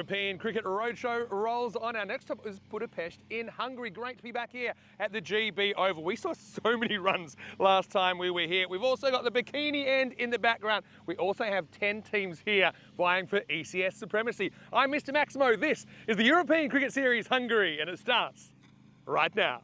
European Cricket Roadshow rolls on. Our next stop is Budapest in Hungary. Great to be back here at the GB Oval. We saw so many runs last time we were here. We've also got the bikini end in the background. We also have 10 teams here vying for ECS supremacy. I'm Mr. Maximo. This is the European Cricket Series Hungary, and it starts right now.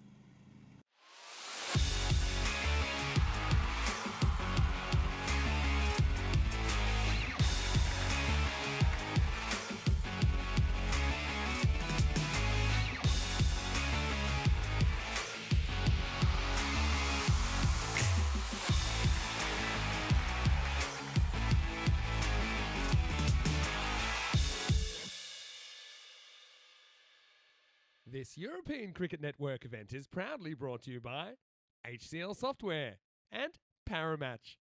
This European Cricket Network event is proudly brought to you by HCL Software and Paramatch.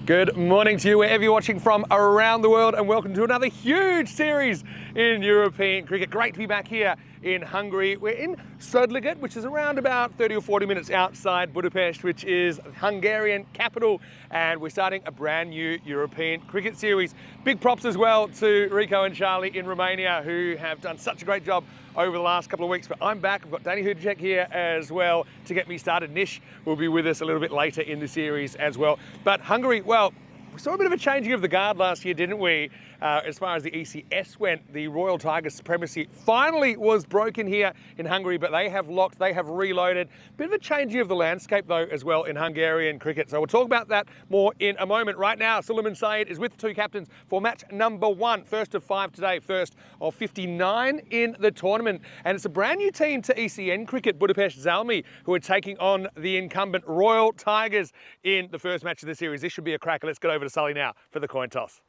Good morning to you wherever you're watching from around the world, and welcome to another huge series in European cricket. Great to be back here in Hungary. We're in Szolnokot, which is around about 30 or 40 minutes outside Budapest, which is the Hungarian capital, and we're starting a brand new European cricket series. Big props as well to Rico and Charlie in Romania, who have done such a great job over the last couple of weeks. But I'm back. I've got Danny Hudacek here as well to get me started. Nish will be with us a little bit later in the series as well. But Hungary, well, we saw a bit of a changing of the guard last year, didn't we? As far as the ECS went, the Royal Tigers supremacy finally was broken here in Hungary, but they have locked, they have reloaded. Bit of a changing of the landscape, though, as well in Hungarian cricket. So we'll talk about that more in a moment. Right now, Suleiman Saeed is with the two captains for match number 1. First of 5 today, first of 59 in the tournament. And it's a brand new team to ECN cricket, Budapest Zalmi, who are taking on the incumbent Royal Tigers in the first match of the series. This should be a cracker. Let's get over to Sully now for the coin toss.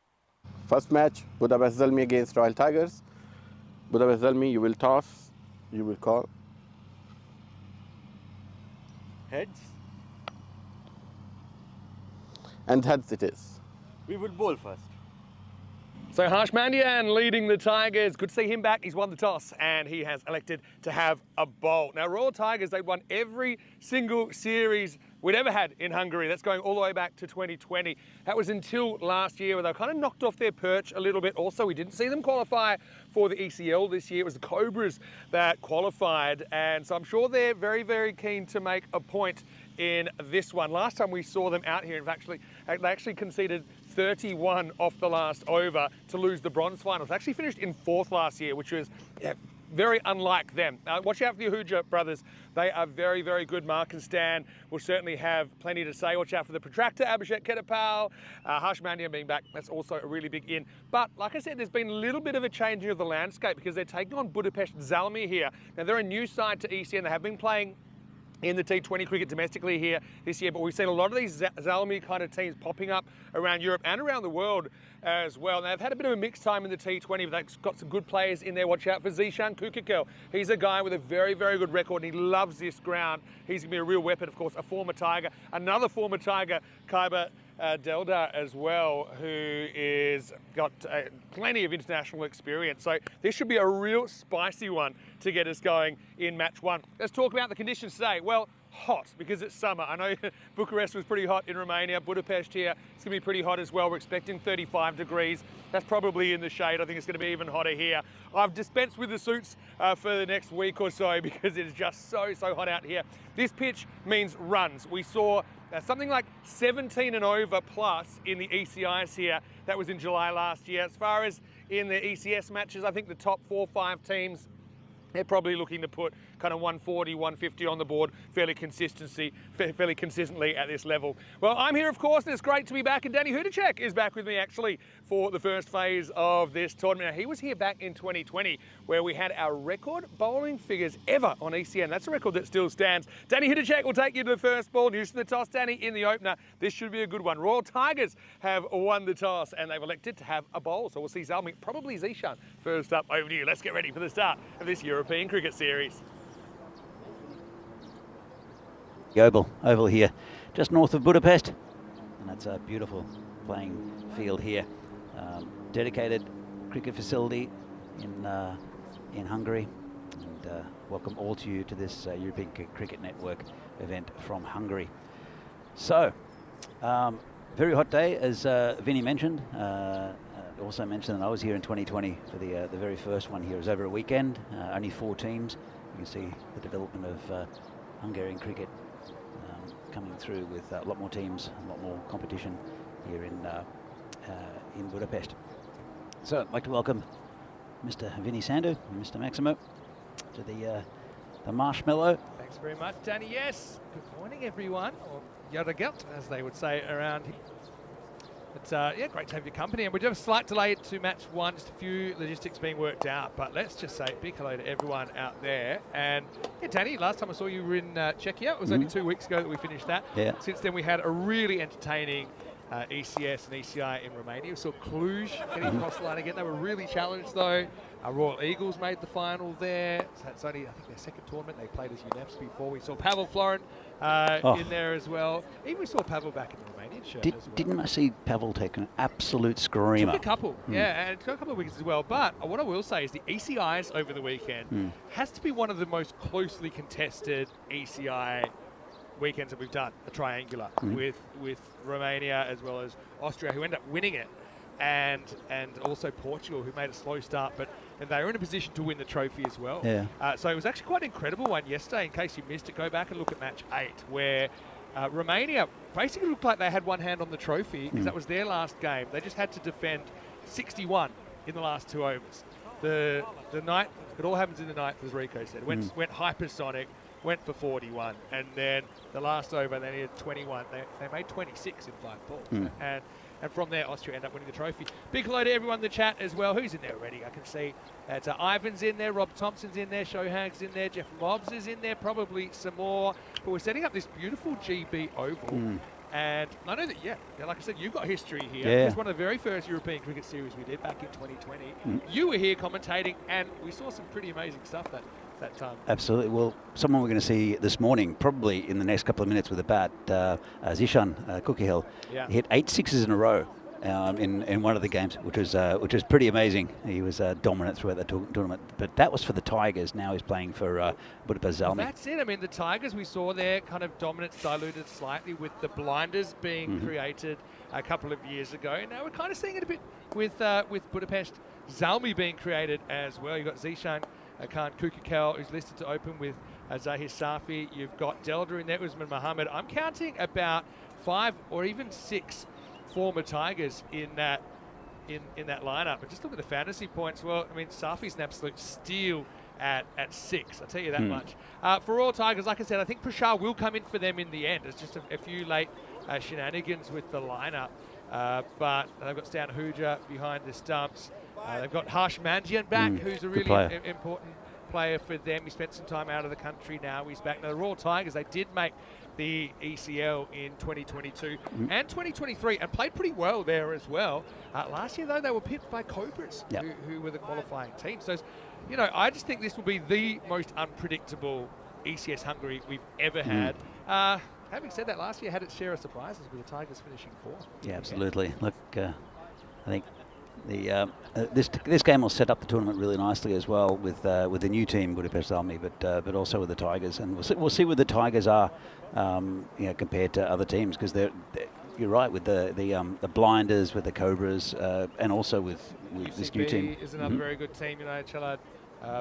First match, Budapest Zalmi against Royal Tigers. Budapest Zalmi, you will toss, you will call. Heads. And heads it is. We will bowl first. So Harsh Mandian leading the Tigers. Good to see him back. He's won the toss and he has elected to have a bowl. Now, Royal Tigers, they've won every single series we'd ever had in Hungary. That's going all the way back to 2020. That was until last year where they kind of knocked off their perch a little bit. Also, we didn't see them qualify for the ECL this year. It was the Cobras that qualified. And so I'm sure they're very, very keen to make a point in this one. Last time we saw them out here, they actually conceded 31 off the last over to lose the bronze finals. They actually finished in 4th last year, which was very unlike them. Watch out for the Huja brothers. They are very, very good. Mark and Stan will certainly have plenty to say. Watch out for the protractor, Abhishek Kedapal. Harsh Mandian being back, that's also a really big in. But like I said, there's been a little bit of a changing of the landscape because they're taking on Budapest Zalmi here. Now, they're a new side to ECN. They have been playing in the T20 cricket domestically here this year, but we've seen a lot of these Zalmi kind of teams popping up around Europe and around the world as well. Now, they've had a bit of a mixed time in the T20, but they've got some good players in there. Watch out for Zishan Kukikel. He's a guy with a very, very good record, and he loves this ground. He's going to be a real weapon, of course, a former Tiger. Another former Tiger, Kaiba Deldar as well, who is got plenty of international experience. So this should be a real spicy one to get us going in match 1. Let's talk about the conditions today. Well, hot because it's summer. I know Bucharest was pretty hot in Romania. Budapest here, it's going to be pretty hot as well. We're expecting 35 degrees. That's probably in the shade. I think it's going to be even hotter here. I've dispensed with the suits for the next week or so because it is just so hot out here. This pitch means runs. We saw something like 17 and over plus in the ECIs here. That was in July last year. As far as in the ECS matches, I think the top 4-5 teams, they're probably looking to put kind of 140, 150 on the board fairly consistently at this level. Well, I'm here, of course, and it's great to be back. And Danny Hudacek is back with me, actually, for the first phase of this tournament. Now, he was here back in 2020, where we had our record bowling figures ever on ECN. That's a record that still stands. Danny Hudacek will take you to the first ball. News to the toss, Danny, in the opener. This should be a good one. Royal Tigers have won the toss, and they've elected to have a bowl. So we'll see Zalmi, probably Zishan, first up. Over to you. Let's get ready for the start of this European Cricket Series. The oval here, just north of Budapest, and that's a beautiful playing field here. Dedicated cricket facility in Hungary, and welcome all to you to this European Cricket Network event from Hungary. So, very hot day, as Vinny mentioned, also mention that I was here in 2020 for the very first one here. It was over a weekend, only 4 teams. You can see the development of Hungarian cricket coming through with a lot more teams, a lot more competition here in Budapest. So I'd like to welcome Mr. Vinny Sandu and Mr. Maximo to the marshmallow. Thanks very much, Danny. Yes, good morning, everyone, or Jodagelt, as they would say around here. It's yeah, great to have your company, and we do have a slight delay to match 1, just a few logistics being worked out, but let's just say big hello to everyone out there. And yeah, Danny, last time I saw you were in Czechia. It was only 2 weeks ago that we finished that. Yeah. Since then we had a really entertaining ECS and ECI in Romania. We saw Cluj getting across the line again. They were really challenged though. Our Royal Eagles made the final there. So that's only, I think, their second tournament. They played as UNEPS before. We saw Pavel Florin in there as well. Even we saw Pavel back in the Romanian shirt as well. Didn't I see Pavel take an absolute screamer? Took a couple, yeah, and took a couple of wickets as well. But what I will say is the ECIs over the weekend has to be one of the most closely contested ECI weekends that we've done, a triangular with Romania as well as Austria, who end up winning it, and also Portugal, who made a slow start, but they were in a position to win the trophy as well. Yeah. So it was actually quite an incredible one yesterday. In case you missed it, go back and look at match 8, where Romania basically looked like they had one hand on the trophy because that was their last game. They just had to defend 61 in the last 2 overs. The night, it all happens in the ninth, as Rico said. Went hypersonic, went for 41, and then the last over they needed 21. They made 26 in 5 balls, and from there Austria ended up winning the trophy. Big hello to everyone in the chat as well. Who's in there already? I can see that Ivan's in there, Rob Thompson's in there, Shohag's in there, Jeff Mobbs is in there, probably some more. But we're setting up this beautiful GB Oval. And I know that, yeah, like I said, you've got history here. Yeah. It was one of the very first European cricket series we did back in 2020. You were here commentating, and we saw some pretty amazing stuff that time. Absolutely. Well, someone we're going to see this morning, probably in the next couple of minutes with a bat, Zishan Kukihel, hit 8 sixes in a row in one of the games, which was pretty amazing. He was dominant throughout the tournament. But that was for the Tigers. Now he's playing for Budapest Zalmi. That's it. I mean, the Tigers, we saw their kind of dominance diluted slightly with the blinders being created a couple of years ago. Now we're kind of seeing it a bit with Budapest Zalmi being created as well. You've got Zishan Khan Kukukel, who's listed to open with Zahir Safi. You've got Delder in there, Usman Mohammed. I'm counting about 5 or even 6 former Tigers in that lineup. But just look at the fantasy points. Well, I mean, Safi's an absolute steal at 6. I'll tell you that much. For all Tigers, like I said, I think Prashar will come in for them in the end. There's just a few late shenanigans with the lineup. But they've got Stan Hooja behind the stumps. They've got Harsh Manjian back, who's a really important player for them. He spent some time out of the country now. He's back. Now, the Royal Tigers, they did make the ECL in 2022 and 2023 and played pretty well there as well. Last year, though, they were pipped by Cobras, who were the qualifying team. So, you know, I just think this will be the most unpredictable ECS Hungary we've ever had. Having said that, last year had its share of surprises with the Tigers finishing 4th. Yeah, absolutely. Look, I think this game will set up the tournament really nicely as well with the new team Budapest Zalmi, but also with the Tigers, and we'll see where the Tigers are, you know, compared to other teams, because you're right with the blinders, with the Cobras, and also with this new team. Is another very good team, you know, Chelad.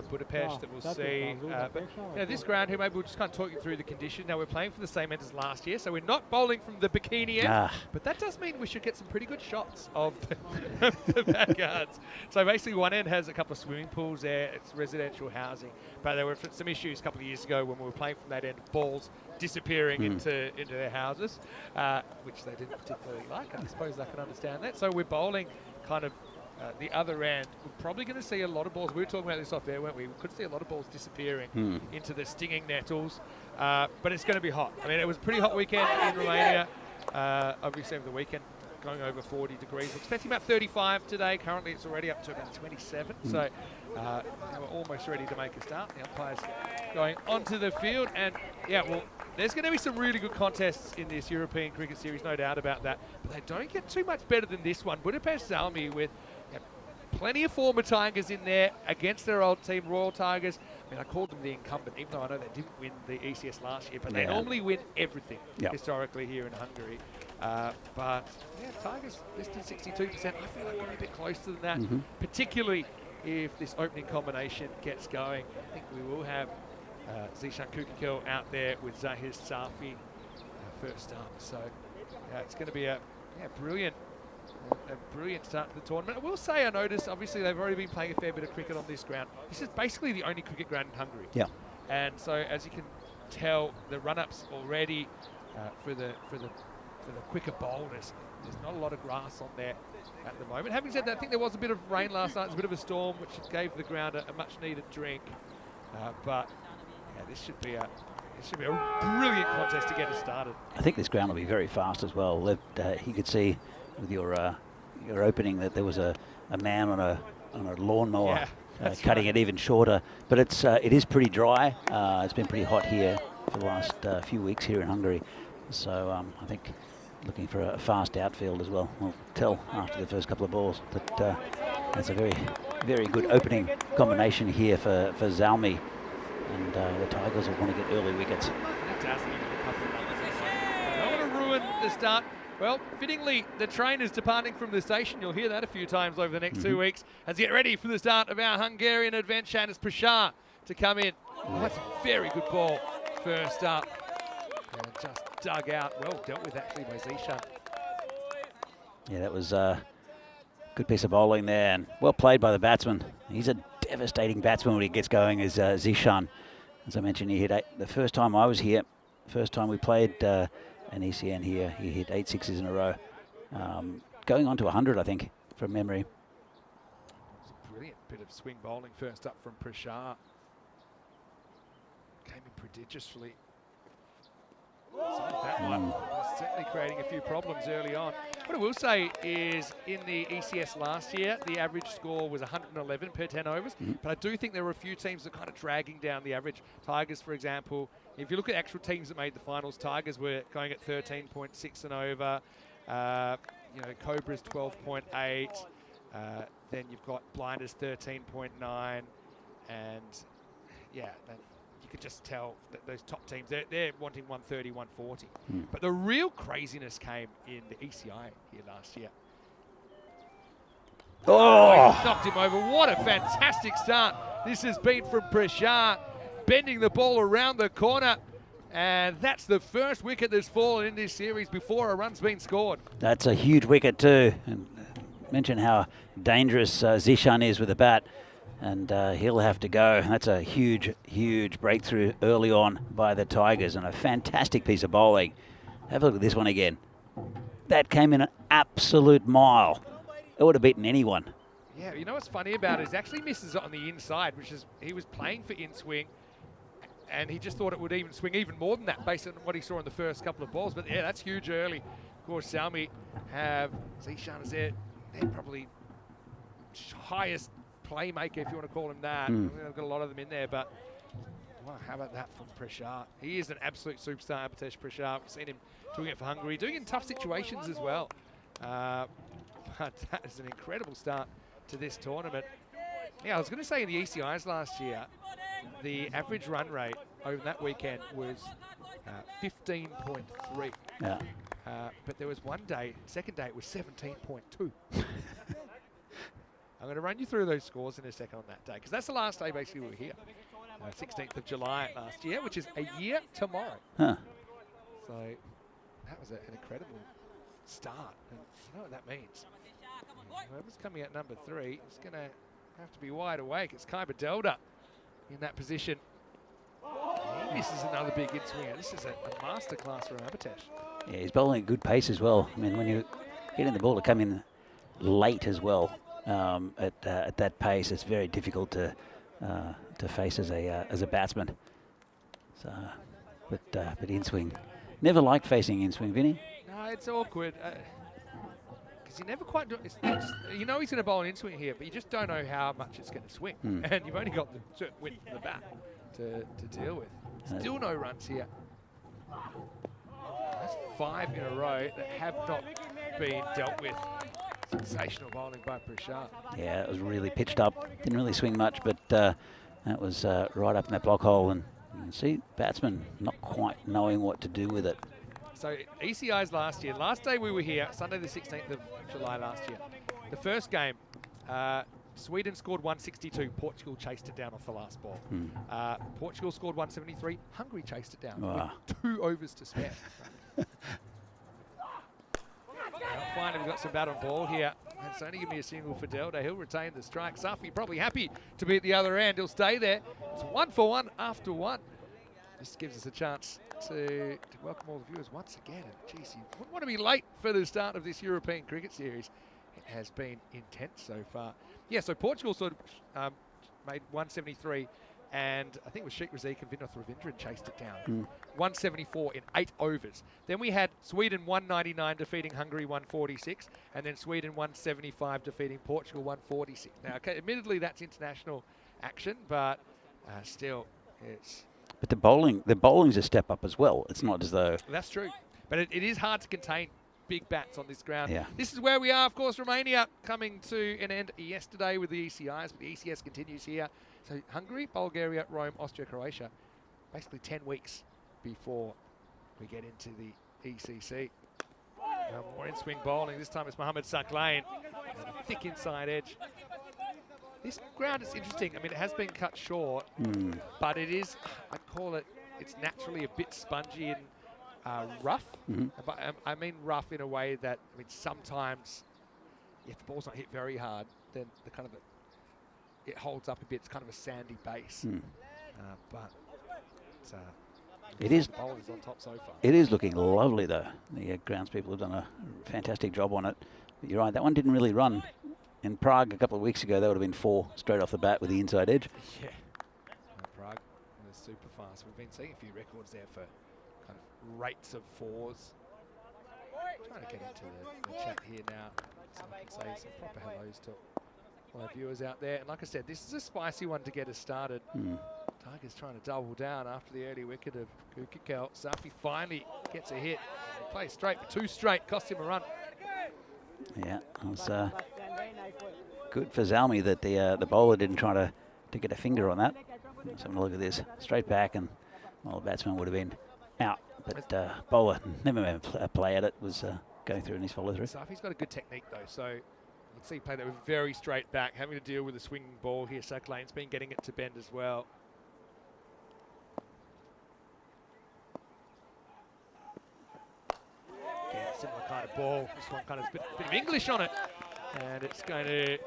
Budapest that we'll see. But you know, this ground here, maybe we'll just kind of talk you through the condition. Now, we're playing for the same end as last year, so we're not bowling from the bikini end, but that does mean we should get some pretty good shots of the backyards. So basically, one end has a couple of swimming pools there. It's residential housing, but there were some issues a couple of years ago when we were playing from that end, balls disappearing into their houses, which they didn't particularly like. I suppose I can understand that. So we're bowling kind of the other end. We're probably going to see a lot of balls. We were talking about this off air, weren't we? We could see a lot of balls disappearing into the stinging nettles, but it's going to be hot. I mean, it was a pretty hot weekend in Romania. Obviously, over the weekend, going over 40 degrees. We're expecting about 35 today. Currently, it's already up to about 27. So we're almost ready to make a start. The umpire's going onto the field, and yeah, well, there's going to be some really good contests in this European Cricket Series, no doubt about that. But they don't get too much better than this one. Budapest Zalmi with plenty of former Tigers in there against their old team, Royal Tigers. I mean, I called them the incumbent, even though I know they didn't win the ECS last year, but they normally win everything historically here in Hungary. But yeah, Tigers listed 62%. I feel like we're a bit closer than that, particularly if this opening combination gets going. I think we will have Zishan Kukikil out there with Zahir Safi first up. So it's going to be a brilliant start to the tournament. I will say, I noticed, obviously they've already been playing a fair bit of cricket on this ground. This is basically the only cricket ground in Hungary. Yeah. And so, as you can tell, the run-ups already for the quicker bowlers. There's not a lot of grass on there at the moment. Having said that, I think there was a bit of rain last night. It was a bit of a storm, which gave the ground a much-needed drink. But yeah, this should be a brilliant contest to get us started. I think this ground will be very fast as well. You could see with your opening that there was a man on a lawnmower cutting it even shorter. But it is pretty dry. It's been pretty hot here for the last few weeks here in Hungary. So I think looking for a fast outfield as well. We'll tell after the first couple of balls. But that's a very, very good opening combination here for Zalmi. And the Tigers will want to get early wickets. I don't want to ruin the start. Well, fittingly, the train is departing from the station. You'll hear that a few times over the next 2 weeks as we get ready for the start of our Hungarian adventure. And it's Prashar to come in. Oh, that's a very good ball first up. And just dug out. Well dealt with, actually, by Zishan. Yeah, that was a good piece of bowling there. And well played by the batsman. He's a devastating batsman when he gets going, is Zishan. As I mentioned, he hit 8. The first time I was here, first time we played an ECN here, he hit 8 sixes in a row. Going on to 100, I think, from memory. It's a brilliant bit of swing bowling first up from Prashar. Came in prodigiously. So that one was certainly creating a few problems early on. What I will say is in the ECS last year, the average score was 111 per 10 overs. But I do think there were a few teams that kind of dragging down the average. Tigers, for example, if you look at actual teams that made the finals, Tigers were going at 13.6 and over. Cobras 12.8. Then you've got Blinders 13.9. And yeah, you could just tell that those top teams, they're wanting 130, 140. But the real craziness came in the ECI here last year. Oh, he knocked him over. What a fantastic start this has been from Prashar, bending the ball around the corner. And that's the first wicket that's fallen in this series before a run's been scored. That's a huge wicket too. And mention how dangerous Zishan is with the bat. And he'll have to go. That's a huge, huge breakthrough early on by the Tigers and a fantastic piece of bowling. Have a look at this one again. That came in an absolute mile. It would have beaten anyone. Yeah, you know what's funny about it is actually misses it on the inside, which is he was playing for in-swing, and he just thought it would even swing even more than that based on what he saw in the first couple of balls. But yeah, that's huge early. Of course, Salmi have Zishan as their probably highest playmaker, if you want to call him that. I've got a lot of them in there, but wow, how about that from Prashar? He is an absolute superstar, Abhitesh Prashar. We've seen him doing it for Hungary, doing it in tough situations as well. But that is an incredible start to this tournament. Yeah, I was going to say in the ECIs last year, the average run rate over that weekend was 15.3. Yeah. But there was one day, second day, it was 17.2. I'm going to run you through those scores in a second on that day, because that's the last day basically we were here. 16th of July last year, which is a year tomorrow. Huh. So that was an incredible start. And you know what that means. Whoever's coming at number 3 is going to have to be wide awake. It's Kaiba Delda in that position. He misses another big in-swinger. This is a masterclass from Abhitesh. Yeah, he's bowling at good pace as well. I mean, when you're getting the ball to come in late as well, at that pace, it's very difficult to face as a batsman. So, but in swing, never liked facing in swing, Vinny. No, it's awkward because you never quite do. You know he's going to bowl an in swing here, but you just don't know how much it's going to swing, and you've only got the certain width of the bat to deal with. Still no runs here. That's 5 in a row that have not been dealt with. Sensational bowling by Prashar. Yeah, it was really pitched up. Didn't really swing much, but that was right up in that block hole. And you can see batsman not quite knowing what to do with it. So ECI's last year. Last day we were here, Sunday the 16th of July last year. The first game, Sweden scored 162. Portugal chased it down off the last ball. Portugal scored 173. Hungary chased it down with 2 overs to spare. Finally, we've got some bat on ball here. And it's only give me a single for Delta. He'll retain the strike. Safi probably happy to be at the other end. He'll stay there. It's 1 for 1 after 1. This gives us a chance to welcome all the viewers once again. And geez, you wouldn't want to be late for the start of this European cricket series. It has been intense so far. Yeah, so Portugal sort of made 173, and I think it was Sheikh Razik and Vinod Ravindran chased it down. 174 in 8 overs. Then we had Sweden 199 defeating Hungary 146, and then Sweden 175 defeating Portugal 146. Now, okay, admittedly that's international action, but still, it's... But the bowling's a step up as well. It's not as though... That's true. But it is hard to contain big bats on this ground. Yeah. This is where we are, of course, Romania coming to an end yesterday with the ECIs, but the ECS continues here. So Hungary, Bulgaria, Rome, Austria, Croatia, basically 10 weeks before we get into the ECC. More in-swing bowling. This time it's Mohamed Saklain. Thick inside edge. This ground is interesting. I mean, it has been cut short, but it is, I call it, it's naturally a bit spongy and rough. But I mean rough in a way that, I mean, sometimes if the ball's not hit very hard, then the kind of it holds up a bit. It's kind of a sandy base. But it is. The bowlers on top so far. It is looking lovely though. The grounds people have done a fantastic job on it. But you're right, that one didn't really run. In Prague a couple of weeks ago, that would have been 4 straight off the bat with the inside edge. Yeah, Prague was super fast. We've been seeing a few records there for kind of rates of 4s. Trying to get into the chat here now, so I can say some proper hellos to all our viewers out there. And like I said, this is a spicy one to get us started. Tigers trying to double down after the early wicket of Kukikel. Safi finally gets a hit. He plays straight for 2 straight, cost him a run. Yeah, it was good for Zalmi that the bowler didn't try to get a finger on that. Let's have a look at this. Straight back, and well, the batsman would have been out. But bowler never made a play at it, was going through in his follow through. Safi's got a good technique though, so you can see he played that with very straight back, having to deal with a swinging ball here. Saklain's been getting it to bend as well. Yeah, similar kind of ball. This one kind of bit of English on it. And it's going to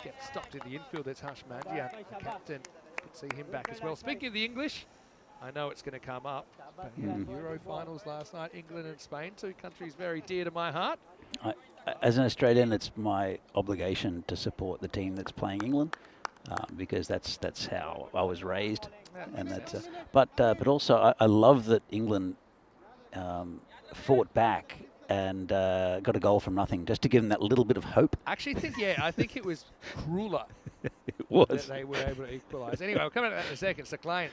get stopped in the infield. That's Harsh Mandian, the captain. Could see him back as well. Speaking of the English, I know it's going to come up, but Euro finals last night, England and Spain, 2 countries very dear to my heart. As an Australian, it's my obligation to support the team that's playing England, because that's how I was raised. And that's, but also I love that England fought back and got a goal from nothing, just to give them that little bit of hope. I actually think, I think it was crueler. It was. That they were able to equalise. Anyway, we'll come back to that in a second. Saklain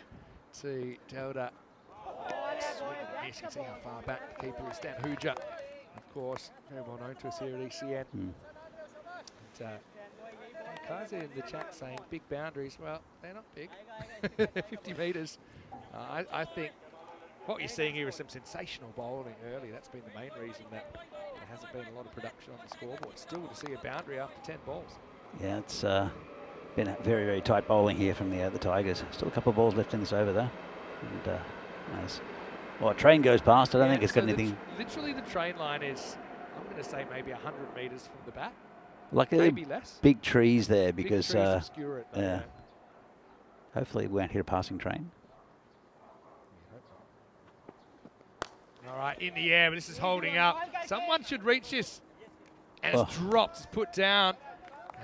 to Delta. Swing and a miss. You can see how far back the keeper is. Stan Huja, of course, very well known to us here at ECN. Kaiser in the chat saying big boundaries. Well, they're not big. They're 50 metres. I think what you're seeing here is some sensational bowling early. That's been the main reason that there hasn't been a lot of production on the scoreboard. Still to see a boundary after 10 balls. Yeah, it's been a very, very tight bowling here from the Tigers. Still a couple of balls left in this over though. And as a train goes past, I don't think it's got anything. Literally the train line is, I'm going to say maybe 100 metres from the bat. Like maybe less. Big trees there, because big trees obscure it, yeah. Hopefully we won't hit a passing train. All right, in the air, but this is holding up. Someone should reach this. And it's dropped, it's put down.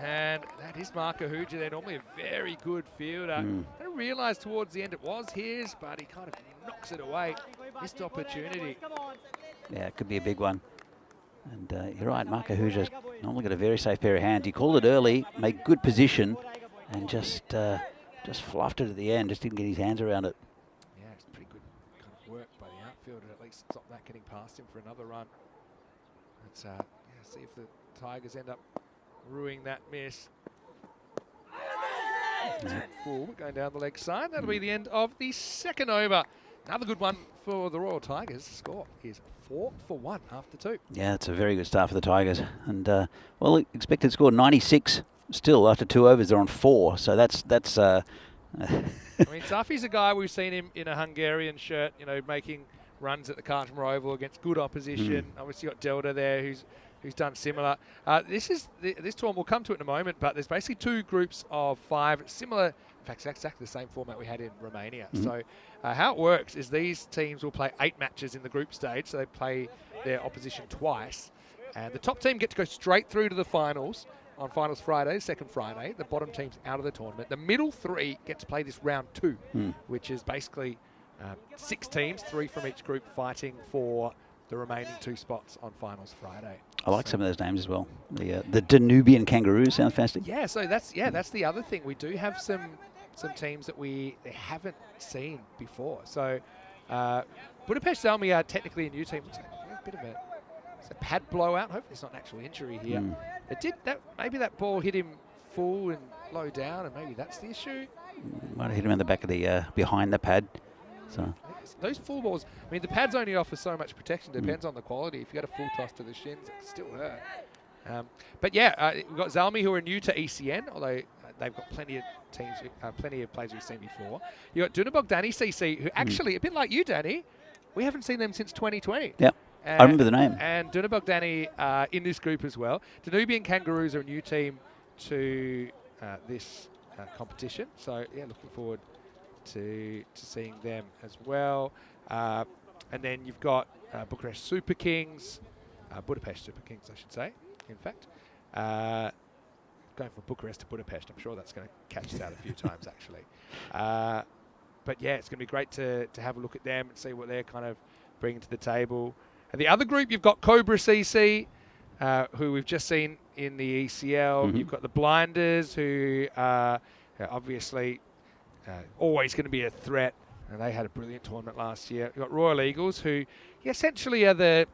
And that is Marco Huja. They're normally a very good fielder. I didn't realise towards the end it was his, but he kind of knocks it away. Missed opportunity. Yeah, it could be a big one. And you're right, Marco Huja's normally got a very safe pair of hands. He called it early, made good position, and just fluffed it at the end. Just didn't get his hands around it. Yeah, it's pretty good kind of work by the outfielder. At least stop that getting past him for another run. Let's see if the Tigers end up ruining that miss. Full, going down the leg side. That'll be the end of the second over. Another good one for the Royal Tigers. The score is 4 for 1 after 2. Yeah, it's a very good start for the Tigers. And, well, expected score 96 still after 2 overs. They're on 4. So that's I mean, Safi's a guy, we've seen him in a Hungarian shirt, you know, making runs at the Carlton Oval against good opposition. Obviously got Delta there, who's done similar. This tournament, we'll come to it in a moment, but there's basically 2 groups of 5 similar. In fact, it's exactly the same format we had in Romania. So how it works is these teams will play 8 matches in the group stage, so they play their opposition twice, and the top team get to go straight through to the finals on Finals Friday, second Friday. The bottom team's out of the tournament. The middle 3 get to play this round 2, which is basically 6 teams, 3 from each group, fighting for the remaining 2 spots on Finals Friday. I like some of those names as well. The Danubian Kangaroos sounds fantastic. Yeah, so that's the other thing. We do have some teams that we haven't seen before. So Budapest Zalmi are technically a new team. It's a bit of a pad blowout. Hopefully it's not an actual injury here. It did that. Maybe that ball hit him full and low down, and maybe that's the issue. Might have hit him in the back of the behind the pad. So those full balls, I mean, the pads only offer so much protection. Depends on the quality. If you get a full toss to the shins, it can still hurt. But yeah, we've got Zalmi, who are new to ECN, although they've got plenty of teams, plenty of players we've seen before. You got Dunabog Danny CC, who actually, a bit like you, Danny, we haven't seen them since 2020. Yeah, I remember the name. And Dunabog Danny in this group as well. Danubian Kangaroos are a new team to this competition. So yeah, looking forward to seeing them as well. And then you've got Bucharest Super Kings, Budapest Super Kings, I should say, in fact. Going from Bucharest to Budapest, I'm sure that's going to catch us out a few times, actually. But yeah, it's going to be great to have a look at them and see what they're kind of bringing to the table. And the other group, you've got Cobra CC, who we've just seen in the ECL. You've got the Blinders, who are obviously always going to be a threat. And they had a brilliant tournament last year. You've got Royal Eagles, who essentially are the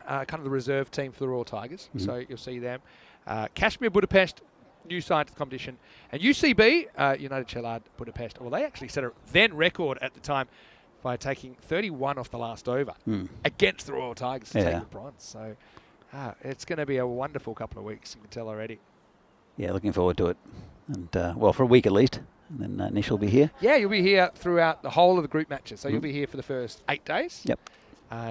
kind of the reserve team for the Royal Tigers. So you'll see them. Kashmir Budapest, new side to the competition. And UCB, United Chelad Budapest, well, they actually set a then record at the time by taking 31 off the last over against the Royal Tigers to take the bronze. So it's going to be a wonderful couple of weeks, you can tell already. Yeah, looking forward to it. And, well, for a week at least. And then Nish will be here. Yeah, you'll be here throughout the whole of the group matches. So you'll be here for the first 8 days. Yep.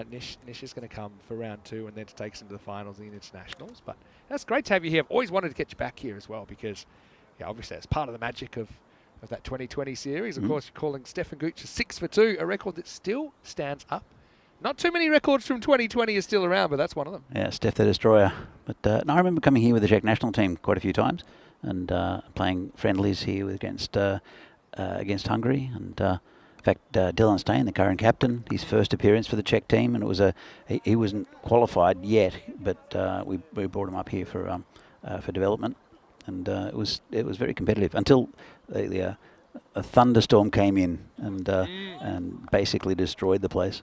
Nish is going to come for round 2 and then to take us into the finals and the internationals. But that's great to have you here. I've always wanted to get you back here as well because, yeah, obviously that's part of the magic of that 2020 series. Of course, you're calling Stefan Gooch 6 for 2, a record that still stands up. Not too many records from 2020 are still around, but that's one of them. Yeah, Steph the Destroyer. But no, I remember coming here with the Czech national team quite a few times and playing friendlies here against Hungary. And in fact, Dylan Stein, the current captain, his first appearance for the Czech team, and it was he wasn't qualified yet, but we brought him up here for development, and it was very competitive until a thunderstorm came in and basically destroyed the place.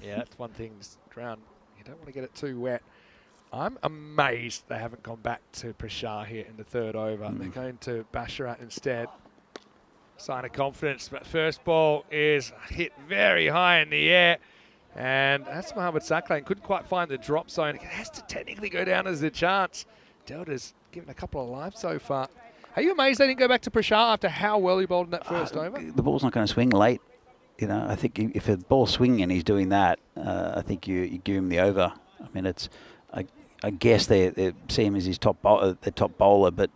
Yeah, that's one thing. This ground, you don't want to get it too wet. I'm amazed they haven't gone back to Prashar here in the 3rd over. They're going to Basharat instead. Sign of confidence, but first ball is hit very high in the air. And that's Mohamed Saklan. Couldn't quite find the drop zone. It has to technically go down as a chance. Delta's given a couple of lives so far. Are you amazed they didn't go back to Prashar after how well he bowled in that first over? The ball's not going to swing late. You know, I think if a ball's swinging and he's doing that, I think you give him the over. I mean, I guess they see him as his top bowler, but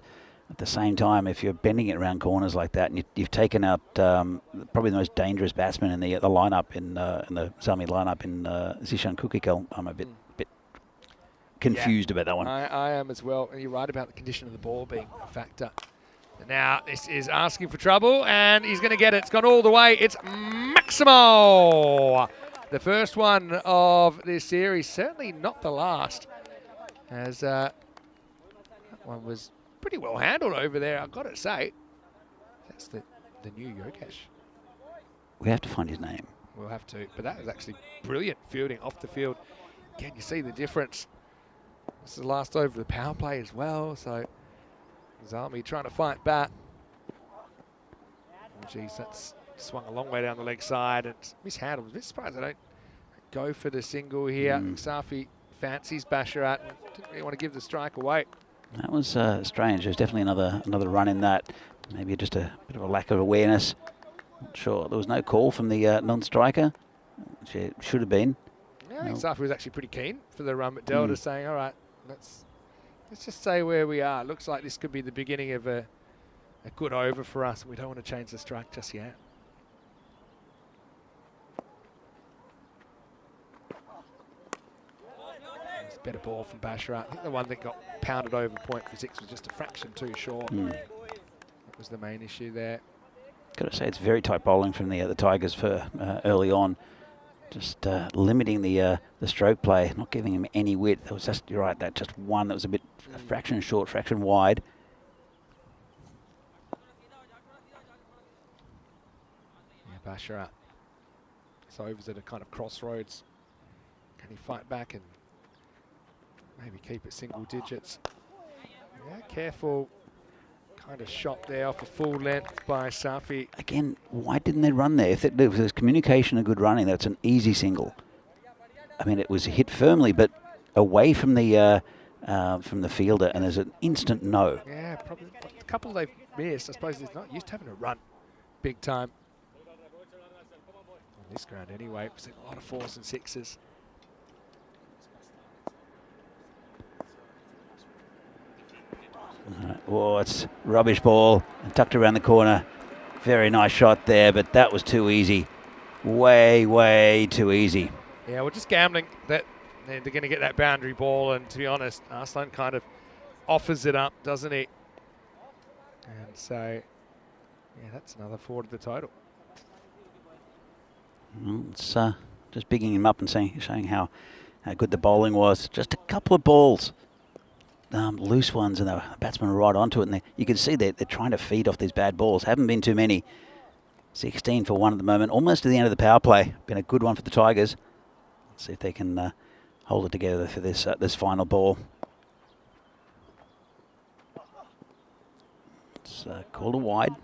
at the same time, if you're bending it around corners like that, and you've taken out probably the most dangerous batsman in the lineup in the Zalmi lineup in Zishan Kukikal, I'm a bit confused about that one. I am as well. And you're right about the condition of the ball being a factor. And now this is asking for trouble, and he's going to get it. It's gone all the way. It's Maximo, the first one of this series. Certainly not the last, as that one was pretty well handled over there, I've got to say. That's the new Yogesh. We have to find his name. We'll have to, but that was actually brilliant fielding off the field. Again, you see the difference. This is the last over of the power play as well, so Zalmi trying to fight back. Oh, geez, that's swung a long way down the leg side and mishandled. I'm a bit surprised they don't go for the single here. Safi fancies Basharat and didn't really want to give the strike away. That was strange. There's definitely another run in that. Maybe just a bit of a lack of awareness. Not sure. There was no call from the non-striker, which it should have been. Yeah, I think Safi was actually pretty keen for the run, but Delta saying, all right, let's just say where we are. Looks like this could be the beginning of a good over for us. We don't want to change the strike just yet. It's a better ball from Basharat. I think the one that got pounded over point for 6 was just a fraction too short. That was the main issue there. Got to say, it's very tight bowling from the Tigers for early on. Just limiting the stroke play, not giving him any width. There was just, you're right, that just one that was a fraction short, fraction wide. Yeah, Basharat. So overs at a kind of crossroads. Can he fight back and maybe keep it single digits? Yeah, careful kind of shot there off a full length by Safi. Again, why didn't they run there? If there was communication and good running, that's an easy single. I mean, it was hit firmly, but away from the fielder, and there's an instant no. Yeah, probably a couple they've missed. I suppose they're not used to having a run big time. On this ground anyway, we've seen a lot of 4s and 6s. Oh, it's rubbish ball and tucked around the corner. Very nice shot there, but that was too easy. Way, way too easy. Yeah, we're just gambling that they're going to get that boundary ball, and to be honest, Arslan kind of offers it up, doesn't he? And so, yeah, that's another 4 to the total. It's just bigging him up and showing how good the bowling was. Just a couple of balls. Loose ones, and the batsmen are right onto it, and you can see they're trying to feed off these bad balls. Haven't been too many. 16 for 1 at the moment, almost to the end of the power play. Been a good one for the Tigers. Let's see if they can hold it together for this final ball. It's called a wide.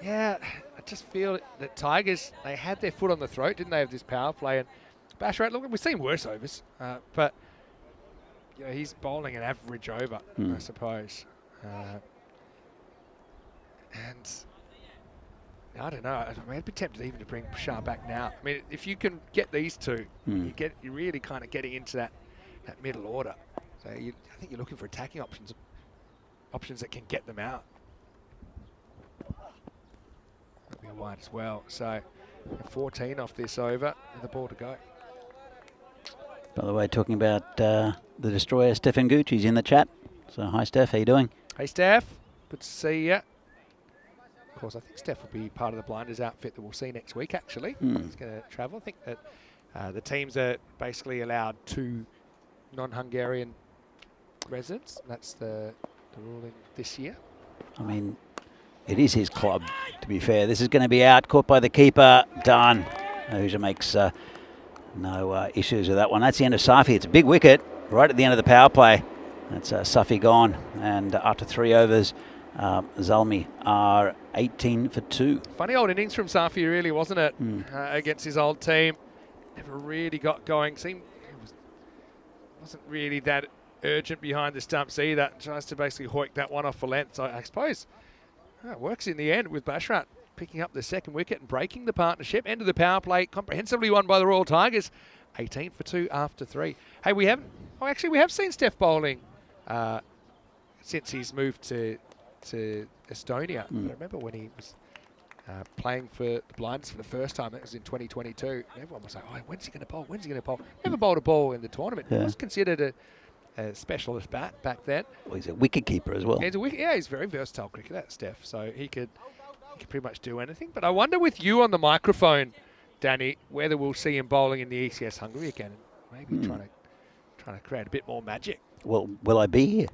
Yeah, I just feel that Tigers, they had their foot on the throat, didn't they, of this power play? And Basharat, look, we've seen worse overs, but you know, he's bowling an average over, I suppose. And I don't know. I'd be tempted even to bring Bashar back now. I mean, if you can get these two, you're really kind of getting into that middle order. So I think you're looking for attacking options that can get them out. That'll be a wide as well. So 14 off this over with a ball to go. By the way, talking about the destroyer, Stefan Gooch, he's in the chat. So hi, Steph, how you doing? Hey, Steph. Good to see you. Of course, I think Steph will be part of the Blinders outfit that we'll see next week, actually. He's going to travel. I think that the teams are basically allowed 2 non-Hungarian residents. That's the ruling this year. I mean, it is his club, to be fair. This is going to be out, caught by the keeper, done. Ahuja makes no issues with that one. That's the end of Safi. It's a big wicket right at the end of the power play. That's Safi gone. And after 3 overs, Zalmi are 18 for 2. Funny old innings from Safi, really, wasn't it? Against his old team. Never really got going. Wasn't really that urgent behind the stumps either. Tries to basically hoik that one off for length. So I suppose it works in the end with Basharat picking up the second wicket and breaking the partnership. End of the power play, comprehensively won by the Royal Tigers. 18 for 2 after 3. Hey, we have seen Steph bowling since he's moved to Estonia. I remember when he was playing for the Blinders for the first time. That was in 2022. Everyone was like, oh, when's he going to bowl? When's he going to bowl? Never bowled a ball in the tournament. He was considered a specialist bat back then. Well, he's a wicket keeper as well. He's a very versatile cricketer, Steph. So he could pretty much do anything. But I wonder with you on the microphone, Danny, whether we'll see him bowling in the ECS Hungary again, and maybe trying to create a bit more magic. Well, will I be here?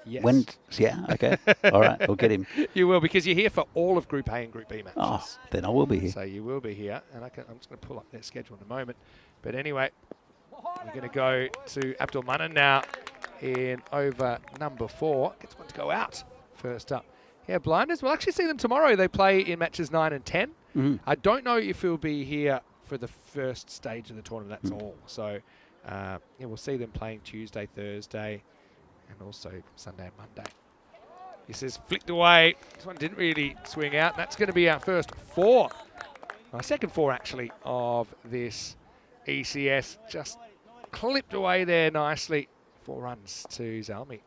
Yes. Yeah, okay. All right, we'll get him. You will, because you're here for all of Group A and Group B matches. Oh, then I will be here. So you will be here, and I'm just going to pull up their schedule in a moment. But anyway, we're going to go to Abdul Manan now in over number 4. Gets one to go out first up Yeah, Blinders. We'll actually see them tomorrow. They play in matches 9 and 10. I don't know if he'll be here for the first stage of the tournament. That's all. So, yeah, we'll see them playing Tuesday, Thursday, and also Sunday and Monday. This is flicked away. This one didn't really swing out. That's going to be our first 4. Our second 4, actually, of this ECS. Just clipped away there nicely. 4 runs to Zalmi.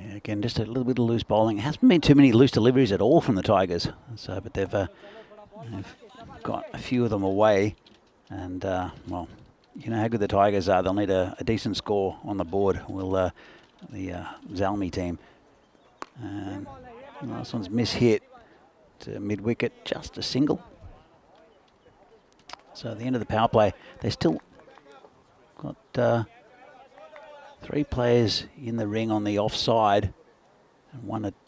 Yeah, again, just a little bit of loose bowling. Hasn't been too many loose deliveries at all from the Tigers. So, but they've got a few of them away. And, well, you know how good the Tigers are. They'll need a decent score on the board. Will the Zalmi team. And this one's mishit to mid-wicket, just a single. So at the end of the power play, they still got 3 players in the ring on the offside, and one at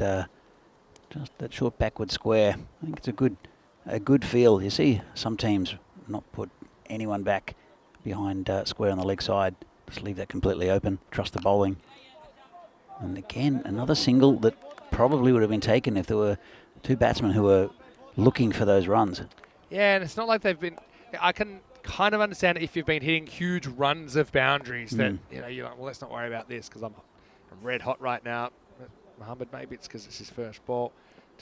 just that short backward square. I think it's a good feel. You see some teams not put anyone back behind square on the leg side. Just leave that completely open. Trust the bowling. And again, another single that probably would have been taken if there were 2 batsmen who were looking for those runs. Yeah, and it's not like they've been... I can kind of understand it if you've been hitting huge runs of boundaries that, you know, you're like, well, let's not worry about this because I'm red hot right now. But Mohammed, maybe it's because it's his first ball.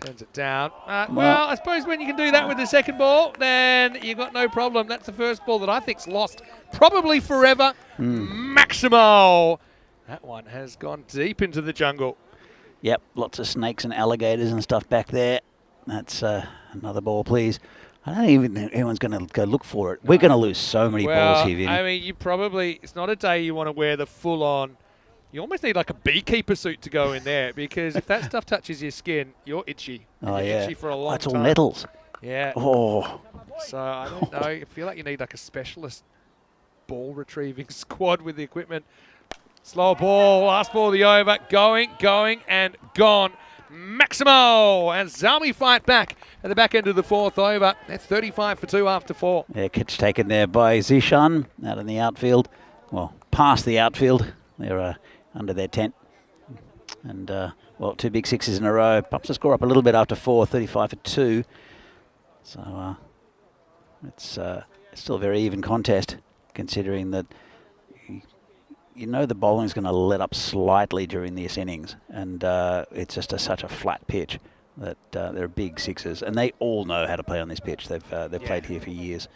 Turns it down. Well, I suppose when you can do that with the second ball, then you've got no problem. That's the first ball that I think's lost probably forever. Maximo. That one has gone deep into the jungle. Yep, lots of snakes and alligators and stuff back there. That's another ball, please. I don't even think anyone's going to go look for it. We're going to lose so many balls here, Vinny. I mean, you probably, it's not a day you want to wear the full-on, you almost need like a beekeeper suit to go in there because if that stuff touches your skin, you're itchy. Oh, you're yeah. itchy for a long It's time. all nettles. Yeah. Oh. So, I don't know. I feel like you need like a specialist ball retrieving squad with the equipment. Slow ball, last ball of the over, going, and gone. Maximo and Zalmi fight back at the back end of the 4th over. That's 35 for 2 after 4. Yeah, catch taken there by Zishan out in the outfield. Well, past the outfield. They're under their tent. And, well, 2 big 6s in a row. Bumps the score up a little bit after 4, 35 for 2. So it's still a very even contest considering that you know the bowling's going to let up slightly during this innings, and it's just such a flat pitch that they're big 6s, and they all know how to play on this pitch. They've played here for years.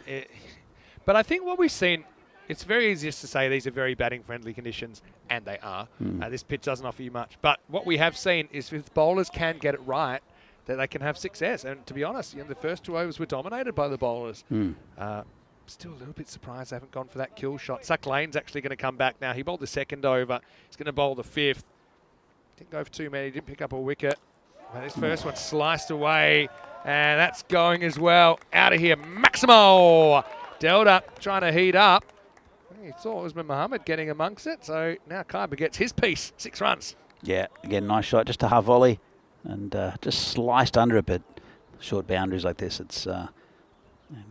But I think what we've seen, it's very easy just to say these are very batting-friendly conditions, and they are. This pitch doesn't offer you much. But what we have seen is if bowlers can get it right, that they can have success. And to be honest, you know, the first 2 overs were dominated by the bowlers. Still a little bit surprised they haven't gone for that kill shot. Suck Lane's actually going to come back now. He bowled the 2nd over. He's going to bowl the 5th. Didn't go for too many. Didn't pick up a wicket. But this first one sliced away. And that's going as well. Out of here. Maximo. Delta trying to heat up. He thought it was Mohammed getting amongst it. So now Khyber gets his piece. 6 runs. Yeah, again, nice shot. Just a half volley. And just sliced under it. But short boundaries like this, it's... and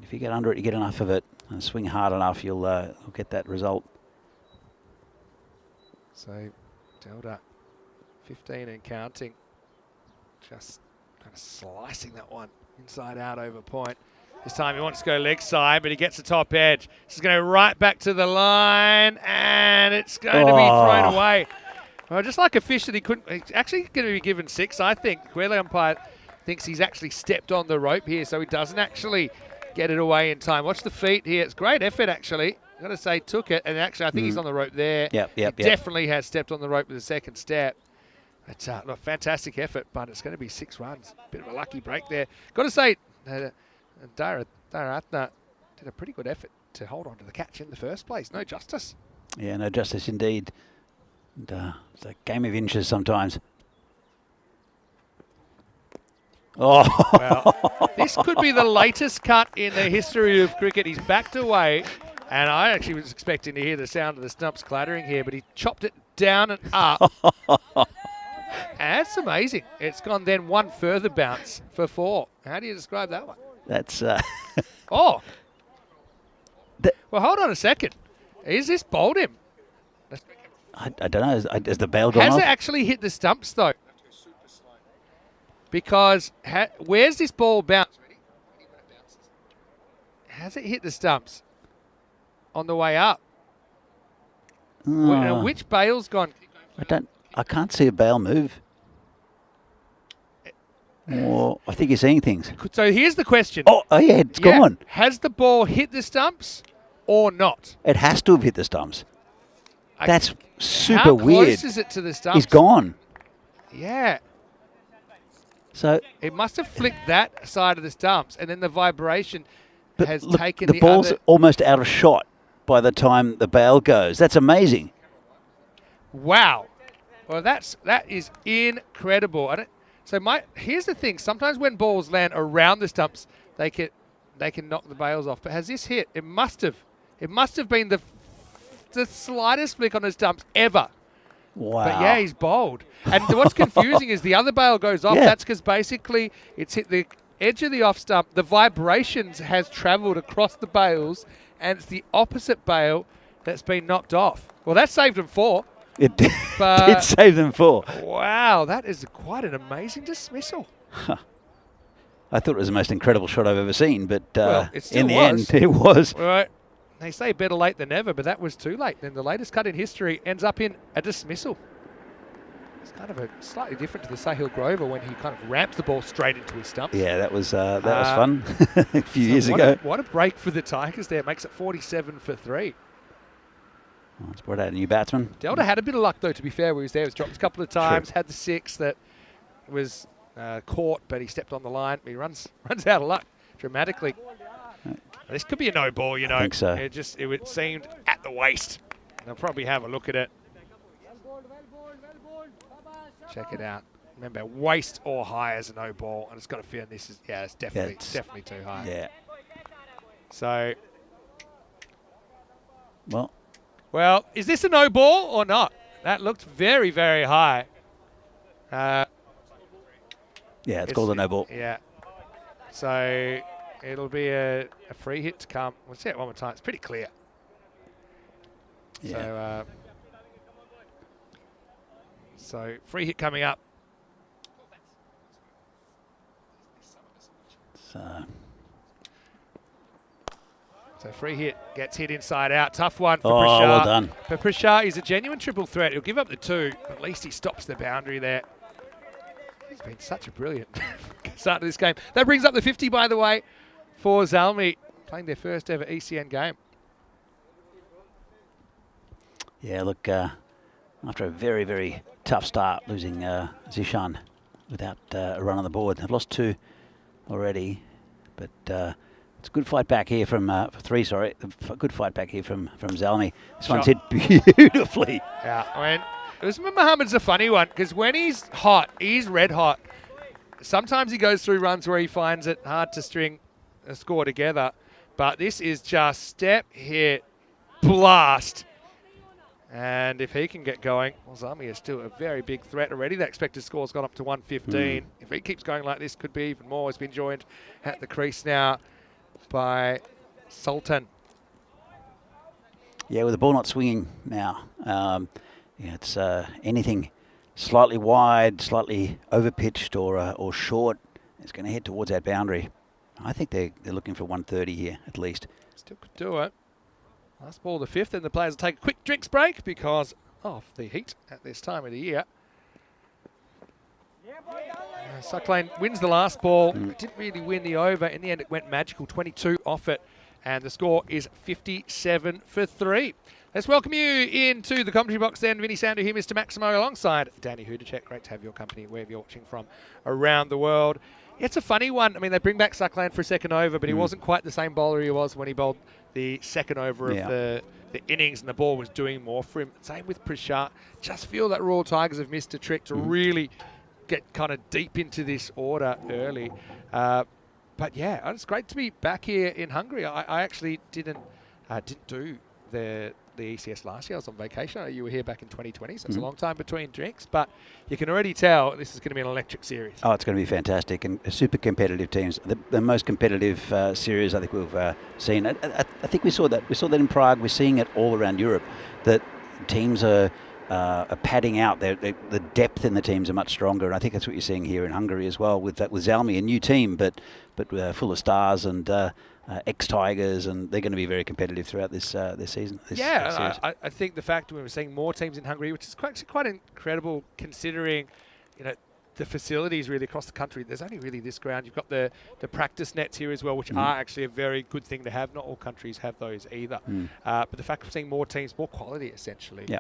if you get under it, you get enough of it, and swing hard enough, you'll get that result. So, Delta, 15 and counting. Just kind of slicing that one inside out over point. This time he wants to go leg side, but he gets the top edge. This is going to go right back to the line, and it's going to be thrown away. Well, just like a fish that he couldn't, he's actually going to be given 6, I think. Quayle umpire thinks he's actually stepped on the rope here, so he doesn't actually get it away in time. Watch the feet here. It's great effort, actually. I've got to say, took it. And actually, I think he's on the rope there. He definitely has stepped on the rope with the 2nd step. It's a fantastic effort, but it's going to be 6 runs. Bit of a lucky break there. Got to say, Dara Atna did a pretty good effort to hold on to the catch in the first place. No justice. Yeah, no justice indeed. And, it's a game of inches sometimes. Oh. Well, this could be the latest cut in the history of cricket. He's backed away, and I actually was expecting to hear the sound of the stumps clattering here, but he chopped it down and up. And that's amazing. It's gone then 1 further bounce for 4. How do you describe that one? That's... Oh. Well, hold on a second. Is this bowled him? I don't know. Has the bail gone Has off? it actually hit the stumps, though? because where's this ball bounce? Ready? When it bounces. Has it hit the stumps on the way up? Which bail's gone? I can't see a bail move. Or I think you're seeing things. So here's the question. Oh yeah, it's gone. Has the ball hit the stumps or not? It has to have hit the stumps. That's super How weird. close is it to the stumps? He's gone. Yeah. So it must have flicked that side of the stumps, and then the vibration has taken the ball's other. Almost out of shot by the time the bail goes. That's amazing. Wow. Well, that is incredible. Here's the thing. Sometimes when balls land around the stumps, they can knock the bails off. But has this hit? It must have. It must have been the slightest flick on the stumps ever. Wow. But yeah, he's bowled. And what's confusing is the other bail goes off. Yeah. That's because basically it's hit the edge of the off stump. The vibrations has travelled across the bails, and it's the opposite bail that's been knocked off. Well, that saved them 4. It did save them 4. Wow, that is quite an amazing dismissal. I thought it was the most incredible shot I've ever seen, but Well, it still in the was. end, it was. All right. They say better late than never, but that was too late. Then the latest cut in history ends up in a dismissal. It's kind of slightly different to the Sahil Grover when he kind of ramps the ball straight into his stumps. Yeah, that was fun a few years ago. What a break for the Tigers there. Makes it 47 for 3. Oh, it's brought out a new batsman. Delta had a bit of luck, though, to be fair, where he was there. He was dropped a couple of times, had the 6 that was caught, but he stepped on the line. He runs out of luck dramatically. This could be a no ball, I think so. It seemed at the waist. They'll probably have a look at it. Check it out. Remember, waist or higher is a no ball. I just got a feeling this is, it's definitely too high. Yeah. So, well, is this a no ball or not? That looked very, very high. it's called a no ball. Yeah. So it'll be a free hit to come. We'll see it one more time. It's pretty clear. Yeah. So free hit coming up. So free hit gets hit inside out. Tough one for Prashar. Well done. But Prashar is a genuine triple threat. He'll give up the 2, but at least he stops the boundary there. He's been such a brilliant start to this game. That brings up the 50, by the way, for Zalmi, playing their first ever ECN game. Yeah, look, after a very, very tough start, losing Zishan without a run on the board. They've lost 2 already, but it's a good fight back here from 3. Sorry, a good fight back here from Zalmi. This one's hit beautifully. Yeah, I mean, Mohammed's a funny one because when he's hot, he's red hot. Sometimes he goes through runs where he finds it hard to string a score together, but this is just step, hit, blast. And if he can get going, well, Zalmi is still a very big threat already. The expected score's gone up to 115. If he keeps going like this, could be even more. He's been joined at the crease now by Sultan. Yeah, with the ball not swinging now, it's anything slightly wide, slightly overpitched or short. It's going to head towards that boundary. I think they're looking for 130 here at least. Still could do it. Last ball of the 5th, and the players will take a quick drinks break because of the heat at this time of the year. Sucklane wins the last ball. Didn't really win the over. In the end, it went magical, 22 off it. And the score is 57 for 3. Let's welcome you into the commentary box then. Vinny Sandu here, Mr. Maximo, alongside Danny Hudacek. Great to have your company wherever you're watching from around the world. It's a funny one. I mean, they bring back Sucklane for a second over, but he wasn't quite the same bowler he was when he bowled the second over of the innings, and the ball was doing more for him. Same with Prashar. Just feel that Royal Tigers have missed a trick to really get kind of deep into this order early. But yeah, it's great to be back here in Hungary. I actually didn't do the ECS last year. I was on vacation. You were here back in 2020, so it's a long time between drinks. But you can already tell this is going to be an electric series. Oh, it's going to be fantastic and super competitive teams. The most competitive series I think we've seen. I think we saw that. We saw that in Prague. We're seeing it all around Europe. That teams are are padding out. The depth in the teams are much stronger, and I think that's what you're seeing here in Hungary as well with Zalmi, a new team, but full of stars and ex-Tigers, and they're going to be very competitive throughout this season. I think the fact we're seeing more teams in Hungary, which is quite incredible considering, the facilities really across the country. There's only really this ground. You've got the practice nets here as well, which are actually a very good thing to have. Not all countries have those either. But the fact we're seeing more teams, more quality essentially. Yeah.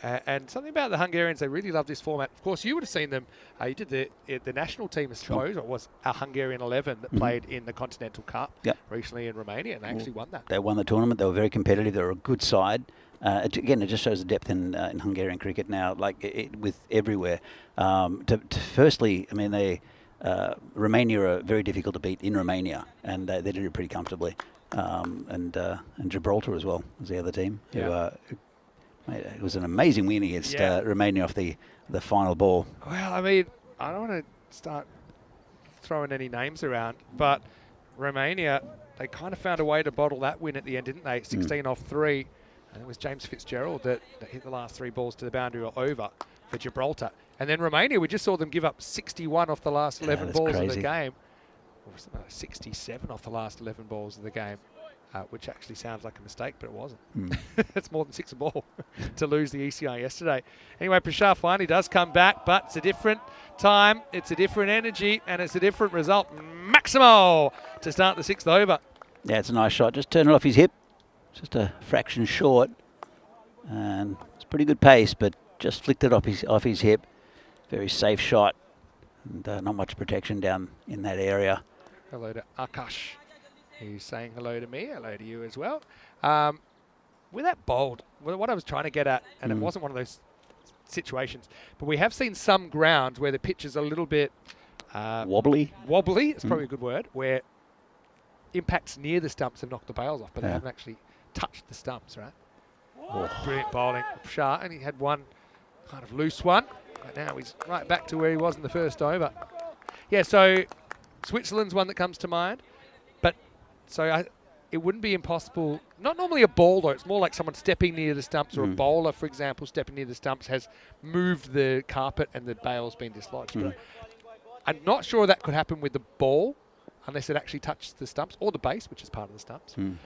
And something about the Hungarians, they really love this format. Of course, you would have seen them. You did the national team, I suppose, or it was a Hungarian 11 that played in the Continental Cup recently in Romania, and they actually won that. They won the tournament. They were very competitive. They were a good side. Again, it just shows the depth in Hungarian cricket now, with everywhere. Firstly, I mean, Romania are very difficult to beat in Romania, and they did it pretty comfortably. And Gibraltar as well was the other team. Yeah. It was an amazing win against Romania off the final ball. Well, I mean, I don't want to start throwing any names around, but Romania, they kind of found a way to bottle that win at the end, didn't they? 16 off 3. And it was James Fitzgerald that hit the last 3 balls to the boundary or over for Gibraltar. And then Romania, we just saw them give up 61 off the last 11 balls of the game. Or something like 67 off the last 11 balls of the game, which actually sounds like a mistake, but it wasn't. It's more than 6 a ball to lose the ECI yesterday. Anyway, Prashar finally does come back, but it's a different time, it's a different energy, and it's a different result. Maximo to start the 6th over. Yeah, it's a nice shot. Just turn it off his hip. Just a fraction short, and it's pretty good pace, but just flicked it off his hip. Very safe shot, and not much protection down in that area. Hello to Akash. He's saying hello to me. Hello to you as well. With that bowled, what I was trying to get at, and it wasn't one of those situations, but we have seen some grounds where the pitch is a little bit wobbly. Wobbly, it's probably a good word, where impacts near the stumps have knocked the bails off, but they haven't actually touched the stumps, right? Oh, brilliant bowling. Shah, and he had one kind of loose one. But now he's right back to where he was in the first over. Yeah, so Switzerland's one that comes to mind. But it wouldn't be impossible. Not normally a bowler. It's more like someone stepping near the stumps, or a bowler, for example, stepping near the stumps has moved the carpet and the bail's been dislodged. I'm not sure that could happen with the ball, unless it actually touched the stumps, or the base, which is part of the stumps. And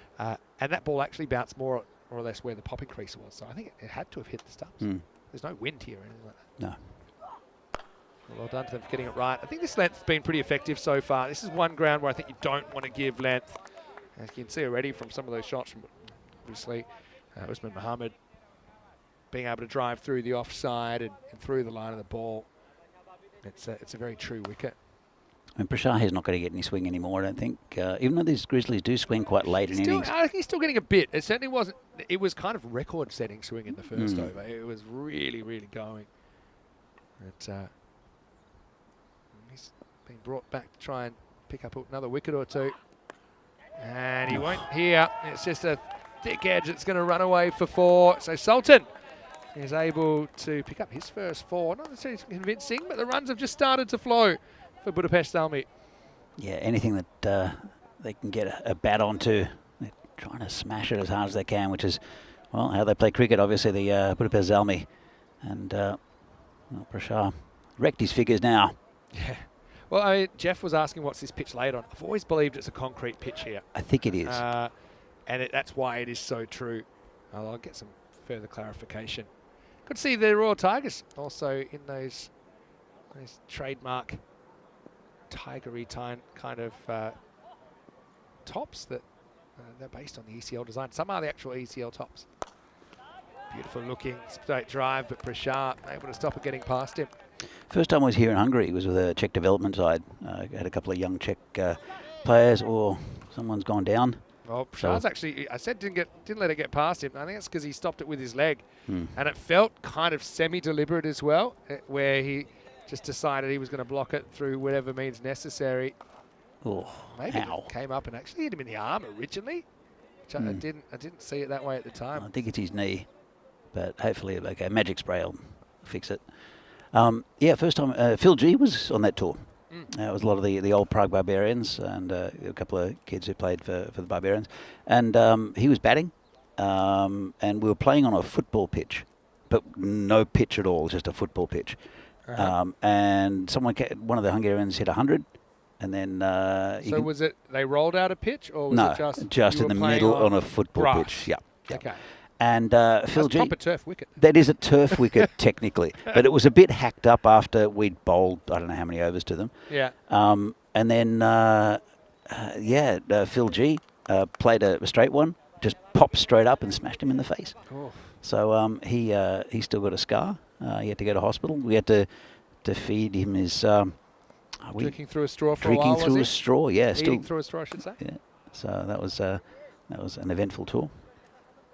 that ball actually bounced more or less where the popping crease was. So I think it had to have hit the stumps. There's no wind here or anything like that. No. Well done to them for getting it right. I think this length's been pretty effective so far. This is one ground where I think you don't want to give length. As you can see already from some of those shots from, obviously, Usman Mohammed being able to drive through the offside and through the line of the ball. It's a very true wicket. I mean, Prashar is not going to get any swing anymore, I don't think. Even though these Grizzlies do swing quite late in innings. I think he's still getting a bit. It certainly wasn't. It was kind of record-setting swing in the first over. It was really, really going. But, he's been brought back to try and pick up another wicket or two. And he won't here. It's just a thick edge that's going to run away for 4. So Sultan is able to pick up his first 4. Not necessarily convincing, but the runs have just started to flow for Budapest Zalmi. Yeah, anything that they can get a bat onto, they're trying to smash it as hard as they can, which is, well, how they play cricket, obviously, the Budapest Zalmi. And Prashar wrecked his figures now. Yeah. Well, I mean, Jeff was asking what's this pitch laid on. I've always believed it's a concrete pitch here. I think it is. And that's why it is so true. I'll get some further clarification. Good to see the Royal Tigers also in those trademark tigery kind of tops that they're based on the ECL design. Some are the actual ECL tops. Beautiful looking straight drive, but Prashar able to stop it getting past him. First time I was here in Hungary, it was with a Czech development side. Had a couple of young Czech players, or someone's gone down. Well, Prashar's actually, I said didn't let it get past him. I think it's because he stopped it with his leg. And it felt kind of semi-deliberate as well, where he just decided he was going to block it through whatever means necessary. Oh, maybe it came up and actually hit him in the arm originally, which I didn't see it that way at the time. I think it's his knee, but hopefully, okay, magic spray will fix it. Yeah, first time Phil G was on that tour. It was a lot of the old Prague Barbarians and a couple of kids who played for the Barbarians. And he was batting, and we were playing on a football pitch. but no pitch at all, just a football pitch. And one of the Hungarians hit 100, and then so was it they rolled out a pitch, or was no, it just in the middle on a football grass? pitch? Yeah. Okay. And Phil G. Proper turf wicket. That is a turf wicket technically, but it was a bit hacked up after we'd bowled I don't know how many overs to them. Yeah. And then Phil G. Played a straight one, just popped straight up and smashed him in the face. Oh. So he still got a scar. He had to go to hospital. We had to feed him his. Drinking through a straw for a while. Drinking through a straw, yeah. Eating through a straw, I should say. Yeah. So that was an eventful tour.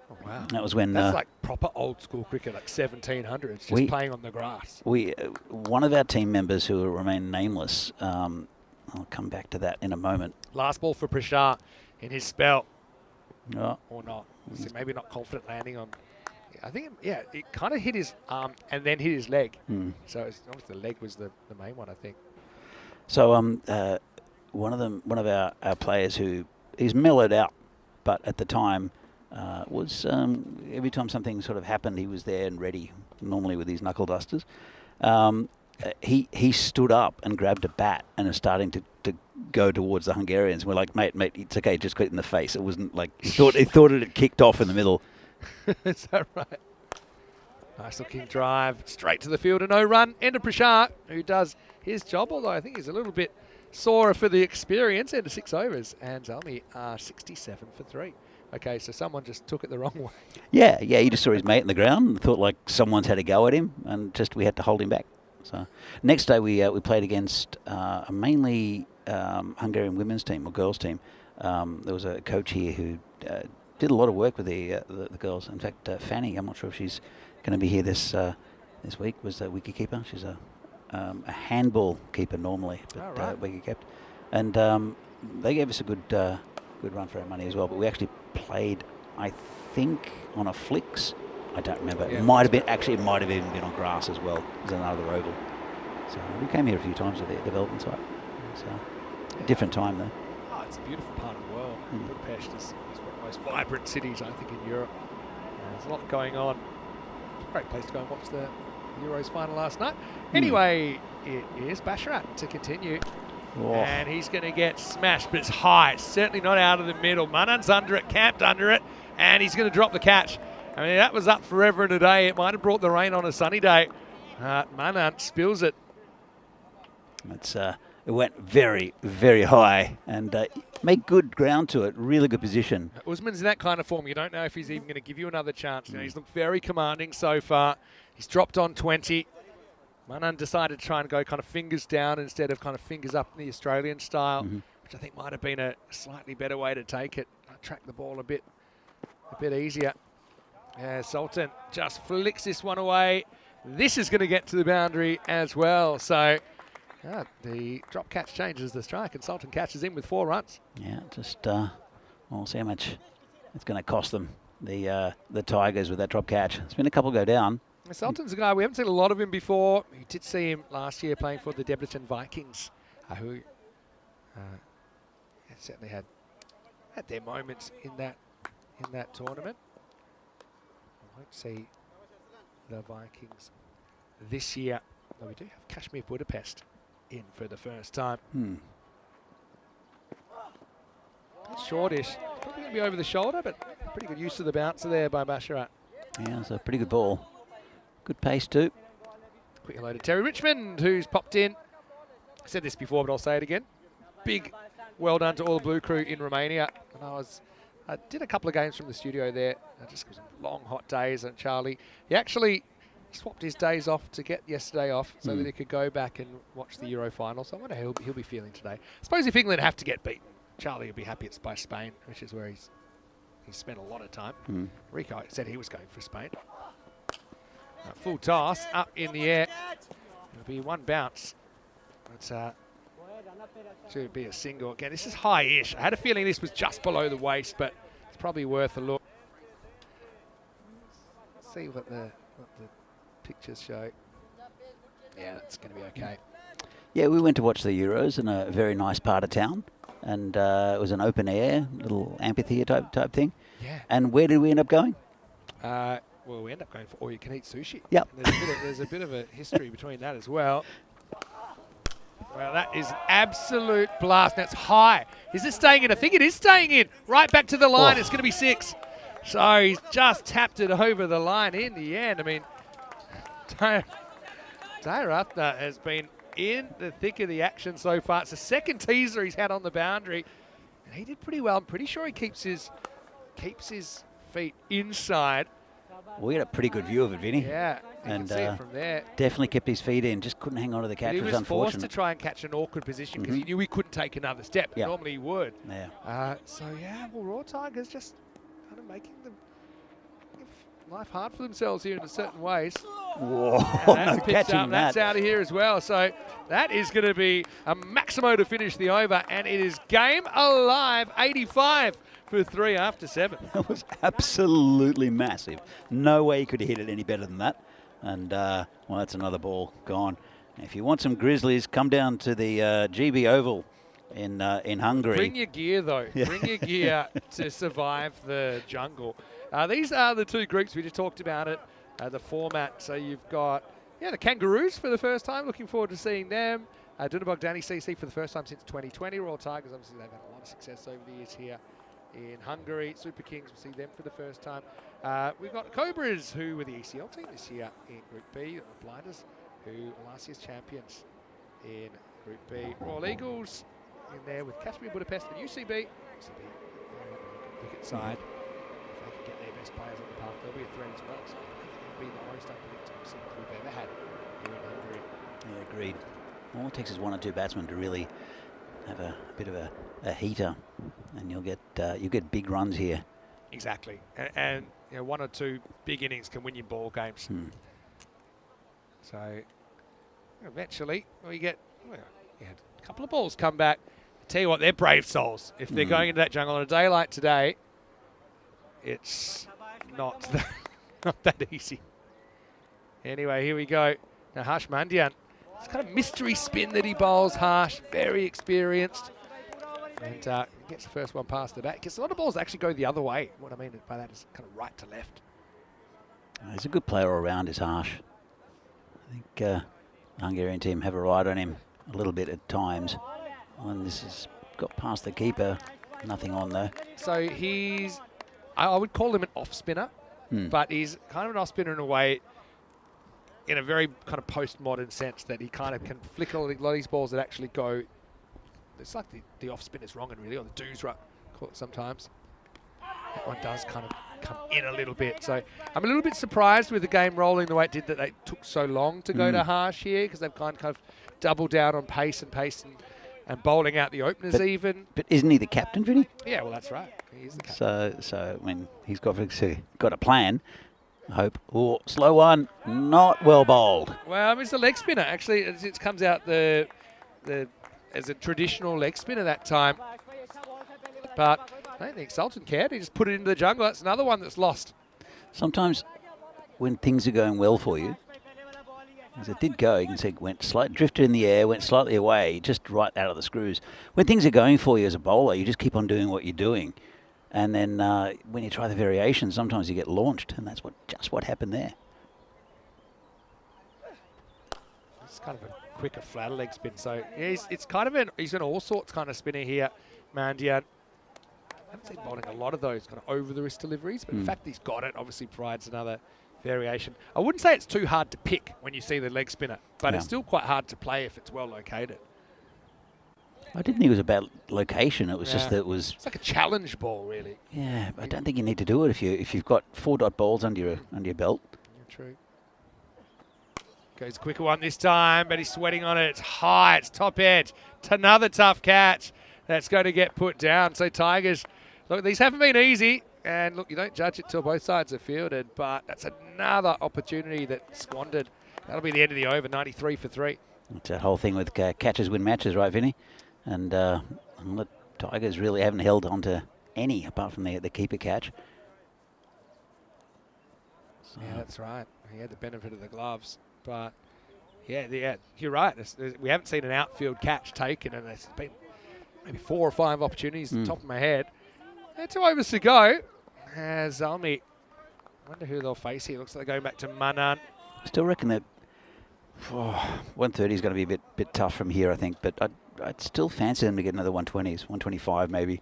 Oh, wow. That was when that's like proper old school cricket, like 1700s, just playing on the grass. One of our team members who will remain nameless. I'll come back to that in a moment. Last ball for Prashant in his spell. Oh. Or not. So maybe not confident landing on. I think, it kind of hit his arm and then hit his leg. So obviously the leg was the main one, I think. So one of our players who he's mellowed out, but at the time was every time something sort of happened, he was there and ready. Normally with his knuckle dusters, he stood up and grabbed a bat and is starting to go towards the Hungarians. We're like, mate, it's okay, just get it in the face. It wasn't like he thought it had kicked off in the middle. Is that right? Nice looking drive straight to the field, a no run. End of Prashant, who does his job, although I think he's a little bit sorer for the experience. End of 6 overs, and Zalmi are 67 for 3. Okay, so someone just took it the wrong way. Yeah, he just saw his mate in the ground and thought like someone's had a go at him, and we had to hold him back. So next day we played against a mainly Hungarian women's team or girls team. There was a coach here who did a lot of work with the girls. In fact, Fanny, I'm not sure if she's going to be here this week, was the wicket keeper. She's a handball keeper normally, but wicket kept. And they gave us a good run for our money as well. But we actually played, I think, on a flicks. I don't remember. Yeah, it might have even been on grass as well. It was another oval. So we came here a few times at the development site. So different time though. Oh, it's a beautiful part of the world. Budapest is one of the most vibrant cities, I think, in Europe. There's a lot going on. It's a great place to go and watch the Euros final last night. Anyway, it is Basharat to continue. Oh. And he's going to get smashed, but it's high. It's certainly not out of the middle. Manan's under it, camped under it, and he's going to drop the catch. I mean, that was up forever and a day. It might have brought the rain on a sunny day. Manan spills it. It went very, very high and made good ground to it. Really good position. Usman's in that kind of form. You don't know if he's even going to give you another chance. You know, he's looked very commanding so far. He's dropped on 20. Manan decided to try and go kind of fingers down instead of kind of fingers up in the Australian style, which I think might have been a slightly better way to take it. Track the ball a bit easier. Yeah, Sultan just flicks this one away. This is going to get to the boundary as well. So the drop catch changes the strike, and Sultan catches in with 4 runs. Yeah, just we'll see how much it's going to cost them, the Tigers, with that drop catch. It's been a couple go down. Sultan's a guy, we haven't seen a lot of him before. We did see him last year playing for the Debrecen Vikings, who certainly had their moments in that tournament. I won't see the Vikings this year, but we do have Kashmir Budapest in for the first time. Shortish, probably going to be over the shoulder, but pretty good use of the bouncer there by Basharat. Yeah, it's a pretty good ball. Good pace too. Quick hello to Terry Richmond, who's popped in. I said this before, but I'll say it again. Big well done to all the Blue crew in Romania. And I did a couple of games from the studio there, just because of long, hot days. And Charlie, he actually swapped his days off to get yesterday off so that he could go back and watch the Euro final. So I wonder how he'll be feeling today. I suppose if England have to get beaten, Charlie will be happy it's by Spain, which is where he's spent a lot of time. Rico said he was going for Spain. Full toss up in the air. It'll be one bounce. It's should be a single again. This is high-ish. I had a feeling this was just below the waist, but it's probably worth a look. Let's see what the pictures show. Yeah, it's going to be okay. Yeah, we went to watch the Euros in a very nice part of town, and it was an open air little amphitheatre type thing. Yeah. And where did we end up going? well, we end up going for all-you-can-eat sushi. Yep. And there's a bit of a history between that as well. Well, that is absolute blast. That's high. Is it staying in? I think it is staying in. Right back to the line. Oh. It's going to be 6. So he's just tapped it over the line in the end. I mean, Dayarapna has been in the thick of the action so far. It's the second teaser he's had on the boundary. And he did pretty well. I'm pretty sure he keeps his feet inside. We had a pretty good view of it, Vinny. Yeah, you And can see it from there. definitely kept his feet in. Just couldn't hang on to the catch. He It was was forced to unfortunate. try and catch an awkward position because he knew he couldn't take another step. Yep. Normally he would. Yeah. So yeah, well, Raw Tigers just kind of making them life hard for themselves here in certain ways. Whoa, And no that's picked catching up. That's that. out of here as well. So that is going to be a maximo to finish the over, and it is game alive, 85 for 3 after 7. That was absolutely massive. No way he could have hit it any better than that. And, well, that's another ball gone. If you want some Grizzlies, come down to the GB Oval in Hungary. Bring your gear, though. Yeah. Bring your gear to survive the jungle. These are the two groups. We just talked about it, the format. So you've got the Kangaroos for the first time. Looking forward to seeing them. Dunabog Danny CC for the first time since 2020. Royal Tigers, obviously, they've had a lot of success over the years here in Hungary. Super Kings, we'll see them for the first time. We've got Cobras, who were the ECL team this year in Group B. The Blinders, who were last year's champions in Group B. Royal Eagles in there with Kashmir Budapest and UCB. UCB, very good cricket side. If they can get their best players on the park, they'll be a threat as well. So I think it'll be the most unpredictable series we've ever had here in Hungary. Yeah, agreed. All it takes is 1 or 2 batsmen to really have a bit of a heater, and you'll get big runs here. Exactly, and 1 or 2 big innings can win you ball games. So eventually we get a couple of balls come back. Tell you what, they're brave souls. If they're going into that jungle on a day like today, it's not that easy. Anyway, here we go. Now Harsh Mandian. It's kind of mystery spin that he bowls, Harsh. Very experienced. And gets the first one past the back. Gets a lot of balls that actually go the other way. What I mean by that is kind of right to left. He's a good player all around, is Harsh. I think the Hungarian team have a ride on him a little bit at times. And this has got past the keeper. Nothing on though. So I would call him an off spinner, but he's kind of an off spinner in a way, in a very kind of postmodern sense, that he kind of can flicker a lot of these balls that actually go. It's like the off spin is wrong, and really, or the do's right, call it sometimes. That one does kind of come in a little bit. So I'm a little bit surprised with the game rolling the way it did, that they took so long to go to Harsh here, because they've kind of doubled down on pace and bowling out the openers even. But isn't he the captain, Vinny? Yeah, well, that's right. He is the captain. So I mean, he's got a plan. I hope. Oh, slow one, not well bowled. Well, I mean, it's a leg spinner. Actually, it comes out as a traditional leg spinner that time. But I don't think Sultan cared. He just put it into the jungle. That's another one that's lost. Sometimes when things are going well for you, as it did go, you can see it drifted in the air, went slightly away, just right out of the screws. When things are going for you as a bowler, you just keep on doing what you're doing. And then when you try the variations, sometimes you get launched, and that's just what happened there. It's kind of a quicker, flatter leg spin. So yeah, he's an all sorts kind of spinner here, Mandian. I haven't seen bowling a lot of those kind of over the wrist deliveries, but the fact that he's got it obviously provides another variation. I wouldn't say it's too hard to pick when you see the leg spinner, but it's still quite hard to play if it's well located. I didn't think it was about location. It was just that it was. It's like a challenge ball, really. Yeah, I don't think you need to do it if you've got 4-dot balls under your belt. Yeah, true. Goes a quicker one this time, but he's sweating on it. It's high. It's top edge. It's another tough catch that's going to get put down. So Tigers, look, these haven't been easy. And look, you don't judge it till both sides are fielded, but that's another opportunity that's squandered. That'll be the end of the over, 93 for 3. It's that whole thing with catches win matches, right, Vinny? And the Tigers really haven't held on to any apart from the keeper catch. So. Yeah, that's right. He had the benefit of the gloves. But, yeah, you're right. We haven't seen an outfield catch taken, and there's been maybe 4 or 5 opportunities at the top of my head. 2 overs to go. As Zalmi Wonder who they'll face here. Looks like they're going back to Manan. Still reckon that 130 is going to be a bit tough from here, I think. But I'd still fancy them to get another 120s, 125 maybe.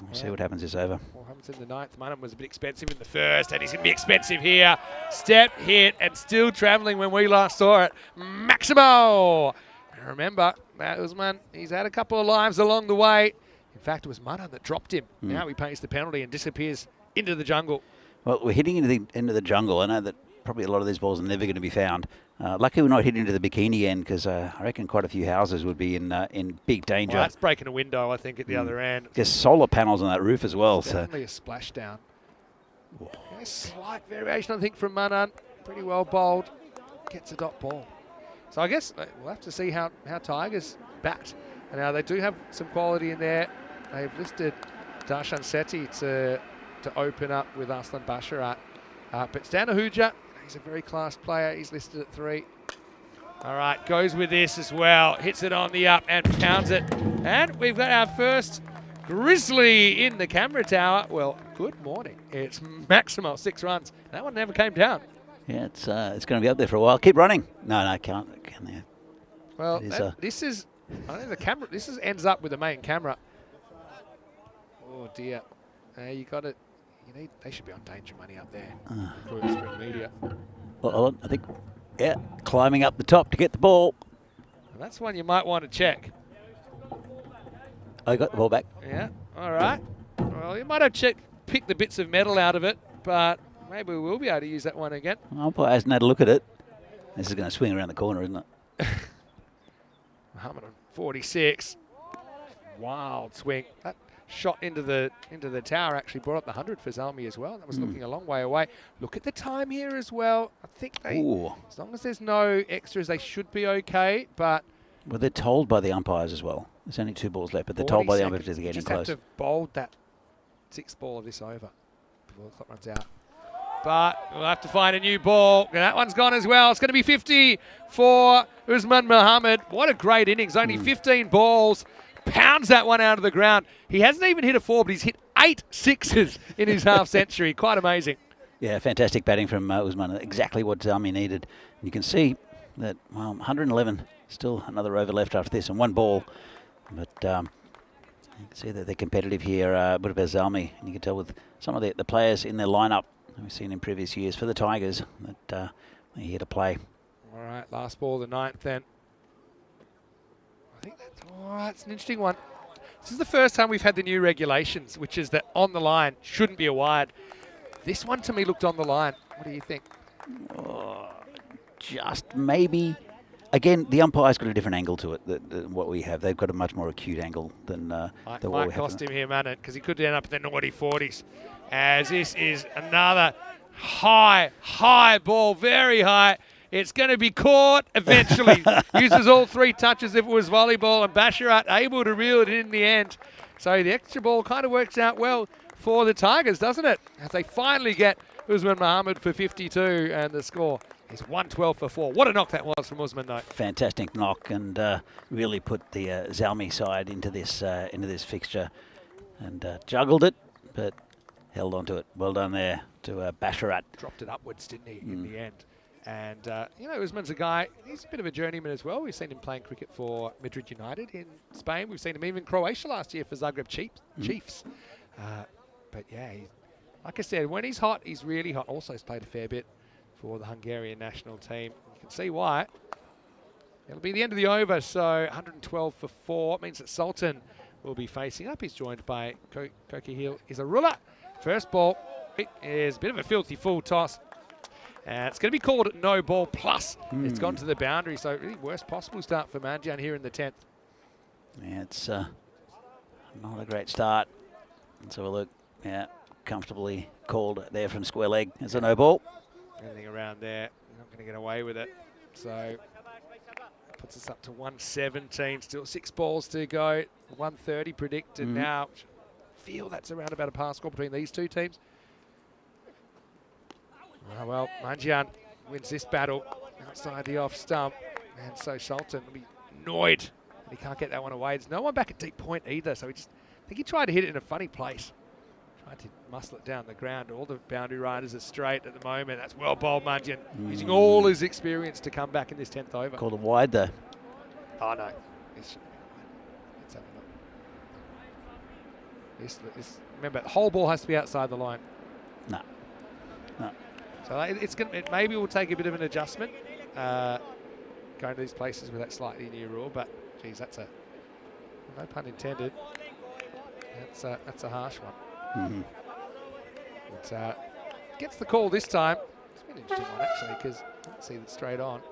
We'll see what happens this over. What happens in the ninth? Manan was a bit expensive in the first, and he's going to be expensive here. Step, hit, and still travelling when we last saw it. Maximo! And remember, that Usman, he's had a couple of lives along the way. In fact, it was Manan that dropped him. Now he pays the penalty and disappears into the jungle. Well, we're hitting into the jungle. I know that probably a lot of these balls are never going to be found. Lucky we're not hitting into the bikini end, because I reckon quite a few houses would be in big danger. Well, that's breaking a window, I think, at the other end. There's solar panels on that roof as well. Definitely a splashdown. A slight variation, I think, from Manan. Pretty well bowled. Gets a dot ball. So I guess we'll have to see how Tigers bat. And now they do have some quality in there. They've listed Darshan Sethi to open up with Aslan Basharat. But Stan Ahuja, he's a very class player. He's listed at 3. All right, goes with this as well. Hits it on the up and pounds it. And we've got our first Grizzly in the camera tower. Well, good morning. It's Maximo, 6 runs. That one never came down. Yeah, it's going to be up there for a while. Keep running. No, can't. Well, this is, I think the camera, ends up with the main camera. Oh dear. You got it. They should be on danger money up there. For media. Well, I think, climbing up the top to get the ball. And that's one you might want to check. I got the ball back. Yeah, all right. Well, you might have picked the bits of metal out of it, but maybe we will be able to use that one again. Umpire hasn't had a look at it. This is going to swing around the corner, isn't it? Muhammad on 46. Wild swing. That shot into the tower actually brought up the 100 for Zalmi as well. That was looking a long way away. Look at the time here as well. I think as long as there's no extras, they should be okay. But well, they're told by the umpires as well. There's only 2 balls left, but they're told by the umpires they're getting close. Just have to bowl that 6th ball of this over before the clock runs out. But we'll have to find a new ball. And that one's gone as well. It's going to be 50 for Usman Mohammed. What a great innings. Only 15 balls. Pounds that one out of the ground. He hasn't even hit a 4, but he's hit 8 sixes in his half century. Quite amazing. Yeah, fantastic batting from Usman. Exactly what Zalmi needed. And you can see that, well, 111. Still another over left after this and 1 ball. But you can see that they're competitive here. Budapest Zalmi. And you can tell with some of the players in their lineup we've seen in previous years for the Tigers that they're here to play. All right, last ball, the 9th then. I think that's an interesting one. This is the first time we've had the new regulations, which is that on the line shouldn't be a wide. This one to me looked on the line. What do you think? Just maybe. Again, the umpire's got a different angle to it than what we have. They've got a much more acute angle than what we have. Might cost him here, man, because he could end up in the naughty 40s. As this is another high ball, very high. It's going to be caught eventually. Uses all 3 touches if it was volleyball, and Basharat able to reel it in the end. So the extra ball kind of works out well for the Tigers, doesn't it? As they finally get Usman Mohammed for 52, and the score is 112 for 4. What a knock that was from Usman, though. Fantastic knock, and really put the Zalmi side into this fixture, and juggled it, but held on to it. Well done there to Basharat. Dropped it upwards, didn't he, in the end? And, Usman's a guy, he's a bit of a journeyman as well. We've seen him playing cricket for Madrid United in Spain. We've seen him even in Croatia last year for Zagreb Chiefs. But, yeah, like I said, when he's hot, he's really hot. Also, he's played a fair bit for the Hungarian national team. You can see why. It'll be the end of the over, so 112 for 4. It means that Sultan will be facing up. He's joined by Kokihil Izarullah. First ball is a bit of a filthy full toss. And it's going to be called no ball plus. It's gone to the boundary, so really worst possible start for Manjan here in the 10th. Yeah, it's not a great start. Let's have a look. Yeah, comfortably called there from square leg. It's a no ball. Anything around there, you're not going to get away with it. So puts us up to 117, still 6 balls to go. 130 predicted now. I feel that's around about a par score between these 2 teams. Oh, well, Manjan wins this battle outside the off stump. And so Sultan will be annoyed that he can't get that one away. There's no one back at deep point either, so I think he tried to hit it in a funny place. Tried to muscle it down the ground. All the boundary riders are straight at the moment. That's well bowled, Mungian. Using all his experience to come back in this 10th over. Called it wide though. Oh, no. Let's have a look. Remember, the whole ball has to be outside the line. No. No. So it maybe will take a bit of an adjustment going to these places with that slightly new rule, but geez, that's a, no pun intended, that's a harsh one. It gets the call this time. It's been an interesting one actually, because I don't see that straight on. Oh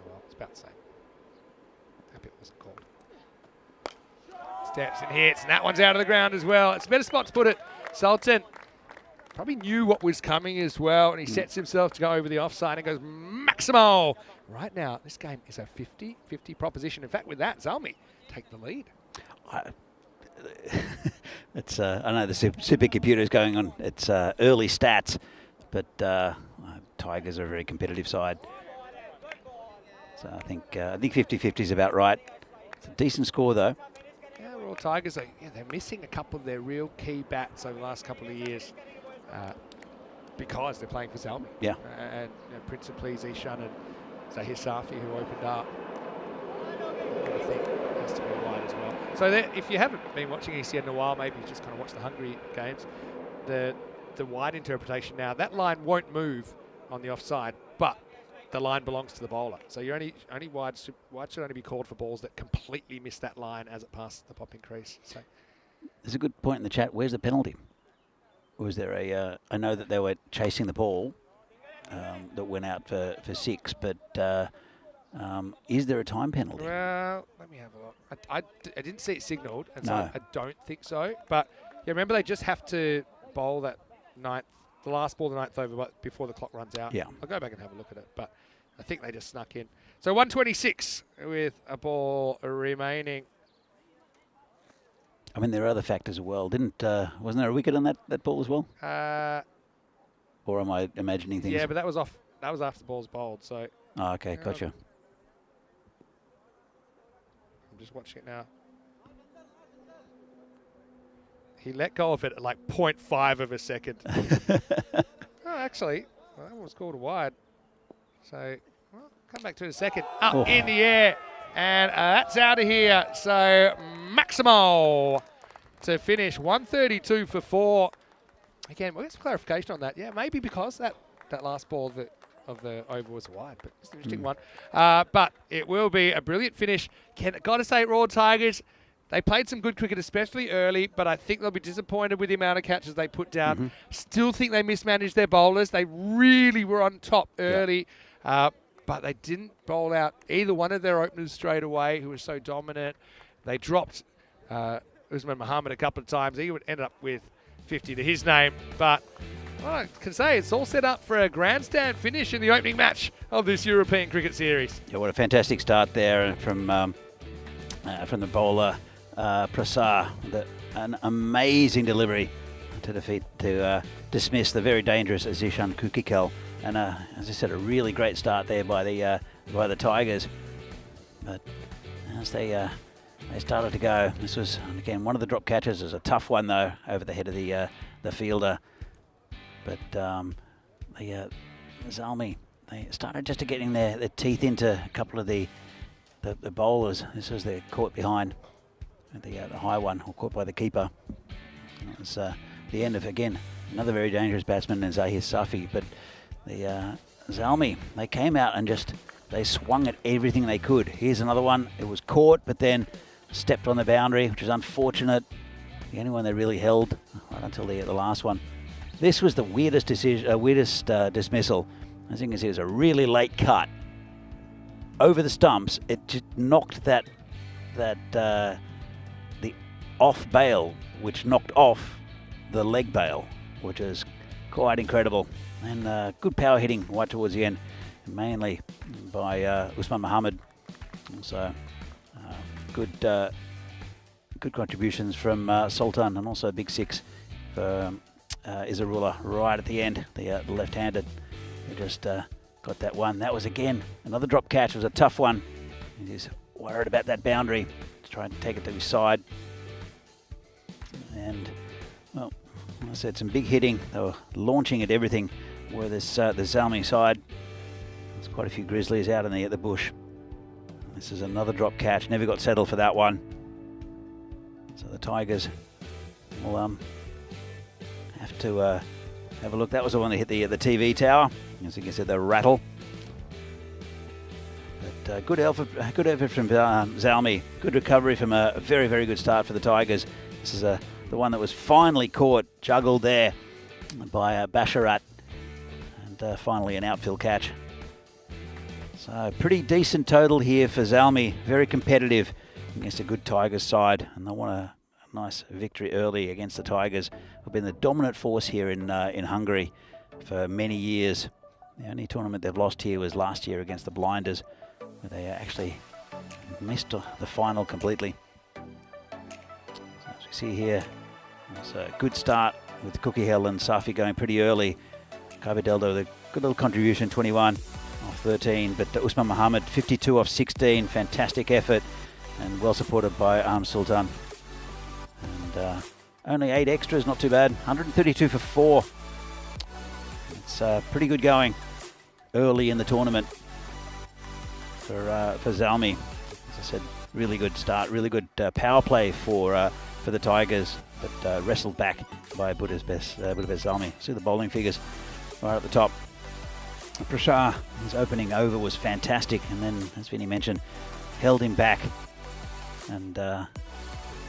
well, it's about the same. Happy it wasn't called. Steps and hits, and that one's out of the ground as well. It's a better spot to put it. Sultan probably knew what was coming as well, and he sets himself to go over the offside and goes Maximo. Right now, this game is a 50-50 proposition. In fact, with that, Zalmi take the lead. It's I know the supercomputer is going on its early stats, but Tigers are a very competitive side. So I think 50-50 is about right. It's a decent score though. Yeah, Royal Tigers are they're missing a couple of their real key bats over the last couple of years because they're playing for Zalmi. Yeah. And principally Zishan and Zahir Safi, who opened up. I think has to be wide as well. So if you haven't been watching ECS in a while, maybe you just kind of watch the Hungary games. The wide interpretation now, that line won't move on the offside, but the line belongs to the bowler. So you're only wide should only be called for balls that completely miss that line as it passes the popping crease. So there's a good point in the chat. Where's the penalty? Was there a? I know that they were chasing the ball that went out for 6, but is there a time penalty? Well, let me have a look. I didn't see it signalled, and so No. I don't think so. But yeah, remember they just have to bowl that the last ball, the 9th over, before the clock runs out. Yeah. I'll go back and have a look at it, but I think they just snuck in. So 126 with a ball remaining. I mean, there are other factors as well. Wasn't there a wicket on that ball as well? Or am I imagining things? Yeah, but that was off. That was after the ball's bowled. So Oh, okay, gotcha. I'm just watching it now. He let go of it at like 0.5 of a second. Oh, actually, well, that one was called a wide. So, well, come back to it in a second. Up in the air. And that's out of here. So, Maximo to finish 132 for 4. Again, we'll get some clarification on that. Yeah, maybe because that last ball of the over was wide, but it's an interesting one. But it will be a brilliant finish. Got to say, Royal Tigers, they played some good cricket, especially early, but I think they'll be disappointed with the amount of catches they put down. Still think they mismanaged their bowlers. They really were on top early, but they didn't bowl out either one of their openers straight away, who was so dominant. They dropped Usman Mohammed a couple of times. He ended up with 50 to his name, but well, I can say it's all set up for a grandstand finish in the opening match of this European Cricket Series. Yeah, what a fantastic start there from the bowler Prasar. An amazing delivery to dismiss the very dangerous Zishan Kukikal, and as I said, a really great start there by the Tigers. But as they started to go, this was again one of the drop catches. It was a tough one though, over the head of the fielder. But Zalmi, they started just to getting their teeth into a couple of the bowlers. This was their caught behind the high one, or caught by the keeper. It was the end of, again, another very dangerous batsman in Zahir Safi. But the Zalmi, they came out and they swung at everything they could. Here's another one. It was caught, but then stepped on the boundary, which is unfortunate. The only one they really held right until the last one. This was the weirdest dismissal. As you can see, it was a really late cut over the stumps. It just knocked the off bail, which knocked off the leg bail, which is quite incredible. And good power hitting right towards the end, mainly by Usman Mohammed. So good contributions from Sultan, and also a big 6 for Izarullah right at the end, the left-handed, who just got that one. That was, again, another drop catch. It was a tough one. He's worried about that boundary to try and take it to his side. And Well, I said some big hitting. They were launching at everything. Where this the Zalmi side, there's quite a few grizzlies out in the bush. This is another drop catch. Never got settled for that one. So the Tigers will have to have a look. That was the one that hit the TV tower. As you can see, the rattle. But good effort from Zalmi. Good recovery from a very, very good start for the Tigers. This is the one that was finally caught, juggled there by Basharat. And finally an outfield catch. So pretty decent total here for Zalmi. Very competitive against a good Tigers side. And they want a nice victory early against the Tigers, who've been the dominant force here in Hungary for many years. The only tournament they've lost here was last year against the Blinders, where they actually missed the final completely. So as we see here, it's a good start with Cookie Hell and Safi going pretty early. Carbideldo with a good little contribution, 21 off 13, but Usman Mohammed, 52 off 16, fantastic effort, and well supported by Sultan. And only 8 extras, not too bad, 132 for 4. It's pretty good going early in the tournament for Zalmi. As I said, really good start, really good power play for the Tigers, but wrestled back by Budapest Zalmi. See the bowling figures right at the top. Prashar, his opening over was fantastic, and then, as Vinny mentioned, held him back and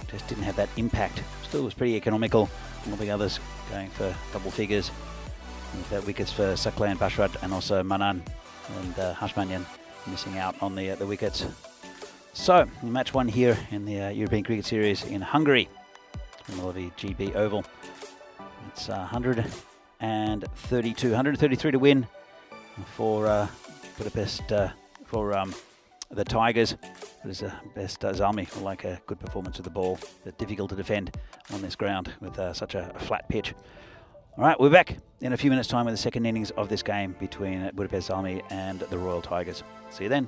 just didn't have that impact. Still was pretty economical. All the others going for double figures. With wickets for Saklan, Basharat, and also Manan and Hashmanyan missing out on the wickets. So, match one here in the European Cricket Series in Hungary, in the lovely GB Oval. It's 133 to win for Budapest, for the Tigers. It is best Zalmi will like a good performance with the ball, but difficult to defend on this ground with such a flat pitch. All right, we're back in a few minutes' time with the second innings of this game between Budapest Zalmi and the Royal Tigers. See you then.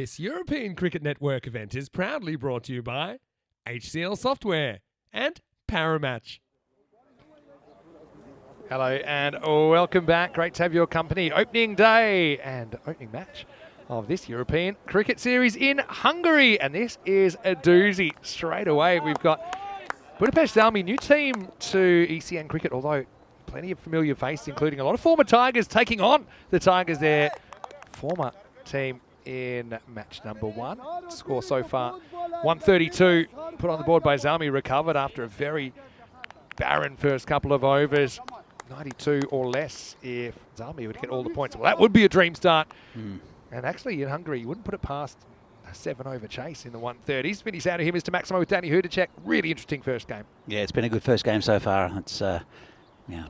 This European Cricket Network event is proudly brought to you by HCL Software and Paramatch. Hello and welcome back. Great to have your company. Opening day and opening match of this European Cricket Series in Hungary. And this is a doozy. Straight away, we've got Budapest Zalmi, new team to ECN Cricket, although plenty of familiar faces, including a lot of former Tigers taking on the Tigers, their former team in match number 1. Score so far, 132, put on the board by Zalmi, recovered after a very barren first couple of overs. 92 or less if Zalmi would get all the points. Well, that would be a dream start. And actually in Hungary, you wouldn't put it past a 7-over chase in the 130s. Finish out of here, Mr. Maximo with Danny Hudacek. Really interesting first game. Yeah, it's been a good first game so far. It's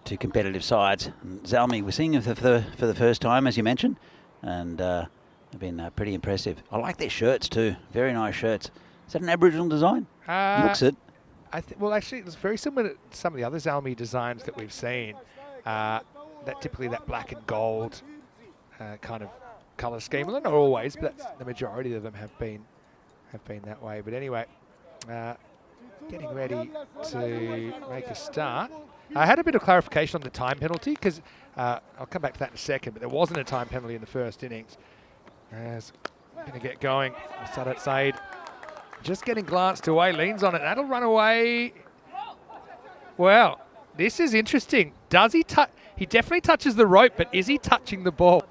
two competitive sides. And Zalmi, we're seeing him for the first time, as you mentioned, and they've been pretty impressive. I like their shirts too. Very nice shirts. Is that an Aboriginal design? Looks it. Well, actually, it's very similar to some of the other Zalmi designs that we've seen. Typically that black and gold kind of colour scheme. Well, not always, but the majority of them have been that way. But anyway, getting ready to make a start. I had a bit of clarification on the time penalty because I'll come back to that in a second. But there wasn't a time penalty in the first innings. As going to get going, Sadat Saeed just getting glanced away, leans on it. That'll run away. Well, this is interesting. Does he touch? He definitely touches the rope, but is he touching the ball?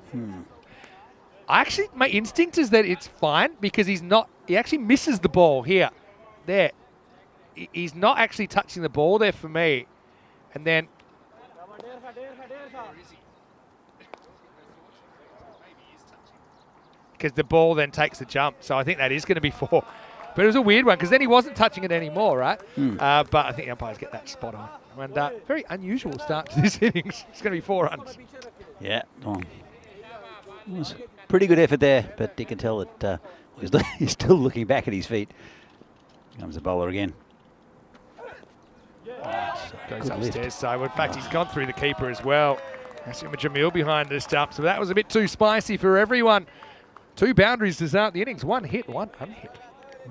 Actually, my instinct is that it's fine because he's not. He actually misses the ball here. There. He's not actually touching the ball there for me. And then. Because the ball then takes the jump. So I think that is going to be 4. But it was a weird one because then he wasn't touching it anymore, right? But I think the umpires get that spot on. And very unusual start to this innings. It's going to be 4 runs. Yeah. It was a pretty good effort there, but you can tell that he's still looking back at his feet. Here comes the bowler again. Goes upstairs. So, in fact, he's gone through the keeper as well. Asima Jamil behind the stump. So that was a bit too spicy for everyone. 2 boundaries to start the innings. 1 hit, 1 unhit.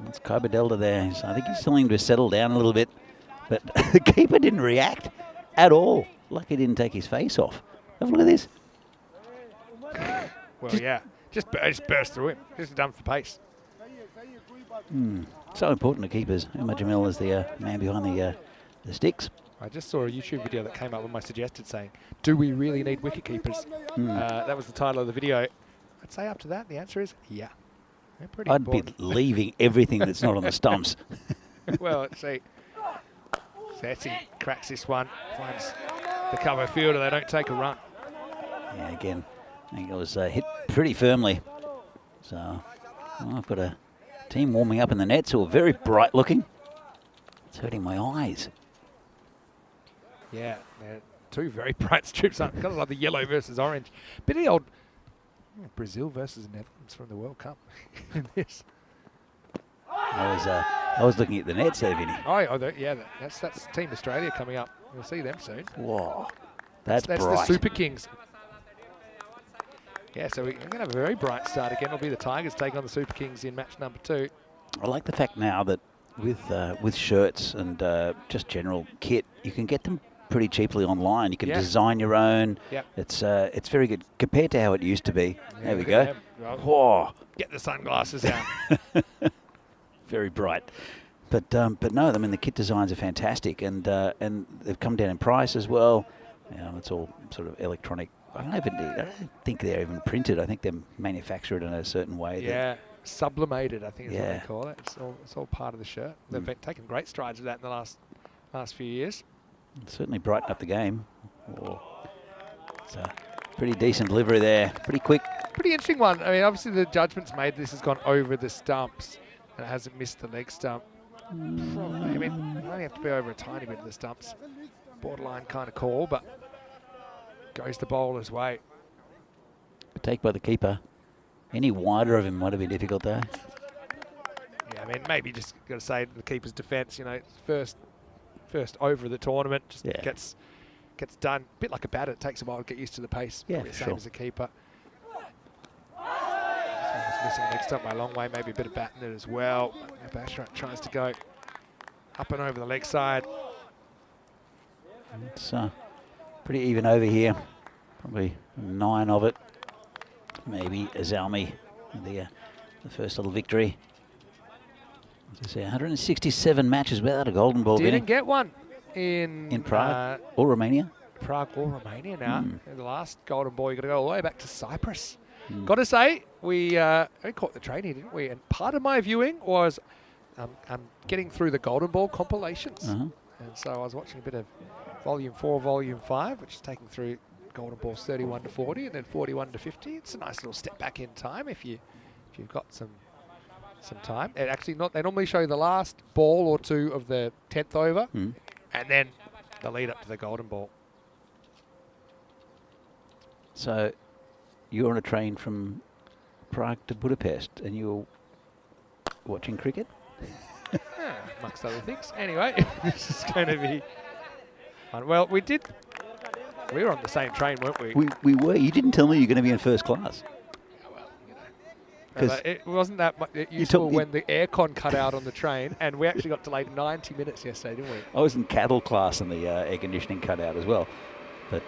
It's Koba Delta there. So I think he's telling him to settle down a little bit. But the keeper didn't react at all. Like he didn't take his face off. Have a look at this. Well, just burst through him. Just done for pace. So important to keepers. Asima Jamil is the man behind the sticks. I just saw a YouTube video that came up when I suggested saying, do we really need wicket keepers? That was the title of the video. I'd say up to that, the answer is yeah. I'd important. Be leaving everything that's not on the stumps. Well, let's see. Setty cracks this one, finds the cover fielder, they don't take a run. Yeah, again, I think it was hit pretty firmly. So I've got a team warming up in the nets who are very bright looking. It's hurting my eyes. Yeah, 2 very bright strips. I've got a lot of the yellow versus orange. Bit of the old Brazil versus Netherlands from the World Cup in this. I was looking at the nets there, Vinny. That's Team Australia coming up. We'll see them soon. Whoa, that's bright. The Super Kings. Yeah, so we're going to have a very bright start again. It'll be the Tigers taking on the Super Kings in match number 2. I like the fact now that with shirts and just general kit, you can get them pretty cheaply online. You can design your own. Yep. It's very good compared to how it used to be. There we go. Whoa. Get the sunglasses out. Very bright. But no, I mean the kit designs are fantastic and they've come down in price as well. It's all sort of electronic. I don't think they're even printed. I think they're manufactured in a certain way. Yeah. Sublimated, I think is what they call it. It's all part of the shirt. They've been taking great strides with that in the last few years. Certainly brighten up the game. It's a pretty decent delivery there. Pretty quick. Pretty interesting one. I mean, obviously the judgment's made this has gone over the stumps and it hasn't missed the leg stump. I mean, you only have to be over a tiny bit of the stumps. Borderline kind of call, but goes the bowler's way. A take by the keeper. Any wider of him might have been difficult though. Yeah, I mean, maybe just got to say the keeper's defence, first over of the tournament, just gets done. A bit like a batter, it takes a while to get used to the pace. Yeah, the same as a keeper. missing leg stump by a long way, maybe a bit of bat in it as well. Basharat tries to go up and over the leg side. It's pretty even over here. Probably 9 of it. Maybe Azalmi, the first little victory. As I say, 167 matches without a golden ball. Didn't get one in Prague or Romania. Prague or Romania now. The last golden ball, you got to go all the way back to Cyprus. Got to say, we caught the train here, didn't we? And part of my viewing was getting through the golden ball compilations. And so I was watching a bit of Volume 4, Volume 5, which is taking through golden balls 31 to 40 and then 41 to 50. It's a nice little step back in time if you've got some time. It actually they normally show the last ball or two of the 10th over and then the lead up to the golden ball. So you're on a train from Prague to Budapest and you're watching cricket? Amongst other things. Anyway, this is going to be fun. Well, we were on the same train, weren't we? We were. You didn't tell me you're going to be in first class. Well, you know. It wasn't that much useful when the aircon cut out on the train, and we actually got delayed 90 minutes yesterday, didn't we? I was in cattle class and the air conditioning cut out as well. But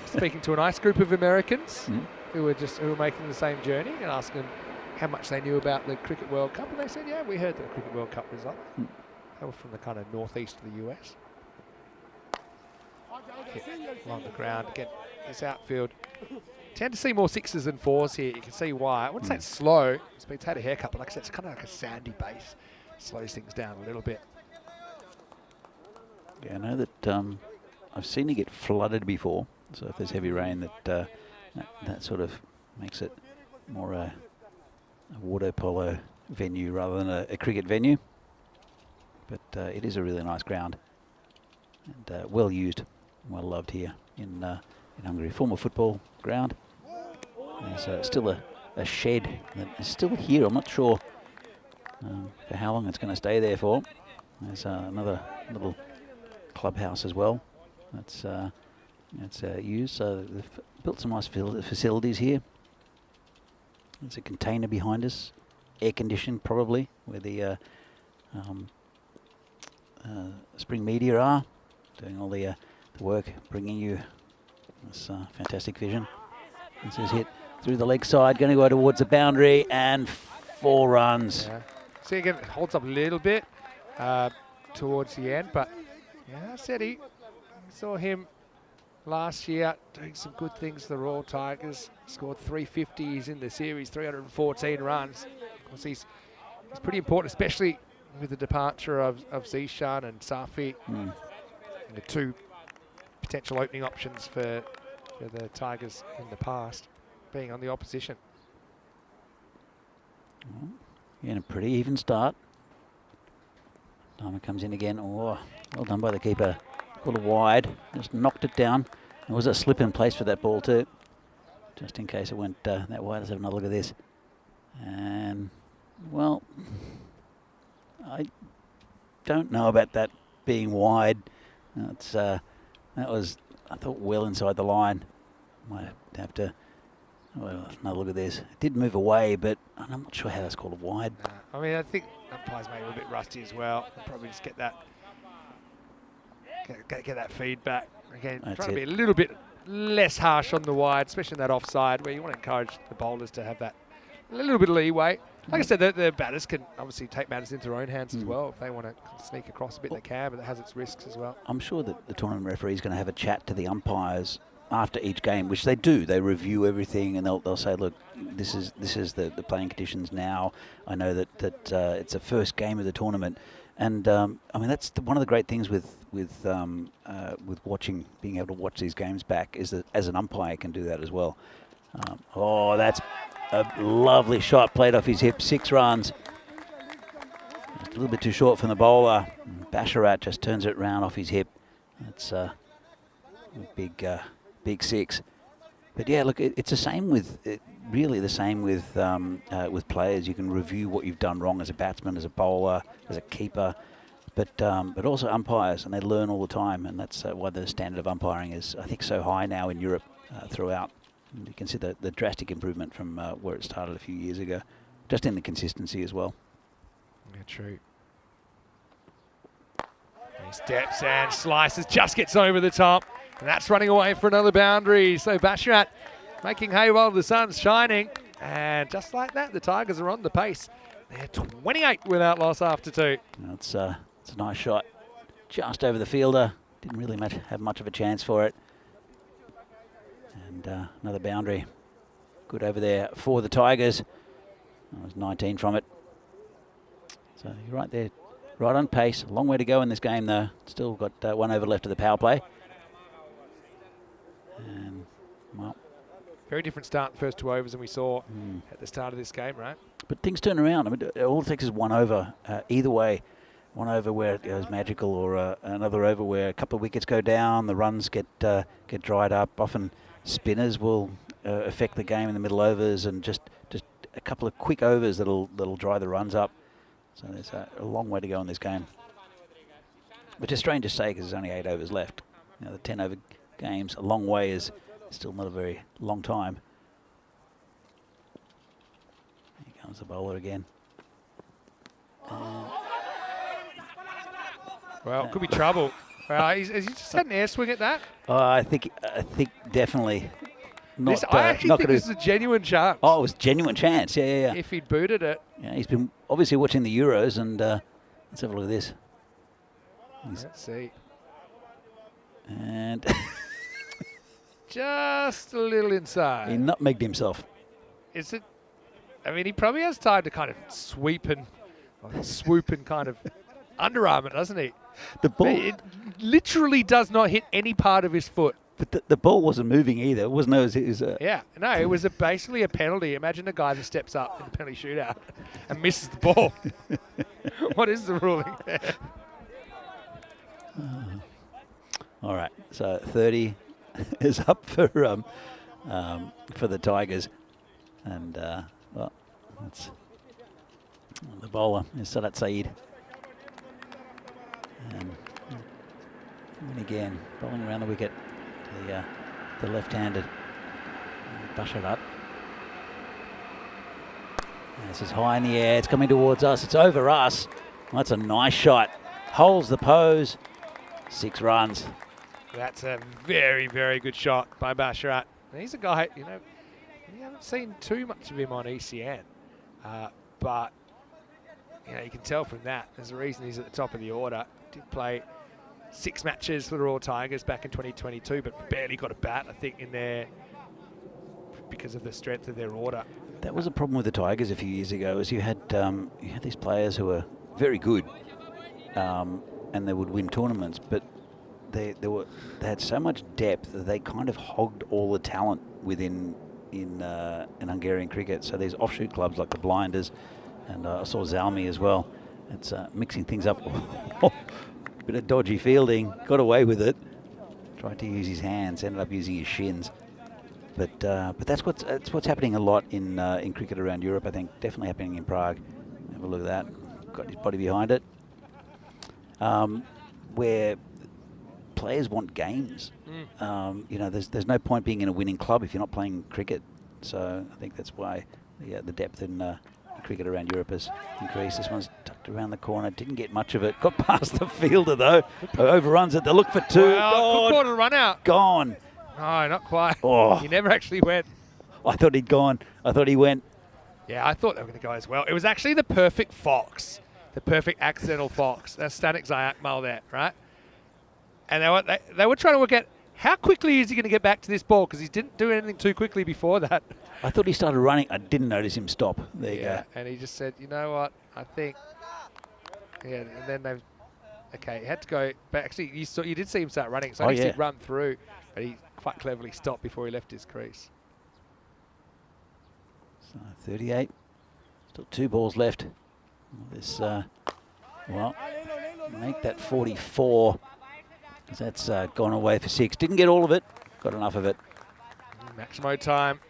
speaking to a nice group of Americans who were making the same journey and asking them how much they knew about the Cricket World Cup, and they said, yeah, we heard the Cricket World Cup result. They were from the kind of northeast of the US. Along the ground, again, this outfield. Tend to see more 6s than 4s here. You can see why. I wouldn't say it's slow. It's had a haircut, but like I said, it's kind of like a sandy base. Slows things down a little bit. Yeah, I know that I've seen it get flooded before. So if there's heavy rain, that sort of makes it more a water polo venue rather than a cricket venue. But it is a really nice ground and well used, well loved here in Hungary. Former football ground. There's still a shed that is still here. I'm not sure for how long it's going to stay there for. There's another little clubhouse as well. That's used. So they've built some nice facilities here. There's a container behind us, air conditioned probably, where the spring media are, doing all the work, bringing you this fantastic vision. This is hit through the leg side, going to go towards the boundary, and 4 runs. Yeah. See, again, it holds up a little bit towards the end, but yeah, I said he saw him last year doing some good things. The Royal Tigers scored 350s in the series, 314 runs. Of course, he's pretty important, especially with the departure of Zishan and Safi, the 2 potential opening options for the Tigers in the past, being on the opposition. Yeah, a pretty even start. Diamond comes in again. Oh, well done by the keeper. Called it wide, just knocked it down. There was a slip in place for that ball too, just in case it went that wide. Let's have another look at this. And, well, I don't know about that being wide. That was, I thought, well inside the line. Might have to, well, another look at this. It did move away, but I'm not sure how that's called a wide. I mean, I think umpires maybe a bit rusty as well. They'll probably just get that feedback. Again, trying to be a little bit less harsh on the wide, especially in that offside, where you want to encourage the bowlers to have that a little bit of leeway. Like I said, the batters can obviously take matters into their own hands as well. If they want to sneak across a bit, they can, but it has its risks as well. I'm sure that the tournament referee is going to have a chat to the umpires after each game, which they do. They review everything, and they'll say, look, this is the playing conditions now. I know that it's the first game of the tournament. And I mean, that's one of the great things with watching, being able to watch these games back, is that as an umpire can do that as well. Oh, that's a lovely shot, played off his hip, 6 runs. Just a little bit too short from the bowler. Basharat just turns it round off his hip. That's a big 6. But yeah, look, it's the same with really the same with players. You can review what you've done wrong as a batsman, as a bowler, as a keeper, but also umpires, and they learn all the time, and that's why the standard of umpiring is, I think, so high now in Europe throughout. And you can see the drastic improvement from where it started a few years ago. just in the consistency as well. Yeah, true. He steps and slices, just gets over the top. And that's running away for another boundary. So Basharat making hay while the sun's shining. And just like that, the Tigers are on the pace. They're 28 without loss after 2. It's a nice shot. Just over the fielder. Didn't really have much of a chance for it. And another boundary. Good over there for the Tigers. That was 19 from it. So you're right there. Right on pace. A long way to go in this game, though. Still got 1 over left of the power play. And, well, very different start in the first 2 overs than we saw at the start of this game, right? but things turn around. I mean, all it takes is 1 over. Either way, 1 over where it goes magical, or another over where a couple of wickets go down, the runs get dried up. Often spinners will affect the game in the middle overs, and just a couple of quick overs that'll dry the runs up. So there's a long way to go in this game, which is strange to say because there's only 8 overs left. You know, the 10 over games, a long way is still not a very long time. Here comes the bowler again. Well, could be trouble. Has he just had an air swing at that? I think definitely. I actually think this is a genuine chance. Oh, it was a genuine chance. Yeah. If he'd booted it. Yeah, he's been obviously watching the Euros, and let's have a look at this. Let's see. And just a little inside. he nutmegged himself. Is it? I mean, he probably has time to kind of swoop and kind of underarm it, doesn't he? The ball. It literally does not hit any part of his foot. But the ball wasn't moving either. It wasn't. It was Yeah, no, it was basically a penalty. Imagine a guy that steps up in a penalty shootout and misses the ball. What is the ruling there? All right, so 30 is up for the Tigers, and well, that's the bowler is Sadat Saeed, and again bowling around the wicket to the left-handed Basharat. This is high in the air. It's coming towards us. It's over us. That's a nice shot. Holds the pose. 6 runs. That's a very, very good shot by Basharat. He's a guy, you haven't seen too much of him on ECN, but you can tell from that there's a reason he's at the top of the order. Did play 6 matches for the Royal Tigers back in 2022, but barely got a bat, I think, in there because of the strength of their order. That was a problem with the Tigers a few years ago, is you had these players who were very good, and they would win tournaments, but they had so much depth that they kind of hogged all the talent in Hungarian cricket. So these offshoot clubs like the Blinders, and I saw Zalmi as well. It's mixing things up. Bit of dodgy fielding, got away with it. Tried to use his hands, ended up using his shins. But that's what's happening a lot in cricket around Europe. I think definitely happening in Prague. Have a look at that. Got his body behind it. Where players want games. There's no point being in a winning club if you're not playing cricket. So I think that's why the depth in cricket around Europe has increased. This one's tucked around the corner. Didn't get much of it. Got past the fielder though. Overruns it. They look for 2. Well, good quarter run out. Gone. No, not quite. Oh. He never actually went. I thought he'd gone. I thought he went. Yeah, I thought they were going to go as well. It was actually the perfect fox. The perfect accidental fox. That's Stanek Zayakmal there, right? And they were trying to work out how quickly is he going to get back to this ball, because he didn't do anything too quickly before that. I thought he started running. I didn't notice him stop. There you go. And he just said, you know what, I think, and then he had to go, but actually you did see him start running, so he did run through, but he quite cleverly stopped before he left his crease. So 38, still 2 balls left. This, make that 44. That's gone away for 6. Didn't get all of it, got enough of it. Maximo time.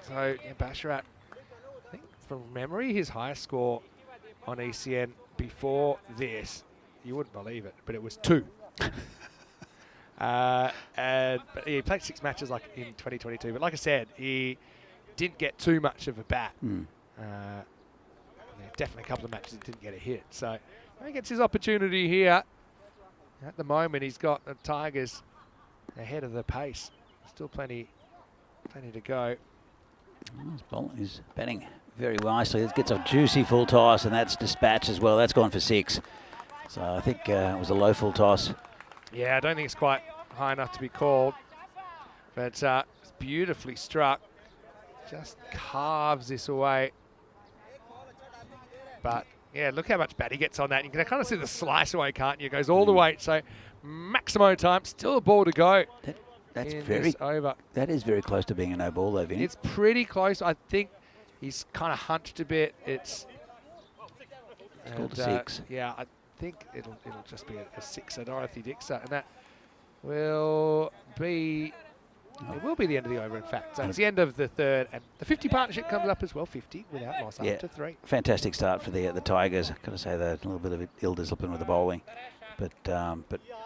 So Basharat, I think from memory, his highest score on ECN before this, you wouldn't believe it, but it was 2. But he played 6 matches like in 2022. But like I said, he didn't get too much of a bat. definitely a couple of matches he didn't get a hit. So he gets his opportunity here. At the moment, he's got the Tigers ahead of the pace. Still plenty to go. He's batting very nicely. It gets a juicy full toss, and that's dispatched as well. That's gone for 6. So I think it was a low full toss. Yeah, I don't think it's quite high enough to be called. But it's beautifully struck. Just carves this away. But yeah, look how much bat he gets on that. You can kind of see the slice away, can't you? It goes all the way. So Maximo time, still a ball to go. That's very over. That is very close to being a no ball, though, Vinny. It's pretty close. I think he's kind of hunched a bit. It's called a 6. Yeah, I think it'll just be a 6, a Dorothy Dixer, and that will be. It will be the end of the over, in fact. So it's the end of the third, and the 50 partnership comes up as well, 50 without loss after 3. Fantastic start for the Tigers. I've got to say that a little bit of ill discipline with the bowling, but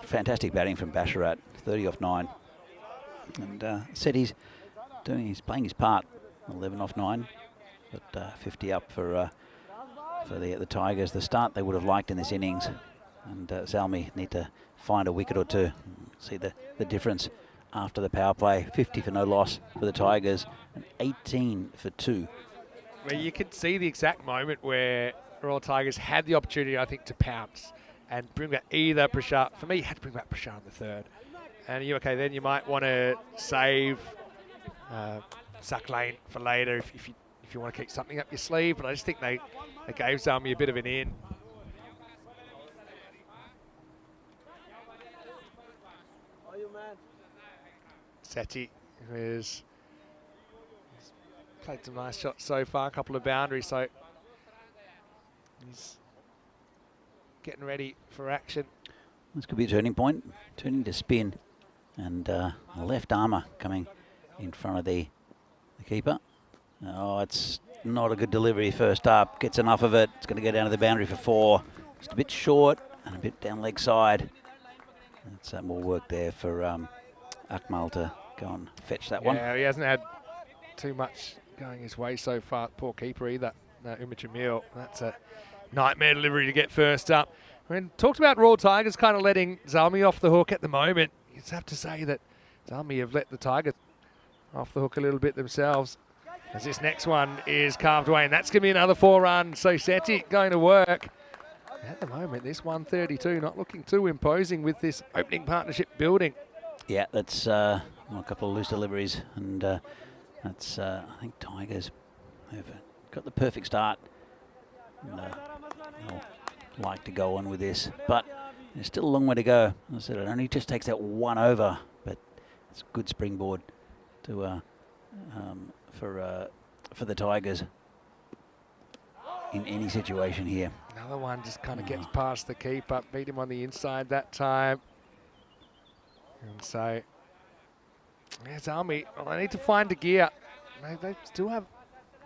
fantastic batting from Basharat, 30 off 9, and said he's playing his part, 11 off 9, but 50 up for the Tigers. The start they would have liked in this innings, and Zalmi need to find a wicket or two, see the difference. After the power play, 50 for no loss for the Tigers and 18 for 2. Well, you could see the exact moment where Royal Tigers had the opportunity, I think, to pounce and bring back either Prashad. For me, you had to bring back Prashad in the third. And okay, then you might want to save Suck Lane for later if you want to keep something up your sleeve. But I just think they gave Zalmi a bit of an in. Seti, he's played some nice shots so far, a couple of boundaries, so he's getting ready for action. This could be a turning point, turning to spin, and a left armour coming in front of the keeper. Oh, it's not a good delivery first up, gets enough of it, it's going to go down to the boundary for 4. Just a bit short and a bit down leg side. That's more work there for Akmal to go and fetch that one. Yeah, he hasn't had too much going his way so far. Poor keeper either. No, Umar Jamil. That's a nightmare delivery to get first up. I mean, talked about Royal Tigers kind of letting Zalmi off the hook at the moment. You just have to say that Zalmi have let the Tigers off the hook a little bit themselves. As this next one is carved away, and that's going to be another 4 runs. So Seti going to work. At the moment, this 132 not looking too imposing with this opening partnership building. Yeah, that's a couple of loose deliveries, and that's I think Tigers have got the perfect start. And, they'll like to go on with this, but there's still a long way to go. As I said, it only just takes that 1 over, but it's a good springboard to for the Tigers in any situation here. Another one just kind of gets past the keeper, beat him on the inside that time. And so, there's Army. Well, they need to find a gear. They still have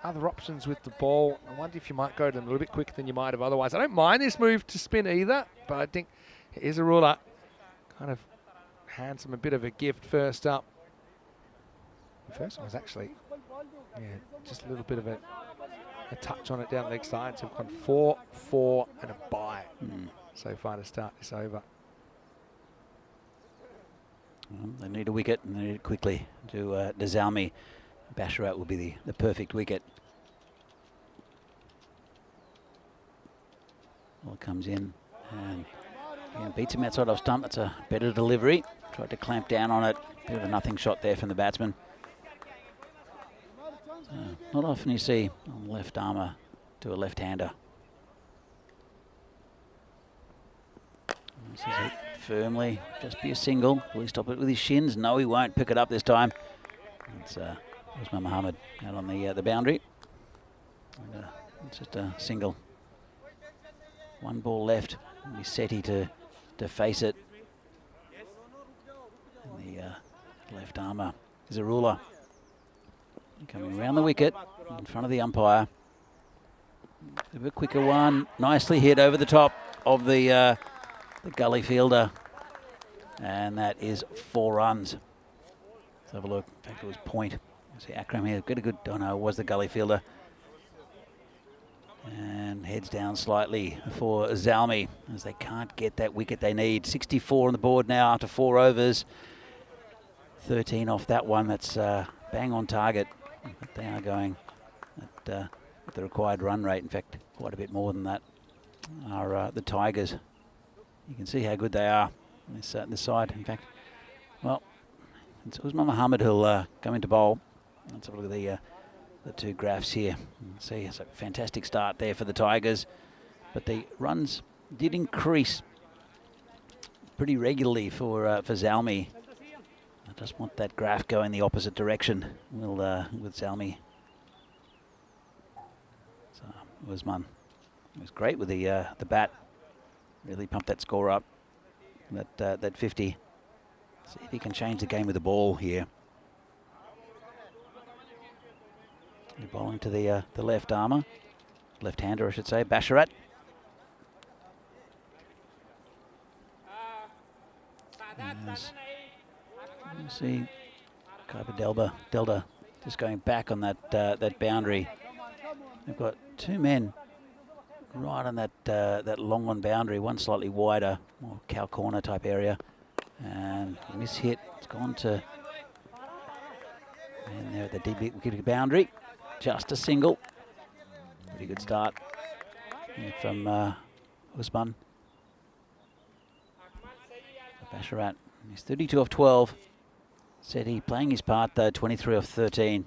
other options with the ball. I wonder if you might go to them a little bit quicker than you might have otherwise. I don't mind this move to spin either, but I think here's a ruler. Kind of hands them a bit of a gift first up. The first one was actually, just a little bit of a touch on it down the leg side. So we've gone 4, 4 and a bye so far to start this over. They need a wicket, and they need it quickly to Zalmi. Basharat will be the perfect wicket. Well, comes in and beats him outside off stump. That's a better delivery. Tried to clamp down on it. Bit of a nothing shot there from the batsman. Not often you see a left armour to a left-hander. This is it firmly. Just be a single. Will he stop it with his shins? No, he won't pick it up this time. It's Usman Mohammed out on the boundary. And, it's just a single. 1 ball left. He's Seti to face it. And the left armour is a ruler. Coming around the wicket in front of the umpire. A bit quicker one. Nicely hit over the top of the gully fielder. And that is 4 runs. Let's have a look. In fact, it was point. See Akram here. Get a good, oh no, it was the gully fielder. And heads down slightly for Zalmi as they can't get that wicket they need. 64 on the board now after 4 overs. 13 off that one. That's bang on target. But they are going at the required run rate. In fact, quite a bit more than that are the Tigers. You can see how good they are on this side. In fact, well, it's Usman Mohammed who'll come into bowl. Let's have a look at the two graphs here. See, it's a fantastic start there for the Tigers, but the runs did increase pretty regularly for Zalmi. I just want that graph going the opposite direction with Zalmi. So Usman was great with the bat. Really pumped that score up. That 50. See if he can change the game with the ball here. You're bowling to the left armour, left-hander I should say, Basharat. You see Delta just going back on that boundary. They've got two men right on that long on boundary, one slightly wider, more cow corner type area, and miss hit. It's gone to, and there at the deep wicket boundary, just a single. Pretty good start from Usman. Basharat, he's 32 off 12. Said he playing his part though, 23 off 13.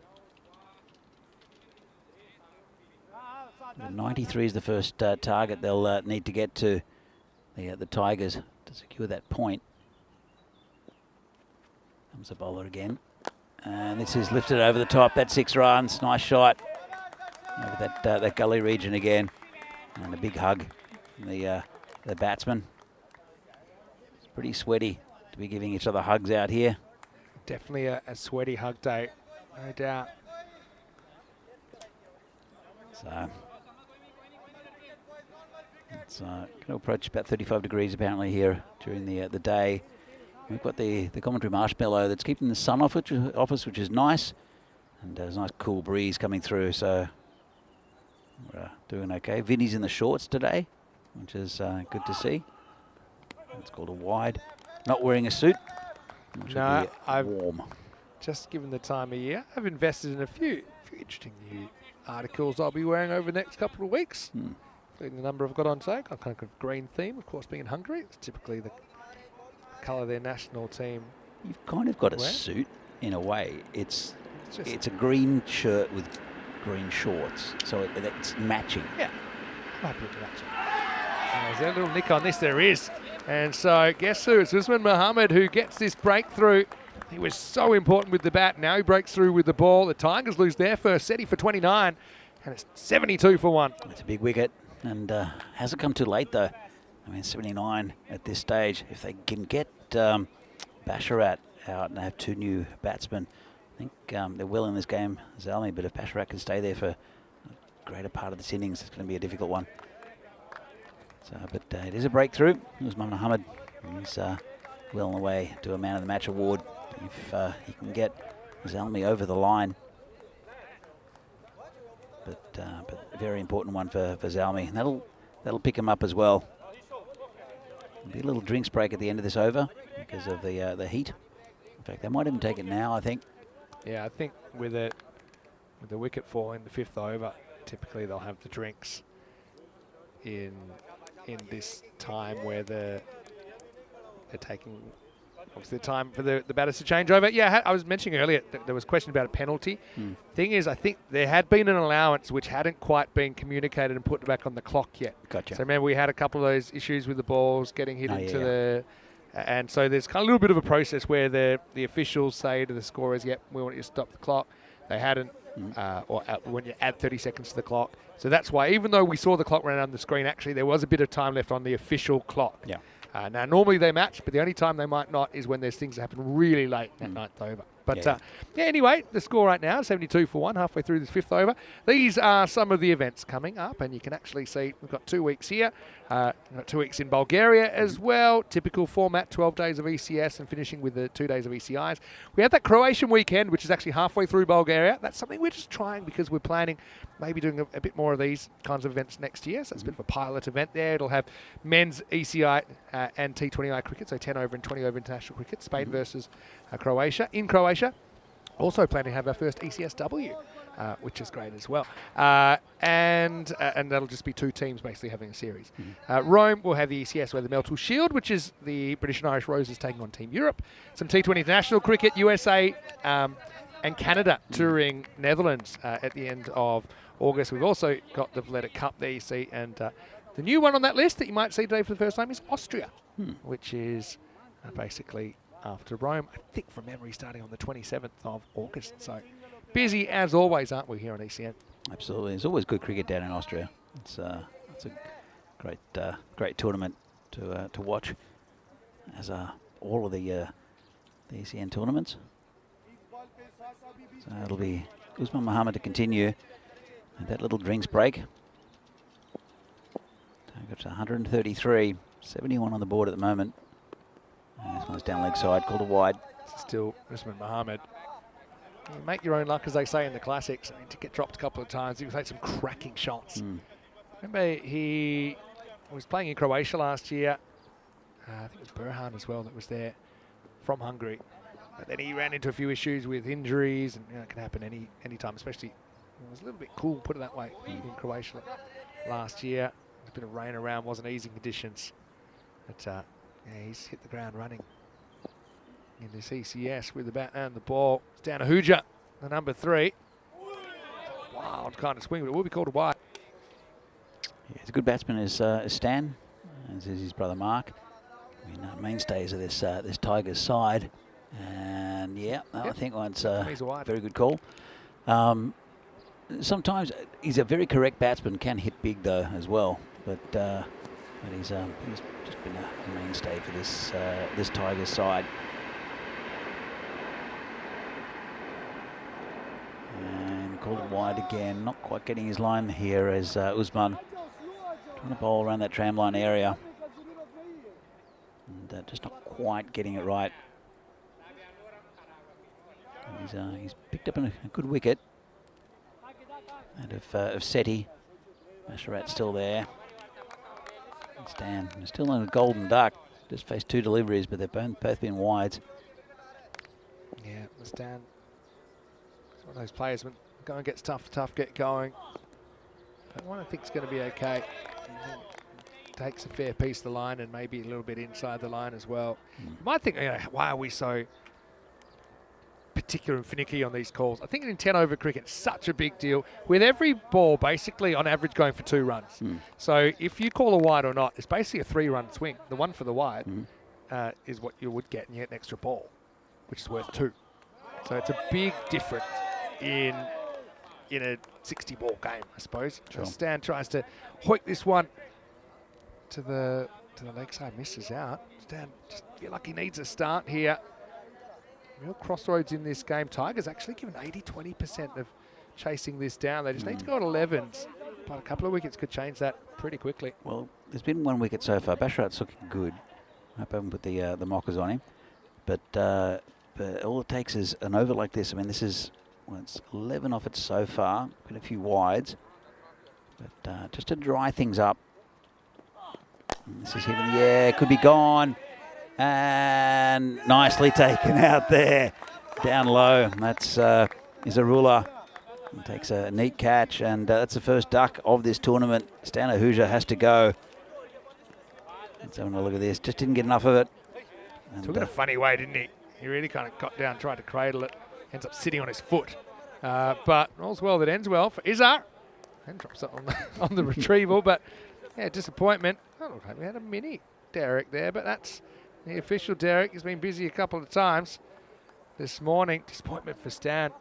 93 is the first target they'll need to get to, the Tigers, to secure that point. Comes the bowler again. And this is lifted over the top. That's 6 runs. Nice shot over that gully region again. And a big hug from the batsman. It's pretty sweaty to be giving each other hugs out here. Definitely a sweaty hug day, no doubt. So it's going to approach about 35 degrees apparently here during the day. We've got the commentary marshmallow that's keeping the sun off us, which is nice, and there's a nice cool breeze coming through, so we're doing okay. Vinny's in the shorts today, which is good to see. It's called a wide. Not wearing a suit. No, I've warm. Just given the time of year, I've invested in a few interesting new articles I'll be wearing over the next couple of weeks. Including the number I've got on today. Got kind of green theme, of course, being in Hungary. It's typically the colour their national team. You've kind of got a suit in a way. It's a green shirt with green shorts, so it's matching. Yeah, I'm happy with that. There's a little nick on this, there is. And so guess who? It's Usman Mohammed who gets this breakthrough. He was so important with the bat. Now he breaks through with the ball. The Tigers lose their first set for 29, and it's 72 for 1. It's a big wicket, and hasn't come too late though. I mean, 79 at this stage. If they can get Basharat out and have 2 new batsmen, I think they're well in this game, Zalmi, but if Basharat can stay there for a greater part of this innings, it's going to be a difficult one. So, but it is a breakthrough. Usman Mohammed, he's well on the way to a Man of the Match award if he can get Zalmi over the line. But a very important one for Zalmi, and that'll pick him up as well. There'll be a little drinks break at the end of this over because of the heat. In fact, they might even take it now, I think. Yeah, I think with the wicket fall in the 5th over, typically they'll have the drinks in this time where they're taking obviously the time for the batters to change over. Yeah, I was mentioning earlier that there was a question about a penalty. Thing is, I think there had been an allowance which hadn't quite been communicated and put back on the clock yet. Gotcha. So remember we had a couple of those issues with the balls getting hit the... And so there's kind of a little bit of a process where the officials say to the scorers, yep, we want you to stop the clock. They hadn't, when you add 30 seconds to the clock. So that's why, even though we saw the clock run on the screen, actually there was a bit of time left on the official clock. Yeah. Now, normally they match, but the only time they might not is when there's things that happen really late that 9th over. But Yeah. yeah, anyway, the score right now, 72-1, halfway through this 5th over. These are some of the events coming up, and you can actually see we've got 2 weeks here. We've got 2 weeks in Bulgaria as well. Typical format, 12 days of ECS and finishing with the 2 days of ECIs. We have that Croatian weekend, which is actually halfway through Bulgaria. That's something we're just trying because we're planning maybe doing a bit more of these kinds of events next year. So it's a bit of a pilot event there. It'll have men's ECI and T20I cricket, so 10 over and 20 over international cricket, Spain versus Croatia. In Croatia, also planning to have our first ECSW, which is great as well. And that'll just be 2 teams basically having a series. Rome will have the ECS Weather Meltle Shield, which is the British and Irish Roses taking on Team Europe. Some T20 international cricket, USA and Canada touring Netherlands at the end of August. We've also got the Valletta Cup there, you see, and the new one on that list that you might see today for the first time is Austria, which is basically after Rome, I think from memory, starting on the 27th of August. So busy as always, aren't we, here on ECN? Absolutely. There's always good cricket down in Austria. It's a great tournament to watch, as are all of the ECN tournaments. So it'll be Usman Mohammed to continue that little drinks break. Target's 133, 71 on the board at the moment. And this one's down leg side, called a wide. Still Usman Mohammed. You make your own luck, as they say in the classics. I mean, to get dropped a couple of times, you've had some cracking shots. Remember, he was playing in Croatia last year. I think it was Burhan as well that was there from Hungary. But then he ran into a few issues with injuries, and it can happen any time, especially it was a little bit cool, put it that way, in Croatia last year. A bit of rain around, wasn't easy conditions. But yeah, he's hit the ground running in this ECS with the bat and the ball. It's down to Huja, the number 3. Wild kind of swing, but it will be called a wide. Yeah, he's a good batsman, is Stan, as is his brother Mark. I mean, mainstays of this Tigers side. And yeah, I think that's a very good call. Sometimes he's a very correct batsman, can hit big though as well. But he's just been a mainstay for this Tigers side. And called it wide again, not quite getting his line here as Usman trying to bowl around that tram line area. And just not quite getting it right. He's picked up a good wicket. And of Seti. Masharat's still there. Stan still on a golden duck. Just faced 2 deliveries, but they've both been wides. Yeah, Stan. It's one of those players when going gets tough, get going. But one I think is going to be okay. Takes a fair piece of the line and maybe a little bit inside the line as well. You might think, why are we so particular and finicky on these calls? I think in 10 over cricket, it's such a big deal with every ball basically on average going for 2 runs. So if you call a wide or not, it's basically a 3-run swing. The one for the wide is what you would get, and you get an extra ball, which is worth 2. So it's a big difference in a 60-ball game, I suppose. Sure. Stan tries to hoik this one to the leg side, misses out. Stan just feel like he needs a start here. Real crossroads in this game. Tigers actually given 80-20% of chasing this down. They just need to go at 11s, but a couple of wickets could change that pretty quickly. Well, there's been 1 wicket so far. Basharat's looking good. I hope I haven't put the mockers on him. But all it takes is an over like this. I mean, this is, well, it's 11 off it so far. Been a few wides. But just to dry things up. And this is hitting the air. Could be gone. And nicely taken out there. Down low. That's Izarullah. Takes a neat catch. And that's the first duck of this tournament. Stan Ahuja has to go. Let's have a look at this. Just didn't get enough of it. And took it a funny way, didn't he? He really kind of got down, tried to cradle it. Ends up sitting on his foot. But all's well that ends well for Izzar. And drops it on the retrieval. But yeah, disappointment. Oh, look, we had a mini Derek there, but that's the official Derek. He's been busy a couple of times this morning. Disappointment for Stan.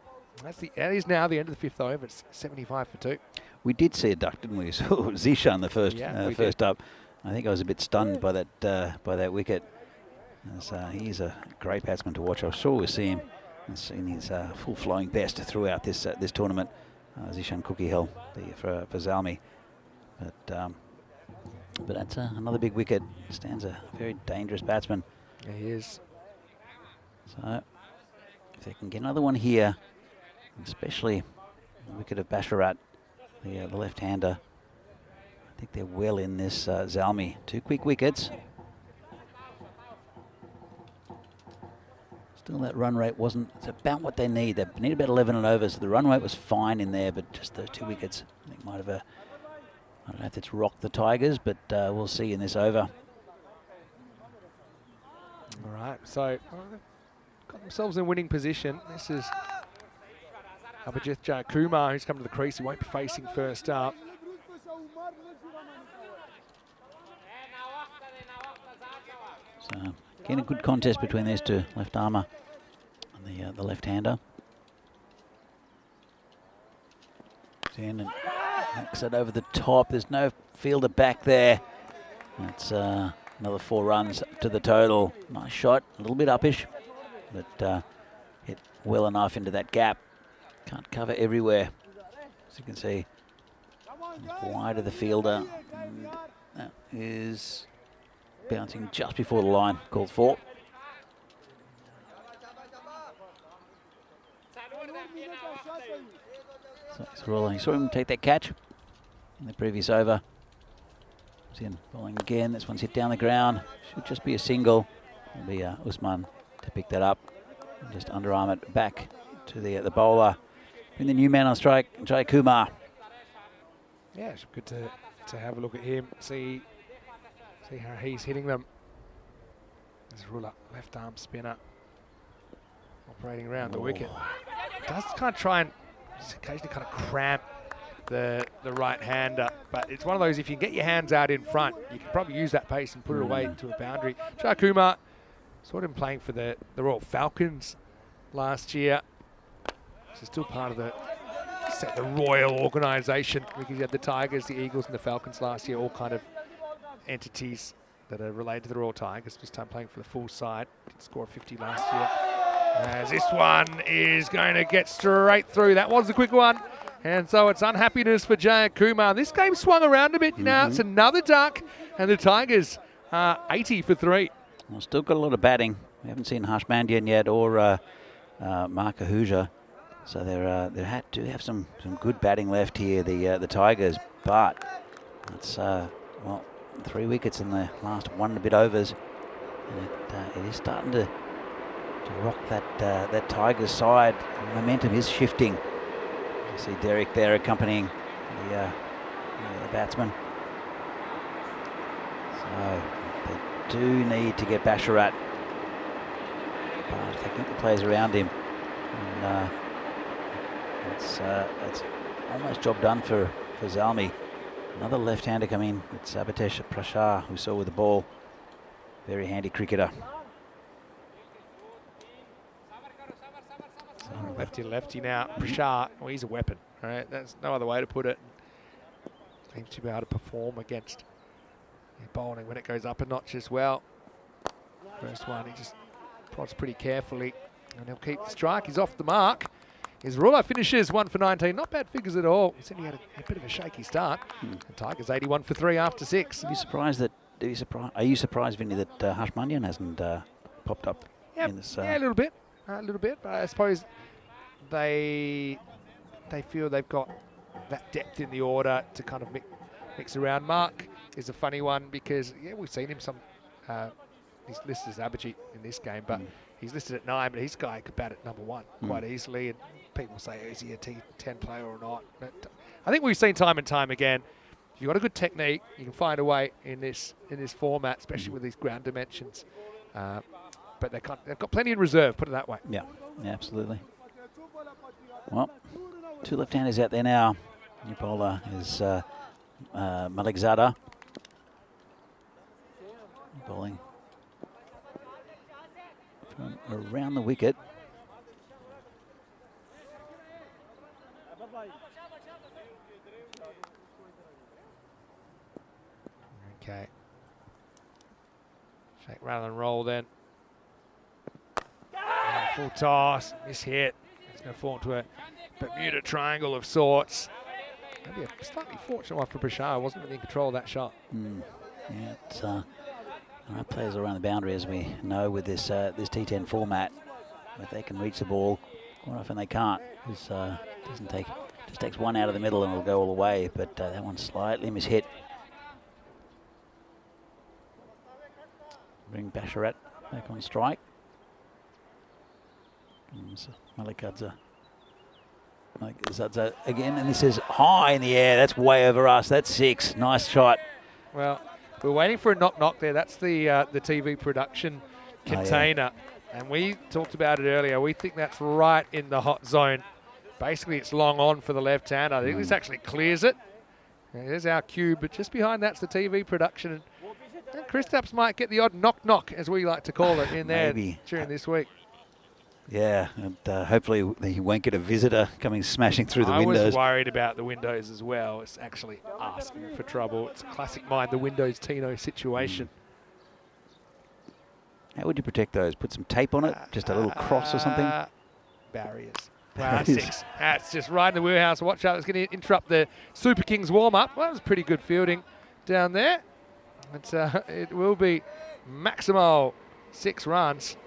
That is now the end of the 5th over. It's 75 for 2. We did see a duck, didn't we? We saw Zishan the first up. I think I was a bit stunned by that wicket. As, he's a great batsman to watch. I'm sure we'll see him has seen his full flowing best throughout this this tournament. Zishan Cookie-Hill for Zalmi. But that's another big wicket. Stands a very dangerous batsman. Yeah, he is. So if they can get another one here, especially the wicket of Basharat, the left-hander, I think they're well in this Zalmi. 2 quick wickets. Still, that run rate wasn't, it's about what they need. They need about 11 and over, so the run rate was fine in there, but just those 2 wickets, I think might have, I don't know if it's rocked the Tigers, but we'll see in this over. All right, so they've got themselves in winning position. This is Abhijit Jayakumar, who's come to the crease. He won't be facing first up. So, again, a good contest between these two, left armour and the left-hander. In and hacks it over the top. There's no fielder back there. That's another 4 runs to the total. Nice shot, a little bit uppish, but hit well enough into that gap. Can't cover everywhere, as you can see. Wide of the fielder. And that is bouncing just before the line, called for. So he's rolling. You saw him take that catch in the previous over. He's in bowling again. This one's hit down the ground. Should just be a single. It'll be Usman to pick that up and just underarm it back to the bowler. And the new man on strike, Jayakumar. Yeah, it's good to have a look at him, see how he's hitting them. There's Ruler, left arm spinner, operating around the wicket. Does kind of try and occasionally kind of cramp the right-hander, but it's one of those, if you get your hands out in front, you can probably use that pace and put it away into a boundary. Jayakumar, sort of playing for the Royal Falcons last year. So still part of the Royal organisation, because you had the Tigers, the Eagles and the Falcons last year, all kind of entities that are related to the Royal Tigers. This time playing for the full side. Did score 50 last year. As this one is going to get straight through. That was the quick one. And so it's unhappiness for Jayakumar. This game swung around a bit now. It's another duck. And the Tigers are 80 for 3. Well, still got a lot of batting. We haven't seen Harsh Mandian yet or Mark Ahuja. So they do have some good batting left here, the Tigers. But it's, well, 3 wickets in the last 1 and a bit overs. And it is starting to rock that Tigers side. Momentum is shifting. You see Derek there accompanying the batsman. So they do need to get Basharat, but if they get the players around him, and it's almost job done for Zalmi. Another left-hander coming. It's Abhitesh Prashar, who saw with the ball. Very handy cricketer. Lefty now. Prashar, well, he's a weapon. All right, that's no other way to put it. Seems to be able to perform against bowling when it goes up a notch as well. First one, he just prods pretty carefully, and he'll keep the strike. He's off the mark. His Ruler finishes 1 for 19. Not bad figures at all. He said he had a bit of a shaky start. The Tigers 81 for 3 after 6. Are you surprised that? Are you surprised, Vinny, that Harsh Mandian hasn't popped up in this? Yeah, a little bit. But I suppose they feel they've got that depth in the order to kind of mix around. Mark is a funny one because we've seen him he's listed as Abhijit in this game, but he's listed at 9, but his guy could bat at number 1 quite easily, and people say, is he a T10 player or not? But I think we've seen time and time again, if you've got a good technique, you can find a way in this format, especially with these ground dimensions. But they've got plenty in reserve, put it that way. Yeah, absolutely. Well, 2 left-handers out there now. New bowler is Malik Zada. Bowling from around the wicket. Okay. Shake rather than roll then. full toss, mishit. It's going to fall into a Bermuda triangle of sorts. Maybe a slightly fortunate one for Bashar. Wasn't really in control of that shot. Yeah, it's our players around the boundary, as we know, with this this T10 format, but they can reach the ball. Quite often they can't. This doesn't take, just takes one out of the middle and it'll go all the way. But that one's slightly mishit. Bring Basharat back on strike. Malikadze. Zadza again, and this is high in the air. That's way over us. That's 6. Nice shot. Well, we're waiting for a knock-knock there. That's the TV production container. And we talked about it earlier. We think that's right in the hot zone. Basically, it's long on for the left-hander. I think this actually clears it. There's our cue, but just behind that's the TV production. And Kristaps might get the odd knock-knock, as we like to call it, in there during this week. Yeah, and hopefully he won't get a visitor coming smashing through the windows. I was worried about the windows as well. It's actually asking for trouble. It's a classic mind the windows Tino situation. How would you protect those? Put some tape on it? Just a little cross or something? Barriers. Wow, that's 6. That's just right in the wheelhouse. Watch out, it's going to interrupt the Super Kings warm-up. Well, that was pretty good fielding down there. It will be Maximo, 6 runs.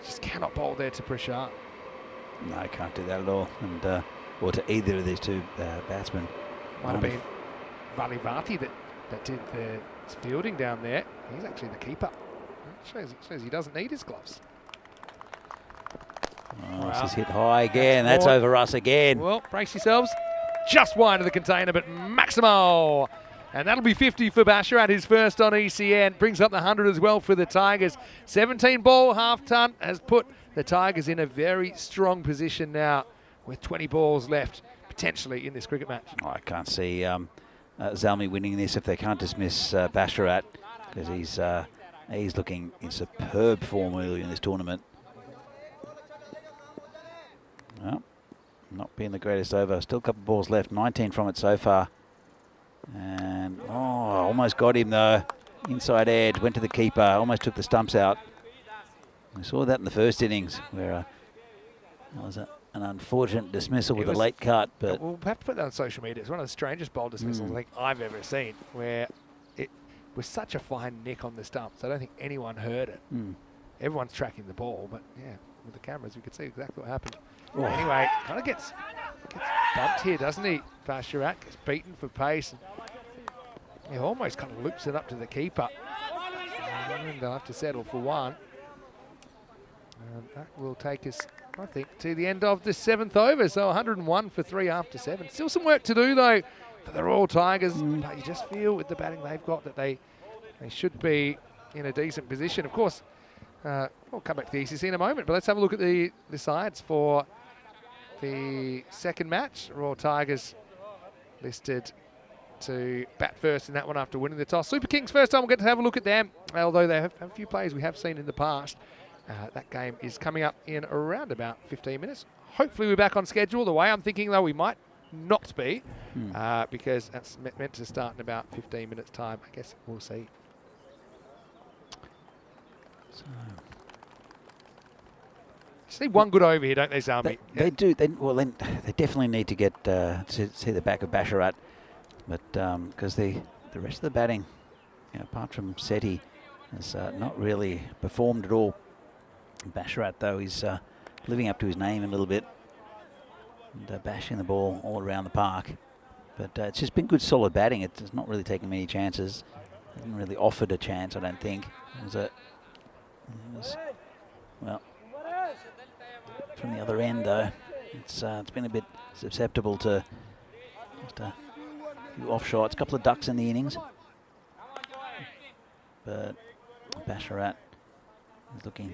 Just cannot bowl there to Prashant. No, can't do that at all. And or to either of these two batsmen. Might have been Valivati that did the fielding down there. He's actually the keeper. Shows he doesn't need his gloves. Oh, this is hit high again. That's over us again. Well, brace yourselves. Just wide of the container, but Maximo. And that'll be 50 for Basharat, his first on ECN. Brings up the 100 as well for the Tigers. 17 ball, half ton, has put the Tigers in a very strong position now with 20 balls left, potentially, in this cricket match. Oh, I can't see Zalmi winning this if they can't dismiss Basharat, because he's looking in superb form early in this tournament. Well, not being the greatest over. Still a couple of balls left. 19 from it so far. And, almost got him though. Inside edge, went to the keeper, almost took the stumps out. We saw that in the first innings, where that was an unfortunate dismissal with a late cut. But we'll have to put that on social media. It's one of the strangest bowl dismissals I think I've ever seen, where it was such a fine nick on the stumps. I don't think anyone heard it. Everyone's tracking the ball, but yeah, with the cameras, we could see exactly what happened. Anyway, kind of gets bumped here, doesn't he? Basharat gets beaten for pace. And he almost kind of loops it up to the keeper. And they'll have to settle for 1. And that will take us, I think, to the end of the 7th over. So 101 for 3 after 7. Still some work to do, though, for the Royal Tigers. But you just feel with the batting they've got that they should be in a decent position. Of course, we'll come back to the ECC in a moment, but let's have a look at the sides for the second match. Royal Tigers listed to bat first in that one after winning the toss. Super Kings, first time we'll get to have a look at them, although they have a few players we have seen in the past. That game is coming up in around about 15 minutes. Hopefully we're back on schedule. The way I'm thinking, though, we might not be, because that's meant to start in about 15 minutes' time. I guess we'll see. So, just need one good over here, don't they, Zalmi? They do. They definitely need to get to see the back of Basharat, but because the rest of the batting, apart from Seti, has not really performed at all. Basharat, though, is living up to his name a little bit and bashing the ball all around the park. But it's just been good, solid batting. It's not really taken many chances. Hasn't really offered a chance, I don't think. Well, from the other end, though, it's been a bit susceptible to just a few off shots, a couple of ducks in the innings. But Basharat is looking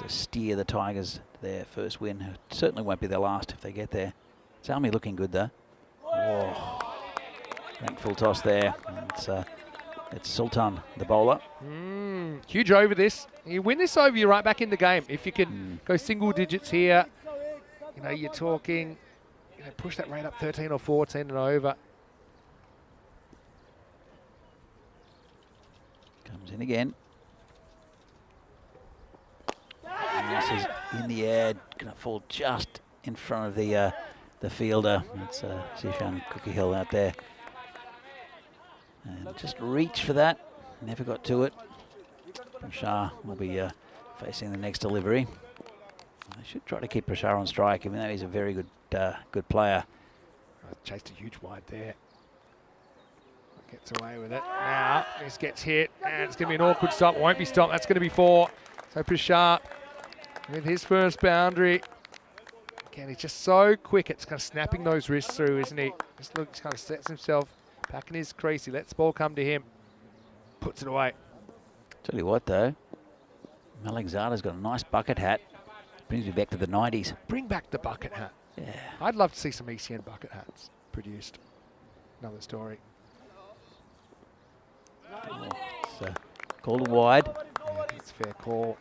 to steer the Tigers to their first win. It certainly won't be their last if they get there. Zalmi looking good, though. Rank full toss there. It's Sultan, the bowler. Huge over this. You win this over, you're right back in the game. If you can go single digits here, you're talking, push that rate up 13 or 14 and over. Comes in again. This is in the air, going to fall just in front of the fielder. That's Sishan Cookie-Hill out there. And just reach for that. Never got to it. Prashar will be facing the next delivery. I should try to keep Prashar on strike, even though he's a very good player. Chased a huge wide there. Gets away with it. Now, this gets hit, and it's going to be an awkward stop. Won't be stopped. That's going to be 4. So Prashar with his first boundary. Again, he's just so quick. It's kind of snapping those wrists through, isn't he? Just looks, kind of sets himself back in his crease. He lets the ball come to him. Puts it away. Tell you what, though. Malik Zada's got a nice bucket hat. Brings me back to the 90s. Bring back the bucket hat. Yeah. I'd love to see some ECN bucket hats produced. Another story. So, called wide. Yeah, it's a fair call.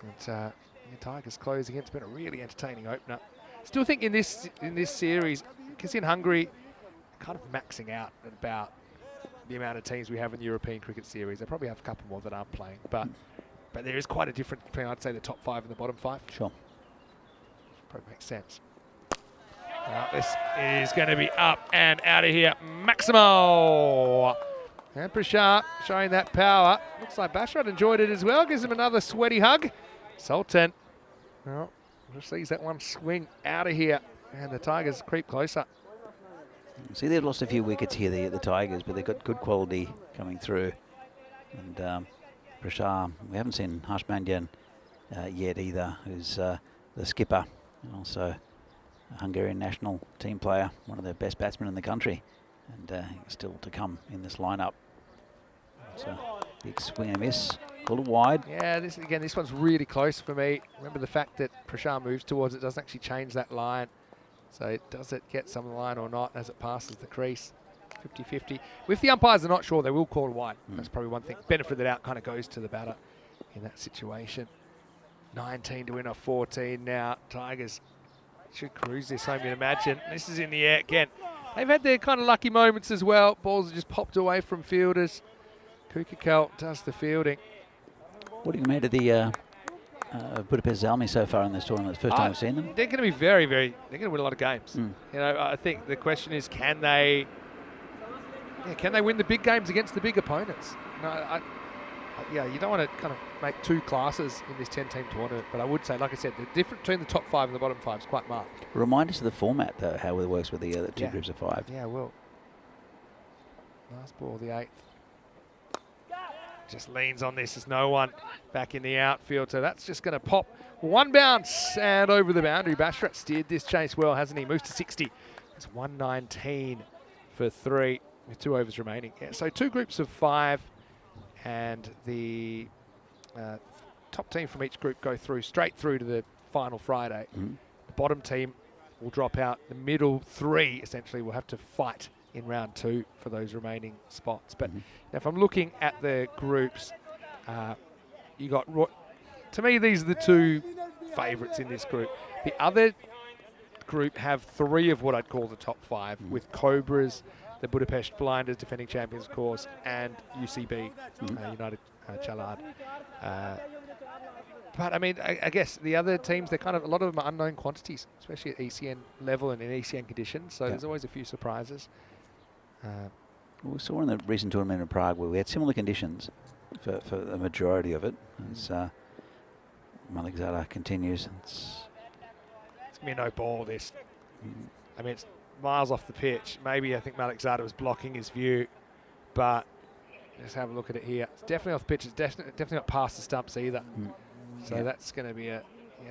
But, the Tigers closing in. It's been a really entertaining opener. Still think in this series, because in Hungary, kind of maxing out at about the amount of teams we have in the European Cricket Series. They probably have a couple more that aren't playing, but there is quite a difference between, I'd say, the top 5 and the bottom 5. Sure. Probably makes sense. This is going to be up and out of here. Maximo! And Prashar showing that power. Looks like Bashrod enjoyed it as well. Gives him another sweaty hug. Sultan. Well, just sees that one swing out of here. And the Tigers creep closer. See, they've lost a few wickets here, the Tigers, but they've got good quality coming through. And Prashar, we haven't seen Harsh Mandian yet either, who's the skipper and also a Hungarian national team player, one of the best batsmen in the country, and still to come in this lineup. So big swing and miss, called it wide. Yeah, this one's really close for me. Remember the fact that Prashar moves towards it doesn't actually change that line. So does it get some line or not as it passes the crease? 50-50. If the umpires are not sure, they will call it wide. That's probably one thing. Benefit of the doubt kind of goes to the batter in that situation. 19 to win off 14 now. Tigers should cruise this home, you'd imagine. This is in the air again. They've had their kind of lucky moments as well. Balls have just popped away from fielders. Kukikal does the fielding. What do you made of the Budapest Zalmi so far in this tournament? It's the first time I've seen them. They're going to be they're going to win a lot of games. You know, I think the question is, can they win the big games against the big opponents? No, you don't want to kind of make 2 classes in this 10-team tournament, but I would say, like I said, the difference between the top 5 and the bottom 5 is quite marked. Remind us of the format, though, how it works with the other 2 groups of 5. Yeah, well. Last ball, the 8th. Just leans on this. There's no one back in the outfield, so that's just going to pop. 1 bounce and over the boundary. Bashrat steered this chase well, hasn't he? Moves to 60. It's 119 for 3 with 2 overs remaining. Yeah, so 2 groups of 5, and the top team from each group go straight through to the final Friday. The bottom team will drop out. The middle 3 essentially will have to fight in round 2 for those remaining spots. But now if I'm looking at the groups, you got, to me, these are the 2 favourites in this group. The other group have 3 of what I'd call the top 5, with Cobras, the Budapest Blinders, defending champions, of course, and UCB, United Chalad. But I mean, I guess the other teams, they're kind of, a lot of them are unknown quantities, especially at ECN level and in ECN conditions. So there's always a few surprises. We saw in the recent tournament in Prague where we had similar conditions for the majority of it. As Malik Zada continues. It's going to be a no ball, this. I mean, it's miles off the pitch. Maybe I think Malik Zada was blocking his view, but let's have a look at it here. It's definitely off the pitch. It's definitely not past the stumps either. So that's going to be a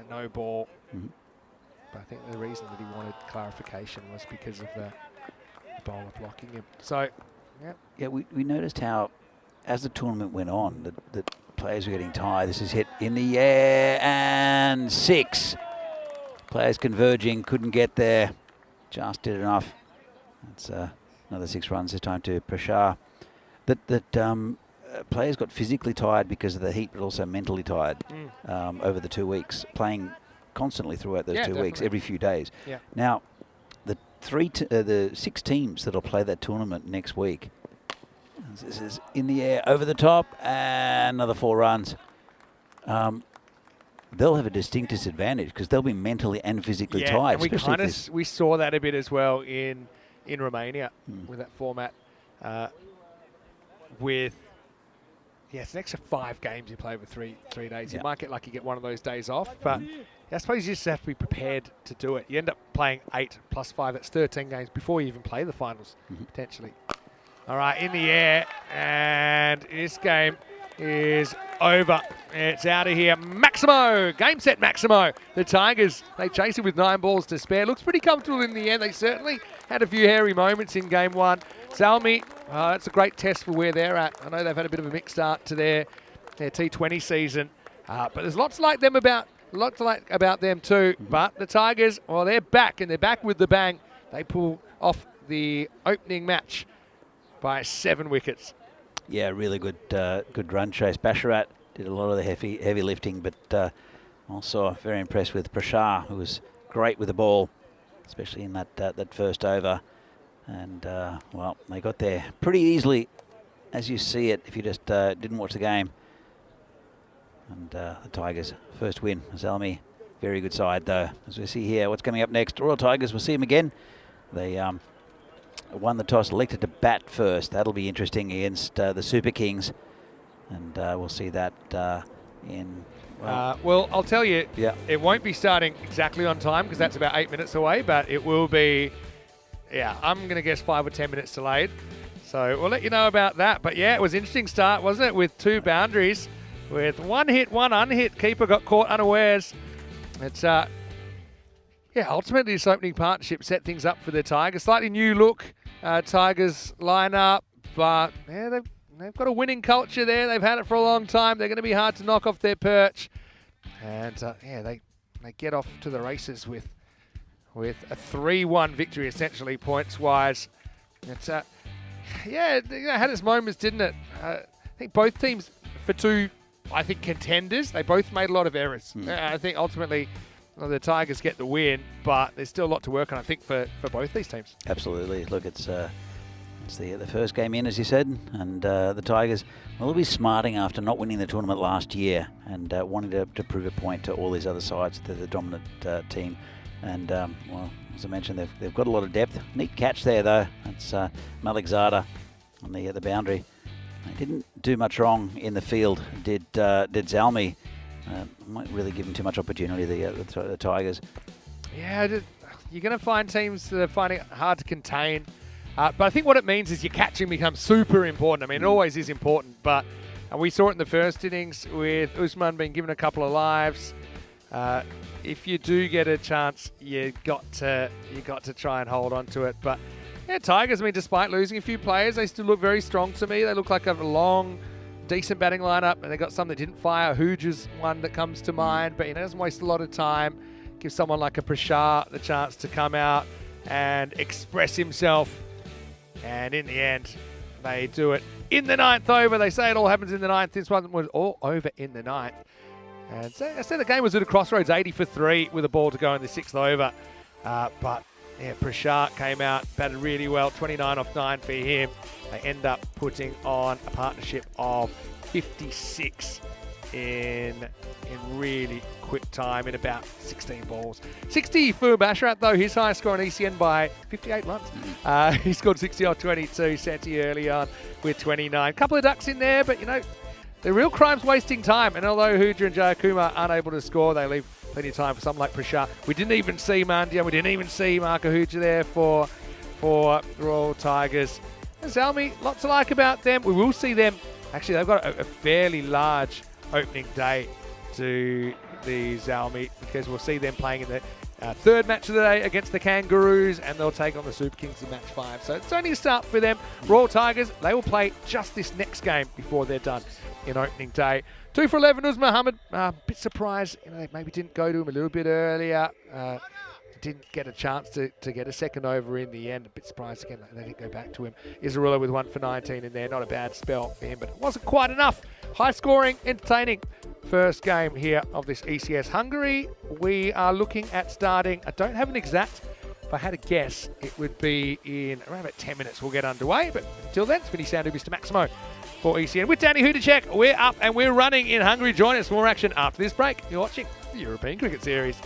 no ball. But I think the reason that he wanted clarification was because of the bowler blocking him. So, yeah, we noticed how, as the tournament went on, that players were getting tired. This is hit in the air and 6. Players converging, couldn't get there. Just did enough. That's another 6 runs this time to Prashar. Players got physically tired because of the heat, but also mentally tired over the 2 weeks, playing constantly throughout those 2 weeks, every few days. Now, the 6 teams that'll play that tournament next week. This is in the air, over the top, and another 4 runs. they'll have a distinct disadvantage because they'll be mentally and physically Yeah, tired. and we especially kind if of this- we saw that a bit as well in Romania with that format. It's an extra 5 games you play over three days. You Yeah. might get lucky, get one of those days off, but I suppose you just have to be prepared to do it. You end up playing 8 plus 5, that's 13 games before you even play the finals, potentially. All right, in the air, and this game is over. It's out of here. Maximo, game set Maximo. The Tigers, they chase it with 9 balls to spare. Looks pretty comfortable in the end. They certainly had a few hairy moments in game 1. Salmi, it's a great test for where they're at. I know they've had a bit of a mixed start to their T20 season, but there's lots to like about them too. But the Tigers, well, they're back, and they're back with the bang. They pull off the opening match by 7 wickets. Yeah, really good run chase. Basharat did a lot of the heavy lifting, but also very impressed with Prashar, who was great with the ball, especially in that first over. And, well, they got there pretty easily, as you see it, if you just didn't watch the game. And the Tigers' first win. Zalmi, very good side, though. As we see here, what's coming up next? Royal Tigers, we'll see them again. They won the toss, elected to bat first. That'll be interesting against the Super Kings. And we'll see that in... Well, I'll tell you, yeah. It won't be starting exactly on time because that's about 8 minutes away, but it will be... Yeah, I'm going to guess 5 or 10 minutes delayed. So we'll let you know about that. But yeah, it was an interesting start, wasn't it? With 2 boundaries, with 1 hit, 1 unhit. Keeper got caught unawares. It's, ultimately this opening partnership set things up for the Tigers. Slightly new look, Tigers lineup, but yeah, they've got a winning culture there. They've had it for a long time. They're going to be hard to knock off their perch. And they get off to the races with a 3-1 victory, essentially, points-wise. It's, it had its moments, didn't it? I think both teams, for 2, contenders, they both made a lot of errors. I think ultimately the Tigers get the win, but there's still a lot to work on, I think, for both these teams. Absolutely. Look, it's the first game in, as you said, and the Tigers will be smarting after not winning the tournament last year and wanting to prove a point to all these other sides. They're the dominant team. And, well, as I mentioned, they've got a lot of depth. Neat catch there, though. That's Malik Zada on the boundary. He didn't do much wrong in the field, did Zalmi. Might really give him too much opportunity, the Tigers. Yeah, you're going to find teams that are finding it hard to contain. But I think what it means is your catching becomes super important. I mean, it always is important, but we saw it in the first innings with Usman being given a couple of lives. If you do get a chance, you got to try and hold on to it. But yeah, Tigers, I mean, despite losing a few players, they still look very strong to me. They look like a long, decent batting lineup, and they got some that didn't fire. Hooja's one that comes to mind, but he doesn't waste a lot of time. Give someone like a Prashar the chance to come out and express himself. And in the end, they do it in the 9th over. They say it all happens in the 9th. This one was all over in the 9th. And so I said the game was at a crossroads, 80 for 3 with a ball to go in the 6th over. But yeah, Prashar came out, batted really well, 29 off 9 for him. They end up putting on a partnership of 56 in really quick time in about 16 balls. 60 for Basharat, though, his highest score on ECN by 58 runs. He scored 60 off 22, Santi early on with 29. Couple of ducks in there, but, you know, the real crime's wasting time. And although Hooja and Jayakumar aren't able to score, they leave plenty of time for someone like Prashar. We didn't even see Mandia. We didn't even see Marco Hooja there for Royal Tigers. And Zalmi, lots to like about them. We will see them. Actually, they've got a fairly large opening day to the Zalmi because we'll see them playing in the 3rd match of the day against the Kangaroos, and they'll take on the Super Kings in match 5. So it's only a start for them. Royal Tigers, they will play just this next game before they're done in opening day. 2 for 11 was Mohammed. A bit surprised, you know, they maybe didn't go to him a little bit earlier. Didn't get a chance to get a second over in the end. A bit surprised again they didn't go back to him. Isarulla with 1 for 19 in there. Not a bad spell for him, but it wasn't quite enough. High scoring, entertaining first game here of this ECS. Hungary, we are looking at starting. I don't have an exact. If I had a guess, it would be in around about 10 minutes we'll get underway. But until then, it's Vinny Sandu, Mr. Maximo for ECN. With Danny Hudacek, we're up and we're running in Hungary. Join us for more action after this break. You're watching the European Cricket Series.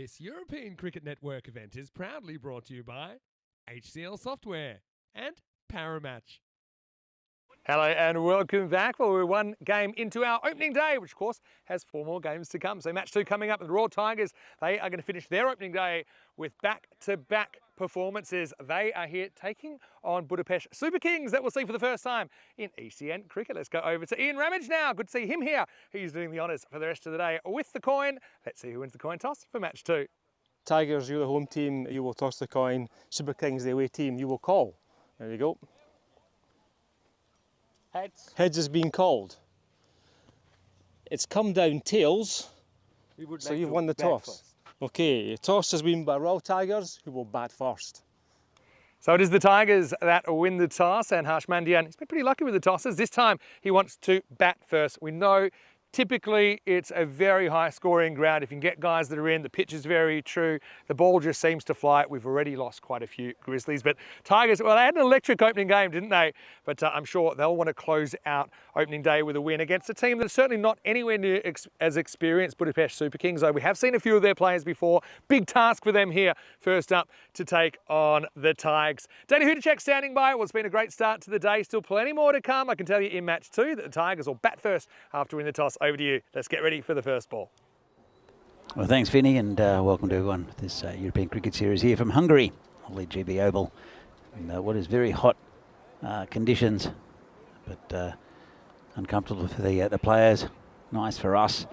This European Cricket Network event is proudly brought to you by HCL Software and Paramatch. Hello and welcome back. Well, we're one game into our opening day, which of course has 4 more games to come. So match 2 coming up. The Royal Tigers, they are going to finish their opening day with back-to-back performances. They are here taking on Budapest Super Kings that we'll see for the first time in ECN cricket. Let's go over to Ian Ramage now. Good to see him here. He's doing the honours for the rest of the day with the coin. Let's see who wins the coin toss for match 2. Tigers, you're the home team, you will toss the coin. Super Kings, the away team, you will call. There you go. Heads. Heads has been called. It's come down tails, so you've won the toss. First. Okay, toss has been by Royal Tigers, who will bat first. So it is the Tigers that win the toss, and Harsh Mandian, he's been pretty lucky with the tosses. This time he wants to bat first. We know typically it's a very high scoring ground. If you can get guys that are in, the pitch is very true. The ball just seems to fly. We've already lost quite a few Grizzlies, but Tigers, well, they had an electric opening game, didn't they? But I'm sure they'll want to close out opening day with a win against a team that's certainly not anywhere near as experienced Budapest Super Kings, though we have seen a few of their players before. Big task for them here, first up to take on the Tigers. Danny Hudacek standing by. Well, it's been a great start to the day. Still plenty more to come. I can tell you in match 2 that the Tigers will bat first after winning the toss. Over to you. Let's get ready for the first ball. Well, thanks, Vinny, and welcome to everyone. This European Cricket Series here from Hungary, lovely GB Oval, and what is very hot conditions, but uncomfortable for the players. Nice for us.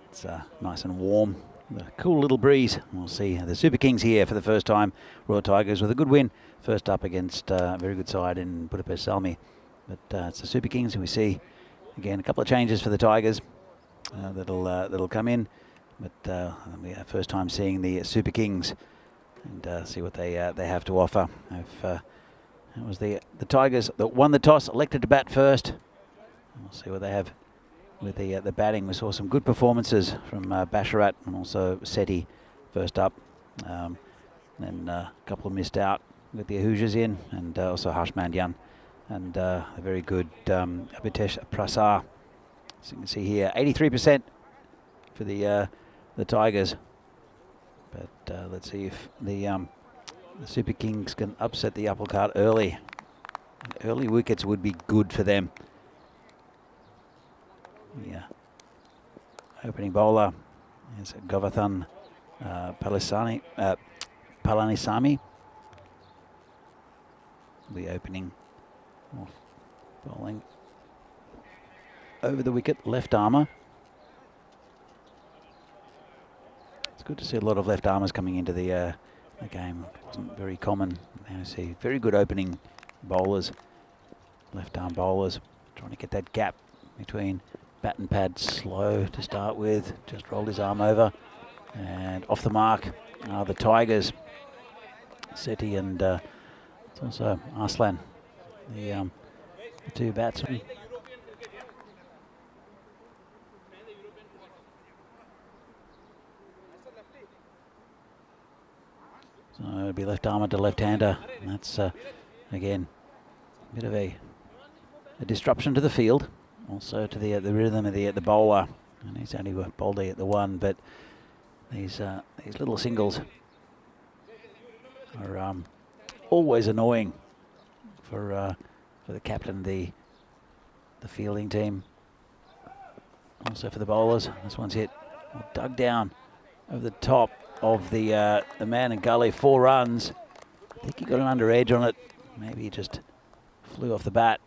It's nice and warm. A cool little breeze. We'll see the Super Kings here for the first time. Royal Tigers with a good win, first up against a very good side in Budapest Salmi. But it's the Super Kings who we see. Again, a couple of changes for the Tigers that'll come in, but we are first time seeing the Super Kings and see what they have to offer. It was the Tigers that won the toss, elected to bat first. We'll see what they have with the batting. We saw some good performances from Basharat and also Seti first up. Then a couple missed out with the Hoosiers in, and also Harsh Mandian. And a very good Abhitesh Prasar. So you can see here, 83% for the Tigers. But let's see if the Super Kings can upset the apple cart early. Early wickets would be good for them. Yeah. Opening bowler is Govardhan Palanisamy. The opening. Bowling over the wicket, left armour. It's good to see a lot of left armours coming into the game. It wasn't very common. Now you see very good opening bowlers, left arm bowlers, trying to get that gap between bat and pad. Slow to start with, just rolled his arm over and off the mark are the Tigers. Seti and it's also Arslan. The 2 batsmen. So it'll be left armour to left-hander. That's again a bit of a disruption to the field, also to the rhythm of the bowler. And he's only bowled at the 1, but these little singles are always annoying for the captain of the fielding team. Also for the bowlers. This one's hit, dug down over the top of the man in gully. 4 runs. I think he got an under edge on it. Maybe he just flew off the bat.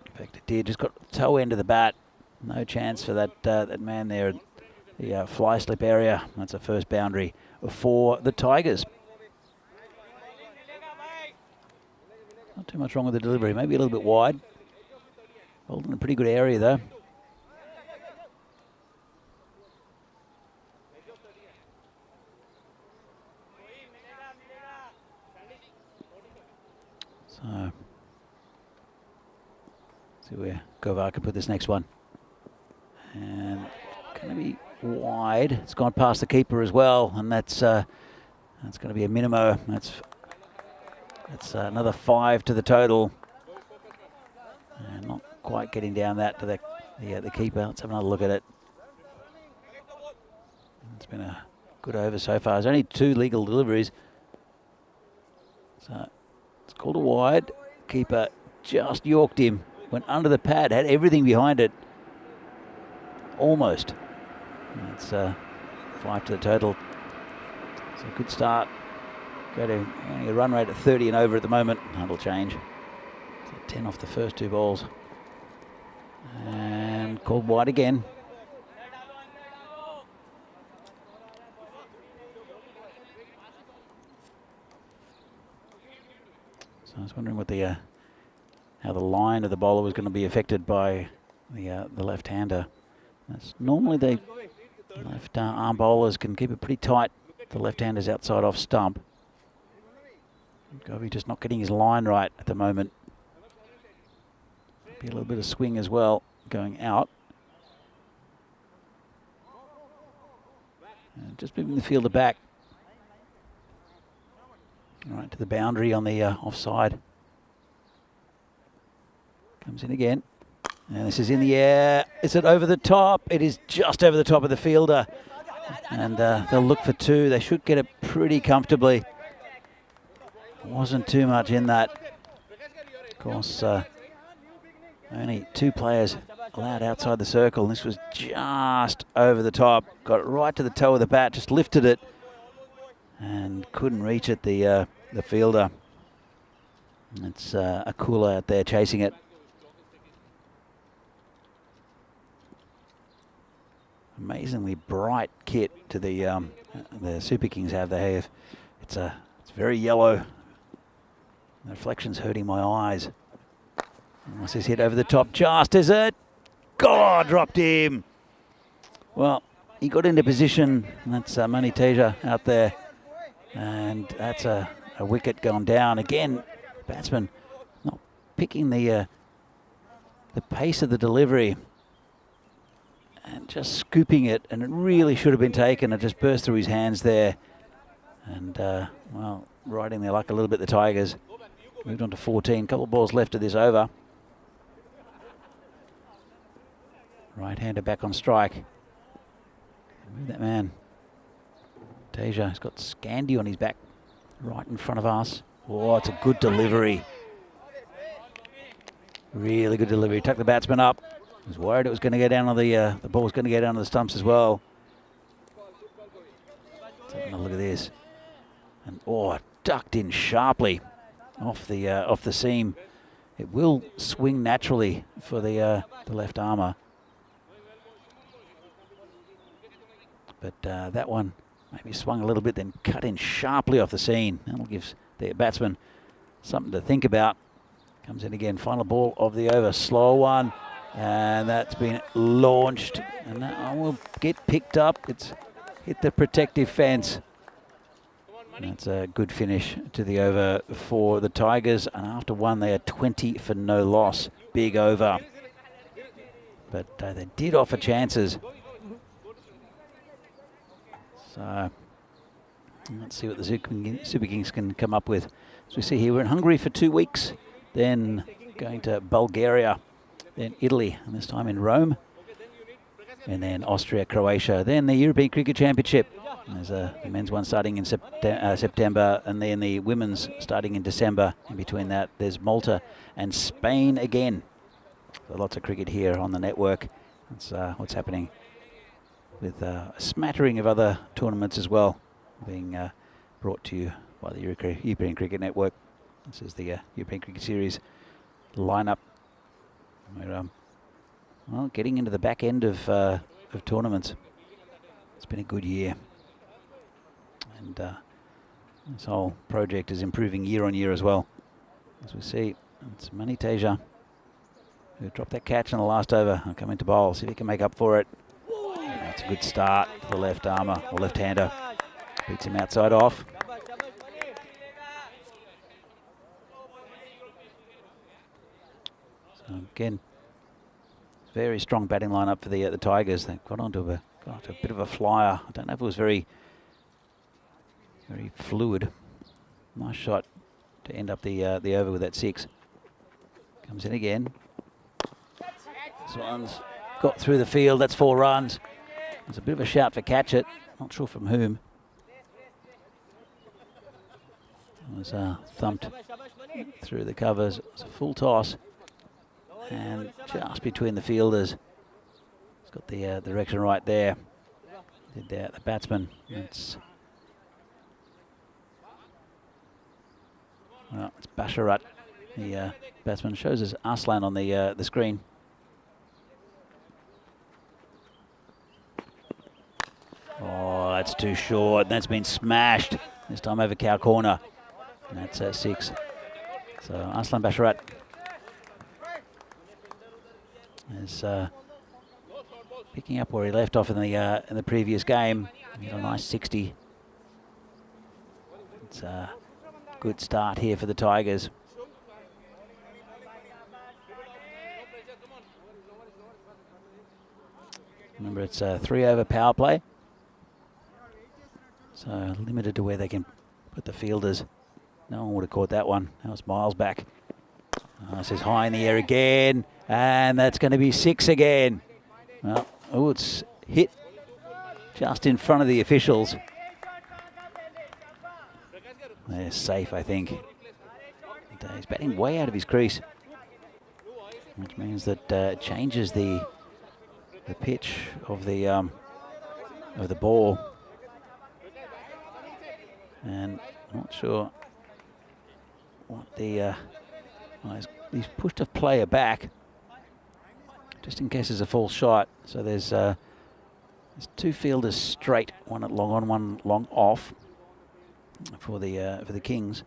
In fact, it did. Just got the toe end of the bat. No chance for that man there. The fly slip area. That's a first boundary for the Tigers. Not too much wrong with the delivery, maybe a little bit wide. Bowled in a pretty good area though. So, see where Govar can put this next one. And going to be wide. It's gone past the keeper as well, and that's going to be a minimo. That's another 5 to the total. And not quite getting down that to the keeper. Let's have another look at it. It's been a good over so far. There's only 2 legal deliveries. So it's called a wide. Keeper just yorked him. Went under the pad, had everything behind it. Almost. It's 5 to the total. So good start. Go to only a run rate of 30 and over at the moment. That'll change. So 10 off the first 2 balls. And called wide again. So I was wondering what the how the line of the bowler was going to be affected by the left-hander. That's normally the left arm bowlers can keep it pretty tight. The left-hander's outside off stump. Govey just not getting his line right at the moment. Be a little bit of swing as well going out. And just moving the fielder back. Right to the boundary on the offside. Comes in again. And this is in the air. Is it over the top? It is just over the top of the fielder. And they'll look for 2. They should get it pretty comfortably. Wasn't too much in that. Of course, only 2 players allowed outside the circle. This was just over the top. Got it right to the toe of the bat. Just lifted it. And couldn't reach it, the fielder. It's a cooler out there chasing it. Amazingly bright kit to the Super Kings have. It's very yellow. The reflection's hurting my eyes. What's this hit over the top? Just as it. God, dropped him. Well, he got into position. That's Mani Teja out there. And that's a wicket gone down. Again, batsman not picking the pace of the delivery. And just scooping it. And it really should have been taken. It just burst through his hands there. And, well, riding their luck a little bit, the Tigers. Moved on to 14. Couple of balls left of this over. Right-hander back on strike. Move that man. Teja has got Scandi on his back. Right in front of us. Oh, it's a good delivery. Really good delivery. Tucked the batsman up. Was worried it was going to go down on the ball was going to go down on the stumps as well. Let's have another look at this. And oh, ducked in sharply off the seam. It will swing naturally for the left armour. But that one maybe swung a little bit, then cut in sharply off the seam. That'll give the batsman something to think about. Comes in again, final ball of the over, slow one. And that's been launched. And that one will get picked up. It's hit the protective fence. That's a good finish to the over for the Tigers. And after one, they are 20 for no loss. Big over. But they did offer chances. So let's see what the Super Kings can come up with. As we see here, we're in Hungary for 2 weeks. Then going to Bulgaria. Then Italy, and this time in Rome. And then Austria, Croatia. Then the European Cricket Championship. There's the men's one starting in September, and then the women's starting in December. In between that, there's Malta and Spain again. So lots of cricket here on the network. That's what's happening with a smattering of other tournaments as well, being brought to you by the European Cricket Network. This is the European Cricket Series lineup. We're well, getting into the back end of tournaments. It's been a good year. And this whole project is improving year on year as well. As we see, it's Mani Teja who dropped that catch in the last over. I'll come into bowl, see if he can make up for it. That's a good start for the left armour, or left-hander. Beats him outside off. So again, very strong batting lineup for the Tigers. They got onto a bit of a flyer. I don't know if it was very fluid. Nice shot to end up the over with that 6. Comes in again. This one's got through the field. That's 4 runs. There's a bit of a shout for catch it. Not sure from whom. was thumped through the covers. It was a full toss, and just between the fielders. It's got the direction right there. Did the batsman. It's Basharat. The batsman shows us Arslan on the screen. Oh, that's too short. That's been smashed. This time over cow corner. And that's 6. So Arslan Basharat is picking up where he left off in the previous game. He had a nice 60. It's a good start here for the Tigers. Remember, it's a 3-over power play. So limited to where they can put the fielders. No one would have caught that one. That was miles back. This is high in the air again. And that's going to be 6 again. Well, oh, it's hit just in front of the officials. They're safe, I think. And, he's batting way out of his crease, which means that it changes the pitch of the ball. And I'm not sure what the he's pushed a player back just in case there's a false shot. So there's 2 fielders straight, one at long on, one long off for the Kings.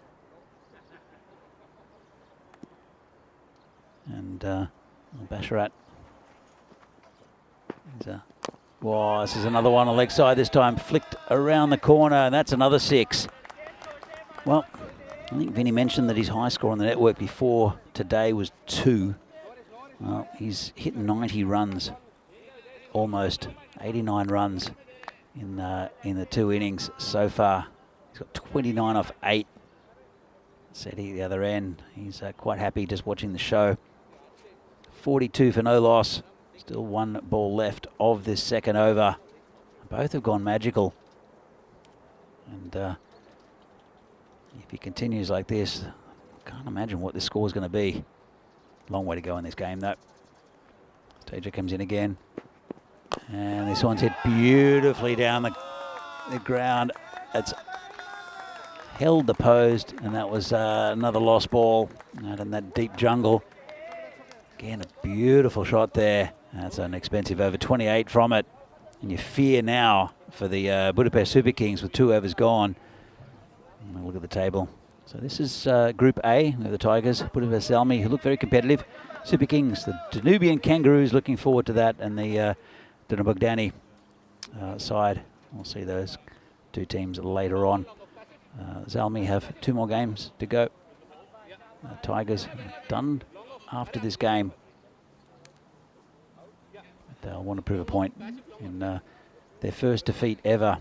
And Basharat. Wow, this is another one on leg side, this time flicked around the corner, and that's another 6. Well, I think Vinny mentioned that his high score on the network before today was 2. Well, he's hit 90 runs, almost 89 runs in the 2 innings so far. He's got 29 off 8. Seti the other end. He's quite happy just watching the show. 42 for no loss. Still 1 ball left of this second over. Both have gone magical. And if he continues like this, I can't imagine what this score is going to be. Long way to go in this game, though. Stager comes in again. And this one's hit beautifully down the ground. It's held the post, and that was another lost ball out in that deep jungle. Again, a beautiful shot there. That's an expensive over, 28 from it. And you fear now for the Budapest Super Kings with 2 overs gone. And look at the table. So this is Group A with the Tigers, Budapest Zalmi, who look very competitive. Super Kings, the Danubian Kangaroos, looking forward to that, and the Dunabogdani side. We'll see those 2 teams later on. Zalmi have 2 more games to go. Tigers done after this game. They'll want to prove a point in their first defeat ever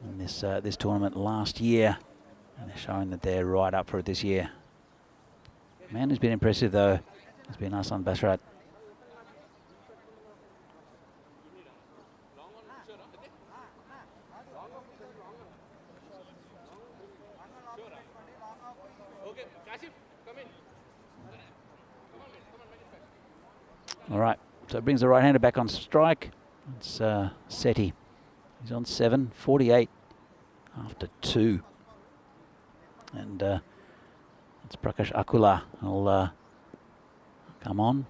in this tournament last year, and they're showing that they're right up for it this year. The man who's been impressive, though, has been Arslan Basharat. All right, so it brings the right-hander back on strike. It's Seti. He's on 7, 48 after 2. And it's Prakash Akula. He'll come on.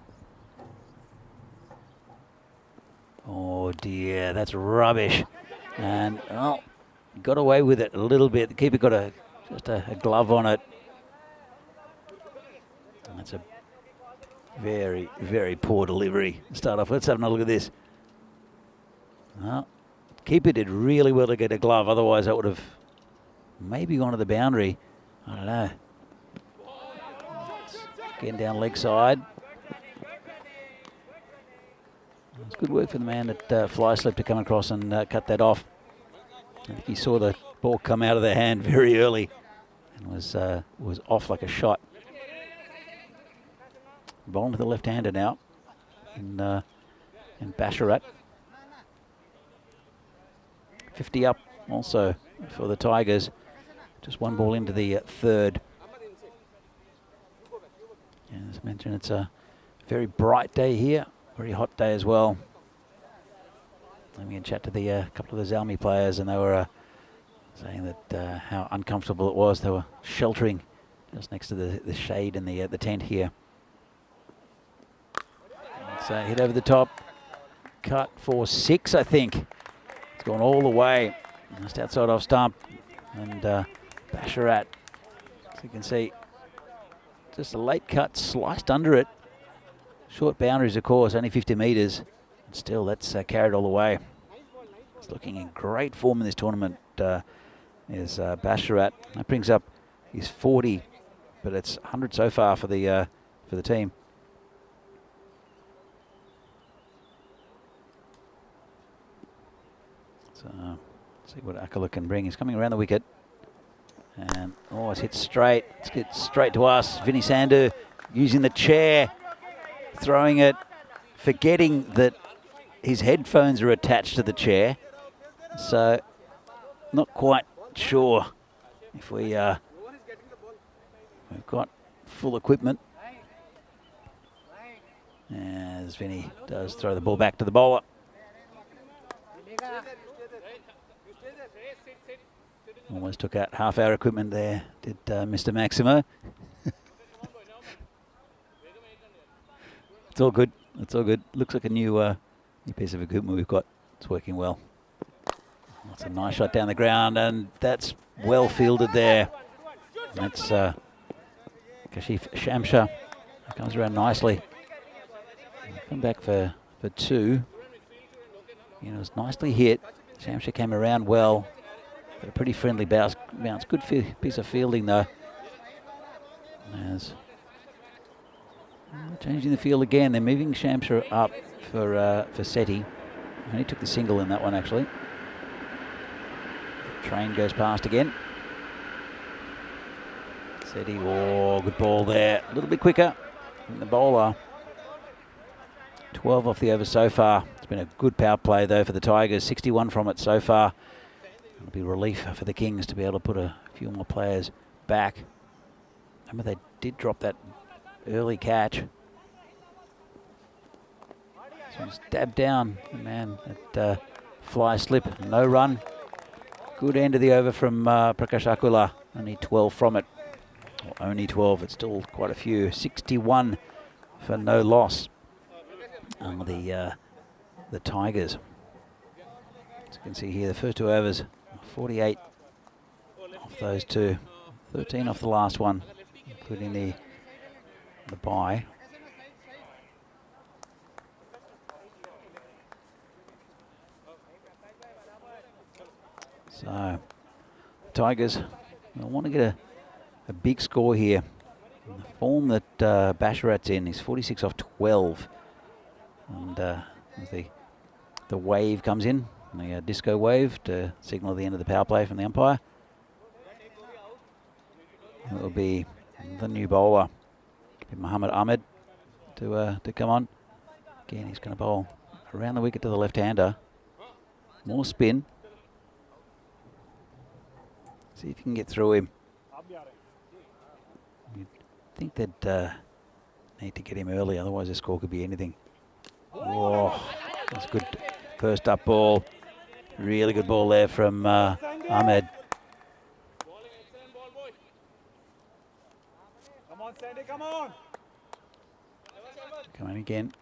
Oh dear, that's rubbish. And oh, got away with it a little bit. The keeper got just a glove on it. And that's a very, very poor delivery to start off. Let's have another look at this. Well, keeper did really well to get a glove. Otherwise, that would have maybe gone to the boundary. I don't know. Getting down leg side. It's good work for the man at fly slip to come across and cut that off. I think he saw the ball come out of their hand very early and was off like a shot. Bowling to the left-hander now, and Basharat. 50 up also for the Tigers. just one ball into the third. And as I mentioned, it's a very bright day here, very hot day as well. I'm going to chat to the couple of the Zalmi players, and they were saying that how uncomfortable it was. They were sheltering just next to the shade in the tent here. It's hit over the top, cut for 6, I think. It's gone all the way, just outside off stump, and Basharat, as you can see, just a late cut, sliced under it. Short boundaries, of course, only 50 metres. Still, that's carried all the way. He's looking in great form in this tournament, is Basharat. That brings up his 40, but it's 100 so far for the team. So, see what Akala can bring. He's coming around the wicket. And, oh, it's hit straight. It's hit straight to us. Vinny Sandhu using the chair, throwing it, forgetting that his headphones are attached to the chair. So, not quite sure if we've got full equipment. As Vinny does throw the ball back to the bowler. Almost took out half our equipment there, did Mr. Maximo. It's all good. It's all good. Looks like a new piece of equipment we've got. It's working well. That's a nice shot down the ground, and that's well fielded there. That's Kashif Shamsha. Comes around nicely. Come back for 2. You know, it's nicely hit. Shamsha came around well. But a pretty friendly bounce. Good piece of fielding though. As changing the field again, they're moving Shamsha up for Seti. And he took the single in that one actually. Train goes past again. Seti, oh, good ball there. A little bit quicker than the bowler. 12 off the over so far. It's been a good power play though for the Tigers. 61 from it so far. It'll be relief for the Kings to be able to put a few more players back. Remember, they did drop that early catch. So he's dabbed down, man, at fly slip, no run. Good end of the over from Prakash Akula, only 12 from it. Well, only 12, it's still quite a few. 61 for no loss on the Tigers. As you can see here, the first 2 overs, 48 off those 2, 13 off the last one, including the bye. So, Tigers, I want to get a big score here. The form that Basharat's in is 46 off 12, and as the wave comes in. The disco wave to signal the end of the power play from the umpire. It will be the new bowler, Muhammad Ahmed, to come on. Again, he's going to bowl around the wicket to the left-hander. More spin. See if you can get through him. You'd think they'd need to get him early, otherwise the score could be anything. Oh, that's good first up ball. Really good ball there from Ahmed. Come on, Sandy, come on. Come on again.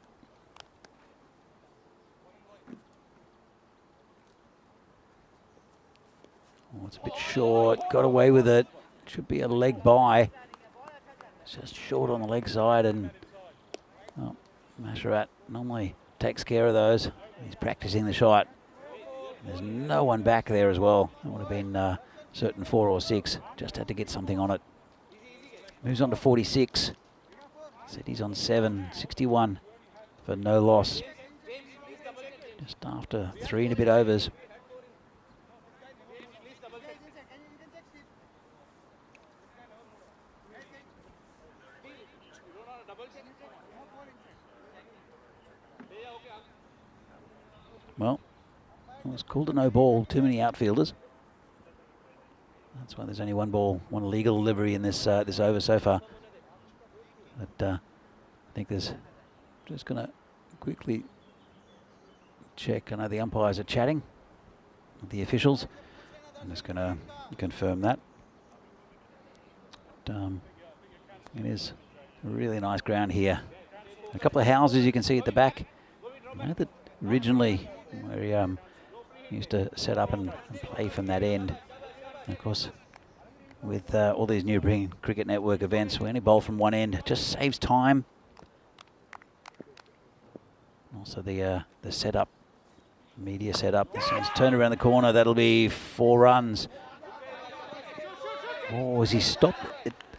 Oh, it's a bit short. Got away with it. Should be a leg by. It's just short on the leg side, and well, Basharat normally takes care of those. He's practicing the shot. There's no one back there as well. It would have been certain 4 or 6. Just had to get something on it. Moves on to 46. Said he's on 7, 61 for no loss. Just after 3 and a bit overs. Well, it was called a no ball. Too many outfielders. That's why there's only one ball, one legal delivery in this this over so far. But I think there's just going to quickly check. I know the umpires are chatting with the officials. I'm just going to confirm that. But, it is a really nice ground here. A couple of houses you can see at the back. I know that originally we used to set up and play from that end. And of course, with all these new Cricket Network events, we only bowl from one end. It just saves time. Also the setup, media setup. This one's turned around the corner. That'll be 4 runs. Oh, has he stopped?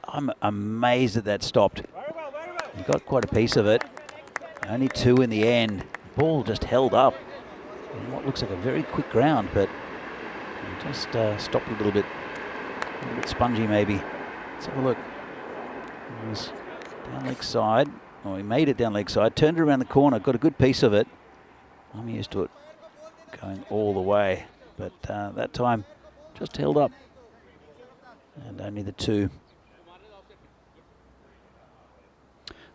I'm amazed that stopped. He got quite a piece of it. Only 2 in the end. The ball just held up in what looks like a very quick ground, but just stopped a little bit spongy maybe. Let's have a look. It was down leg side. Oh, he made it down leg side, turned it around the corner, got a good piece of it. I'm used to it going all the way, but that time just held up. And only the 2.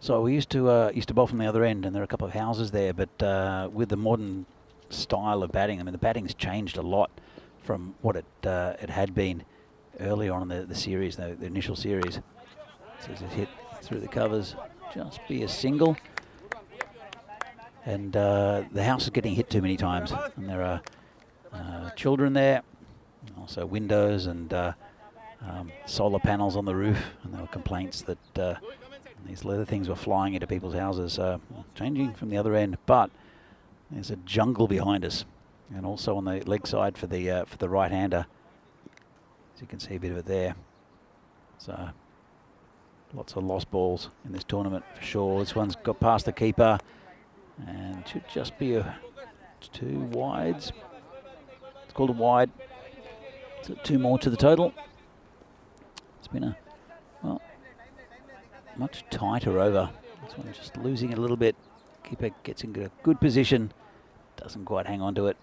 So we used to bowl from the other end, and there are a couple of houses there, but with the modern style of batting, I mean, the batting's changed a lot from what it had been earlier on in the series, the initial series. So it's a hit through the covers, just be a single. And the house is getting hit too many times, and there are children there, also windows and solar panels on the roof, and there were complaints that these leather things were flying into people's houses. Changing from the other end, but there's a jungle behind us, and also on the leg side for the right-hander. As you can see a bit of it there. So lots of lost balls in this tournament for sure. This one's got past the keeper, and should just be 2 wides. It's called a wide. So 2 more to the total. It's been a much tighter over. This one just losing it a little bit. Keeper gets in a good position. Doesn't quite hang on to it.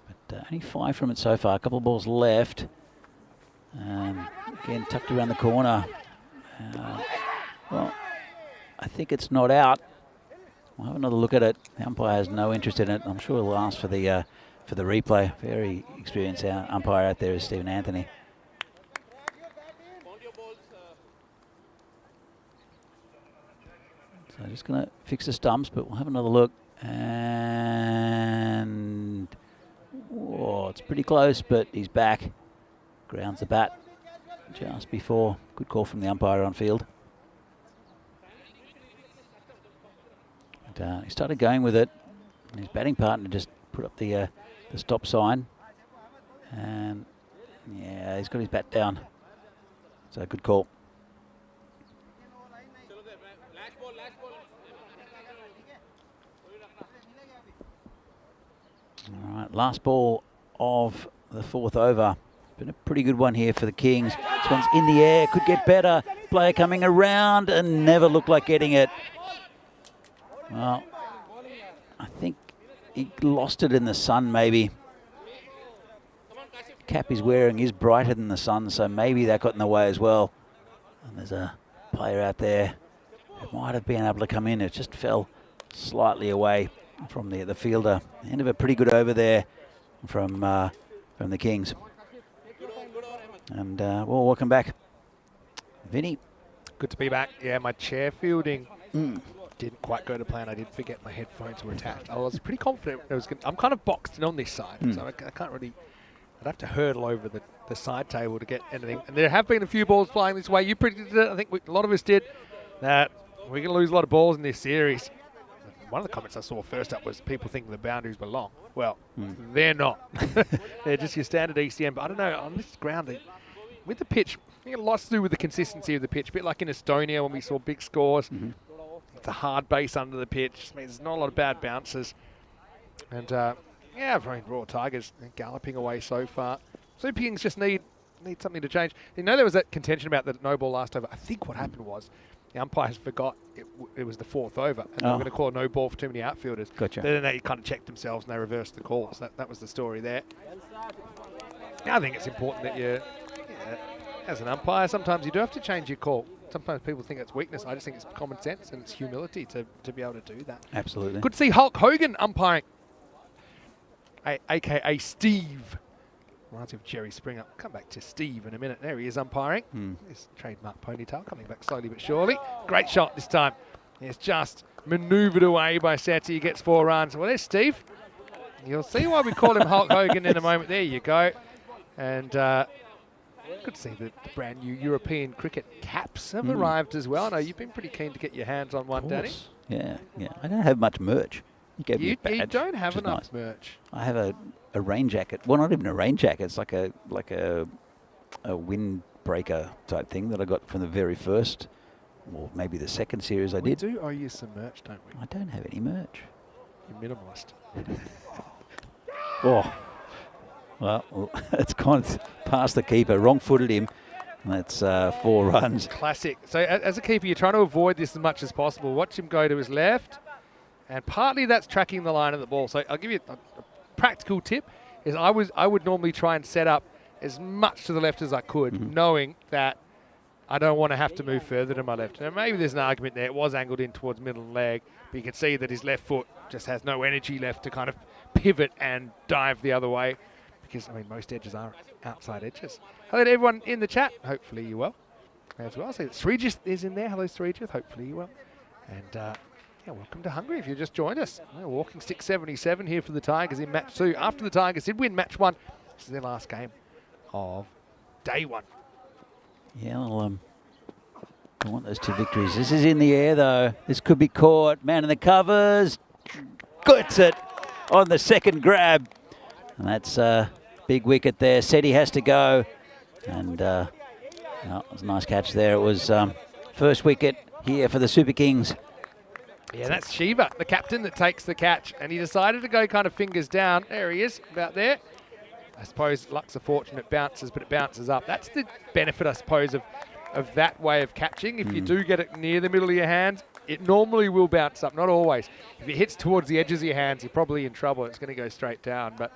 But only 5 from it so far. A couple of balls left. Again, tucked around the corner. Well, I think it's not out. We'll have another look at it. The umpire has no interest in it. I'm sure he'll ask for the replay. Very experienced umpire out there is Stephen Anthony. So just going to fix the stumps, but we'll have another look. And whoa, it's pretty close, but he's back. Grounds the bat just before. Good call from the umpire on field. And, he started going with it. And his batting partner just put up the stop sign. And yeah, he's got his bat down. So good call. All right, last ball of the 4th over. Been a pretty good one here for the Kings. This one's in the air, could get better. Player coming around and never looked like getting it. Well, I think he lost it in the sun maybe. The cap he's wearing is brighter than the sun, so maybe that got in the way as well. And there's a player out there who might have been able to come in. It just fell slightly away from the fielder. End of a pretty good over there from the Kings. And well, welcome back, Vinny. Good to be back. Yeah, my chair fielding didn't quite go to plan. I did forget my headphones were attached. I was pretty confident it was I'm kind of boxed in on this side, so I can't really. I'd have to hurdle over the side table to get anything. And there have been a few balls flying this way. You predicted it. I think a lot of us did. That we're going to lose a lot of balls in this series. One of the comments I saw first up was people thinking the boundaries were long. Well, they're not. They're just your standard ECM. But I don't know, on this ground, with the pitch, I think a lot to do with the consistency of the pitch. A bit like in Estonia when we saw big scores. The hard base under the pitch just means there's not a lot of bad bounces. And yeah, I mean, Royal Tigers galloping away so far. Super Kings just need something to change. You know, there was that contention about the no ball last over. I think what happened was the umpires forgot it was the 4th over, and they were going to call a no ball for too many outfielders. Gotcha. Then they kind of checked themselves and they reversed the call. So that was the story there. I think it's important that you, as an umpire, sometimes you do have to change your call. Sometimes people think it's weakness. I just think it's common sense and it's humility to be able to do that. Absolutely. Good to see Hulk Hogan umpiring, a.k.a. Steve. Reminds me of Jerry Springer. Come back to Steve in a minute. There he is umpiring. His trademark ponytail coming back slowly but surely. Great shot this time. It's just manoeuvred away by Seti. He gets 4 runs. Well, there's Steve. You'll see why we call him Hulk Hogan in a moment. There you go. And good to see the brand new European cricket caps have arrived as well. I know you've been pretty keen to get your hands on one, Danny. Yeah. I don't have much merch. You gave me a badge, You don't have which is enough nice. merch. I have a rain jacket. Well, not even a rain jacket. It's like a windbreaker type thing that I got from the very first, or maybe the second series I did. We do owe you some merch, don't we? I don't have any merch. You're minimalist. Oh, well, it's gone past the keeper. Wrong-footed him. That's 4 runs. Classic. So as a keeper, you're trying to avoid this as much as possible. Watch him go to his left, and partly that's tracking the line of the ball. So I'll give you a practical tip. Is I would normally try and set up as much to the left as I could, knowing that I don't want to have to move further to my left. Now maybe there's an argument there. It was angled in towards middle leg, but you can see that his left foot just has no energy left to kind of pivot and dive the other way. Because, I mean, most edges are outside edges. Hello to everyone in the chat. Hopefully you well as well. So Srijith is in there. Hello, Srijith. Hopefully you well. And, welcome to Hungary if you just joined us. Walking stick 77 here for the Tigers in match 2. After the Tigers did win match 1, this is their last game of day 1. Yeah, well, I want those 2 victories. This is in the air, though. This could be caught. Man in the covers. Gets it on the second grab. And that's big wicket there. Seti has to go. And it was a nice catch there. It was first wicket here for the Super Kings. Yeah, that's Shiva, the captain, that takes the catch. And he decided to go kind of fingers down. There he is, about there. I suppose luck's a fortune, it bounces, but it bounces up. That's the benefit, I suppose, of that way of catching. If you do get it near the middle of your hands, it normally will bounce up, not always. If it hits towards the edges of your hands, you're probably in trouble. It's going to go straight down. But,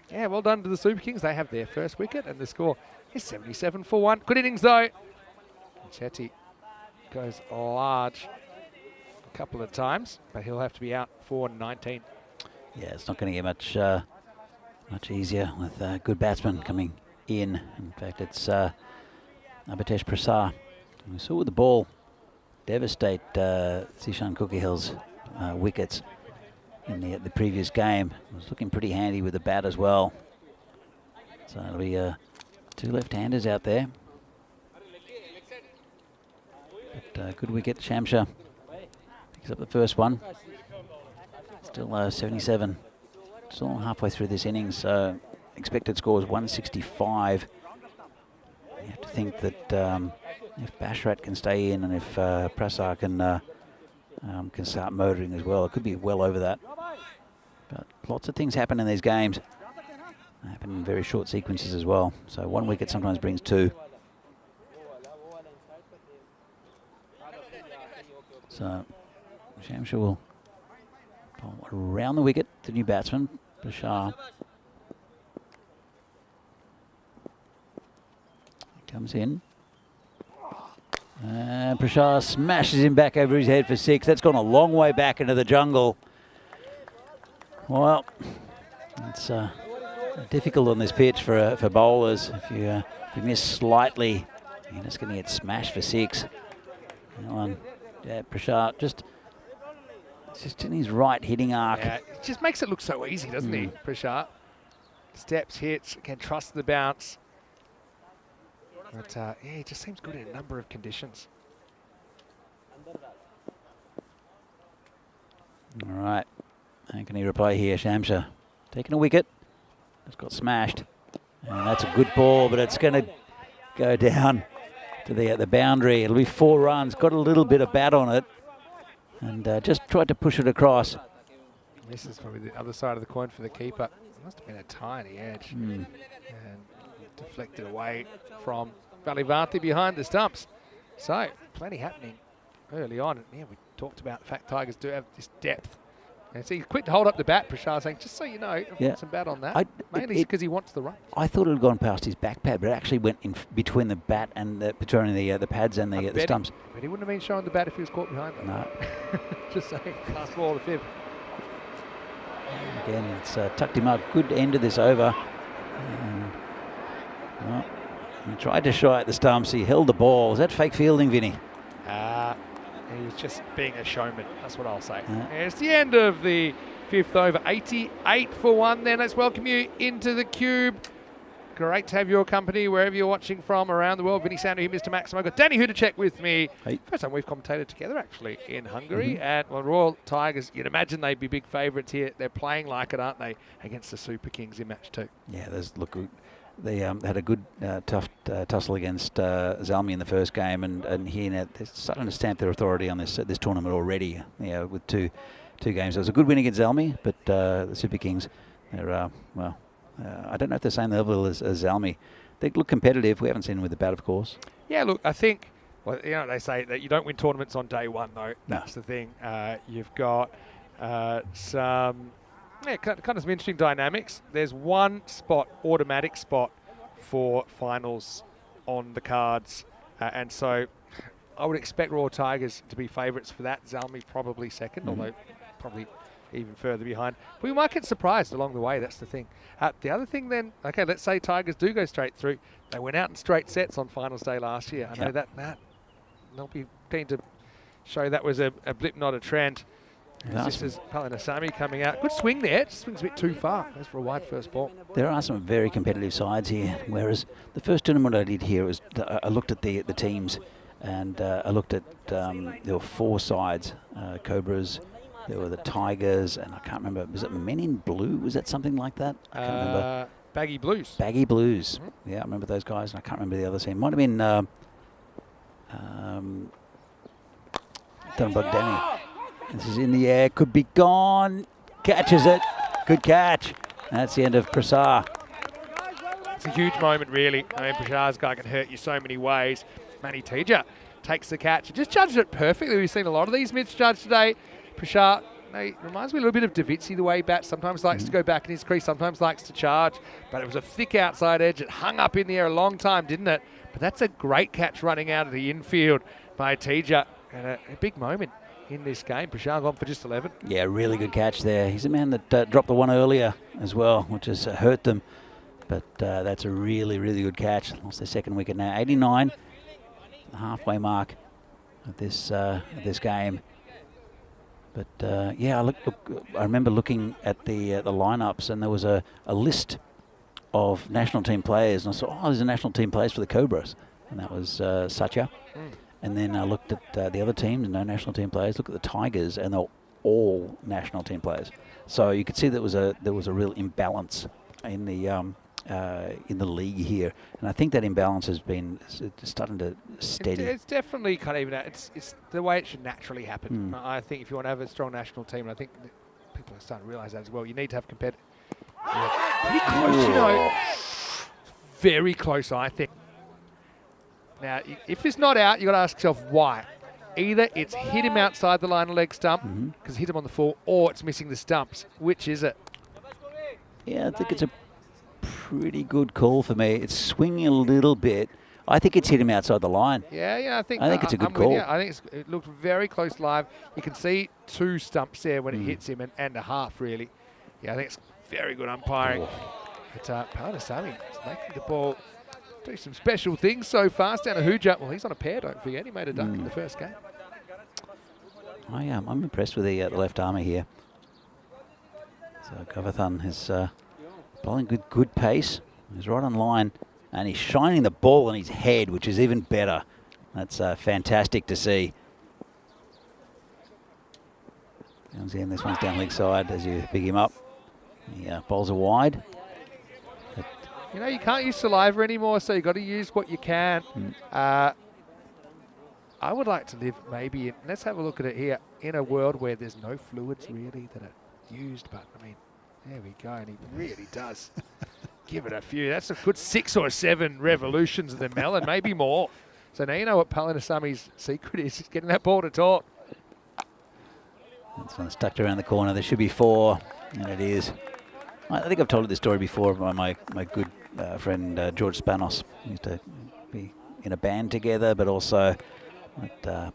yeah, well done to the Super Kings. They have their first wicket, and the score is 77 for 1. Good innings, though. Chetty goes large a couple of times, but he'll have to be out for 19. Yeah, it's not going to get much easier with good batsmen coming in. In fact, it's Abhitesh Prasad. We saw with the ball devastate Sishan Cookie-Hill's wickets in the previous game. It was looking pretty handy with the bat as well. So it'll be 2 left-handers out there. But good wicket. Shamsha picks up the first one. Still 77. Still halfway through this innings. Expected score is 165. You have to think that if Bashrat can stay in and if Prasad can start motoring as well, it could be well over that. But lots of things happen in these games. They happen in very short sequences as well. So 1 wicket sometimes brings 2. So Shamsha will bowl around the wicket, the new batsman, Bashar. Comes in. And Prashar smashes him back over his head for 6. That's gone a long way back into the jungle. Well, it's difficult on this pitch for bowlers. If you miss slightly, you're just going to get smashed for 6. Yeah, Prashar just in his right hitting arc. Yeah, it just makes it look so easy, doesn't he, Prashad? Steps, hits, can trust the bounce. But, yeah, he just seems good in a number of conditions. All right. How can he reply here? Shamsha taking a wicket. Just got smashed. And that's a good ball, but it's going to go down to the boundary. It'll be 4 runs. Got a little bit of bat on it. And just tried to push it across. This is probably the other side of the coin for the keeper. It must have been a tiny edge. And deflected away from Valivanti behind the stumps. So, plenty happening early on. And, yeah, we talked about the fact Tigers do have this depth. And so he's quick to hold up the bat, Prashad, saying, just so you know, I've got some bat on that. Mainly because he wants the run. I thought it had gone past his back pad, but it actually went in between the bat and between the pads and the stumps. But he wouldn't have been showing the bat if he was caught behind them. No. Just saying, last ball, the fifth. Again, it's tucked him up. Good end of this over. Well, he tried to shy at the stumps. He held the ball. Is that fake fielding, Vinny? He was just being a showman. That's what I'll say. It's the end of the fifth over. 88 for one. Then let's welcome you into the cube. Great to have your company wherever you're watching from around the world. Vinny Sandu here, Mr. Maximo. I've got Danny Hudacek with me. Hey. First time we've commentated together, actually, in Hungary. And Royal Tigers, you'd imagine they'd be big favourites here. They're playing like it, aren't they, against the Super Kings in match 2. Yeah, they had a good tough tussle against Zalmi in the first game, and here now they're starting to stamp their authority on this tournament already. With two games. It was a good win against Zalmi, but the Super Kings, they're I don't know if they're the same level as Zalmi. They look competitive. We haven't seen them with the bat, of course. Yeah, look, I think, they say that you don't win tournaments on day one, though. No. That's the thing. You've got some kind of some interesting dynamics. There's one automatic spot for finals on the cards. And so I would expect Royal Tigers to be favourites for that. Zalmi probably second, although probably even further behind. But we might get surprised along the way, that's the thing. The other thing then, okay, let's say Tigers do go straight through. They went out in straight sets on finals day last year. I know that they'll be keen to show that was a blip, not a trend. This is Palinasami coming out. Good swing there. It swings a bit too far. Goes for a wide first ball. There are some very competitive sides here, whereas the first tournament I did here was I looked at the teams, and I looked at there were 4 sides, Cobras. There were the Tigers, and I can't remember, was it Men in Blue? Was that something like that? I can't remember. Baggy Blues. Baggy Blues. Yeah, I remember those guys, and I can't remember the other team. Might have been Dunbug Danny. This is in the air, could be gone. Catches it. Good catch. And that's the end of Prasad. It's a huge moment, really. I mean, Prasad's guy can hurt you so many ways. Manny Teja takes the catch. Just judged it perfectly. We've seen a lot of these misjudged today. Prashad, reminds me a little bit of Davitsi, the way he bats. Sometimes likes to go back in his crease, sometimes likes to charge. But it was a thick outside edge. It hung up in the air a long time, didn't it? But that's a great catch running out of the infield by Teja. And a big moment in this game. Prashad gone for just 11. Yeah, really good catch there. He's a man that dropped the one earlier as well, which has hurt them. But that's a really, really good catch. Lost their second wicket now. 89, the halfway mark of this game. But yeah, I remember looking at the lineups, and there was a list of national team players, and I saw, there's a national team players for the Cobras, and that was Satya. And then I looked at the other teams, no national team players. Look at the Tigers, and they're all national team players. So you could see there was a real imbalance in the league here, and I think that imbalance has been starting to steady. It's definitely kind of even out. It's the way it should naturally happen. I think if you want to have a strong national team, and I think people are starting to realise that as well, you need to have competitive. Pretty close, very close, I think. Now, if it's not out, you've got to ask yourself why. Either it's hit him outside the line of leg stump, because hit him on the full, or it's missing the stumps. Which is it? Yeah, I think it's a pretty good call for me. It's swinging a little bit. I think it's hit him outside the line. Yeah, I think it's a good call. I think it looked very close live. You can see 2 stumps there when it hits him, and a half, really. Yeah, I think it's very good umpiring. But Palinasami is making the ball do some special things so fast down to Huja. Well, he's on a pair, don't forget. He made a duck in the first game. I'm impressed with the left armour here. So Govathan is bowling good pace. He's right on line, and he's shining the ball on his head, which is even better. That's fantastic to see. Comes in, this one's down leg side as you pick him up. He bowls are wide. You can't use saliva anymore, so you've got to use what you can. I would like to live maybe let's have a look at it here, in a world where there's no fluids really that are used, but I mean, there we go, and he really does give it a few. That's a good 6 or 7 revolutions of the melon, maybe more. So now you know what Palanisami's secret is. He's getting that ball to taut. This one's tucked around the corner. There should be 4, and it is. I think I've told this story before by my good friend George Spanos. We used to be in a band together, but also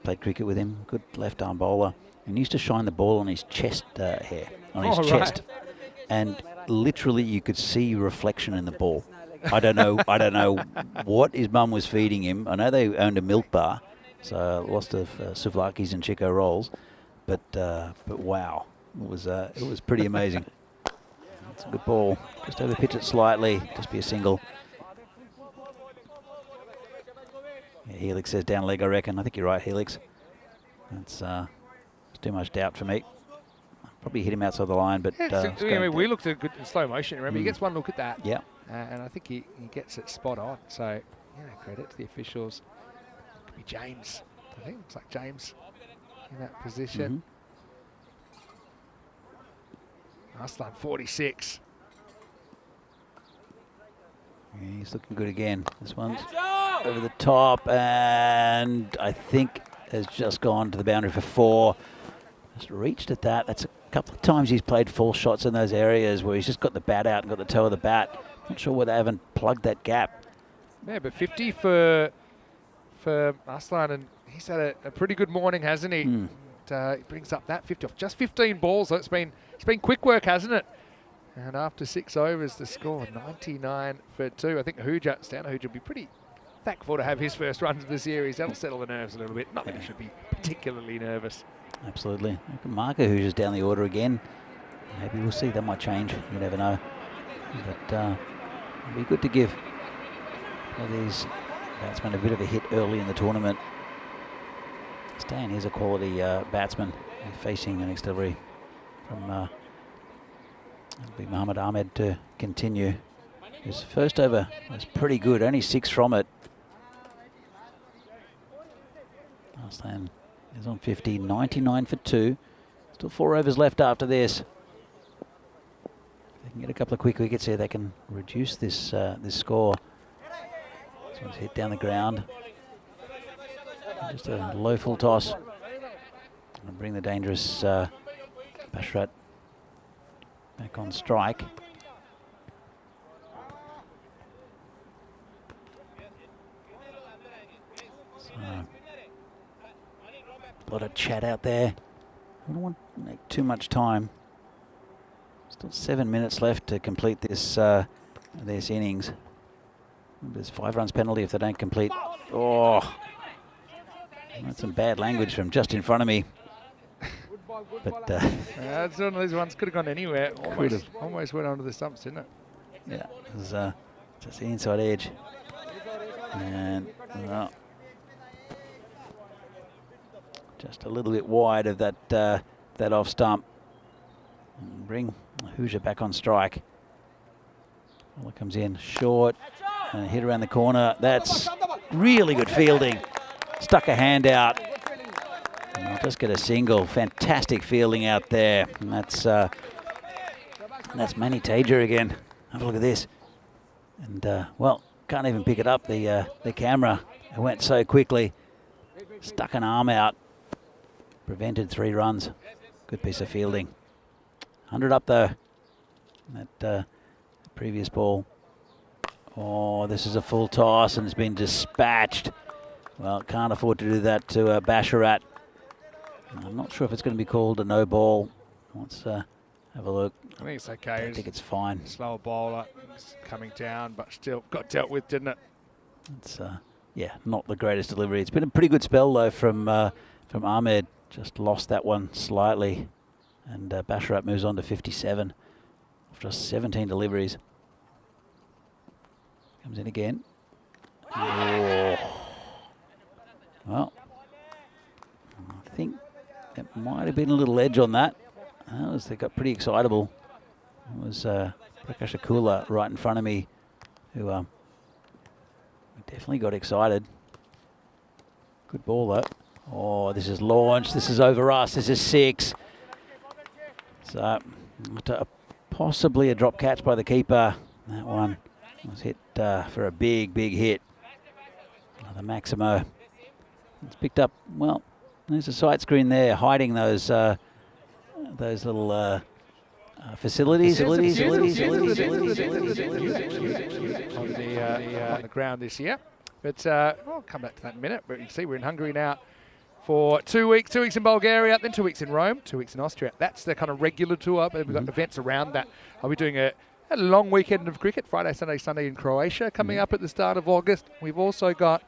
played cricket with him. Good left-arm bowler. And he used to shine the ball on his chest hair, on his chest. And literally you could see reflection in the ball. I don't know what his mum was feeding him. I know they owned a milk bar, so lots of souvlaki's and Chico rolls. But wow, it was pretty amazing. It's a good ball. Just over pitch it slightly. Just be a single. Yeah, Helix says down leg, I reckon. I think you're right, Helix. It's too much doubt for me. Probably hit him outside the line, but we looked at good slow motion. Remember, he gets one look at that. Yeah. And I think he gets it spot on. So, credit to the officials. Could be James. I think looks like James in that position. Aslan 46. Yeah, he's looking good again. This one's over the top, and I think has just gone to the boundary for 4. Just reached at that. That's a couple of times he's played full shots in those areas where he's just got the bat out and got the toe of the bat. Not sure whether they haven't plugged that gap. Yeah, but 50 for Aslan, and he's had a pretty good morning, hasn't he? He brings up that 50 off just 15 balls. So it's been quick work, hasn't it? And after 6 overs, the score 99 for 2. I think Stan Ahuja will be pretty thankful to have his first runs of the series. That'll settle the nerves a little bit. Not that he should be particularly nervous. Absolutely. Mark Ahuja's down the order again. Maybe we'll see. That might change. You never know. But it'll be good to give these batsmen a bit of a hit early in the tournament. Stan is a quality batsman. He's facing the next delivery from it'll be Mohammad Ahmed to continue. His first over was pretty good, only 6 from it. Arslan is on 50, 99 for 2. Still 4 overs left after this. If they can get a couple of quick wickets here, they can reduce this this score. This one's hit down the ground. Just a low full toss. And bring the dangerous Bashrat back on strike. So, a lot of chat out there. I don't want to make too much time. Still 7 minutes left to complete this innings. There's 5 runs penalty if they don't complete. Oh, that's some bad language from just in front of me. But that's one of those ones could have gone anywhere. Almost went onto the stumps, didn't it? Yeah, it was just the inside edge. And well, just a little bit wide of that that off stump. And bring Ahuja back on strike. Ball comes in short and a hit around the corner. That's really good fielding. Stuck a hand out. And I'll just get a single. Fantastic fielding out there. And that's Manny Tajer again. Have a look at this. And well, can't even pick it up. The camera, it went so quickly. Stuck an arm out. Prevented 3 runs. Good piece of fielding. 100 up though. That previous ball. Oh, this is a full toss and it's been dispatched. Well, can't afford to do that to Basharat. I'm not sure if it's going to be called a no ball. Let's have a look. I think it's okay. I think it's fine. Slower bowler, it's coming down, but still got dealt with, didn't it? It's yeah, not the greatest delivery. It's been a pretty good spell though from Ahmed. Just lost that one slightly, and Basharat moves on to 57 after 17 deliveries. Comes in again. Oh. Well, I think it might have been a little edge on that. They got pretty excitable. It was Prakash Akula right in front of me who definitely got excited. Good ball though. Oh, this is launched. This is over us. This is 6. So possibly a drop catch by the keeper. That one was hit for a big, big hit. the Maximo. It's picked up, well, there's a sight screen there hiding those little facilities. On the ground this year. But I'll come back to that in a minute. But you can see we're in Hungary now for 2 weeks. 2 weeks in Bulgaria, then 2 weeks in Rome, 2 weeks in Austria. That's the kind of regular tour, but we've got events around that. I'll be doing a long weekend of cricket, Friday, Saturday, Sunday in Croatia coming up at the start of August. We've also got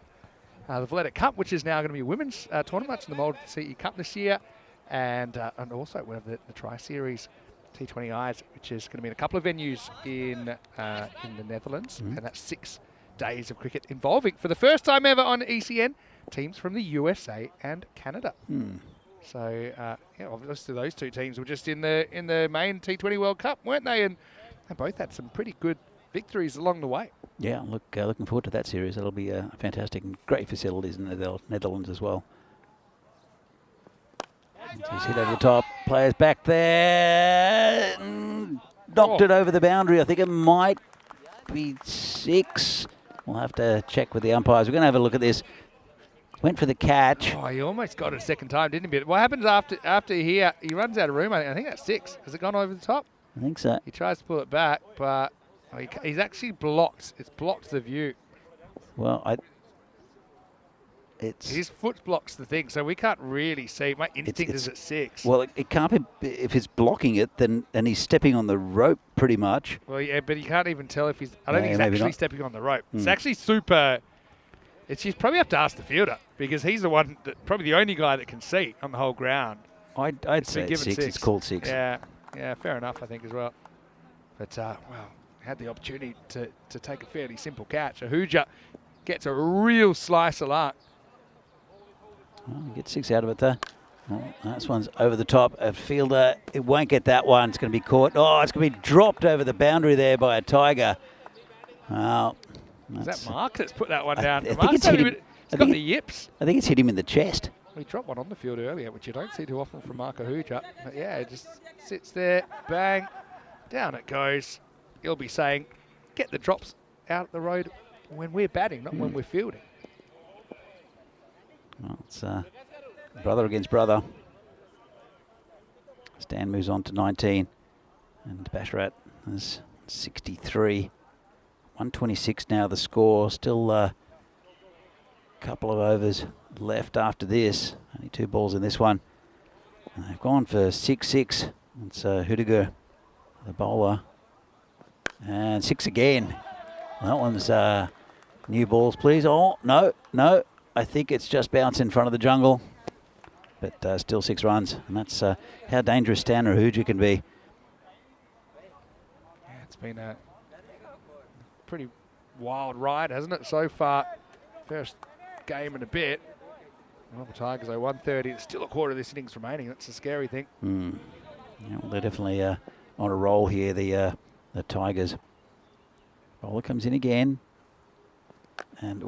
the Valletta Cup, which is now going to be a women's tournament in the mould of the CE Cup this year. And also we have the Tri-Series T20Is, which is going to be in a couple of venues in the Netherlands. And that's 6 days of cricket involving, for the first time ever on ECN, teams from the USA and Canada. So, yeah, obviously those two teams were just in the main T20 World Cup, weren't they? And they both had some pretty good victories along the way. Yeah, looking forward to that series. That'll be fantastic and great facilities in the Netherlands as well. He's hit over the top. Players back there. Knocked it over the boundary. I think it might be 6. We'll have to check with the umpires. We're going to have a look at this. Went for the catch. Oh, he almost got it a second time, didn't he? But what happens after he runs out of room? I think that's 6. Has it gone over the top? I think so. He tries to pull it back, but he's actually blocked. It's blocked the view. Well, his foot blocks the thing, so we can't really see. My instinct is at 6. Well, it can't be. If he's blocking it, then he's stepping on the rope pretty much. Well, yeah, but you can't even tell if he's. I don't think he's actually stepping on the rope. It's actually super. You probably have to ask the fielder, because he's the one, probably the only guy that can see on the whole ground. I'd say it's 6. It's called 6. Yeah, fair enough, I think, as well. But, well, had the opportunity to take a fairly simple catch. Ahuja gets a real slice of luck. Oh, get 6 out of it there. Oh, that one's over the top. A fielder, it won't get that one. It's going to be caught. Oh, it's going to be dropped over the boundary there by a Tiger. Well, is that Mark that's put that one down? I think it's hit him. He's got the yips. I think it's hit him in the chest. He dropped one on the field earlier, which you don't see too often from Mark Ahuja. But yeah, it just sits there, bang, down it goes. He'll be saying, get the drops out of the road when we're batting, not when we're fielding. Well, it's brother against brother. Stan moves on to 19, and Basharat is 63. 126 now the score. Still a couple of overs left after this. Only 2 balls in this one. And they've gone for 6-6. It's Hudiger, the bowler. And 6 again. That one's new balls, please. Oh, no. I think it's just bounced in front of the jungle. But still 6 runs. And that's how dangerous Stan Ahuja can be. Yeah, it's been a pretty wild ride, hasn't it, so far? First game and a bit. Well, the Tigers are 130. It's still a quarter of this innings remaining. That's a scary thing. Yeah, well, they're definitely on a roll here, the Tigers. Bowler comes in again. And,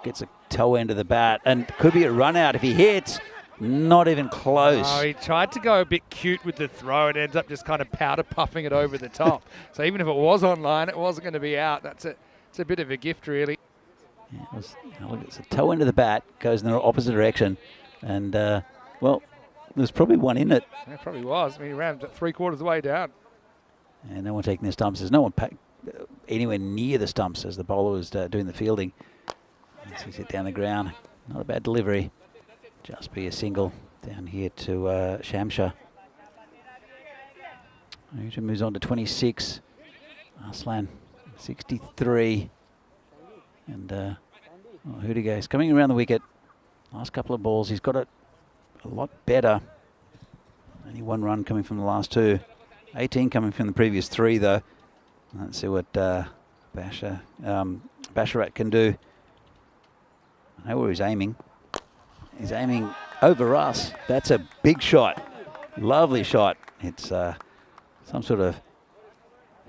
gets a toe end of the bat. And could be a run out if he hits. Not even close. Oh, he tried to go a bit cute with the throw and ends up just kind of powder puffing it over the top. So even if it was online, it wasn't going to be out. It's a bit of a gift, really. Yeah, it's a toe end of the bat, goes in the opposite direction. And, well, there's probably one in it. There probably was. I mean, he ran 3/4 of the way down. And no one taking the stumps. There's no one anywhere near the stumps as the bowler was doing the fielding. So he's hit down the ground. Not a bad delivery. Just be a single down here to Shamsha. Ahuja moves on to 26. Arslan, 63. And Hudiger is coming around the wicket. Last couple of balls, he's got it a lot better. Only 1 run coming from the last 2. 18 coming from the previous 3, though. Let's see what Basharat can do. I know where he's aiming. He's aiming over us. That's a big shot. Lovely shot. It's some sort of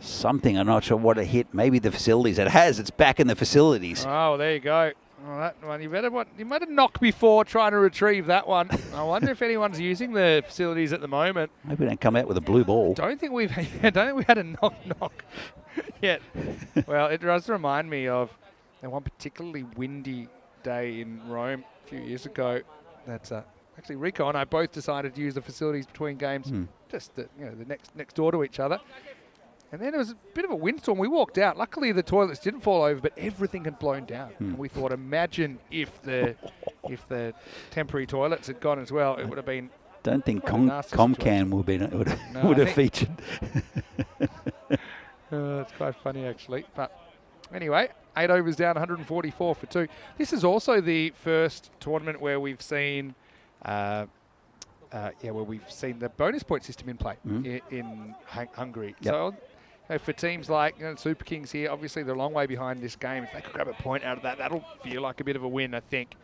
something. I'm not sure what it hit. Maybe the facilities. It's back in the facilities. Oh, there you go. Well, that one, you might have knocked before trying to retrieve that one. I wonder if anyone's using the facilities at the moment. Maybe we don't come out with a blue ball. Don't think we had a knock yet. Well, it does remind me of one particularly windy day in Rome a few years ago. That's actually Rico and I both decided to use the facilities between games, just the next door to each other. And then there was a bit of a windstorm. We walked out. Luckily, the toilets didn't fall over, but everything had blown down. And we thought, imagine if the temporary toilets had gone as well, it would have been. Don't think Comcan would have featured. It's quite funny, actually. But anyway, 8 overs down, 144 for 2. This is also the first tournament where we've seen, where we've seen the bonus point system in play in Hungary. Yep. So, for teams like Super Kings here, obviously they're a long way behind this game. If they could grab a point out of that, that'll feel like a bit of a win, I think.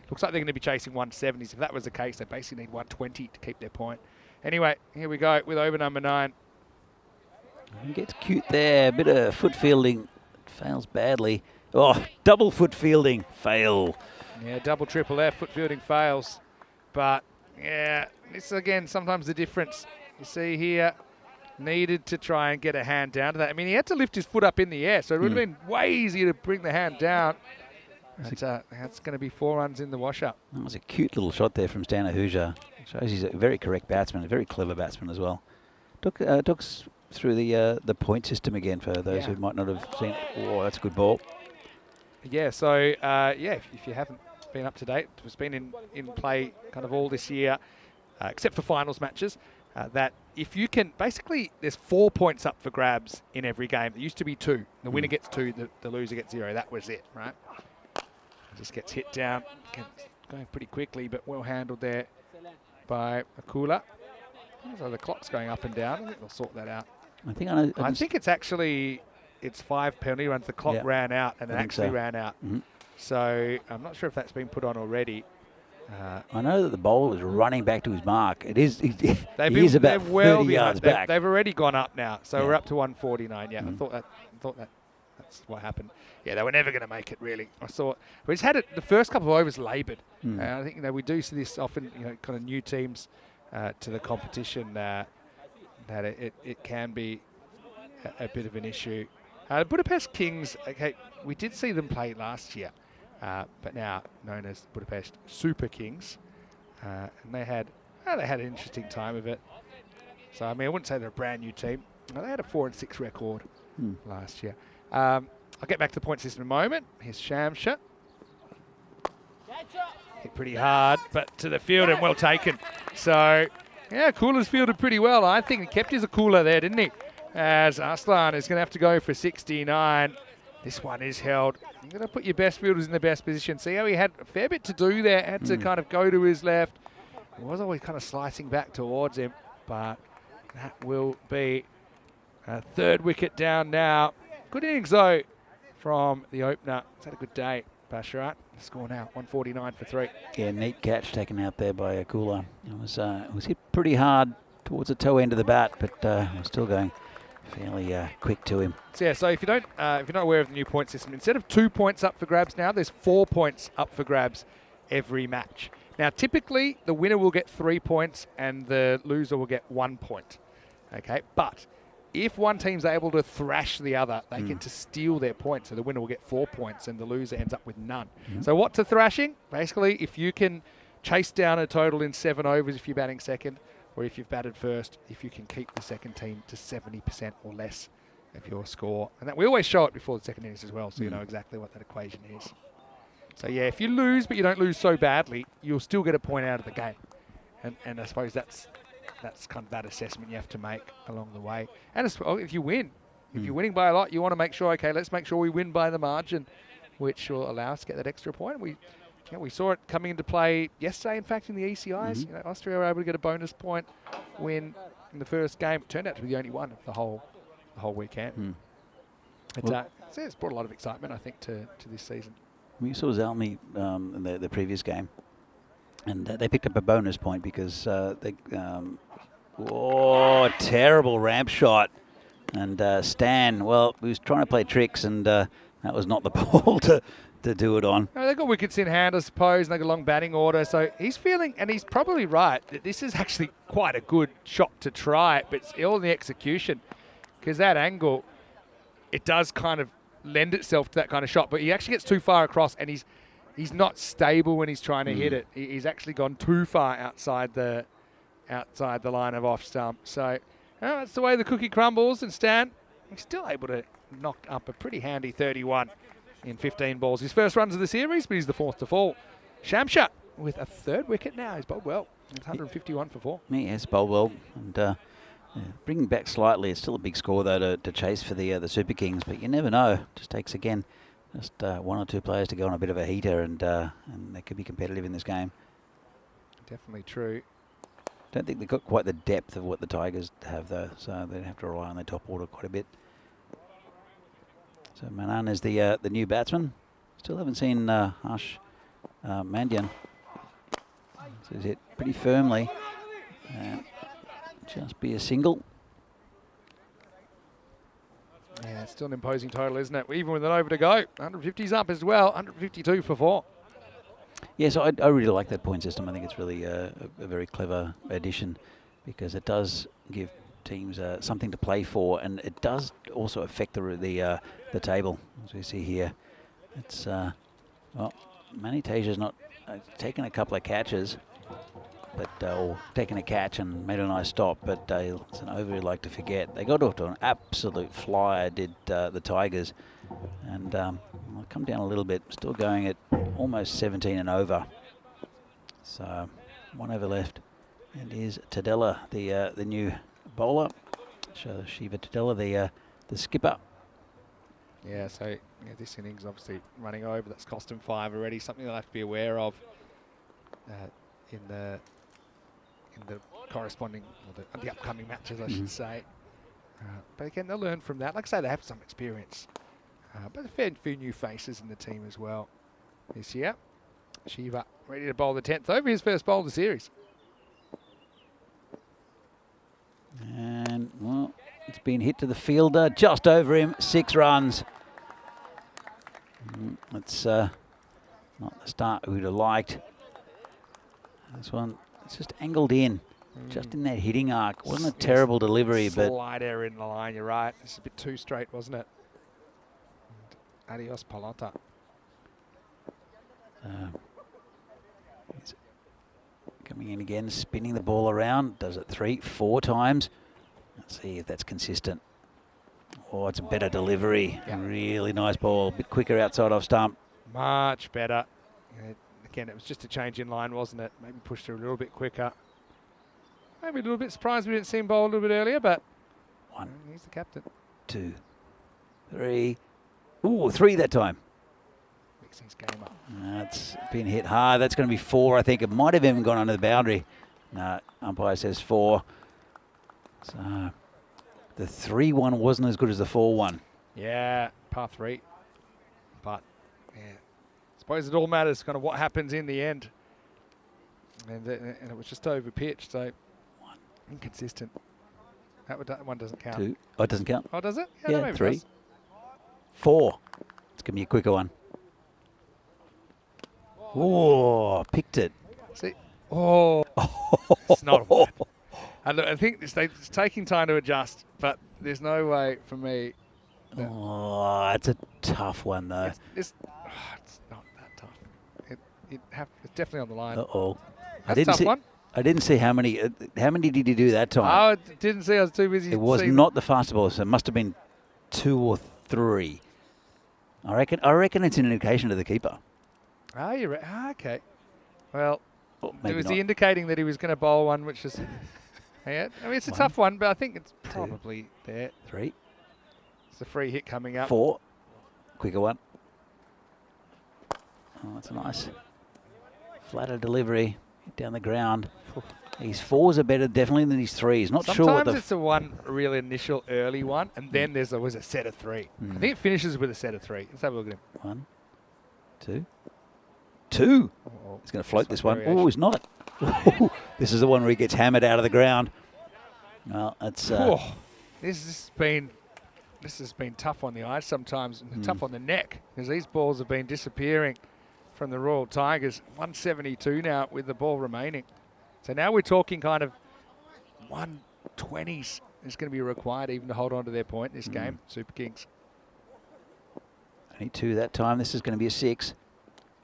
Looks like they're going to be chasing 170s. If that was the case, they basically need 120 to keep their point. Anyway, here we go with over number 9. Gets cute there. A bit of foot fielding. Fails badly. Oh, double foot fielding. Fail. Yeah, double, triple F. Foot fielding fails. But, yeah, this is, again, sometimes the difference. You see here, needed to try and get a hand down to that. I mean, he had to lift his foot up in the air, so it would have been way easier to bring the hand down. That's going to be 4 runs in the wash-up. That was a cute little shot there from Stana Huja. Shows he's a very correct batsman, a very clever batsman as well. Took us through the point system again for those who might not have seen. Oh, that's a good ball. Yeah, so, if you haven't been up to date, it's been in play kind of all this year, except for finals matches, that if you can, basically there's 4 points up for grabs in every game. There used to be 2. The winner gets 2, the loser gets 0. That was it, right? Just gets hit down, going pretty quickly, but well handled there by Akula. So the clock's going up and down. I think they'll sort that out. I think it's actually 5 penalty runs. The clock ran out, and it actually ran out. So I'm not sure if that's been put on already. I know that the bowler was running back to his mark. It is. He is about 30 yards back. They've already gone up now, so we're up to 149. Yeah, I thought that. That's what happened. Yeah, they were never going to make it, really. I saw. We just had it. The first couple of overs laboured. I think we do see this often. Kind of new teams to the competition that it can be a bit of an issue. Budapest Kings. Okay, we did see them play last year, but now known as Budapest Super Kings, and they had an interesting time of it. So I mean, I wouldn't say they're a brand new team. They had a 4-6 record last year. I'll get back to the point system in a moment. Here's Shamsha. Hit pretty hard, but to the field and well taken. So, yeah, Akula's fielded pretty well. I think he kept his Akula there, didn't he? As Aslan is going to have to go for 69. This one is held. You're going to put your best fielders in the best position. See how he had a fair bit to do there. Had to kind of go to his left. He was always kind of slicing back towards him, but that will be a 3rd wicket down now. Good innings, though, from the opener. He's had a good day, Basharat. The score now, 149 for 3. Yeah, neat catch taken out there by Akula. It was hit pretty hard towards the toe end of the bat, but was still going fairly quick to him. So, yeah, so if you're not aware of the new point system, instead of 2 points up for grabs now, there's 4 points up for grabs every match. Now, typically, the winner will get 3 points and the loser will get 1 point. Okay, but if one team's able to thrash the other, they get to steal their points. So the winner will get 4 points and the loser ends up with none. So what's a thrashing? Basically, if you can chase down a total in 7 overs if you're batting second, or if you've batted first, if you can keep the second team to 70% or less of your score. And that we always show it before the second innings as well, so you know exactly what that equation is. So yeah, if you lose, but you don't lose so badly, you'll still get a point out of the game. And I suppose that's kind of that assessment you have to make along the way. And if you win, if you're winning by a lot, you want to make sure, okay, let's make sure we win by the margin, which will allow us to get that extra point. We saw it coming into play yesterday, in fact, in the ECIs. Austria were able to get a bonus point win in the first game. It turned out to be the only one of the whole weekend. It's brought a lot of excitement, I think, to this season. We saw Zalmi in the previous game, and they picked up a bonus point because terrible ramp shot. And Stan, well, he was trying to play tricks, and that was not the ball to do it on. They've got wickets in hand, I suppose, and they've got a long batting order. So he's feeling, and he's probably right, that this is actually quite a good shot to try, but it's all in the execution. Because that angle, it does kind of lend itself to that kind of shot, but he actually gets too far across, and he's he's not stable when he's trying to hit it. He's actually gone too far outside the line of off stump. So that's the way the cookie crumbles. And Stan, he's still able to knock up a pretty handy 31 in 15 balls. His first runs of the series, but he's the 4th to fall. Shamsha with a 3rd wicket now. He's bowled well. It's 151 for 4. Yes, bowled well. And bringing back slightly. It's still a big score, though, to chase for the Super Kings. But you never know. Just takes, again, just 1 or 2 players to go on a bit of a heater, and they could be competitive in this game. Definitely true. Don't think they've got quite the depth of what the Tigers have, though, so they have to rely on their top order quite a bit. So Manan is the new batsman. Still haven't seen Harsh Mandian. So he's hit pretty firmly. Just be a single. Yeah, it's still an imposing total, isn't it? Even with an over to go. 150's up as well. 152 for 4. Yes, I really like that point system. I think it's really a very clever addition, because it does give teams something to play for, and it does also affect the table, as we see here. It's well, Manny Tasia's not taken a couple of catches, but or taken a catch and made a nice stop, but it's an over he'd like to forget. They got off to an absolute flyer, did the Tigers, and I'll come down a little bit, still going at almost 17 and over. So 1 over left, and is Tadella, the new bowler. So Shiva Tadella, the skipper. Yeah, so this innings obviously running over. That's cost him 5 already. Something they'll have to be aware of in the corresponding, or the upcoming matches, I should say. But again, they'll learn from that. Like I say, they have some experience. But a fair few new faces in the team as well this year. Shiva ready to bowl the 10th over, his first bowl of the series. And, well, it's been hit to the fielder, just over him, 6 runs. It's not the start we'd have liked. This one, it's just angled in, just in that hitting arc. Wasn't a terrible delivery, but... Slight error in the line, you're right. It's a bit too straight, wasn't it? And adios, Palota. He's coming in again, spinning the ball around. Does it 3, 4 times. Let's see if that's consistent. Oh, it's a better delivery. Yeah. Really nice ball. A bit quicker outside off stump. Much better. Again, it was just a change in line, wasn't it? Maybe pushed her a little bit quicker. Maybe a little bit surprised we didn't see him bowl a little bit earlier, but 1, he's the captain. 2, 3. Ooh, 3 that time. Mixing his game up. That's been hit hard. That's going to be 4, I think. It might have even gone under the boundary. No, umpire says 4. So the 3-1 wasn't as good as the 4-1. Yeah, par 3. But, yeah, I suppose it all matters kind of what happens in the end. And it was just over pitched, so 1. Inconsistent. That one doesn't count. 2. Oh, it doesn't count? Oh, does it? Yeah, no, maybe 3. it does. 4. Let's give me a quicker one. Oh, picked it. See? Oh, it's not a wide. And look, I think it's taking time to adjust, but there's no way for me. Oh, it's a tough one, though. It's not that tough. It's definitely on the line. Uh-oh. That's a tough one. I didn't see how many did he do that time? Oh, I didn't see. I was too busy. It was not the fastest ball, so it must have been 2 or 3. I reckon it's an indication to the keeper. Oh, you're right. Ah, okay. Well, was not. he indicating that he was going to bowl one, which is... Yeah, I mean, it's a 1, tough one, but I think it's probably there. 3. It's a free hit coming up. 4. Quicker one. Oh, that's a nice flatter delivery down the ground. His 4s are better definitely than his 3s. Not sure what Sometimes it's the one real initial early one, and then there's always a set of 3. I think it finishes with a set of 3. Let's have a look at him. 1, 2, 2. Oh, He's going to float this one. variation. Oh, he's not. This is the one where he gets hammered out of the ground. Well, that's... This has been tough on the eyes sometimes, and tough on the neck, because these balls have been disappearing from the Royal Tigers. 172 now with the ball remaining. So now we're talking kind of 120s is going to be required even to hold on to their point in this game, Super Kings. Only 2 that time. This is going to be a 6.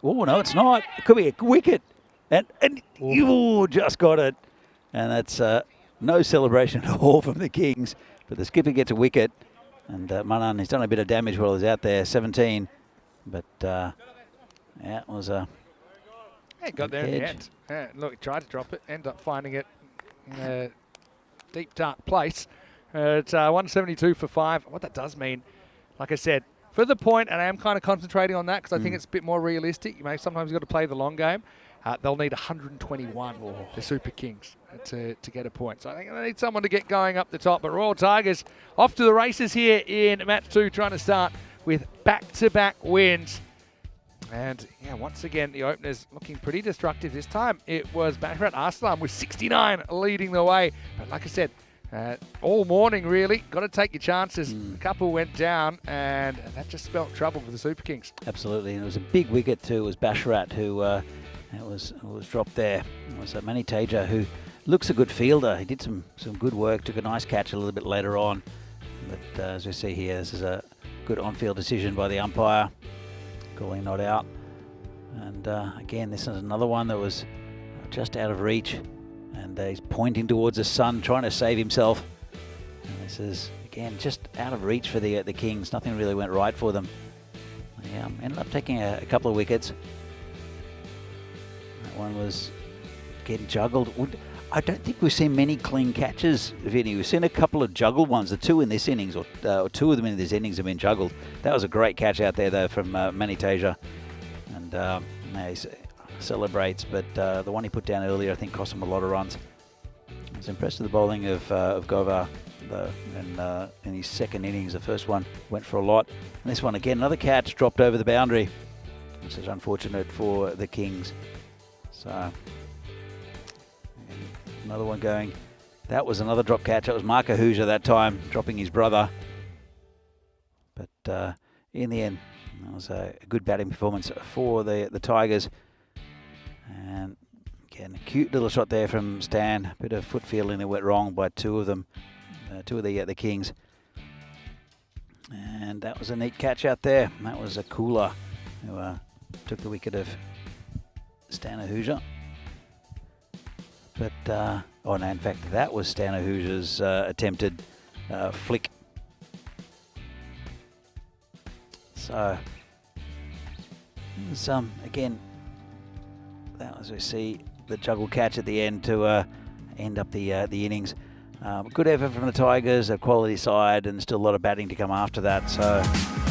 Oh, no, it's not. It could be a wicket. And you just got it. And that's no celebration at all from the Kings. But the skipper gets a wicket. And Manan, he's done a bit of damage while he's out there, 17. But, yeah, it was a... Yeah, got there in the end. Yeah, look, he tried to drop it, ended up finding it in a deep, dark place. It's 172 for 5. What that does mean, like I said, for the point, and I am kind of concentrating on that because I think it's a bit more realistic. You may sometimes you've got to play the long game. They'll need 121, the Super Kings, to get a point. So I think they need someone to get going up the top. But Royal Tigers off to the races here in match 2, trying to start with back-to-back wins. And yeah, once again, the openers looking pretty destructive. This time it was Bashrat Arslan with 69 leading the way. But like I said, all morning really, got to take your chances. A couple went down and that just spelt trouble for the Super Kings. Absolutely, and it was a big wicket too. It was Bashrat who was dropped there. It was Mani Teja, who looks a good fielder. He did some good work, took a nice catch a little bit later on. But as we see here, this is a good on-field decision by the umpire, calling not out. And again, this is another one that was just out of reach. And he's pointing towards the sun, trying to save himself. And this is, again, just out of reach for the Kings. Nothing really went right for them. Yeah, ended up taking a couple of wickets. That one was getting juggled. I don't think we've seen many clean catches, Vinny. We've seen a couple of juggled ones. The two in this innings, or two of them in this innings have been juggled. That was a great catch out there, though, from Mani Teja. And he celebrates, but the one he put down earlier, I think, cost him a lot of runs. I was impressed with the bowling of Govar, though, in his second innings. The first one went for a lot. And this one, again, another catch dropped over the boundary, which is unfortunate for the Kings. So... another one going. That was another drop catch. That was Mark Ahuja that time, dropping his brother. But in the end, that was a good batting performance for the Tigers. And again, a cute little shot there from Stan. A bit of foot feeling that went wrong by two of them, two of the Kings. And that was a neat catch out there. That was a Cooler who took the wicket of Stan Ahuja. But, oh no, in fact, that was Stan Ahuja's attempted flick. So, it was, again, that was, we see the juggle catch at the end to end up the innings. Good effort from the Tigers, a quality side, and still a lot of batting to come after that. So,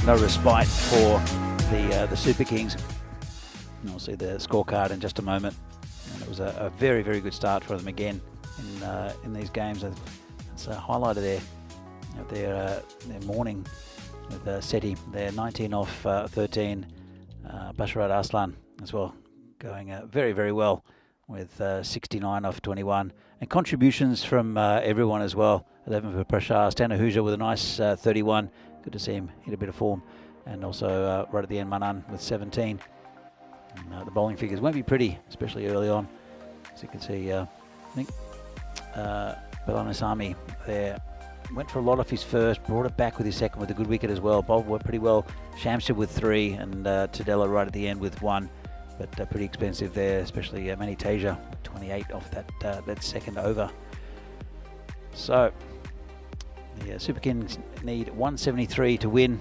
no respite for the Super Kings. And we'll see the scorecard in just a moment. And it was a very, very good start for them again in these games. It's highlighted their morning with SETI. They're 19 off 13. Bashrat Arslan as well, going very, very well with 69 off 21. And contributions from everyone as well. 11 for Prashar. Stan Ahuja with a nice 31. Good to see him hit a bit of form. And also right at the end, Manan with 17. And, the bowling figures won't be pretty, especially early on. As you can see, I think Balanisami there went for a lot off his first, brought it back with his second with a good wicket as well. Bowled worked pretty well. Shamsha with 3 and Tadella right at the end with 1. But pretty expensive there, especially Mani Teja, 28 off that second over. So, the Super Kings need 173 to win.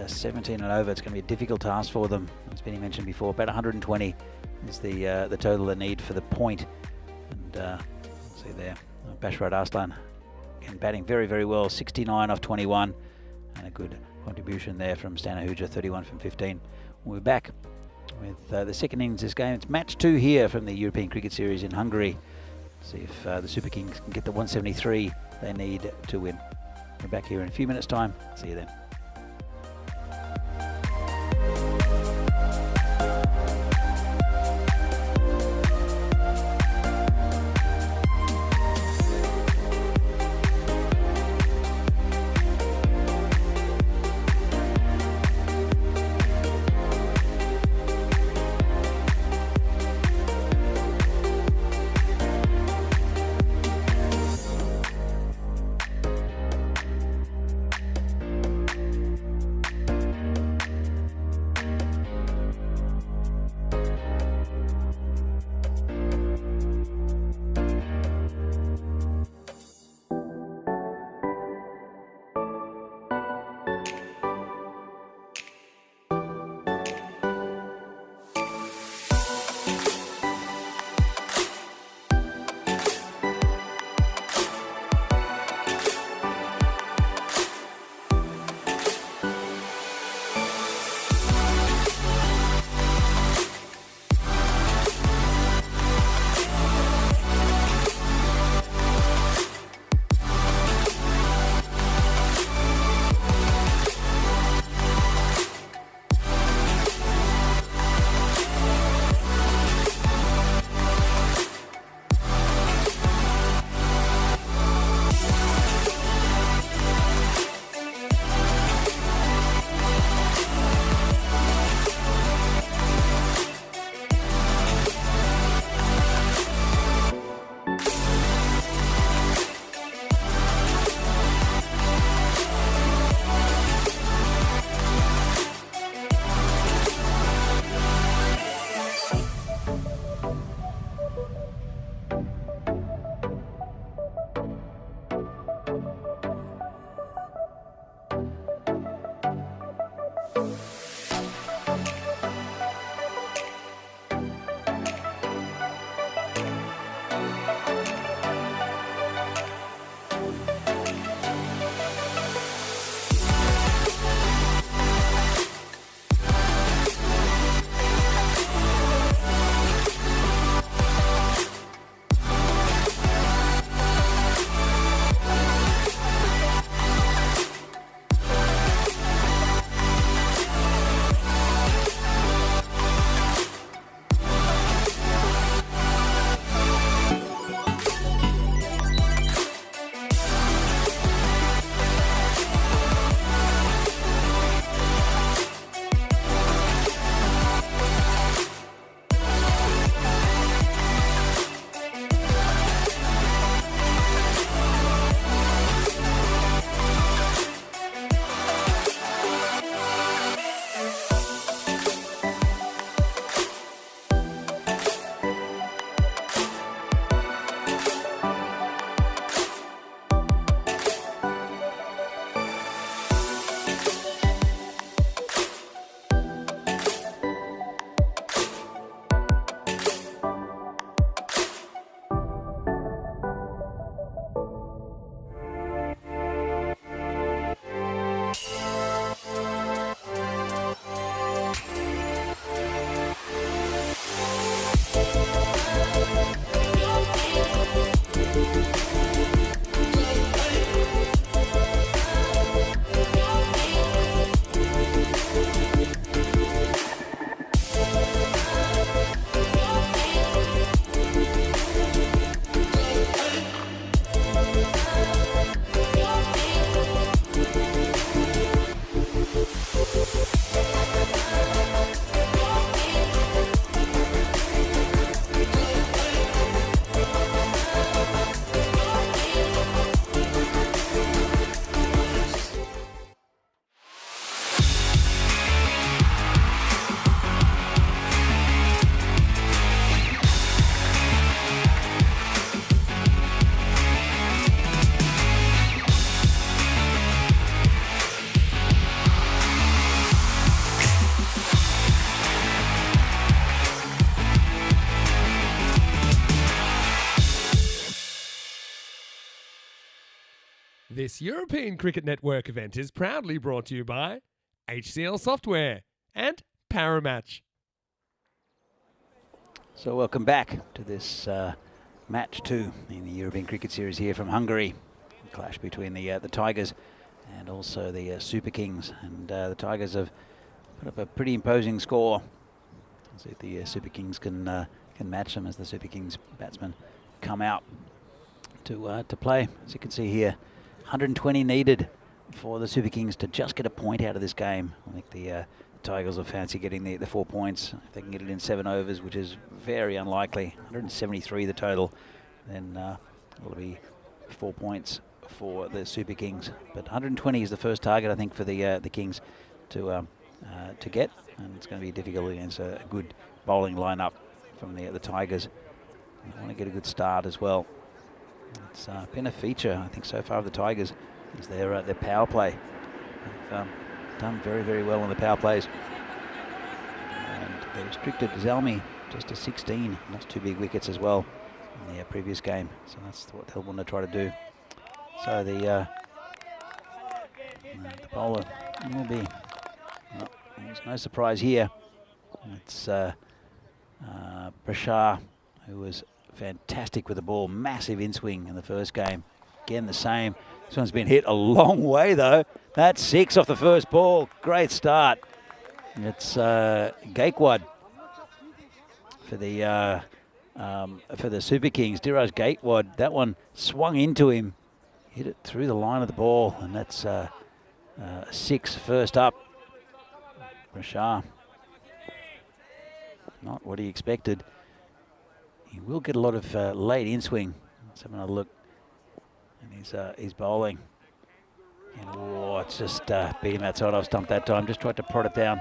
17 and over. It's going to be a difficult task for them. As Benny mentioned before, about 120 is the total they need for the point. And see there, Bashrat Arslan again batting very, very well. 69 off 21, and a good contribution there from Stan Ahuja, 31 from 15. We're back with the second innings of this game. It's match 2 here from the European Cricket Series in Hungary. See if the Super Kings can get the 173 they need to win. We're back here in a few minutes' time. See you then. This European Cricket Network event is proudly brought to you by HCL Software and Paramatch. So welcome back to this match 2 in the European Cricket Series here from Hungary. A clash between the Tigers and also the Super Kings, and the Tigers have put up a pretty imposing score. Let's see if the Super Kings can match them as the Super Kings batsmen come out to play. As you can see here, 120 needed for the Super Kings to just get a point out of this game. I think the Tigers will fancy getting the 4 points if they can get it in 7 overs, which is very unlikely. 173 the total, then it'll be 4 points for the Super Kings. But 120 is the first target, I think, for the Kings to get, and it's going to be difficult against a good bowling lineup from the Tigers. They want to get a good start as well. It's been a feature, I think, so far of the Tigers is their power play. They've done very, very well in the power plays. And they restricted Zalmi just to 16, lost 2 big wickets as well in the previous game. So that's what they'll want to try to do. So the bowler will be, well, there's no surprise here. It's Prashar, who was fantastic with the ball, massive in-swing in the first game. Again, the same. This one's been hit a long way, though. That's 6 off the first ball. Great start. It's Gaikwad for the Super Kings. Diraj Gaikwad, that one swung into him, hit it through the line of the ball, and that's 6 first up. Rashar, not what he expected. He will get a lot of late in-swing. Let's have another look. And he's bowling. And oh, it's just beat him outside off stump that time. Just tried to prod it down.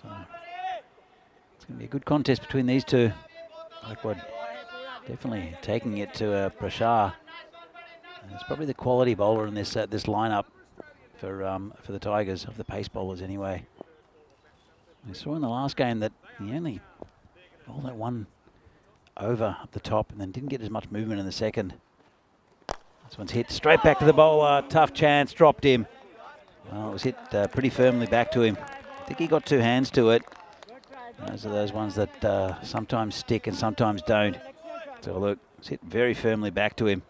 So it's going to be a good contest between these two. Blackwood definitely taking it to Prashar. It's probably the quality bowler in this this lineup for the Tigers, of the pace bowlers anyway. We saw in the last game that he only bowled that one over up the top and then didn't get as much movement in the second. This one's hit straight back to the bowler. Tough chance, dropped him. Well, it was hit pretty firmly back to him. I think he got 2 hands to it. Those are those ones that sometimes stick and sometimes don't. So look, it's hit very firmly back to him.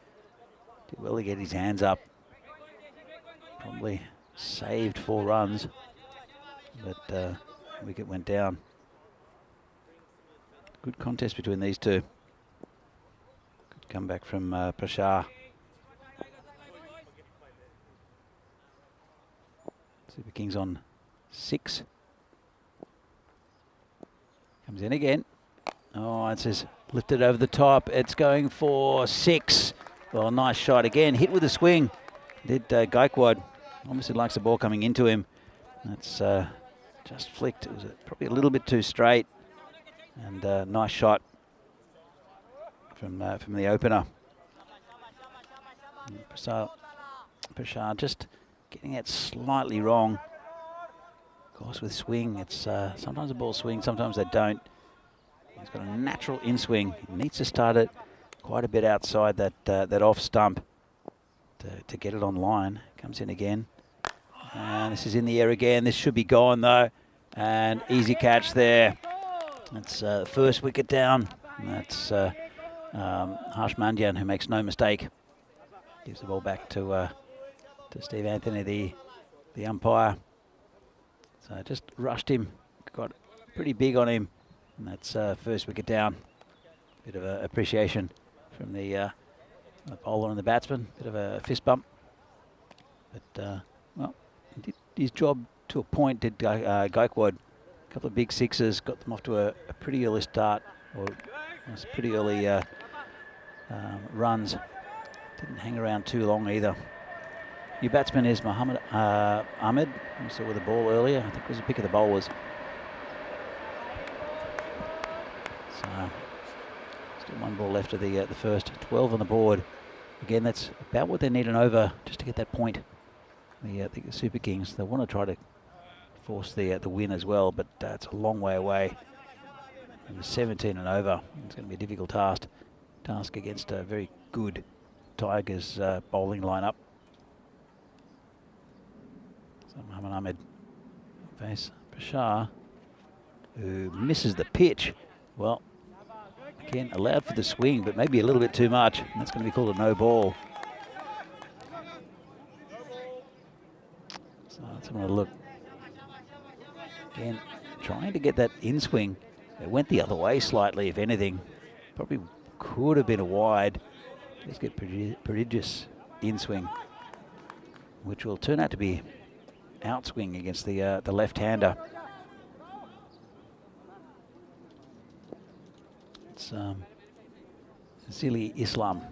Did well to get his hands up. Probably saved 4 runs, but wicket went down. Good contest between these two. Good comeback from Prashar. Super Kings on 6. Comes in again. Oh, it's just lifted over the top. It's going for 6. Well, nice shot again. Hit with a swing. Did Gaikwad. Obviously likes the ball coming into him. That's just flicked. It was probably a little bit too straight. And nice shot from the opener. Prashar just getting it slightly wrong. Of course, with swing, it's sometimes the ball swings, sometimes they don't. He's got a natural in-swing. He needs to start it quite a bit outside that off stump to get it on line. Comes in again. And this is in the air again. This should be gone, though. And easy catch there. That's first wicket down. And that's Harsh Mandyan, who makes no mistake. Gives the ball back to Steve Anthony, the umpire. So just rushed him. Got pretty big on him. And that's first wicket down. Bit of appreciation from the bowler and the batsman. Bit of a fist bump. But, well, he did his job to a point, did Gaikwad. A couple of big sixes, got them off to a pretty early start, or pretty early runs. Didn't hang around too long either. Your batsman is Mohammed Ahmed. We saw with the ball earlier. I think it was a pick of the bowlers. So still 1 ball left of the first. 12 on the board. Again, that's about what they need an over just to get that point. The Super Kings, they want to try to force the win as well, but it's a long way away. And 17 and over. It's going to be a difficult task against a very good Tigers bowling lineup. So Muhammad Ahmed face Bashar, who misses the pitch. Well, again, allowed for the swing, but maybe a little bit too much. And that's going to be called a no ball. So let's have a look. Again, trying to get that in swing. It went the other way slightly, if anything. Probably could have been a wide. Let's get prodigious in swing, which will turn out to be outswing against the left-hander. It's Zili Islam.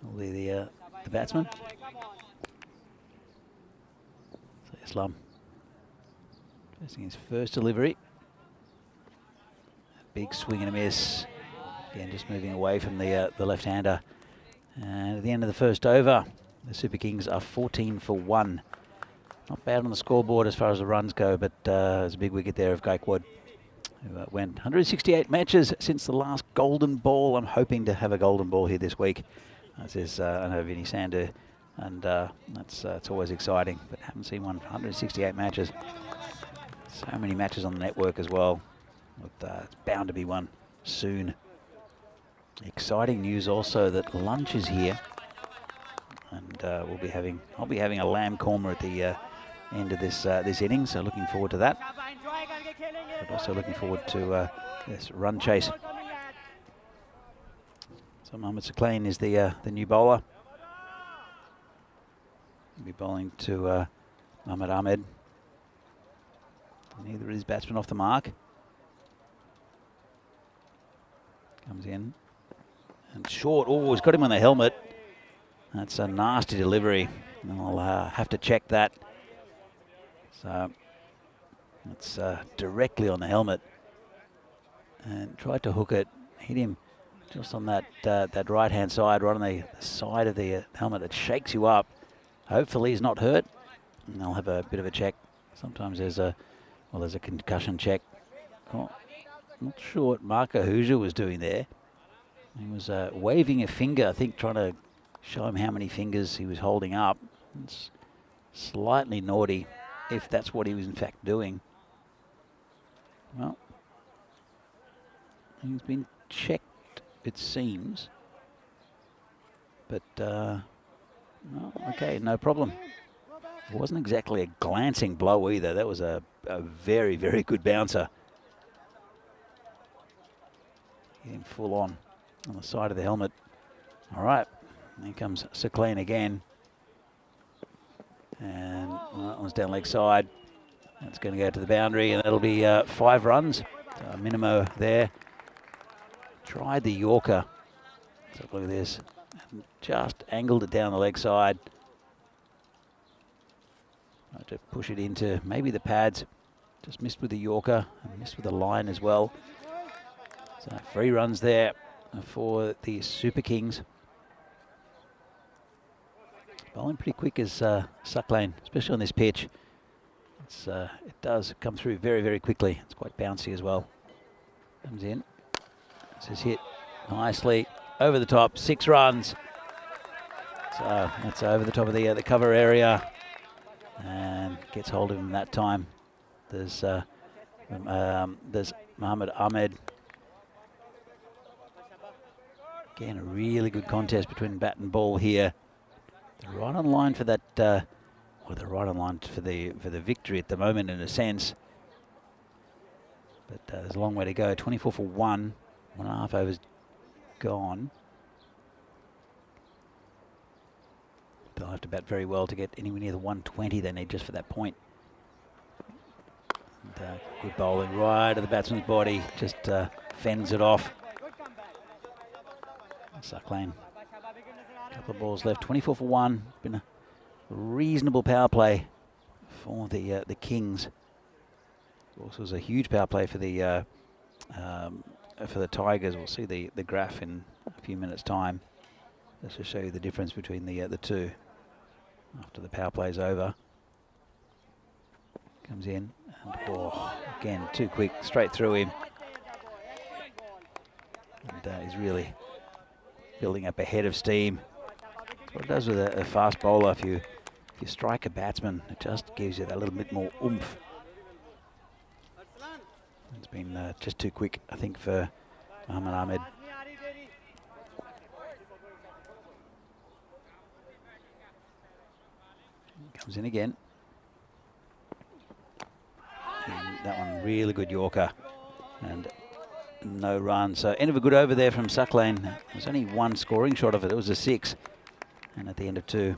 Will be the batsman. So Islam facing his first delivery. Big swing and a miss. Again, just moving away from the left-hander. And at the end of the first over, the Super Kings are 14 for 1. Not bad on the scoreboard as far as the runs go, but there's a big wicket there of Gaikwad, who went 168 matches since the last golden ball. I'm hoping to have a golden ball here this week. This is, I know, Vinny Sander, and that's it's always exciting, but haven't seen one. 168 matches. So many matches on the network as well. But, it's bound to be one soon. Exciting news also that lunch is here, and I'll be having a lamb korma at the end of this inning. So looking forward to that. But also looking forward to this run chase. So Mohamed Sakleen is the new bowler. He'll be bowling to Mohamed Ahmed. Neither of his batsmen off the mark. Comes in and short. Oh, he's got him on the helmet. That's a nasty delivery. I'll have to check that. So it's directly on the helmet, and tried to hook it. Hit him just on that right-hand side, right on the side of the helmet that shakes you up. Hopefully he's not hurt. And I'll have a bit of a check. Sometimes there's a concussion check. Oh, not sure what Marco Hoosier was doing there. He was waving a finger, I think, trying to show him how many fingers he was holding up. It's slightly naughty, if that's what he was in fact doing. Well, he's been checked, it seems. But, well, okay, no problem. It wasn't exactly a glancing blow either. That was a very, very good bouncer. Getting full on the side of the helmet. All right, here comes Sakleen again. And well, that one's down leg side. That's going to go to the boundary, and that'll be 5 runs. Minimo there. Tried the Yorker. So look at this. And just angled it down the leg side. Tried to push it into maybe the pads. Just missed with the Yorker and missed with the line as well. So 3 runs there for the Super Kings. Bowling pretty quick is Sakleen, especially on this pitch. It does come through very, very quickly. It's quite bouncy as well. Comes in. This is hit nicely over the top. 6 runs. So that's over the top of the cover area, and gets hold of him that time. There's Mohamed Ahmed. Again, a really good contest between bat and ball here. They're right on line for that. Well, they're right on line for the victory at the moment, in a sense. But there's a long way to go. 24 for 1. 1.5 overs gone. They'll have to bat very well to get anywhere near the 120 they need just for that point. And, good bowling right at the batsman's body. Just fends it off. Sakleen. Couple of balls left. 24 for 1. Been a reasonable power play for the Kings. Also was a huge power play for the Tigers. We'll see the graph in a few minutes' time, just to show you the difference between the two after the power play's over. Comes in and again too quick, straight through him. And he's really building up a head of steam. That's what it does with a fast bowler. If you strike a batsman, it just gives you that little bit more oomph. It's been just too quick, I think, for Mohammad Ahmed. Comes in again. And that one, really good Yorker. And no run. So end of a good over there from Sucklane. There was only one scoring shot of it. It was a 6. And at the end of 2,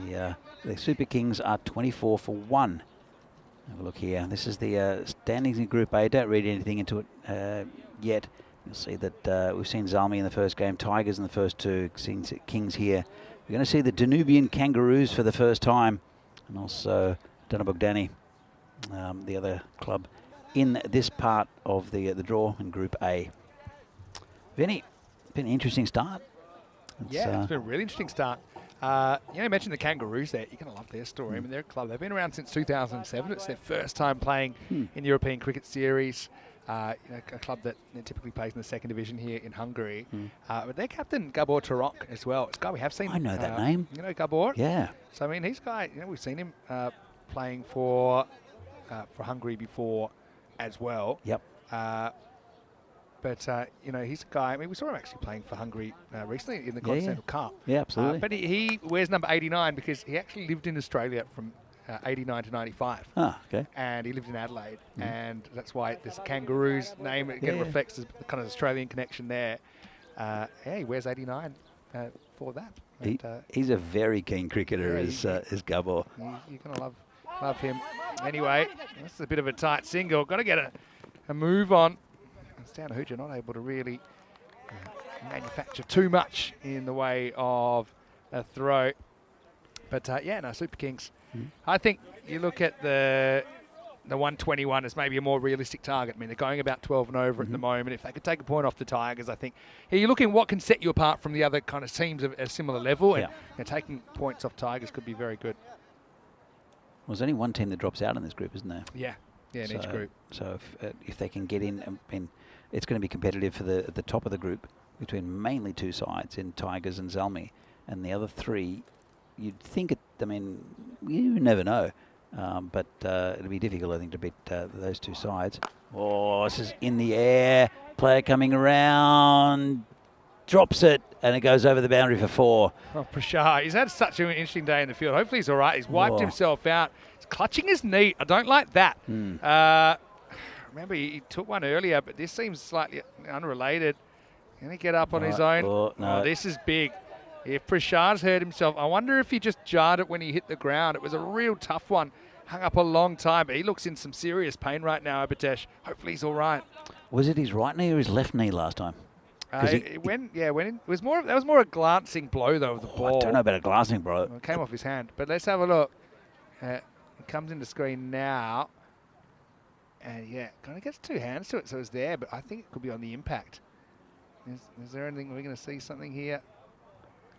the Super Kings are 24 for 1. Have a look here. This is the standings in Group A. Don't read anything into it yet. You'll see that we've seen Zalmi in the first game, Tigers in the first 2, Kings here. We're going to see the Danubian Kangaroos for the first time, and also Danabogdani, the other club in this part of the draw in Group A. Vinny, been an interesting start. It's been a really interesting start. You mentioned the Kangaroos there. You're going to love their story. I mean, they're a club. They've been around since 2007. It's their first time playing in the European Cricket Series. A club that typically plays in the 2nd division here in Hungary. But their captain, Gabor Tarok, as well. It's a guy we have seen. I know that name. You know Gabor? Yeah. So, I mean, he's a guy, we've seen him playing for Hungary before as well. Yep. But, he's a guy, I mean, we saw him actually playing for Hungary recently in the Continental Cup. Yeah, absolutely. But he wears number 89 because he actually lived in Australia from 89 to 95. Ah, okay. And he lived in Adelaide. And that's why this Kangaroos name, again, reflects the kind of Australian connection there. He wears 89 for that. He's a very keen cricketer, as Gabor. You're going to love him. Anyway, this is a bit of a tight single. Got to get a move on. Down to Hooja, not able to really manufacture too much in the way of a throw. But Super Kings. I think you look at the 121 as maybe a more realistic target. I mean, they're going about 12 and over at the moment. If they could take a point off the Tigers, I think you're looking what can set you apart from the other kind of teams of a similar level. And taking points off Tigers could be very good. Well, there's only one team that drops out in this group, isn't there? Yeah, in each group. So if they can get in, it's going to be competitive at the top of the group between mainly 2 sides in Tigers and Zalmi, and the other 3. You'd think you never know, but it'll be difficult, I think, to beat those 2 sides. Oh, this is in the air. Player coming around, drops it, and it goes over the boundary for 4. Oh, Prashar, he's had such an interesting day in the field. Hopefully he's all right. He's wiped himself out. He's clutching his knee. I don't like that. Remember, he took one earlier, but this seems slightly unrelated. Can he get up on his own? No. This is big. If Prashar's hurt himself, I wonder if he just jarred it when he hit the ground. It was a real tough one. Hung up a long time, but he looks in some serious pain right now, Abhitesh. Hopefully he's all right. Was it his right knee or his left knee last time? It was more a glancing blow though of the ball. I don't know about a glancing blow. It came off his hand, but let's have a look. It comes into screen now. And kind of gets 2 hands to it, so it's there, but I think it could be on the impact. Is there anything we're going to see something here?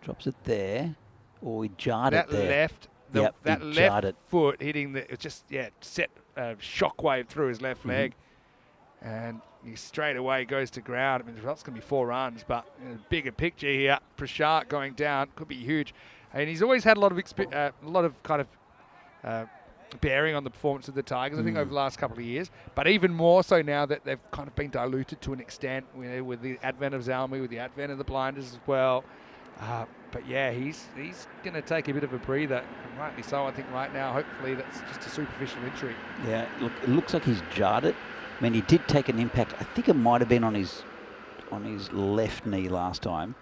Drops it there, or he jarred it there. That left foot hitting it just set a shockwave through his left leg, and he straight away goes to ground. I mean, the result's going to be 4 runs, but bigger picture here, Prashar going down could be huge, and he's always had a lot of bearing on the performance of the Tigers, I think, over the last couple of years, but even more so now that they've kind of been diluted to an extent with the advent of Zalmi, with the advent of the blinders as well. But he's going to take a bit of a breather, and rightly so, I think, right now. Hopefully that's just a superficial injury. Yeah, look, it looks like he's jarred it. I mean, he did take an impact. I think it might have been on his left knee last time.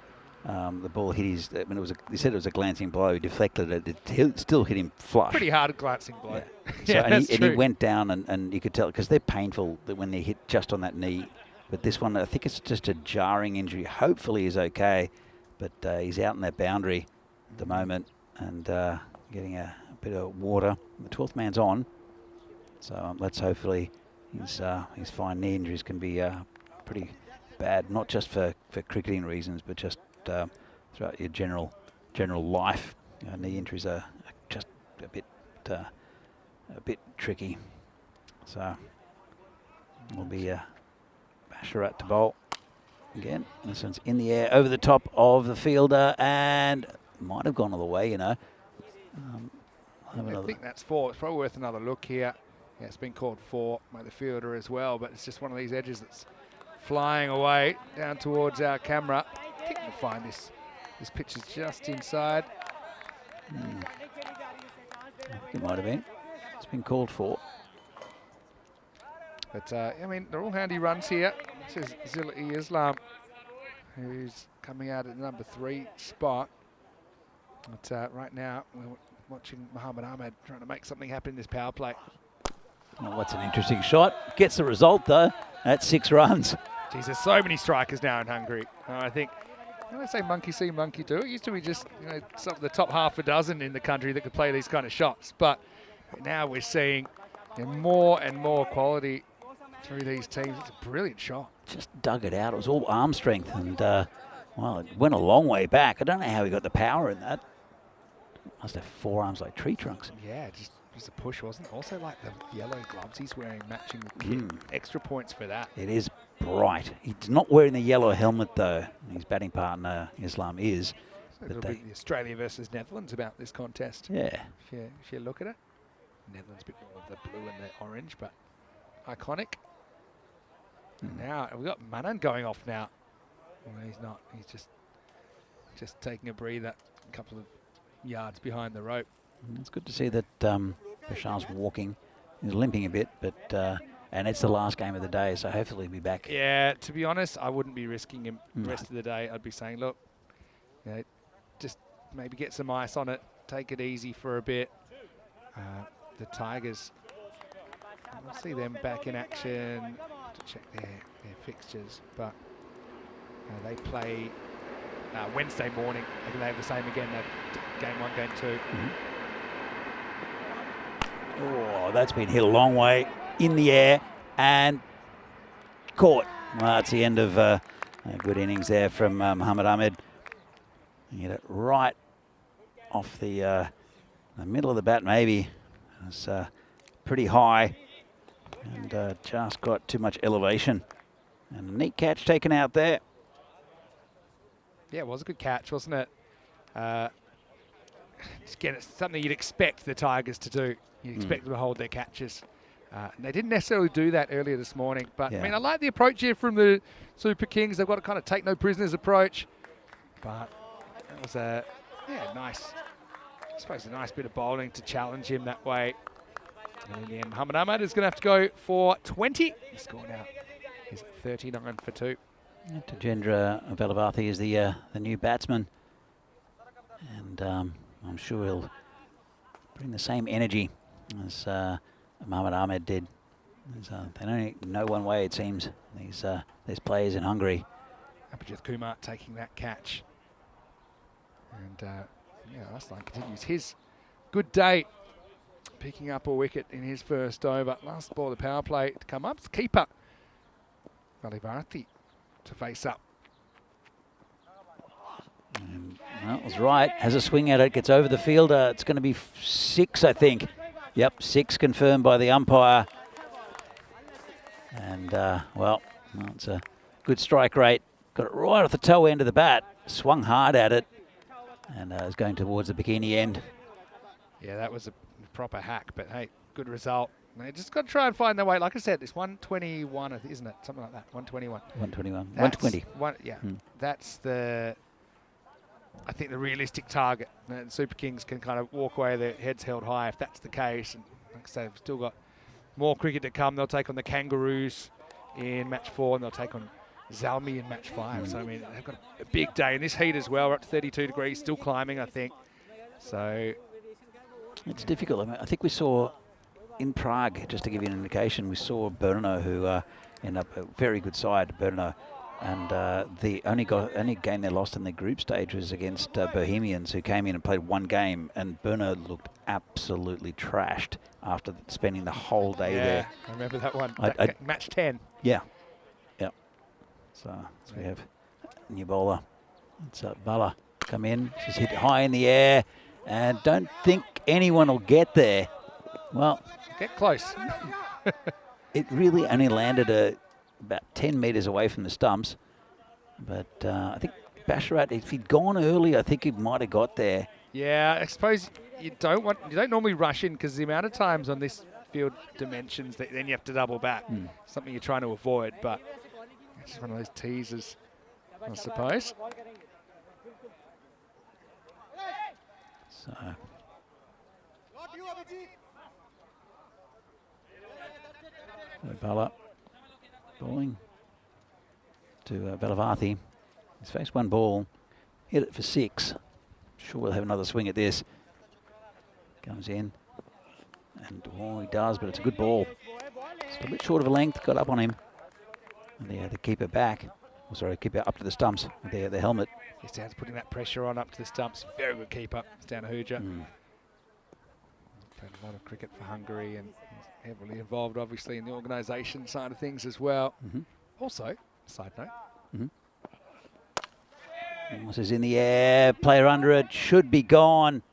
The ball hit his. I mean, he said it was a glancing blow. He deflected it. It still hit him flush. Pretty hard glancing blow. Yeah. And he went down, and you could tell because they're painful when they hit just on that knee. But this one, I think it's just a jarring injury. Hopefully, he's okay. But he's out in that boundary at the moment and getting a bit of water. The 12th man's on, so let's hopefully his fine. Knee injuries can be pretty bad, not just for cricketing reasons, but just throughout your general life. Knee injuries are just a bit tricky. So will be Basharat to bowl. again. This one's in the air over the top of the fielder and might have gone all the way, you know. I think that's 4. It's probably worth another look here. Yeah, it's been called 4 by the fielder as well, but it's just one of these edges that's flying away down towards our camera. I think we'll find this. This pitch is just inside. I think it might have been. It's been called 4. But, I mean, they're all handy runs here. This is Zilla Islam, who's coming out at the number 3 spot. But right now, we're watching Muhammad Ahmed trying to make something happen in this power play. Well, that's an interesting shot. Gets the result, though. That's 6 runs. Geez, there's so many strikers now in Hungary. I think, when I say monkey see, monkey do, it used to be just some of the top half a dozen in the country that could play these kind of shots. But now we're seeing more and more quality through these teams. It's a brilliant shot. Just dug it out. It was all arm strength. And, well, it went a long way back. I don't know how he got the power in that. Must have 4 arms like tree trunks. Yeah, just a push, wasn't it? Also like the yellow gloves he's wearing, matching the kit. Extra points for that. It is bright. He's not wearing the yellow helmet, though. His batting partner, Islam, is. So it'll be the Australia versus Netherlands about this contest. Yeah. If you look at it. Netherlands a bit more of the blue and the orange, but iconic. Now, we've got Manan going off now. Well, he's not. He's just taking a breather a couple of yards behind the rope. It's good to see that Bashar's walking. He's limping a bit, but and it's the last game of the day, so hopefully he'll be back. Yeah, to be honest, I wouldn't be risking him the rest of the day. I'd be saying, look, just maybe get some ice on it, take it easy for a bit. The Tigers, we'll see them back in action to check their fixtures, but they play Wednesday morning. They have the same again. They've game 1, game 2. Oh, that's been hit a long way in the air and caught. Well, that's the end of a good innings there from Muhammad Ahmed. He hit it right off the middle of the bat, maybe. It was pretty high and just got too much elevation. And a neat catch taken out there. Yeah, it was a good catch, wasn't it? Again, it's something you'd expect the Tigers to do. You'd expect them to hold their catches. And they didn't necessarily do that earlier this morning. But, I mean, I like the approach here from the Super Kings. They've got a kind of take-no-prisoners approach. But that was nice. I suppose a nice bit of bowling to challenge him that way. And in the end, Muhammad Ahmed is going to have to go for 20. The score now is 39 for 2. Tajendra Velavathi is the new batsman. And I'm sure he'll bring the same energy as Muhammad Ahmed did. They only know one way, it seems, these players in Hungary. Abhijit Kumar taking that catch. And Aslan continues his good day, picking up a wicket in his first over. Last ball of the power play to come up. It's keeper Velavathi to face up. That was right. Has a swing at it, gets over the fielder. It's going to be 6, I think. Yep, 6 confirmed by the umpire. And, well, it's a good strike rate. Got it right off the toe end of the bat. Swung hard at it. And is going towards the bikini end. Yeah, that was a proper hack. But, hey, good result. They just got to try and find their way. Like I said, it's 121, isn't it? Something like that. 121. 121. 120. That's I think the realistic target. And Super Kings can kind of walk away, their heads held high if that's the case. And like I say, they've still got more cricket to come. They'll take on the Kangaroos in match 4, and they'll take on Zalmi in match 5. So, I mean, they've got a big day in this heat as well. We're up to 32 degrees, still climbing, I think. So it's difficult. I mean, I think we saw in Prague, just to give you an indication, we saw Brno, who ended up a very good side, Brno. And the only game they lost in the group stage was against Bohemians, who came in and played 1 game, and Brno looked absolutely trashed after spending the whole day there. I remember that one. Match 10. Yeah. So we have new bowler. It's Bala come in. She's hit high in the air, and don't think anyone will get there. Well, get close. It really only landed about 10 metres away from the stumps. But I think Basharat, if he'd gone early, I think he might have got there. Yeah, I suppose you don't normally rush in because the amount of times on this field dimensions that then you have to double back. Something you're trying to avoid, but it's just one of those teasers, I suppose. So. Bala bowling to Velavathi. He's faced one ball, hit it for 6. Sure we'll have another swing at this. Comes in, and he does, but it's a good ball. It's a bit short of a length, got up on him. And they had to keep it back. Oh, sorry, keep it up to the stumps with the helmet. He's down to putting that pressure on up to the stumps. Very good keeper. It's down to Hooja. Played a lot of cricket for Hungary and heavily involved, obviously, in the organisation side of things as well. Also, side note. This is in the air, player under it, should be gone,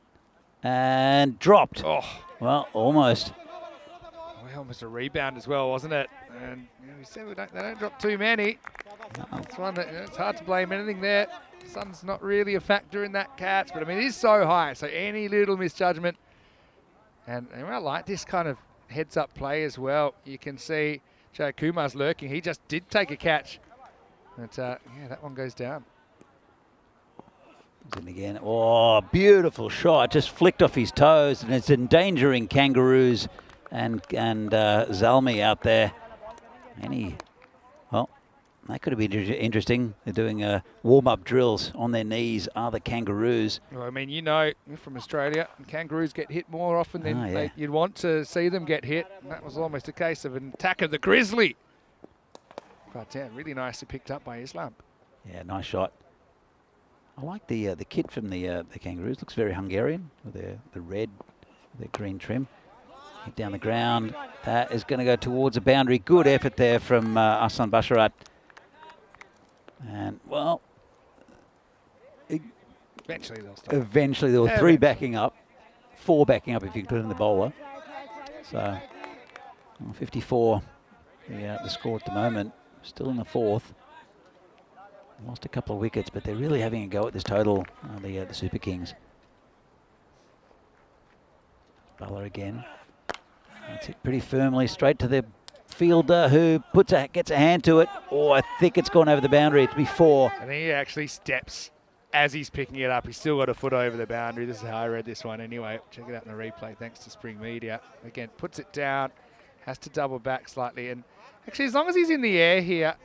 and dropped. Oh, well, almost. Well, almost a rebound as well, wasn't it? And we said they don't drop too many. No. It's one that it's hard to blame anything there. The sun's not really a factor in that catch, but I mean it is so high, so any little misjudgment. And I like this kind of heads-up play as well. You can see Jay Kumar's lurking. He just did take a catch, but yeah, that one goes down. And again, oh, beautiful shot, just flicked off his toes, and it's endangering Kangaroos and Zalmi out there. Well, that could have been interesting. They're doing warm-up drills on their knees, are the Kangaroos. Well, I mean, you know, you're from Australia, and Kangaroos get hit more often than you'd want to see them get hit. And that was almost a case of an attack of the Grizzly. But yeah, really nicely picked up by Islam. Yeah, nice shot. I like the kit from the Kangaroos. Looks very Hungarian with the red, the green trim. Hit down the ground. That is going to go towards a boundary. Good effort there from Ahsan Basharat. And well, eventually they'll stop. Eventually there were 3 backing up, 4 backing up if you include in the bowler. So 54, the score at the moment. Still in the 4th. Lost a couple of wickets, but they're really having a go at this total, the Super Kings. Bowler again. That's it pretty firmly, straight to the fielder who gets a hand to it. Oh, I think it's gone over the boundary. It's before. And he actually steps as he's picking it up. He's still got a foot over the boundary. This is how I read this one anyway. Check it out in the replay, thanks to Spring Media. Again, puts it down, has to double back slightly. And actually, as long as he's in the air here,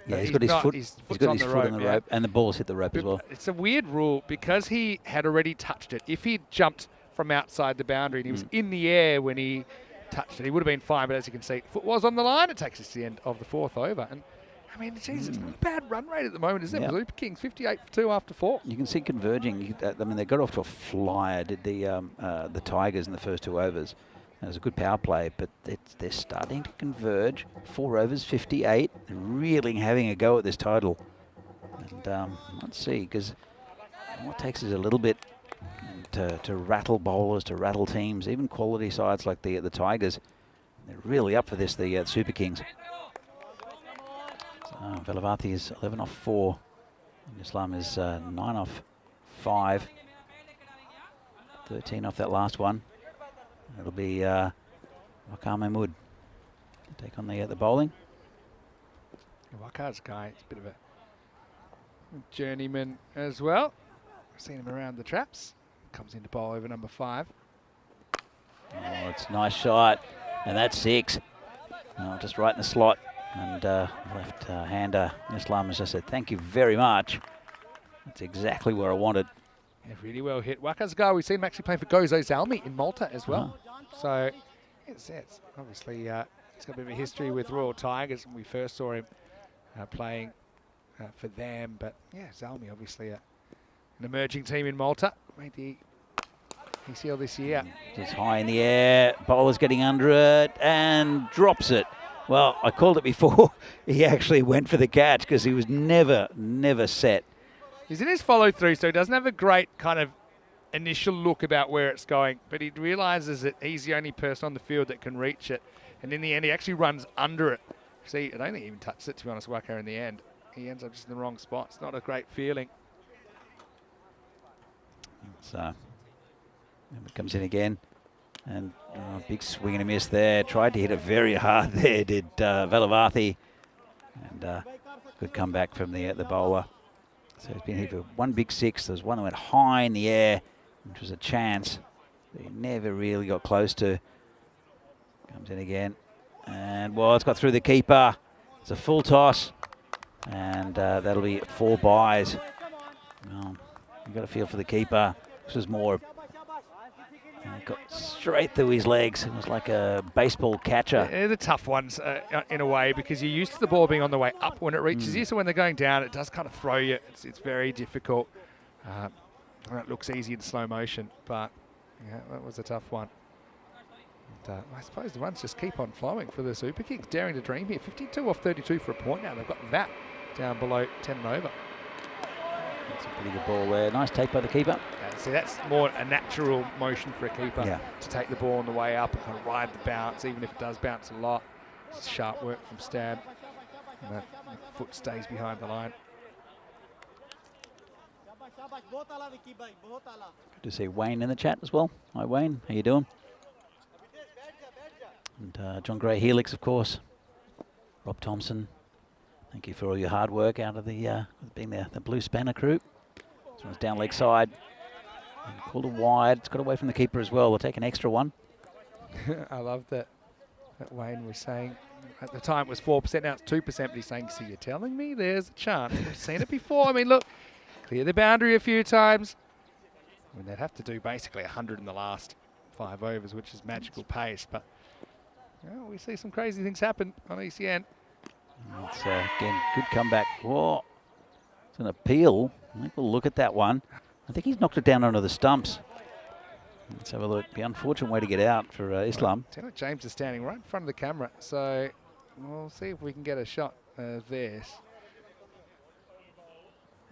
yeah, he's got his foot on the rope, and the ball's hit the rope as well. It's a weird rule because he had already touched it. If he'd jumped from outside the boundary and he was in the air when he touched it, he would have been fine. But as you can see, foot was on the line. It takes us to the end of the 4th over. And I mean, geez, it's not a bad run rate at the moment, is it? Yep. Super Kings 58 for 2 after 4. You can see converging. I mean, they got off to a flyer. Did the Tigers in the first 2 overs. It was a good power play, but they're starting to converge. 4 overs, 58. They're really having a go at this total. And let's see, because all it takes is a little bit to rattle bowlers, to rattle teams, even quality sides like the Tigers. They're really up for this, the Super Kings. So Velavathi is 11 off 4. And Islam is 9 off 5. 13 off that last one. It'll be Waqar Mahmood to take on the bowling. Waqar's guy, he's a bit of a journeyman as well. I've seen him around the traps. Comes into bowl over number 5. Oh, it's a nice shot. And that's 6. Oh, just right in the slot. And left-hander Islam has just said, thank you very much. That's exactly where I wanted. Yeah, really well hit. Waqar's guy, we've seen him actually playing for Gozo Zalmi in Malta as well. So, it's obviously, he's got a bit of a history with Royal Tigers when we first saw him playing for them. But, yeah, Zalmi, obviously, an emerging team in Malta. Made the ECL this year. Just high in the air. Bowler's getting under it and drops it. Well, I called it before. He actually went for the catch because he was never set. He's in his follow-through, so he doesn't have a great kind of initial look about where it's going, but he realises that he's the only person on the field that can reach it. And in the end, he actually runs under it. See, I don't think he even touched it, to be honest, Waqar, in the end. he ends up just in the wrong spot. It's not a great feeling. So it comes in again, and big swing and a miss there. Tried to hit it very hard there, did Valavarthi, and good comeback from the bowler. So he's been hit for one big six. There's one that went high in the air, which was a chance that he never really got close to. Comes in again, and well, it's got through the keeper. It's a full toss, and that'll be 4 byes. Well, you've got to feel for the keeper. This was more, it got straight through his legs. It was like a baseball catcher. They're the tough ones in a way, because you're used to the ball being on the way up when it reaches you. So when they're going down, it does kind of throw you. It's very difficult. It looks easy in slow motion, but yeah, that was a tough one. And, I suppose the runs just keep on flowing for the Super Kings. Daring to dream here. 52 off 32 for a point now. They've got that down below 10 and over. That's a pretty good ball there. Nice take by the keeper. See, that's more a natural motion for a keeper to take the ball on the way up and kind of ride the bounce, even if it does bounce a lot. It's sharp work from Stan. And that foot stays behind the line. Good to see Wayne in the chat as well. Hi Wayne, how you doing? And John Gray Helix, of course. Rob Thompson, thank you for all your hard work out of the being the blue spanner crew. This one's down leg side. And called it wide. It's got away from the keeper as well. We'll take an extra one. I love that Wayne was saying at the time it was 4%, now it's 2%, but he's saying, so you're telling me there's a chance? We've seen it before. I mean, look, clear the boundary a few times. I mean, they'd have to do basically 100 in the last 5 overs, which is magical pace, but we see some crazy things happen on ECN. It's, again, good comeback. Whoa, it's an appeal. I think we'll look at that one. I think he's knocked it down onto the stumps. Let's have a look. The unfortunate way to get out for Islam. Well, James is standing right in front of the camera, so we'll see if we can get a shot of this.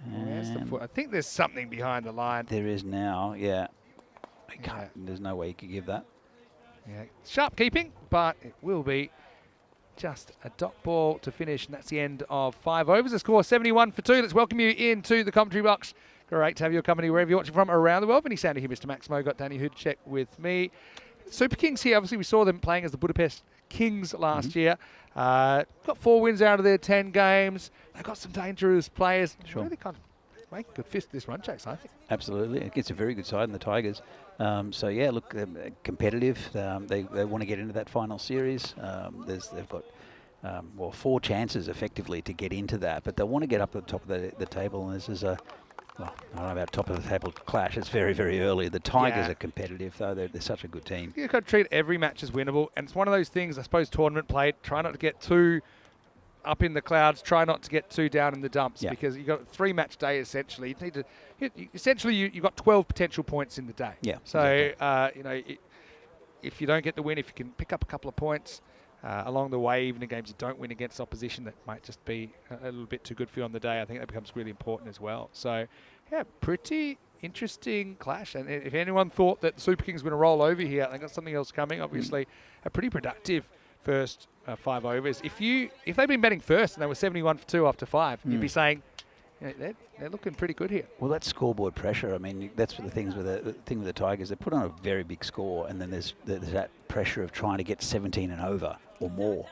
There's the foot. I think there's something behind the line. There is now, yeah. There's no way you could give that. Yeah, sharp keeping, but it will be just a dot ball to finish, and that's the end of 5 overs. The score 71 for 2. Let's welcome you into the commentary box. Great to have your company wherever you're watching from around the world. Vinny Sandy here, Mr. Maximo, got Danny Hudacek with me. Super Kings here, obviously we saw them playing as the Budapest Kings last year. Got 4 wins out of their 10 games. They've got some dangerous players. Sure. Really kind of make a good fist this run chase, I think. Absolutely. It's a very good side in the Tigers. So, yeah, look, competitive. They want to get into that final series. They've got, 4 chances effectively to get into that, but they want to get up at the top of the table, and this is a, well, I don't know about top of the table clash. It's very, very early. The Tigers are competitive, though. They're such a good team. You've got to treat every match as winnable, and it's one of those things, I suppose, tournament played. Try not to get too up in the clouds. Try not to get too down in the dumps, because you've got a 3-match day, essentially. You need to, essentially, you've got 12 potential points in the day. Yeah. So, exactly. If you don't get the win, if you can pick up a couple of points along the way, even in games you don't win against opposition that might just be a little bit too good for you on the day, I think that becomes really important as well. So, yeah, pretty interesting clash. And if anyone thought that the Super Kings were going to roll over here, they've got something else coming. Obviously, a pretty productive first 5 overs. If they'd been batting first and they were 71 for 2 after 5, you'd be saying, they're looking pretty good here. Well, that's scoreboard pressure. I mean, that's the things with the Tigers. They put on a very big score, and then there's that pressure of trying to get 17 and over or more.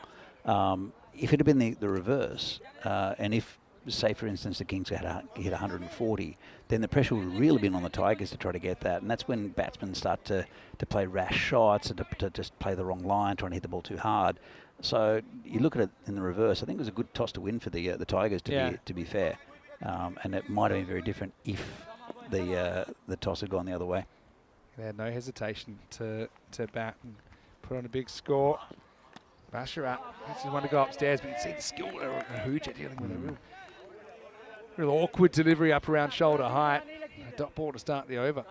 If it had been the reverse, and if, say, for instance, the Kings had hit 140, then the pressure would have really been on the Tigers to try to get that. And that's when batsmen start to play rash shots, and to just play the wrong line, trying to hit the ball too hard. So you look at it in the reverse. I think it was a good toss to win for the Tigers, to be fair. And it might have been very different if the toss had gone the other way. They had no hesitation to bat and put on a big score. Basher up. He just wanted to go upstairs, but you can see the skill of Hooja dealing with a real awkward delivery up around shoulder height. A dot ball to start the over.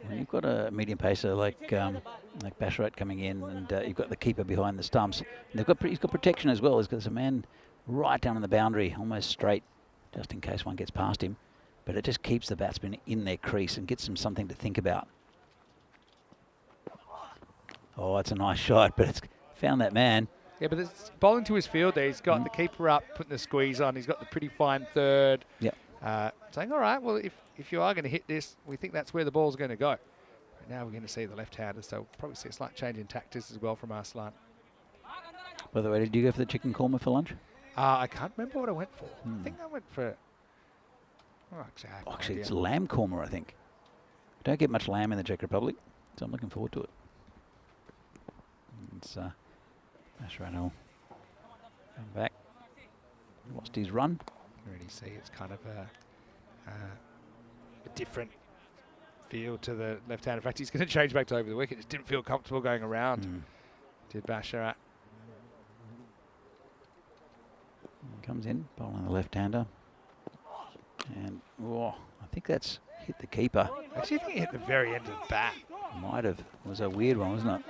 When you've got a medium pacer like Basharat coming in, and you've got the keeper behind the stumps, and he's got protection as well. There's a man right down on the boundary, almost straight, just in case one gets past him. But it just keeps the batsman in their crease and gets them something to think about. Oh, it's a nice shot, but it's found that man. Yeah, but it's bowling to his field there. He's got the keeper up, putting the squeeze on. He's got the pretty fine third. Yep. Saying, all right, well, if you are going to hit this, we think that's where the ball's going to go. But now we're going to see the left-hander, so we'll probably see a slight change in tactics as well from Arslan. By the way, did you go for the chicken korma for lunch? I can't remember what I went for. I think I went for... Oh, actually, it's lamb korma, I think. Don't get much lamb in the Czech Republic, so I'm looking forward to it. It's Ashranel come back. Lost his run. You really see it's kind of a different feel to the left-hander. In fact, he's going to change back to over the wicket. Just didn't feel comfortable going around. Did Basharat. Comes in, bowling the left-hander. And, I think that's hit the keeper. Actually, I think he hit the very end of the bat. Might have. It was a weird one, wasn't it?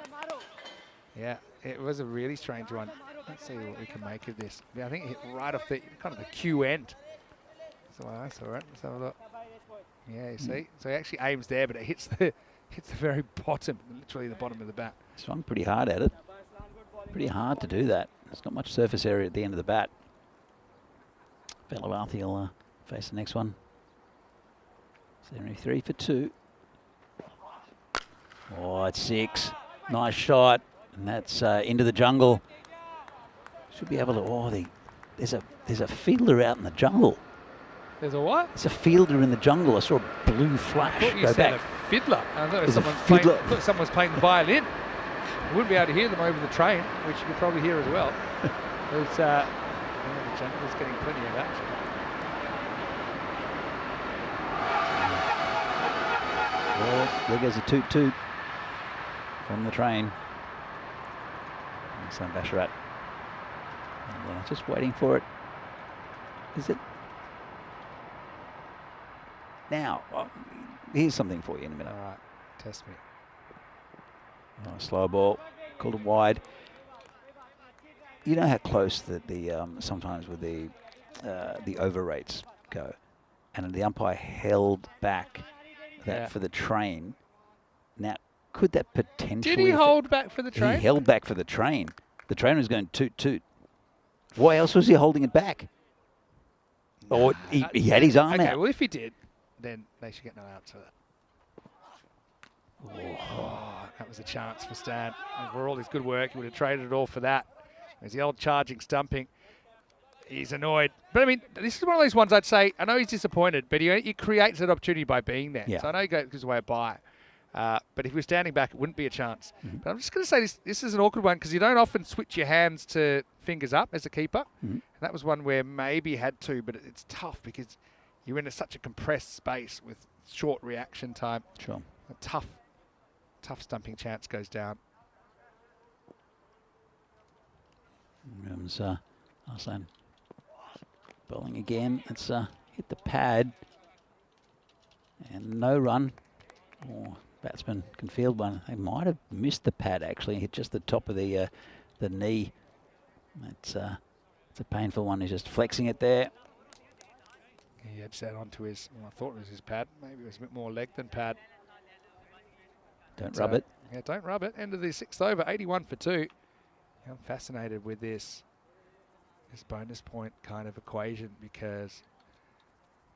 Yeah, it was a really strange one. Let's see what we can make of this. Yeah, I think it hit right off the kind of the Q end. That's the way I saw it. Let's have a look. Yeah, you see? So he actually aims there, but it hits the very bottom, literally the bottom of the bat. Swung pretty hard at it. Pretty hard to do that. There's not much surface area at the end of the bat. Belawarthi will face the next one. 73 for 2. Oh, it's 6. Nice shot. And that's into the jungle. Should be able to... there's a fielder out in the jungle. There's a what? There's a fielder in the jungle. I saw a blue flash. I thought you go said back. a fiddler. I thought someone was playing the violin. You wouldn't be able to hear them over the train, which you could probably hear as well. The jungle's getting plenty of action. Well, there goes a toot-toot from the train. Sam Basharat. And, just waiting for it. Is it? Now, here's something for you in a minute. All right, test me. Oh, slow ball, called it wide. You know how close the sometimes with the over rates go, and the umpire held back that for the train. Now, could that potentially... Did he hold back for the train? He held back for the train. The train was going toot toot. Why else was he holding it back? Or he had his arm out. Okay, well, if he did, then they should get no outs for that. Oh, that was a chance for Stan. And for all his good work, he would have traded it all for that. There's the old charging stumping. He's annoyed. But, I mean, this is one of those ones I'd say, I know he's disappointed, but he creates that opportunity by being there. Yeah. So I know he goes away by. But if he was standing back, it wouldn't be a chance. But I'm just going to say this is an awkward one because you don't often switch your hands to fingers up as a keeper. And that was one where maybe he had to, but it's tough because you're in such a compressed space with short reaction time. Sure. A tough stumping chance goes down. Arslan bowling again. It's hit the pad and no run. Oh, batsman can field one. They might have missed the pad actually. Hit just the top of the knee. It's a painful one. He's just flexing it there. He edged that onto his. Well, I thought it was his pad. Maybe it was a bit more leg than pad. Don't rub it. Yeah, don't rub it. End of the 6th over, 81 for 2. I'm fascinated with this bonus point kind of equation because,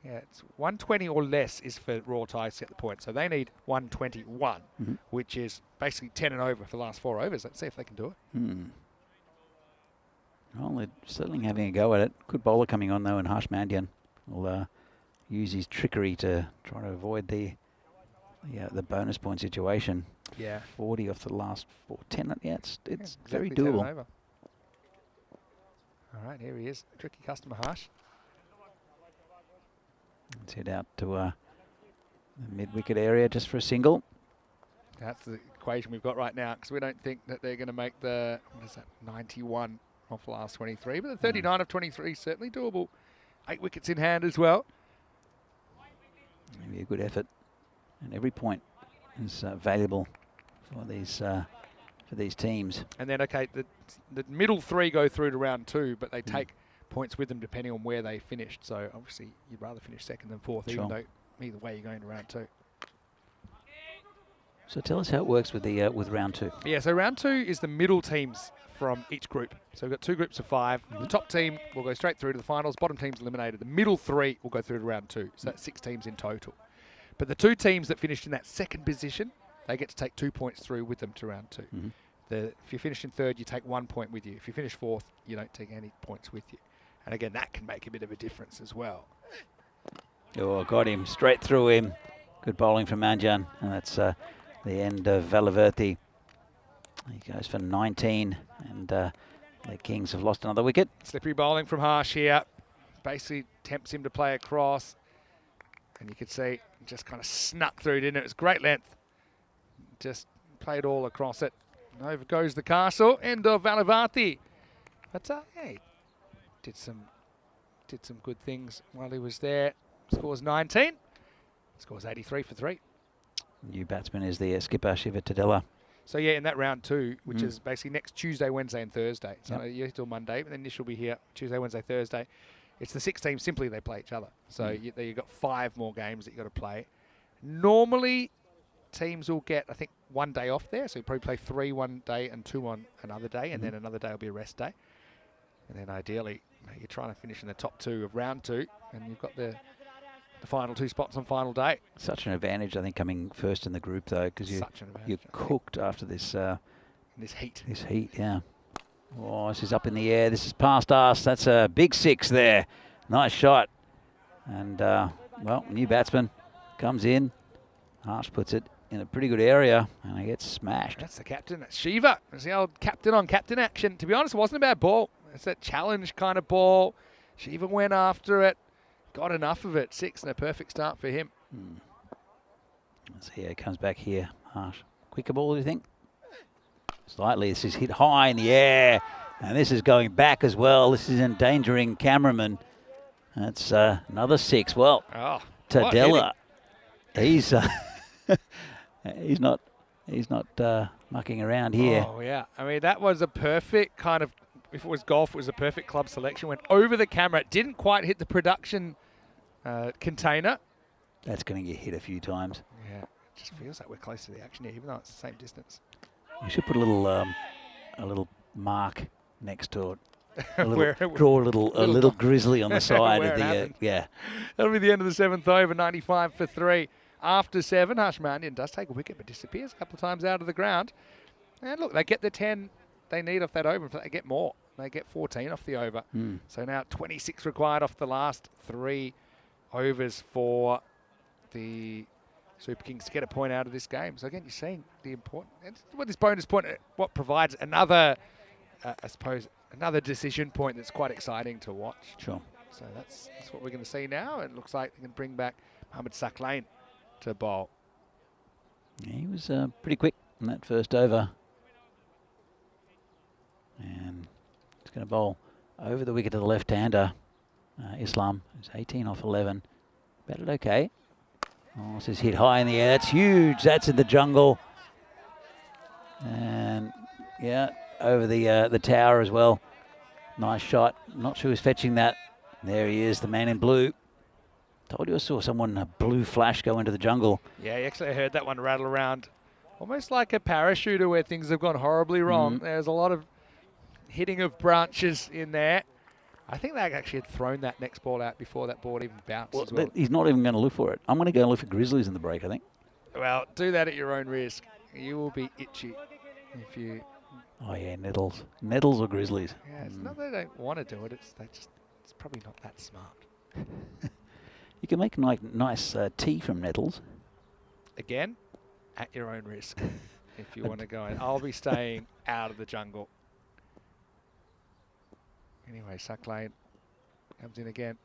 yeah, it's 120 or less is for Raw Tigers to get the point. So they need 121, which is basically 10 and over for the last 4 overs. Let's see if they can do it. Well, they're certainly having a go at it. Good bowler coming on, though, and Harsh Mandian will use his trickery to try to avoid the bonus point situation. Yeah. 40 off the last 4. 10, yeah, it's Exactly very 10 and doable. over. All right, here he is. Tricky customer, Harsh. Let's head out to the mid-wicket area just for a single. That's the equation we've got right now because we don't think that they're going to make the, 91 off the last 23, but the 39 of 23 certainly doable. 8 wickets in hand as well. Maybe a good effort, and every point is valuable for these teams. And then, okay, the middle 3 go through to round 2, but they take points with them depending on where they finished. So obviously, you'd rather finish 2nd than 4th, even though either way you're going to round 2. So tell us how it works with the with round 2. Yeah, so round 2 is the middle teams from each group. So we've got 2 groups of 5. The top team will go straight through to the finals. Bottom team's eliminated. The middle 3 will go through to round 2. So that's 6 teams in total. But the 2 teams that finished in that second position, they get to take 2 points through with them to round 2. If you finish in third, you take 1 point with you. If you finish fourth, you don't take any points with you. And again, that can make a bit of a difference as well. Oh, got him straight through him. Good bowling from Manjan, and that's the end of Valaverti. He goes for 19, and the Kings have lost another wicket. Slippery bowling from Harsh here. Basically tempts him to play across. And you could see just kind of snuck through, didn't it? It was great length. Just played all across it. And over goes the castle. End of Valaverti. But yeah, he did some good things while he was there. Scores 19. Scores 83 for 3. New batsman is the skipper, Shiva Tadella. So yeah, in that round 2, which is basically next Tuesday, Wednesday and Thursday. So you're till Monday, but then this will be here Tuesday, Wednesday, Thursday. It's the 6 teams, simply they play each other. So you've got 5 more games that you've got to play. Normally, teams will get, I think, 1 day off there. So you probably play 3 one day and 2 on another day, and then another day will be a rest day. And then ideally, you're trying to finish in the top 2 of round 2, and you've got the final 2 spots on final day. Such an advantage, I think, coming first in the group, though, because you're cooked after this. This heat. This heat, yeah. Oh, this is up in the air. This is past us. That's a big 6 there. Nice shot. And, well, new batsman comes in. Harsh puts it in a pretty good area, and he gets smashed. That's the captain. That's Shiva. It's the old captain on captain action. To be honest, it wasn't a bad ball. It's that challenge kind of ball. Shiva went after it. Got enough of it. 6 and a perfect start for him. Let's see how he comes back here. Harsh. Quicker ball, do you think? Slightly. This is hit high in the air. And this is going back as well. This is endangering cameraman. That's another 6. Well, Tadella. He's he's not mucking around here. Oh, yeah. I mean, that was a perfect kind of, if it was golf, it was a perfect club selection. Went over the camera. It didn't quite hit the production container. That's going to get hit a few times. Yeah, it just feels like we're close to the action here, even though it's the same distance. You should put a little mark next to it. Draw a little grizzly on the side of the yeah. That'll be the end of the 7th over. 95 for 3. After 7, Harsh Mandian does take a wicket, but disappears a couple of times out of the ground. And look, they get the 10 they need off that over. They get more. They get 14 off the over. So now 26 required off the last 3 overs for the Super Kings to get a point out of this game. So again, you're seeing the importance. What this bonus point, what provides another, I suppose, another decision point that's quite exciting to watch. Sure. So that's what we're going to see now. It looks like they can bring back Mohamed Saklain to bowl. Yeah, he was pretty quick in that first over. And he's going to bowl over the wicket to the left-hander, Islam, who's 18 off 11. Batted okay. Oh, this is hit high in the air. That's huge. That's in the jungle. And, yeah, over the tower as well. Nice shot. Not sure who's fetching that. There he is, the man in blue. Told you I saw someone, a blue flash, go into the jungle. Yeah, you actually heard that one rattle around. Almost like a parachuter where things have gone horribly wrong. There's a lot of hitting of branches in there. I think they actually had thrown that next ball out before that ball even bounced as well. He's not even going to look for it. I'm going to go look for grizzlies in the break, I think. Well, do that at your own risk. You will be itchy if you... Oh, yeah, nettles. Nettles or grizzlies. Yeah, it's not that they don't want to do it. It's probably not that smart. You can make nice tea from nettles. Again, at your own risk if you want to go in. I'll be staying out of the jungle. Anyway, Saklain comes in again.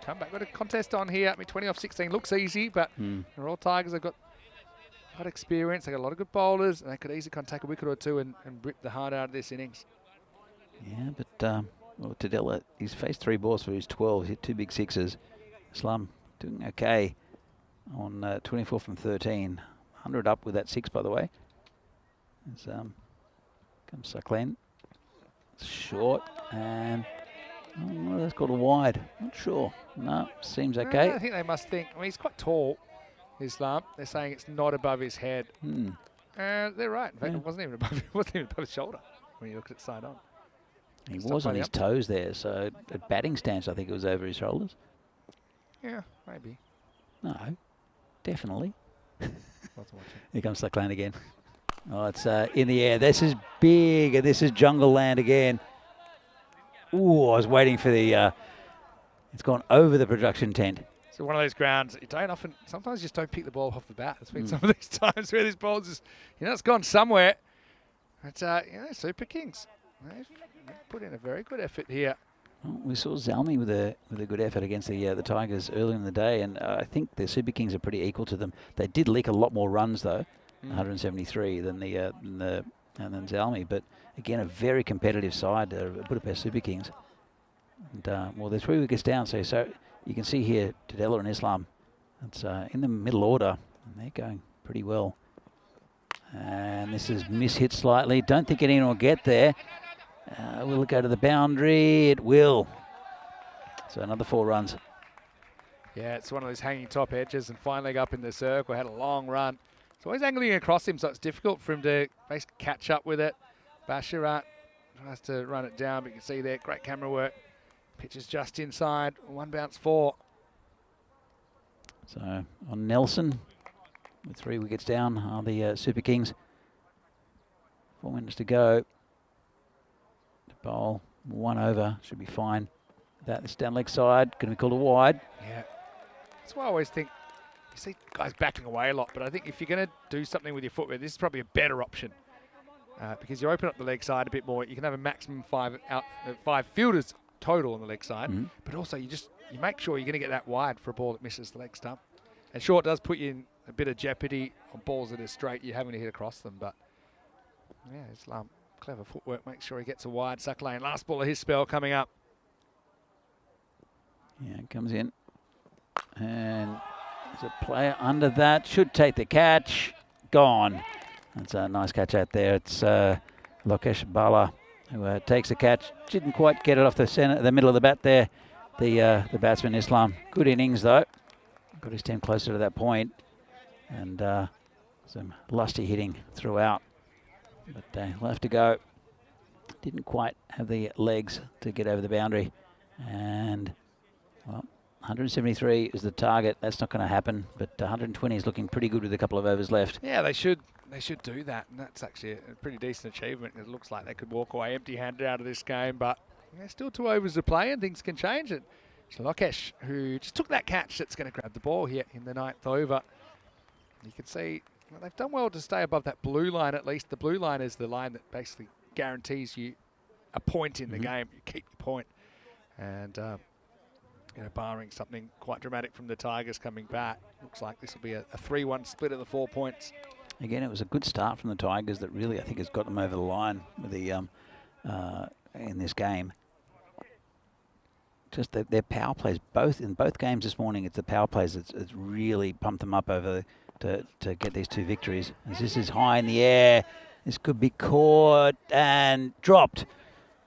Come back. Got a contest on here. I mean, 20 off 16 looks easy, but the Royal Tigers have got experience. They've got a lot of good bowlers, and they could easily kind of take a wicket or two and rip the heart out of this innings. Yeah, but well, Tadella, he's faced 3 balls for his 12. He's hit 2 big 6s. Slum doing okay on 24 from 13. 100 up with that 6, by the way. As, comes Saklain. Short, and that's got a wide. Not sure. No, seems okay. I think they must think. I mean, he's quite tall. Islam. They're saying it's not above his head. They're right. In fact, Yeah. it wasn't even above his shoulder when you look at it side on. He It's was not on his playing toes there, so at batting stance, I think it was over his shoulders. Yeah, maybe. No, definitely. Wasn't watching. Here comes Cyclone again. Oh, it's in the air. This is big, and this is jungle land again. Ooh, I was waiting for the... it's gone over the production tent. So one of those grounds, you don't often, sometimes you just don't pick the ball off the bat. There's been some of these times where this ball just, it's gone somewhere. But, Super Kings. They've put in a very good effort here. Well, we saw Zalmi with a good effort against the Tigers earlier in the day, and I think the Super Kings are pretty equal to them. They did leak a lot more runs though, 173 than than Zalmi. But again, a very competitive side, Budapest Super Kings. And well, they're 3 wickets down, so you can see here Tadella and Islam. It's in the middle order, and they're going pretty well. And this is mishit slightly. Don't think anyone will get there. Will it go to the boundary? It will. So another 4 runs. Yeah, it's one of those hanging top edges and fine leg up in the circle. Had a long run. It's always angling across him, so it's difficult for him to basically catch up with it. Basharat tries to run it down, but you can see there, great camera work. Pitch is just inside, 1 bounce 4. So on Nelson, with 3 wickets down, are the Super Kings. 4 minutes to go. To bowl, 1 over, should be fine. That's down leg side, going to be called a wide. Yeah, that's why I always think, you see guys backing away a lot, but I think if you're going to do something with your footwear, this is probably a better option. Because you open up the leg side a bit more, you can have a maximum 5 fielders total on the leg side, but also you make sure you're going to get that wide for a ball that misses the leg stump. And sure, it does put you in a bit of jeopardy on balls that are straight. You're having to hit across them, but yeah, Islam, clever footwork. Make sure he gets a wide. Suck lane, last ball of his spell coming up. Yeah, it comes in. And there's a player under that. Should take the catch. Gone. That's a nice catch out there. It's Lokesh Bala who takes the catch. Didn't quite get it off the middle of the bat there. The batsman Islam. Good innings though. Got his team closer to that point. And some lusty hitting throughout. But he'll have to go. Didn't quite have the legs to get over the boundary. And, well, 173 is the target. That's not going to happen. But 120 is looking pretty good with a couple of overs left. Yeah, they should do that. And that's actually a pretty decent achievement. It looks like they could walk away empty-handed out of this game. But still 2 overs to play and things can change. And Lokesh, who just took that catch that's going to grab the ball here in the 9th over. You can see they've done well to stay above that blue line at least. The blue line is the line that basically guarantees you a point in the game. You keep your point. And, barring something quite dramatic from the Tigers coming back, looks like this will be a 3-1 split of the 4 points. Again, it was a good start from the Tigers that really, I think, has got them over the line with the in this game. Just their power plays, in both games this morning, it's the power plays that's really pumped them up over to get these 2 victories. As this is high in the air, this could be caught and dropped.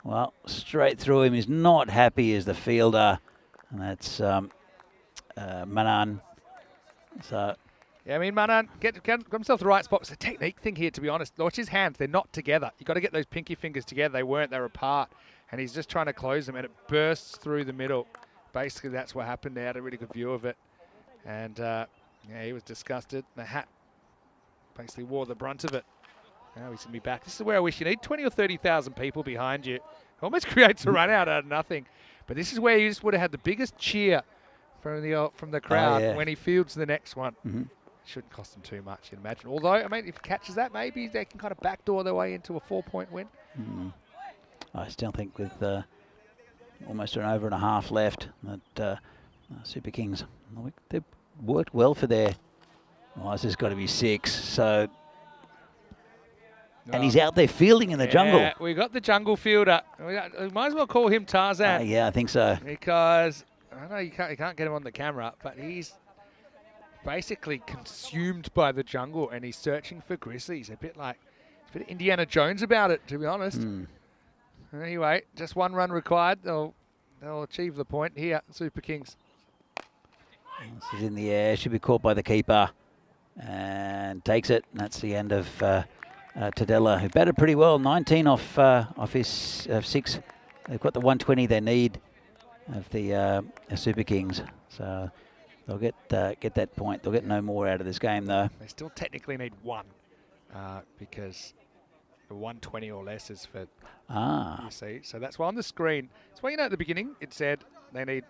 Well, straight through him. He's not happy as the fielder, and that's Manan. So. Yeah, I mean, Manan got himself the right spot. It's a technique thing here, to be honest. Watch his hands. They're not together. You've got to get those pinky fingers together. They weren't. They were apart. And he's just trying to close them, and it bursts through the middle. Basically, that's what happened. They had a really good view of it. And, he was disgusted. The hat basically wore the brunt of it. Now he's going to be back. This is where I wish you need 20 or 30,000 people behind you. It almost creates a run out of nothing. But this is where you just would have had the biggest cheer from the crowd when he fields the next one. Shouldn't cost them too much, you'd imagine. Although, I mean, if he catches that, maybe they can kind of backdoor their way into a 4-point win. I still think with almost an over and a half left that Super Kings, they've worked well for their... Oh, this has got to be 6. So... And he's out there fielding in the jungle. Yeah, we got the jungle fielder. We might as well call him Tarzan. Yeah, I think so. Because, I know you can't get him on the camera, but he's basically consumed by the jungle and he's searching for grizzlies. A bit Indiana Jones about it, to be honest. Anyway, just 1 run required. They'll achieve the point here, Super Kings. This is in the air, should be caught by the keeper. And takes it, and that's the end of Tadella, who batted pretty well, 19 off his 6. They've got the 120 they need of the Super Kings, so they'll get that point. They'll get no more out of this game, though. They still technically need 1 because the 120 or less is for you see. So that's why on the screen, that's why, you know, at the beginning it said they need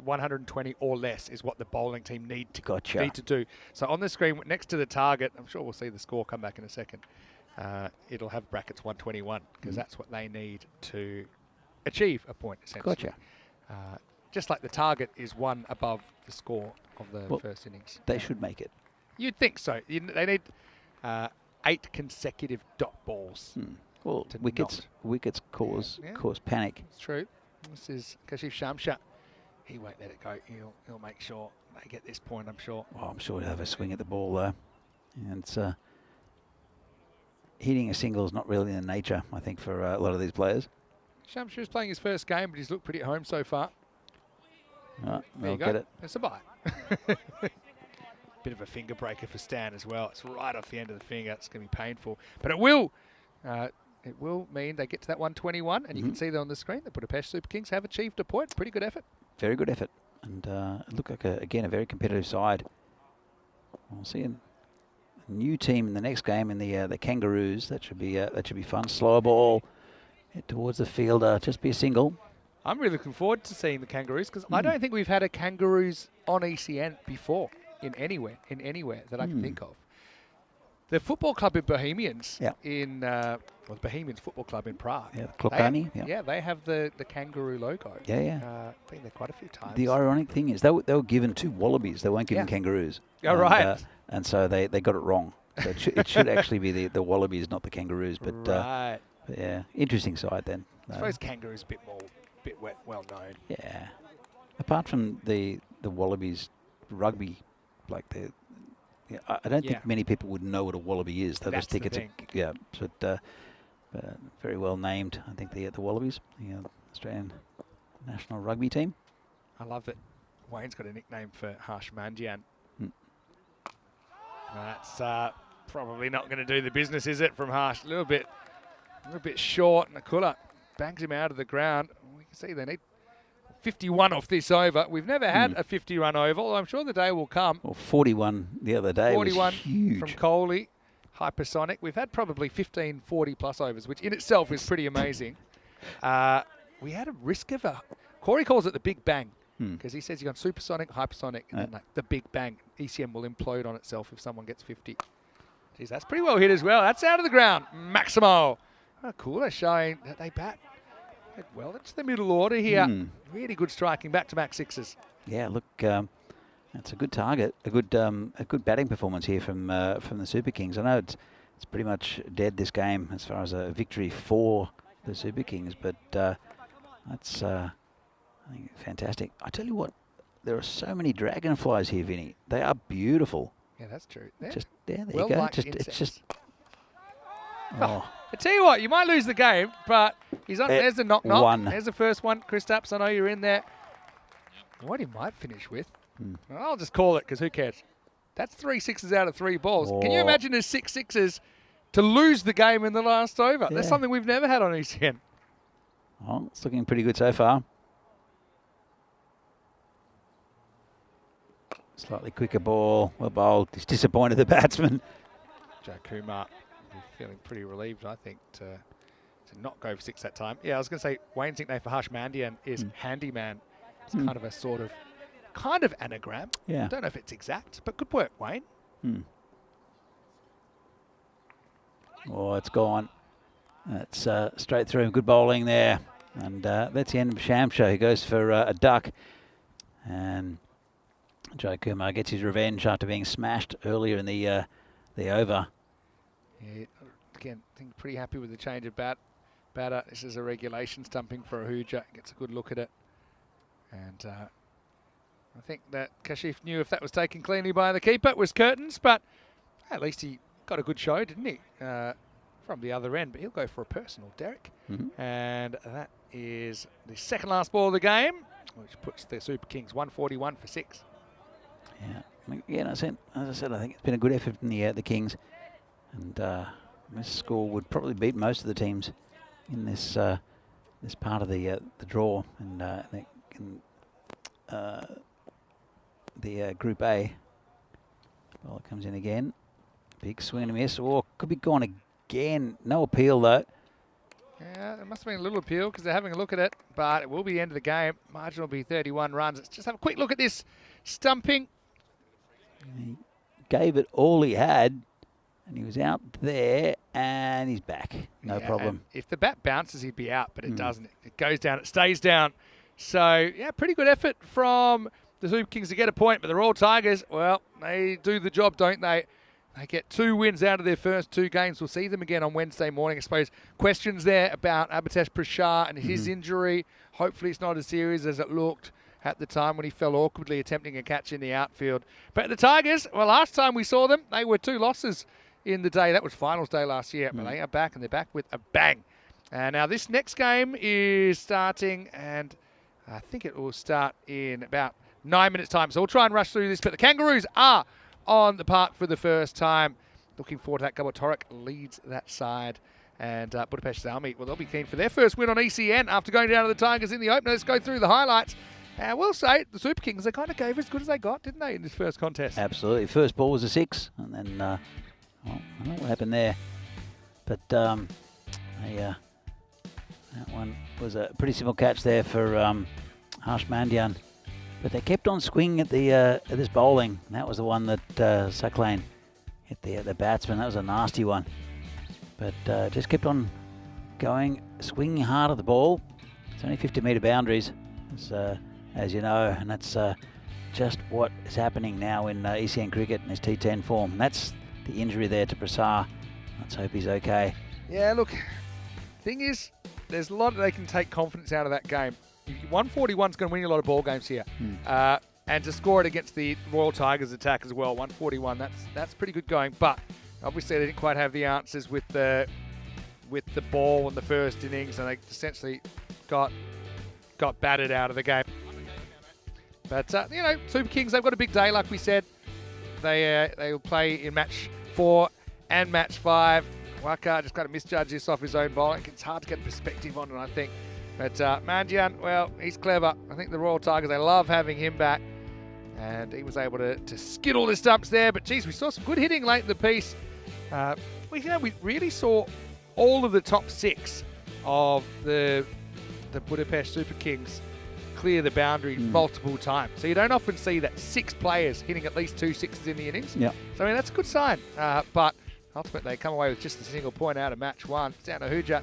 120 or less is what the bowling team need to do. So on the screen next to the target, I'm sure we'll see the score come back in a second. It'll have brackets 121 because that's what they need to achieve a point, essentially. Gotcha. Just like the target is 1 above the score of the first innings. They should make it. You'd think so. They need 8 consecutive dot balls. Well, wickets cause panic. It's true. This is Kashif Shamsha. He won't let it go. He'll make sure they get this point, I'm sure. Well, I'm sure he'll have a swing at the ball, though. And it's, hitting a single is not really in nature, I think, for a lot of these players. Shamsha's playing his first game, but he's looked pretty at home so far. There you go. Get it. It's a bye. Bit of a finger breaker for Stan as well. It's right off the end of the finger. It's going to be painful. But it will mean they get to that 121, and you can see there on the screen the Budapest Super Kings have achieved a point. Pretty good effort. Very good effort, and look like again a very competitive side. We'll see a new team in the next game in the Kangaroos. That should be fun. Slower ball, head towards the fielder. Just be a single. I'm really looking forward to seeing the Kangaroos because I don't think we've had a Kangaroos on ECN before in anywhere that I can think of. The football club in Bohemians in the Bohemians Football Club in Prague. Yeah, Klokani. They have the kangaroo logo. Yeah. Been there quite a few times. The ironic thing is they were given 2 wallabies. They weren't given kangaroos. Oh, right. And so they got it wrong. So it should actually be the wallabies, not the kangaroos. But right. Yeah, interesting side then. I suppose kangaroo's a bit well known. Yeah. Apart from the wallabies rugby, like I don't think many people would know what a wallaby is. They'll just think it's but very well named. I think the Wallabies, the Australian national rugby team. I love it. Wayne's got a nickname for Harsh Mandian. That's probably not going to do the business, is it, from Harsh? A little bit short, and Nakula bangs him out of the ground. We can see they need 51 off this over. We've never had a 50-run over. I'm sure the day will come. Well, 41 the other day 41 was huge. From Coley, hypersonic. We've had probably 15 40-plus overs, which in itself is pretty amazing. We had a risk of Corey calls it the Big Bang because he says you've got supersonic, hypersonic, and then the Big Bang. ECM will implode on itself if someone gets 50. Geez, that's pretty well hit as well. That's out of the ground. Maximo. Oh, cool. They're showing that they bat well. That's the middle order here. Really good striking, back-to-back sixes. Yeah, look, that's a good target, a good batting performance here from the Super Kings. I know it's pretty much dead this game as far as a victory for the Super Kings, but that's I think fantastic. I tell you what, there are so many dragonflies here, Vinny. They are beautiful. Yeah, that's true. There you go. It's just. Oh. I tell you what, you might lose the game, but he's on. There's the knock-knock. One. There's the first one. Kristaps, I know you're in there. What he might finish with, I'll just call it because who cares? That's 3 sixes out of 3 balls. Can you imagine there's 6 sixes to lose the game in the last over? Yeah. That's something we've never had on ECN. Well, it's looking pretty good so far. Slightly quicker ball. Well bowled. He's disappointed the batsman. Joe Kumar feeling pretty relieved, I think, to not go for 6 that time. Yeah, I was going to say Wayne's nickname for Harsh Mandian is Handyman. It's kind of a kind of anagram. Yeah. I don't know if it's exact, but good work, Wayne. Oh, it's gone. That's straight through. Good bowling there. And that's the end of Shamsha, who goes for a duck. And Joe Kumar gets his revenge after being smashed earlier in the over. Yeah, again, I think pretty happy with the change of batter. This is a regulation stumping for Ahuja. Gets a good look at it. And I think that Kashif knew if that was taken cleanly by the keeper, it was curtains, but at least he got a good show, didn't he? From the other end, but he'll go for a personal, Derek. And that is the second last ball of the game, which puts the Super Kings 141 for 6. Yeah. Again, as I said, I think it's been a good effort from the Kings, and this score would probably beat most of the teams in this this part of the draw, and the Group A. Ball comes in again. Big swing and a miss. Oh, could be gone again. No appeal though. Yeah, it must have been a little appeal because they're having a look at it, but it will be the end of the game. Margin will be 31 runs. Let's just have a quick look at this stumping. He gave it all he had, and he was out there, and he's back. No problem. If the bat bounces, he'd be out, but it doesn't. It goes down. It stays down. So, yeah, pretty good effort from the Super Kings to get a point, but the Royal Tigers, well, they do the job, don't they? They get 2 wins out of their first 2 games. We'll see them again on Wednesday morning. I suppose questions there about Abhitesh Prashar and his injury. Hopefully it's not as serious as it looked at the time when he fell awkwardly attempting a catch in the outfield. But the Tigers, well, last time we saw them, they were 2 losses in the day. That was finals day last year. But they are back, and they're back with a bang. And now this next game is starting, and I think it will start in about 9 minutes' time. So we'll try and rush through this. But the Kangaroos are on the park for the first time. Looking forward to that. Gabor Torek leads that side. And Budapest Zalmi, well, they'll be keen for their first win on ECN after going down to the Tigers in the opener. Let's go through the highlights. I will say, the Super Kings, they kind of gave as good as they got, didn't they, in this first contest? Absolutely. First ball was a 6, and then, well, I don't know what happened there. But that one was a pretty simple catch there for Harsh Mandian. But they kept on swinging at this bowling. And that was the one that Sucklane hit the batsman. That was a nasty one. But just kept on going, swinging hard at the ball. It's only 50-metre boundaries, as you know, and that's just what is happening now in ECN cricket in this T10 form. And that's the injury there to Prasar. Let's hope he's okay. Yeah, look, thing is, there's a lot they can take confidence out of that game. 141 is going to win you a lot of ball games here. And to score it against the Royal Tigers attack as well, 141, that's pretty good going. But obviously they didn't quite have the answers with the ball in the first innings, and they essentially got battered out of the game. But, you know, Super Kings, they've got a big day, like we said. They'll play in match 4 and match 5. Waka just kind of misjudged this off his own bowling. It's hard to get perspective on it, I think. But Mandian, well, he's clever. I think the Royal Tigers, they love having him back. And he was able to skid all the stumps there. But, geez, we saw some good hitting late in the piece. We really saw all of the top 6 of the Budapest Super Kings clear the boundary multiple times. So you don't often see that 6 players hitting at least 2 sixes in the innings. Yep. So, I mean, that's a good sign. But ultimately, they come away with just a single point out of match 1. Down to Huja.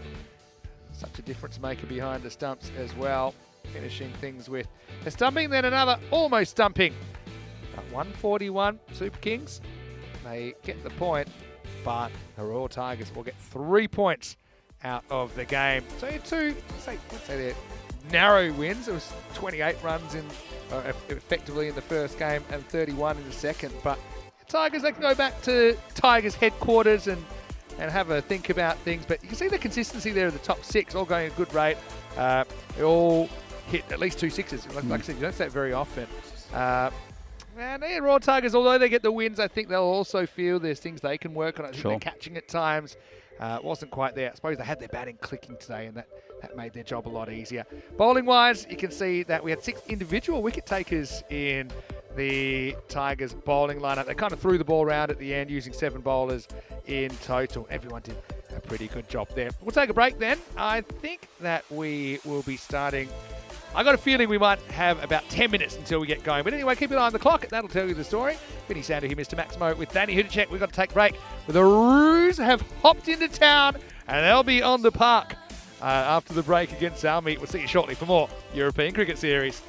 Such a difference maker behind the stumps as well. Finishing things with a stumping, then another almost stumping. But 141 Super Kings. They get the point, but the Royal Tigers will get 3 points out of the game. So 2, let's say they're narrow wins. It was 28 runs effectively in the first game and 31 in the second. But the Tigers, they can go back to Tigers headquarters and have a think about things. But you can see the consistency there of the top 6, all going at a good rate. They all hit at least 2 sixes. Like I said, you don't see that very often. And the Royal Tigers, although they get the wins, I think they'll also feel there's things they can work on. I think they're catching at times. Wasn't quite there. I suppose they had their batting clicking today, and that made their job a lot easier. Bowling-wise, you can see that we had 6 individual wicket takers in the Tigers bowling lineup. They kind of threw the ball around at the end using 7 bowlers in total. Everyone did a pretty good job there. We'll take a break then. I think that we will be starting. I got a feeling we might have about 10 minutes until we get going. But anyway, keep an eye on the clock. That'll tell you the story. Vinny Sander here, Mr. Maximo, with Danny Hudacek. We've got to take a break. The Roos have hopped into town, and they'll be on the park after the break against Zalmi. We'll see you shortly for more European Cricket Series.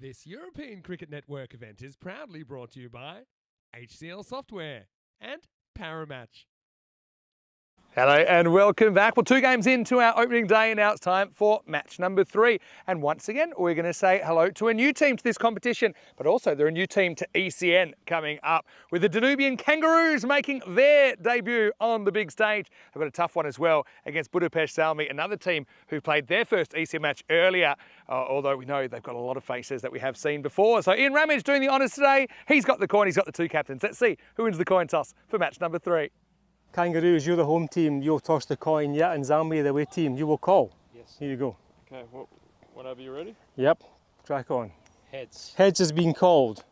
This European Cricket Network event is proudly brought to you by HCL Software and Paramatch. Hello and welcome back. Well, 2 games into our opening day and now it's time for match number 3. And once again, we're going to say hello to a new team to this competition, but also they're a new team to ECN coming up with the Danubian Kangaroos making their debut on the big stage. They've got a tough one as well against Budapest Zalmi, another team who played their first ECN match earlier, although we know they've got a lot of faces that we have seen before. So Ian Ramage doing the honours today. He's got the coin, he's got the 2 captains. Let's see who wins the coin toss for match number 3. Kangaroos, you're the home team, you'll toss the coin, yeah, and Zalmi, the away team, you will call. Yes. Here you go. Okay, well, whenever you're ready. Yep, crack on. Heads. Heads has been called.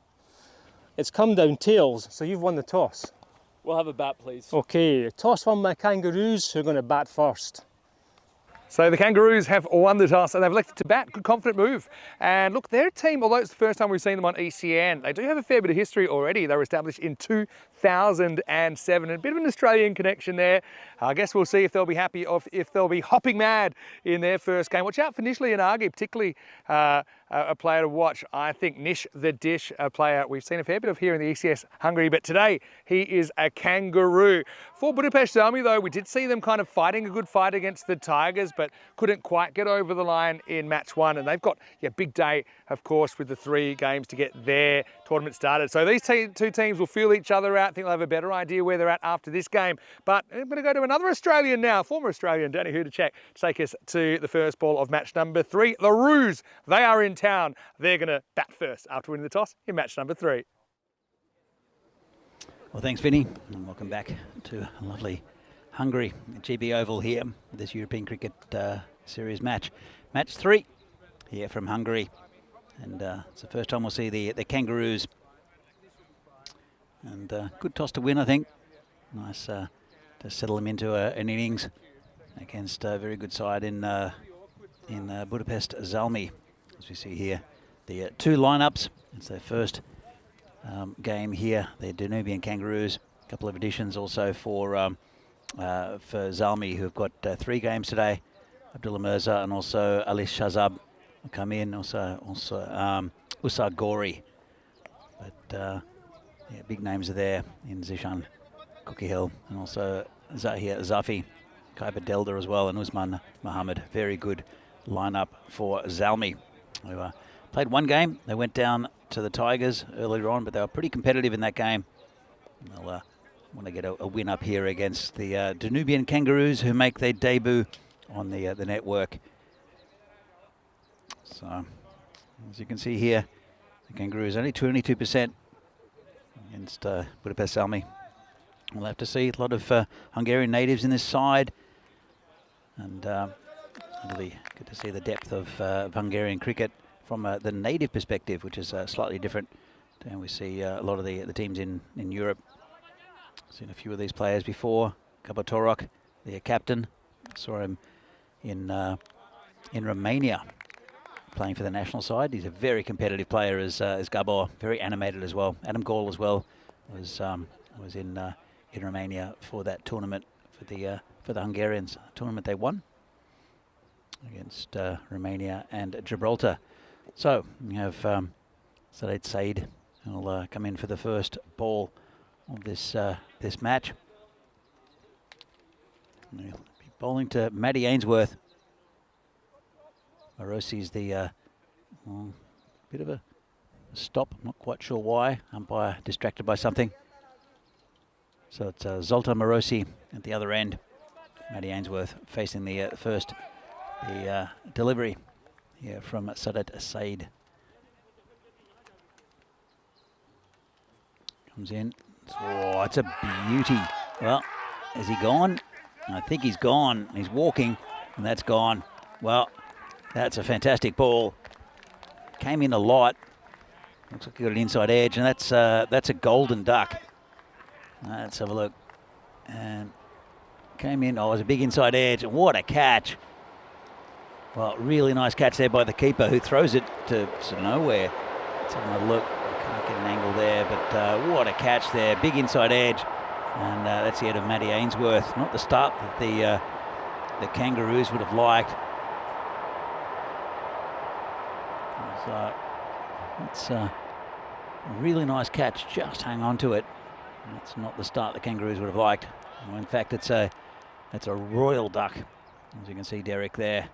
It's come down tails, so you've won the toss. We'll have a bat, please. Okay, toss won by Kangaroos, who are going to bat first. So the Kangaroos have won the toss and they've elected to bat. Good confident move. And look, their team, although it's the first time we've seen them on ECN, they do have a fair bit of history already. They were established in 2007. A bit of an Australian connection there. I guess we'll see if they'll be happy or if they'll be hopping mad in their first game. Watch out for Nish Lianagi, particularly a player to watch. I think Nish the Dish, a player we've seen a fair bit of here in the ECS Hungary, but today he is a Kangaroo. For Budapest Zalmi though, we did see them kind of fighting a good fight against the Tigers, but couldn't quite get over the line in match 1. And they've got a big day, of course, with the 3 games to get their tournament started. So these 2 teams will feel each other out. I think they'll have a better idea where they're at after this game. But I'm going to go to another Australian now, former Australian, Danny Hudacek, to take us to the first ball of match number 3. The Roos, they are in town. They're going to bat first after winning the toss in match number 3. Well, thanks, Vinny, and welcome back to lovely Hungary, GB Oval here, this European Cricket Series match. Match 3 here from Hungary, and it's the first time we'll see the Kangaroos. And good toss to win, I think. Nice to settle them into an innings against a very good side in Budapest Zalmi. As we see here, the 2 lineups. It's their first game here. The Danubian Kangaroos. A couple of additions also for Zalmi, who've got 3 games today. Abdullah Mirza and also Ali Shazab will come in. Also Usar Gori. But yeah, big names are there in Zishan Kukihill and also Zahir Zafi, Kaiba Delda as well, and Usman Mohammed. Very good lineup for Zalmi, who played 1 game. They went down to the Tigers earlier on, but they were pretty competitive in that game. They'll want to get a win up here against the Danubian Kangaroos, who make their debut on the network. So, as you can see here, the Kangaroos only 22% against Budapest Zalmi. We'll have to see a lot of Hungarian natives in this side, and it'll be good to see the depth of Hungarian cricket from the native perspective, which is slightly different. And we see a lot of the teams in Europe. Seen a few of these players before. Kabatorok, the captain, saw him in Romania playing for the national side. He's a very competitive player as Gabor, very animated as well. Adam Gall as well was in Romania for that tournament for the Hungarians. Tournament they won against Romania and Gibraltar. So we have Saeed Said, who will come in for the first ball of this match. He'll be bowling to Matty Ainsworth. Marosi's the bit of a stop, not quite sure why. Umpire distracted by something. So it's Zoltan Marosi at the other end. Matty Ainsworth facing the first delivery here from Sadat Said. Comes in. Oh, it's a beauty. Well, has he gone? I think he's gone. He's walking, and that's gone. Well, that's a fantastic ball. Came in a lot. Looks like he got an inside edge, and that's a golden duck. Let's have a look. And came in. Oh, it was a big inside edge. And what a catch. Well, really nice catch there by the keeper, who throws it to nowhere. Let's have another look. Can't get an angle there, but what a catch there. Big inside edge. And that's the head of Matty Ainsworth. Not the start that the Kangaroos would have liked. It's a really nice catch, just hang on to it. That's not the start the Kangaroos would have liked. Well, in fact, it's a royal duck, as you can see Derek there.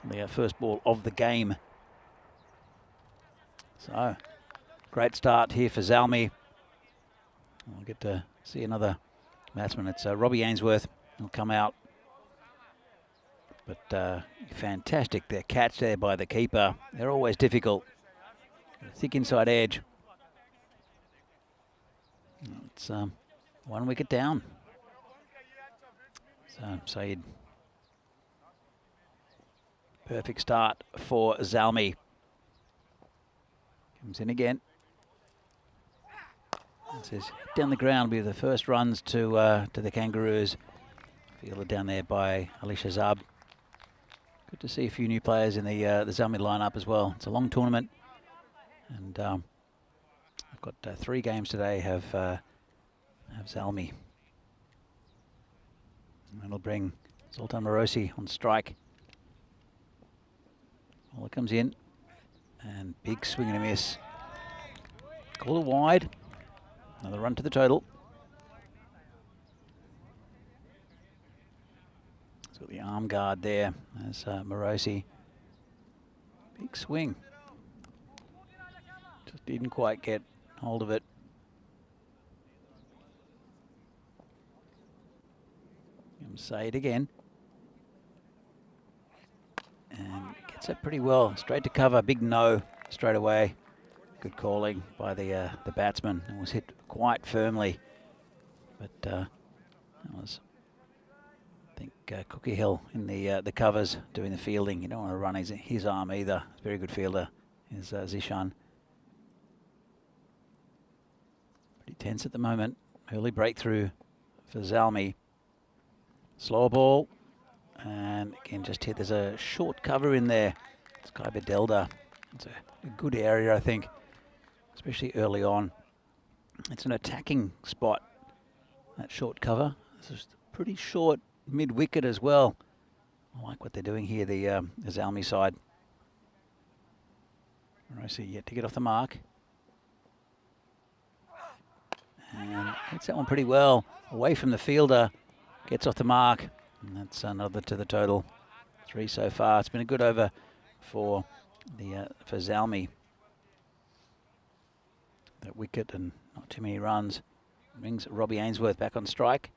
The first ball of the game. So, great start here for Zalmi. We'll get to see another batsman. It's Robbie Ainsworth will come out. But fantastic, their catch there by the keeper. They're always difficult. Thick inside edge. It's 1 wicket down. So Saeed. Perfect start for Zalmi. Comes in again. It says down the ground will be the first runs to the Kangaroos. Fielded down there by Ali Shazab. Good to see a few new players in the Zalmi lineup as well. It's a long tournament, and I've got 3 games today. Have Zalmi. And it'll bring Zoltan Morosi on strike. Well, it comes in, and big swing and a miss. Call it wide. Another run to the total. So the arm guard there as Morosi. Big swing. Just didn't quite get hold of it. Say it again. And gets it pretty well. Straight to cover. Big no straight away. Good calling by the batsman. It was hit quite firmly. But that was, I think, Cookie Hill in the covers doing the fielding. You don't want to run his arm either. He's a very good fielder is Zishan. Pretty tense at the moment. Early breakthrough for Zalmi. Slower ball, and again just hit. There's a short cover in there. Sky Bedelda. It's a good area, I think, especially early on. It's an attacking spot, that short cover. This is pretty short mid-wicket as well. I like what they're doing here, the Zalmi side. Rossi yet to get off the mark. And hits that one pretty well, away from the fielder. Gets off the mark, and that's another to the total. 3 so far. It's been a good over for Zalmi. That wicket and not too many runs. Brings Robbie Ainsworth back on strike.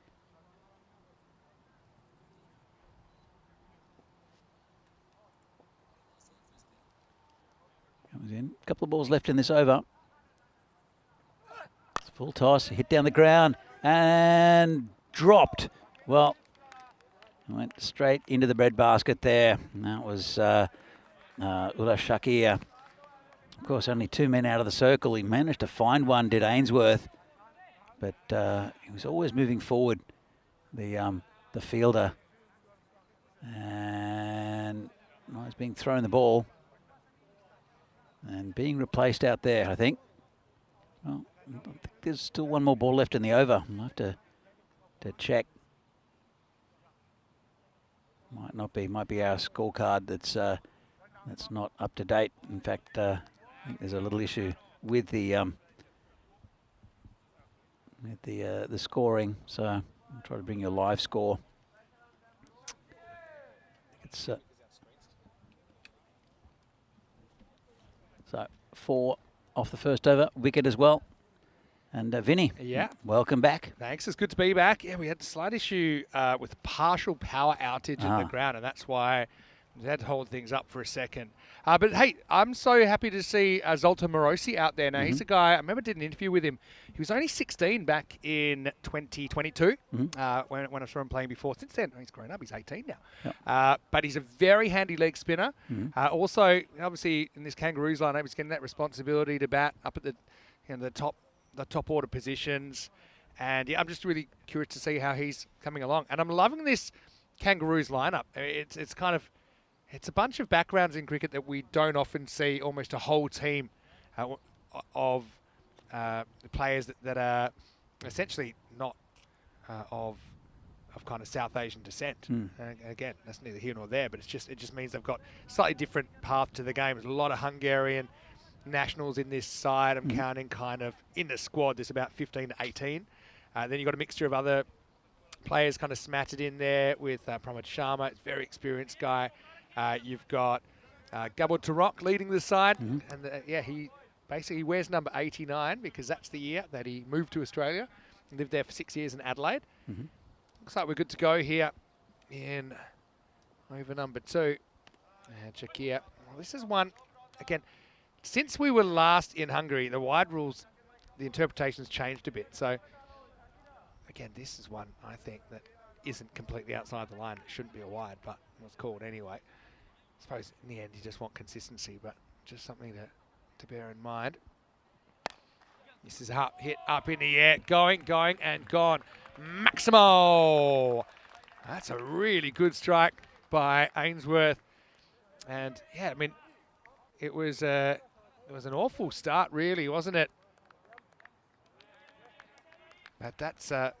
Comes in. A couple of balls left in this over. It's full toss. Hit down the ground and dropped. Well, went straight into the breadbasket there. And that was Ullah Shakir. Of course, only 2 men out of the circle. He managed to find one, did Ainsworth. But he was always moving forward, the fielder. And he's being thrown the ball. And being replaced out there, I think. Well, I think there's still 1 more ball left in the over. I'll have to check. Might be our scorecard that's not up to date. In fact, I think there's a little issue with the scoring. So I'll try to bring you a live score. It's so 4 off the first over, wicket as well. And Vinny, yeah, welcome back. Thanks, it's good to be back. Yeah, we had a slight issue with partial power outage at the ground, and that's why we had to hold things up for a second. But hey, I'm so happy to see Zoltan Morosi out there now. He's a guy, I remember did an interview with him. He was only 16 back in 2022 when I saw him playing before. Since then, he's grown up, he's 18 now. Yep. But he's a very handy leg spinner. Also, obviously, in this Kangaroos lineup, he's getting that responsibility to bat up at the top order positions. And yeah, I'm just really curious to see how he's coming along. And I'm loving this Kangaroos lineup. It's kind of, it's a bunch of backgrounds in cricket that we don't often see, almost a whole team of players that are essentially not of kind of South Asian descent. Again, that's neither here nor there, but it just means they've got slightly different path to the game. There's a lot of Hungarian nationals in this side. I'm counting kind of in the squad. There's about 15 to 18. Then you've got a mixture of other players kind of smattered in there with Pramod Sharma, very experienced guy. You've got Gabor Tarok leading the side. And he basically wears number 89 because that's the year that he moved to Australia and lived there for 6 years in Adelaide. Looks like we're good to go here in over number 2. And Shakir. Well, this is one, again, since we were last in Hungary, the wide rules, the interpretations changed a bit. So, again, this is one, I think, that isn't completely outside the line. It shouldn't be a wide, but it was called anyway. I suppose in the end you just want consistency, but just something to bear in mind. This is hit up in the air, going, and gone. Maximo! That's a really good strike by Ainsworth. And yeah, I mean, it was an awful start, really, wasn't it? But that's a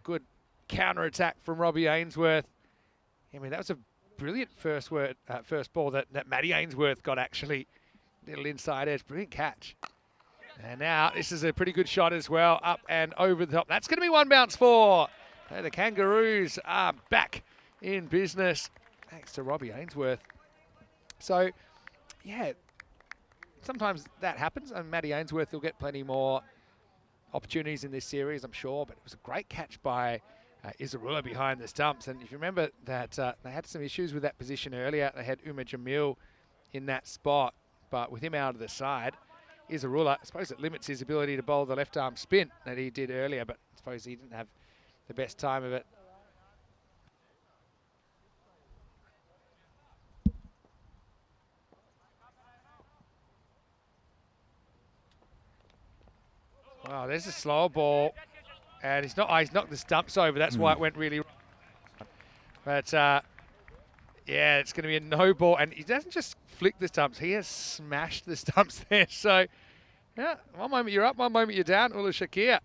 good counter-attack from Robbie Ainsworth. I mean, that was a brilliant first ball that Matty Ainsworth got, actually. Little inside edge, brilliant catch. And now this is a pretty good shot as well, up and over the top. That's going to be 1 bounce 4. The Kangaroos are back in business, thanks to Robbie Ainsworth. So, yeah, sometimes that happens, and Matty Ainsworth will get plenty more opportunities in this series, I'm sure. But it was a great catch by Isarula behind the stumps. And if you remember that they had some issues with that position earlier. They had Umar Jamil in that spot, but with him out of the side, Isarula, I suppose it limits his ability to bowl the left arm spin that he did earlier, but I suppose he didn't have the best time of it. Wow, there's a slow ball, and he's knocked the stumps over. That's why it went really wrong. But yeah, it's going to be a no ball, and he doesn't just flick the stumps; he has smashed the stumps there. So yeah, one moment you're up, one moment you're down. Ula Shakir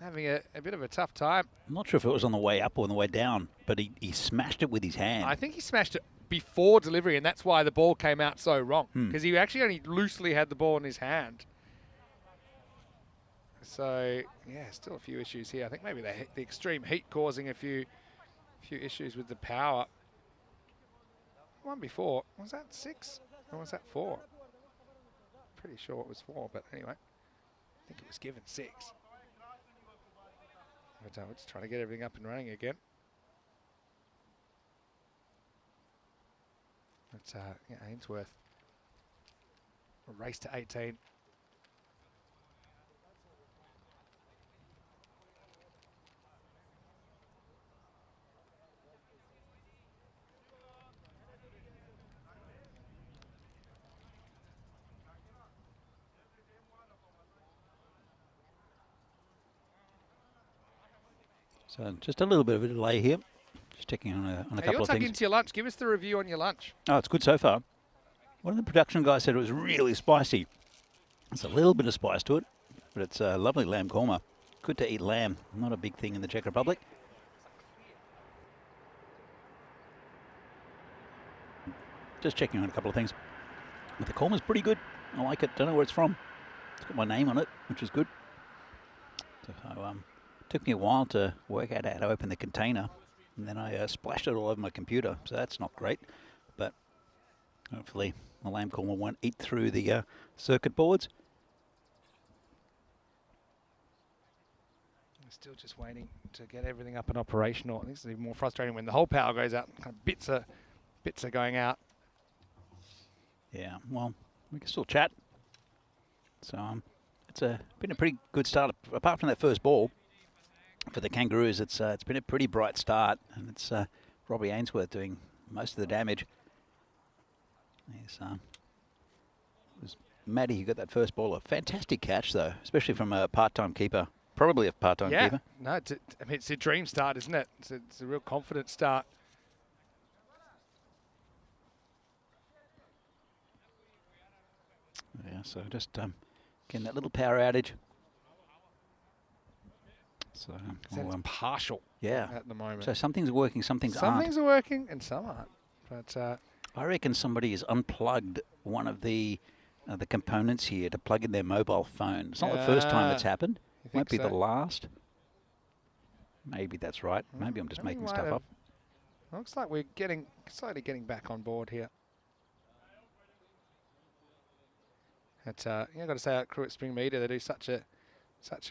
having a bit of a tough time. I'm not sure if it was on the way up or on the way down, but he smashed it with his hand. I think he smashed it before delivery, and that's why the ball came out so wrong, because he actually only loosely had the ball in his hand. So, yeah, still a few issues here. I think maybe the extreme heat causing a few issues with the power. One before, was that 6 or was that 4? Pretty sure it was 4, but anyway, I think it was given 6. But we're just trying to get everything up and running again. But yeah, Ainsworth, a race to 18. So just a little bit of a delay here. Just checking on a couple of You're tucking things. into your lunch. Give us the review on your lunch. Oh, it's good so far. One of the production guys said it was really spicy. There's a little bit of spice to it, but it's a lovely lamb korma. Good to eat lamb. Not a big thing in the Czech Republic. Just checking on a couple of things. But the korma's pretty good. I like it. Don't know where it's from. It's got my name on it, which is good. So took me a while to work out how to open the container, and then I splashed it all over my computer, so that's not great. But hopefully the lamb korma won't eat through the circuit boards. We're still just waiting to get everything up and operational. I think it's even more frustrating when the whole power goes out. Kind of bits are going out. Yeah, well, we can still chat. So it's been a pretty good start. Apart from that first ball, for the Kangaroos, it's been a pretty bright start, and it's Robbie Ainsworth doing most of the damage. It was Matty who got that first ball. A fantastic catch, though, especially from a part-time keeper. Probably a part-time keeper. No, I mean, it's a dream start, isn't it? It's a real confident start. Yeah, so just getting that little power outage. So It's partial. Yeah. At the moment. So some things are working, some things aren't. Some things are working and some aren't. But I reckon somebody has unplugged one of the the components here to plug in their mobile phone. It's not the first time it's happened. You Won't be think the so? last. Maybe that's right. Maybe I'm just making stuff up. Looks like we're slightly getting back on board here. But I've got to say, our crew at Spring Media, they do such a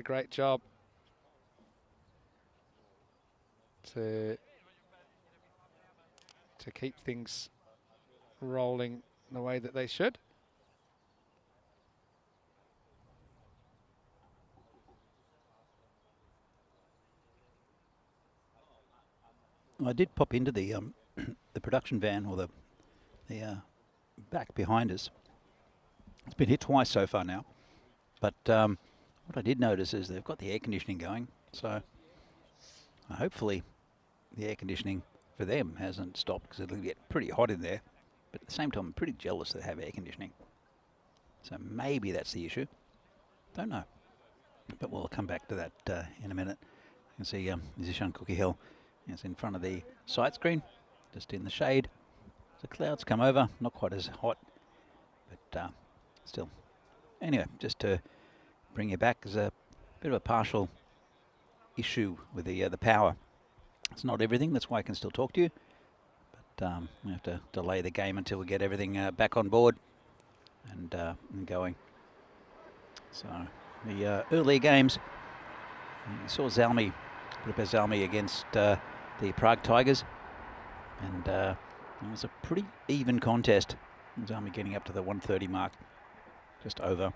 great job to keep things rolling the way that they should. I did pop into the the production van, or the back behind us. It's been hit twice so far now, but what I did notice is they've got the air conditioning going, so hopefully the air conditioning for them hasn't stopped, because it'll get pretty hot in there. But at the same time, I'm pretty jealous they have air conditioning, so maybe that's the issue. Don't know, but we'll come back to that in a minute. You can see Zishan Cookie Hill is in front of the sight screen, just in the shade. The clouds come over, not quite as hot, but still. Anyway, just to bring you back, there's a bit of a partial issue with the power. It's not everything, that's why I can still talk to you. But we have to delay the game until we get everything back on board and going. So the early games, you saw Zalmi, Budapest Zalmi against the Prague Tigers, and it was a pretty even contest. Zalmi getting up to the 130 mark, just over,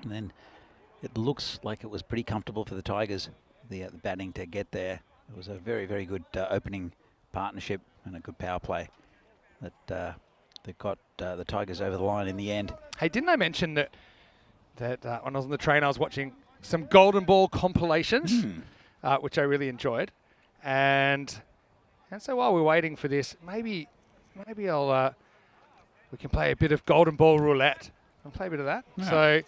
and then it looks like it was pretty comfortable for the Tigers, the batting, to get there. It was a very, very good opening partnership and a good power play that got the Tigers over the line in the end. Hey, didn't I mention that when I was on the train, I was watching some Golden Ball compilations, which I really enjoyed, and so while we're waiting for this, maybe I'll we can play a bit of Golden Ball roulette. I'll play a bit of that. Yeah. So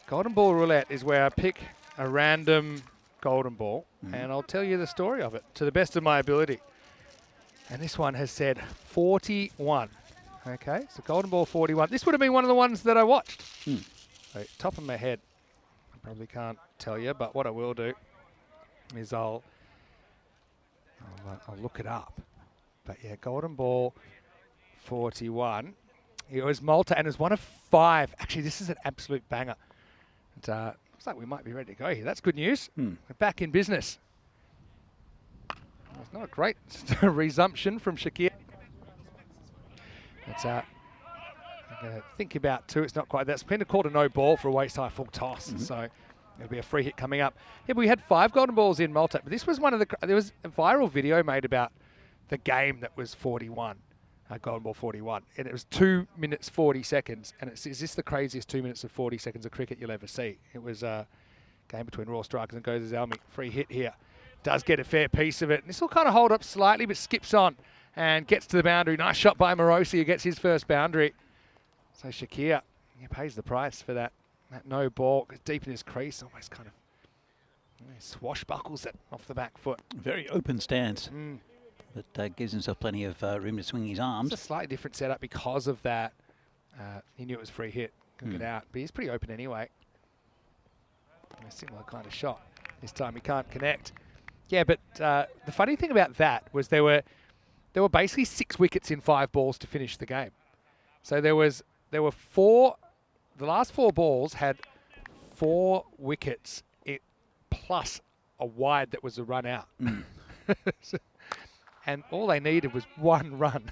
Golden Ball roulette is where I pick a random Golden Ball, and I'll tell you the story of it to the best of my ability. And this one has said 41. Okay, so Golden Ball 41. This would have been one of the ones that I watched. So top of my head, I probably can't tell you, but what I will do is I'll look it up. But yeah, Golden Ball 41. It was Malta, and it was one of 5. Actually, this is an absolute banger. And, looks like we might be ready to go here. That's good news. We're back in business. It's not a great resumption from Shakir. It's I'm going to think about 2. It's not quite. That's been called a no ball for a waist-high full toss. So it'll be a free hit coming up. Yeah, but we had 5 Golden Balls in Malta. But this was one of the... There was a viral video made about the game that was 41. Golden Ball 41, and it was 2 minutes 40 seconds, and is this the craziest 2 minutes of 40 seconds of cricket you'll ever see? It was a game between Raw Strikers and Goes Zalmi. Free hit here, does get a fair piece of it, and this will kind of hold up slightly, but skips on and gets to the boundary. Nice shot by Morosi, who gets his first boundary. So Shakir, he pays the price for that no ball. Deep in his crease, almost kind of swashbuckles it off the back foot. Very open stance. But gives himself plenty of room to swing his arms. It's a slightly different setup because of that. He knew it was free hit, couldn't get out, but he's pretty open anyway. A similar kind of shot. This time he can't connect. Yeah, but the funny thing about that was there were basically 6 wickets in 5 balls to finish the game. So there were 4. The last 4 balls had 4 wickets plus a wide that was a run out. And all they needed was 1 run.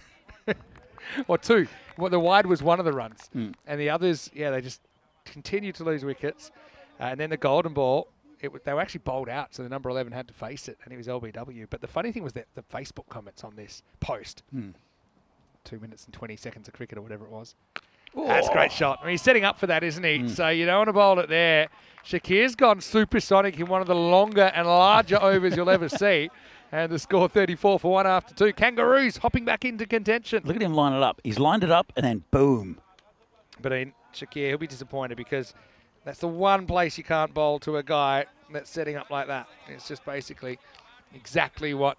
Or 2. Well, the wide was one of the runs. And the others, yeah, they just continued to lose wickets. And then the Golden Ball, they were actually bowled out, so the number 11 had to face it, and it was LBW. But the funny thing was that the Facebook comments on this post, 2 minutes and 20 seconds of cricket or whatever it was. Oh. That's a great shot. I mean, he's setting up for that, isn't he? So you don't want to bowl it there. Shakir's gone supersonic in one of the longer and larger overs you'll ever see. And the score 34 for 1 after 2. Kangaroos hopping back into contention. Look at him line it up. He's lined it up and then boom. But Shakir, he'll be disappointed because that's the one place you can't bowl to a guy that's setting up like that. It's just basically exactly what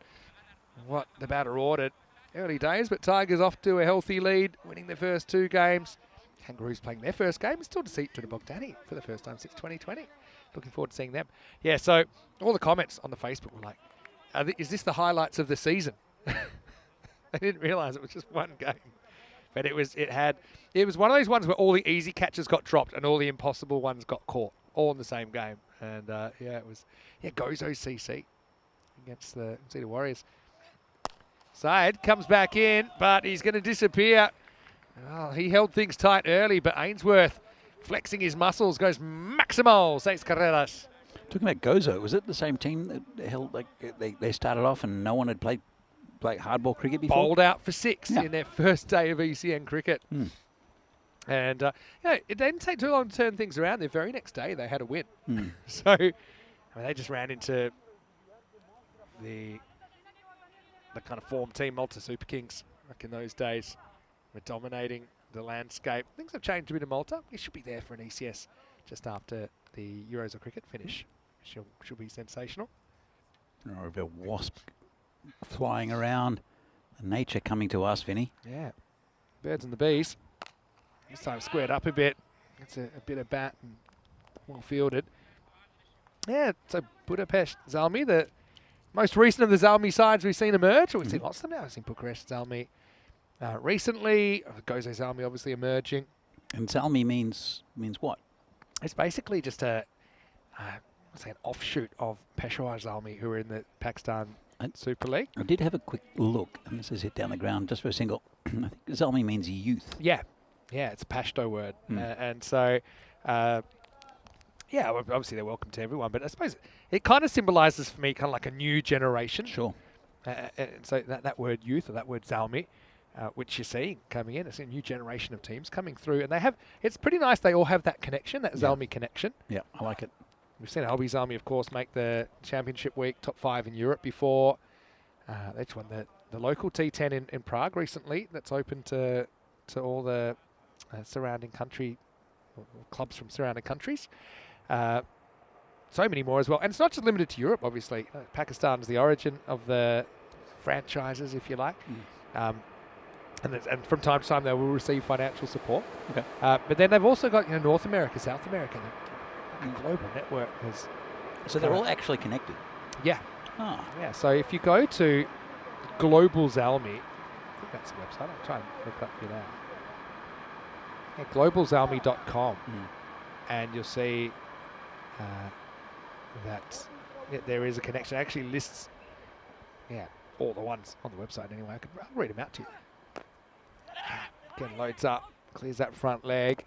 the batter ordered. Early days, but Tigers off to a healthy lead, winning their first 2 games. Kangaroos playing their first game. Still to see to the Bogdani for the first time since 2020. Looking forward to seeing them. Yeah, so all the comments on the Facebook were like, is this the highlights of the season? I didn't realise it was just one game. But it was one of those ones where all the easy catches got dropped and all the impossible ones got caught, all in the same game. And it was Gozo CC against the Warriors. Said comes back in, but he's going to disappear. Oh, he held things tight early, but Ainsworth flexing his muscles goes maximal, 6 carreras. Talking about Gozo, was it the same team that held, like, they started off and no one had played hardball cricket before? Bowled out for 6 in their first day of ECN cricket. And it didn't take too long to turn things around. The very next day, they had a win. So, I mean, they just ran into the kind of form team Malta Super Kings back in those days. We're dominating the landscape. Things have changed a bit in Malta. He should be there for an ECS just after the Euros of Cricket finish. Should be sensational. Or a bit of wasp flying around. Nature coming to us, Vinny. Yeah. Birds and the bees. This time squared up a bit. It's a bit of bat and well fielded. Yeah, so Budapest, Zalmi, the most recent of the Zalmi sides we've seen emerge. We've seen lots of them now. We've seen Bucharest, Zalmi recently. Gozo Zalmi obviously emerging. And Zalmi means what? It's basically just an offshoot of Peshawar Zalmi, who are in the Pakistan Super League. I did have a quick look, and this is hit down the ground just for a single. I think Zalmi means youth. Yeah, it's a Pashto word. And so, obviously they're welcome to everyone, but I suppose it kind of symbolises for me kind of like a new generation. Sure. And so that word youth, or that word Zalmi, which you're seeing coming in, it's a new generation of teams coming through, and it's pretty nice they all have that connection, that Zalmi connection. Yeah, I like it. We've seen Albi Zalmi, of course, make the championship week, top 5 in Europe before. They just won the local T10 in Prague recently. That's open to all the surrounding country, or clubs from surrounding countries. So many more as well. And it's not just limited to Europe, obviously. Pakistan is the origin of the franchises, if you like. And from time to time, they will receive financial support. Okay. But then they've also got North America, South America. A global network. So they're all actually connected? Yeah. Oh. Yeah, so if you go to Global Zalmi, I think that's the website. I'll try and look it up for you now. Yeah, globalzalmi.com. And you'll see that there is a connection. It actually lists all the ones on the website anyway. I'll read them out to you. Again, loads up, clears that front leg.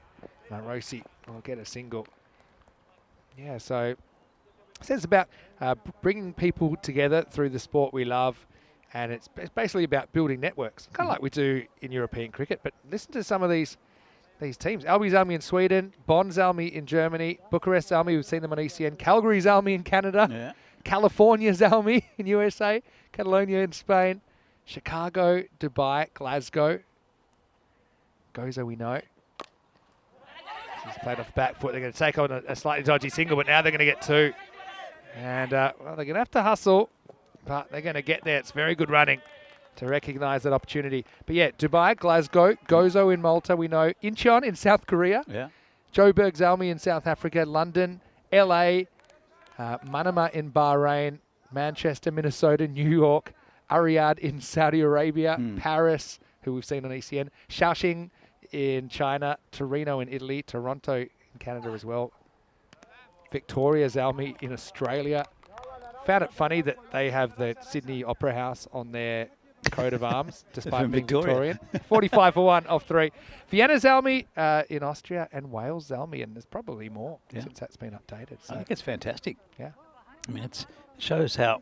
Rosi will get a single. Yeah, so it says about bringing people together through the sport we love, and it's basically about building networks, kind of like we do in European cricket. But listen to some of these teams. Albi Zalmi in Sweden, Bonn Zalmi in Germany, Bucharest Zalmi, we've seen them on ECN, Calgary Zalmi in Canada, California Zalmi in USA, Catalonia in Spain, Chicago, Dubai, Glasgow. Gozo we know. He's played off back foot. They're going to take on a slightly dodgy single, but now they're going to get 2. And, they're going to have to hustle, but they're going to get there. It's very good running to recognise that opportunity. But, yeah, Dubai, Glasgow, Gozo in Malta, we know. Incheon in South Korea. Yeah. Joburg Zalmi in South Africa. London, LA, Manama in Bahrain, Manchester, Minnesota, New York, Riyadh in Saudi Arabia, Paris, who we've seen on ECN, Shaoxing in China, Torino in Italy, Toronto in Canada as well, Victoria Zalmi in Australia. Found it funny that they have the Sydney Opera House on their coat of arms, despite being Victorian. 45 for 1 off 3. Vienna Zalmi in Austria, and Wales Zalmi, and there's probably more since that's been updated. So. I think it's fantastic. Yeah. I mean, it shows how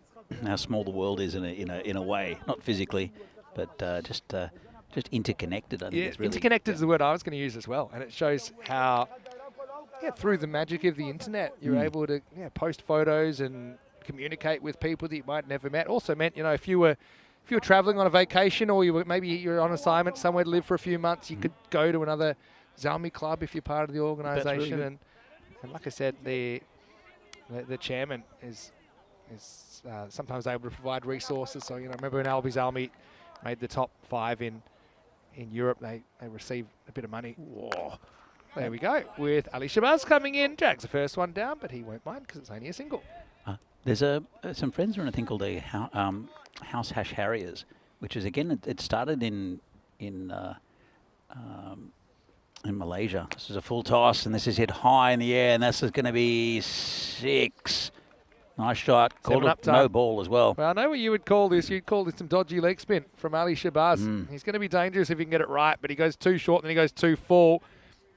small the world is in a way, not physically, but just interconnected. I think it's really interconnected is the word I was going to use as well, and it shows how through the magic of the internet you're able to post photos and communicate with people that you might never met. Also meant if you were traveling on a vacation, or maybe you're on assignment somewhere to live for a few months, you could go to another Zalmi club if you're part of the organisation. Really and like I said, the chairman is sometimes able to provide resources. So remember when Albi Zalmi made the top 5 in in Europe, they receive a bit of money. Whoa. There we go. With Ali Shabazz coming in, drags the first one down, but he won't mind because it's only a single. There's some friends run a thing called a House Hash Harriers, which is again it started in Malaysia. This is a full toss, and this is hit high in the air, and this is going to be 6. Nice shot. Called it no ball as well. Well, I know what you would call this. You'd call this some dodgy leg spin from Ali Shabazz. He's going to be dangerous if he can get it right, but he goes too short, and then he goes too full.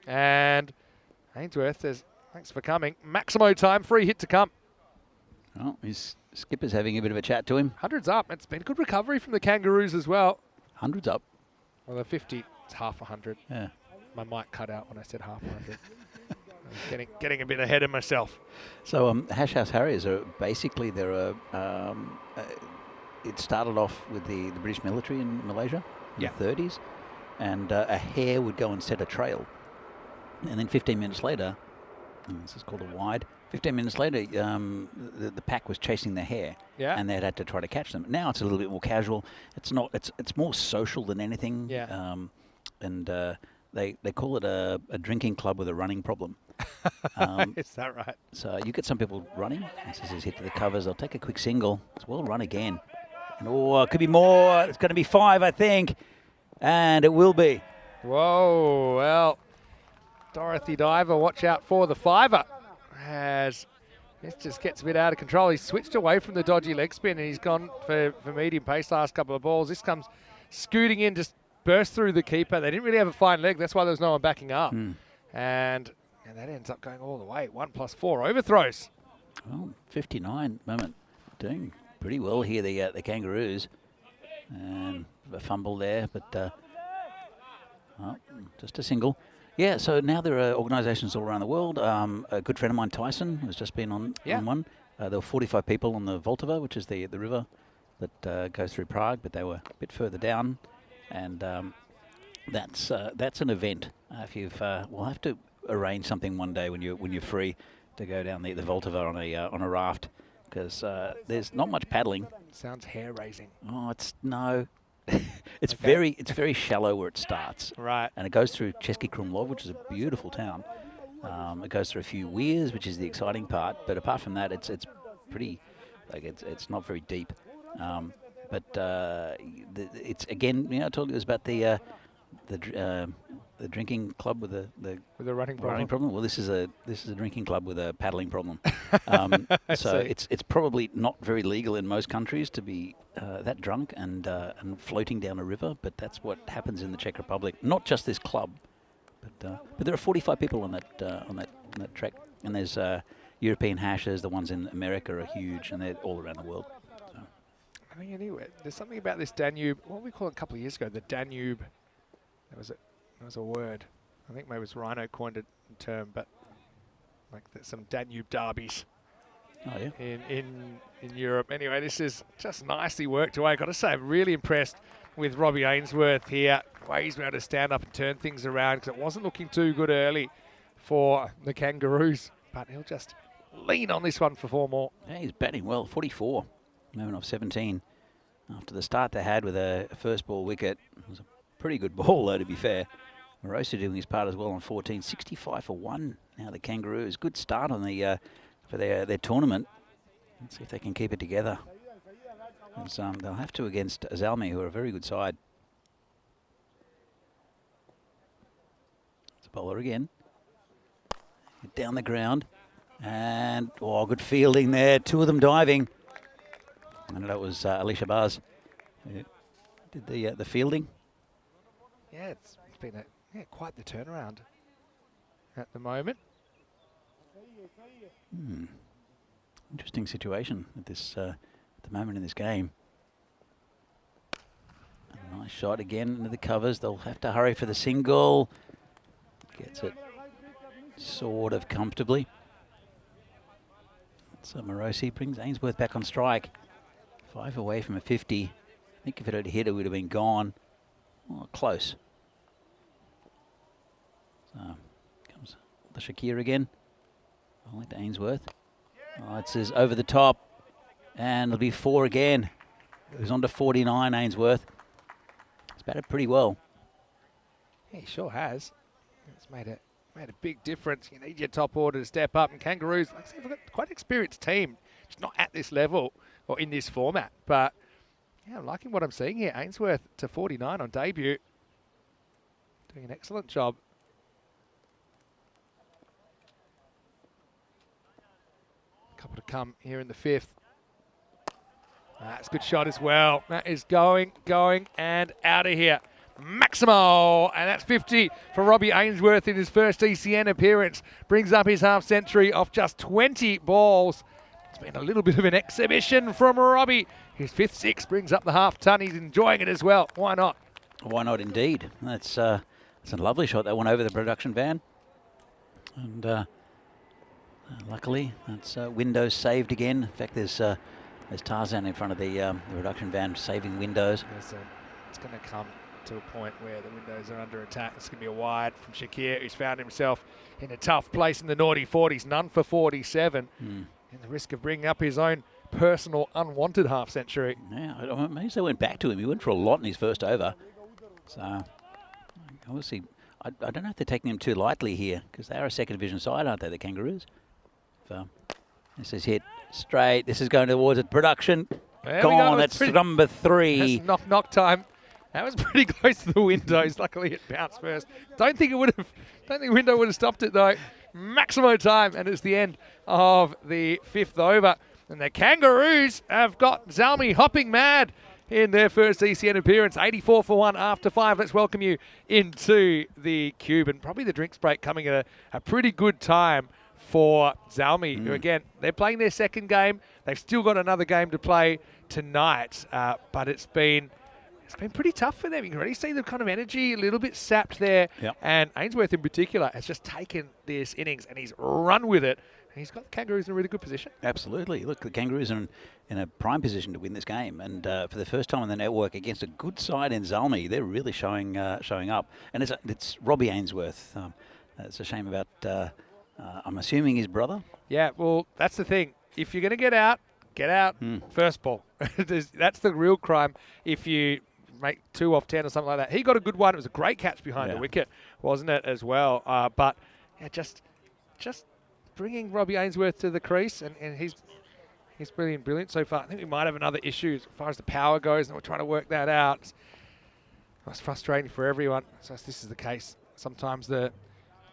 And Ainsworth says, thanks for coming. Maximo time, free hit to come. Well, his skipper's having a bit of a chat to him. 100's up. It's been a good recovery from the Kangaroos as well. 100's up. Well, the 50, it's half 100. Yeah. My mic cut out when I said half 100. I'm getting a bit ahead of myself. So Hash House Harriers are basically, it started off with the British military in Malaysia in the 30s, and a hare would go and set a trail. And then 15 minutes later, this is called a wide, 15 minutes later, the pack was chasing the hare, and they'd had to try to catch them. Now it's a little bit more casual. It's not. It's more social than anything. Yeah. And they call it a drinking club with a running problem. Is that right? So you get some people running. This is hit to the covers. They'll take a quick single. It's well run again. And it could be more. It's going to be 5, I think. And it will be. Whoa, well, Dorothy Diver, watch out for the 5er. As this just gets a bit out of control. He's switched away from the dodgy leg spin, and he's gone for medium pace last couple of balls. This comes scooting in, just burst through the keeper. They didn't really have a fine leg. That's why there was no one backing up. And that ends up going all the way. 1+4 overthrows. Well, 59 moment. Doing pretty well here, the Kangaroos. And a fumble there, but just a single. Yeah, so now there are organisations all around the world. A good friend of mine, Tyson, has just been on one. There were 45 people on the Voltava, which is the river that goes through Prague, but they were a bit further down. And that's an event. If you've, we'll have to arrange something one day when you're free to go down the Voltava on a raft, because there's not much paddling. Sounds hair raising. Oh, it's very shallow where it starts. Right. And it goes through Český Krumlov, which is a beautiful town. It goes through a few weirs, which is the exciting part. But apart from that, it's pretty, it's not very deep. But it's again, I told you it was about the drinking club with the running problem. Well, this is a drinking club with a paddling problem. So it's probably not very legal in most countries to be that drunk and floating down a river, but that's what happens in the Czech Republic. Not just this club, but there are 45 people on that trek, and there's European hashes. The ones in America are huge, and they're all around the world. So. I mean, anyway, there's something about this Danube. What did we call it a couple of years ago? The Danube. That was a word. I think maybe it was Rhino coined a term, but like some Danube derbies. Oh yeah. In Europe. Anyway, this is just nicely worked away. Got to say, I'm really impressed with Robbie Ainsworth here. The way he's been able to stand up and turn things around, because it wasn't looking too good early for the Kangaroos, but he'll just lean on this one for 4 more. Yeah, he's batting well. 44, moment off 17. After the start they had with a first ball wicket, it was a pretty good ball though, to be fair. Morosi doing his part as well on 14. 65 for 1. Now the Kangaroos, good start on the for their tournament. Let's see if they can keep it together. They'll have to against Azalmi, who are a very good side. It's a bowler again. Down the ground. And, good fielding there. 2 of them diving. And that was Ali Shabazz who did the fielding. Yeah, it's been quite the turnaround at the moment. Interesting situation at this at the moment in this game. A nice shot again into the covers. They'll have to hurry for the single. Gets it sort of comfortably. So Morosi brings Ainsworth back on strike. 5 away from a 50. I think if it had hit, it would have been gone. Oh, close. So comes the Shakir again. Bowling to Ainsworth. Oh, it says over the top. And it'll be 4 again. It was on to 49, Ainsworth. He's batted pretty well. Yeah, he sure has. It's made a big difference. You need your top order to step up. And Kangaroos, like I said, we've got quite an experienced team. Just not at this level or in this format. But yeah, I'm liking what I'm seeing here. Ainsworth to 49 on debut. Doing an excellent job. A couple to come here in the 5th. That's a good shot as well. That is going, and out of here. Maximo, and that's 50 for Robbie Ainsworth in his first ECN appearance. Brings up his half century off just 20 balls. It's been a little bit of an exhibition from Robbie. His 5th 6 brings up the half ton. He's enjoying it as well. Why not? Why not indeed? That's a lovely shot. That went over the production van. And luckily, that's windows saved again. In fact, there's Tarzan in front of the production van saving windows. It's going to come to a point where the windows are under attack. It's going to be a wide from Shakir, who's found himself in a tough place in the naughty 40s, none for 47, and the risk of bringing up his own personal unwanted half century. Yeah, maybe they went back to him. He went for a lot in his first over. So, obviously, I don't know if they're taking him too lightly here, because they are a second division side, aren't they, the Kangaroos? So, this is hit straight. This is going towards it. Production. Gone. That's number 3. That's knock time. That was pretty close to the windows. Luckily, it bounced first. Don't think the window would have stopped it though. Maximo time, and it's the end of the 5th over. And the Kangaroos have got Zalmi hopping mad in their first ECN appearance. 84 for 1 after 5. Let's welcome you into the cube, and probably the drinks break coming at a pretty good time for Zalmi, who again, they're playing their second game. They've still got another game to play tonight, but it's been pretty tough for them. You can already see the kind of energy a little bit sapped there. Yep. And Ainsworth in particular has just taken this innings and he's run with it. And he's got the Kangaroos in a really good position. Absolutely. Look, the Kangaroos are in a prime position to win this game. And for the first time on the network against a good side in Zalmi, they're really showing up. And it's Robbie Ainsworth. It's a shame about, I'm assuming, his brother. Yeah, well, that's the thing. If you're going to get out first ball. That's the real crime. If you make 2 off 10 or something like that. He got a good one. It was a great catch behind the wicket, wasn't it, as well? But yeah, just bringing Robbie Ainsworth to the crease, and he's brilliant so far. I think we might have another issue as far as the power goes, and we're trying to work that out. It's frustrating for everyone. So this is the case. Sometimes the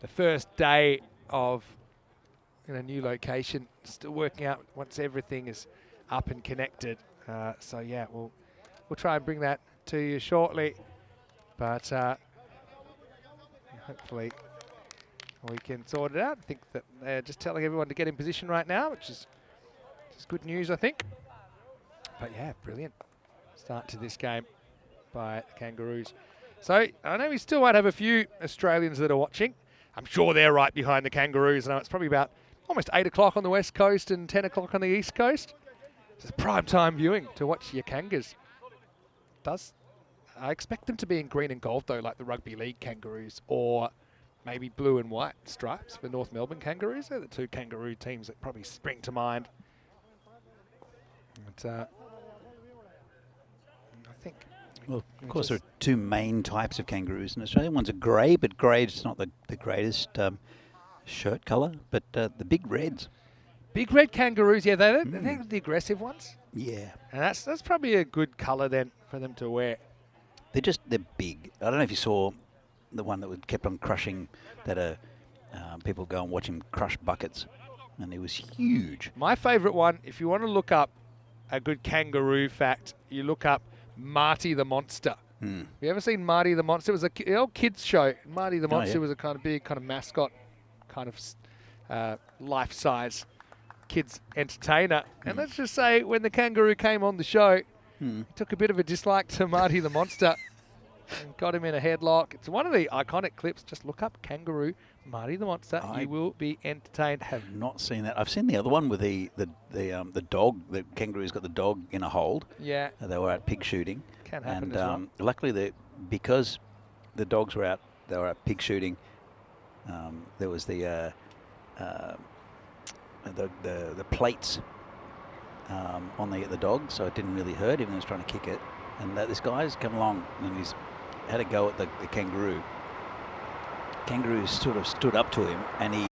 first day of in a new location, still working out once everything is up and connected. So yeah, we'll try and bring that to you shortly, but hopefully we can sort it out. I think that they're just telling everyone to get in position right now, which is good news, I think. But yeah, brilliant start to this game by the Kangaroos. So I know we still might have a few Australians that are watching. I'm sure they're right behind the Kangaroos. I know it's probably about almost 8 o'clock on the west coast and 10 o'clock on the east coast. It's prime time viewing to watch your Kangas. I expect them to be in green and gold though, like the Rugby League Kangaroos, or maybe blue and white stripes for North Melbourne Kangaroos. They're the 2 Kangaroo teams that probably spring to mind. But, I think. Well, of course, there are 2 main types of kangaroos in Australia. One's a grey, but grey is not the greatest shirt colour, but the big reds. Big red kangaroos, yeah, they're the aggressive ones. Yeah. And that's probably a good colour then for them to wear. They're big. I don't know if you saw the one that kept on crushing, that people go and watch him crush buckets, and it was huge. My favourite one, if you want to look up a good kangaroo fact, you look up Marty the Monster. Have you ever seen Marty the Monster? It was an old kids show. Marty the Monster was a kind of big kind of mascot, kind of life-size kids entertainer. And let's just say when the kangaroo came on the show, he took a bit of a dislike to Marty the Monster and got him in a headlock. It's one of the iconic clips. Just look up kangaroo Marty the Monster. You will be entertained. I have not seen that. I've seen the other one with the dog. The kangaroo's got the dog in a hold. Yeah. They were out pig shooting. Can happen and as well. luckily, because the dogs were out, they were out pig shooting. There was the plates on the dog, so it didn't really hurt, even though he was trying to kick it. And this guy's come along and he's had a go at the kangaroo, Kangaroos sort of stood up to him, and he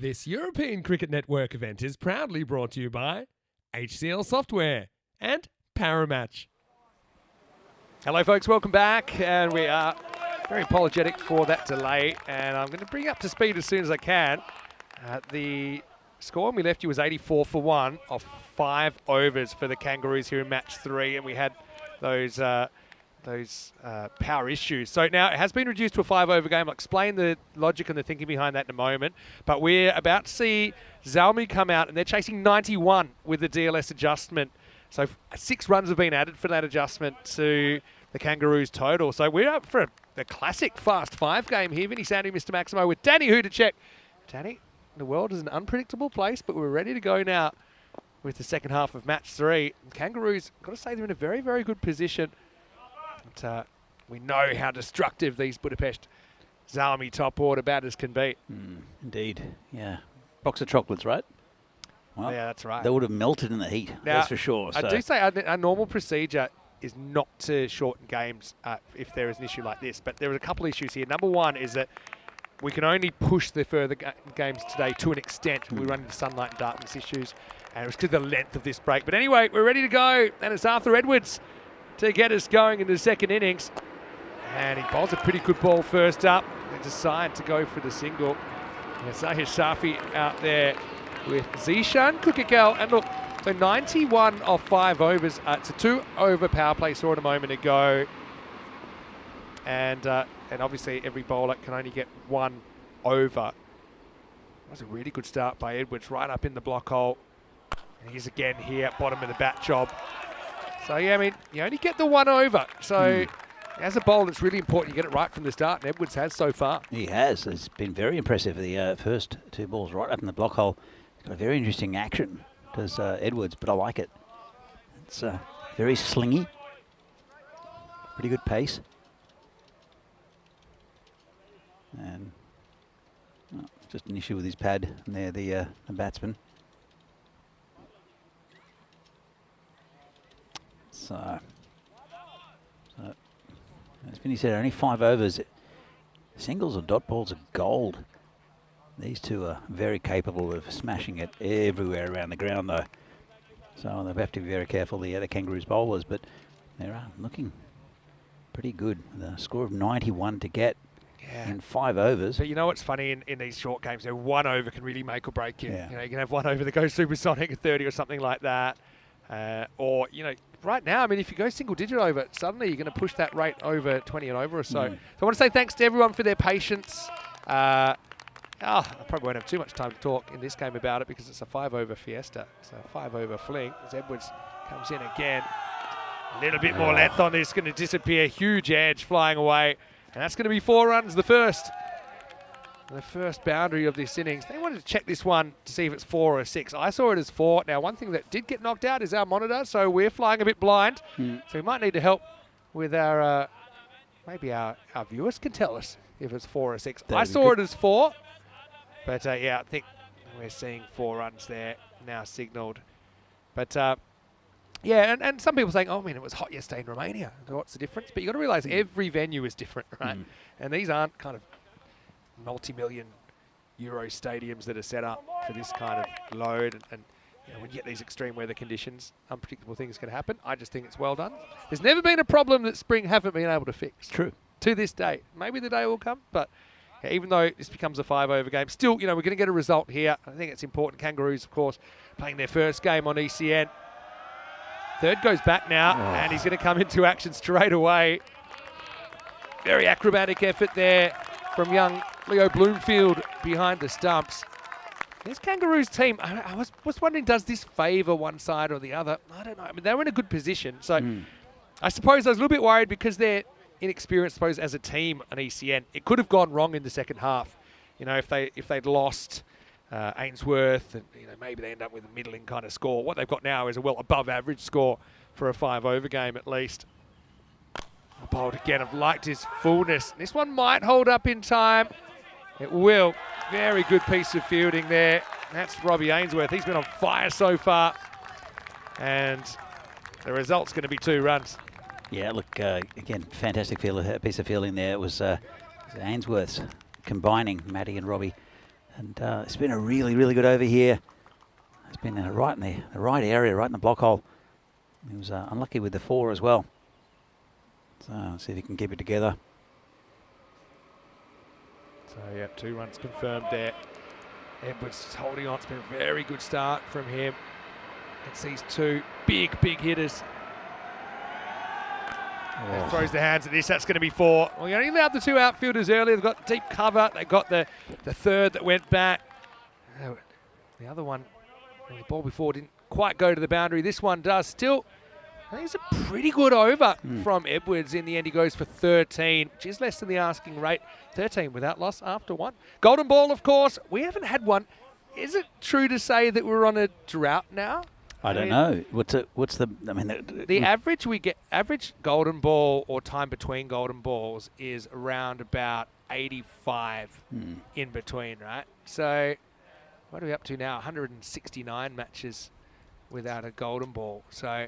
This European Cricket Network event is proudly brought to you by HCL Software and Paramatch. Hello folks, welcome back, and we are very apologetic for that delay, and I'm going to bring you up to speed as soon as I can. The score when we left you was 84 for 1 of 5 overs for the Kangaroos here in match 3, and we had those power issues. So now it has been reduced to a 5-over game. I'll explain the logic and the thinking behind that in a moment. But we're about to see Zalmi come out, and they're chasing 91 with the DLS adjustment. So 6 runs have been added for that adjustment to the Kangaroos total. So we're up for the classic fast 5 game here. Vinny Sandy, Mr. Maximo with Danny Hudacek. Danny, the world is an unpredictable place, but we're ready to go now with the second half of match 3. The Kangaroos, got to say, they're in a very, very good position. But, we know how destructive these Budapest Zalmi top order batters can be. Indeed, yeah. Box of chocolates, right? Well, yeah, that's right. They would have melted in the heat, Now, that's for sure. I do say our normal procedure is not to shorten games if there is an issue like this, but there are a couple of issues here. Number one is that we can only push the further games today to an extent. We run into sunlight and darkness issues, and it was to the length of this break. But anyway, we're ready to go, and it's Arthur Edwards to get us going in the second innings. And he bowls a pretty good ball first up. They decide to go for the single. Zahir Shafi out there with Zishan Kukikal. And look, so 91 of 5 overs. It's a 2-over power play, saw it a moment ago. And obviously every bowler can only get 1 over. That was a really good start by Edwards, right up in the block hole. And he's again here, bottom of the bat job. So, yeah, I mean, you only get the 1 over. So, as a bowler, it's really important you get it right from the start, and Edwards has so far. He has. It's been very impressive. The first 2 balls right up in the block hole. Got a very interesting action, does Edwards, but I like it. It's very slingy. Pretty good pace. And just an issue with his pad, and there the batsman. So as Vinny said, only 5 overs. Singles or dot balls are gold. These two are very capable of smashing it everywhere around the ground, though. So they'll have to be very careful, the other Kangaroos bowlers, but they're looking pretty good. The score of 91 to get in 5 overs. But you know what's funny in these short games? 1 over can really make or break you. Yeah. You know, you can have 1 over that goes supersonic at 30 or something like that. Or, you know, right now, I mean, if you go single digit over, suddenly you're going to push that rate over 20 and over or so. So I want to say thanks to everyone for their patience. I probably won't have too much time to talk in this game about it because it's a 5-over fiesta. It's a 5-over fling as Edwards comes in again. A little bit more length on this, going to disappear. Huge edge flying away. And that's going to be 4 runs, the first boundary of this innings. They wanted to check this one to see if it's 4 or 6. I saw it as 4. Now, one thing that did get knocked out is our monitor, so we're flying a bit blind. So we might need to help with our, maybe our viewers can tell us if it's 4 or 6. I saw it as 4, but yeah, I think we're seeing 4 runs there now signalled. But yeah, and some people saying, oh, I mean, it was hot yesterday in Romania. What's the difference? But you've got to realise every venue is different, right? And these aren't kind of multi-million euro stadiums that are set up for this kind of load, and you know, when you get these extreme weather conditions, unpredictable things can happen. I just think it's well done. There's never been a problem that Spring haven't been able to fix. True. To this day. Maybe the day will come, but yeah, even though this becomes a 5-over game, still, you know, we're going to get a result here. I think it's important. Kangaroos, of course, playing their first game on ECN. Third goes back now, and he's going to come into action straight away. Very acrobatic effort there from young Leo Bloomfield behind the stumps. This Kangaroos team, I was wondering, does this favour one side or the other? I don't know. I mean, they were in a good position. So I suppose I was a little bit worried because they're inexperienced, I suppose, as a team on ECN. It could have gone wrong in the second half. You know, if they'd lost Ainsworth, and you know, maybe they end up with a middling kind of score. What they've got now is a well above average score for a 5-over game at least. Bowled again. I've liked his fullness. This one might hold up in time. It will. Very good piece of fielding there. That's Robbie Ainsworth. He's been on fire so far. And the result's going to be 2 runs. Yeah, look, again, fantastic piece of fielding there. It was Ainsworth's combining Matty and Robbie And it's been a really, really good over here. It's been right in the right area, right in the block hole. He was unlucky with the 4 as well. So let's see if he can keep it together. So, yeah, 2 runs confirmed there. Edwards holding on. It's been a very good start from him. It's these 2 big hitters. Oh. Throws the hands at this. That's going to be 4. Well, you only allowed the 2 outfielders earlier. They've got deep cover. They got the 3rd that went back. The other one, well, the ball before didn't quite go to the boundary. This one does. Still, I think it's a pretty good over from Edwards. In the end, he goes for 13, which is less than the asking rate. 13 without loss after 1. Golden ball, of course. We haven't had one. Is it true to say that we're on a drought now? I don't know. What's the? I mean, the average golden ball or time between golden balls is around about 85 in between, right? So what are we up to now? 169 matches without a golden ball. So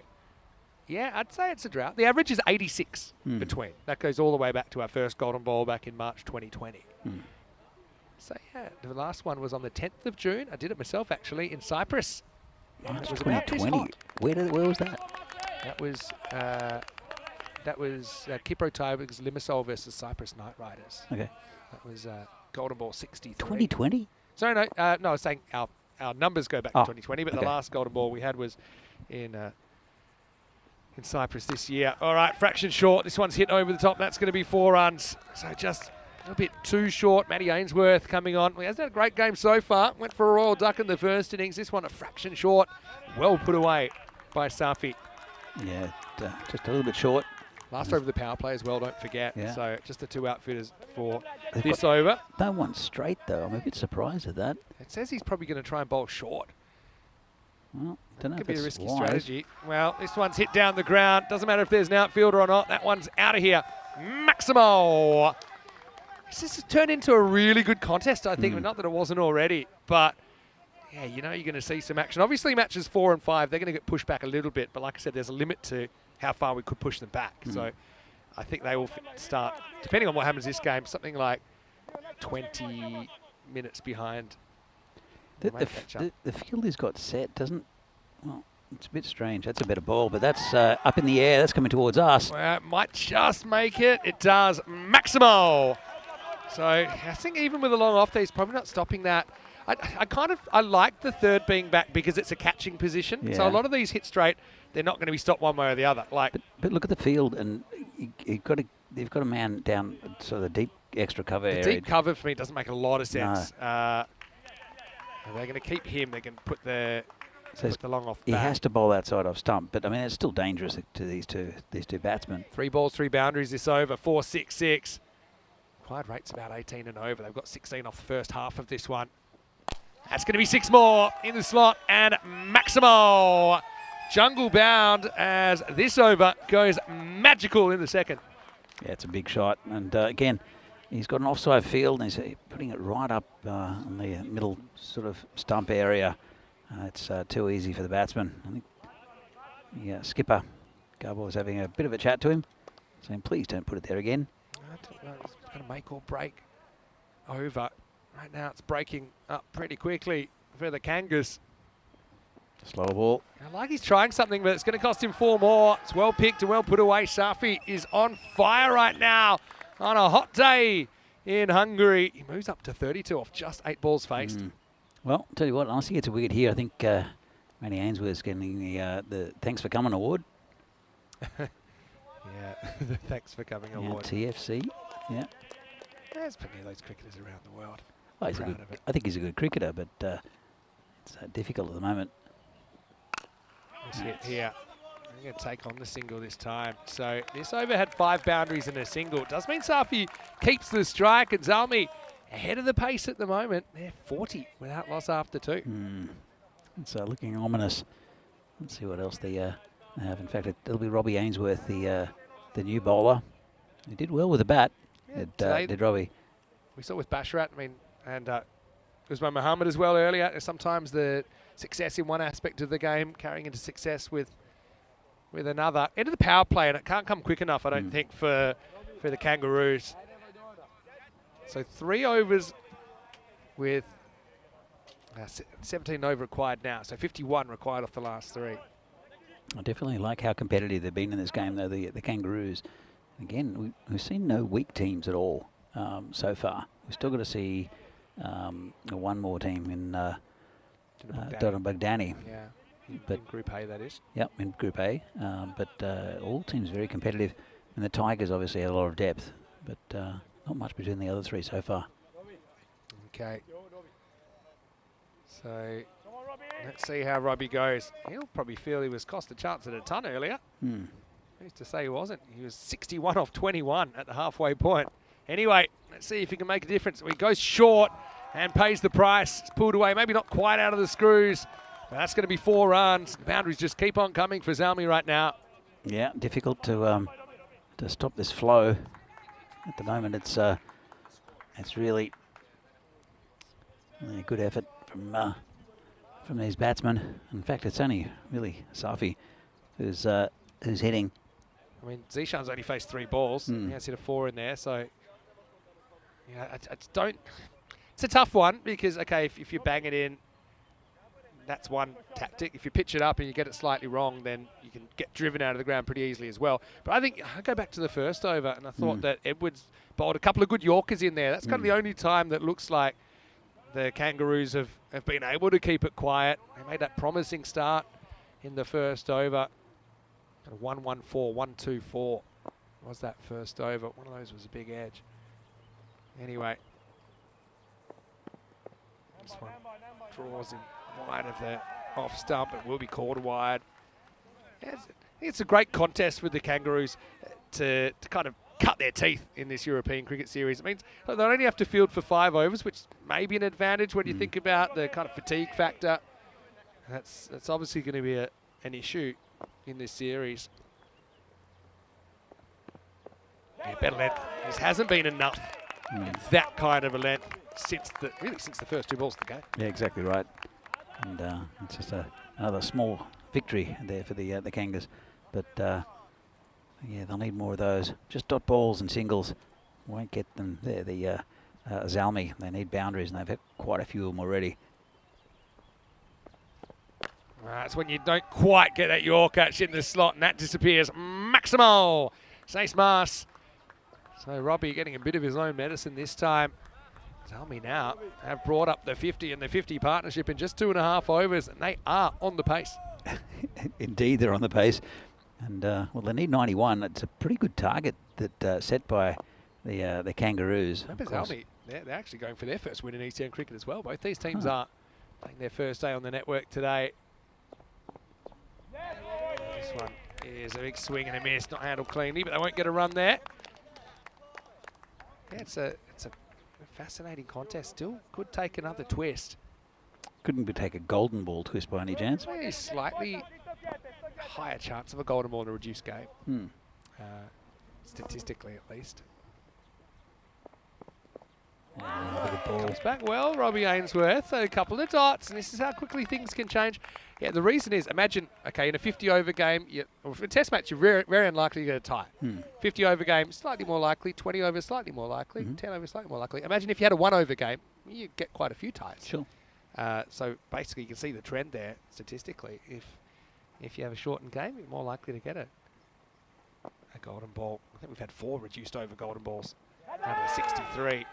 yeah, I'd say it's a drought. The average is 86 between. That goes all the way back to our first golden ball back in March 2020. So yeah, the last one was on the 10th of June. I did it myself actually in Cyprus. March It was about this 2020. hot. Where was that? That was Kipro Tigers Limassol versus Cyprus Knight Riders. Okay. That was golden ball 63. 2020. Sorry, no, I was saying our numbers go back to 2020, but the okay. last golden ball we had was in Cyprus this year. All right, fraction short. This one's hit over the top. That's going to be 4 runs. So just a little bit too short. Matty Ainsworth coming on. He hasn't had a great game so far. Went for a royal duck in the first innings. This one a fraction short. Well put away by Safi. Yeah, just a little bit short. Last over the power play as well, don't forget. Yeah. So just the 2 outfitters for They've this got over. No one straight though. I'm a bit surprised at that. It says he's probably going to try and bowl short. Well, don't know Could if be a it's risky wise. strategy. Well, this one's hit down the ground. Doesn't matter if there's an outfielder or not. That one's out of here. Maximo. This has turned into a really good contest, I think. Not that it wasn't already, but yeah, you know you're going to see some action. Obviously, matches 4 and 5, they're going to get pushed back a little bit, but like I said, there's a limit to how far we could push them back. So I think they will start, depending on what happens this game, something like 20 minutes behind. The field has got set, doesn't? Well, it's a bit strange. That's a better ball, but that's up in the air. That's coming towards us. Well, it might just make it. It does. Maximo. So I think even with a long off there, he's probably not stopping that. I like the 3rd being back because it's a catching position. Yeah. So a lot of these hit straight, they're not going to be stopped one way or the other. Like, But look at the field, and they've got a man down sort of the deep extra cover the area. deep cover for me doesn't make a lot of sense. They're going to keep him. They can put the long off. He back. has to bowl outside off stump, but I mean it's still dangerous to these two batsmen. 3 balls, 3 boundaries this over. 4-6-6. Required rate's about 18 and over. They've got 16 off the first half of this one. That's going to be 6 more in the slot, and Maximo jungle bound as this over goes magical in the second. Yeah, it's a big shot, and again, he's got an offside field, and he's putting it right up on the middle sort of stump area. It's too easy for the batsman. I think the skipper, Garbo, was having a bit of a chat to him, saying, please don't put it there again. It's going to make or break over. Right now it's breaking up pretty quickly for the Kangas. Slow ball. I like he's trying something, but it's going to cost him 4 more. It's well picked and well put away. Safi is on fire right now on a hot day in Hungary. He moves up to 32 off just 8 balls faced. Well, tell you what, unless he gets a wicket here, I think Matty Ainsworth's getting the Thanks for Coming award. Yeah, the Thanks for Coming award. TFC, yeah. There's plenty of those cricketers around the world. Well, I think he's a good cricketer, but it's difficult at the moment. This hit here. I'm going to take on the single this time. So this over had 5 boundaries and a single. It does mean Safi keeps the strike, and Zalmi ahead of the pace at the moment. They're 40 without loss after 2. It's looking ominous. Let's see what else they have. In fact, it'll be Robbie Ainsworth, the new bowler. He did well with the bat. Yeah, did Robbie. We saw with Basharat, and Usman Muhammad as well earlier. Sometimes the success in one aspect of the game carrying into success with another. Into the power play, and it can't come quick enough, I don't think, for the Kangaroos. So 3 overs with 17 over required now, so 51 required off the last 3. I definitely like how competitive they've been in this game, though, the Kangaroos. Again, we've seen no weak teams at all so far. We've still got to see one more team in Baghdani. Yeah, but in Group A, that is. Yep, in Group A. But all teams very competitive. And the Tigers obviously have a lot of depth, but not much between the other 3 so far. Okay. So let's see how Robbie goes. He'll probably feel he was cost a chance at a ton earlier. Who's to say he wasn't? He was 61 off 21 at the halfway point. Anyway, let's see if he can make a difference. He goes short and pays the price. It's pulled away, maybe not quite out of the screws, but that's going to be 4 runs. The boundaries just keep on coming for Zalmi right now. Yeah, difficult to stop this flow. At the moment, it's really a good effort from these batsmen. In fact, it's only really Safi who's hitting. I mean, Zishan's only faced 3 balls. He has hit a 4 in there, so yeah, I just don't. It's a tough one because okay, if you bang it in, that's one tactic. If you pitch it up and you get it slightly wrong, then you can get driven out of the ground pretty easily as well. But I think I go back to the first over, and I thought that Edwards bowled a couple of good Yorkers in there. That's kind of the only time that looks like the Kangaroos have been able to keep it quiet. They made that promising start in the first over. 1-1-4, 1-2-4 was that first over. One of those was a big edge. Anyway, this one draws him wide of the off stump. It will be called wide. Yeah, it's a great contest with the Kangaroos to kind of cut their teeth in this European cricket series. It means they only have to field for 5 overs, which may be an advantage when you think about the kind of fatigue factor. That's obviously going to be an issue in this series. Yeah, better length. This hasn't been enough. That kind of a length since the first 2 balls of the game. Yeah, exactly right. And it's just another small victory there for the Kangas. But yeah, they'll need more of those. Just dot balls and singles won't get them there. The Zalmi, they need boundaries, and they've hit quite a few of them already. That's when you don't quite get that Yorker in the slot, and that disappears. Maximal! Sace Mars. So Robbie getting a bit of his own medicine this time. Zalmi now have brought up the 50 and the 50 partnership in just 2.5 overs, and they are on the pace. Indeed, they're on the pace. And, well, they need 91. It's a pretty good target that set by the Kangaroos. Remember Zalmi, they're actually going for their first win in ECS cricket as well. Both these teams are playing their first day on the network today. This one is a big swing and a miss, not handled cleanly, but they won't get a run there. Yeah, it's a fascinating contest. Still could take another twist. Couldn't we take a golden ball twist by any chance? Maybe slightly higher chance of a golden ball in a reduced game. Statistically, at least. Comes back well, Robbie Ainsworth. A couple of dots, and this is how quickly things can change. Yeah, the reason is, imagine, okay, in a 50-over game, or for a test match, you're very, very unlikely to get a tie. 50-over game, slightly more likely. 20 over, slightly more likely. 10 over, slightly more likely. Imagine if you had a 1-over game, you get quite a few ties. Sure. So basically, you can see the trend there statistically. If you have a shortened game, you're more likely to get a golden ball. I think we've had 4 reduced over golden balls out of the 63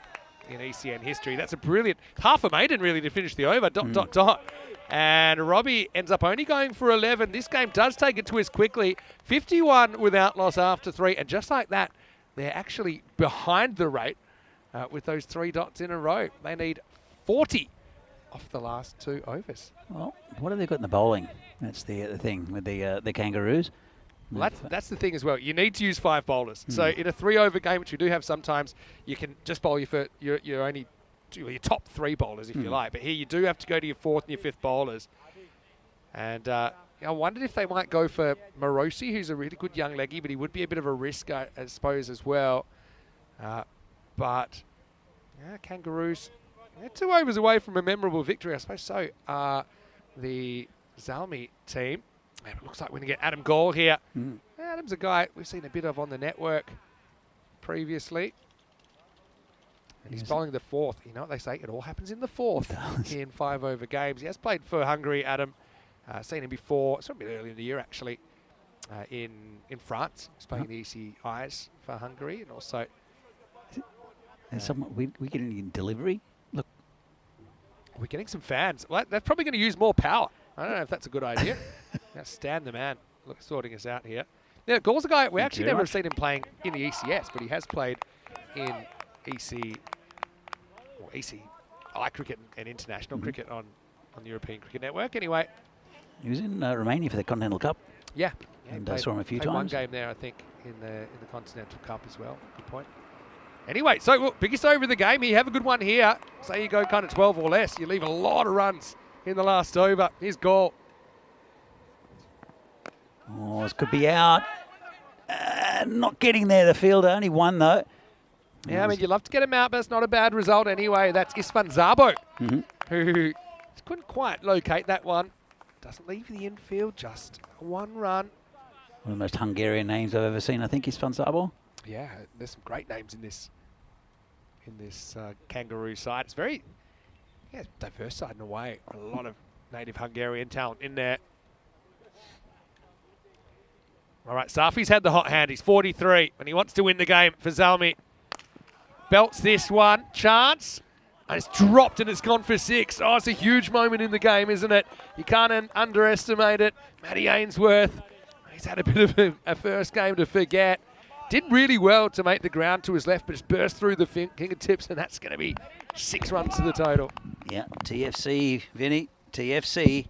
in ECN history. That's a brilliant half a maiden really to finish the over. Dot. And Robbie ends up only going for 11. This game does take a twist quickly. 51 without loss after 3. And just like that, they're actually behind the rate with those 3 dots in a row. They need 40 off the last 2 overs. Well, what have they got in the bowling? That's the thing with the Kangaroos. Well, that's the thing as well. You need to use 5 bowlers. So in a 3-over game, which we do have sometimes, you can just bowl your top 3 bowlers if you like. But here you do have to go to your 4th and your 5th bowlers. And I wondered if they might go for Morosi, who's a really good young leggy, but he would be a bit of a risk, I suppose, as well. But Kangaroos, they're 2 overs away from a memorable victory. I suppose so are the Zalmi team. It looks like we're going to get Adam Gall here. Adam's a guy we've seen a bit of on the network previously. And he's bowling the fourth. You know what they say? It all happens in the fourth in 5-over games. He has played for Hungary, Adam. Seen him before. It's a bit early in the year, actually, in France. He's playing the ECS for Hungary. And also... There's someone, we getting delivery? Look. We're getting some fans. Well, they're probably going to use more power. I don't know if that's a good idea. Now Stan the man, look, sorting us out here. Yeah, Gall's a guy, we actually never have seen him playing in the ECS, but he has played in ECI cricket and international cricket on the European Cricket Network. Anyway. He was in Romania for the Continental Cup. Yeah. And I saw him a few times. One game there, I think, in the Continental Cup as well. Good point. Anyway, so look, biggest over the game. You have a good one here. Say you go kind of 12 or less. You leave a lot of runs in the last over. Here's Gall. Oh, this could be out. Not getting there, the fielder. Only one, though. Yeah, I mean, you love to get him out, but it's not a bad result anyway. That's Isfan Zabo, who couldn't quite locate that one. Doesn't leave the infield, just one run. One of the most Hungarian names I've ever seen, I think, Isfan Zabo. Yeah, there's some great names in this Kangaroo side. It's very diverse side in a way. A lot of native Hungarian talent in there. All right, Safi's had the hot hand. He's 43, and he wants to win the game for Zalmi. Belts this one. Chance. And it's dropped, and it's gone for 6. Oh, it's a huge moment in the game, isn't it? You can't underestimate it. Matty Ainsworth, he's had a bit of a first game to forget. Did really well to make the ground to his left, but it's burst through the fingertips, and that's going to be 6 runs to the total. Yeah, TFC, Vinny, TFC.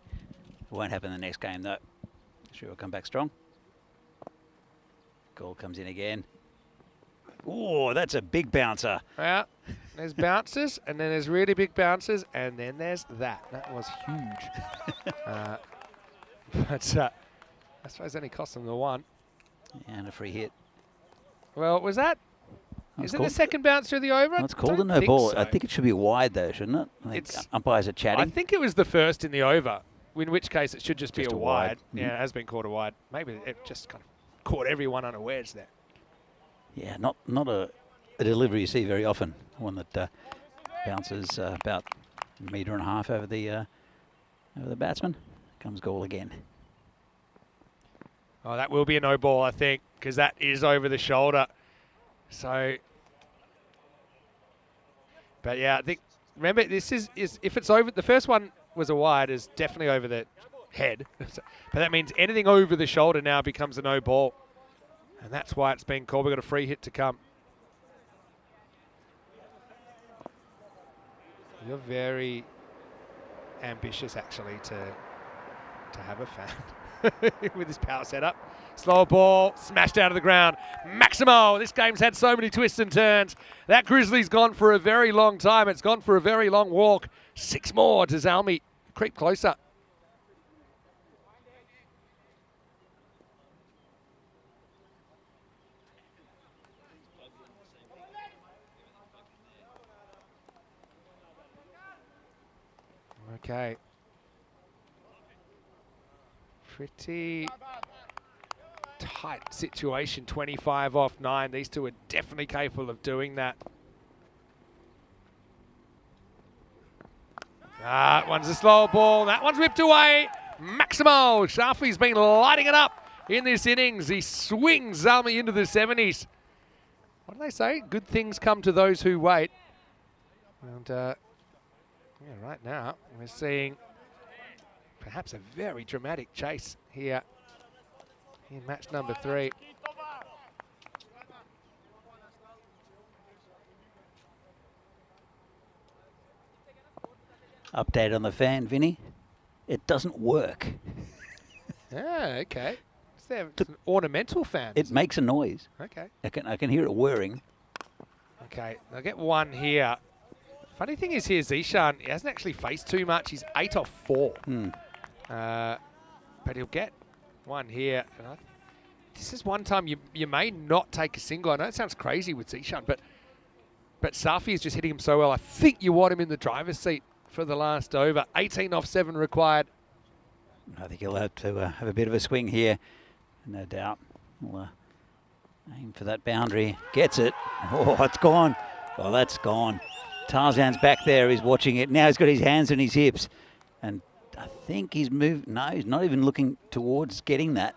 Won't happen in the next game, though. Sure, we'll come back strong. Goal comes in again. Oh, that's a big bouncer. Yeah, there's bounces, and then there's really big bounces, and then there's that. That was huge. But I suppose only cost them the one. Yeah, and a free hit. Well, was that? Is it the second bounce through the over? Well, it's called a no ball. So. I think it should be wide, though, shouldn't it? I think umpires are chatting. I think it was the first in the over, in which case it should just be a wide. Yeah, it has been caught a wide. Maybe it just kind of caught everyone unawares there. Yeah, not a delivery you see very often. One that bounces about 1.5 meters over the batsman. Comes goal again. Oh, that will be a no ball, I think, because that is over the shoulder. So, but yeah, I think, remember, this is if it's over, the first one was a wide, is definitely over the head. But that means anything over the shoulder now becomes a no ball. And that's why it's been called. We've got a free hit to come. You're very ambitious, actually, to have a fan with this power setup. Slow ball, smashed out of the ground. Maximo, this game's had so many twists and turns. That Grizzly's gone for a very long time. It's gone for a very long walk. 6 more to Zalmi. Creep closer. Okay. Pretty tight situation, 25 off 9. These two are definitely capable of doing that. That one's a slow ball. That one's whipped away. Maximo. Shafi's been lighting it up in this innings. He swings Zalmi into the 70s. What do they say? Good things come to those who wait. And yeah, right now we're seeing perhaps a very dramatic chase here in match number 3. Update on the fan, Vinny. It doesn't work. Ah, okay. It's an ornamental fan. It makes a noise. Okay. I can hear it whirring. Okay, I'll get one here. Funny thing is here, Zishan, he hasn't actually faced too much. He's 8 off 4. But he'll get one here. And this is one time you may not take a single. I know it sounds crazy with Zishan, but Safi is just hitting him so well. I think you want him in the driver's seat for the last over. 18 off 7 required. I think he'll have to have a bit of a swing here, no doubt. We'll aim for that boundary. Gets it. Oh, it's gone. Well, that's gone. Tarzan's back there. He's watching it. Now he's got his hands on his hips. And I think he's moved. No, he's not even looking towards getting that.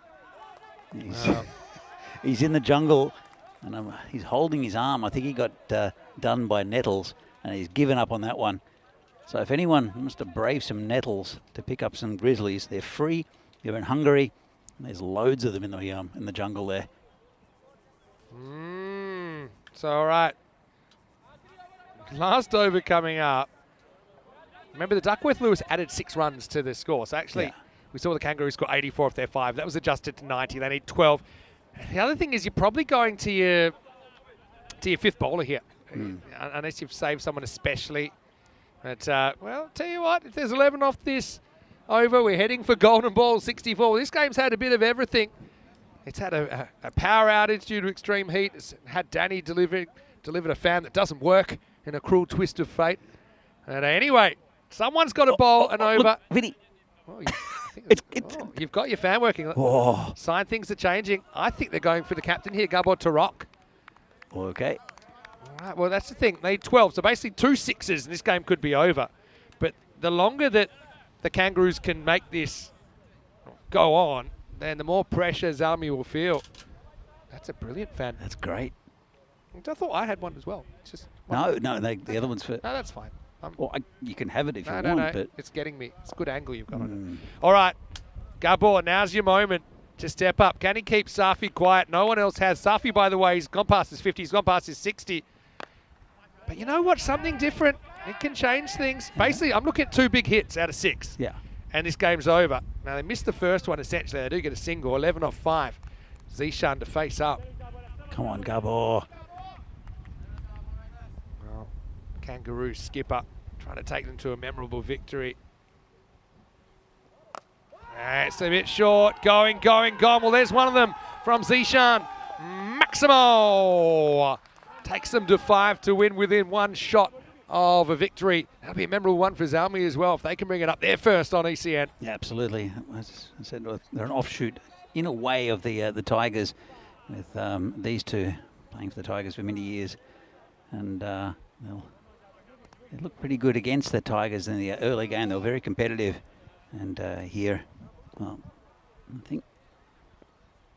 He's in the jungle, and he's holding his arm. I think he got done by nettles, and he's given up on that one. So if anyone wants to brave some nettles to pick up some grizzlies, they're free. They're in Hungary. And there's loads of them in the jungle there. So, all right. Last over coming up. Remember, the Duckworth-Lewis added 6 runs to the score. So, actually, we saw the Kangaroos score 84 off their 5. That was adjusted to 90. They need 12. The other thing is you're probably going to your 5th bowler here, unless you've saved someone especially. But, well, tell you what, if there's 11 off this over, we're heading for golden ball 64. This game's had a bit of everything. It's had a power outage due to extreme heat. It's had Danny delivered a fan that doesn't work in a cruel twist of fate. And anyway, someone's got to bowl an over. Look, Vinny. Oh, You've got your fan working. Oh. Sign things are changing. I think they're going for the captain here, Gabor Tarok. Okay. All right, well, that's the thing. They need 12, so basically 2 sixes, and this game could be over. But the longer that the Kangaroos can make this go on, then the more pressure Zalmi will feel. That's a brilliant fan. That's great. I thought I had one as well. It's just No, the other one's for... No, that's fine. Well, you can have it if you want, No, but... it's getting me. It's a good angle you've got on it. All right, Gabor, now's your moment to step up. Can he keep Safi quiet? No one else has. Safi, by the way, he's gone past his 50. He's gone past his 60. But you know what? Something different. It can change things. Basically, I'm looking at 2 big hits out of 6. Yeah. And this game's over. Now, they missed the first one, essentially. They do get a single, 11 off 5. Zishan to face up. Come on, Gabor. Well, Kangaroo skipper trying to take them to a memorable victory. It's a bit short. Going, gone. Well, there's one of them from Zishan. Maximo takes them to 5 to win within 1 shot of a victory. That'll be a memorable one for Zalmi as well if they can bring it up there first on ECN. Yeah, absolutely. As I said, they're an offshoot in a way of the Tigers, with these two playing for the Tigers for many years, and they look pretty good against the Tigers in the early game. They were very competitive, and here, well, I think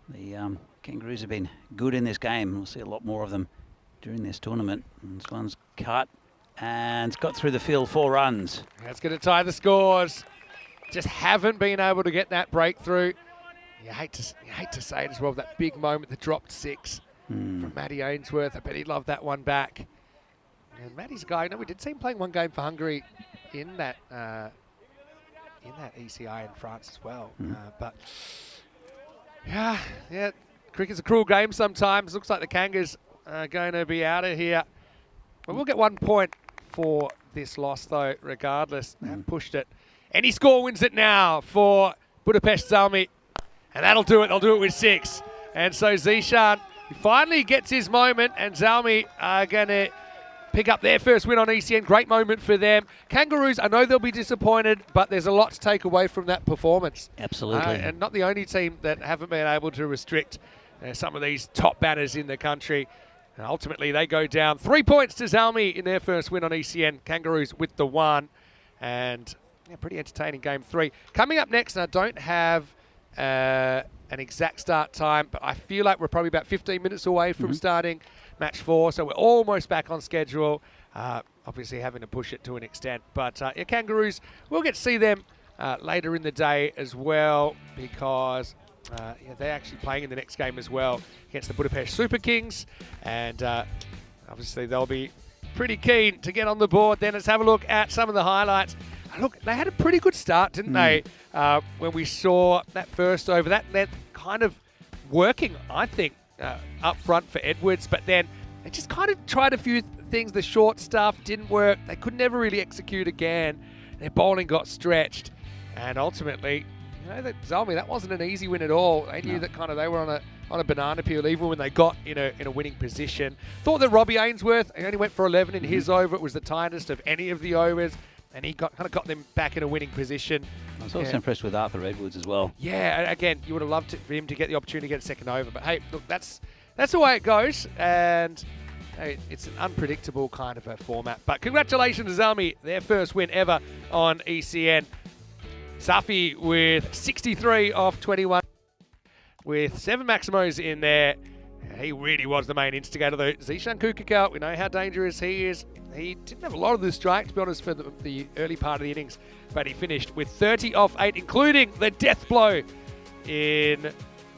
the Kangaroos have been good in this game. We'll see a lot more of them during this tournament. And this one's cut, and it's got through the field, 4 runs. That's going to tie the scores. Just haven't been able to get that breakthrough. You hate to say it as well, that big moment that dropped 6 from Matty Ainsworth. I bet he'd love that one back. And Matty's a guy, we did see him playing 1 game for Hungary in that ECI in France as well. But yeah, cricket's a cruel game sometimes. Looks like the Kangas are going to be out of here. But we'll get 1 point for this loss, though, regardless. They've pushed it. Any score wins it now for Budapest Zalmi. And that'll do it. They'll do it with 6. And so Zishan finally gets his moment, and Zalmi are going to pick up their first win on ECN. Great moment for them. Kangaroos, I know they'll be disappointed, but there's a lot to take away from that performance. Absolutely. And not the only team that haven't been able to restrict some of these top batters in the country. And ultimately, they go down 3 points to Zalmi in their first win on ECN. Kangaroos with the 1. And pretty entertaining game 3. Coming up next, and I don't have an exact start time, but I feel like we're probably about 15 minutes away from starting match 4, so we're almost back on schedule. Obviously having to push it to an extent, but Kangaroos, we'll get to see them later in the day as well, because they're actually playing in the next game as well against the Budapest Super Kings, and obviously they'll be pretty keen to get on the board. Then let's have a look at some of the highlights. Look, they had a pretty good start, didn't they? When we saw that first over, that kind of working, I think, up front for Edwards. But then they just kind of tried a few things. The short stuff didn't work. They could never really execute again. Their bowling got stretched. And ultimately, Zalmi, that wasn't an easy win at all. They knew that kind of they were on a banana peel even when they got in a winning position. Thought that Robbie Ainsworth, he only went for 11 in his over. It was the tightest of any of the overs. And he kind of got them back in a winning position. I was also impressed with Arthur Edwards as well. Yeah, again, you would have loved for him to get the opportunity to get a second over. But hey, look, that's the way it goes. And It's an unpredictable kind of a format. But congratulations to Zalmi, their first win ever on ECN. Safi with 63 off 21 with 7 Maximos in there. He really was the main instigator though. Zishan Kukaka, we know how dangerous he is. He didn't have a lot of the strike, to be honest, for the early part of the innings, but he finished with 30 off 8, including the death blow in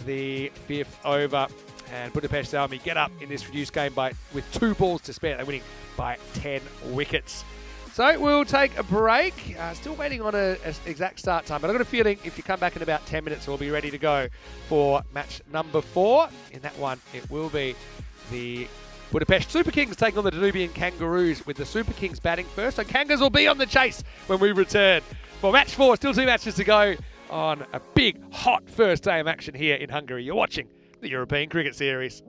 the 5th over. And Budapest Army get up in this reduced game with 2 balls to spare. They're winning by 10 wickets. So we'll take a break. Still waiting on an exact start time, but I've got a feeling if you come back in about 10 minutes, we'll be ready to go for match number 4. In that one, it will be the Budapest Super Kings taking on the Danubian Kangaroos, with the Super Kings batting first. So Kangas will be on the chase when we return for match 4. Still 2 matches to go on a big, hot first day of action here in Hungary. You're watching the European Cricket Series.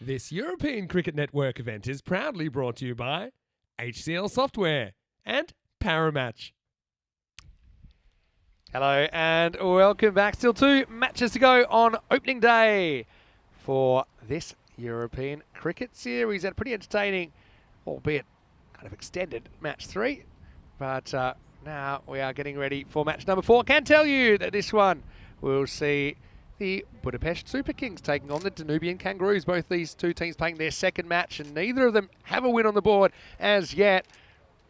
This European Cricket Network event is proudly brought to you by HCL Software and Paramatch. Hello and welcome back. Still 2 matches to go on opening day for this European Cricket Series. And pretty entertaining, albeit kind of extended match 3. But now we are getting ready for match number 4. Can tell you that this one will see the Budapest Super Kings taking on the Danubian Kangaroos. Both these two teams playing their second match, and neither of them have a win on the board as yet.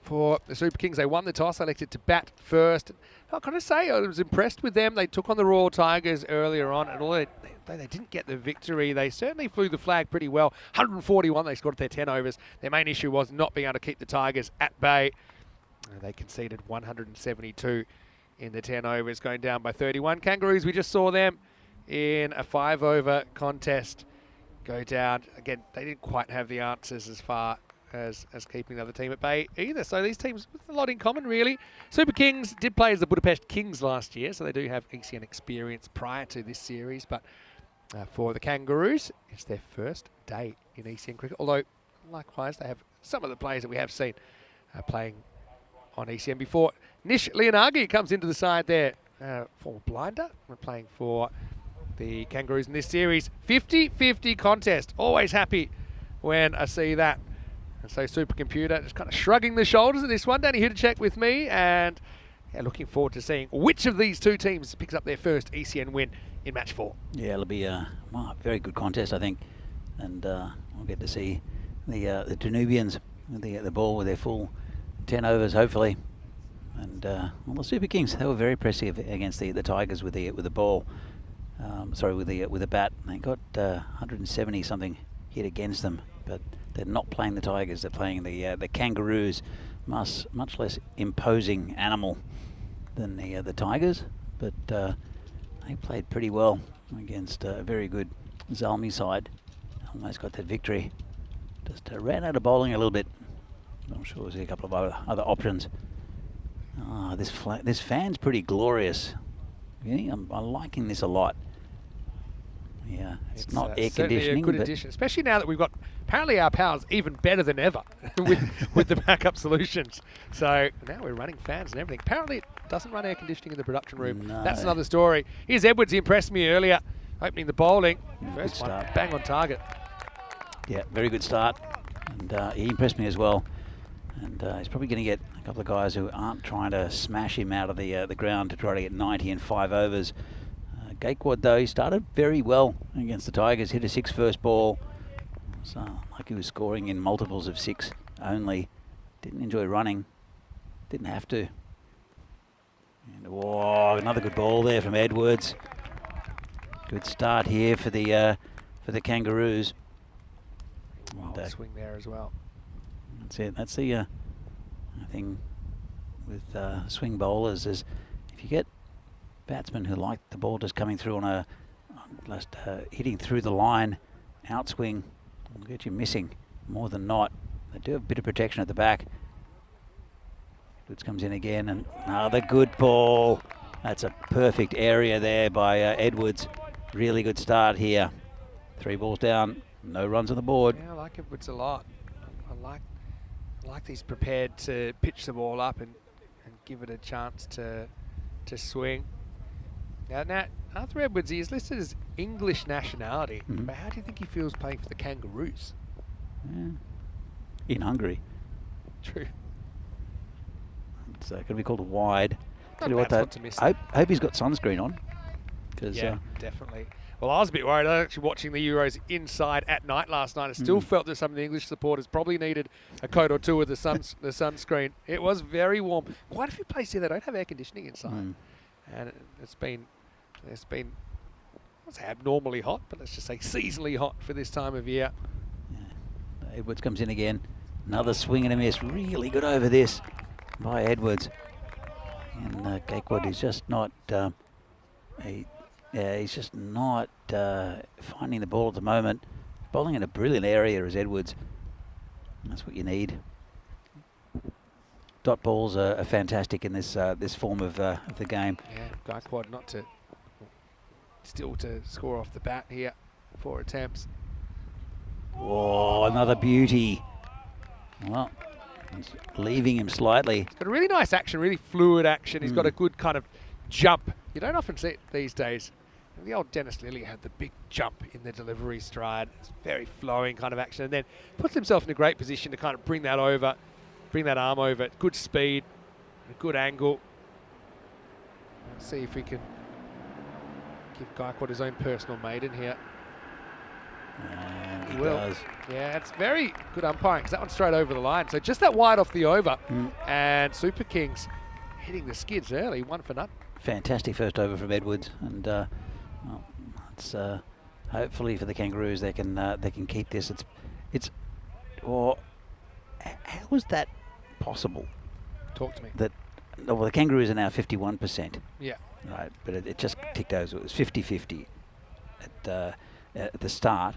For the Super Kings, they won the toss, elected to bat first. I kind of say I was impressed with them. They took on the Royal Tigers earlier on, and although they didn't get the victory, they certainly flew the flag pretty well. 141 they scored at their 10 overs. Their main issue was not being able to keep the Tigers at bay. They conceded 172 in the 10 overs, going down by 31. Kangaroos, we just saw them in a 5-over contest go down. Again, they didn't quite have the answers as far as keeping the other team at bay either. So these teams with a lot in common, really. Super Kings did play as the Budapest Kings last year, so they do have ECN experience prior to this series. But for the Kangaroos, it's their first day in ECN cricket. Although, likewise, they have some of the players that we have seen playing on ECN before. Nish Leonagi comes into the side there. Former blinder. We're playing for the Kangaroos in this series. 50-50 contest. Always happy when I see that. And so Supercomputer just kind of shrugging the shoulders at this one. Danny Hudacek with me, and yeah, looking forward to seeing which of these two teams picks up their first ECN win in match 4. Yeah, it'll be a very good contest, I think, and we'll get to see the Danubians with the ball with their full 10 overs, hopefully. And well, the Super Kings, they were very impressive against the Tigers with the ball. Sorry, with the bat. They got 170 something hit against them, but they're not playing the Tigers. They're playing the Kangaroos, much less imposing animal than the Tigers. But they played pretty well against a very good Zalmi side. Almost got that victory. Just ran out of bowling a little bit. I'm sure there's a couple of other options. This fan's pretty glorious. Yeah, I'm liking this a lot. Yeah, it's not air conditioning, a good addition, especially now that we've got apparently our power's even better than ever with the backup solutions. So now we're running fans and everything. Apparently it doesn't run air conditioning in the production room. No. That's another story. Here's Edwards. He impressed me earlier, opening the bowling. First one, bang on target. Yeah, very good start, and he impressed me as well. And he's probably going to get a couple of guys who aren't trying to smash him out of the ground to try to get 90 in 5 overs. Gaikwad, though, he started very well against the Tigers, hit a 6 first ball. So, like he was scoring in multiples of 6 only. Didn't enjoy running, didn't have to. And whoa, another good ball there from Edwards. Good start here for the Kangaroos. And, swing there as well. That's it. That's the thing with swing bowlers is if you get batsmen who like the ball just coming through on just hitting through the line, outswing, will get you missing more than not. They do have a bit of protection at the back. Woods comes in again, and another good ball. That's a perfect area there by Edwards. Really good start here. 3 balls down, no runs on the board. Yeah, I like Edwards a lot. I like that he's prepared to pitch the ball up and give it a chance to swing. Now, Arthur Edwards, he is listed as English nationality, but how do you think he feels playing for the Kangaroos? Yeah. In Hungary. True. It's going to be called a wide. Tell you what, I hope he's got sunscreen on. Yeah, definitely. Well, I was a bit worried. I was actually watching the Euros inside at night last night. I still felt that some of the English supporters probably needed a coat or two with the sunscreen. It was very warm. Quite a few places here that don't have air conditioning inside. And it's been let's say abnormally hot, but let's just say seasonally hot for this time of year. Yeah. Edwards comes in again. Another swing and a miss. Really good over this by Edwards. And Gaikwad is just not he's just not finding the ball at the moment. Bowling in a brilliant area as Edwards. That's what you need. Dot balls are fantastic in this form of the game. Yeah, Gaikwad still to score off the bat here. 4 attempts. Oh, another beauty. Well, it's leaving him slightly. He's got a really nice action, really fluid action. He's got a good kind of jump. You don't often see it these days. The old Dennis Lilly had the big jump in the delivery stride. It's very flowing kind of action, and then puts himself in a great position to kind of bring that over, bring that arm over at good speed, a good angle. Let's see if we can give Gaikwad his own personal maiden here. And he will. does. Yeah, it's very good umpiring because that one's straight over the line. So just that wide off the over, and Super Kings hitting the skids early, 1 for none. Fantastic first over from Edwards, and well, it's hopefully for the Kangaroos they can keep this. Or how was that possible? Talk to me. That well, the Kangaroos are now 51%. Yeah. Right, but it just ticked over. It was 50-50 at the start,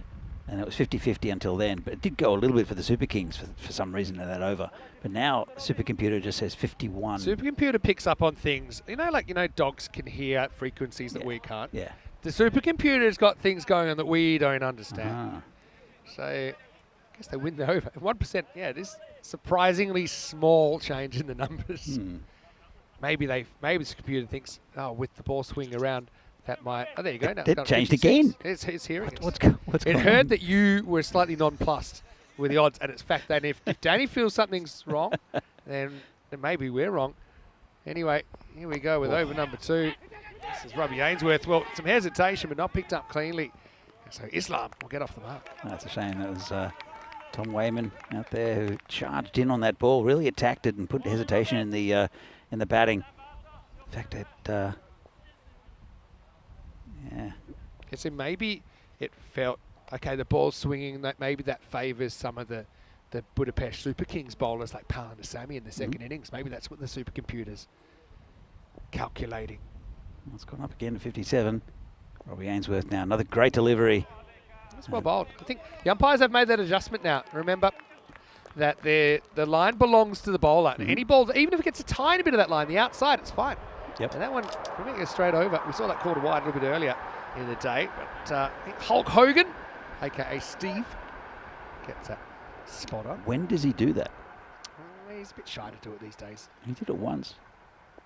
and it was 50-50 until then. But it did go a little bit for the Super Kings for some reason in that over. But now Supercomputer just says 51. Supercomputer picks up on things. Dogs can hear frequencies that we can't. Yeah. The supercomputer's got things going on that we don't understand. So I guess they win the over. 1%, yeah, it is surprisingly small change in the numbers. Maybe the computer thinks, with the ball swing around, that might. Oh, there you go. Now It changed again. It's hearing us. What's going It on? heard that you were slightly nonplussed with the odds, and it's fact that if Danny feels something's wrong, then maybe we're wrong. Anyway, here we go with over number 2. This is Robbie Ainsworth. Well, some hesitation, but not picked up cleanly. So Islam will get off the mark. That's a shame. That was Tom Wayman out there who charged in on that ball, really attacked it and put hesitation in the batting. In fact, So maybe it felt, okay, the ball's swinging, that maybe that favours some of the Budapest Super Kings bowlers like Palanasamy in the second innings. Maybe that's what the supercomputer's calculating. Well, it's gone up again to 57. Robbie Ainsworth now, another great delivery. That's well bowled. I think the umpires have made that adjustment now. Remember that the line belongs to the bowler. And any ball, even if it gets a tiny bit of that line, the outside, it's fine. Yep. And that one, for me, goes straight over. We saw that called wide a little bit earlier in the day. But Hulk Hogan, a.k.a. Steve, gets that spot on. When does he do that? He's a bit shy to do it these days. He did it once.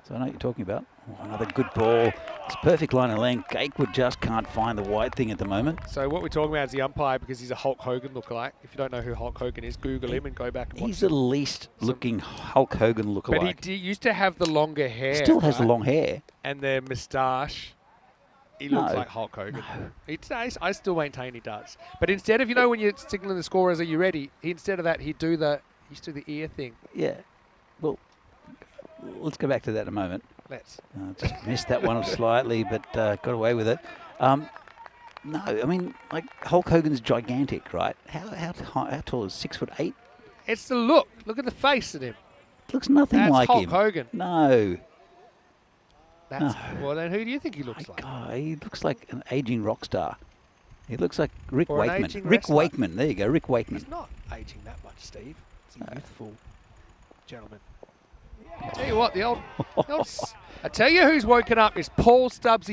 So I know what you're talking about. Oh, another good ball. It's perfect line of length. Gatewood just can't find the white thing at the moment. So what we're talking about is the umpire, because he's a Hulk Hogan lookalike. If you don't know who Hulk Hogan is, Google him and go back and watch He's the least looking Hulk Hogan lookalike. But he used to have the longer hair. Still has the long hair. And the moustache. He looks like Hulk Hogan. No. I still maintain he does. But instead of, when you're signaling the scorers, are you ready? Instead of that, he'd do the ear thing. Yeah. Well, let's go back to that in a moment. Let's. Just missed that one slightly, but got away with it. No, I mean, like Hulk Hogan's gigantic, right? How tall is 6'8"? It's the look. Look at the face of him. Looks nothing That's like Hulk him. Hogan. No. That's, well, then who do you think he looks like? God, he looks like an aging rock star. He looks like Rick Or an Wakeman. aging Rick wrestler. Wakeman. There you go, Rick Wakeman. He's not aging that much, Steve. He's a youthful gentleman. I tell you what, I tell you who's woken up is Paul Stubbs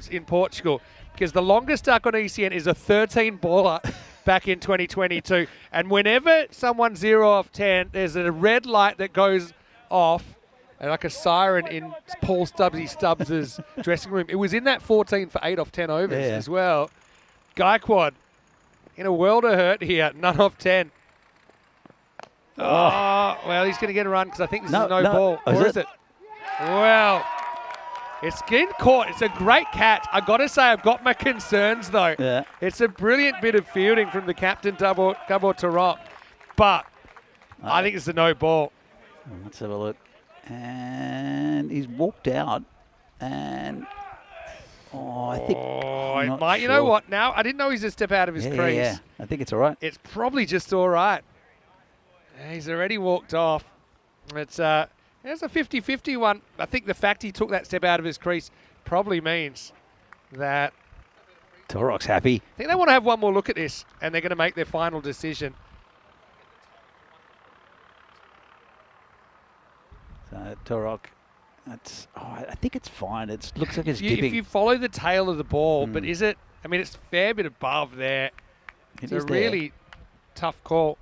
in Portugal, because the longest duck on ECN is a 13 baller back in 2022. And whenever someone's 0 off 10, there's a red light that goes off, and like a siren in Paul Stubbs' dressing room. It was in that 14 for 8 off 10 overs as well. Gaikwad in a world of hurt here, none off 10. Oh, well, he's going to get a run because I think this is no ball. Oh, or is it? Well, it's getting caught. It's a great catch. I got to say, I've got my concerns, though. Yeah. It's a brilliant bit of fielding from the captain, Gabor Tarok. But I think it's a no ball. Let's have a look. And he's walked out. And, I think... Oh, it might. You know what? Now, I didn't know he's a step out of his crease. Yeah, I think it's all right. It's probably just all right. He's already walked off. It's a 50-50 one. I think the fact he took that step out of his crease probably means that... Torok's happy. I think they want to have one more look at this, and they're going to make their final decision. So, Torok, I think it's fine. It looks like it's dipping. If you follow the tail of the ball, but is it... I mean, it's a fair bit above there. It so is there. really... tough call.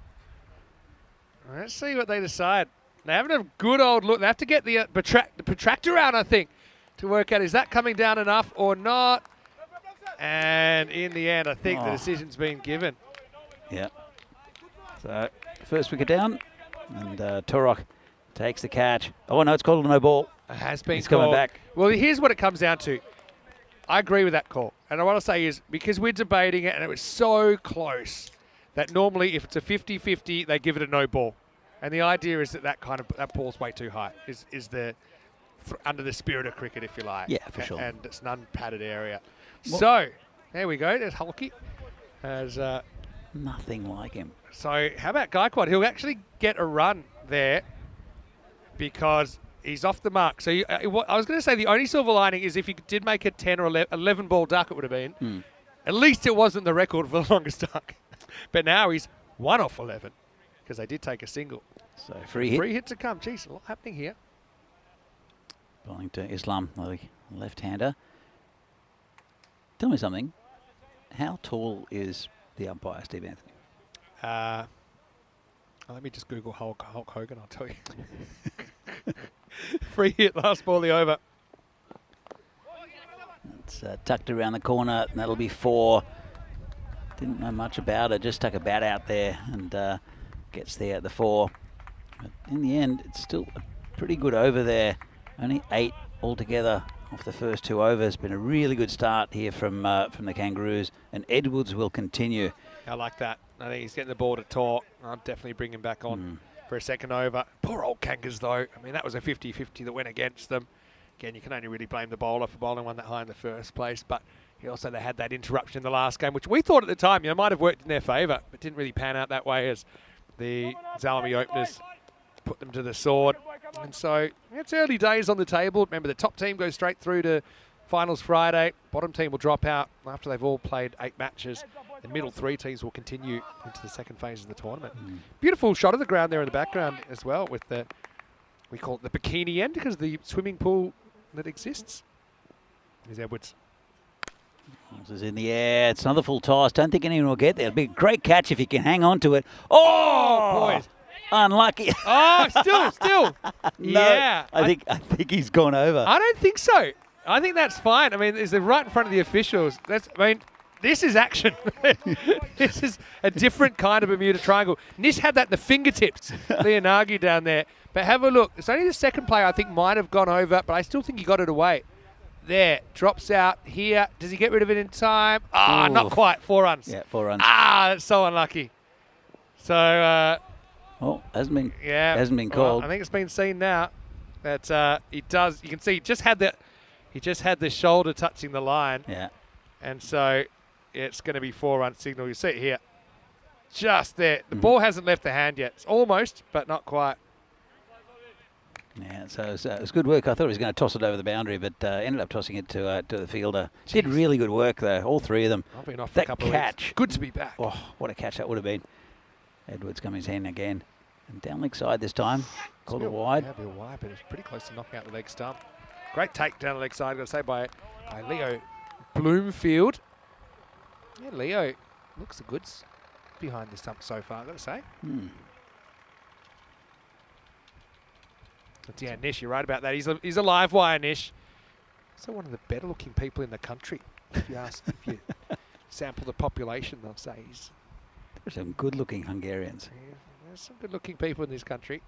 Let's see what they decide. They're having a good old look. They have to get the protractor out, I think, to work out is that coming down enough or not. And in the end, I think the decision's been given. Yeah. So first wicket down, and Turok takes the catch. Oh no, it's called a no ball. It has been He's called. coming back. Well, here's what it comes down to. I agree with that call. And I want to say is, because we're debating it and it was so close, that normally if it's a 50-50, they give it a no ball. And the idea is that that ball's way too high, is under the spirit of cricket, if you like. Yeah, for sure. And it's an unpadded area. So, there we go. There's Hulky. Nothing like him. So, how about Gaikwad? He'll actually get a run there because he's off the mark. So, I was going to say the only silver lining is if you did make a 10 or 11 ball duck, it would have been. At least it wasn't the record for the longest duck. But now he's 1 off 11 because they did take a single. So, free hit. Free hit to come. Jeez, a lot happening here. Bowling to Islam, the left-hander. Tell me something. How tall is the umpire, Steve Anthony? Let me just Google Hulk Hogan, I'll tell you. Free hit, last ball of the over. It's tucked around the corner, and that'll be 4. Didn't know much about it, just stuck a bat out there and gets there at the 4. But in the end, it's still a pretty good over there. Only 8 altogether off the first 2 overs. Been a really good start here from the Kangaroos, and Edwards will continue. I like that. I think he's getting the ball to talk. I'll definitely bring him back on for a second over. Poor old Kangas, though. I mean, that was a 50-50 that went against them. Again, you can only really blame the bowler for bowling one that high in the first place, but they had that interruption in the last game, which we thought at the time, might have worked in their favour, but didn't really pan out that way as the Zalmi openers put them to the sword. And so it's early days on the table. Remember, the top team goes straight through to finals Friday. Bottom team will drop out after they've all played 8 matches. The middle 3 teams will continue into the second phase of the tournament. Beautiful shot of the ground there in the background as well with we call it the bikini end because of the swimming pool that exists. Here's Edwards. This is in the air. It's another full toss. Don't think anyone will get there. It'll be a great catch if you can hang on to it. Oh, boys. Unlucky. Oh, still. No, yeah. I think he's gone over. I don't think so. I think that's fine. I mean, they're right in front of the officials. This is action. This is a different kind of Bermuda Triangle. Nish had that in the fingertips, Leonagi down there. But have a look. It's only the second player I think might have gone over, but I still think he got it away. There, drops out here. Does he get rid of it in time? Not quite. 4 runs. Yeah, 4 runs. That's so unlucky. So, hasn't been called. Well, I think it's been seen now that he does. You can see he just had the shoulder touching the line. Yeah. And so it's going to be 4-run signal. You see it here. Just there. The ball hasn't left the hand yet. It's almost, but not quite. Yeah, so it was good work. I thought he was going to toss it over the boundary, but ended up tossing it to the fielder. Did really good work, though, all 3 of them. I've been off for a couple catch. of weeks. Good to be back. Oh, what a catch that would have been. Edwards coming in again. And down leg side this time. Called it wide. Yeah, a bit wide, but it's pretty close to knocking out the leg stump. Great take down the leg side, I've got to say, by Leo Bloomfield. Yeah, Leo looks the goods behind the stump so far, I've got to say. But yeah, Nish, you're right about that. He's a live wire, Nish. Also one of the better looking people in the country. If you sample the population, they'll say he's... There's some good looking Hungarians. Yeah, there's some good looking people in this country.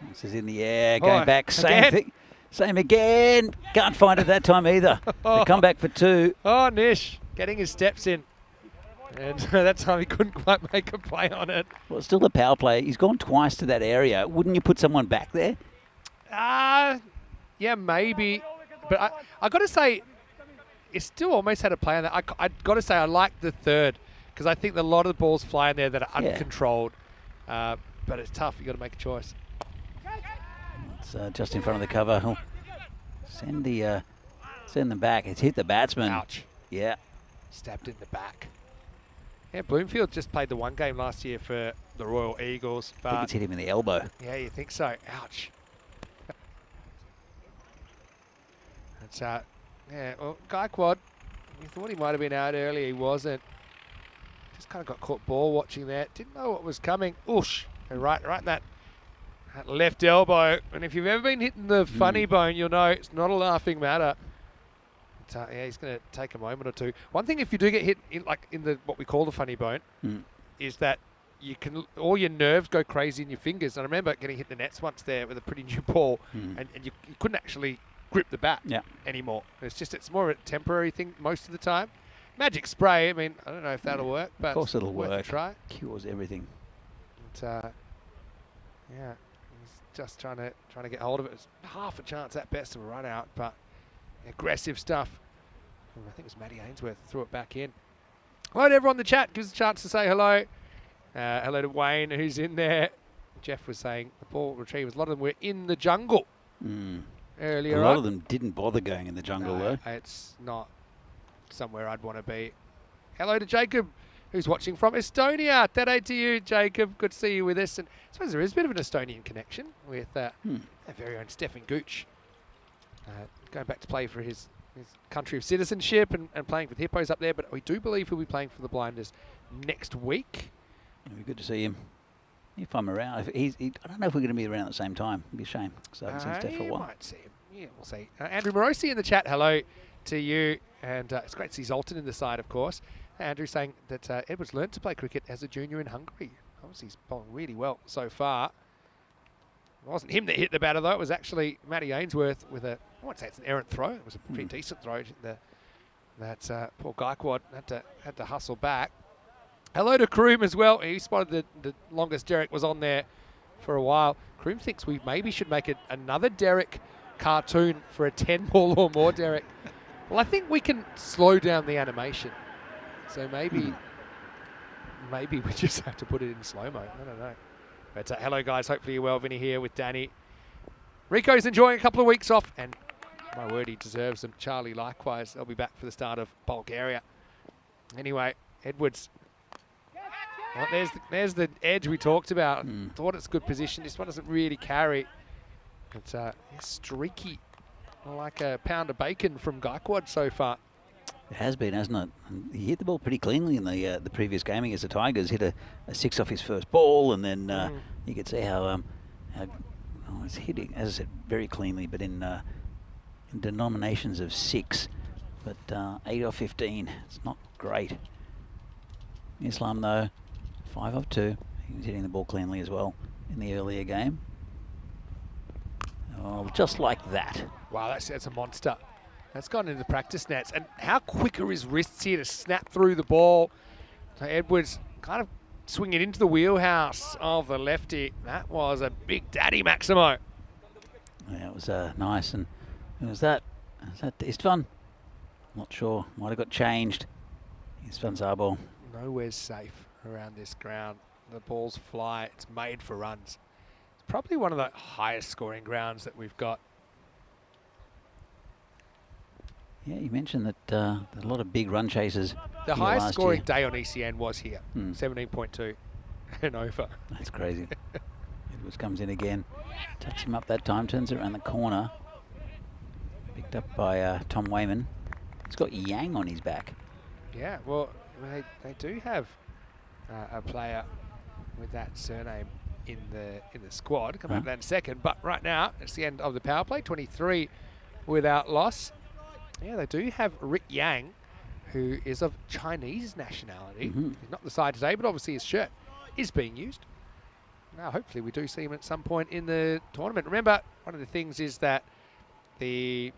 This is in the air, going back, same again. thing. Same again. Can't find it that time either. They come back for 2. Oh, Nish getting his steps in. And that time he couldn't quite make a play on it. Well, it's still the power play. He's gone twice to that area. Wouldn't you put someone back there? Yeah, maybe. But I got to say, it still almost had a play on that. I got to say, I like the third because I think a lot of the balls fly in there that are uncontrolled. But it's tough. You got to make a choice. It's just in front of the cover. He'll send them back. It's hit the batsman. Ouch. Yeah. Stabbed in the back. Yeah, Bloomfield just played the 1 game last year for the Royal Eagles. But I think it's hit him in the elbow. Yeah, you think so. Ouch. That's well, Gaikwad, we thought he might have been out earlier. He wasn't. Just kind of got caught ball watching there. Didn't know what was coming. Oosh. And right in that left elbow. And if you've ever been hitting the funny bone, you'll know it's not a laughing matter. But, yeah, he's going to take a moment or two. One thing, if you do get hit in the what we call the funny bone, is that all your nerves go crazy in your fingers. And I remember getting hit the nets once there with a pretty new ball, and you couldn't actually grip the bat anymore. It's more of a temporary thing most of the time. Magic spray, I mean, I don't know if that'll work, but of course it'll worth a work. try. Cures everything. But, yeah, he's just trying to get hold of it. It's half a chance at best of a run out, but aggressive stuff. I think it was Matty Ainsworth threw it back in. Hello to everyone in the chat. Gives us a chance to say hello. Hello to Wayne, who's in there. Jeff was saying the ball retrievers, a lot of them were in the jungle earlier on. A lot of them didn't bother going in the jungle, though. It's not somewhere I'd want to be. Hello to Jacob, who's watching from Estonia. Tere to you, Jacob. Good to see you with us. And I suppose there is a bit of an Estonian connection with our very own Stefan Gooch. Going back to play for his country of citizenship and playing for the Hippos up there. But we do believe he'll be playing for the Blinders next week. It'll be good to see him. If I'm around. I don't know if we're going to be around at the same time. It'd be a shame, because I haven't seen Steph for a while. Might see him. Yeah, we'll see. Andrew Morosi in the chat. Hello to you. And it's great to see Zoltan in the side, of course. Andrew saying that Edwards learned to play cricket as a junior in Hungary. Obviously, he's bowling really well so far. It wasn't him that hit the batter, though. It was actually Matty Ainsworth with I won't say it's an errant throw. It was a pretty decent throw. That poor Gaikwad had to hustle back. Hello to Kroom as well. He spotted the longest Derek was on there for a while. Kroom thinks we maybe should make another Derek cartoon for a 10 ball or more Derek. Well, I think we can slow down the animation. So maybe we just have to put it in slow-mo. I don't know. But hello, guys. Hopefully you're well. Vinny here with Danny. Rico's enjoying a couple of weeks off, and my word, he deserves them. Charlie likewise. They'll be back for the start of Bulgaria. Anyway, Edwards. Well, there's the edge we talked about. Thought it's a good position. This one doesn't really carry. It's streaky. Like a pound of bacon from Gaikwad so far. It has been, hasn't it? And he hit the ball pretty cleanly in the previous game against the Tigers. Hit a 6 off his first ball, and then you could see how it's hitting, as I said, very cleanly, but in denominations of 6. But 8 off 15, it's not great. Islam, though, 5 off 2. He was hitting the ball cleanly as well in the earlier game. Oh, just like that. Wow, that's a monster. That's gone into the practice nets. And how quick are his wrists here to snap through the ball? So Edwards kind of swinging into the wheelhouse of the lefty. That was a big daddy, Maximo. Yeah, it was nice. And who was that? Is that Istvan? Not sure. Might have got changed. Istvan Zabor. Nowhere's safe around this ground. The balls fly. It's made for runs. It's probably one of the highest scoring grounds that we've got. Yeah, you mentioned that there's a lot of big run chasers. The highest scoring day on ECN was here, 17.2 and over. That's crazy. Edwards comes in again, tucks him up that time, turns it around the corner. Picked up by Tom Wayman. He's got Yang on his back. Yeah, well, they do have a player with that surname in the squad. Come back to that in a second. But right now, it's the end of the power play, 23 without loss. Yeah, they do have Rick Yang, who is of Chinese nationality. He's not the side today, but obviously his shirt is being used. Now, hopefully we do see him at some point in the tournament. Remember, one of the things is that because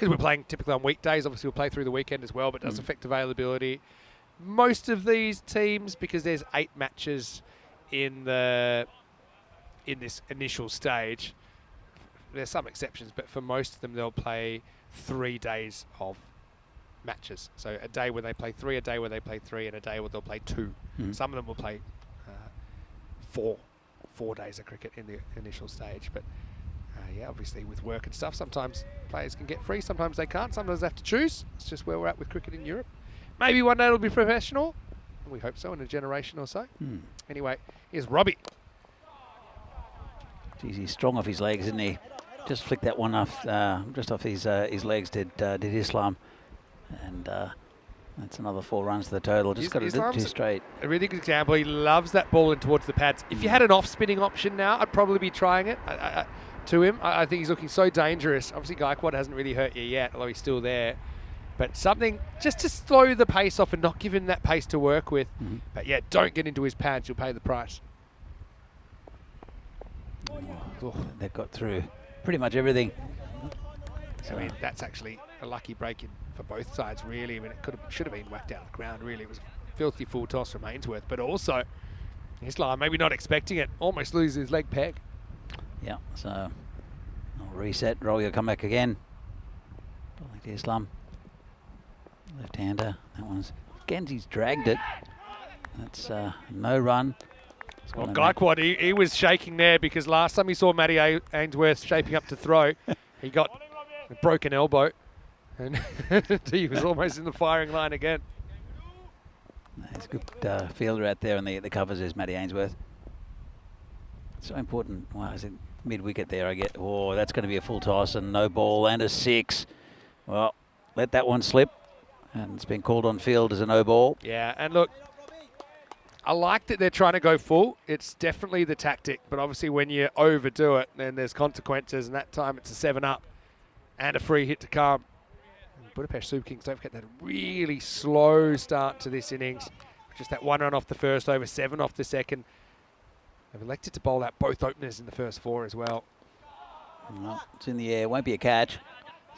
we're playing typically on weekdays, obviously we'll play through the weekend as well, but it does affect availability. Most of these teams, because there's 8 matches in this initial stage, there's some exceptions, but for most of them, they'll play 3 days of matches. So a day where they play 3, a day where they play 3, and a day where they'll play 2. Some of them will play 4 days of cricket in the initial stage. But yeah, obviously with work and stuff, sometimes players can get free, sometimes they can't, sometimes they have to choose. It's just where we're at with cricket in Europe. Maybe one day it'll be professional. We hope so, in a generation or so. Anyway, here's Robbie. Geez, he's strong off his legs, isn't he? Just flicked that one off, just off his legs. Did Islam, and That's another 4 runs to the total. Just got to do 2 straight. A really good example. He loves that ball in towards the pads. If you had an off-spinning option now, I'd probably be trying it to him. I think he's looking so dangerous. Obviously, Gaikwad hasn't really hurt you yet, although he's still there. But something just to slow the pace off and not give him that pace to work with. But yeah, don't get into his pads. You'll pay the price. That got through pretty much everything. So I mean, that's actually a lucky break in for both sides, really. I mean, it should have been whacked out of the ground, really. It was a filthy full toss from Ainsworth, but also Islam, maybe not expecting it, almost loses his leg peg. Yeah, so I'll reset. Roll, come back again. Like to Islam. Left-hander. That one's again. He's dragged it. That's no run. Well, Gaikwad, he was shaking there because last time he saw Matty Ainsworth shaping up to throw, he got a broken elbow, and he was almost in the firing line again. He's a good fielder out there, and the covers is Matty Ainsworth. So important. Wow, is it mid-wicket there? I get. Oh, that's going to be a full toss and no ball and a 6. Well, let that one slip, and it's been called on field as a no ball. Yeah, and look, I like that they're trying to go full. It's definitely the tactic, but obviously when you overdo it, then there's consequences, and that time it's a 7-up and a free hit to come. And Budapest Super Kings, don't forget, that really slow start to this innings. Just that 1 run off the first over, 7 off the second. They've elected to bowl out both openers in the first 4 as well. Well, it's in the air, won't be a catch.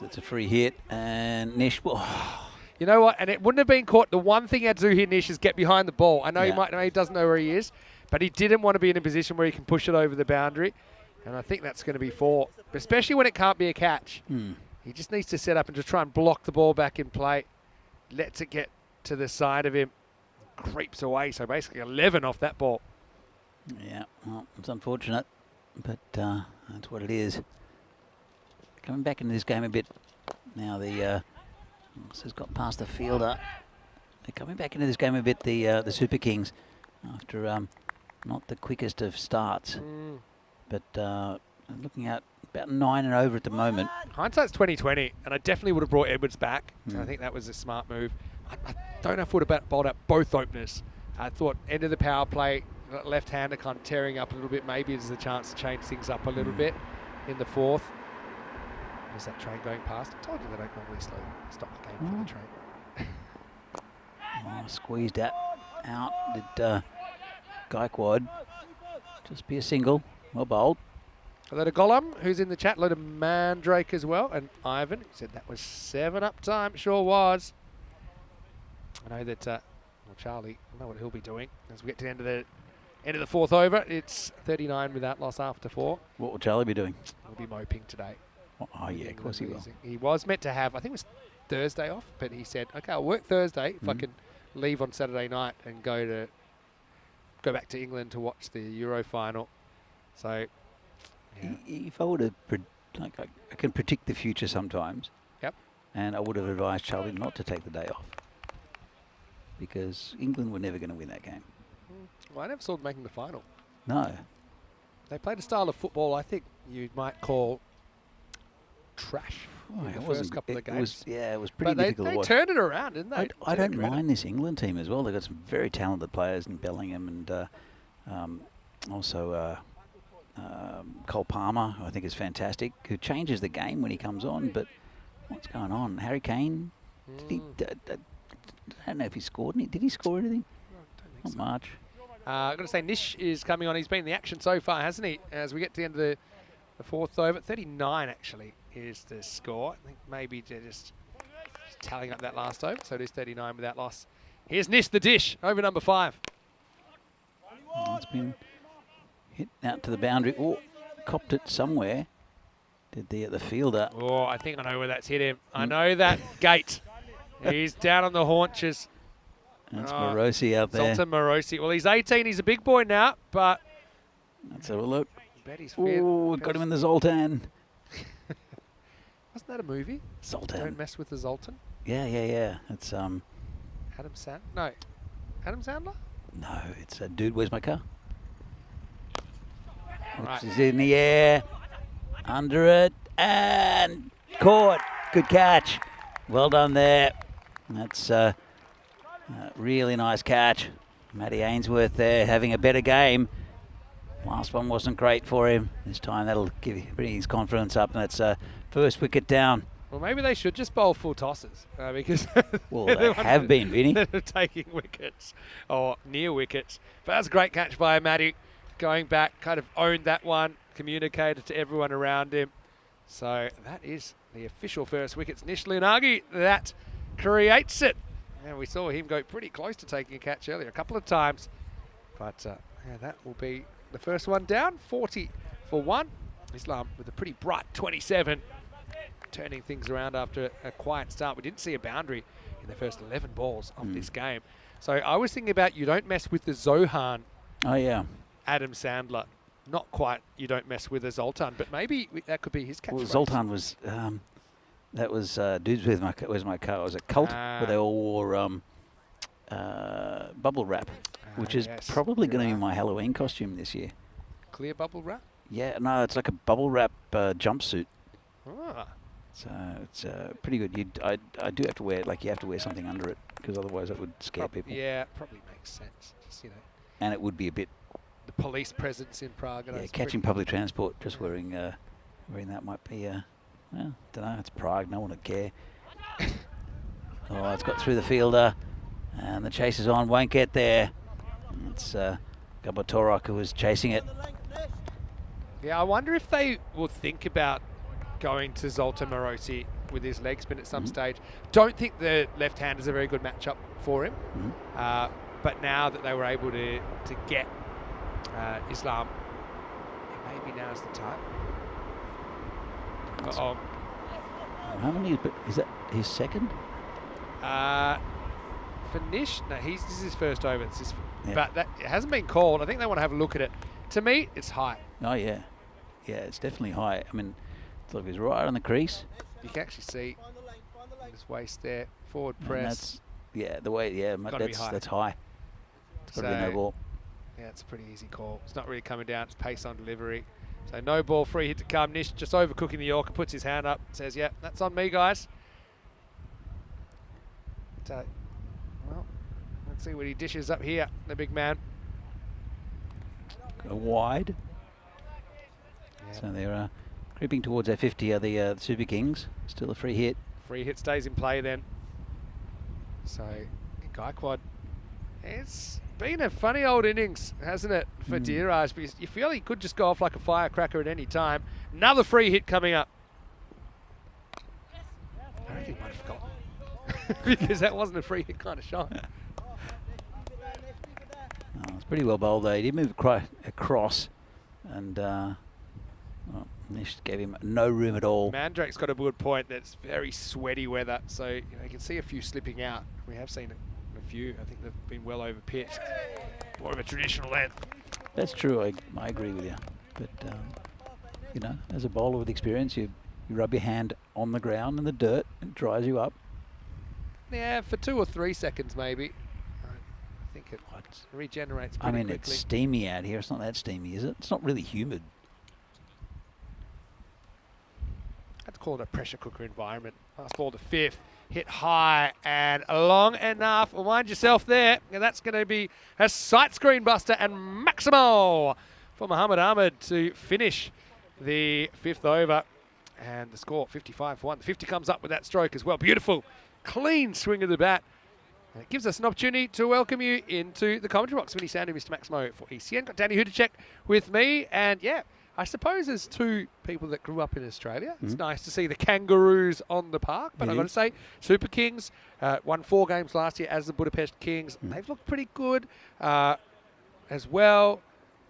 It's a free hit, and Nish. Oh. You know what? And it wouldn't have been caught. The one thing he had to do here, Nish, is get behind the ball. I know he doesn't know where he is, but he didn't want to be in a position where he can push it over the boundary. And I think that's going to be 4, especially when it can't be a catch. He just needs to set up and just try and block the ball back in play. Lets it get to the side of him. Creeps away. So basically 11 off that ball. Yeah, well, it's unfortunate, but that's what it is. Coming back into this game a bit now. Has got past the fielder. They're coming back into this game a bit, the Super Kings, after not the quickest of starts. But looking at about 9 and over at the moment. Hindsight's 20/20, and I definitely would have brought Edwards back. So I think that was a smart move. I don't know if I would have bowled out both openers. I thought end of the power play, left-hander kind of tearing up a little bit. Maybe there's a chance to change things up a little bit in the 4th. There's that train going past. I told you they don't normally stop the game for the train. Squeezed out. Did Gaikwad just be a single? Well bowled. Hello to Gollum, who's in the chat. Hello to Mandrake as well. And Ivan, he said that was 7-up time. Sure was. I know that, well, Charlie, I know what he'll be doing as we get to the end of the 4th over. It's 39 without loss after 4. What will Charlie be doing? He'll be moping today. Oh, yeah, of course he will. He was meant to have, I think it was Thursday off, but he said, okay, I'll work Thursday if I can leave on Saturday night and go back to England to watch the Euro final. So, yeah. If I would have, I can predict the future sometimes. Yep. And I would have advised Charlie not to take the day off, because England were never going to win that game. Well, I never saw them making the final. No. They played a style of football I think you might call trash in the first couple of games. It was pretty but difficult to watch. They turned it around, didn't they? I don't mind this England team as well. They've got some very talented players in Bellingham and also Cole Palmer, I think is fantastic, who changes the game when he comes on. But what's going on? Harry Kane, I don't know if he scored any. Did he score anything? Not much. I've got to say, Nish is coming on. He's been in the action so far, hasn't he? As we get to the end of the 4th over. 39, actually, is the score. I think maybe they're just tallying up that last over. So it is 39 without loss. Here's Nish the dish, over number 5. It's been hit out to the boundary. Oh, copped it somewhere. Did the fielder. Oh, I think I know where that's hit him. I know that gate. He's down on the haunches. That's Morosi out there. Zoltan Morosi. Well, he's 18. He's a big boy now, but... Let's have a look. Oh, got him in the Zoltan. Wasn't that a movie? Zoltan. Don't mess with the Zoltan. Yeah. It's Adam Sandler? No. Adam Sandler? No, it's Dude, Where's My Car? Right. It's in the air. Under it. And caught. Good catch. Well done there. That's Really nice catch. Matty Ainsworth there having a better game. Last one wasn't great for him. This time that'll bring his confidence up, and that's first wicket down. Well, maybe they should just bowl full tosses because Well, they have been, Vinny. They're taking wickets or near wickets. But that's a great catch by Matty. Going back, kind of owned that one, communicated to everyone around him. So that is the official first wickets. Nish Lunagi, that creates it. And we saw him go pretty close to taking a catch earlier a couple of times. But yeah, that will be the first one down, 40 for 1. Islam with a pretty bright 27, turning things around after a quiet start. We didn't see a boundary in the first 11 balls of this game. So I was thinking about you don't mess with the Zohan. Oh, yeah. Adam Sandler. Not quite you don't mess with a Zoltan, but maybe that could be his catchphrase. Well, Zoltan was, that was Dudes with Where's My Car? Was it Cult? Where they all wore bubble wrap, which is probably going to be my Halloween costume this year. Clear bubble wrap? Yeah, no, it's like a bubble wrap jumpsuit. Ah. So it's pretty good. I do have to wear, like, you have to wear something under it, because otherwise it would scare people. Yeah, probably makes sense. Just, you know. And it would be a bit... The police presence in Prague. Yeah, catching public transport, just wearing that might be, well, don't know, it's Prague, no one would care. Oh, it's got through the fielder, and the chase is on, won't get there. It's Gabotorok who was chasing it. Yeah, I wonder if they will think about going to Zoltan Morosi with his leg spin at some stage. Don't think the left hand is a very good matchup for him. But now that they were able to get Islam, maybe now's the time. How many is that? His second? For Nish, no, this is his first over. But that it hasn't been called. I think they want to have a look at it. To me, it's high. Oh yeah, yeah, it's definitely high. I mean, look, he's right on the crease. You can actually see his waist there, forward press. That's, the way, that's high. It's got to be no ball. Yeah, it's a pretty easy call. It's not really coming down. It's pace on delivery. So no ball, free hit to come. Nish just overcooking the Yorker, puts his hand up, says, yeah, that's on me, guys. So, well, let's see what he dishes up here, the big man. Go wide. Yep. So they're creeping towards their 50 are the Super Kings. Still a free hit. Free hit stays in play then. So, Gaikwad, it's been a funny old innings, hasn't it, for Dheeraj? Because you feel he could just go off like a firecracker at any time. Another free hit coming up. I don't think he might have forgotten. Because that wasn't a free hit kind of shot. It's pretty well bowled though. He did move across, and Nish gave him no room at all. Mandrake's got a good point. That's very sweaty weather, so you can see a few slipping out. We have seen a few. I think they've been well over pitched. More of a traditional length. That's true. I agree with you. But as a bowler with experience, you rub your hand on the ground in the dirt, it dries you up. Yeah, for 2 or 3 seconds maybe. I think it regenerates pretty quickly. It's steamy out here. It's not that steamy, is it? It's not really humid. I'd call it a pressure cooker environment. Last ball to 5th. Hit high and long enough. Well, mind yourself there. And that's going to be a sight screen buster and maximal for Muhammad Ahmed to finish the 5th over. And the score, 55 for 1. The 50 comes up with that stroke as well. Beautiful, clean swing of the bat. And it gives us an opportunity to welcome you into the commentary box. Vinny Sandu, Mr. Maximo for ECN. Got Danny Hudacek with me. And yeah, I suppose as two people that grew up in Australia, it's nice to see the Kangaroos on the park. But I've got to say, Super Kings won 4 games last year as the Budapest Kings. They've looked pretty good as well.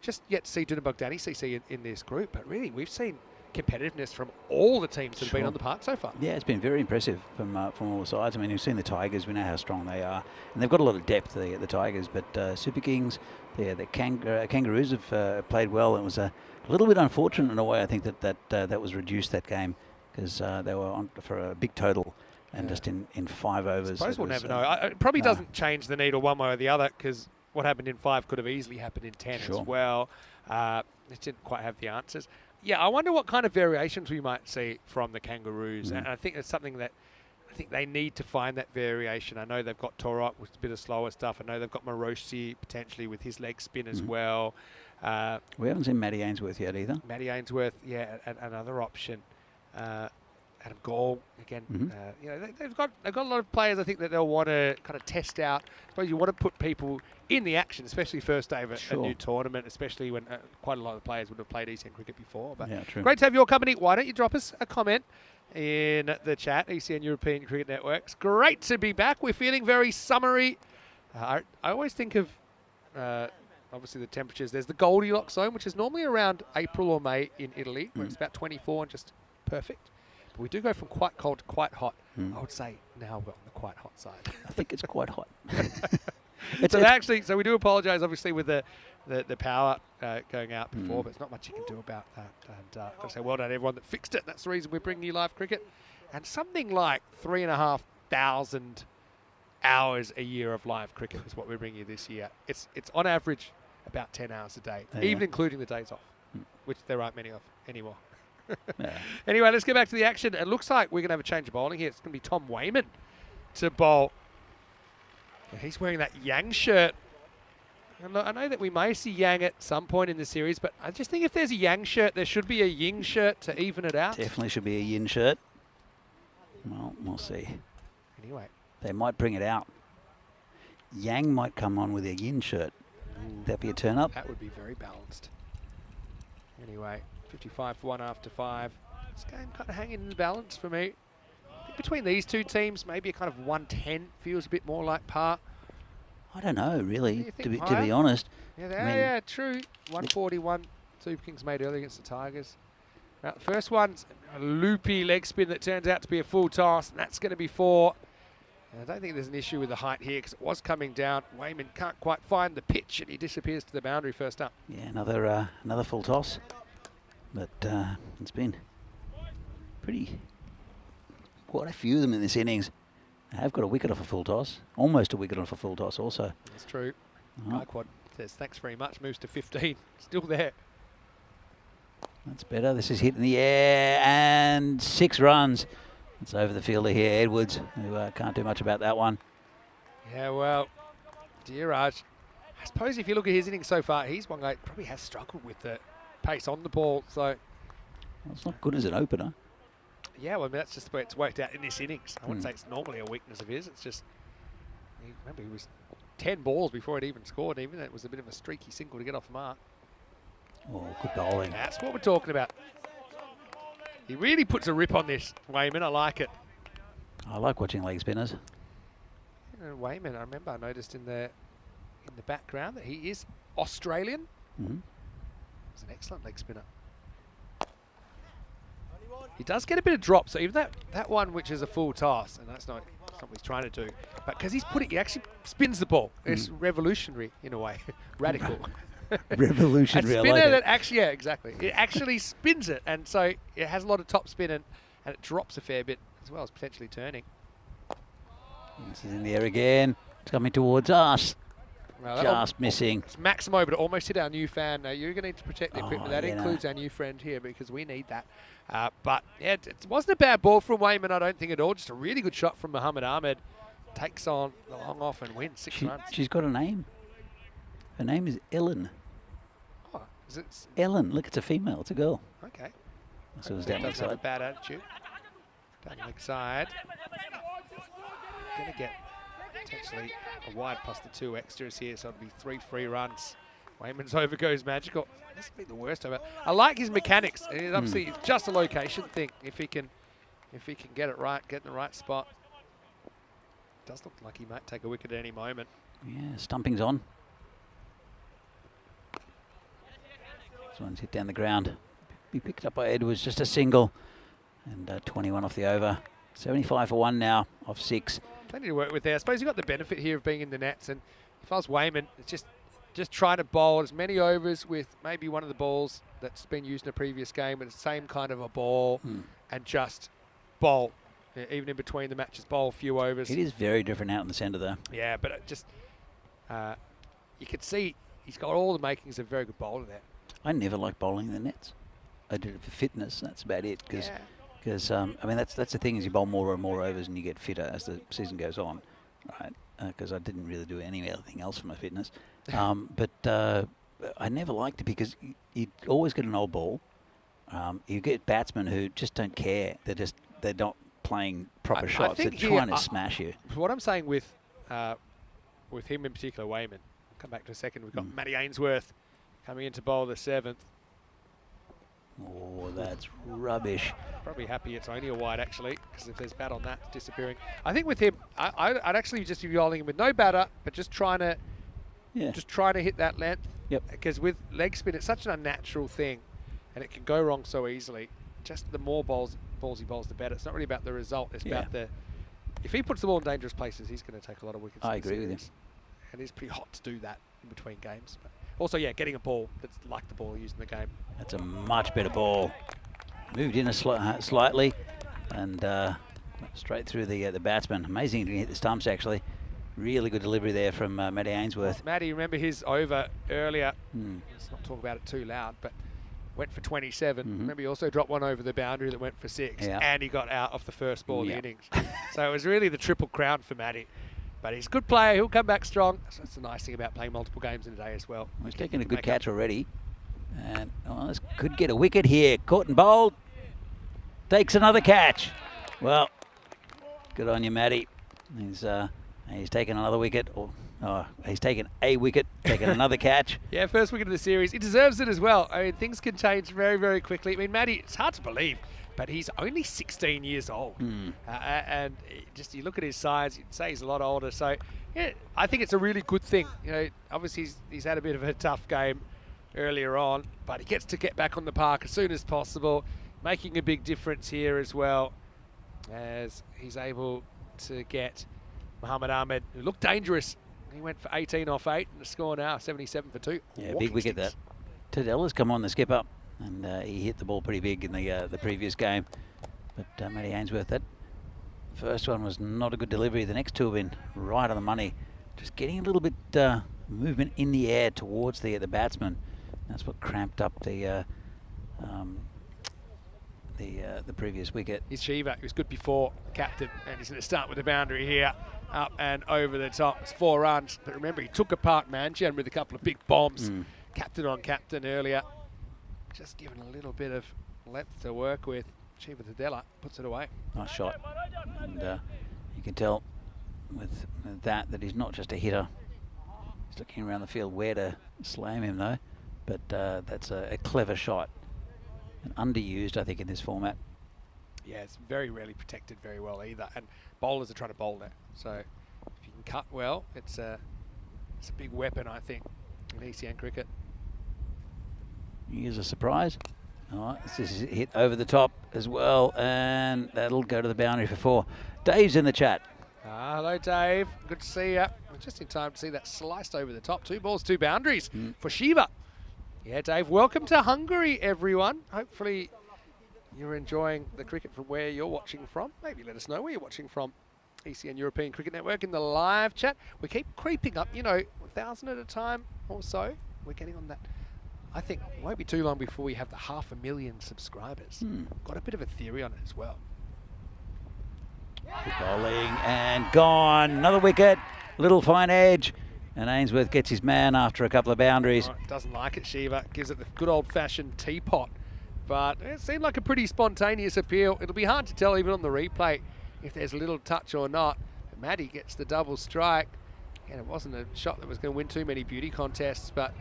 Just yet to see Dunabug Danny CC in this group. But really, we've seen competitiveness from all the teams that have been on the park so far. Yeah, it's been very impressive from all the sides. I mean, we've seen the Tigers. We know how strong they are. And they've got a lot of depth, the Tigers. But Super Kings, the Kangaroos have played well. It was a little bit unfortunate in a way, I think, that was reduced, that game, because they were on for a big total. And just in 5 overs. I suppose we'll never know. It probably doesn't change the needle one way or the other, because what happened in 5 could have easily happened in 10 as well. It didn't quite have the answers. Yeah, I wonder what kind of variations we might see from the Kangaroos. And I think it's something that I think they need to find that variation. I know they've got Torok with a bit of slower stuff. I know they've got Morosi potentially with his leg spin as well. We haven't seen Matty Ainsworth yet either. Matty Ainsworth, yeah, another option. Adam Gall again. You know, they've got a lot of players. I think that they'll want to kind of test out. I suppose you want to put people in the action, especially first day of a new tournament, especially when quite a lot of players would have played ECN cricket before. But yeah, true. Great to have your company. Why don't you drop us a comment in the chat, ECN European Cricket Networks. Great to be back. We're feeling very summery. I always think of obviously the temperatures. There's the Goldilocks zone, which is normally around April or May in Italy, where it's about 24 and just perfect. But we do go from quite cold to quite hot. I would say now we're on the quite hot side. I think it's quite hot. So we do apologise, obviously, with the power going out before, but there's not much you can do about that. And I've got to say well done everyone that fixed it. That's the reason we're bringing you live cricket. And something like 3,500 hours a year of live cricket is what we're bringing you this year. It's on average about 10 hours a day, even including the days off, which there aren't many of anymore. Anyway, let's get back to the action. It looks like we're going to have a change of bowling here. It's going to be Tom Wayman to bowl. He's wearing that Yang shirt. And I know that we may see Yang at some point in the series, but I just think if there's a Yang shirt, there should be a Ying shirt to even it out. Definitely should be a Yin shirt. Well, we'll see. Anyway. They might bring it out. Yang might come on with a Yin shirt. That'd be a turn up. That would be very balanced. Anyway, 55 for 1 after 5. This game kind of hanging in the balance for me. I think between these two teams, maybe a kind of 110 feels a bit more like par. I don't know, really, to be honest. Yeah, yeah, true. 141, Super Kings made early against the Tigers. Now, the first one's a loopy leg spin that turns out to be a full toss, and that's going to be 4. And I don't think there's an issue with the height here because it was coming down. Wayman can't quite find the pitch, and he disappears to the boundary first up. Yeah, another full toss. But it's been quite a few of them in this innings. They have got a wicket off a full toss, almost a wicket off a full toss also. That's true. Quad says thanks very much, moves to 15, still there. That's better. This is hit in the air and 6 runs. It's over the fielder here, Edwards, who can't do much about that one. Yeah, well, Dheeraj, I suppose if you look at his innings so far, he's one guy that probably has struggled with the pace on the ball. So, well, it's not good as an opener. Yeah, well, I mean, that's just the way it's worked out in this innings. I wouldn't say it's normally a weakness of his. It's just, remember, he was 10 balls before it even scored. Even it was a bit of a streaky single to get off the mark. Oh, good bowling. That's what we're talking about. He really puts a rip on this, Wayman. I like it. I like watching leg spinners. Wayman, I remember I noticed in the background that he is Australian. He's an excellent leg spinner. He does get a bit of drop, so even that one, which is a full toss, and that's not what he's trying to do, but because he actually spins the ball. It's revolutionary in a way, radical. Revolutionary. A spinner that actually, yeah, exactly. It actually spins it, and so it has a lot of top spin, and it drops a fair bit as well as potentially turning. This is in the air again. It's coming towards us. Well, just missing. It's Maximo, but it almost hit our new fan. Now, you're going to need to protect the equipment. That includes our new friend here because we need that. But yeah, it wasn't a bad ball from Wayman, I don't think at all. Just a really good shot from Muhammad Ahmed. Takes on the long off and wins 6 runs. She's got a name. Her name is Ellen. Oh, is it? Ellen. Look, it's a female. It's a girl. Okay. So it's down the doesn't have a side. bad attitude. Down the leg side. Going to get potentially a wide plus the 2 extras here, so it'll be 3 free runs. Wayman's over goes magical. This will be the worst over. I like his mechanics. And obviously, it's just a location thing. If he can get it right, get in the right spot. Does look like he might take a wicket at any moment. Yeah, stumping's on. This one's hit down the ground. Be picked up by Edwards, just a single. And 21 off the over. 75 for 1 now, off 6. Plenty to work with there. I suppose you've got the benefit here of being in the nets. And if I was Wayman, it's just trying to bowl as many overs with maybe one of the balls that's been used in a previous game, and the same kind of a ball, and just bowl. Even in between the matches, bowl a few overs. It is very different out in the centre though. Yeah, but it just, you could see he's got all the makings of a very good bowler there. I never liked bowling in the nets. I did it for fitness, that's about it, because Because I mean that's the thing, is you bowl more and more overs and you get fitter as the season goes on, right? Because I didn't really do anything else for my fitness, but I never liked it because you always get an old ball. You get batsmen who just don't care. They're not playing proper shots. They're trying to smash you. What I'm saying with him in particular, Wayman. Come back to a second. We've got Matty Ainsworth coming in to bowl the 7th. Oh, that's rubbish. Probably happy it's only a wide, actually, because if there's bat on that, it's disappearing. I think with him, I'd actually just be bowling him with no batter, but just trying to hit that length. Yep. Because with leg spin, it's such an unnatural thing, and it can go wrong so easily. Just the more balls he bowls, the better. It's not really about the result. It's about if he puts the ball in dangerous places, he's going to take a lot of wickets. I agree with you. And it's pretty hot to do that in between games. But also, getting a ball that's like the ball used in the game. That's a much better ball. Moved in slightly and straight through the batsman. Amazing to hit the stumps, actually. Really good delivery there from Matty Ainsworth. Matty, remember his over earlier? Let's not talk about it too loud, but went for 27. Remember, he also dropped one over the boundary that went for 6, and he got out off the first ball of the innings. So it was really the triple crown for Matty. But he's a good player. He'll come back strong. So that's the nice thing about playing multiple games in a day as well. He's taking a good catch already. And this could get a wicket here. Caught and bowled. Takes another catch. Well, good on you, Matty. He's taken another wicket. He's taken a wicket, taken another catch. Yeah, first wicket of the series. He deserves it as well. I mean, things can change very, very quickly. I mean, Matty, it's hard to believe, but he's only 16 years old. And just you look at his size, you'd say he's a lot older. So, yeah, I think it's a really good thing. You know, obviously he's had a bit of a tough game earlier on, but he gets to get back on the park as soon as possible, making a big difference here as well, as he's able to get Muhammad Ahmed, who looked dangerous. He went for 18 off 8, and the score now 77 for 2. Yeah, big wicket that. Tadella's come on the skip up, and he hit the ball pretty big in the previous game. But Matty Ainsworth, that first one was not a good delivery. The next two have been right on the money. Just getting a little bit movement in the air towards the batsman. That's what cramped up the previous wicket. He's Shiva. He was good before, captain, and he's going to start with the boundary here. Up and over the top. It's 4 runs. But remember, he took apart Manchian with a couple of big bombs. Captain on captain earlier. Just given a little bit of length to work with. Shiva Tadella puts it away. Nice shot. And you can tell with that he's not just a hitter. He's looking around the field where to slam him, though. But that's a clever shot. And underused, I think, in this format. Yeah, it's very rarely protected very well either. And bowlers are trying to bowl there. So if you can cut well, it's a big weapon, I think, in ECN cricket. Here's a surprise. This is hit over the top as well, and that'll go to the boundary for 4. Dave's in the chat. Hello, Dave. Good to see you. Just in time to see that sliced over the top. 2 balls, 2 boundaries for Shiva. Yeah, Dave, welcome to Hungary, everyone. Hopefully you're enjoying the cricket from where you're watching from. Maybe let us know where you're watching from. ECN European Cricket Network in the live chat. We keep creeping up, 1,000 at a time or so. We're getting on that. I think it won't be too long before we have the 500,000 subscribers. Got a bit of a theory on it as well. Good bowling and gone. Another wicket. Little fine edge. And Ainsworth gets his man after a couple of boundaries. Doesn't like it, Shiva. Gives it the good old-fashioned teapot. But it seemed like a pretty spontaneous appeal. It'll be hard to tell even on the replay if there's a little touch or not. But Matty gets the double strike. And it wasn't a shot that was going to win too many beauty contests, but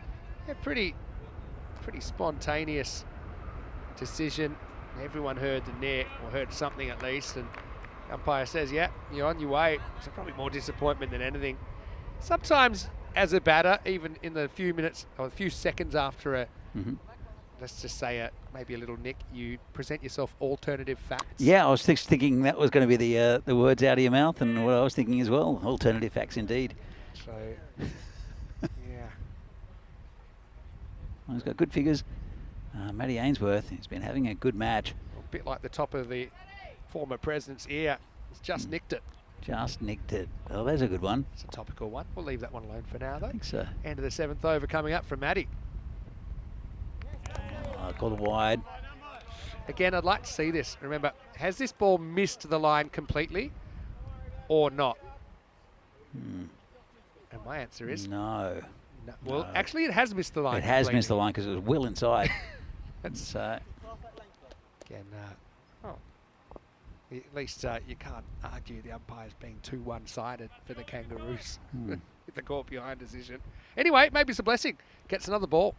a pretty spontaneous decision. Everyone heard the net, or heard something at least, and the umpire says, yeah, you're on your way. So probably more disappointment than anything. Sometimes as a batter, even in the few minutes or a few seconds after a let's just say maybe a little nick, you present yourself alternative facts. Yeah, I was thinking that was going to be the words out of your mouth, and what I was thinking as well. Alternative facts, indeed. So, yeah. Well, he's got good figures. Matty Ainsworth, he's been having a good match. A bit like the top of the former president's ear. He's just nicked it. Just nicked it. Oh, there's a good one. It's a topical one. We'll leave that one alone for now, though. I think so. End of the 7th over coming up from Matty. Called wide. Again, I'd like to see this. Remember, has this ball missed the line completely or not? And my answer is No. Well, No. actually, it has missed the line. It has completely. missed the line because it was well inside. That's So, again. At least you can't argue the umpires being too one-sided for the Kangaroos with the caught behind decision. Anyway, maybe it's a blessing. Gets another ball.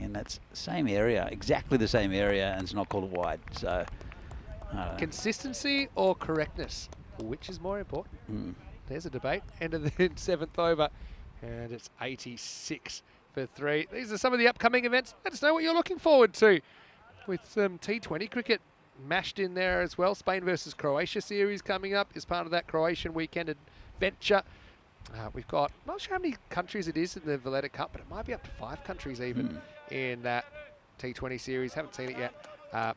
and that's same area, exactly the same area, and it's not called a wide. So, Consistency or correctness? Which is more important? There's a debate. End of the 7th over, and it's 86 for 3. These are some of the upcoming events. Let us know what you're looking forward to with some T20 cricket mashed in there as well. Spain versus Croatia series coming up is part of that Croatian weekend adventure. We've got, not sure how many countries it is in the Valletta Cup, but it might be up to 5 countries even in that T20 series. Haven't seen it yet.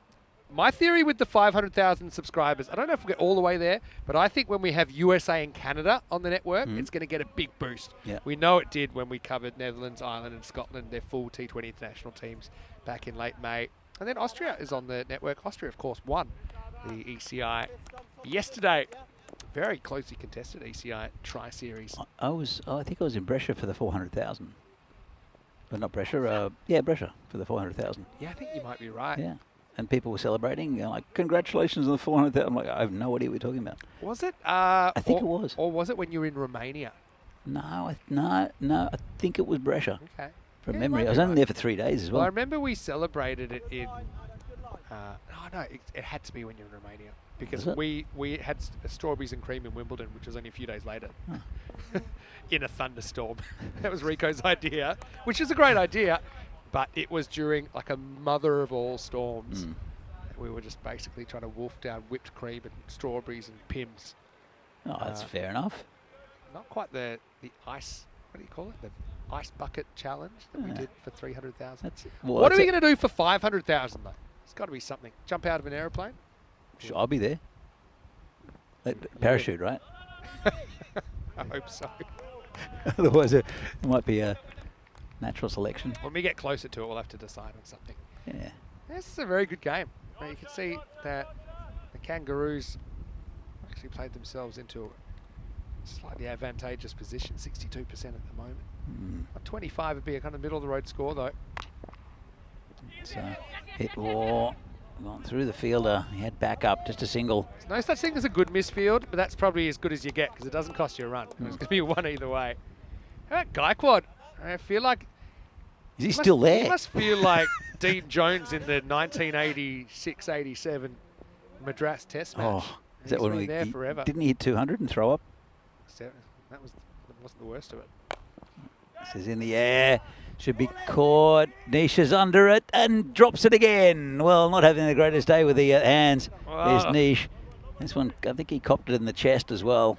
My theory with the 500,000 subscribers, I don't know if we'll get all the way there, but I think when we have USA and Canada on the network, it's going to get a big boost. Yeah. We know it did when we covered Netherlands, Ireland and Scotland, their full T20 international teams back in late May. And then Austria is on the network. Austria, of course, won the ECI yesterday. Very closely contested ECI Tri-Series. I think I was in Brescia for the 400,000. But not Brescia, yeah, Brescia for the 400,000. Yeah, I think you might be right. Yeah. And people were celebrating, like, congratulations on the 400,000. I'm like, I have no idea what you're talking about. Was it? I think it was. Or was it when you were in Romania? No, I think it was Brescia. Okay. From Yeah, memory. might I was be only right. there for 3 days as Well, I well. remember we celebrated it in... it had to be when you were in Romania. Because Was it? we had strawberries and cream in Wimbledon, which was only a few days later. In a thunderstorm. That was Rico's idea, which is a great idea. But it was during like a mother of all storms. We were just basically trying to wolf down whipped cream and strawberries and Pims. Oh, that's fair enough. Not quite the ice, what do you call it? The ice bucket challenge that we did for 300,000. That's, What are we going to do for 500,000 though? It's got to be something. Jump out of an aeroplane? Sure, I'll be there. Parachute, right? I hope so. Otherwise, it might be a natural selection. When we get closer to it, we'll have to decide on something. Yeah. This is a very good game. Now you can see that the Kangaroos actually played themselves into a slightly advantageous position, 62% at the moment. 25 would be a kind of middle of the road score though. So hit war, gone through the fielder. He had back up, just a single. There's no such thing as a good misfield, but that's probably as good as you get because it doesn't cost you a run. It's going to be a one either way. How about Gaikwad? I feel like Is he still He there? must feel like Dean Jones in the 1986-87 Madras Test match. Oh, He's is that when been we there forever. didn't he hit 200 and throw up? That wasn't the worst of it. This is in the air. Should be caught. Nisha's under it and drops it again. Well, not having the greatest day with the hands. There's Nish. This one, I think he copped it in the chest as well.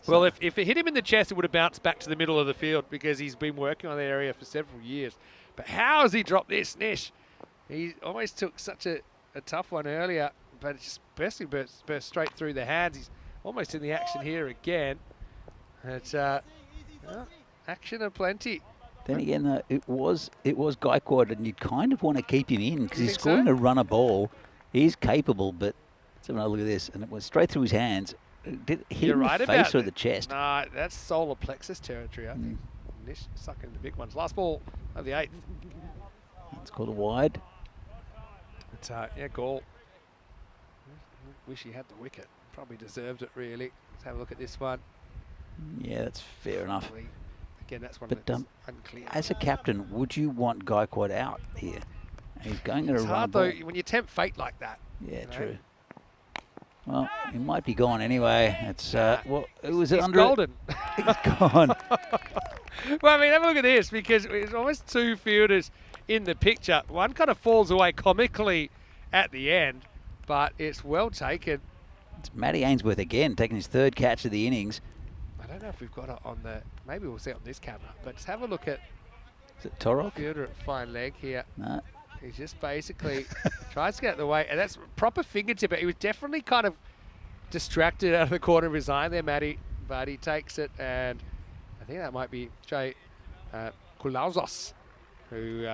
Well, if it hit him in the chest, it would have bounced back to the middle of the field because he's been working on the area for several years. But how has he dropped this, Nish? He almost took such a tough one earlier, but it just burst straight through the hands. He's almost in the action here again. It's action aplenty. Then again, it was Gaikwad, and you'd kind of want to keep him in because You he's think so? scoring a runner ball. He's capable, but let's have another look at this, and it went straight through his hands. Did it hit You're him in right the about face or it. the chest? Nah, that's solar plexus territory, I think. Nish sucking the big ones. Last ball of the 8th. It's called a wide. It's yeah, goal. Wish he had the wicket. Probably deserved it, really. Let's have a look at this one. Yeah, that's fair enough. Again, that's one But that's unclear. as a captain, would you want Gaikwad out here? He's going at It's a run hard, ball. though, when you tempt fate like that. Yeah, you know? true. Well, he might be gone anyway. It's well, was it He's under? golden. He's gone. Well, I mean, have a look at this because it's almost 2 fielders in the picture. One kind of falls away comically at the end, but it's well taken. It's Matty Ainsworth again, taking his 3rd catch of the innings. I don't know if we've got it on the. Maybe we'll see it on this camera, but just have a look at Is it Torok? fielder at fine leg here. No. He's just basically tries to get out of the way, and that's proper fingertip. He was definitely kind of distracted out of the corner of his eye there, Matty, but he takes it, and I think that might be Jay Kulauzos, who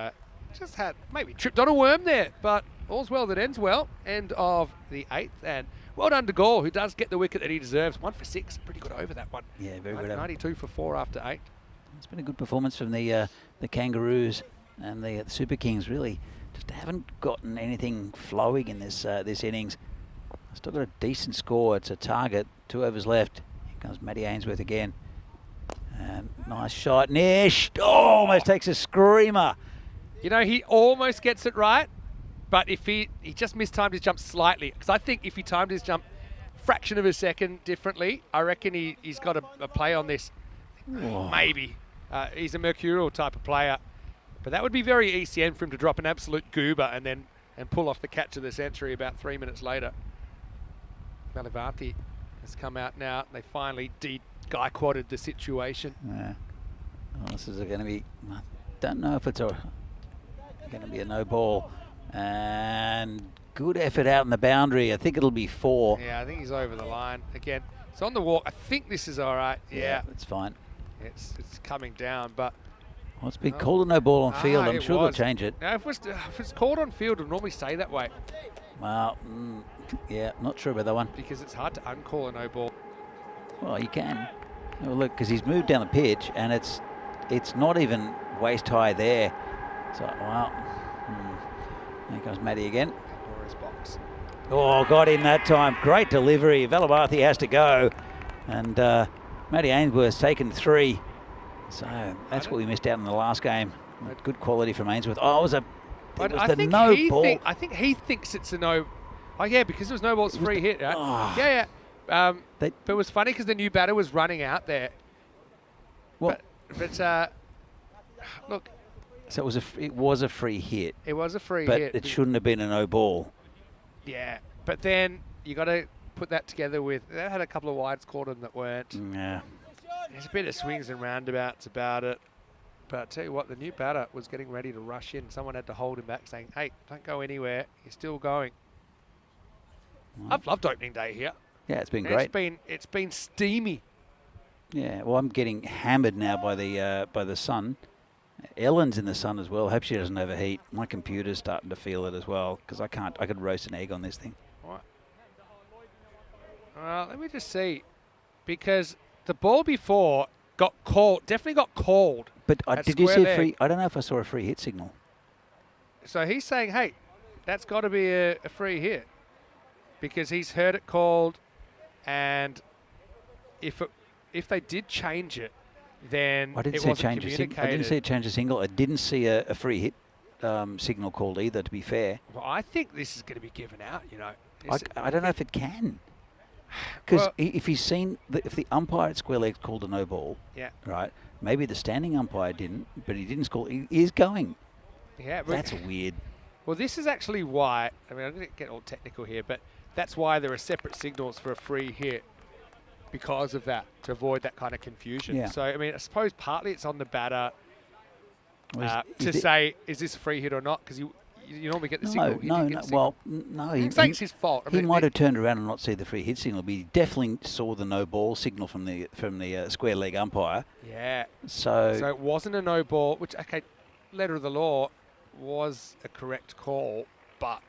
just had maybe tripped on a worm there, but all's well that ends well. End of the 8th, and well done to Gore, who does get the wicket that he deserves. 1 for 6, pretty good over that one. Yeah, very good. 92 for 4 after 8. It's been a good performance from the Kangaroos and the Super Kings. Really, just haven't gotten anything flowing in this this innings. Still got a decent score. It's a target. 2 overs left. Here comes Matty Ainsworth again. And nice shot. Nish! Oh, almost takes a screamer. You know, he almost gets it right, but if he just mistimed his jump slightly, because I think if he timed his jump a fraction of a second differently, I reckon he's got a play on this. Whoa. Maybe. He's a mercurial type of player, but that would be very ECN for him to drop an absolute goober and pull off the catch of the century about 3 minutes later. Malavanti has come out now. They finally de-guy-quadded the situation. Yeah. Well, this is going to be, I don't know if it's going to be a no ball. And good effort out in the boundary. I think it'll be 4. Yeah, I think he's over the line. Again, it's on the walk. I think this is all right. Yeah. It's fine. It's coming down, but... Well, it's been called a no ball on field. I'm sure they'll change it. Now, if it's called on field, it would normally stay that way. Well, yeah, not sure about that one. Because it's hard to uncall a no ball. Well, you can. Oh, look, because he's moved down the pitch, and it's not even waist high there. So, well, there comes Matty again. Pandora's box. Oh, got him that time. Great delivery. Valabarthi has to go. And Matty Ainsworth's taken 3. So that's what we missed out in the last game. Good quality from Ainsworth. Oh, it was the no ball. I think he thinks it's a no. Oh, yeah, because it was no ball, it's free hit, right? Oh. Yeah. But it was funny because the new batter was running out there. What? But look. So it was a free hit. It was a free But hit. it shouldn't have been a no ball. Yeah, but then you got to put that together with, they had a couple of wides caught them that weren't. Yeah. There's a bit of swings and roundabouts about it. But I tell you what, the new batter was getting ready to rush in. Someone had to hold him back saying, hey, don't go anywhere. You're still going. Well, I've loved opening day here. Yeah, it's been great. It's been steamy. Yeah, well, I'm getting hammered now by the sun. Ellen's in the sun as well. Hope she doesn't overheat. My computer's starting to feel it as well because I could roast an egg on this thing. All right. Well, let me just see. Because the ball before got called, definitely got called. But did you see a free? I don't know if I saw a free hit signal. So he's saying, hey, that's got to be a free hit. Because he's heard it called, and if they did change it, then I didn't it see wasn't change communicated. I didn't see it change a single. I didn't see a free hit signal called either, to be fair. Well, I think this is going to be given out, you know. I don't know if it can. Because Well- if if the umpire at square legs called a no ball, Yeah. right, maybe the standing umpire didn't, but he didn't call. He is going. Yeah, but That's weird. well, this is actually why, I mean, I'm going to get all technical here, but that's why there are separate signals for a free hit because of that, to avoid that kind of confusion. Yeah. So, I mean, I suppose partly it's on the batter Well, to say, is this a free hit or not? Because you normally get the signal. You No. didn't get the signal. Well, no. I'm saying it's his fault. I He mean, might have turned around and not see the free hit signal, but he definitely saw the no ball signal from the square leg umpire. Yeah. So it wasn't a no ball, which, okay, letter of the law was a correct call, but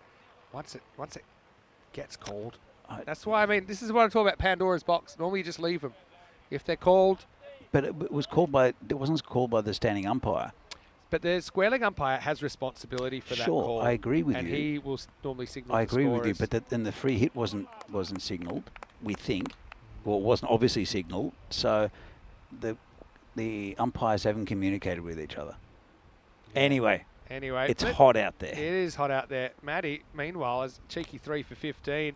once it gets called, that's why, I mean, this is what I'm talking about, Pandora's box. Normally you just leave them. If they're called. But it wasn't called by the standing umpire. But the square leg umpire has responsibility for that call. Sure, I agree with you. And he will normally signal I the agree with you, scorers. but then the free hit wasn't signalled, we think. Well, it wasn't obviously signalled, so the umpires haven't communicated with each other. Anyway, it's hot out there. It is hot out there. Matty, meanwhile, is cheeky 3 for 15.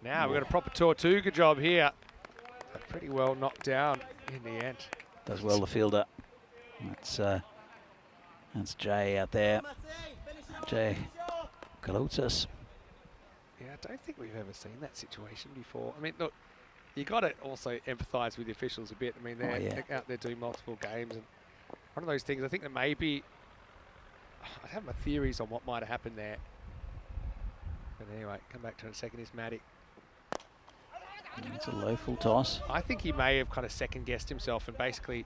Now we've got a proper Tortuga job here. Pretty well knocked down in the end. Does well, the fielder. That's Jay out there. Jay Kaloutzis. Yeah, I don't think we've ever seen that situation before. I mean, look, you got to also empathise with the officials a bit. I mean, they're out there doing multiple games, and one of those things. I think that maybe I have my theories on what might have happened there. But anyway, come back to it in a second. Is Matty? It's a low full toss. I think he may have kind of second guessed himself and basically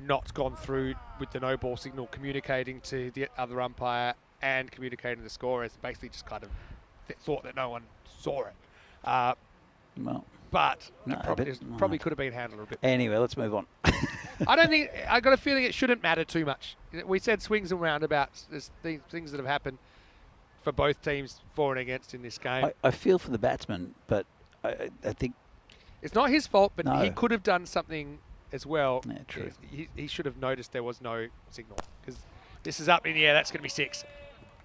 not gone through with the no ball signal, communicating to the other umpire and communicating to the scorers. Basically just kind of thought that no one saw it. Well, But no, it probably could have been handled a bit. Anyway, let's move on. I don't think, I got a feeling it shouldn't matter too much. We said swings and roundabouts. There's things that have happened for both teams for and against in this game. I feel for the batsman, but I think It's not his fault, but No. he could have done something as well. Yeah, true. He should have noticed there was no signal, because this is up in the air. That's going to be 6.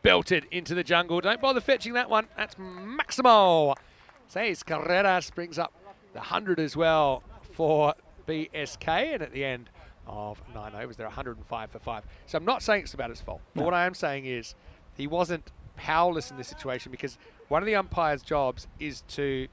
Belted into the jungle. Don't bother fetching that one. That's Maximo. Seis Carreras brings up the 100 as well for BSK, and at the end of 9 overs, they're 105 for 5. So I'm not saying it's about his fault, but No. what I am saying is he wasn't powerless in this situation, because one of the umpire's jobs is to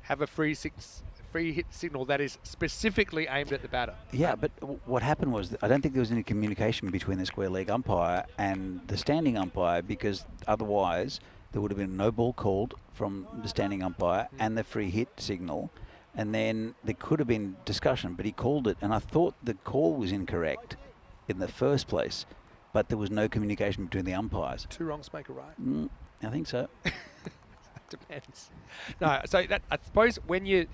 have a free hit signal that is specifically aimed at the batter. Yeah, but what happened was I don't think there was any communication between the square leg umpire and the standing umpire, because otherwise there would have been no ball called from the standing umpire and the free hit signal, and then there could have been discussion, but he called it, and I thought the call was incorrect in the first place, but there was no communication between the umpires. 2 wrongs make a right. I think so. Depends. No, so that, I suppose when you,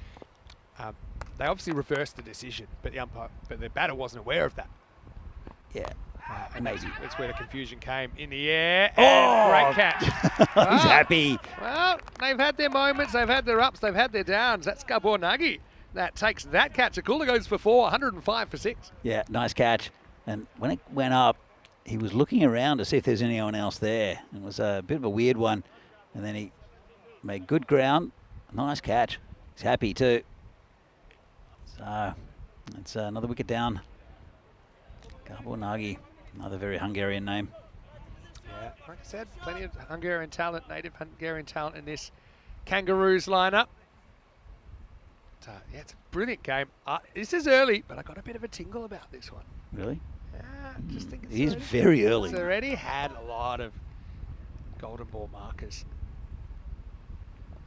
they obviously reversed the decision, but the batter wasn't aware of that. Yeah. And Maybe. that's where the confusion came. In the air, and great catch. He's happy. Well, they've had their moments, they've had their ups, they've had their downs. That's Gabor Nagy. That takes that catch. Akula goes for 4, 105 for 6. Yeah, nice catch. And when it went up, he was looking around to see if there's anyone else there. It was a bit of a weird one. And then he made good ground. Nice catch. He's happy too. So it's another wicket down. Gabor Nagy, another very Hungarian name. Yeah, like I said, plenty of Hungarian talent, native Hungarian talent in this Kangaroos lineup. But, yeah, it's a brilliant game. This is early, but I got a bit of a tingle about this one. Really? Yeah, I just think it's He's already, very early. It's already had a lot of golden ball markers.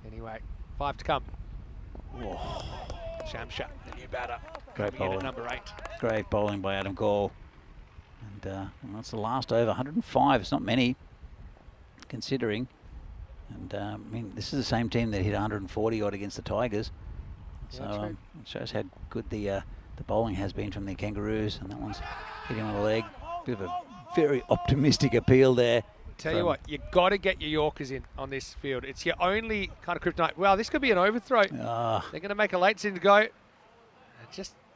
Anyway, 5 to come. Shamsha, the new batter. Great coming in bowling. at number 8. Great bowling by Adam Gall. And well, that's the last over. 105. It's not many, considering. And I mean, this is the same team that hit 140 odd against the Tigers. So Yeah, true. it shows how good the bowling has been from the Kangaroos. And that one's hitting on the leg. Bit of a very optimistic appeal there. Tell you what, you got to get your Yorkers in on this field. It's your only kind of kryptonite. Well, this could be an overthrow. They're going to make a late sin to go. I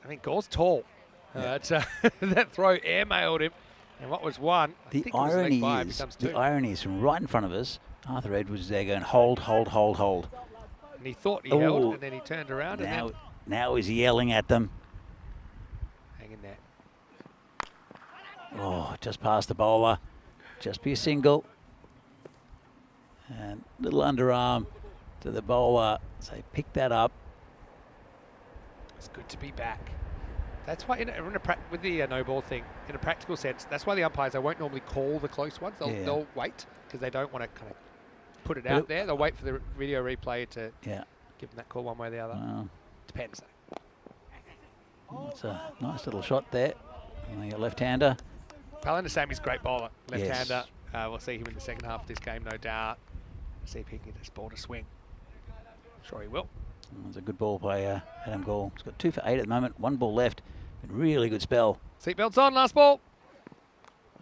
mean, Gall's tall. That throw airmailed him. And what was 1? The irony is from right in front of us, Arthur Edwards there going, hold, hold, hold, hold. And he thought he held, and then he turned around Now he's yelling at them. hang in there. Oh, just past the bowler. Just be a single. And little underarm to the bowler. So pick that up. It's good to be back. That's why, with the no ball thing, in a practical sense, that's why the umpires, they won't normally call the close ones. They'll wait, because they don't want to kind of put it out there. They'll wait for the video replay to give them that call one way or the other. Depends. It's a nice little shot there. And your left-hander. Palandasami's a great bowler, left-hander. We'll see him in the second half of this game, no doubt. See if he can get this ball to swing. Sure he will. It's a good ball by Adam Gall. He's got 2 for 8 at the moment. 1 ball left. Really good spell. Seatbelts on, last ball.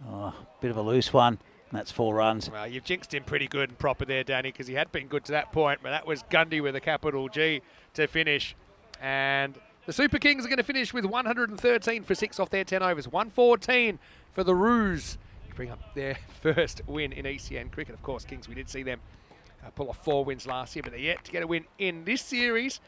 Oh, bit of a loose one. And that's 4 runs. Well, you've jinxed him pretty good and proper there, Danny, because he had been good to that point, but that was Gundy with a capital G to finish. And the Super Kings are going to finish with 113 for 6 off their 10 overs. 114 for the Roos to bring up their first win in ECN cricket. Of course, Kings, we did see them pull off 4 wins last year, but they're yet to get a win in this series.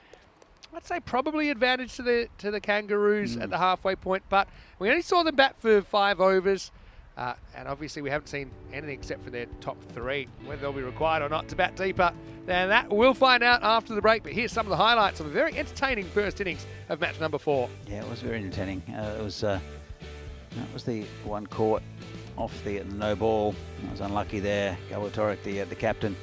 I'd say probably advantage to the Kangaroos at the halfway point, but we only saw them bat for 5 overs. And obviously we haven't seen anything except for their top 3. Whether they'll be required or not to bat deeper, then that we'll find out after the break. But here's some of the highlights of a very entertaining first innings of match number 4. Yeah, it was very entertaining. It was that was the one caught off the no ball. I was unlucky there. Gabor Torek, the captain.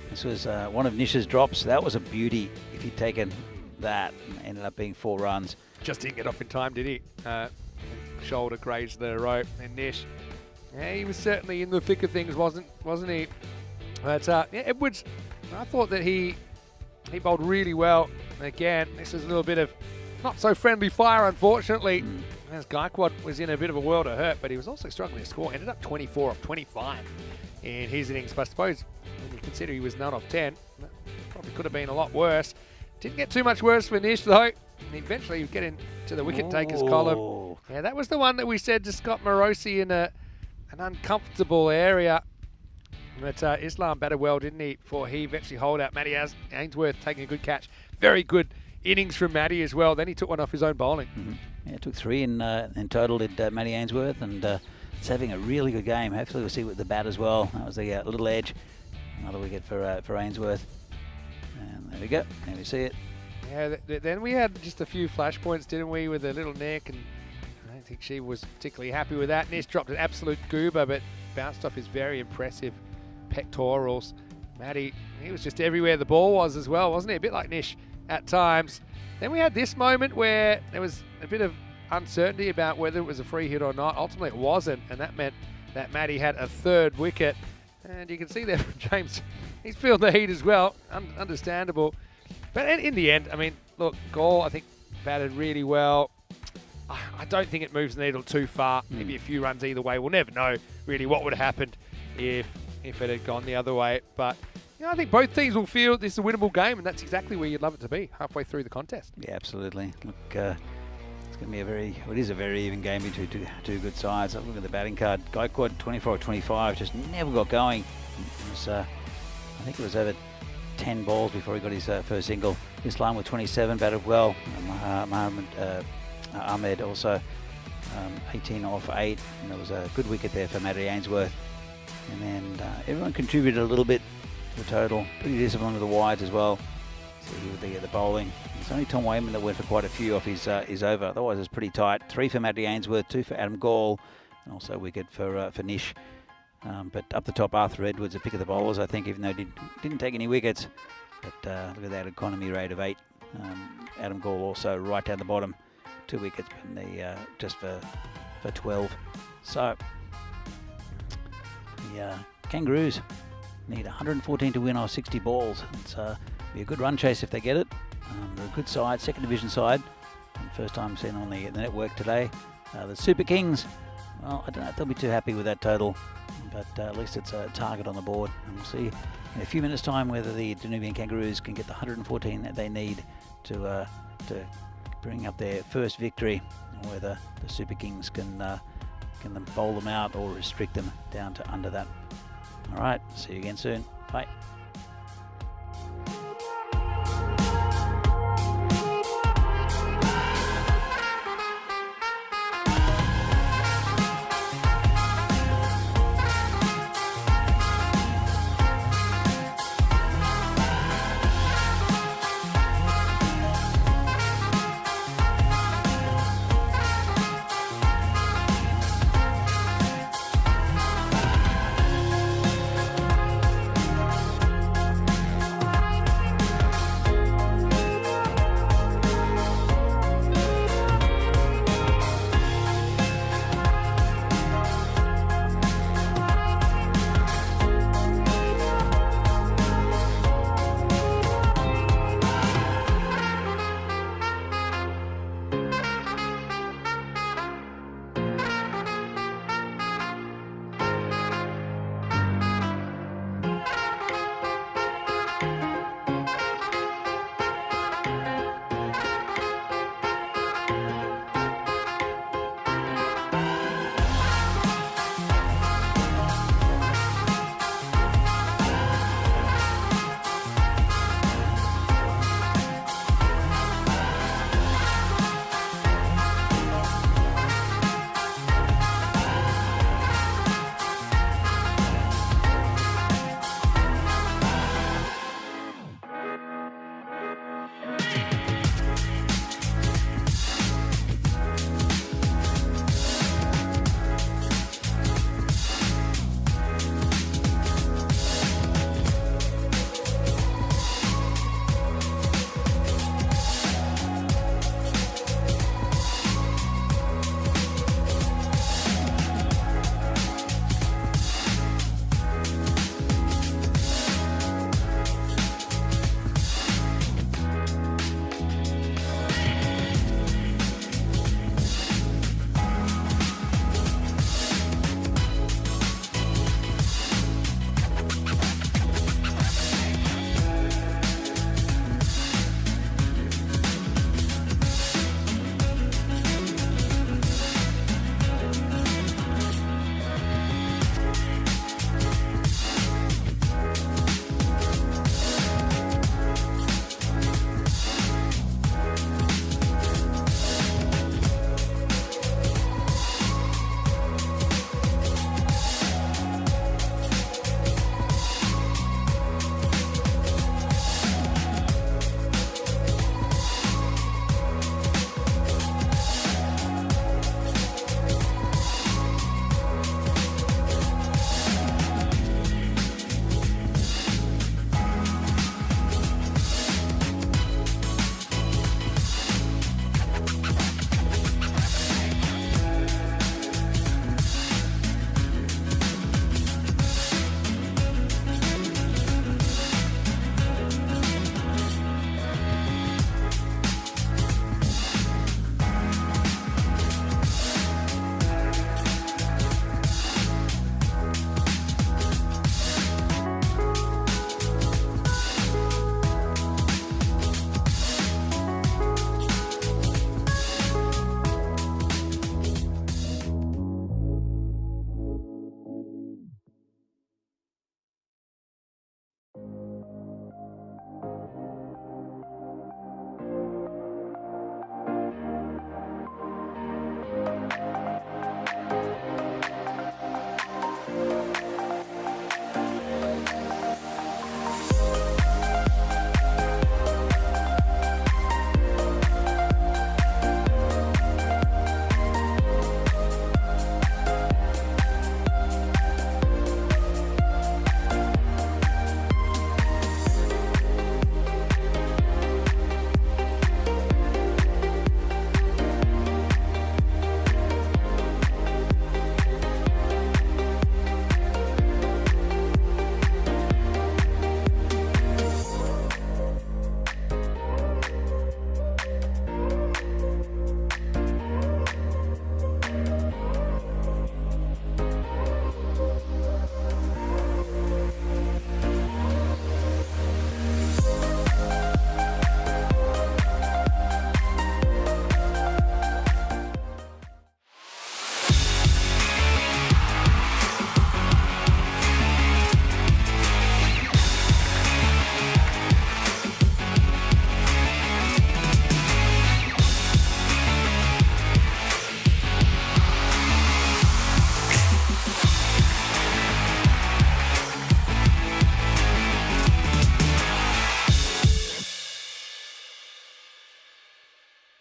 This was one of Nish's drops. That was a beauty if he'd taken that. And ended up being 4 runs. Just didn't get off in time, did he? Shoulder grazed the rope, and Nish Yeah, he was certainly in the thick of things, wasn't he? But yeah, Edwards, I thought that he bowled really well. Again, this is a little bit of not so friendly fire, unfortunately. As Gaikwad was in a bit of a world of hurt, but he was also struggling to score. Ended up 24 off 25 in his innings. But I suppose when you consider he was 9 off 10, that probably could have been a lot worse. Didn't get too much worse for Nish, though. And eventually get into the wicket takers column. Yeah, that was the one that we said just got Morosi in an uncomfortable area. But Islam batted well, didn't he, before he eventually holed out Matty Ainsworth taking a good catch. Very good innings from Matty as well. Then he took one off his own bowling. Yeah, took 3 in total, did Matty Ainsworth, and it's having a really good game. Hopefully we'll see with the bat as well. That was the little edge. Another wicket for Ainsworth. And there we go. There we see it. Yeah, then we had just a few flashpoints, didn't we, with a little neck, and I don't think she was particularly happy with that. Nish dropped an absolute goober, but bounced off his very impressive pectorals. Matty, he was just everywhere the ball was as well, wasn't he? A bit like Nish at times. Then we had this moment where there was a bit of uncertainty about whether it was a free hit or not. Ultimately it wasn't, and that meant that Matty had a 3rd wicket. And you can see there from James, he's feeling the heat as well, understandable. But in the end, I mean, look, Gaul, I think, batted really well. I don't think it moves the needle too far. Maybe a few runs either way. We'll never know really what would have happened if it had gone the other way. But you know, I think both teams will feel this is a winnable game, and that's exactly where you'd love it to be, halfway through the contest. Yeah, absolutely. Look, it's going to be it is a very even game between two good sides. Look at the batting card. Gaikwad 24-25, just never got going. It was, I think it was over 10 balls before he got his first single. Islam with 27 batted well. Ahmed also 18 off 8, and there was a good wicket there for Matty Ainsworth. And then everyone contributed a little bit to the total. Pretty disciplined with the wides as well. So with the bowling, it's only Tom Wayman that went for quite a few off his over. Otherwise, it's pretty tight. 3 for Matty Ainsworth, 2 for Adam Gaul, and also a wicket for Nish. But up the top, Arthur Edwards, a pick of the bowlers, I think, even though he didn't take any wickets. But look at that economy rate of 8. Adam Gaul also right down the bottom, 2 wickets, but just for 12. So the Kangaroos need 114 to win off 60 balls. It's be a good run chase if they get it. They're a good side, second division side. And first time seen on the network today. The Super Kings, well, I don't know if they'll be too happy with that total, but at least it's a target on the board. And we'll see in a few minutes' time whether the Danubian Kangaroos can get the 114 that they need to bring up their first victory, or whether the Super Kings can bowl them out or restrict them down to under that. All right, see you again soon. Bye.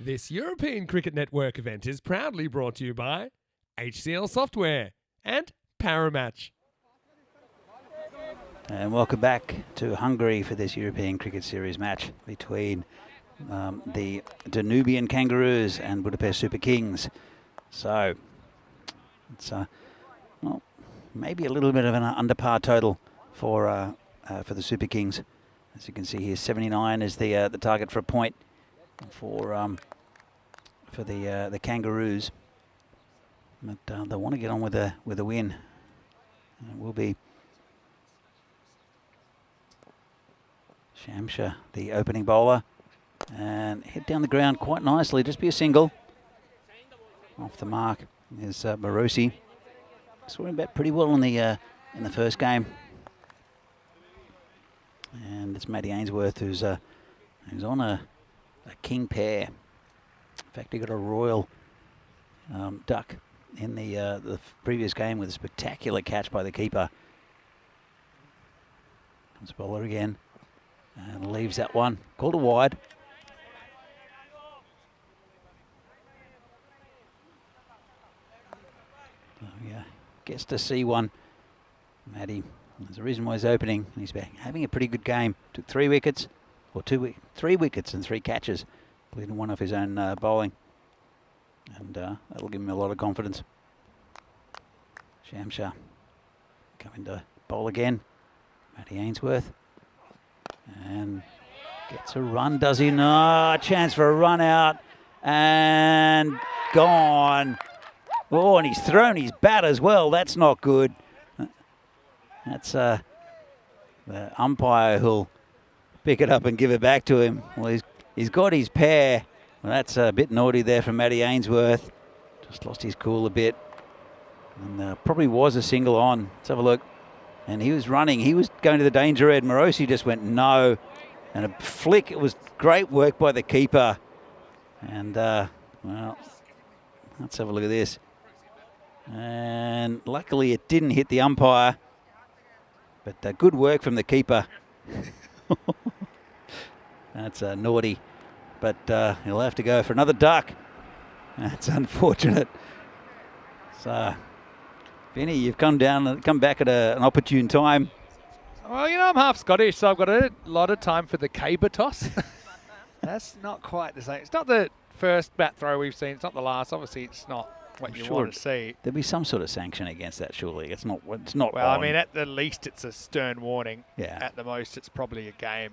This European Cricket Network event is proudly brought to you by HCL Software and Paramatch. And welcome back to Hungary for this European Cricket Series match between the Danubian Kangaroos and Budapest Super Kings. So it's well, maybe a little bit of an under par total for the Super Kings. As you can see here, 79 is the target for a point for the Kangaroos. But they want to get on with a win. And it will be Shamsha, the opening bowler, and hit down the ground quite nicely. Just be a single. Off the mark is Marosi. Saw him bat pretty well in the first game. And it's Matty Ainsworth who's on a king pair. In fact, he got a royal duck in the previous game with a spectacular catch by the keeper. Comes bowler again and leaves that one. Called a wide. Oh, yeah, gets to see one. Matty, there's a reason why he's opening. He's having a pretty good game. Took 3 wickets, or 3 wickets and 3 catches, including one off his own bowling. And that'll give him a lot of confidence. Shamsha coming to bowl again. Matty Ainsworth. And gets a run, does he? No, chance for a run out. And gone. Oh, and he's thrown his bat as well. That's not good. That's the umpire who'll pick it up and give it back to him. Well, he's got his pair. Well, that's a bit naughty there from Matty Ainsworth. Just lost his cool a bit. And probably was a single on. Let's have a look. And he was running. He was going to the danger end. Marosi just went no. And a flick. It was great work by the keeper. And, well, let's have a look at this. And luckily it didn't hit the umpire. But good work from the keeper. That's naughty. But he'll have to go for another duck. That's unfortunate. So, Vinny, you've come back at an opportune time. Well, you know, I'm half Scottish, so I've got a lot of time for the caber toss. That's not quite the same. It's not the first bat throw we've seen. It's not the last. Obviously, it's not what you want to see. There'll be some sort of sanction against that, surely. It's not. Well, I mean, at the least, it's a stern warning. Yeah. At the most, it's probably a game.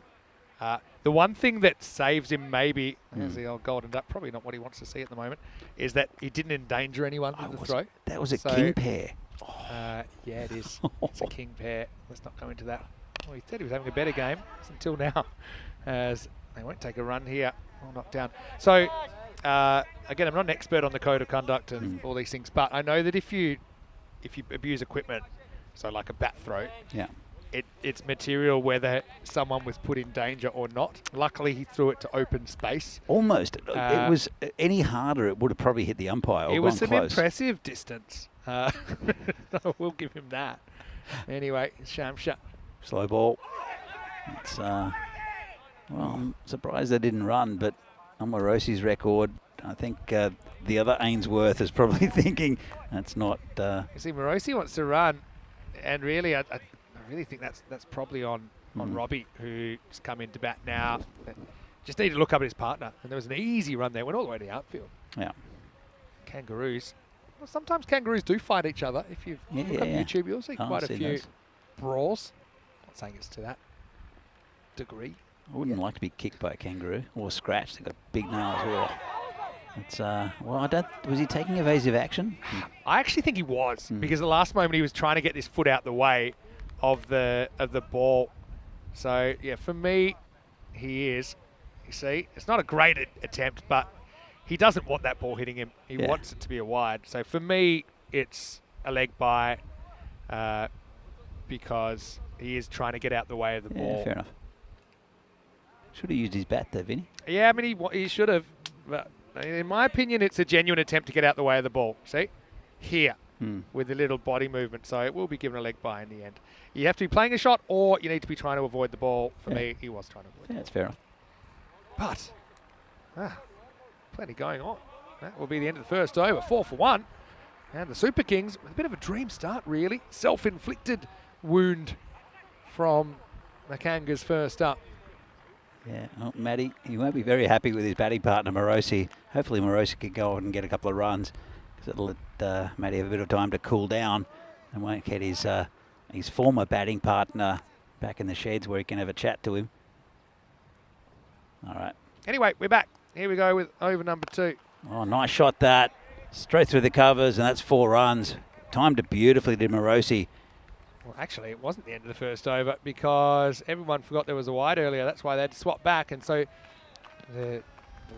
The one thing that saves him, maybe, as the old golden duck, probably not what he wants to see at the moment, is that he didn't endanger anyone with the throw. That was a king pair. Yeah, it is. It's a king pair. Let's not go into that. Well, he said he was having a better game until now, as they won't take a run here. All knocked down. So, again, I'm not an expert on the code of conduct and all these things, but I know that if you abuse equipment, so like a bat throw, yeah, it's material whether someone was put in danger or not. Luckily, he threw it to open space. Almost. It was any harder, it would have probably hit the umpire. It was some close. impressive distance. We'll give him that. Anyway, Shamsha. Slow ball. It's well, I'm surprised they didn't run, but on Marosi's record, I think the other Ainsworth is probably thinking that's not. You see, Marosi wants to run, and really, I really think that's probably on Robbie, who's come into bat now. Just need to look up at his partner, and there was an easy run there. Went all the way to the outfield. Yeah. Kangaroos. Well, sometimes kangaroos do fight each other. If you look up YouTube, you'll see quite a few brawls. Not saying it's to that degree. I wouldn't like to be kicked by a kangaroo or scratched. They've got big nails as well. It's well, was he taking evasive action? I actually think he was, because the last moment he was trying to get his foot out the way of the ball. So yeah, for me, he is. You see, it's not a great attempt, but he doesn't want that ball hitting him. He wants it to be a wide. So for me, it's a leg by, because he is trying to get out the way of the ball. Fair enough. Should have used his bat there, Vinny. Yeah, I mean, he should have. But in my opinion, it's a genuine attempt to get out the way of the ball. See? Here, with a little body movement. So it will be given a leg by in the end. You have to be playing a shot, or you need to be trying to avoid the ball. For me, he was trying to avoid it. Yeah, that's fair enough. But, plenty going on. That will be the end of the first over, 4 for 1. And the Super Kings with a bit of a dream start, really. Self-inflicted wound from Makanga's first up. Yeah, well, Matty, he won't be very happy with his batting partner, Morosi. Hopefully Morosi can go on and get a couple of runs, because it'll let Matty have a bit of time to cool down and won't get his former batting partner back in the sheds where he can have a chat to him. All right. Anyway, we're back. Here we go with over number 2. Oh, nice shot that. Straight through the covers, and that's 4 runs. Timed beautifully to Morosi. Well, actually, it wasn't the end of the first over because everyone forgot there was a wide earlier. That's why they had to swap back. And so the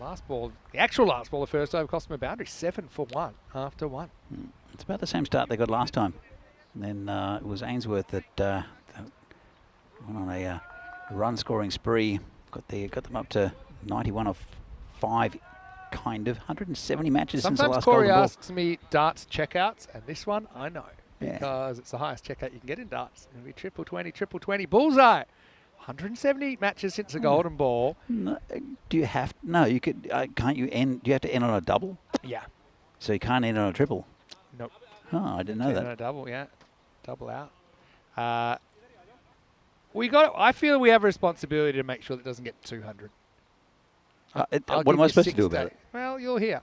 last ball, the actual last ball of the first over cost them a boundary, 7 for 1 after 1. It's about the same start they got last time. And then it was Ainsworth that went on a run-scoring spree. Got them up to 91 of 5, kind of. 170 matches since the Sometimes last Corey golden ball. asks me darts checkouts, and this one I know. Yeah. Because it's the highest checkout you can get in darts. It'll be triple 20, bullseye. 170 matches since the golden ball. No, do you have? No, you could. Can't you end? Do you have to end on a double? Yeah. So you can't end on a triple. Nope. Oh, I didn't know On that. a double, yeah. Double out. I feel we have a responsibility to make sure that it doesn't get 200. I'll What give am I you supposed to 6 do about days. it? Well, you'll hear.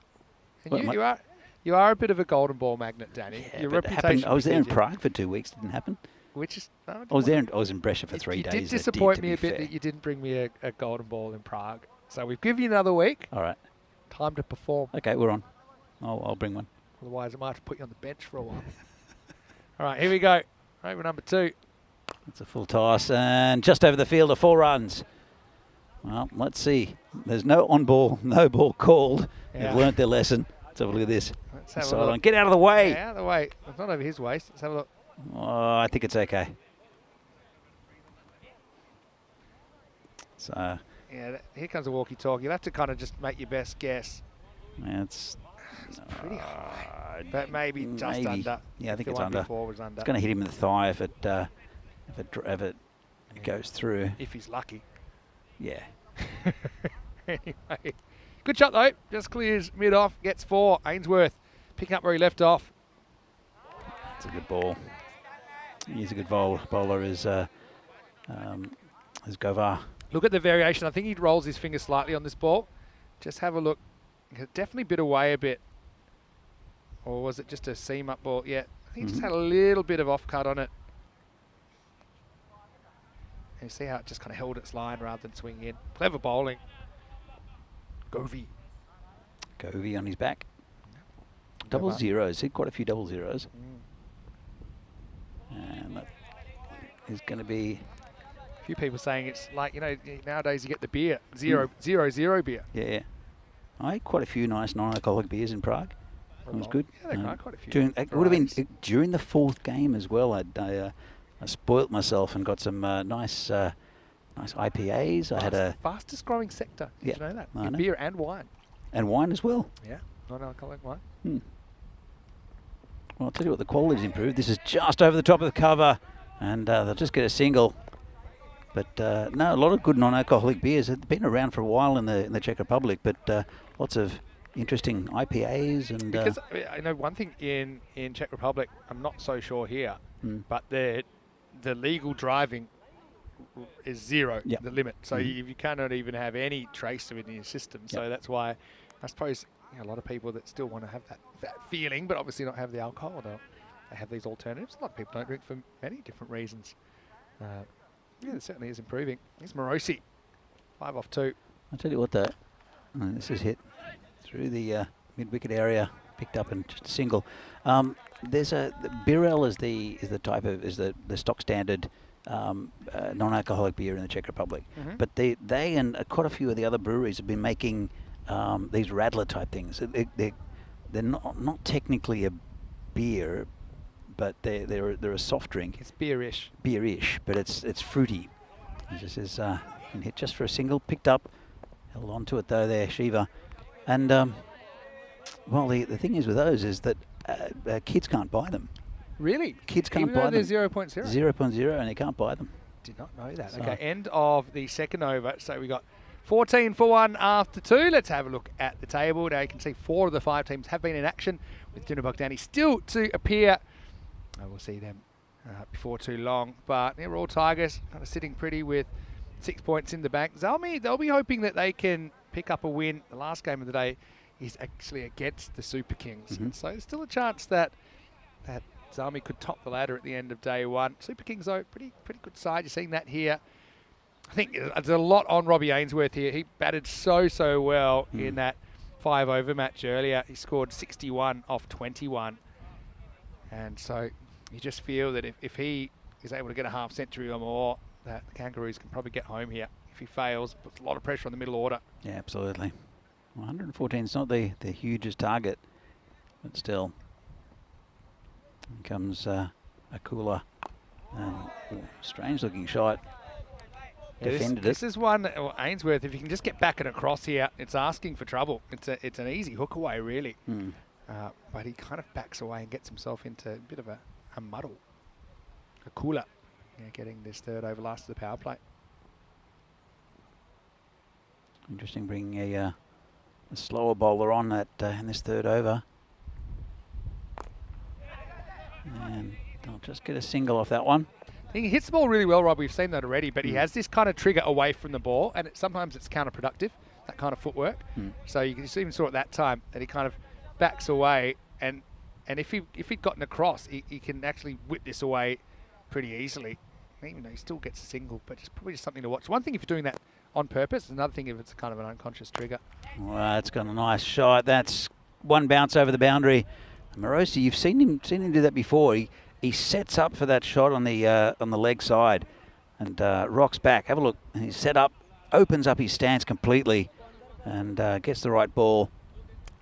And What am you are a bit of a golden ball magnet, Danny. Yeah, Your but it reputation. happened. I was there in precedes Prague for 2 weeks. Didn't happen. you, which is. No, I was there. I was in Brescia for 3 you days. did It disappoint to me be a bit fair. that you didn't bring me a golden ball in Prague. So we've given you another week. All right. Time to perform. Okay, we're on. I'll bring one. Otherwise, I might have to put you on the bench for a while. All right, here we go. Over number 2. It's a full toss and just over the field of 4 runs. Well, let's see. There's no on ball, no ball called. Yeah. They've learnt their lesson. Let's have a look at this. Let's have a Sideline. look. Get out of the way. Yeah, out of the way. It's not over his waist. Let's have a look. Oh, I think it's okay. So, Yeah, here comes a walkie-talkie. You'll have to kind of just make your best guess. yeah, it's Pretty high, but maybe just maybe. under. Yeah, I think The it's one under. before was under. It's going to hit him in the thigh if it goes through. If he's lucky. Yeah. Anyway, good shot though. Just clears mid-off, gets 4. Ainsworth picking up where he left off. It's a good ball. He's a good bowler is Govar. Look at the variation. I think he rolls his finger slightly on this ball. Just have a look. It definitely bit away a bit. Or was it just a seam up ball? Yeah, I think he just had a little bit of off cut on it. And you see how it just kind of held its line rather than swing in. Clever bowling. Govey. Govey on his back. Double zeros. Hit quite a few double zeros. And that is going to be... A few people saying it's like, nowadays you get the beer. 0-0 beer. Yeah. I ate quite a few nice non-alcoholic beers in Prague. It was good. Yeah, they quite a few. It would have been during the 4th game as well. I spoilt myself and got some nice IPAs. I had a fastest growing sector. Did you know that? I In know. beer and wine. and wine as well. Yeah, non-alcoholic wine. Well, I'll tell you what, the quality's improved. This is just over the top of the cover, and they'll just get a single. But no, a lot of good non-alcoholic beers. They've been around for a while in the Czech Republic, but lots of interesting IPAs and. Because I know one thing in Czech Republic, I'm not so sure here, but the legal driving is 0, Yep. the limit. So you cannot even have any trace of it in your system. So that's why I suppose a lot of people that still want to have that feeling, but obviously not have the alcohol, they have these alternatives. A lot of people don't drink for many different reasons. Yeah, it certainly is improving. Here's Morosi, 5 off 2. I'll tell you what, though, this is hit through the mid-wicket area, picked up and just a single. There's the Birell is the stock standard non-alcoholic beer in the Czech Republic, but they and quite a few of the other breweries have been making these Radler type things. They're not technically a beer, but they're a soft drink. It's beerish. Beerish, but it's fruity. It just is and hit just for a single, picked up, held on to it though there, Shiva. And well, the thing is with those is that kids can't buy them. Really? Kids can't Even buy though them. they're 0.0? 0.0 and they can't buy them. Did not know that. So- Okay, end of the second over. So we got 14 for 1 after 2. Let's have a look at the table. Now you can see 4 of the 5 teams have been in action, with Dunabogdani still to appear. We'll see them before too long. But yeah, Royal Tigers kind of sitting pretty with 6 points in the bank. Zalmi, they'll be hoping that they can pick up a win. The last game of the day is actually against the Super Kings. So there's still a chance that Zalmi could top the ladder at the end of day 1. Super Kings, though, pretty good side. You're seeing that here. I think there's a lot on Robbie Ainsworth here. He batted so well in that 5-over match earlier. He scored 61 off 21. And so you just feel that if he is able to get a half century or more, that the Kangaroos can probably get home here. If he fails, it puts a lot of pressure on the middle order. Yeah, absolutely. 114 is not the hugest target, but still. Here comes Akula. Strange looking shot. Defended this is one, Ainsworth, if you can just get back and across here, it's asking for trouble. It's an easy hook away, really. But he kind of backs away and gets himself into a bit of a muddle. Akula getting this third over last of the power play. Interesting bringing a slower bowler on that in this third over. And they'll just get a single off that one. He hits the ball really well, Rob. We've seen that already, but he has this kind of trigger away from the ball, and sometimes it's counterproductive, that kind of footwork. So you can even saw at that time that he kind of backs away, and if he'd gotten across, he can actually whip this away pretty easily. Even though he still gets a single, but it's probably just something to watch. One thing if you're doing that on purpose, another thing if it's kind of an unconscious trigger. Well, it's got a nice shot. That's one bounce over the boundary. Morosi, you've seen him do that before. He sets up for that shot on the leg side and rocks back. Have a look. And he's set up, opens up his stance completely, and gets the right ball.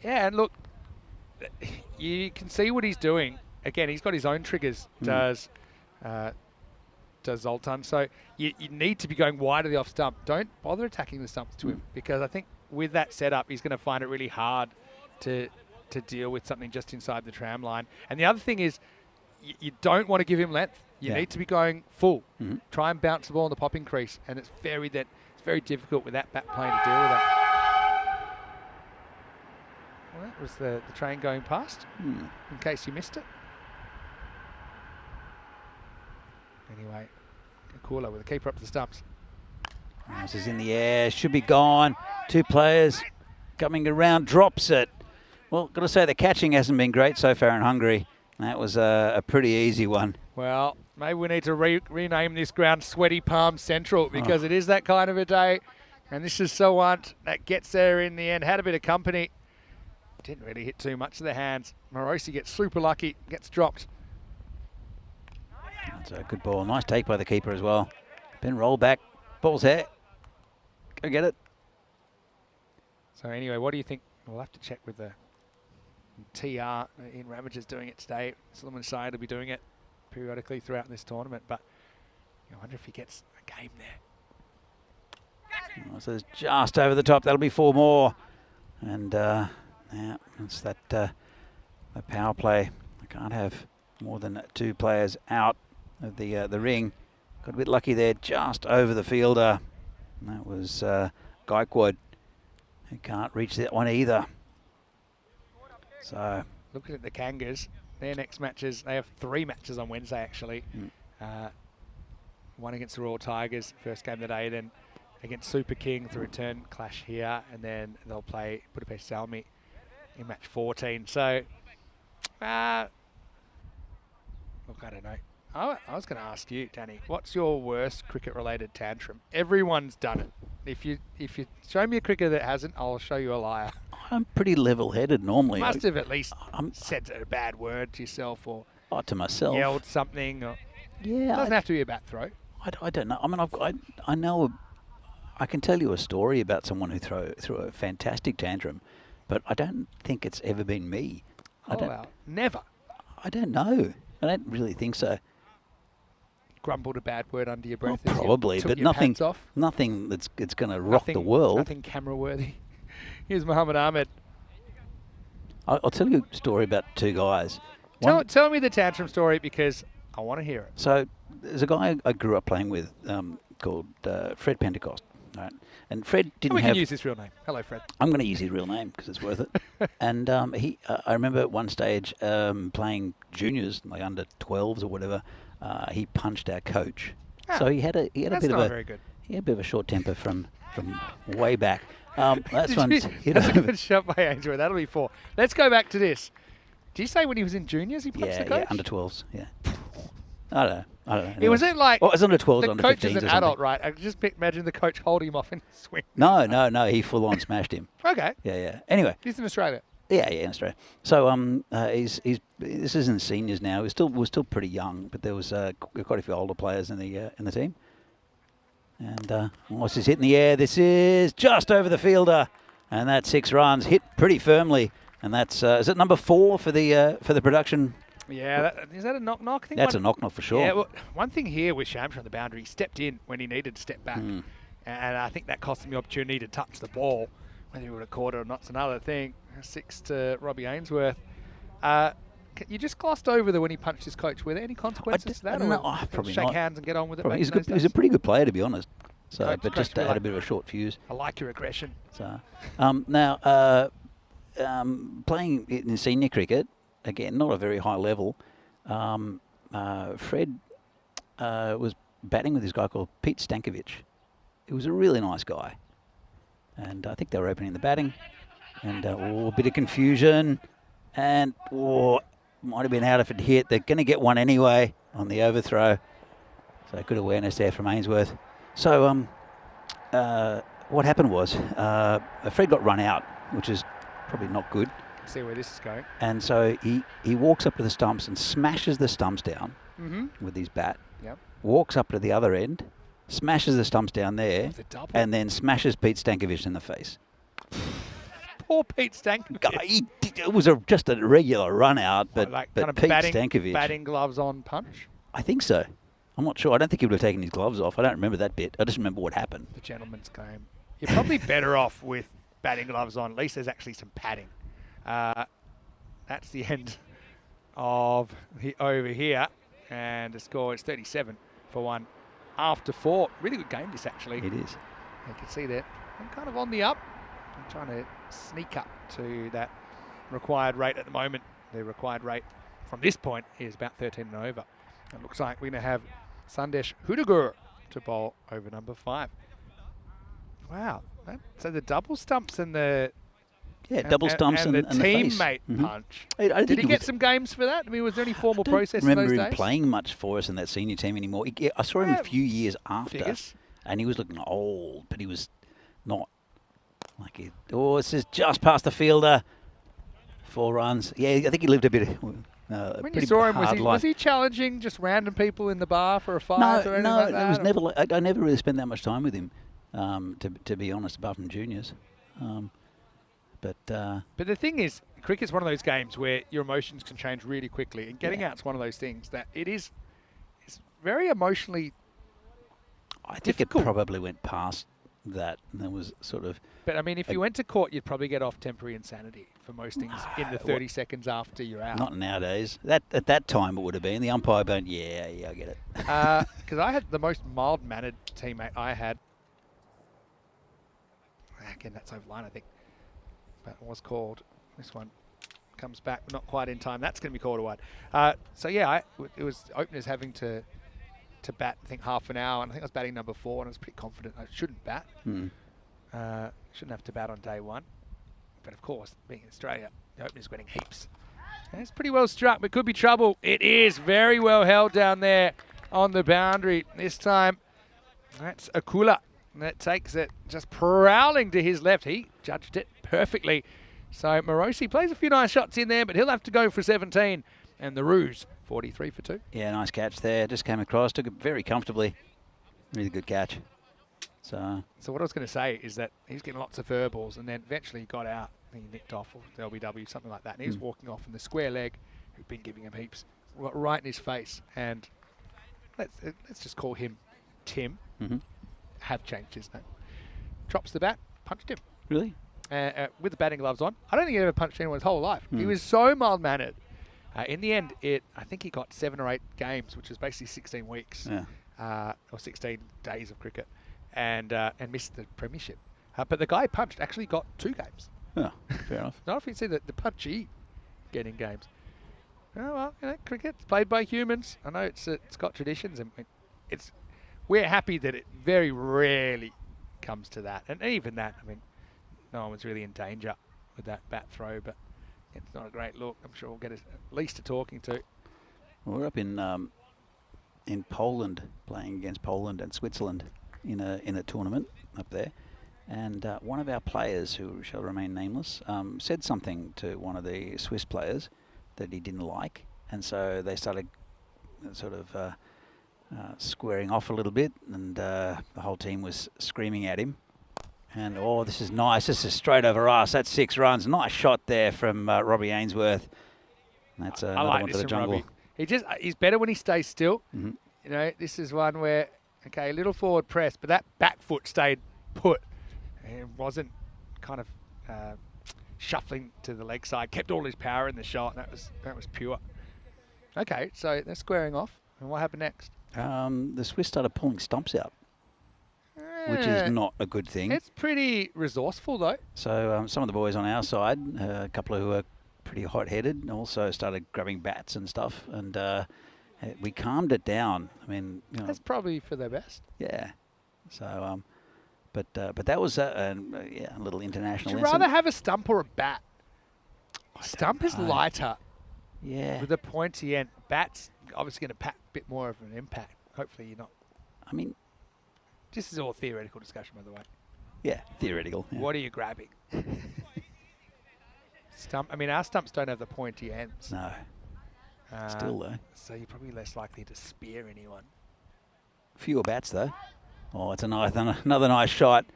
Yeah, and look, you can see what he's doing. Again, he's got his own triggers. Does Zoltan. So you need to be going wide of the off stump. Don't bother attacking the stumps to him, because I think with that setup, he's going to find it really hard to deal with something just inside the tram line. And the other thing is, you don't want to give him length. You need to be going full. Try and bounce the ball in the popping crease, and it's very difficult with that bat plane to deal with that. Well, that was the train going past, in case you missed it. Anyway, Akula with the keeper up to the stumps. This is in the air, should be gone. 2 players coming around, drops it. Well, got to say the catching hasn't been great so far in Hungary. That was a pretty easy one. Well, maybe we need to rename this ground Sweaty Palm Central, because it is that kind of a day. And this is Sawant that gets there in the end. Had a bit of company. Didn't really hit too much of the hands. Morosi gets super lucky, gets dropped. That's a good ball. Nice take by the keeper as well. Been rolled back. Ball's here. Go get it. So anyway, what do you think? We'll have to check with the TR. Ian Ramager's doing it today. Solomon Syed will be doing it periodically throughout this tournament. But I wonder if he gets a game there. Oh, so it's just over the top. That'll be 4 more. And yeah, it's that the power play. I can't have more than 2 players out of the ring. Got a bit lucky there, just over the fielder. And that was Gaikwad, who can't reach that one either. So looking at the Kangas, their next matches, they have 3 matches on Wednesday actually. One against the Royal Tigers, first game of the day, then against Super King, the return clash here, and then they'll play Budapest Salmi in match 14. So, look, I don't know. I was going to ask you, Danny, what's your worst cricket-related tantrum? Everyone's done it. If you show me a cricketer that hasn't, I'll show you a liar. I'm pretty level-headed normally. You must have at least said a bad word to yourself, or to myself, yelled something. Or yeah, it doesn't have to be a bat throw. I don't know. I mean, I know. I can tell you a story about someone who threw a fantastic tantrum, but I don't think it's ever been me. Wow. Never. I don't know. I don't really think so. Grumbled a bad word under your breath. Well, probably, but nothing that's going to rock the world. Nothing camera worthy. Here's Muhammad Ahmed. I'll tell you a story about 2 guys. Tell me the tantrum story, because I want to hear it. So there's a guy I grew up playing with called Fred Pentecost. Right. And Fred didn't we have... can use his real name. Hello, Fred. I'm going to use his real name because it's worth it. And I remember at one stage playing juniors, like under 12s or whatever. He punched our coach. So he had a bit That's of not a very good. he had a bit of a short temper from way back. That's That's one. a good shot by Ainsworth. That'll be 4. Let's go back to this. Did you say when he was in juniors he punched the coach? Yeah, under 12s. Yeah. I don't know. It wasn't like well, it was under 12s, the under 15s coach is or an something. adult, right? I just imagine the coach holding him off in the swing. No. He full on smashed him. Okay. Yeah. Anyway. He's in Australia. Yeah, in Australia. So he's this is in the seniors now. We're still pretty young, but there was quite a few older players in the team. And what's this hit in the air? This is just over the fielder, and that's 6 runs, hit pretty firmly. And that's is it number 4 for the production? Yeah, is that a knock-knock? I think That's a knock-knock for sure. Yeah, well, one thing here with Shamsha on the boundary, he stepped in when he needed to step back. And I think that cost him the opportunity to touch the ball. Whether he would have caught it or not's another thing. 6 to Robbie Ainsworth. You just glossed over when he punched his coach. Were there any consequences to that? No, or probably shake not. hands and get on with it? Probably, he's a pretty good player, to be honest. So, Coach, but just we had a like- bit of a short fuse. I like your aggression. So, now playing in senior cricket, again, not a very high level. Fred was batting with this guy called Pete Stankovic. He was a really nice guy. And I think they were opening the batting. And a bit of confusion. And might have been out if it hit. They're going to get one anyway on the overthrow. So good awareness there from Ainsworth. So what happened was Fred got run out, which is probably not good. See where this is going. And so he walks up to the stumps and smashes the stumps down with his bat. Yep. Walks up to the other end, smashes the stumps down there, The double. and then smashes Pete Stankovic in the face. Poor Pete Stankovic. It was just a regular run out, but, Like but kind of Pete batting Stankovic, gloves on punch. I think so. I'm not sure. I don't think he would have taken his gloves off. I don't remember that bit. I just remember what happened. The gentleman's game. You're probably better off with batting gloves on. At least there's actually some padding. That's the end of the over here. And the score is 37 for 1 after 4. Really good game this actually. It is. You can see that. I'm kind of on the up. I'm trying to sneak up to that required rate at the moment. The required rate from this point is about 13 and over. It looks like we're going to have Sandesh Hudagur to bowl over number 5. Wow. So the double stumps and the double stumps and the the face. teammate Mhm. punch. I don't Did think he it get was- some games for that? I mean, was there any formal I don't process in remember those him days? playing much for us in that senior team anymore. I saw him a few years after, Figures. and he was looking old, but he was not like it. Oh, this is just past the fielder. 4 runs. Yeah, I think he lived a bit. When pretty you saw him, hard life. was he challenging just random people in the bar for a fight No, or anything no, like that? it was or- never. I never really spent that much time with him, to be honest, apart from juniors. But the thing is, cricket's one of those games where your emotions can change really quickly, and getting out's one of those things that it's very emotionally. I think difficult. it probably went past that, and there was sort of. But I mean, if you went to court, you'd probably get off temporary insanity for most things in the 30 What- seconds after you're out. Not nowadays. At that time, it would have been. The umpire went, yeah, I get it. Because I had the most mild-mannered teammate I had. Again, that's over line, I think. But it was called. This one comes back, not quite in time. That's going to be called a wide. So yeah, it was openers having to bat, I think, half an hour, and I think I was batting number 4, and I was pretty confident I shouldn't bat. Shouldn't have to bat on day 1. But of course, being in Australia, the opener's winning heaps. And it's pretty well struck, but could be trouble. It is very well held down there on the boundary. This time, that's Akula. That takes it just prowling to his left. He judged it perfectly. So Morosi plays a few nice shots in there, but he'll have to go for 17. And the Roos, 43 for 2. Yeah, nice catch there. Just came across, took it very comfortably. Really good catch. So what I was going to say is that he's getting lots of fur balls, and then eventually he got out. He nicked off, or LBW, something like that. And he was walking off, and the square leg, who'd been giving him heaps, right in his face. And let's just call him Tim. Have changed his name. Drops the bat, punched him. really, With the batting gloves on. I don't think he ever punched anyone his whole life. He was so mild-mannered. In the end, I think he got 7 or 8 games, which is basically 16 weeks. Yeah. Or 16 days of cricket. and missed the premiership. But the guy who punched actually got 2 games. Oh, fair enough. Not if you see the punchy getting games. Oh well, cricket's played by humans. I know it's got traditions, and we're happy that it very rarely comes to that. And even that, I mean, no one was really in danger with that bat throw, but it's not a great look. I'm sure we'll get at least a talking to. Well, we're up in Poland, playing against Poland and Switzerland in a tournament up there. And one of our players, who shall remain nameless, said something to one of the Swiss players that he didn't like, and so they started sort of squaring off a little bit, and the whole team was screaming at him. And oh, this is nice! This is straight over us. That's 6 runs. Nice shot there from Robbie Ainsworth. That's another one for the jungle. He's better when he stays still. Mm-hmm. You know, this is one where a little forward press, but that back foot stayed put. It wasn't kind of shuffling to the leg side. Kept all his power in the shot. And that was pure. Okay, so they're squaring off. And what happened next? The Swiss started pulling stumps out, which is not a good thing. It's pretty resourceful though. So some of the boys on our side, a couple who are pretty hot-headed, also started grabbing bats and stuff, and we calmed it down. I mean, that's probably for their best. Yeah. So. But that was a little international. Would you rather have a stump or a bat? A stump is lighter. Yeah. With a pointy end. Bat's obviously going to pack a bit more of an impact. Hopefully you're not. I mean, this is all theoretical discussion, by the way. Yeah, theoretical. Yeah. What are you grabbing? Stump. I mean, our stumps don't have the pointy ends. No. Still though. So you're probably less likely to spear anyone. Fewer bats though. Oh, it's another nice shot.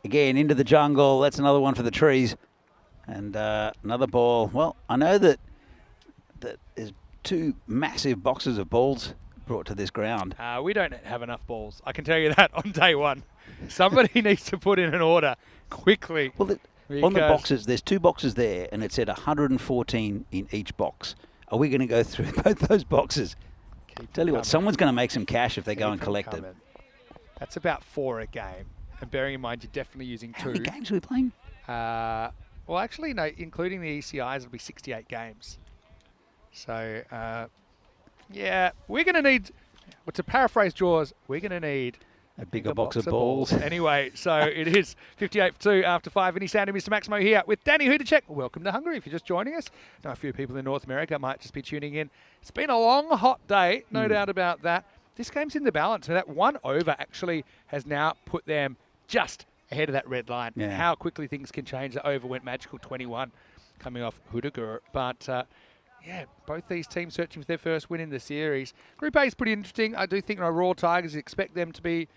Again, into the jungle. That's another one for the trees. And another ball. Well, I know that there's 2 massive boxes of balls brought to this ground. We don't have enough balls. I can tell you that on day one. Somebody needs to put in an order quickly. Well, on the boxes, there's 2 boxes there, and it said 114 in each box. Are we going to go through both those boxes? Tell you what, someone's going to make some cash if they go and collect them. That's about 4 a game. And bearing in mind, you're definitely using 2. How many games are we playing? Well, actually, no, including the ECIs, it'll be 68 games. So, yeah, we're going to need, well, to paraphrase Jaws, we're going to need a bigger box of balls. Anyway, so it is 58 for 2 after 5. Vinny Sandy, Mr. Maximo here with Danny Hudacek. Welcome to Hungary if you're just joining us. Now, a few people in North America might just be tuning in. It's been a long, hot day, no doubt about that. This game's in the balance. So that 1 over actually has now put them just ahead of that red line. Yeah. How quickly things can change. The over went magical 21 coming off Hudagur. But, yeah, both these teams searching for their first win in the series. Group A is pretty interesting. I do think Raw Tigers expect them to be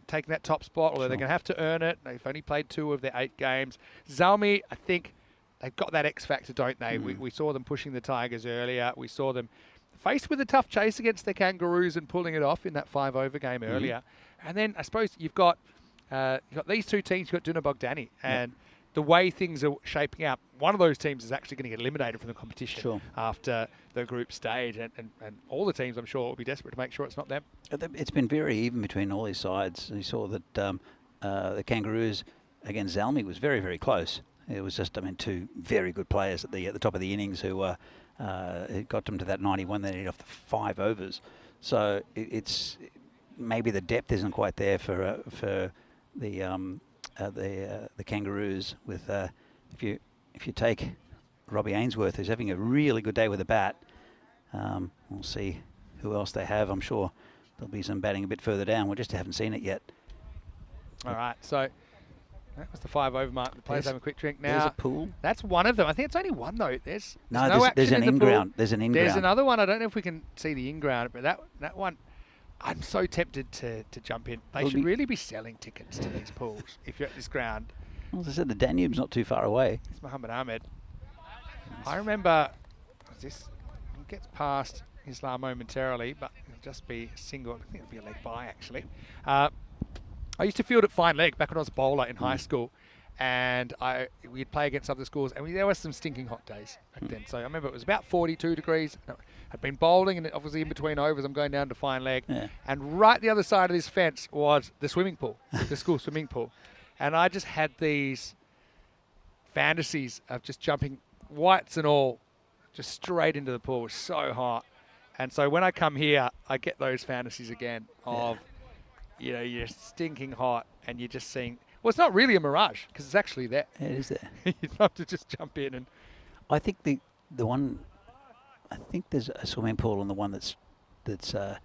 taking that top spot, although they're going to have to earn it. They've only played 2 of their 8 games. Zalmi, I think they've got that X factor, don't they? We saw them pushing the Tigers earlier. We saw them faced with a tough chase against the Kangaroos and pulling it off in that 5 over game earlier. And then I suppose you've got these 2 teams. You've got Duna Bogdani, and the way things are shaping up, one of those teams is actually going to get eliminated from the competition after the group stage, and all the teams, I'm sure, will be desperate to make sure it's not them. It's been very even between all these sides. You saw that the Kangaroos against Zalmi was very, very close. It was just, 2 very good players at the top of the innings who it got them to that 91 they needed off the 5 overs. So it's maybe the depth isn't quite there for the Kangaroos. With if you take Robbie Ainsworth, who's having a really good day with the bat, we'll see who else they have. I'm sure there'll be some batting a bit further down. We just haven't seen it yet. All right, so that was the 5 over mark. The players have a quick drink now. There's a pool. That's one of them. I think it's only one though. There's there's an in-ground. There's an in-ground. There's another one. I don't know if we can see the in-ground, but that one, I'm so tempted to jump in. They should really be selling tickets to these pools if you're at this ground. Well, as I said, the Danube's not too far away. It's Muhammad Ahmed. I remember this gets past Islam momentarily, but it'll just be a single. I think it'll be a leg by actually. I used to field at fine leg back when I was a bowler in high school, and we'd play against other schools, and there were some stinking hot days back then. So I remember it was about 42 degrees. I'd been bowling, and obviously in between overs, I'm going down to fine leg. Yeah. And right the other side of this fence was the swimming pool, the school swimming pool. And I just had these fantasies of just jumping, whites and all, just straight into the pool. It was so hot. And so when I come here, I get those fantasies again of, you know, you're stinking hot and you're just seeing, well, it's not really a mirage because it's actually there. It is there. You'd love to just jump in and... I think the one, I think there's a swimming pool on the one that's sort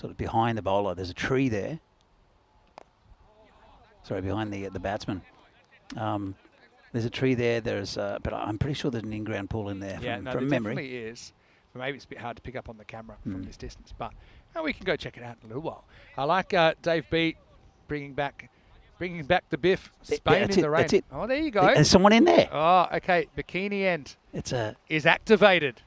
of behind the bowler. There's a tree there. Sorry, behind the batsman. There's a tree there. But I'm pretty sure there's an in-ground pool in there. Yeah, from no, there memory. definitely is. But maybe it's a bit hard to pick up on the camera from this distance. But we can go check it out in a little while. I like Dave Beat bringing back the biff. Spain in the rain. That's it. Oh, there you go. There's someone in there. Oh, okay. Bikini end is activated.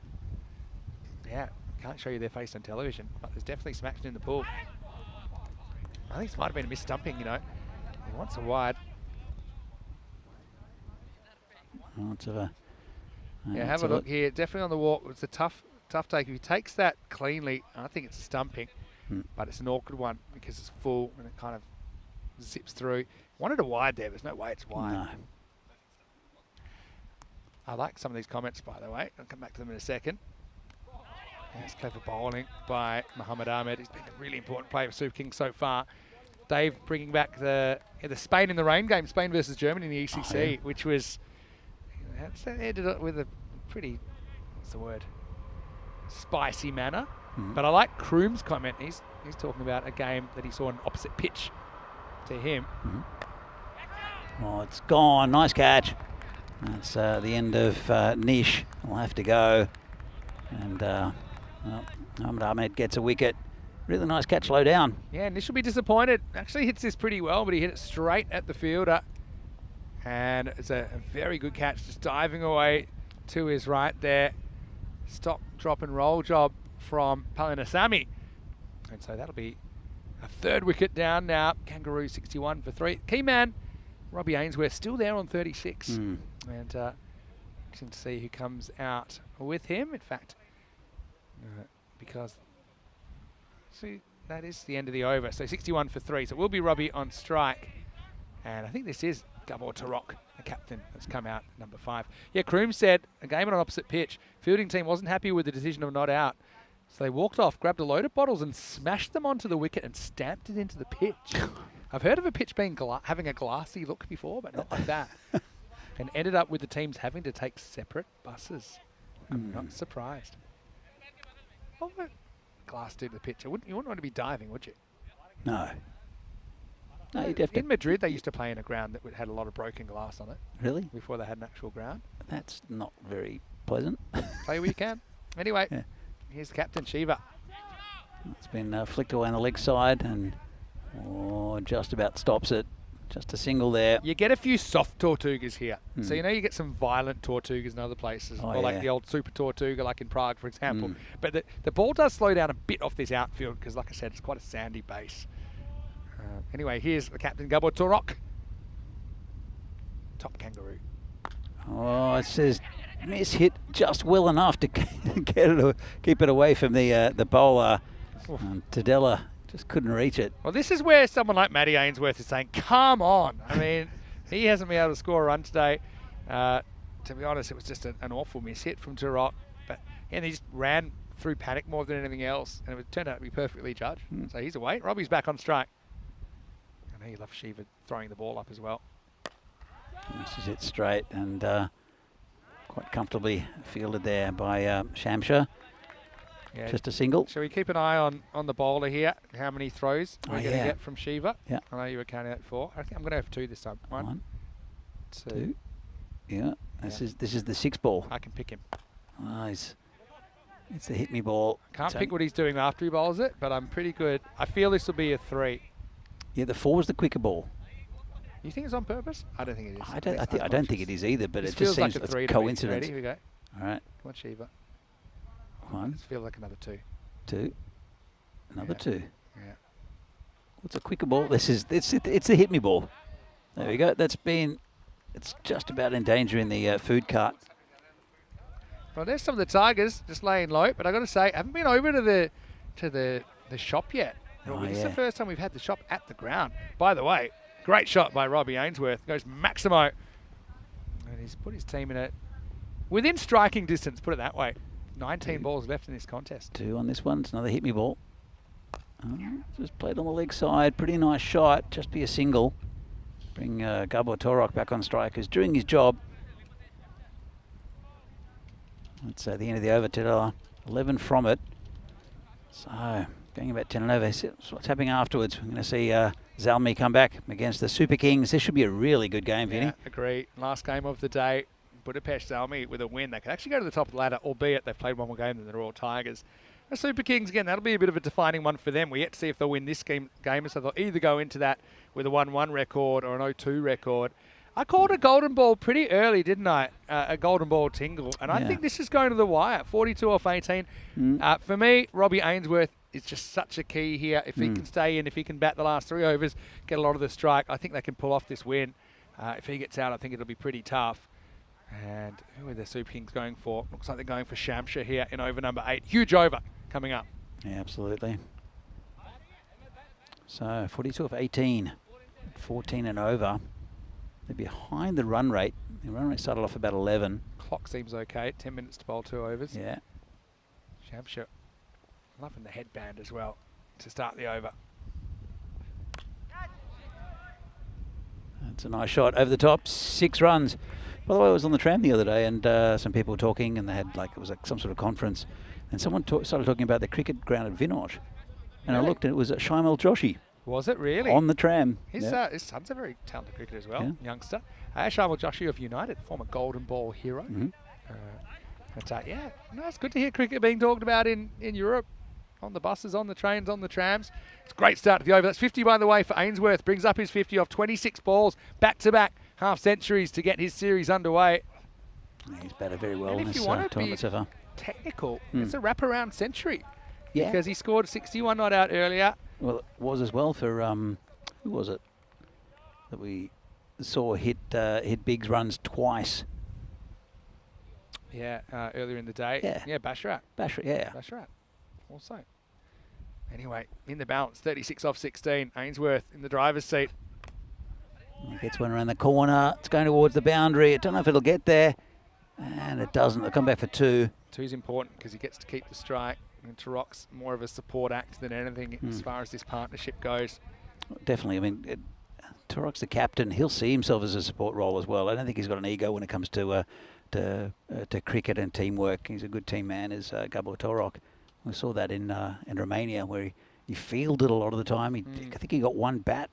Yeah, can't show you their face on television, but there's definitely some action in the pool. I think this might have been a mis-stumping, you know. He wants a wide. Yeah, have a look here. Definitely on the walk. It's a tough take. If he takes that cleanly, I think it's a stumping, but it's an awkward one because it's full and it kind of zips through. Wanted a wide there. There's no way it's wide. No. I like some of these comments, by the way. I'll come back to them in a second. That's clever bowling by Mohammed Ahmed. He's been a really important player for Super Kings so far. Dave bringing back the Spain in the rain game, Spain versus Germany in the ECC, which was ended up with a pretty, what's the word, spicy manner. But I like Kroom's comment. He's talking about a game that he saw an opposite pitch to him. Oh, it's gone. Nice catch. That's the end of Nish. Will have to go. And Mohammed Ahmed gets a wicket. Really nice catch low down. Yeah, Nish will be disappointed. Actually hits this pretty well, but he hit it straight at the fielder. And it's a very good catch, just diving away to his right there. Stop, drop and roll job from Palinasamy. And so that'll be a third wicket down now. Kangaroo 61 for 3. Key man, Robbie Ainsworth, still there on 36. And interesting to see who comes out with him. In fact, because see, that is the end of the over. So 61 for 3. So it will be Robbie on strike. And I think this is Gabor Tarok, the captain, that's come out at number 5. Yeah, Kroom said a game on an opposite pitch. Fielding team wasn't happy with the decision of not out. So they walked off, grabbed a load of bottles and smashed them onto the wicket and stamped it into the pitch. I've heard of a pitch being having a glassy look before, but not like that. And ended up with the teams having to take separate buses. I'm not surprised. What would glass do to the pitch? You wouldn't want to be diving, would you? No. No, you'd have to. In Madrid, they used to play in a ground that had a lot of broken glass on it. Really? Before they had an actual ground. That's not very pleasant. Play where you can. Anyway, here's the captain, Shiva. It's been flicked away on the leg side and just about stops it. Just a single there. You get a few soft Tortugas here. So you know you get some violent Tortugas in other places. Or like the old Super Tortuga like in Prague, for example. But the ball does slow down a bit off this outfield because, like I said, it's quite a sandy base. Anyway, here's the captain, Gabor Tarok. Top Kangaroo. Oh, it says miss hit just well enough to keep it away from the bowler. Tadella just couldn't reach it. Well, this is where someone like Matty Ainsworth is saying, come on. I mean, he hasn't been able to score a run today. To be honest, it was just an awful miss hit from Tarok. But he just ran through panic more than anything else, and it turned out to be perfectly judged. So he's away. Robbie's back on strike. I know you love Shiva throwing the ball up as well. This is it straight and quite comfortably fielded there by Shamsha. Yeah. Just a single. Shall we keep an eye on the bowler here? How many throws we're going to get from Shiva? Yeah. I know you were counting that 4. I think I'm going to have 2 this time. One, two. Yeah. This is the 6 ball. I can pick him. Nice. It's the hit me ball. Can't pick what he's doing after he bowls it, but I'm pretty good. I feel this will be a 3. Yeah, the 4 was the quicker ball. You think it's on purpose? I don't think it is. I don't think it is either, but this it just seems like a 3 it's coincidence. Ready? Here we go. All right. Come on, Shiva. 1. This feels like another 2. 2. Another 2. Yeah. What's a quicker ball? It's the hit me ball. There we go. That's been it's just about endangering the food cart. Well, there's some of the Tigers just laying low, but I got to say, I haven't been over to the shop yet. Oh, This is yeah. the first time we've had the shop at the ground. By the way, great shot by Robbie Ainsworth. Goes Maximo. And he's put his team in within striking distance, put it that way. 19 balls left in this contest. 2 on this one. It's another hit me ball. Just played on the leg side. Pretty nice shot. Just be a single. Bring Gabo Torok back on strike, who's doing his job. That's the end of the over. 11 from it. So going about 10 and over. So what's happening afterwards? We're going to see Zalmi come back against the Super Kings. This should be a really good game, Vinny. Yeah, agree. Last game of the day. Budapest Zalmi with a win. They could actually go to the top of the ladder, albeit they've played one more game than the Royal Tigers. The Super Kings, again, that'll be a bit of a defining one for them. We yet to see if they'll win this game, so they'll either go into that with a 1-1 record or an 0-2 record. I called a golden ball pretty early, didn't I? A golden ball tingle. And I think this is going to the wire. 42 off 18. For me, Robbie Ainsworth is just such a key here. If he can stay in, if he can bat the last 3 overs, get a lot of the strike, I think they can pull off this win. If he gets out, I think it'll be pretty tough. And who are the Super Kings going for? Looks like they're going for Shamsha here in over number 8. Huge over coming up. Yeah, absolutely. So 42 of 18, 14 and over. They're behind the run rate. The run rate started off about 11. Clock seems okay. 10 minutes to bowl 2 overs. Yeah. Shamsha loving the headband as well to start the over. That's a nice shot over the top. 6 runs. By the way, I was on the tram the other day, and some people were talking, and they had it was like some sort of conference, and someone started talking about the cricket ground at Vinod, and I looked, and it was Shaimal Joshi. Was it really? On the tram. His son's a very talented cricketer as well, youngster. Shaimal Joshi of United, former golden ball hero. It's good to hear cricket being talked about in Europe, on the buses, on the trains, on the trams. It's a great start to the over. That's 50, by the way, for Ainsworth. Brings up his 50 off 26 balls, back-to-back half centuries to get his series underway. He's batted very well and in if this you want to tournament be so far. technical, it's a wraparound century. Yeah. Because he scored 61 not out earlier. Well, it was as well for, who was it that we saw hit Biggs runs twice? Yeah, earlier in the day. Yeah, Basharat. Basharat also. Anyway, in the balance, 36 off 16. Ainsworth in the driver's seat. Gets one around the corner. It's going towards the boundary. I don't know if it'll get there. And it doesn't. They'll come back for 2. 2's important because he gets to keep the strike. And Turok's more of a support act than anything as far as this partnership goes. Definitely. I mean, Turok's the captain. He'll see himself as a support role as well. I don't think he's got an ego when it comes to cricket and teamwork. He's a good team man, is Gabo Torok. We saw that in Romania, where he fielded a lot of the time. I think he got 1 bat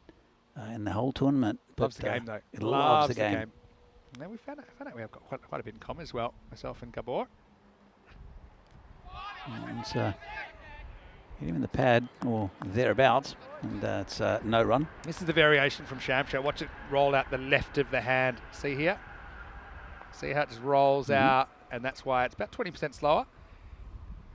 in the whole tournament. Loves the game, though. It loves the game. Now we found out we have got quite a bit in common as well, myself and Gabor. And hit him in the pad or thereabouts, and it's no run. This is the variation from Shamsha. Watch it roll out the left of the hand. See here? See how it just rolls out, and that's why it's about 20% slower.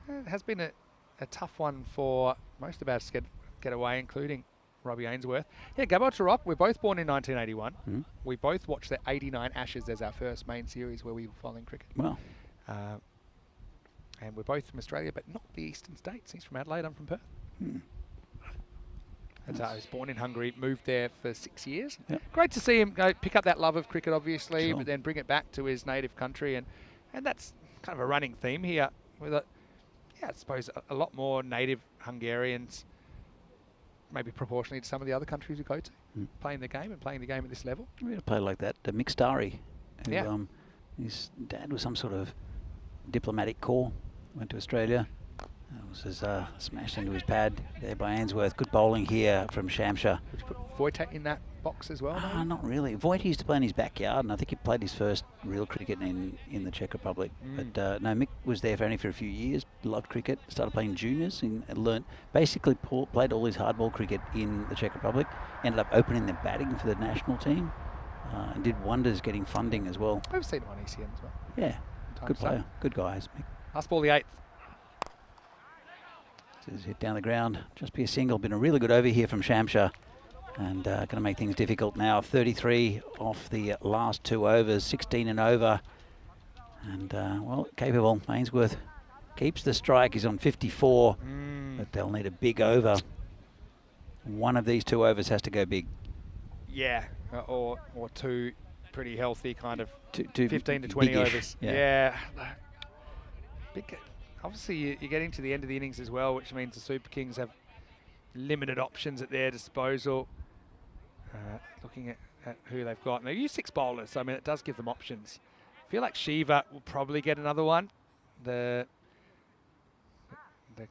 It has been a tough one for most of us to get away, including Robbie Ainsworth. Yeah, Gabo Turok, we're both born in 1981. We both watched the 89 Ashes as our first main series where we were following cricket. Well. And we're both from Australia, but not the eastern states. He's from Adelaide, I'm from Perth. I was born in Hungary, moved there for 6 years. Yep. Great to see him pick up that love of cricket, obviously, but then bring it back to his native country. And that's kind of a running theme here with I suppose a lot more native Hungarians, maybe proportionally to some of the other countries we go to, playing the game at this level. We had a player like that, Mixtari, who his dad was some sort of diplomatic corps, went to Australia. It was smashed into his pad there by Ainsworth. Good bowling here from Shamsha. Would you put Wojtek in that box as well? Not really. Wojtek used to play in his backyard, and I think he played his first real cricket in the Czech Republic. But no, Mick was there only for a few years, loved cricket, started playing juniors, and learnt, basically played all his hardball cricket in the Czech Republic, ended up opening the batting for the national team, and did wonders getting funding as well. I've seen him on ECN as well. Yeah, good player, good guys. Last ball, the 8th. Hit down the ground, just be a single. Been a really good over here from Shamsha. and going to make things difficult now. 33 off the last 2 overs, 16 and over. And, well, capable. Ainsworth keeps the strike. He's on 54, but they'll need a big over. One of these 2 overs has to go big. Yeah, or 2 pretty healthy kind of Two 15 to 20 big-ish, overs. yeah. Big, obviously, you're getting to the end of the innings as well, which means the Super Kings have limited options at their disposal. Looking at who they've got. And they use 6 bowlers, so I mean, it does give them options. I feel like Shiva will probably get another one. The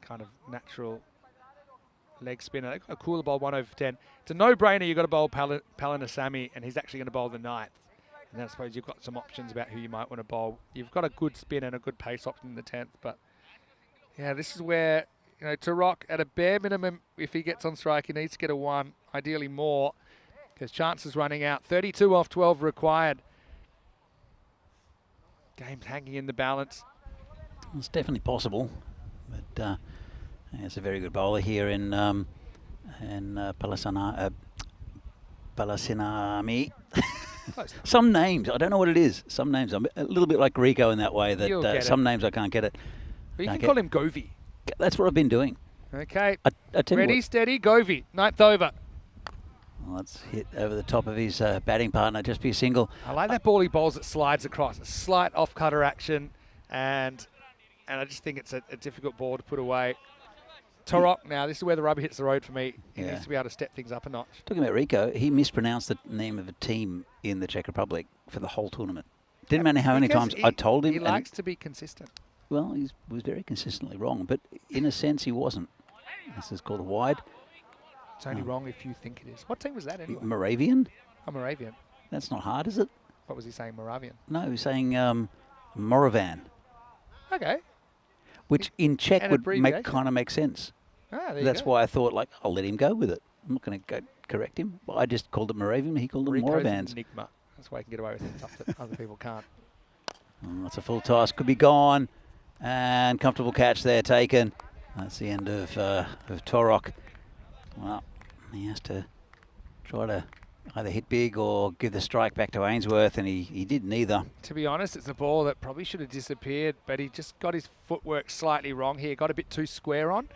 kind of natural leg spinner. They've got a cooler bowl 1 over 10. It's a no-brainer. You've got to bowl Palanisamy, and he's actually going to bowl the 9th. And then I suppose you've got some options about who you might want to bowl. You've got a good spin and a good pace option in the 10th, but yeah, this is where, you know, Tarok at a bare minimum, if he gets on strike, he needs to get a 1, ideally more, because chances running out. 32 off 12 required. Game's hanging in the balance. It's definitely possible, but it's a very good bowler here in Palasinami. Some names, I don't know what it is. Some names, I'm a little bit like Rico in that way, that some names I can't get it. But you can call him Govey. That's what I've been doing. Okay, I tell you ready, what, steady, Govey, 9th over. well, let's hit over the top of his batting partner, just be a single. I like that ball he bowls that slides across. A slight off-cutter action, and I just think it's a difficult ball to put away. Tarok now, this is where the rubber hits the road for me. He needs to be able to step things up a notch. Talking about Rico, he mispronounced the name of a team in the Czech Republic for the whole tournament. Didn't matter how many times I told him. He likes to be consistent. Well, he was very consistently wrong, but in a sense he wasn't. This is called a wide. It's only wrong if you think it is. What team was that anyway? Moravian? Oh, Moravian. That's not hard, is it? What was he saying, Moravian? No, he was saying Moravan, Okay. which in Czech An would abbreviation. kind of make sense. Ah, there That's you go. why I thought, like, I'll let him go with it. I'm not going to go correct him. I just called it Moravian. He called them Rico's Moravans. enigma. That's why he can get away with stuff that other people can't. That's a full toss. Could be gone. And comfortable catch there taken. That's the end of Torok. Well, he has to try to either hit big or give the strike back to Ainsworth, and he did neither. To be honest, it's a ball that probably should have disappeared, but he just got his footwork slightly wrong here. Got a bit too square on.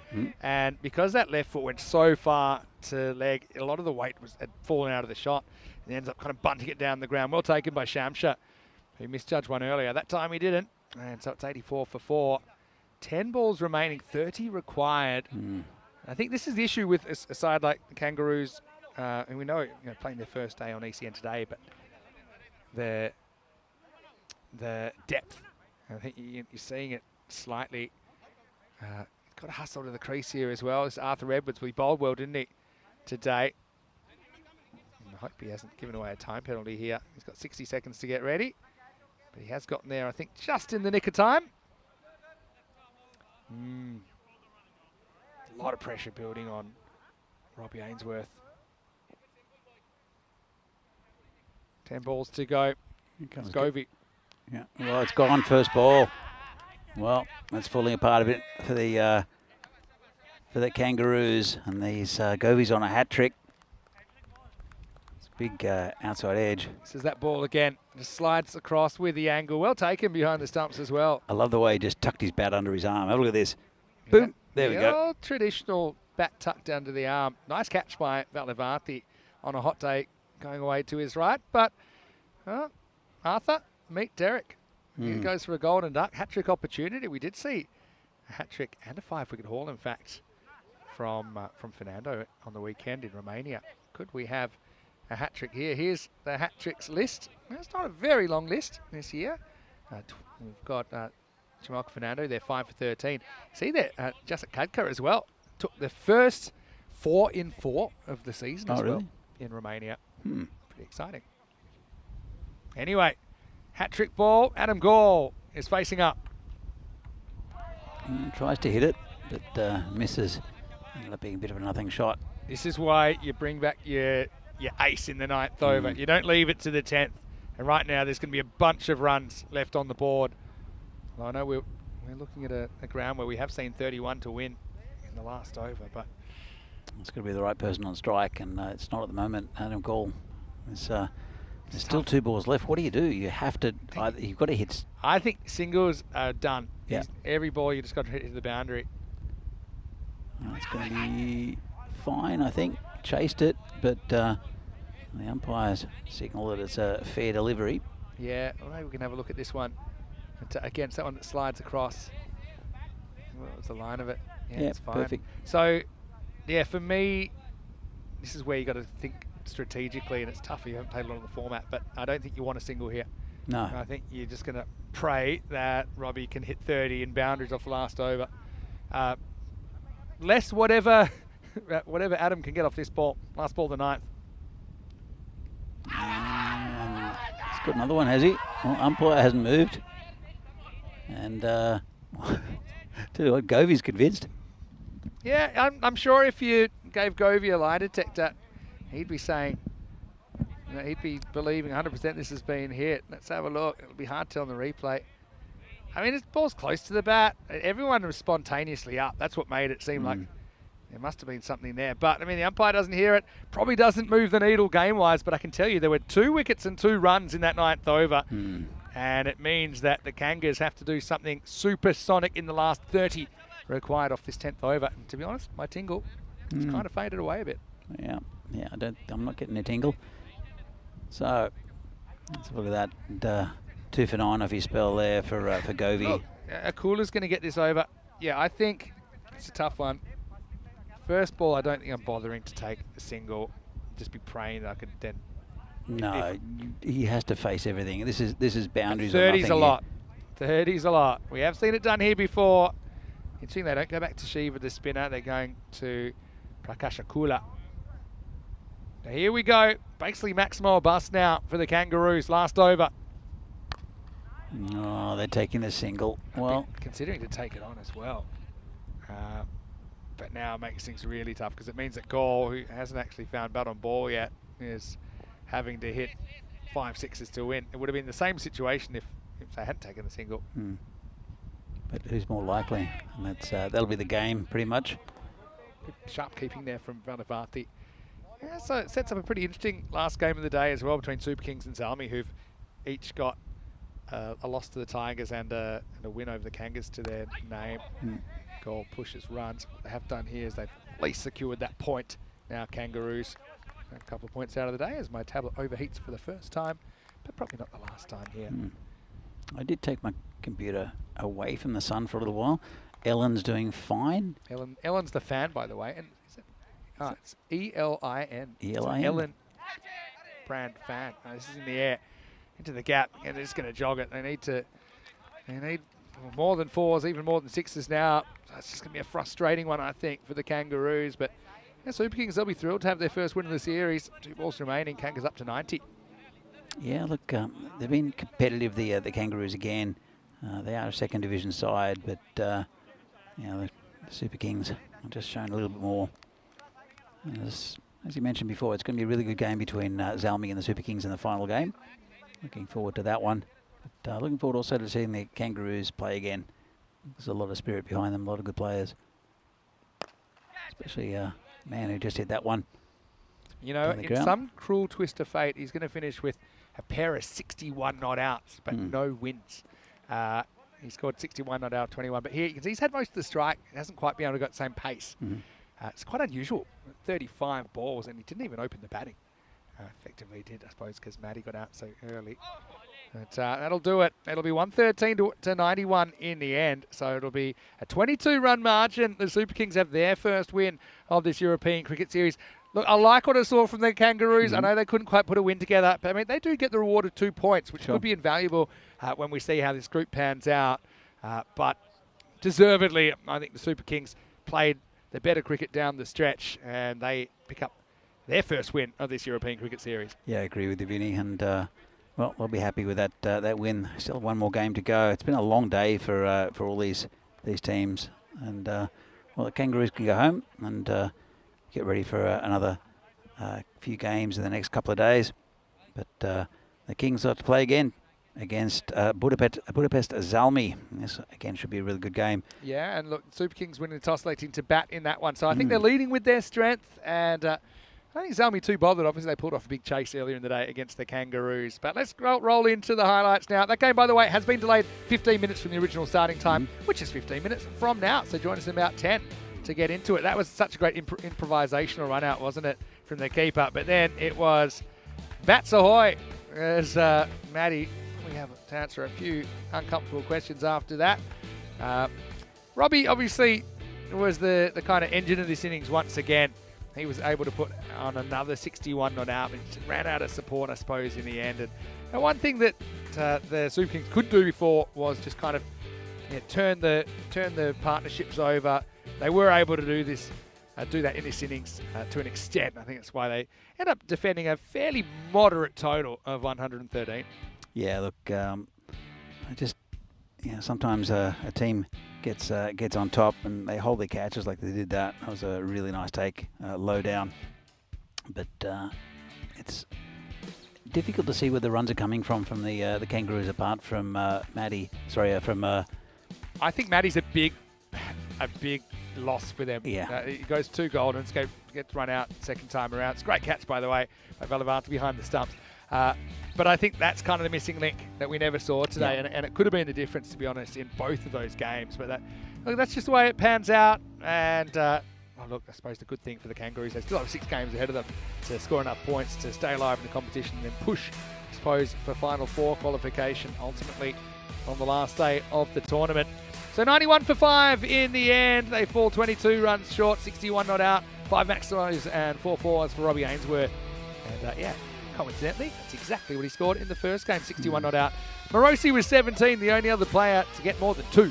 And because that left foot went so far to leg, a lot of the weight had fallen out of the shot. And he ends up kind of bunting it down the ground. Well taken by Shamsha, who misjudged one earlier. That time he didn't. And so it's 84 for 4. 10 balls remaining, 30 required. I think this is the issue with a side like the Kangaroos. And we know, playing their first day on ECN today, but the depth, I think you're seeing it slightly. Got to hustle to the crease here as well. It's Arthur Edwards. He bowled well, didn't he, today? I hope he hasn't given away a time penalty here. He's got 60 seconds to get ready. But he has gotten there, I think, just in the nick of time. A lot of pressure building on Robbie Ainsworth. 10 balls to go. It's Govey. Yeah. Well, it's gone first ball. Well, that's falling apart a bit for the Kangaroos, and these Govey's on a hat trick. It's a big outside edge. This is that ball again. Just slides across with the angle. Well taken behind the stumps as well. I love the way he just tucked his bat under his arm. Have a look at this. Boom. There we go. Old traditional bat tucked under the arm. Nice catch by Valivarti on a hot day going away to his right. But Arthur, meet Derek. He goes for a golden duck. Hat-trick opportunity. We did see a hat-trick and a 5-wicket haul, in fact, from Fernando on the weekend in Romania. Could we have a hat-trick here? Here's the hat-tricks list. It's not a very long list this year. We've got Jamal Fernando, they're 5 for 13. See there, Jasek Kadka as well. Took the first 4 in 4 of the season as well in Romania. Pretty exciting. Anyway, hat-trick ball. Adam Gall is facing up. Tries to hit it, but misses. Ended up being a bit of a nothing shot. This is why you bring back your ace in the 9th over. You don't leave it to the 10th. And right now there's going to be a bunch of runs left on the board. Well, I know we're looking at a ground where we have seen 31 to win in the last over, but It's got to be the right person on strike, and it's not at the moment. Adam Gall. There's still 2 balls left. What do? You have to. You've got to hit. I think singles are done. Yeah. Every ball you just got to hit the boundary. It's going to be fine, I think. Chased it, but the umpires signal that it's a fair delivery. Yeah, well, maybe we can have a look at this one. Against that one that slides across. What was the line of it? Yeah, it's fine. Perfect. So, yeah, for me, this is where you got to think strategically, and it's tough if you haven't played a lot of the format, but I don't think you want a single here. No. I think you're just going to pray that Robbie can hit 30 in boundaries off the last over. Less whatever Adam can get off this ball. Last ball of the 9th. He's got another one, has he? Well, umpire hasn't moved. And tell you what, Govey's convinced. Yeah, I'm sure if you gave Govey a lie detector, he'd be saying, he'd be believing 100% this has been hit. Let's have a look. It'll be hard to tell on the replay. I mean, this ball's close to the bat. Everyone was spontaneously up. That's what made it seem like there must have been something there. But, I mean, the umpire doesn't hear it. Probably doesn't move the needle game-wise, but I can tell you there were 2 wickets and 2 runs in that 9th over. And it means that the Kangas have to do something supersonic in the last 30 required off this 10th over. And to be honest, my tingle has kind of faded away a bit. Yeah, I'm not getting a tingle. So, let's look at that. And, 2 for 9 off his spell there for Govey. Look, Akula's going to get this over. Yeah, I think it's a tough one. First ball, I don't think I'm bothering to take a single. Just be praying that I could then. No, he has to face everything. This is boundaries. 30's a lot. 30's a lot. We have seen it done here before. Interesting, they don't go back to Shiva, the spinner. They're going to Prakash Akula. Now here we go. Basically Maximo bust now for the Kangaroos. Last over. Oh, they're taking the single. Well, considering to take it on as well. But now it makes things really tough because it means that Gall, who hasn't actually found bat on ball yet, is having to hit 5 sixes to win. It would have been the same situation if they hadn't taken the single. But who's more likely? And that's that'll be the game pretty much. Sharp keeping there from Vanavati. Yeah, so it sets up a pretty interesting last game of the day as well between Super Kings and Zalmi, who've each got a loss to the Tigers and a win over the Kangas to their name. Goal pushes runs. What they have done here is they've at least secured that point. Now Kangaroos a couple of points out of the day as my tablet overheats for the first time, but probably not the last time here. I did take my computer away from the sun for a little while. Ellen's doing fine. Ellen's the fan, by the way, and it's E-L-I-N. E-L-I-N. Ellen brand fan. This is in the air. Into the gap, and they're just going to jog it. They need more than 4s, even more than 6s now. So it's just going to be a frustrating one, I think, for the Kangaroos. But yeah, Super Kings, they'll be thrilled to have their first win of the series. 2 balls remaining. Kangas up to 90. Yeah, look, they've been competitive, the Kangaroos again. They are a 2nd division side, but you know, the Super Kings are just showing a little bit more. As you mentioned before, it's going to be a really good game between Zalmi and the Super Kings in the final game. Looking forward to that one. But looking forward also to seeing the Kangaroos play again. There's a lot of spirit behind them, a lot of good players. Especially a man who just hit that one. You know, in some cruel twist of fate, he's going to finish with a pair of 61 not outs, but no wins. He scored 61 not out, 21. But here you can see he's had most of the strike. He hasn't quite been able to get the same pace. It's quite unusual. 35 balls, and he didn't even open the batting. Effectively did, I suppose, because Matty got out so early. But that'll do it. It'll be 113 to 91 in the end. So it'll be a 22-run margin. The Super Kings have their first win of this European Cricket Series. Look, I like what I saw from the Kangaroos. I know they couldn't quite put a win together, but I mean, they do get the reward of 2 points, which could be invaluable when we see how this group pans out. But deservedly, I think the Super Kings played the better cricket down the stretch, and they pick up their first win of this European Cricket Series. Yeah, I agree with you, Vinny, and well, we'll be happy with that win. Still one more game to go. It's been a long day for all these teams, and well, the Kangaroos can go home and get ready for another few games in the next couple of days. But the Kings have to play again against Budapest Zalmi. This again should be a really good game. Yeah, and look, Super Kings winning the toss, electing to bat in that one. So I think they're leading with their strength, and I don't think Zalmi too bothered. Obviously, they pulled off a big chase earlier in the day against the Kangaroos. But let's roll into the highlights now. That game, by the way, has been delayed 15 minutes from the original starting time, which is 15 minutes from now. So join us in about 10 to get into it. That was such a great improvisational run out, wasn't it, from the keeper? But then it was Bats Ahoy as Maddie. We have to answer a few uncomfortable questions after that. Robbie obviously was the kind of engine of this innings once again. He was able to put on another 61 not out, and ran out of support, I suppose, in the end. And one thing that the Super Kings could do before was just kind of turn the partnerships over. They were able to do this, do that in this innings to an extent. I think that's why they end up defending a fairly moderate total of 113. Yeah, look, sometimes a team gets on top and they hold their catches like they did that. That was a really nice take, low down. But it's difficult to see where the runs are coming from the Kangaroos, apart from Maddie. Sorry, from. I think Maddie's a big loss for them. Yeah. He goes 2 golden, gets run out second time around. It's a great catch, by the way, by Valavante behind the stumps. But I think that's kind of the missing link that we never saw today, and it could have been the difference, to be honest, in both of those games. But that's just the way it pans out. And look, I suppose the good thing for the Kangaroos, they still have 6 games ahead of them to score enough points to stay alive in the competition and then push, I suppose, for Final Four qualification ultimately on the last day of the tournament. So 91 for 5 in the end. They fall 22 runs short, 61 not out, 5 maximos and 4 fours for Robbie Ainsworth. And coincidentally, that's exactly what he scored in the first game, 61 not out. Morosi was 17, the only other player to get more than 2.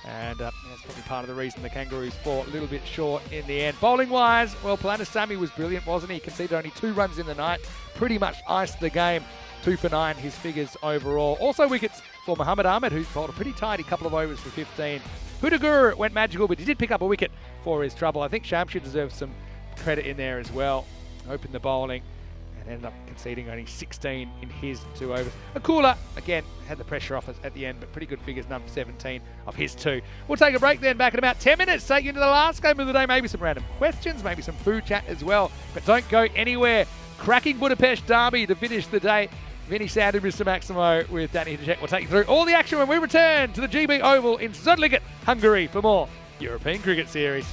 And that's probably part of the reason the Kangaroos fall a little bit short in the end. Bowling-wise, well, Palanasamy was brilliant, wasn't he? He conceded only 2 runs in the night. Pretty much iced the game. 2 for 9, his figures overall. Also wickets for Mohamed Ahmed, who bowled a pretty tidy couple of overs for 15. Hudagur went magical, but he did pick up a wicket for his trouble. I think Shamshir deserves some credit in there as well. Opened the bowling and ended up conceding only 16 in his 2 overs. Akula, again, had the pressure off at the end, but pretty good figures, none for 17 of his 2. We'll take a break then, back in about 10 minutes, take you into the last game of the day, maybe some random questions, maybe some food chat as well. But don't go anywhere. Cracking Budapest derby to finish the day. Vinny Sandy, Mr. Maximo with Danny Hidacek will take you through all the action when we return to the GB Oval in Zodliget, Hungary for more European Cricket Series.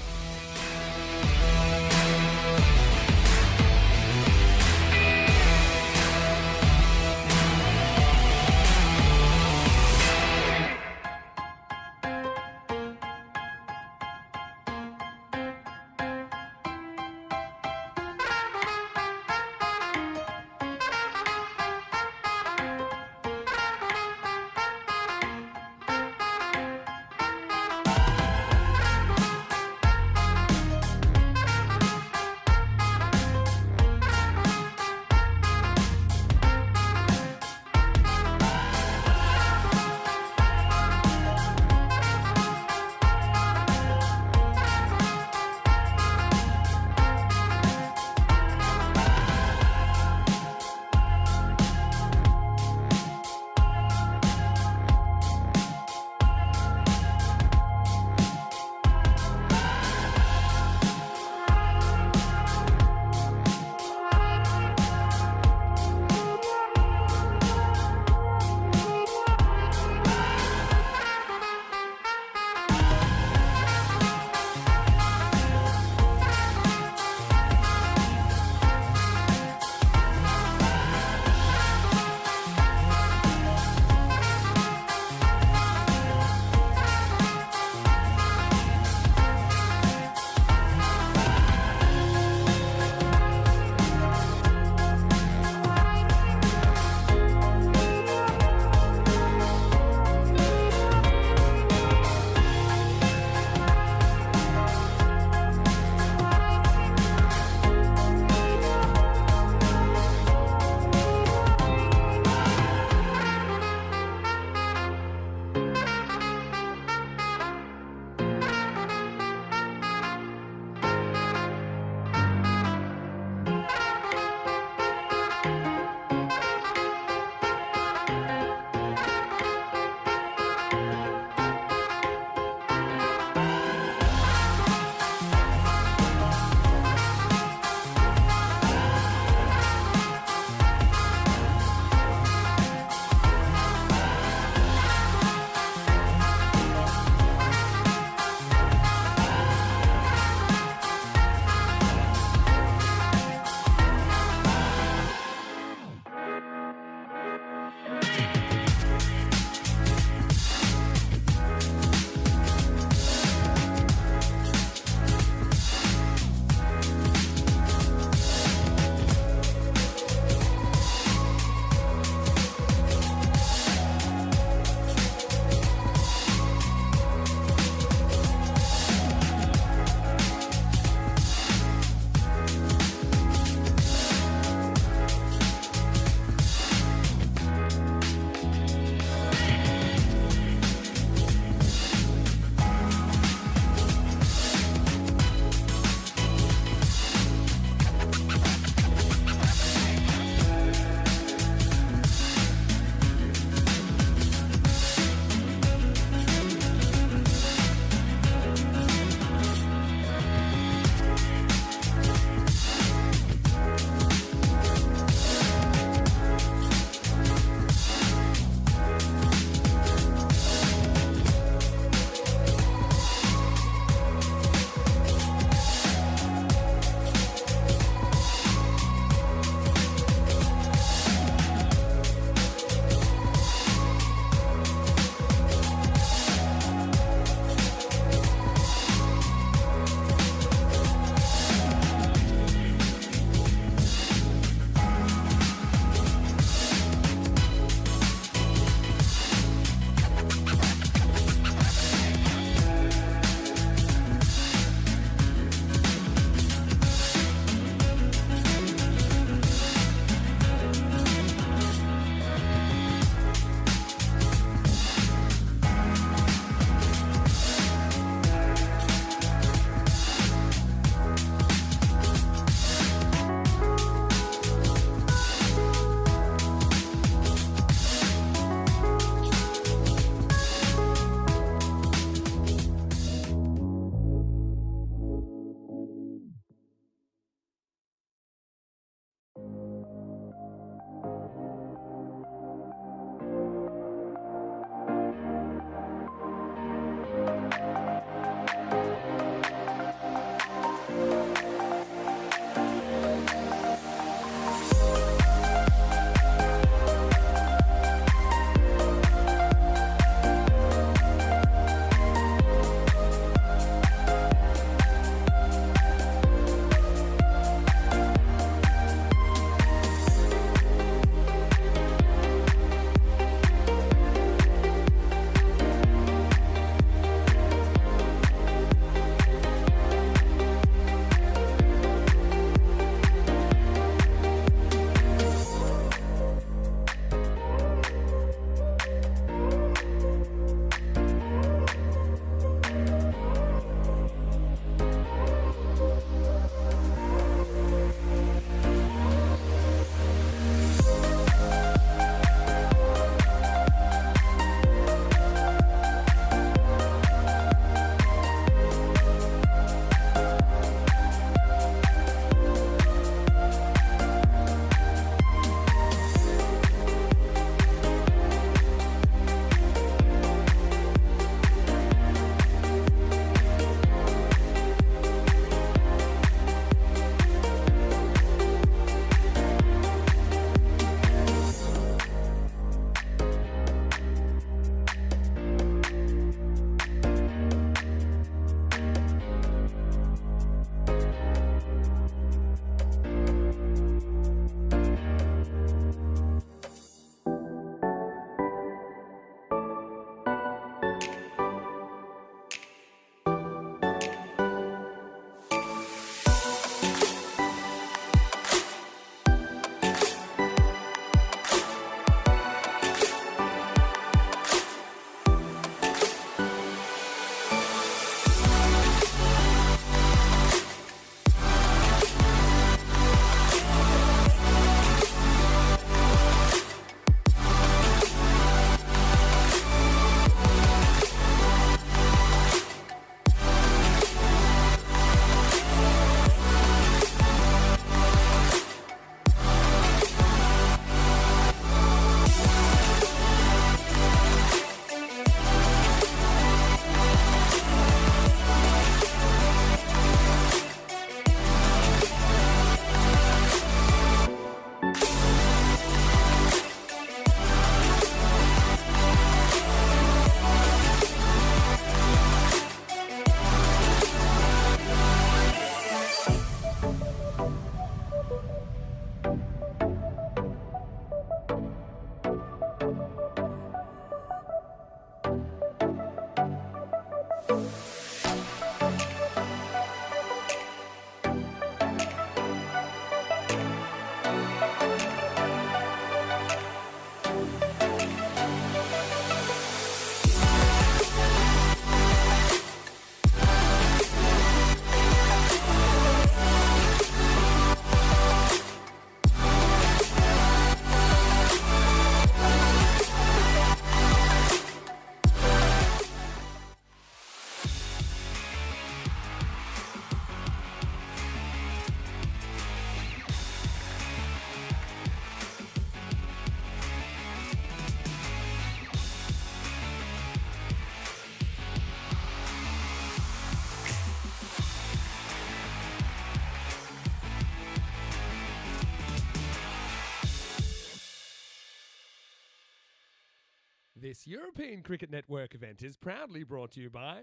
This European Cricket Network event is proudly brought to you by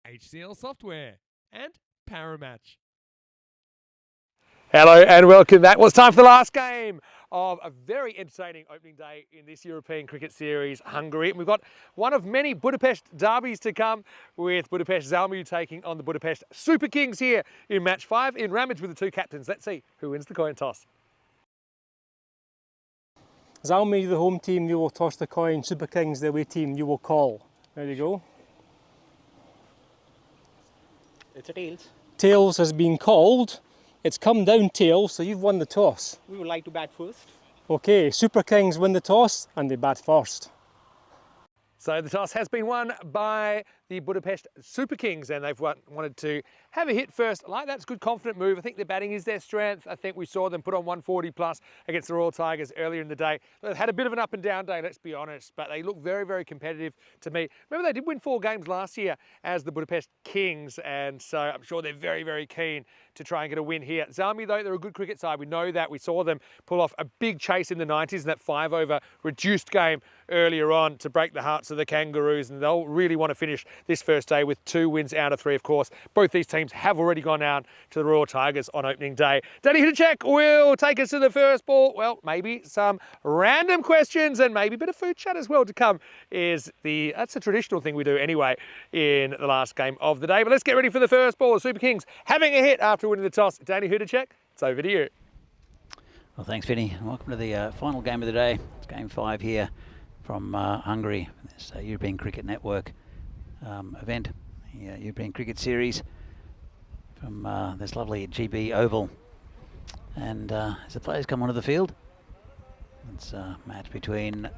HCL Software and Paramatch. Hello and welcome back. Well, it's time for the last game of a very entertaining opening day in this European Cricket Series, Hungary. And we've got one of many Budapest derbies to come, with Budapest Zalmi taking on the Budapest Super Kings here in match 5 in Ramage with the two captains. Let's see who wins the coin toss. Zalmi, the home team, you will toss the coin. Super Kings, the away team, you will call. There you go. It's a tails. Tails has been called. It's come down tails, so you've won the toss. We would like to bat first. Okay, Super Kings win the toss and they bat first. So the toss has been won by the Budapest Super Kings, and they've wanted to have a hit first. I like that's a good confident move. I think their batting is their strength. I think we saw them put on 140 plus against the Royal Tigers earlier in the day. They've had a bit of an up and down day, let's be honest, but they look very, very competitive to me. Remember, they did win 4 games last year as the Budapest Kings, and so I'm sure they're very, very keen to try and get a win here. Zalmi, though, they're a good cricket side. We know that. We saw them pull off a big chase in the 90s in that 5-over reduced game earlier on to break the hearts of the Kangaroos, and they'll really want to finish this first day with 2 wins out of 3, of course. Both these teams have already gone down to the Royal Tigers on opening day. Danny Hudacek will take us to the first ball. Well, maybe some random questions and maybe a bit of food chat as well to come. That's a traditional thing we do anyway in the last game of the day. But let's get ready for the first ball. The Super Kings having a hit after winning the toss. Danny Hudacek, it's over to you. Well, thanks, Vinny. Welcome to the final game of the day. It's game 5 here from Hungary, this European Cricket Network event, European Cricket Series from this lovely GB Oval. And as the players come onto the field, it's a match between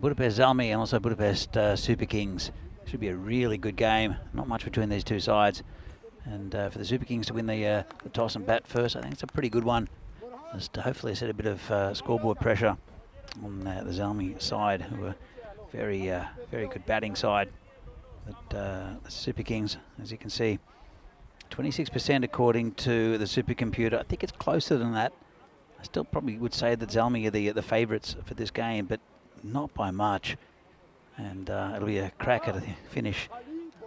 Budapest Zalmi and also Budapest Super Kings. Should be a really good game. Not much between these two sides. And for the Super Kings to win the toss and bat first, I think it's a pretty good one. Just to hopefully set a bit of scoreboard pressure on the Zalmi side, who are very good batting side. But the Super Kings, as you can see, 26% according to the supercomputer. I think it's closer than that. I still probably would say that Zalmi are the favourites for this game, but not by much. And it'll be a crack at the finish.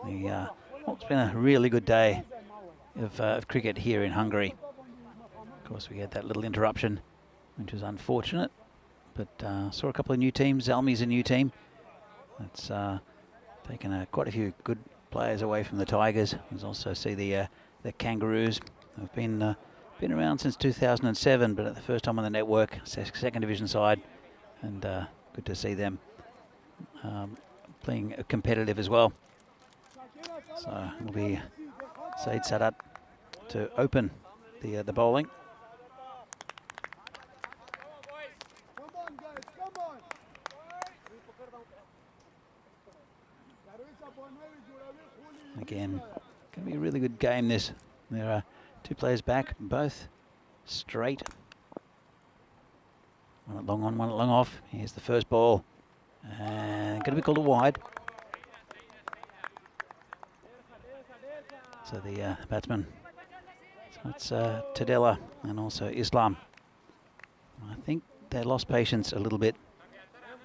It's been a really good day of cricket here in Hungary. Of course, we had that little interruption, which was unfortunate. But saw a couple of new teams. Zalmi's a new team. It's taken quite a few good players away from the Tigers. There's also see the Kangaroos. They've been around since 2007, but at the first time on the network, second division side, and good to see them playing competitive as well. So it'll be Said Sadat to open the bowling. Again, going to be a really good game this. There are 2 players back, both straight. One at long on, one at long off. Here's the first ball. And going to be called a wide. So the batsman, so it's Tadella and also Islam. I think they lost patience a little bit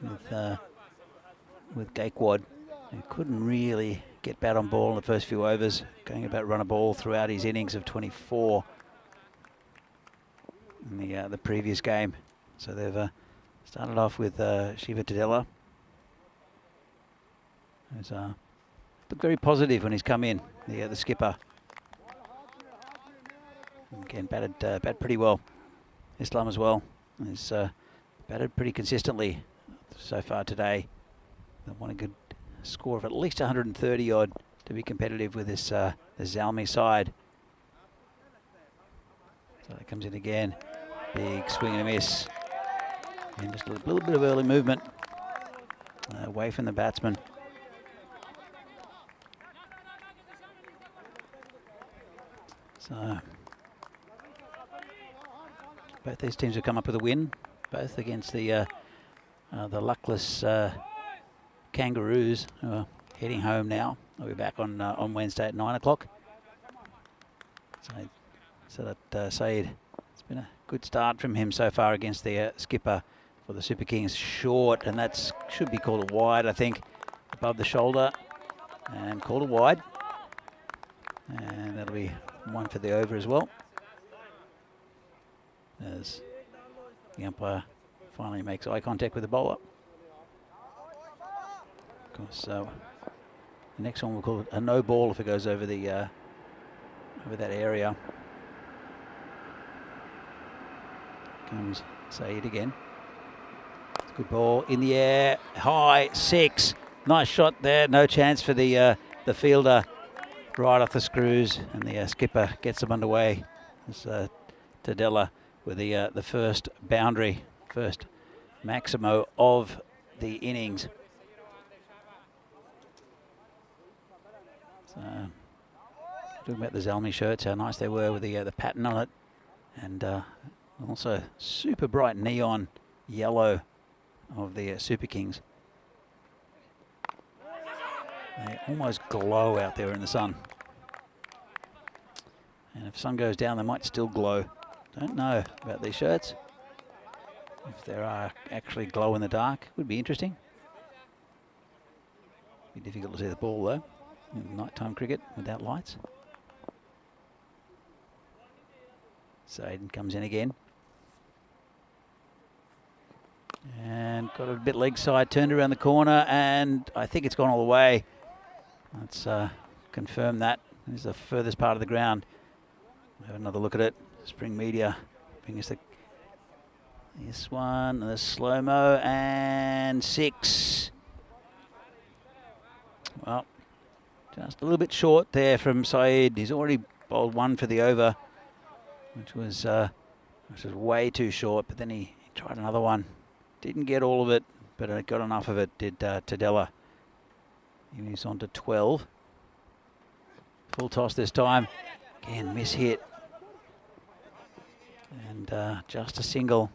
with Gaikwad, who couldn't really get bat on ball in the first few overs, going about run a ball throughout his innings of 24 in the previous game. So they've started off with Shiva Tadella, who's looked very positive when he's come in, the skipper. Again, batted pretty well. Islam as well. He's batted pretty consistently so far today. They want a good score of at least 130 odd to be competitive with this the Zalmi side. So it comes in again. Big swing and a miss. And just a little bit of early movement away from the batsman. So both these teams have come up with a win, both against the luckless Kangaroos, who are heading home now. They'll be back on Wednesday at 9 o'clock. So that Saeed, it's been a good start from him so far against the skipper for the Super Kings, short, and that should be called a wide, I think, above the shoulder, and called a wide. And that'll be one for the over as well, as the umpire finally makes eye contact with the bowler. Of course, so the next one we'll call it a no ball if it goes over the over that area. Comes Saeed again. It's a good ball in the air, high, 6. Nice shot there. No chance for the fielder. Right off the screws, and the skipper gets them underway. It's Tadella with the first boundary, first Maximo of the innings. So, talking about the Zalmi shirts, how nice they were with the pattern on it, and also super bright neon yellow of the Super Kings. They almost glow out there in the sun. And if sun goes down, they might still glow. Don't know about these shirts. If there are actually glow in the dark, would be interesting. Be difficult to see the ball though, in nighttime cricket without lights. Saden comes in again. And got a bit leg side, turned around the corner, and I think it's gone all the way. Let's confirm that. This is the furthest part of the ground. We'll have another look at it. Spring Media bring us this one, the slow-mo, and 6. Well, just a little bit short there from Saeed. He's already bowled 1 for the over, which was way too short, but then he tried another one. Didn't get all of it, but got enough of it, did Tadella. He's on to 12. Full toss this time. Again, miss hit. And just a single.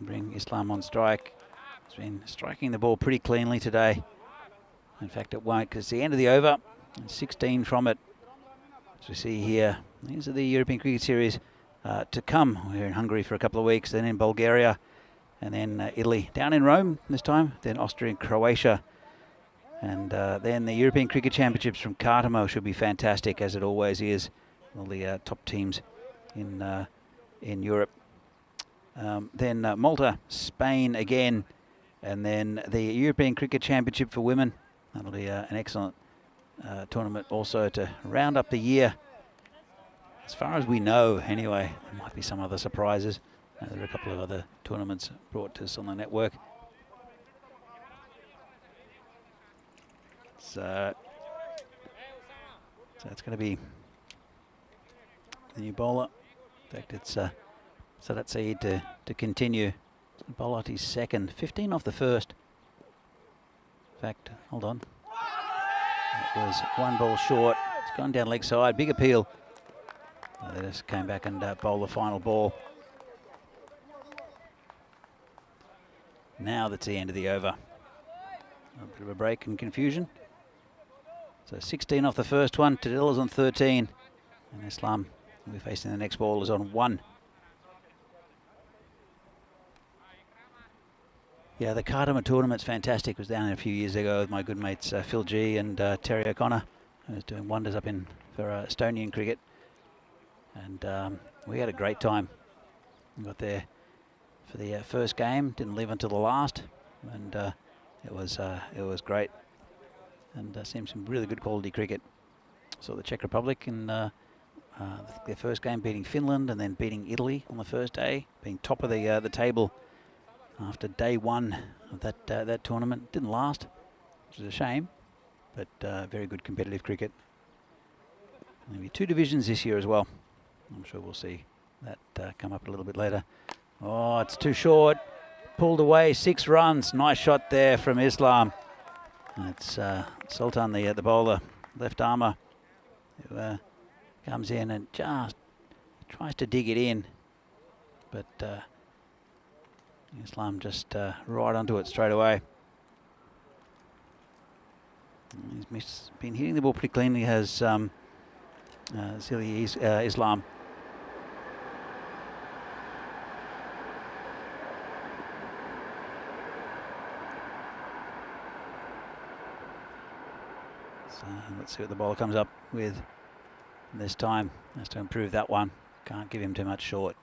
Bring Islam on strike. He's been striking the ball pretty cleanly today. In fact, it won't, because it's the end of the over. And 16 from it. As we see here, these are the European Cricket Series to come. We're in Hungary for a couple of weeks, then in Bulgaria, and then Italy. Down in Rome this time, then Austria and Croatia. And then the European Cricket Championships from Cartamo should be fantastic, as it always is. All the top teams in Europe. Then Malta, Spain again, and then the European Cricket Championship for women. That'll be an excellent tournament also to round up the year. As far as we know, anyway, there might be some other surprises. There are a couple of other tournaments brought to us on the network. So it's going to be the new bowler. In fact, it's Sadat Saeed to continue. Bowler at his second, 15 off the first. In fact, hold on. It was 1 ball short. It's gone down leg side. Big appeal. They just came back and bowled the final ball. Now that's the end of the over. A bit of a break and confusion. So 16 off the first one. Tadella's on 13. And Islam will be facing the next ball is on 1. Yeah, the Cartama tournament's fantastic. Was down there a few years ago with my good mates Phil G and Terry O'Connor. I was doing wonders up in for Estonian cricket. And we had a great time. We got there for the first game. Didn't leave until the last. And it was great. And seen some really good quality cricket. Saw the Czech Republic in their first game, beating Finland, and then beating Italy on the first day, being top of the table after day 1 of that tournament. Didn't last, which is a shame, but very good competitive cricket. There'll be 2 divisions this year as well. I'm sure we'll see that come up a little bit later. Oh, it's too short. Pulled away, 6 runs. Nice shot there from Islam. And it's Sultan, the bowler, left armour, who comes in and just tries to dig it in. But Islam just right onto it straight away. He's been hitting the ball pretty cleanly, has Zili Islam. So let's see what the bowler comes up with this time. Has to improve that one. Can't give him too much short.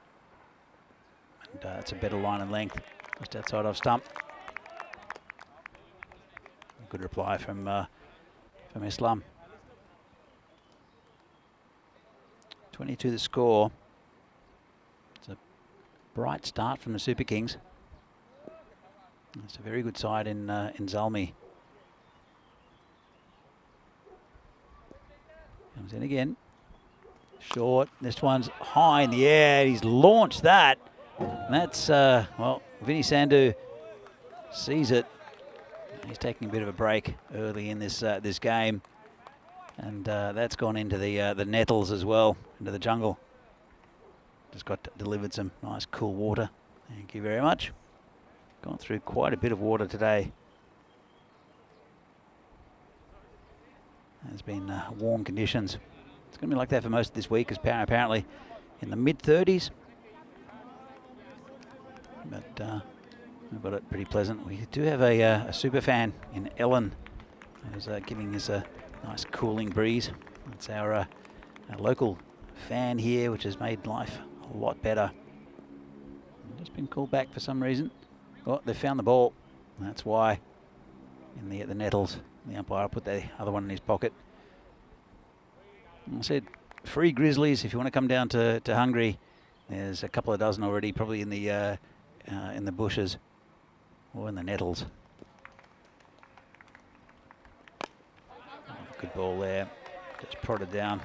And it's a better line and length, just outside off stump. Good reply from Islam. 22 the score. It's a bright start from the Super Kings. It's a very good side in Zalmi. Comes in again. Short. This one's high in the air. He's launched that. And that's, well, Vinny Sandhu sees it. He's taking a bit of a break early in this this game. And that's gone into the nettles as well, into the jungle. Just got delivered some nice cool water. Thank you very much. Gone through quite a bit of water today. There's been warm conditions. It's going to be like that for most of this week, apparently in the mid-30s. But we've got it pretty pleasant. We do have a super fan in Ellen who's giving us a nice cooling breeze. It's our local fan here, which has made life a lot better. Just been called back for some reason. Oh, they found the ball. That's why. In the nettles. The umpire put the other one in his pocket. I said, free Grizzlies if you want to come down to Hungary. There's a couple of dozen already, probably in the bushes or in the nettles. Good ball there. Just prodded down.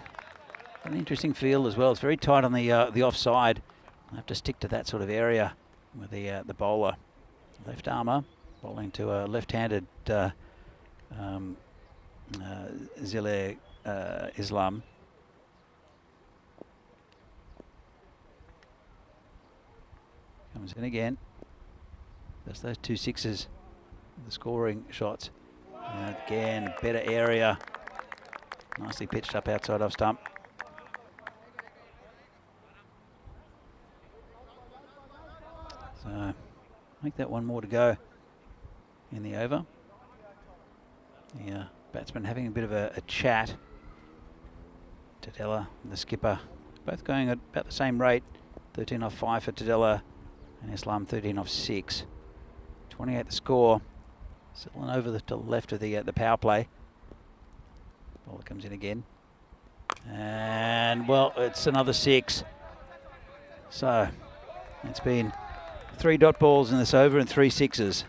An interesting field as well. It's very tight on the offside. I have to stick to that sort of area with the bowler. Left armour bowling to a left-handed Zile Islam. Comes in again. Just those 2 sixes, the scoring shots. And again, better area. Nicely pitched up outside off stump. So, I think that one more to go in the over. The batsman having a bit of a chat. Tadella and the skipper, both going at about the same rate. 13 off 5 for Tadella and Islam 13 off 6. 28 the score. Settling over to the left of the power play. Ball comes in again. And, well, it's another 6. So, it's been 3 dot balls in this over and 3 sixes.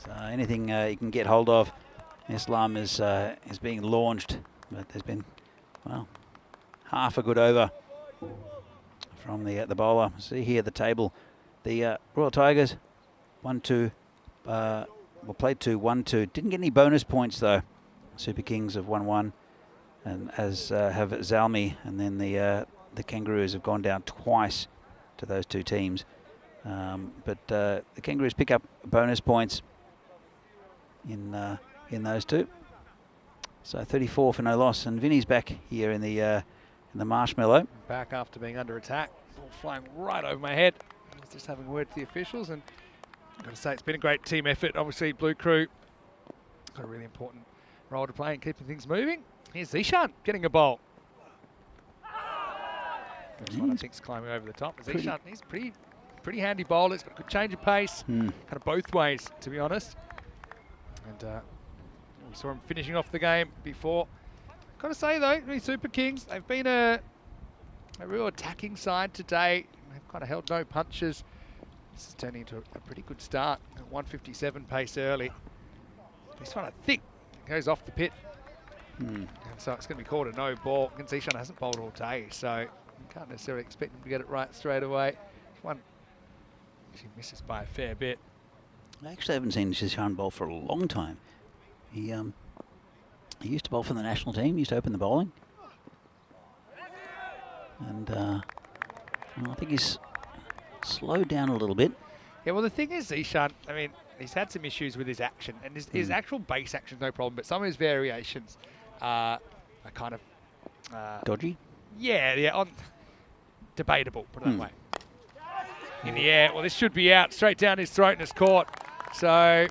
So anything you can get hold of, Islam is being launched. But there's been, well, half a good over from the bowler. See here the table. The Royal Tigers 1-2. Well, played 2-1-2. Didn't get any bonus points though. Super Kings have 1-1, and as have Zalmi, and then the Kangaroos have gone down twice to those 2 teams. But the Kangaroos pick up bonus points in those 2. So 34 for no loss, and Vinny's back here in the marshmallow. Back after being under attack. Ball flying right over my head. I was just having a word to the officials, and I've got to say it's been a great team effort. Obviously, Blue Crew got a really important role to play in keeping things moving. Here's Zishan getting a bowl. This one I think's climbing over the top. Zishan, he's pretty handy bowler. He's got a good change of pace, kind of both ways, to be honest. And we saw him finishing off the game before. Got to say though, the Super Kings, they've been a real attacking side today. They've kind of held no punches. This is turning into a pretty good start. At 157 pace early. This one I think goes off the pit. And so it's going to be called a no ball. Zishan hasn't bowled all day, so you can't necessarily expect him to get it right straight away. One, she misses by a fair bit. I actually haven't seen Zishan bowl for a long time. He used to bowl for the national team, used to open the bowling. And well, I think he's slowed down a little bit. Yeah, well, the thing is, Zishan, I mean, he's had some issues with his action, and his actual base action's no problem, but some of his variations are kind of... dodgy? Yeah, debatable, put it that way. In the air, well, this should be out, straight down his throat and it's caught. So,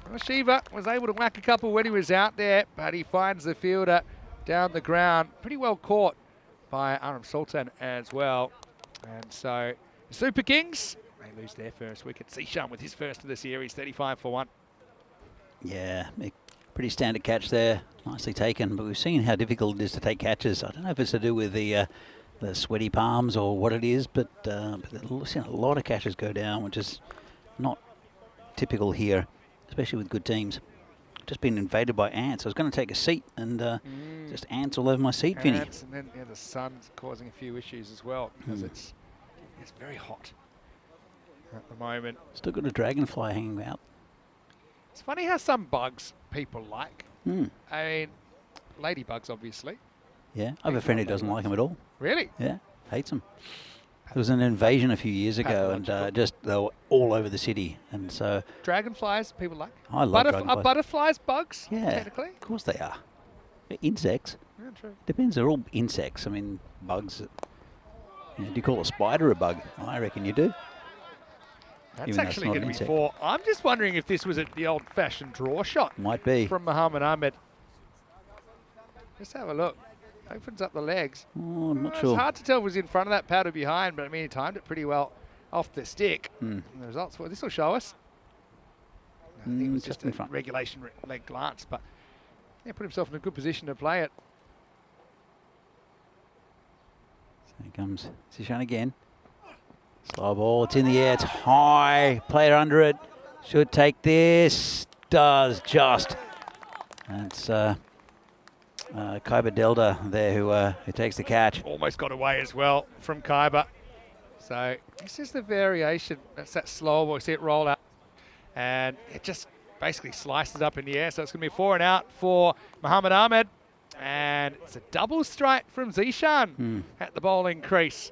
Well, Shiva was able to whack a couple when he was out there, but he finds the fielder down the ground. Pretty well caught by Aram Sultan as well. And so the Super Kings, they lose their first wicket. Zishan with his first of the series, 35 for 1. Yeah, pretty standard catch there. Nicely taken, but we've seen how difficult it is to take catches. I don't know if it's to do with the sweaty palms or what it is, but we've seen a lot of catches go down, which is not typical here, especially with good teams. Just been invaded by ants. I was going to take a seat and just ants all over my seat, Vinny. Ants, and then the sun's causing a few issues as well because it's very hot at the moment. Still got a dragonfly hanging out. It's funny how some bugs people like. I mean, ladybugs, obviously. Yeah, I have a friend who doesn't like them at all. Really? Yeah, hates them. There was an invasion a few years ago, and just they were all over the city, and so dragonflies, people like. I love dragonflies. Are butterflies bugs? Yeah, technically. Of course they are. They're insects. Yeah, true. Depends. They're all insects. I mean, bugs. Do you call a spider a bug? I reckon you do. That's actually going to be 4. I'm just wondering if this was the old-fashioned draw shot. Might be. From Muhammad Ahmed. Let's have a look. Opens up the legs. Oh, I'm not sure. It's hard to tell if it was in front of that pad or behind, but I mean, he timed it pretty well off the stick. And the results, well, this will show us. I think it was just a regulation leg glance, but yeah, put himself in a good position to play it. So here comes Zishan again. Slow ball, it's in the air, it's high. Player under it, should take this, does just. That's Kaiba Delta there who takes the catch. Almost got away as well from Kaiba. So this is the variation. That's that slow ball. See it roll out. And it just basically slices up in the air. So it's going to be 4 and out for Muhammad Ahmed. And it's a double strike from Zishan at the bowling crease.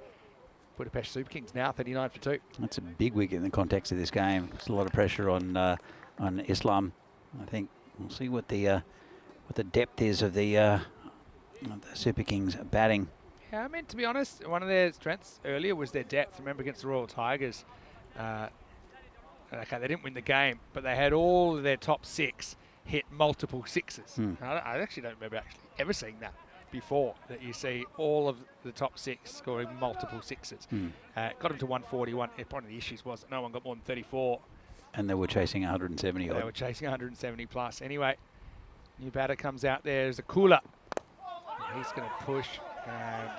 Budapest Super Kings now 39 for 2. That's a big wicket in the context of this game. It's a lot of pressure on Islam. I think we'll see what the depth is of the Super Kings batting. Yeah, I mean, to be honest, one of their strengths earlier was their depth. Remember against the Royal Tigers, okay, they didn't win the game, but they had all of their top 6 hit multiple sixes. I actually don't remember ever seeing that before, that you see all of the top 6 scoring multiple sixes. Got them to 141. One of the issues was that no one got more than 34. And they were chasing 170 odd. They were chasing 170 plus. Anyway, new batter comes out there as a cooler. He's going to push and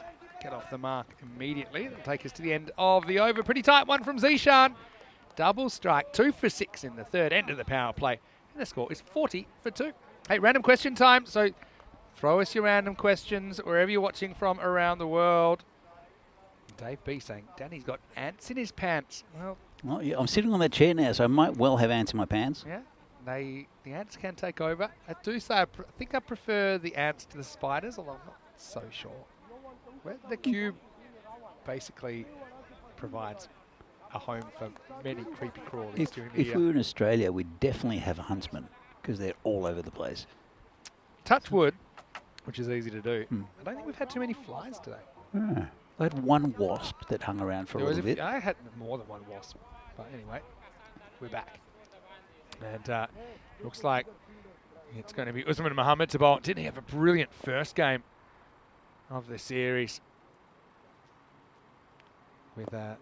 get off the mark immediately. That'll take us to the end of the over. Pretty tight one from Zishan. Double strike, 2 for 6 in the third end of the power play. And the score is 40 for 2. Hey, random question time. So throw us your random questions wherever you're watching from around the world. Dave B saying, Danny's got ants in his pants. Well, yeah, I'm sitting on that chair now, so I might well have ants in my pants. Yeah, the ants can take over. I do say I think I prefer the ants to the spiders, although I'm not so sure. The cube basically provides a home for many creepy crawlies during the year. If we were in Australia, we'd definitely have a huntsman, because they're all over the place. Touch wood, which is easy to do. I don't think we've had too many flies today. I had one wasp that hung around for a little bit. I had more than one wasp, but anyway, we're back. And looks like it's going to be Usman Mohammed to bowl. Didn't he have a brilliant first game of the series with a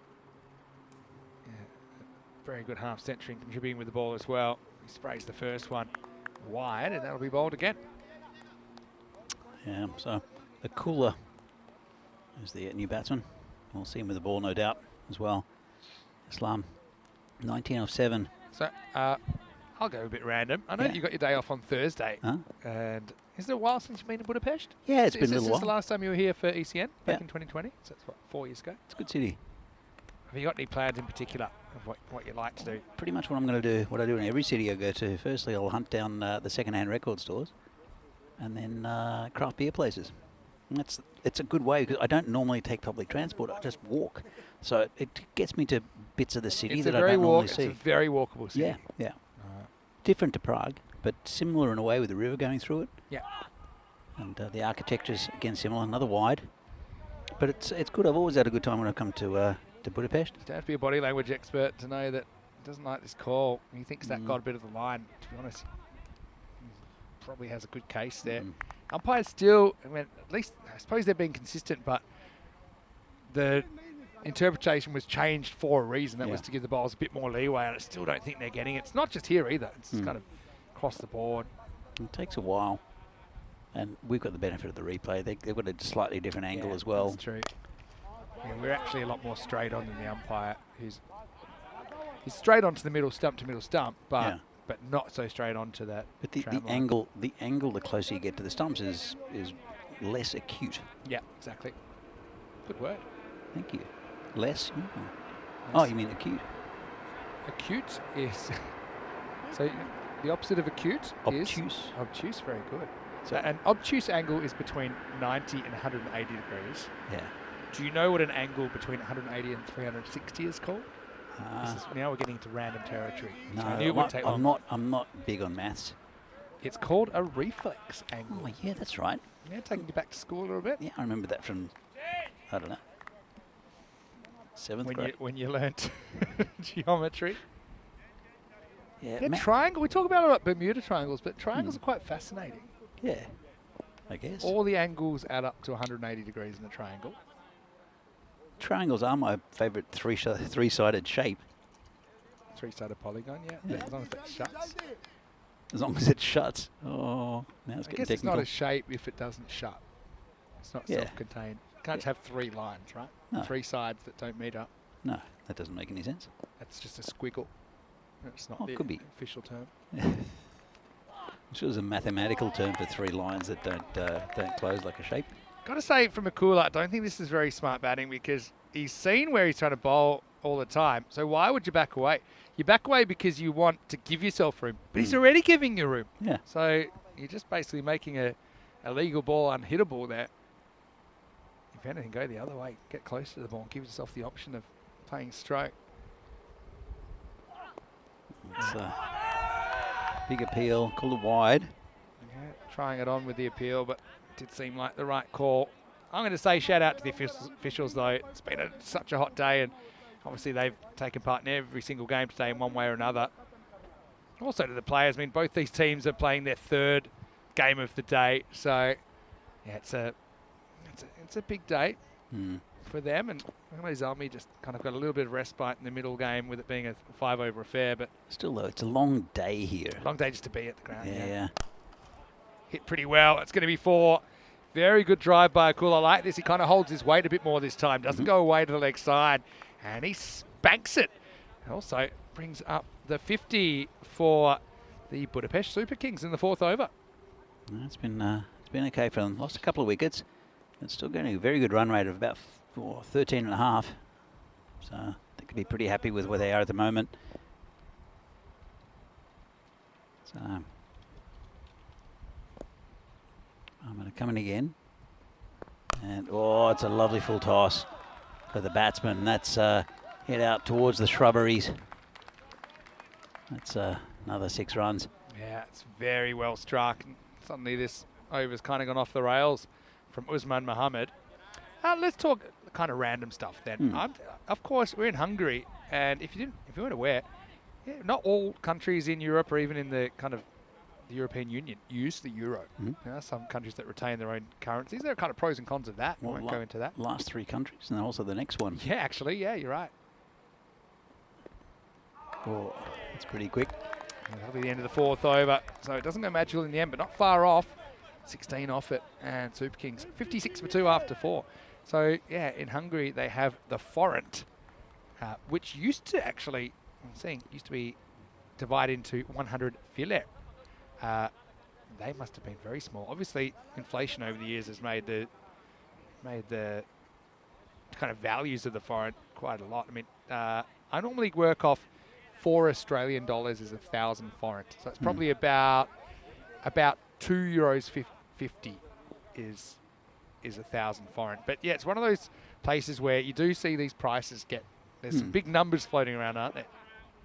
very good half century and contributing with the ball as well. He sprays the first one wide, and that'll be bowled again. Yeah, so the cooler is the new batsman. We'll see him with the ball, no doubt, as well. Islam, 19 off 7. So I'll go a bit random. I know you got your day off on Thursday. And is it a while since you've been to Budapest? Yeah, it's been a little while. Is this the last time you were here for ECN back in 2020? So that's what, 4 years ago? It's a good city. Have you got any plans in particular of what you like to do? Pretty much what I'm going to do, what I do in every city I go to. Firstly, I'll hunt down the second-hand record stores, and then craft beer places. And it's a good way, because I don't normally take public transport. I just walk. So it gets me to bits of the city that I don't normally see. It's a very walkable city. Yeah. Different to Prague, but similar in a way with the river going through it. Yeah. And the architecture's, again, similar, another wide. But it's good. I've always had a good time when I come to Budapest. You don't have to be a body language expert to know that doesn't like this call. He thinks that got a bit of the line. To be honest, probably has a good case there. Umpires still, I mean, at least I suppose they're being consistent, but the interpretation was changed for a reason. That was to give the bowlers a bit more leeway, and I still don't think they're getting it. It's not just here either. It's kind of across the board. It takes a while, and we've got the benefit of the replay. They've got a slightly different angle as well. That's true. Yeah, we're actually a lot more straight on than the umpire, he's straight onto the middle stump to middle stump, but not so straight onto that. But the angle, the closer you get to the stumps is less acute. Yeah, exactly. Good word. Thank you. Less. Oh, you mean acute? Acute is so the opposite of acute obtuse. Is obtuse. Very good. So an obtuse angle is between 90 and 180 degrees. Yeah. Do you know what an angle between 180 and 360 is called? Now we're getting into random territory. No, so I knew it would take long. I'm not big on maths. It's called a reflex angle. Oh, yeah, that's right. Yeah, taking you back to school a little bit. Yeah, I remember that from, I don't know, 7th grade. When you learnt geometry. Yeah, triangle. We talk about a lot Bermuda triangles, but triangles are quite fascinating. Yeah, I guess. All the angles add up to 180 degrees in a triangle. Triangles are my favourite three-sided shape. Three-sided polygon, yeah. As long as it shuts. As long as it shuts. Oh, now it's getting technical. I guess it's not a shape if it doesn't shut. It's not self-contained. You can't have 3 lines, right? No. 3 sides that don't meet up. No, that doesn't make any sense. That's just a squiggle. It's not the could be. official term. I'm sure there's a mathematical term for 3 lines that don't close like a shape. Got to say, from Akula, I don't think this is very smart batting because he's seen where he's trying to bowl all the time. So why would you back away? You back away because you want to give yourself room, but he's already giving you room. Yeah. So you're just basically making a legal ball unhittable there. If anything, go the other way. Get close to the ball and give yourself the option of playing stroke. It's a big appeal, called it wide. Yeah, trying it on with the appeal, but did seem like the right call. I'm going to say shout out to the officials though. It's been such a hot day, and obviously they've taken part in every single game today in one way or another. Also to the players. I mean, both these teams are playing their 3rd game of the day, so yeah, it's a big day for them. And Zalmi just kind of got a little bit of respite in the middle game with it being a 5-over affair, but still though, it's a long day here. Long day just to be at the ground. Yeah. Hit pretty well. It's going to be 4. Very good drive by Akula. I like this. He kind of holds his weight a bit more this time. Doesn't go away to the leg side. And he spanks it. And also brings up the 50 for the Budapest Super Kings in the 4th over. It's been okay for them. Lost a couple of wickets. It's still getting a very good run rate of about 13.5. So they could be pretty happy with where they are at the moment. So I'm going to come in again. And, it's a lovely full toss for the batsman. That's head out towards the shrubberies. That's another 6 runs. Yeah, it's very well struck. Suddenly this over's kind of gone off the rails from Usman Mohammed. Let's talk kind of random stuff then. Of course, we're in Hungary, and if you weren't aware, not all countries in Europe or even in the kind of the European Union use the euro. There are some countries that retain their own currencies. There are kind of pros and cons of that. We won't go into that. Last 3 countries, and also the next one. Yeah, actually, yeah, you're right. Oh, that's pretty quick. And that'll be the end of the 4th over. So it doesn't go magical in the end, but not far off. 16 off it, and Super Kings 56 for 2 after 4. So yeah, in Hungary they have the forint, which used to be divided into 100 filet. They must have been very small. Obviously, inflation over the years has made the kind of values of the forint quite a lot. I mean, I normally work off 4 Australian dollars is 1,000 forint, so it's probably about €2.50 is 1,000 forint. But yeah, it's one of those places where you do see these prices there's some big numbers floating around, aren't there?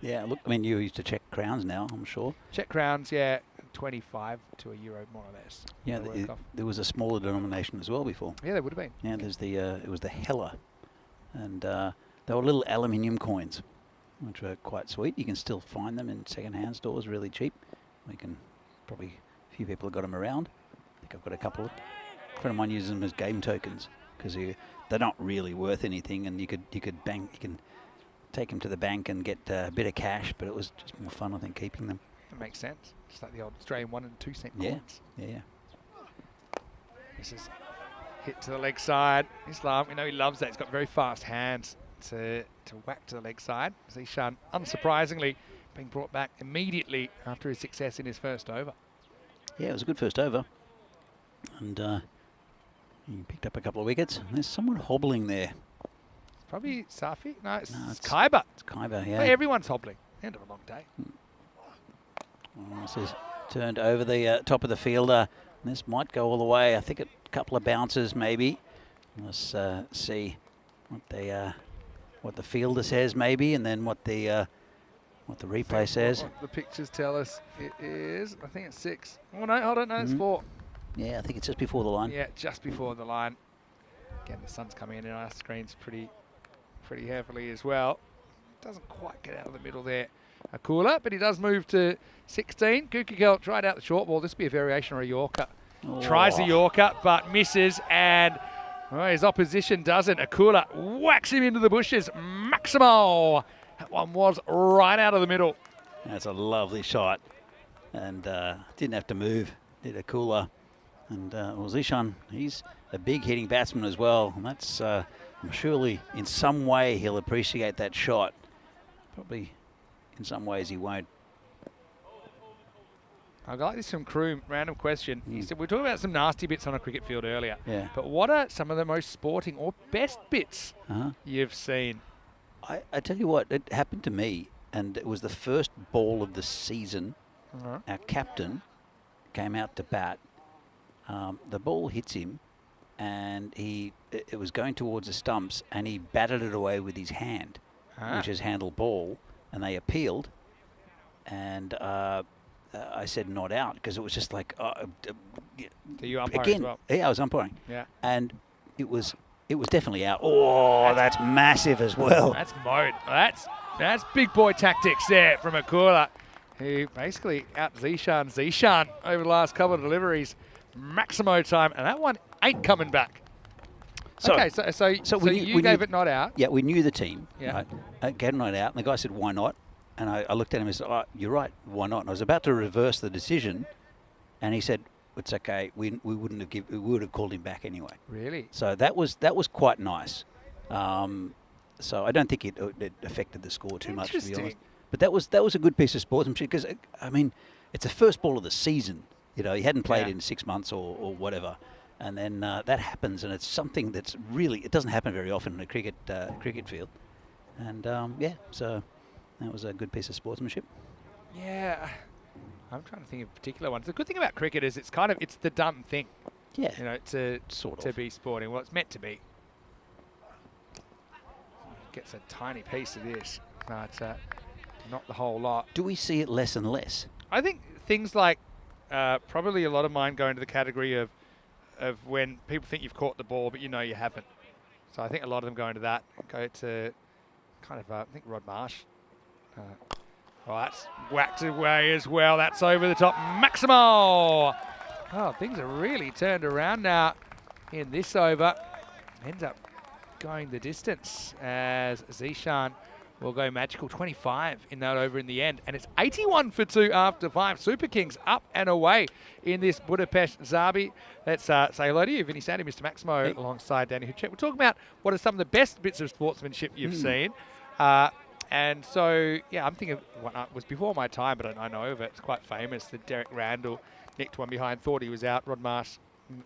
Yeah, look, I mean, you used to check crowns now, I'm sure. Czech crowns, yeah, 25 to a euro more or less. Yeah, there was a smaller denomination as well before. Yeah, there would have been. Yeah, there's it was the Heller, and they were little aluminium coins. which are quite sweet. You can still find them in second-hand stores really cheap. We can probably, a few people have got them around. I think I've got a couple. A friend of mine uses them as game tokens because they're not really worth anything, and you can take them to the bank and get a bit of cash, but it was just more fun, I think, keeping them. That makes sense. Just like the old Australian 1 and 2 cent Yeah, coins. yeah. This is hit to the leg side. Islam, we know he loves that. He's got very fast hands to whack to the leg side. Zishan, unsurprisingly, being brought back immediately after his success in his first over. Yeah, it was a good first over. And he picked up a couple of wickets. There's someone hobbling there. Probably Safi? No, it's No, it's Khyber. It's Khyber, yeah. Well, everyone's hobbling. End of a long day. This is turned over the top of the fielder. This might go all the way. I think a couple of bounces maybe. Let's see what the fielder says maybe, and then what the replay says. What the pictures tell us it is, I think it's 6. Oh no, I don't know, it's 4. Yeah, I think it's just before the line. Yeah, just before the line. Again, the sun's coming in our screens pretty heavily as well. Doesn't quite get out of the middle there. A cooler, but he does move to 16. Kukigel tried out the short ball. This would be a variation or a Yorker. Oh. Tries a Yorker, but misses, and his opposition doesn't. Akula whacks him into the bushes. Maximo! That one was right out of the middle. That's a lovely shot. And didn't have to move. Did a cooler. And Zishan, he's a big hitting batsman as well. And that's surely in some way he'll appreciate that shot. Probably in some ways he won't. I got this from Kroom, random question. He said, we were talking about some nasty bits on a cricket field earlier. Yeah. But what are some of the most sporting or best bits you've seen? I tell you what, it happened to me, and it was the first ball of the season. Our captain came out to bat. The ball hits him, and it was going towards the stumps, and he batted it away with his hand, which is handle ball, and they appealed, and I said not out because it was just like Do you umpire again. as well? Yeah, I was umpiring. Yeah. And it was definitely out. Oh, that's massive as well. That's mode. That's big boy tactics there from Akula, who basically out Zishan over the last couple of deliveries. Maximo time, and that one ain't coming back. So, okay, so you gave it not out. Yeah, we knew the team. Yeah. Right? Gave it not out, and the guy said, "Why not?" And I looked at him and said, "Oh, you're right. Why not?" And I was about to reverse the decision, and he said, "It's okay. We would have called him back anyway." Really? So that was quite nice. So I don't think it affected the score too much, to be honest. But that was a good piece of sportsmanship because I mean, it's the first ball of the season. You know, he hadn't played in 6 months or whatever, and then that happens, and it's something that's really, it doesn't happen very often in a cricket field, and yeah, so that was a good piece of sportsmanship. Yeah, I'm trying to think of particular ones. The good thing about cricket is it's the done thing. Yeah, you know, to be sporting. Well, it's meant to be. Gets a tiny piece of this, but not the whole lot. Do we see it less and less? I think things like probably a lot of mine go into the category of when people think you've caught the ball, but you know you haven't. So I think a lot of them go into that. Go to kind of, I think Rod Marsh. Oh, that's whacked away as well. That's over the top. Maximo! Oh, things are really turned around now in this over. Ends up going the distance as Zishan will go magical 25 in that over in the end. And it's 81 for 2 after 5. Super Kings up and away in this Budapest Zabi. Let's say hello to you, Vinny Sandy, Mr. Maximo, alongside Danny Huchet. We're talking about what are some of the best bits of sportsmanship you've seen. And so, yeah, I'm thinking what was before my time, but I know of it. It's quite famous. The Derek Randall nicked one behind, thought he was out. Rod Marsh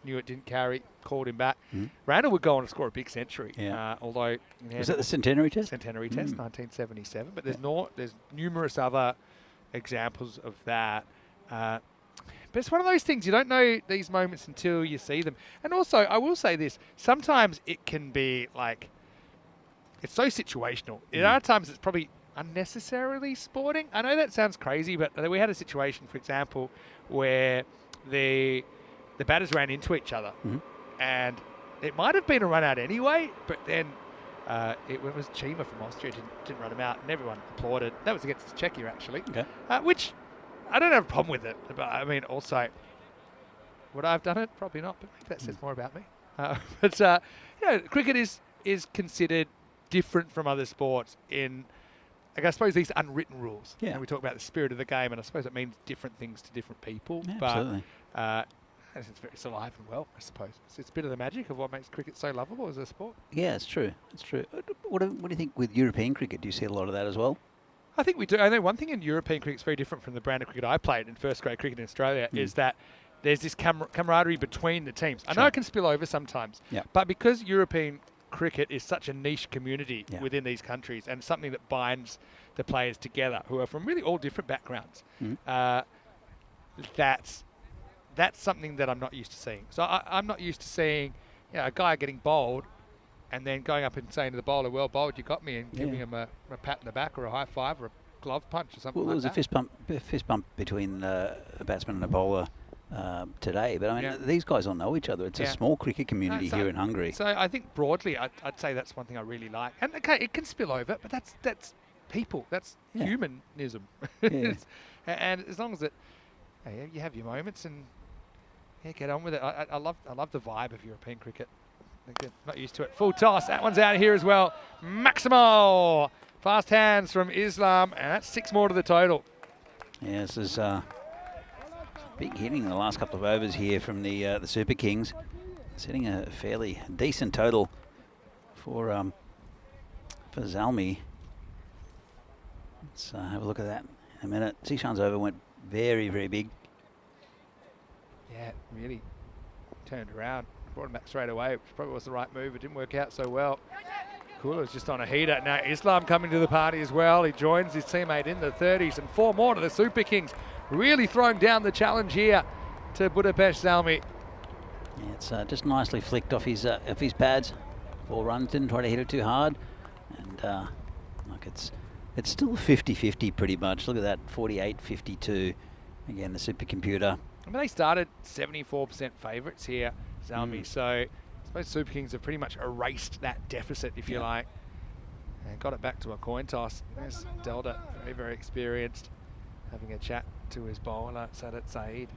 knew it didn't carry, called him back. Randall would go on to score a big century. Yeah. Although was that the centenary test? Centenary test, 1977. But there's numerous other examples of that. But it's one of those things, you don't know these moments until you see them. And also, I will say this, sometimes it can be like, it's so situational. There are times it's probably unnecessarily sporting. I know that sounds crazy, but we had a situation, for example, where the batters ran into each other. And it might have been a run out anyway, but then It was Chima from Austria didn't run him out, and everyone applauded. That was against Czechia actually, Okay. which I don't have a problem with it. But I mean, also, would I have done it? Probably not. But maybe that says more about me. But you know, cricket is considered different from other sports in, like, I suppose, these unwritten rules. Yeah. And we talk about the spirit of the game, and I suppose it means different things to different people. Yeah, but absolutely. it's alive and well, I suppose. It's a bit of the magic of what makes cricket so lovable as a sport. Yeah, it's true. It's true. What do you think with European cricket? Do you see a lot of that as well? I think we do. I know one thing in European cricket is very different from the brand of cricket I played in first grade cricket in Australia is that there's this camaraderie between the teams. I know it can spill over sometimes, but because European cricket is such a niche community within these countries and something that binds the players together who are from really all different backgrounds, that's something that I'm not used to seeing. So I'm not used to seeing, you know, a guy getting bowled and then going up and saying to the bowler, "Well bowled, you got me," and giving him a pat in the back or a high five or a glove punch or something. Well, there like was that. a fist bump between a batsman and a bowler today, but I mean, these guys all know each other. It's a small cricket community here in Hungary. So I think broadly, I'd say that's one thing I really like. And okay, it can spill over, but that's people. That's humanism. And as long as you have your moments and get on with it. I love the vibe of European cricket. Again, not used to it. Full toss. That one's out of here as well. Maximo. Fast hands from Islam, and that's 6 more to the total. Yeah, this is big hitting in the last couple of overs here from the Super Kings. Setting a fairly decent total for Zalmi. Let's have a look at that in a minute. Zishan's over went very, very big. Yeah, really turned around, brought him back straight away, which probably was the right move. It didn't work out so well. Kula's just on a heater. Now Islam coming to the party as well. He joins his teammate in the 30s, and 4 more to the Super Kings. Really throwing down the challenge here to Budapest Zalmi. Yeah, it's just nicely flicked off his pads. 4 runs, didn't try to hit it too hard. And look, it's still 50-50 pretty much. Look at that, 48-52. Again, the supercomputer. I mean, they started 74% favourites here, Zalmi, so I suppose Super Kings have pretty much erased that deficit, if you like, and got it back to a coin toss. There's Delta, very, very experienced, having a chat to his bowler, Sadat Saeed.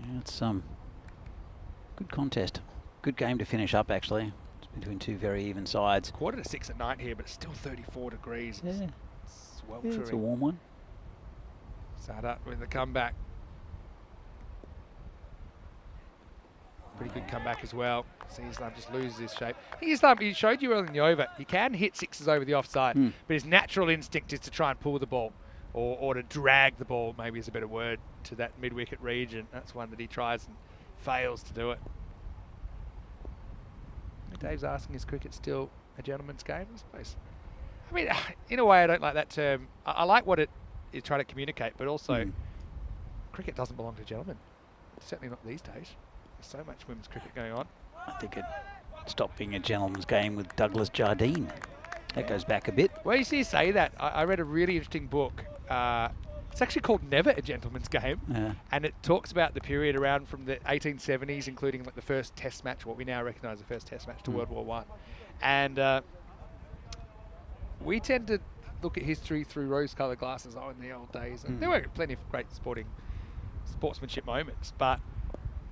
Yeah, it's good contest. Good game to finish up, actually. It's between 2 very even sides. 5:45 at night here, but it's still 34 degrees. Yeah. It's sweltering. It's a warm one. Sadat with the comeback. Pretty good comeback as well. See, Islam just loses his shape. Islam, he showed you early in the over, he can hit 6s over the offside, but his natural instinct is to try and pull the ball or to drag the ball, maybe is a better word, to that mid-wicket region. That's one that he tries and fails to do it. Dave's asking, is cricket still a gentleman's game? I suppose. I mean, in a way, I don't like that term. I like what it is trying to communicate, but also cricket doesn't belong to gentlemen. Certainly not these days. There's so much women's cricket going on. I think it stopped being a gentleman's game with Douglas Jardine. That goes back a bit. Well, you see you say that. I read a really interesting book. It's actually called Never a Gentleman's Game. And it talks about the period around from the 1870s, including like the first test match, what we now recognise the first test match, to World War I. And we tend to look at history through rose-coloured glasses, in the old days. And there were plenty of great sportsmanship moments, but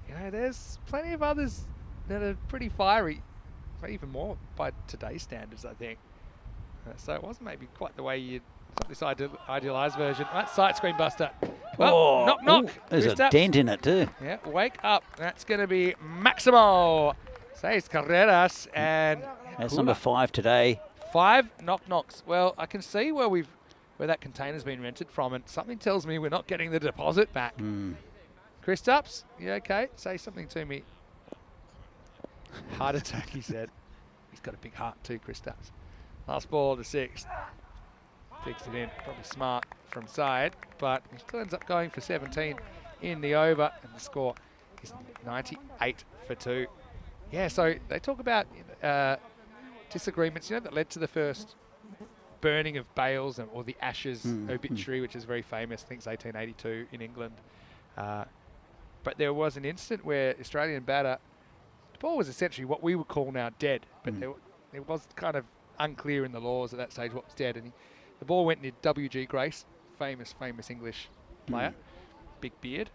you know, there's plenty of others that are pretty fiery, even more by today's standards, I think. So it wasn't maybe quite the way you'd this idealised version. Right, side screen buster. Well, knock, knock. Ooh, there's a dent in it too. Yeah, wake up. That's going to be Maximo. 6 carreras, and that's number 5 today. 5 knock-knocks. Well, I can see where that container's been rented from, and something tells me we're not getting the deposit back. Chris Tups, you okay? Say something to me. Heart attack, he said. He's got a big heart too, Chris Tups. Last ball to 6. Fixed it in. Probably smart from side, but he still ends up going for 17 in the over, and the score is 98 for 2. Yeah, so they talk about disagreements, that led to the first burning of bales or the Ashes obituary, which is very famous. I think it's 1882 in England. But there was an incident where Australian batter The ball was essentially what we would call now dead, but it was kind of unclear in the laws at that stage what was dead. And the ball went near W.G. Grace, famous English player, big beard.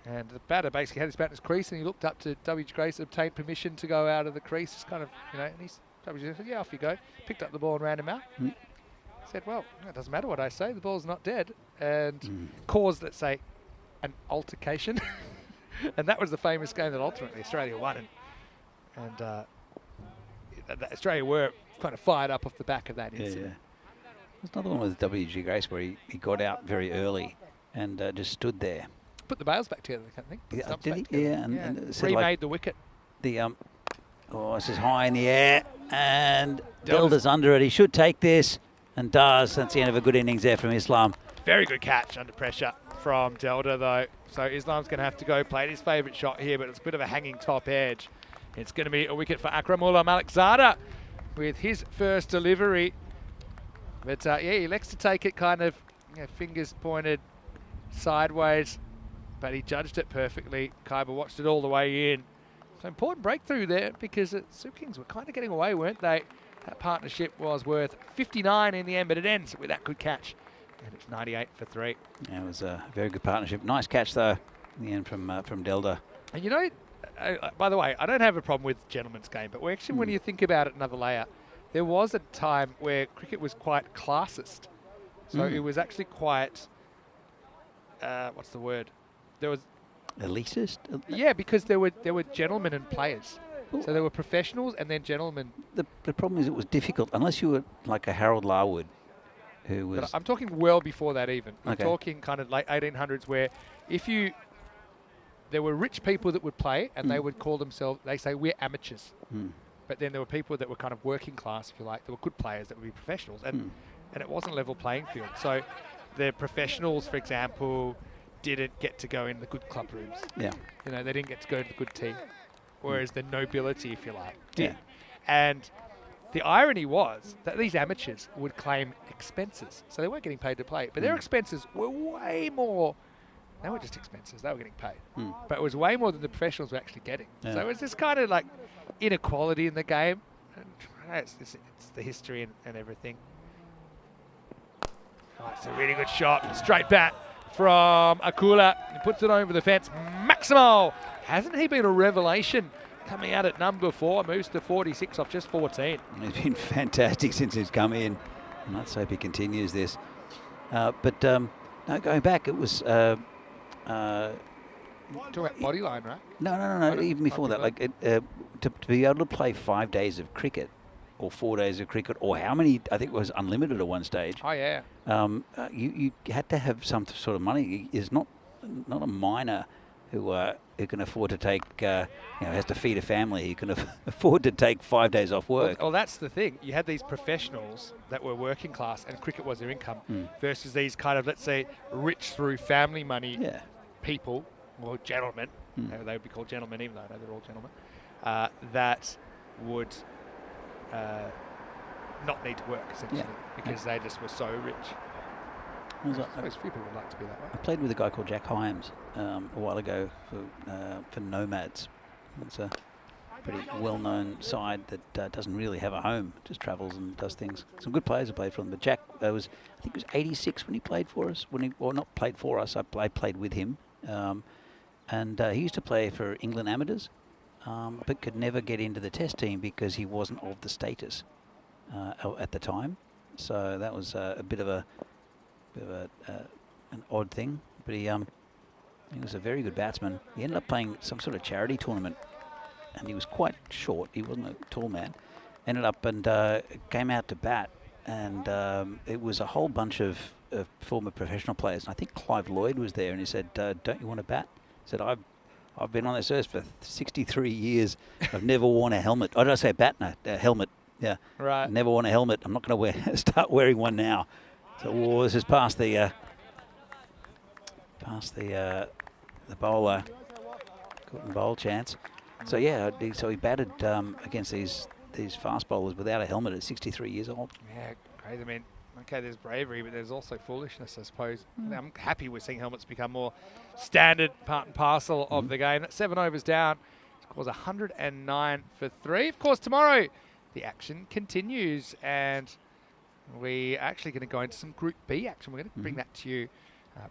And the batter basically had his bat in his crease, and he looked up to W.G. Grace, obtained permission to go out of the crease, just kind of, and W.G. said, yeah, off you go. Picked up the ball and ran him out. Said, well, it doesn't matter what I say, the ball's not dead. And caused, let's say, an altercation. And that was the famous game that ultimately Australia won. And Australia were kind of fired up off the back of that incident. There's another one with W.G. Grace where he got out very early and just stood there. Put the bails back together, I think. Yeah, did he? Yeah, and remade like the wicket. This is high in the air, and Delda's under it. He should take this, and does. That's the end of a good innings there from Islam. Very good catch under pressure from Delda, though. So Islam's going to have to go play his favourite shot here, but it's a bit of a hanging top edge. It's going to be a wicket for Akramullah Malikzada with his first delivery. But he elects to take it kind of fingers pointed sideways, but he judged it perfectly. Khyber watched it all the way in. So important breakthrough there, because the Super Kings were kind of getting away, weren't they? That partnership was worth 59 in the end, but it ends with that good catch. And it's 98 for 3. Yeah, it was a very good partnership. Nice catch, though, in the end from Delda. And by the way, I don't have a problem with gentleman's game, but actually when you think about it another layer, there was a time where cricket was quite classist. So it was actually quite, what's the word? There was elitist? Yeah, because there were gentlemen and players. Ooh. So there were professionals and then gentlemen. The problem is it was difficult, unless you were like a Harold Larwood, who was... But I'm talking well before that even. I'm talking kind of late 1800s where there were rich people that would play and they would call themselves, they say, we're amateurs. But then there were people that were kind of working class, if you like. There were good players that would be professionals. And it wasn't a level playing field. So the professionals, for example, didn't get to go in the good club rooms. Yeah. They didn't get to go to the good team. Whereas the nobility, if you like, did. Yeah. And the irony was that these amateurs would claim expenses. So they weren't getting paid to play. But their expenses were way more. They weren't just expenses. They were getting paid. But it was way more than the professionals were actually getting. Yeah. So it was this kind of like inequality in the game. And it's the history and everything. Oh, it's a really good shot. Straight bat from Akula. He puts it over the fence. Maximo! Hasn't he been a revelation coming out at number 4? Moves to 46 off just 14. He's been fantastic since he's come in. And let's hope he continues this. No, going back, it was... Talking about body line, right? No. Even before that, to be able to play 5 days of cricket, or 4 days of cricket, or how many? I think it was unlimited at one stage. Oh yeah. You had to have some sort of money. Is not a miner who can afford to take has to feed a family. He can afford to take 5 days off work. Well, that's the thing. You had these professionals that were working class, and cricket was their income, versus these kind of, let's say, rich through family money people, or gentlemen. They would be called gentlemen, even though I know they're all gentlemen. That would not need to work, essentially, because they just were so rich. I suppose few people would like to be that way. I played with a guy called Jack Hyams a while ago for Nomads. It's a pretty well-known side that doesn't really have a home, just travels and does things. Some good players have played for them, but Jack I think it was 86 when he played for us. Not played for us, I played with him. And he used to play for England amateurs, but could never get into the test team because he wasn't of the status at the time. So that was a bit of an odd thing. But he was a very good batsman. He ended up playing some sort of charity tournament, and he was quite short. He wasn't a tall man. Ended up and came out to bat, and it was a whole bunch of former professional players. And I think Clive Lloyd was there, and he said, "Don't you want to bat?" He said, I've been on this earth for 63 years. I've never worn a helmet. Oh, did I say bat? No, a helmet. Yeah. Right. Never worn a helmet. I'm not going to start wearing one now. So this is past the bowler, couldn't bowl chance. So yeah, so he batted against these fast bowlers without a helmet at 63 years old. Yeah, crazy. I mean, okay, there's bravery, but there's also foolishness, I suppose. I'm happy we're seeing helmets become more standard part and parcel of the game. At 7 overs down, was 109 for 3. Of course, tomorrow the action continues, and we're actually going to go into some Group B action. We're going to bring that to you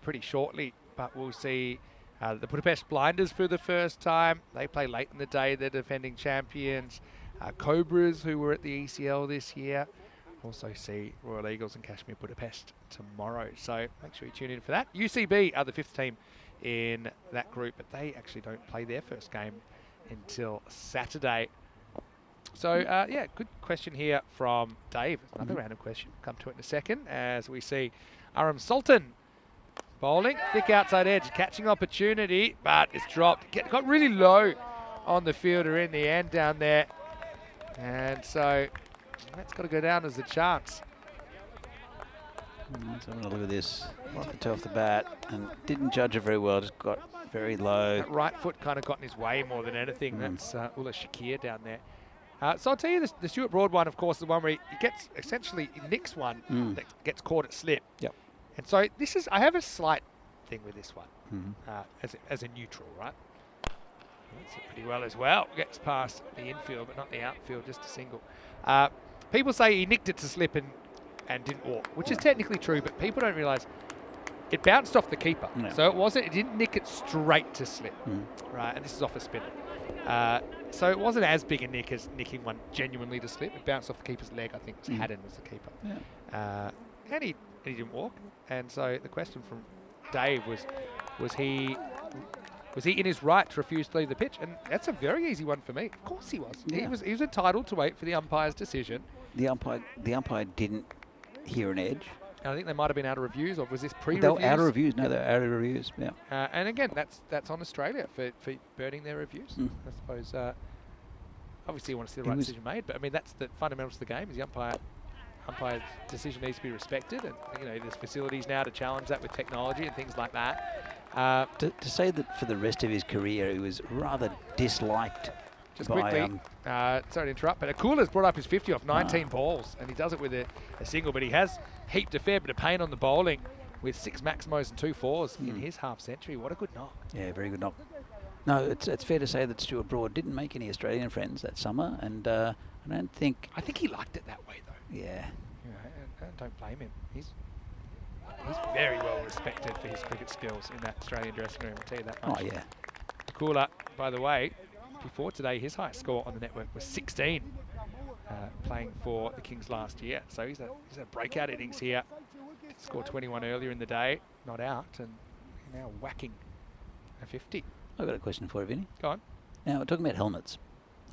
pretty shortly, but we'll see the Budapest Blinders for the first time. They play late in the day. They're defending champions. Cobras, who were at the ECL this year. Also see Royal Eagles and Kashmir Budapest tomorrow. So make sure you tune in for that. UCB are the 5th team in that group, but they actually don't play their first game until Saturday. So, yeah, good question here from Dave. Another random question. Come to it in a second as we see Aram Sultan bowling. Thick outside edge, catching opportunity, but it's dropped. Got really low on the fielder in the end down there. And so that's got to go down as a chance. Let's have a look at this. Off the toe off the bat, and didn't judge it very well. Just got very low. That right foot kind of got in his way more than anything. That's Ullah Shakir down there. So I'll tell you, the Stuart Broad one, of course, the one where he gets essentially, he nicks one that gets caught at slip. Yep. And so this is, I have a slight thing with this one as a neutral, right? That's it pretty well as well. Gets past the infield, but not the outfield, just a single. People say he nicked it to slip and didn't walk, which is technically true, but people don't realise it bounced off the keeper. No. So it didn't nick it straight to slip, right? And this is off a spinner. So it wasn't as big a nick as nicking one genuinely to slip. It bounced off the keeper's leg. I think it was Haddon was the keeper. Yeah. And he didn't walk. And so the question from Dave was he in his right to refuse to leave the pitch? And that's a very easy one for me. Of course he was. Yeah. He was entitled to wait for the umpire's decision. The umpire didn't hear an edge. And I think they might have been out of reviews, or was this pre-reviews? They were out of reviews. No, they're out of reviews. Yeah. And again, that's on Australia for burning their reviews. I suppose. Obviously, you want to see the right decision made, but I mean that's the fundamentals of the game. Is the umpire's decision needs to be respected, and there's facilities now to challenge that with technology and things like that. To say that for the rest of his career he was rather disliked. Just quickly, sorry to interrupt, but Akula's brought up his 50 off 19 balls, and he does it with a single, but he has heaped a fair bit of pain on the bowling with 6 Maximos and 2 4s in his half century. What a good knock. Yeah, very good knock. No, it's fair to say that Stuart Broad didn't make any Australian friends that summer, and I don't think... I think he liked it that way, though. Yeah. I don't blame him. He's very well respected for his cricket skills in that Australian dressing room, I'll tell you that much. Oh, yeah. Akula, by the way, before today, his highest score on the network was 16, playing for the Kings last year. So he's a breakout innings here. Scored 21 earlier in the day, not out, and now whacking a 50. I've got a question for you, Vinny. Go on. Now, we're talking about helmets,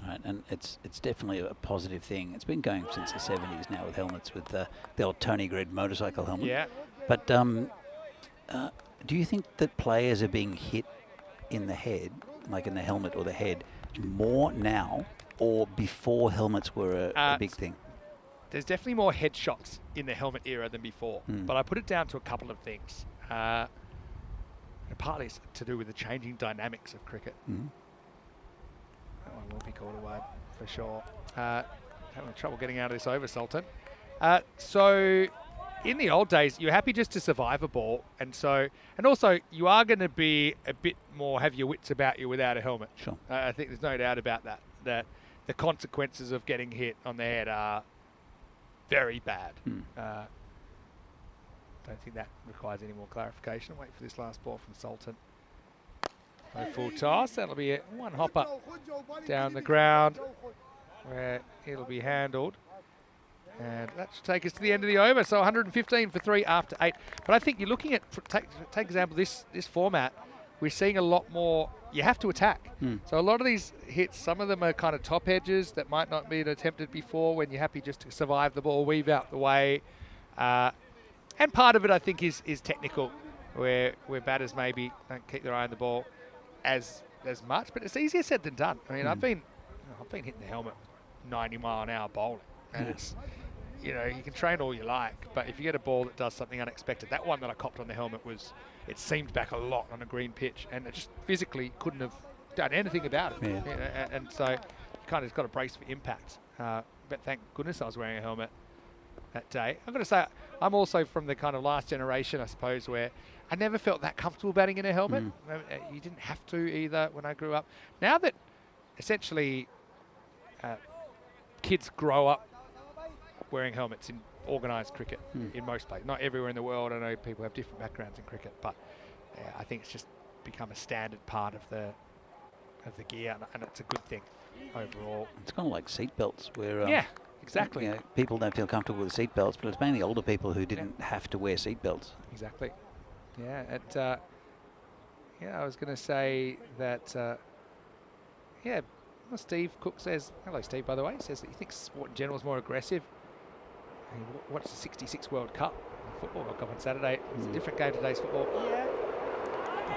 right? And it's definitely a positive thing. It's been going since the 70s now with helmets, with the old Tony Grid motorcycle helmet. Yeah. But do you think that players are being hit in the head, like in the helmet or the head, more now or before helmets were a big thing? There's definitely more headshots in the helmet era than before, but I put it down to a couple of things. Partly it's to do with the changing dynamics of cricket. That one will be called away for sure. Having trouble getting out of this over, Sultan. So in the old days, you're happy just to survive a ball, and also you are going to be a bit more, have your wits about you without a helmet. Sure. I think there's no doubt about that. That the consequences of getting hit on the head are very bad. Don't think that requires any more clarification. Wait for this last ball from Sultan. No full toss. That'll be one hopper down the ground where it'll be handled. And that should take us to the end of the over. So 115 for 3 after 8. But I think you're looking at, take example, this format, we're seeing a lot more, you have to attack. So a lot of these hits, some of them are kind of top edges that might not be attempted before when you're happy just to survive the ball, weave out the way. And part of it, I think, is technical, where batters maybe don't keep their eye on the ball as much. But it's easier said than done. I mean, I've been hitting the helmet 90-mile-an-hour bowling, and it's, you can train all you like, but if you get a ball that does something unexpected, that one that I copped on the helmet it seemed back a lot on a green pitch, and it just physically couldn't have done anything about it. Yeah. And so you kind of got to brace for impact. But thank goodness I was wearing a helmet that day. I've got to say, I'm also from the kind of last generation, I suppose, where I never felt that comfortable batting in a helmet. You didn't have to either when I grew up. Now that essentially kids grow up wearing helmets in organised cricket in most places. Not everywhere in the world. I know people have different backgrounds in cricket, but I think it's just become a standard part of the gear, and it's a good thing overall. It's kind of like seat belts, where yeah, exactly. You know, people don't feel comfortable with seat belts, but it's mainly older people who didn't have to wear seat belts. Exactly. Yeah. I was going to say that. Well, Steve Cook says, hello Steve, by the way, says that he thinks sport in general is more aggressive. He watched the 66 World Cup, football World Cup on Saturday. It's a different game to today's football. Yeah,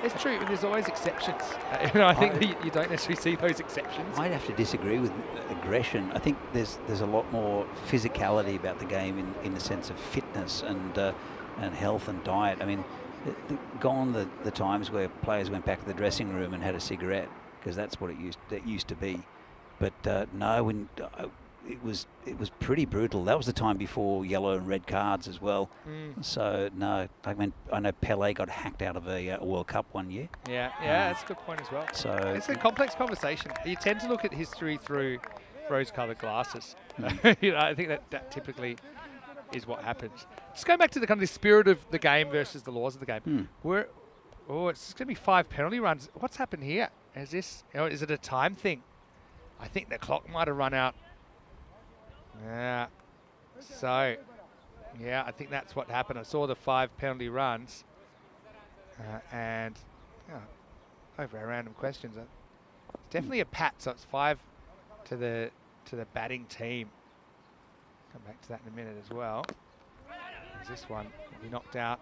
it's true. There's always exceptions. I think that you don't necessarily see those exceptions. I'd have to disagree with aggression. I think there's a lot more physicality about the game in the sense of fitness and health and diet. I mean, gone the times where players went back to the dressing room and had a cigarette, because that's what it used to be. But no, when it was pretty brutal. That was the time before yellow and red cards as well. So no, I mean, I know Pelé got hacked out of a World Cup one year. Yeah, that's a good point as well. So it's a complex conversation. You tend to look at history through rose-coloured glasses. I think that typically is what happens. Just going back to the kind of the spirit of the game versus the laws of the game. It's going to be 5 penalty runs. What's happened here? Is it a time thing? I think the clock might have run out. Yeah. So, yeah, I think that's what happened. I saw the 5 penalty runs, and over our random questions, it's definitely a pat. So it's 5 to the batting team. Come back to that in a minute as well. This one will be knocked out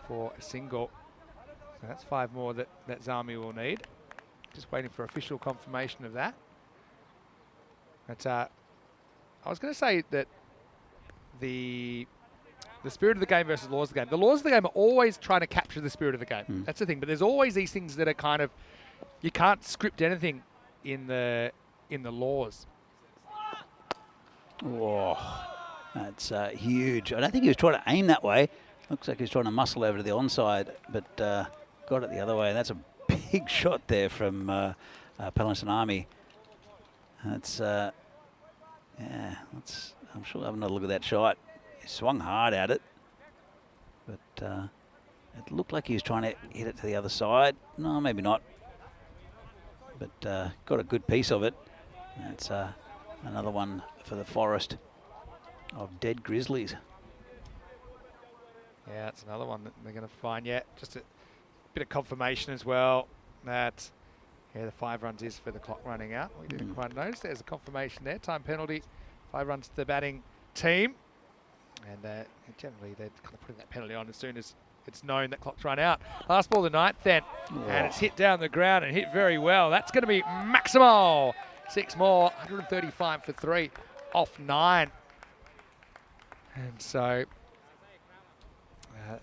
for a single. So that's 5 more that Zami will need. Just waiting for official confirmation of that. But I was going to say that the spirit of the game versus laws of the game. The laws of the game are always trying to capture the spirit of the game. That's the thing. But there's always these things that are kind of, you can't script anything in the laws. Whoa, that's huge. I don't think he was trying to aim that way. Looks like he was trying to muscle over to the onside, but got it the other way. That's a big shot there from Palasinami. That's I'm sure I'll have another look at that shot. He swung hard at it, but it looked like he was trying to hit it to the other side. No, maybe not. But got a good piece of it. That's another one for the forest of dead grizzlies. Yeah, that's another one that they're going to find. Yeah, just a bit of confirmation as well that the 5 runs is for the clock running out. We didn't quite notice. There's a confirmation there. Time penalty. 5 runs to the batting team. And generally they're kind of putting that penalty on as soon as it's known that clock's run out. Last ball of the 9th then. And it's hit down the ground and hit very well. That's going to be Maximal. 6 more. 135 for 3 off 9. And so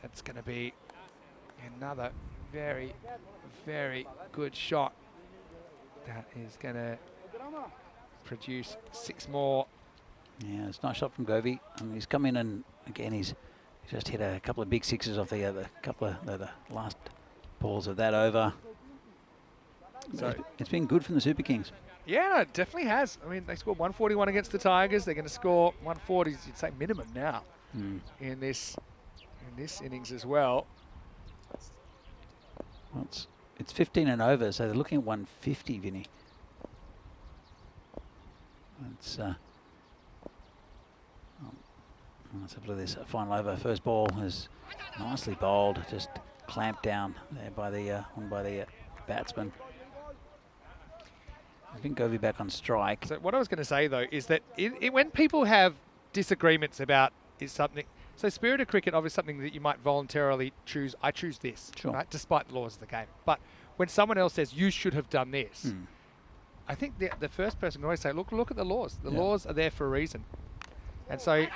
it's going to be another very, very good shot. That is going to produce 6 more. Yeah, it's a nice shot from Govey. I mean, he's come in and again he's just hit a couple of big sixes off the couple of the last balls of that over. So it's been good from the Super Kings. Yeah, it definitely has. I mean, they scored 141 against the Tigers. They're going to score 140, you'd say minimum now in this innings as well. Well, it's 15 and over, so they're looking at 150, Vinny. It's let's have a look at this final over. First ball is nicely bowled, just clamped down there by the batsman. I think Govey back on strike. So what I was going to say though is that when people have disagreements about something, so spirit of cricket obviously something that you might voluntarily choose. I choose this, right, despite the laws of the game. But when someone else says you should have done this, I think the first person can always say, look at the laws. The laws are there for a reason. And so,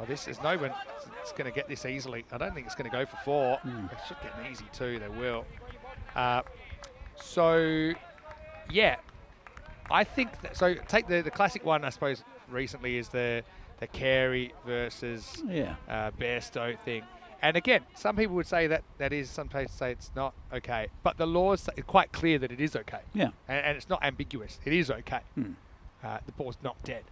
this is no one that's going to get this easily. I don't think it's going to go for 4. They should get an easy 2. They will. Yeah, I think that, so take the classic one, I suppose, recently is the Carey versus Bairstow thing. And again, some people would say that is, some people say it's not okay. But the laws are quite clear that it is okay. Yeah. And it's not ambiguous. It is okay. The ball's not dead.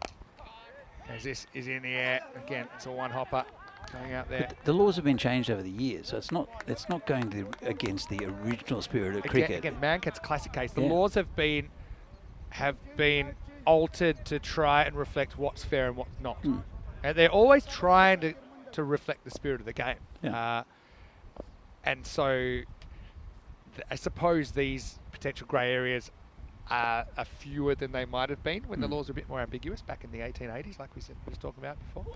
As this is in the air, again, it's a one-hopper going out there. But the laws have been changed over the years, so it's not going against the original spirit of cricket. Again, Mankad's classic case. The laws have been altered to try and reflect what's fair and what's not. And they're always trying to reflect the spirit of the game. Yeah. And so I suppose these potential grey areas are fewer than they might have been when the laws were a bit more ambiguous back in the 1880s, like we was talking about before.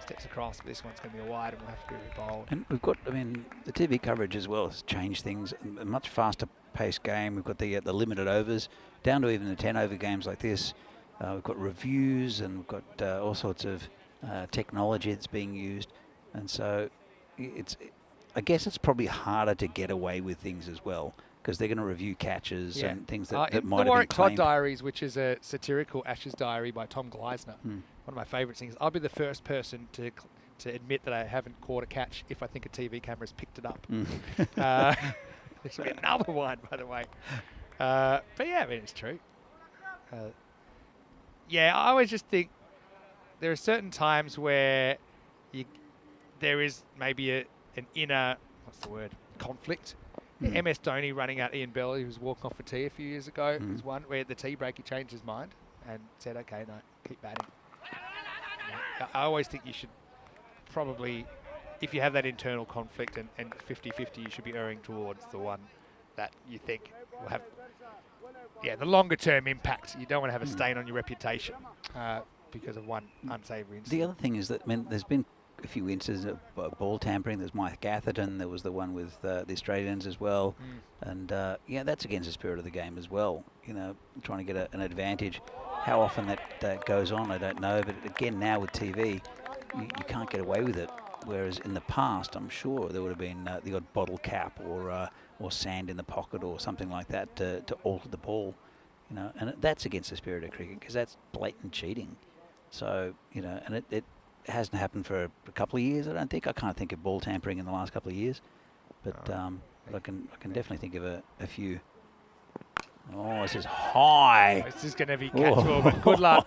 Steps across, but this one's going to be a wide and we'll have to do a bowl. And we've got, the TV coverage as well has changed things. A much faster paced game. We've got the limited overs, down to even the 10 over games like this. We've got reviews and we've got all sorts of technology that's being used. And so I guess it's probably harder to get away with things as well, because they're going to review catches and things that might have been claimed. The Warwick Todd Diaries, which is a satirical Ashes diary by Tom Gleisner, one of my favourite things. I'll be the first person to admit that I haven't caught a catch if I think a TV camera's picked it up. This will be another one, by the way. But yeah, it's true. I always just think there are certain times where there is maybe an inner, conflict. MS Dhoni running out Ian Bell, who was walking off for tea a few years ago, was one where at the tea break he changed his mind and said, okay, no, keep batting. I always think you should probably, if you have that internal conflict and 50-50, you should be erring towards the one that you think will have the longer term impact. You don't want to have a stain on your reputation because of one unsavoury incident. The other thing is that there's been a few instances of ball tampering. There's Mike Atherton. There was the one with the Australians as well. And that's against the spirit of the game as well. Trying to get an advantage. How often that goes on, I don't know. But again, now with TV, you can't get away with it. Whereas in the past, I'm sure there would have been the odd bottle cap or sand in the pocket or something like that to alter the ball. And that's against the spirit of cricket, because that's blatant cheating. So, and it hasn't happened for a couple of years, I don't think. I can't think of ball tampering in the last couple of years. But I can definitely think of a few. Oh, this is high. This is going to be catchable, but good luck.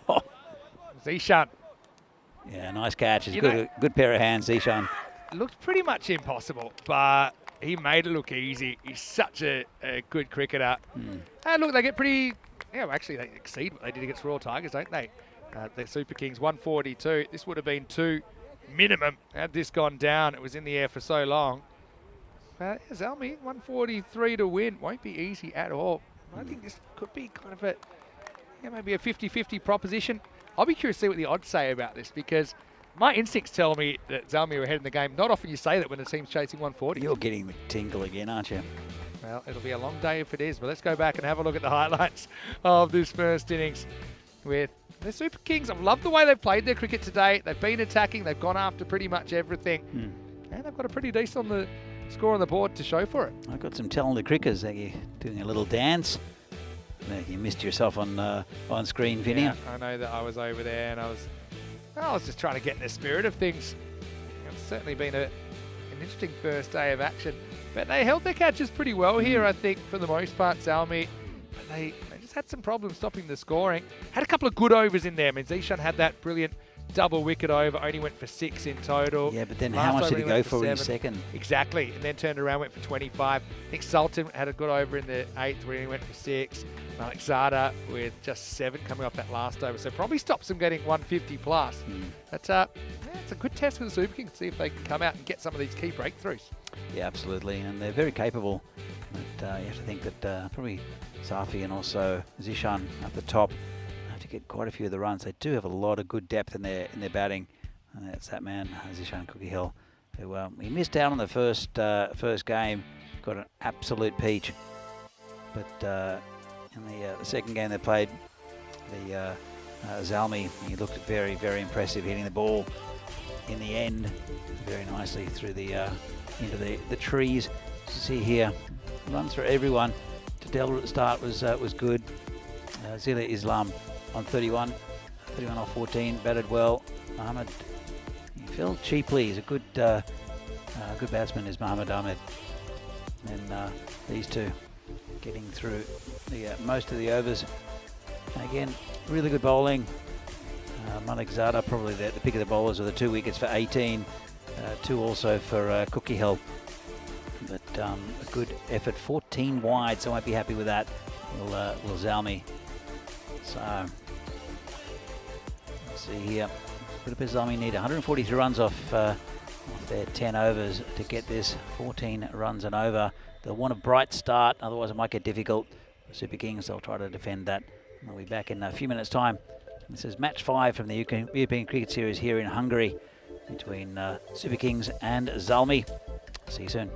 Zishan. Yeah, nice catch. It's good pair of hands, Zishan. Looked pretty much impossible, but he made it look easy. He's such a good cricketer. And look, they get pretty... actually, they exceed what they did against Royal Tigers, don't they? The Super Kings, 142. This would have been 2 minimum had this gone down. It was in the air for so long. But Zalmi, 143 to win. Won't be easy at all. I think this could be kind of maybe a 50-50 proposition. I'll be curious to see what the odds say about this, because my instincts tell me that Zalmi are ahead in the game. Not often you say that when the team's chasing 140. You're getting the tingle again, aren't you? Well, it'll be a long day if it is, but let's go back and have a look at the highlights of this first innings with the Super Kings. I've loved the way they've played their cricket today. They've been attacking. They've gone after pretty much everything. And they've got a pretty decent score on the board to show for it. I've got some talented cricketers. They're doing a little dance. You missed yourself on screen, Vinny. Yeah, I know that I was over there and I was just trying to get in the spirit of things. It's certainly been an interesting first day of action. But they held their catches pretty well here, I think, for the most part, Zalmi. But they just had some problems stopping the scoring. Had a couple of good overs in there. Zishan had that brilliant double wicket over, only went for 6 in total. Yeah, but then how much did he go for in the second? Exactly, and then turned around, went for 25. I think Sultan had a good over in the 8th where he went for 6. Malik Zada with just 7 coming off that last over, so probably stops them getting 150 plus. That's it's a good test for the Super Kings to see if they can come out and get some of these key breakthroughs. Yeah, absolutely, and they're very capable. But you have to think that probably Safi and also Zishan at the top to get quite a few of the runs. They do have a lot of good depth in their batting. And that's that man, Zishan Cookie Hill, who he missed out on the first game, got an absolute peach. But in the second game they played, the Zalmi, he looked very, very impressive, hitting the ball in the end very nicely through the into the trees. You see here, runs through everyone. Tadella at the start was good. Zila Islam on 31 off 14, batted well. Ahmed, he fell cheaply. He's a good good batsman is Mohamed Ahmed. And these two getting through the most of the overs. And again, really good bowling. Malik Zada probably the pick of the bowlers with the 2 wickets for 18. 2 also for Cookie Hill. But a good effort, 14 wide, so I won't be happy with that. Will Zalmi. So let's see here. Budapest Zalmi need 143 runs off their 10 overs to get this 14 runs and over. They'll want a bright start, otherwise it might get difficult. The Super Kings, they'll try to defend that. We'll be back in a few minutes' time. This is match 5 from the European Cricket Series here in Hungary between Super Kings and Zalmi. See you soon.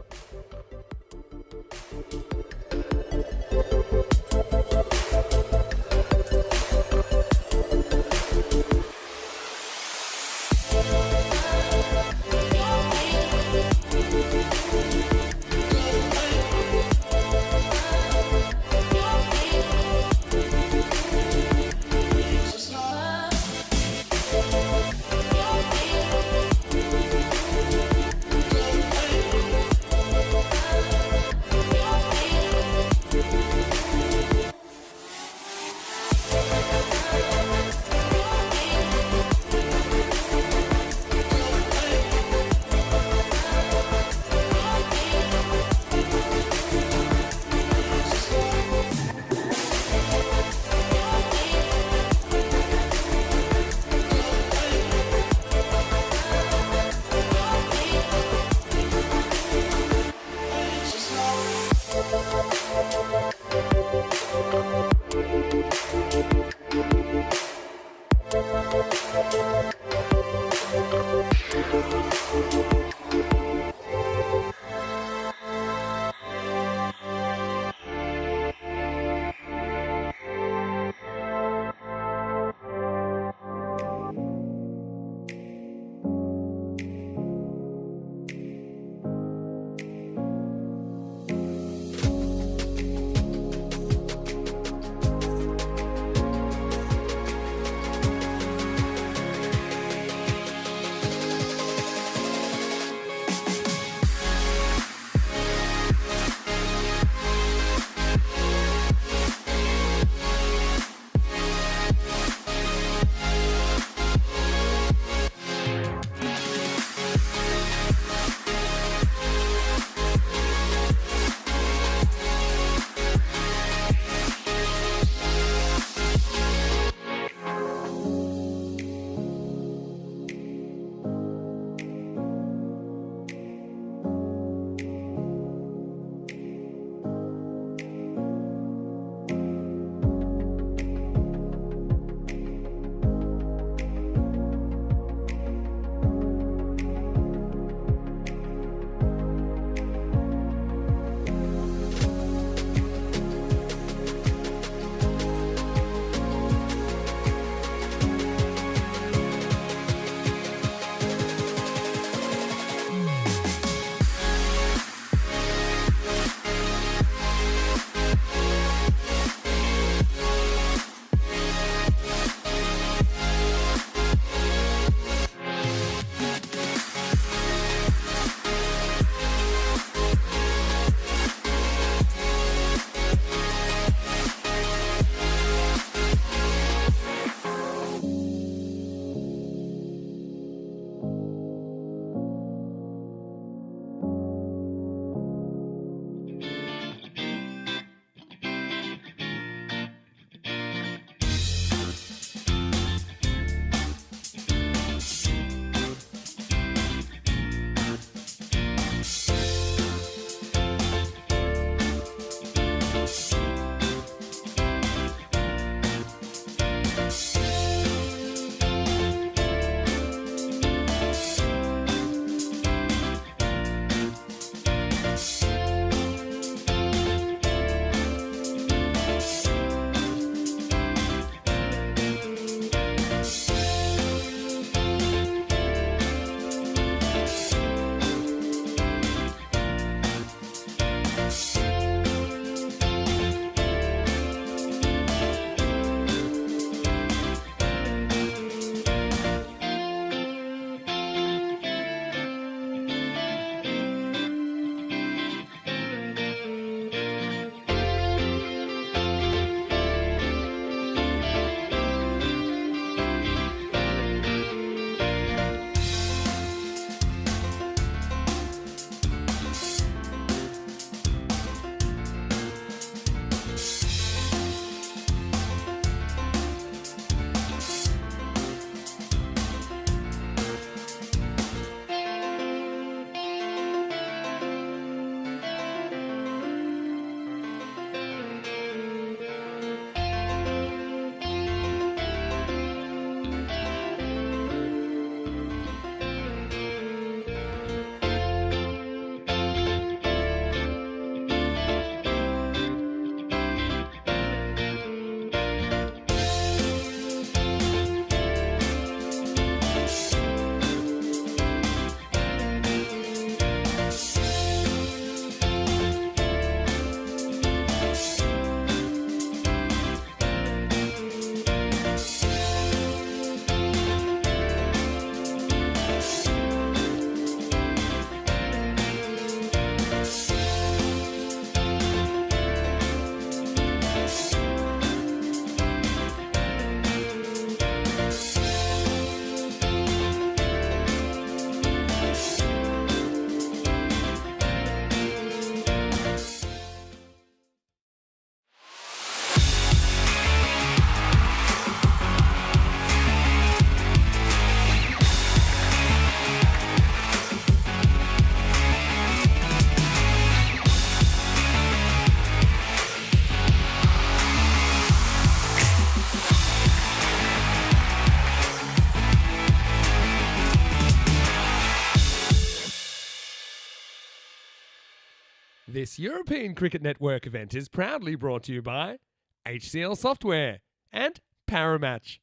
This European Cricket Network event is proudly brought to you by HCL Software and Paramatch.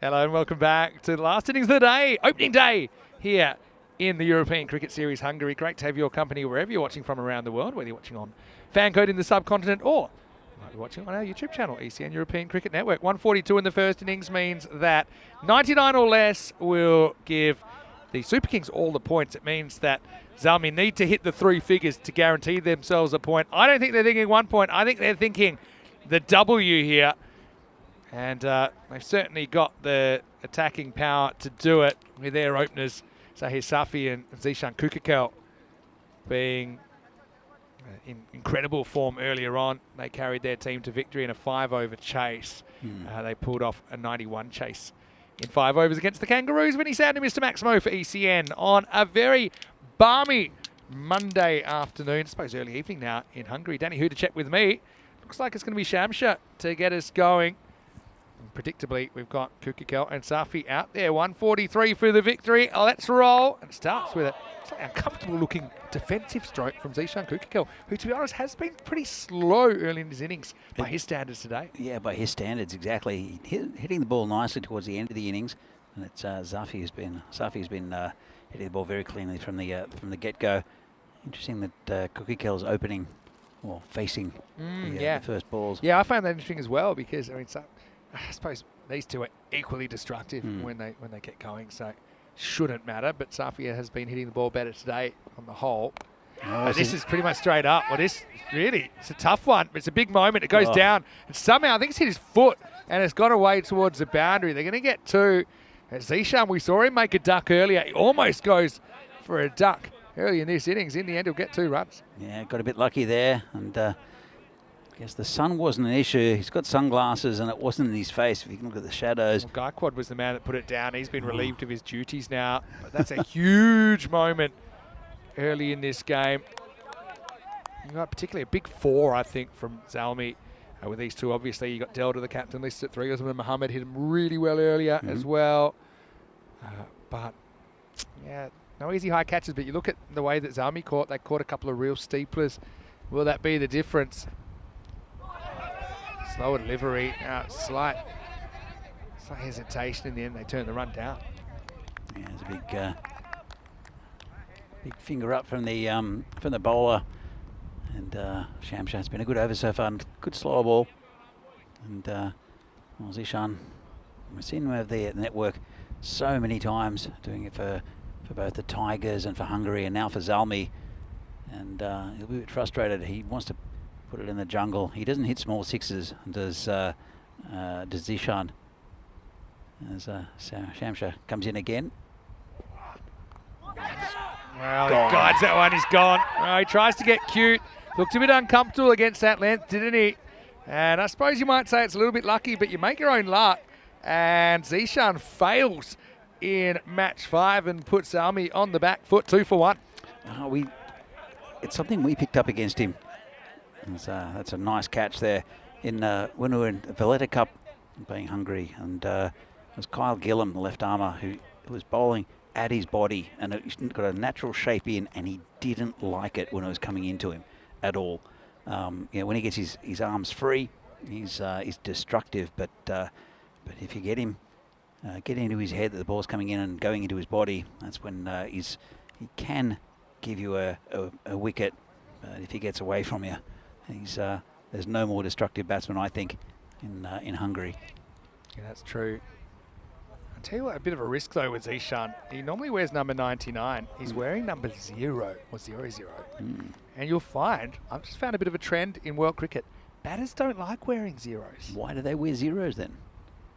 Hello and welcome back to the last innings of the day, opening day here in the European Cricket Series Hungary. Great to have your company wherever you're watching from around the world, whether you're watching on fan code in the subcontinent or you might be watching on our YouTube channel, ECN European Cricket Network. 142 in the first innings means that 99 or less will give the Super Kings all the points. It means that Zalmi need to hit the 3 figures to guarantee themselves a point. I don't think they're thinking 1 point. I think they're thinking the W here. And they've certainly got the attacking power to do it with their openers, Zahir Safi and Zishan Kukakel, being in incredible form earlier on. They carried their team to victory in a 5-over chase. They pulled off a 91 chase in 5 overs against the Kangaroos. Vinny Sandon, Mr. Maximo for ECN on a very balmy Monday afternoon, I suppose early evening now in Hungary. Danny Hudacek with me. Looks like it's going to be Shamsha to get us going. And predictably, we've got Kukakel and Safi out there. 143 for the victory. Let's roll. And it starts with a slightly uncomfortable looking defensive stroke from Zishan Kukakel, who, to be honest, has been pretty slow early in his innings by his standards today. Yeah, by his standards, exactly. Hitting the ball nicely towards the end of the innings. And it's Safi who's been hitting the ball very cleanly from the get-go. Interesting that Kukakel's opening or facing the first balls. Yeah, I found that interesting as well because, I mean, I suppose these two are equally destructive when they get going, so shouldn't matter. But Safia has been hitting the ball better today on the whole. Oh, this is pretty much straight up. Well, this really, it's a tough one, but it's a big moment. It goes down, and somehow I think it's hit his foot, and it's gone away towards the boundary. They're going to get 2. Zishan, we saw him make a duck earlier. He almost goes for a duck early in this innings. In the end, he'll get 2 runs. Yeah, got a bit lucky there, and I guess the sun wasn't an issue. He's got sunglasses, and it wasn't in his face. If you can look at the shadows. Well, Gaikwad was the man that put it down. He's been relieved of his duties now. But that's a huge moment early in this game. You got particularly a big 4, I think, from Zalmi. With these two, obviously, you got Delta, the captain, listed at 3. Osman Mohammed hit him really well earlier as well. But, yeah, no easy high catches. But you look at the way that Zalmi caught. They caught a couple of real steeplers. Will that be the difference? Slower delivery. Slight hesitation in the end. They turn the run down. Yeah, there's a big finger up from the bowler. And Shamshan's been a good over so far, and good slower ball. And Zishan, we've seen him over the network so many times, doing it for both the Tigers and for Hungary, and now for Zalmi. And he'll be a bit frustrated. He wants to put it in the jungle. He doesn't hit small sixes, does Zishan. As Shamsha comes in again. Well, he guides that one. He's gone. He tries to get cute. Looked a bit uncomfortable against that length, didn't he? And I suppose you might say it's a little bit lucky, but you make your own luck. And Zishan fails in match 5 and puts Zalmi on the back foot, 2 for 1. It's something we picked up against him. That's a nice catch there. When we were in the Valletta Cup, playing Hungary, and it was Kyle Gillam, the left armour, who was bowling at his body, and it got a natural shape in, and he didn't like it when it was coming into him at all. When he gets his arms free, he's destructive. But if you get into his head that the ball's coming in and going into his body, that's when he can give you a wicket. But if he gets away from you, there's no more destructive batsman, I think, in Hungary. Yeah, that's true. I'll tell you what, a bit of a risk though with Zishan. He normally wears number 99. He's wearing number 0 or 00. And you'll find, I've just found a bit of a trend in world cricket. Batters don't like wearing 0s. Why do they wear 0s then?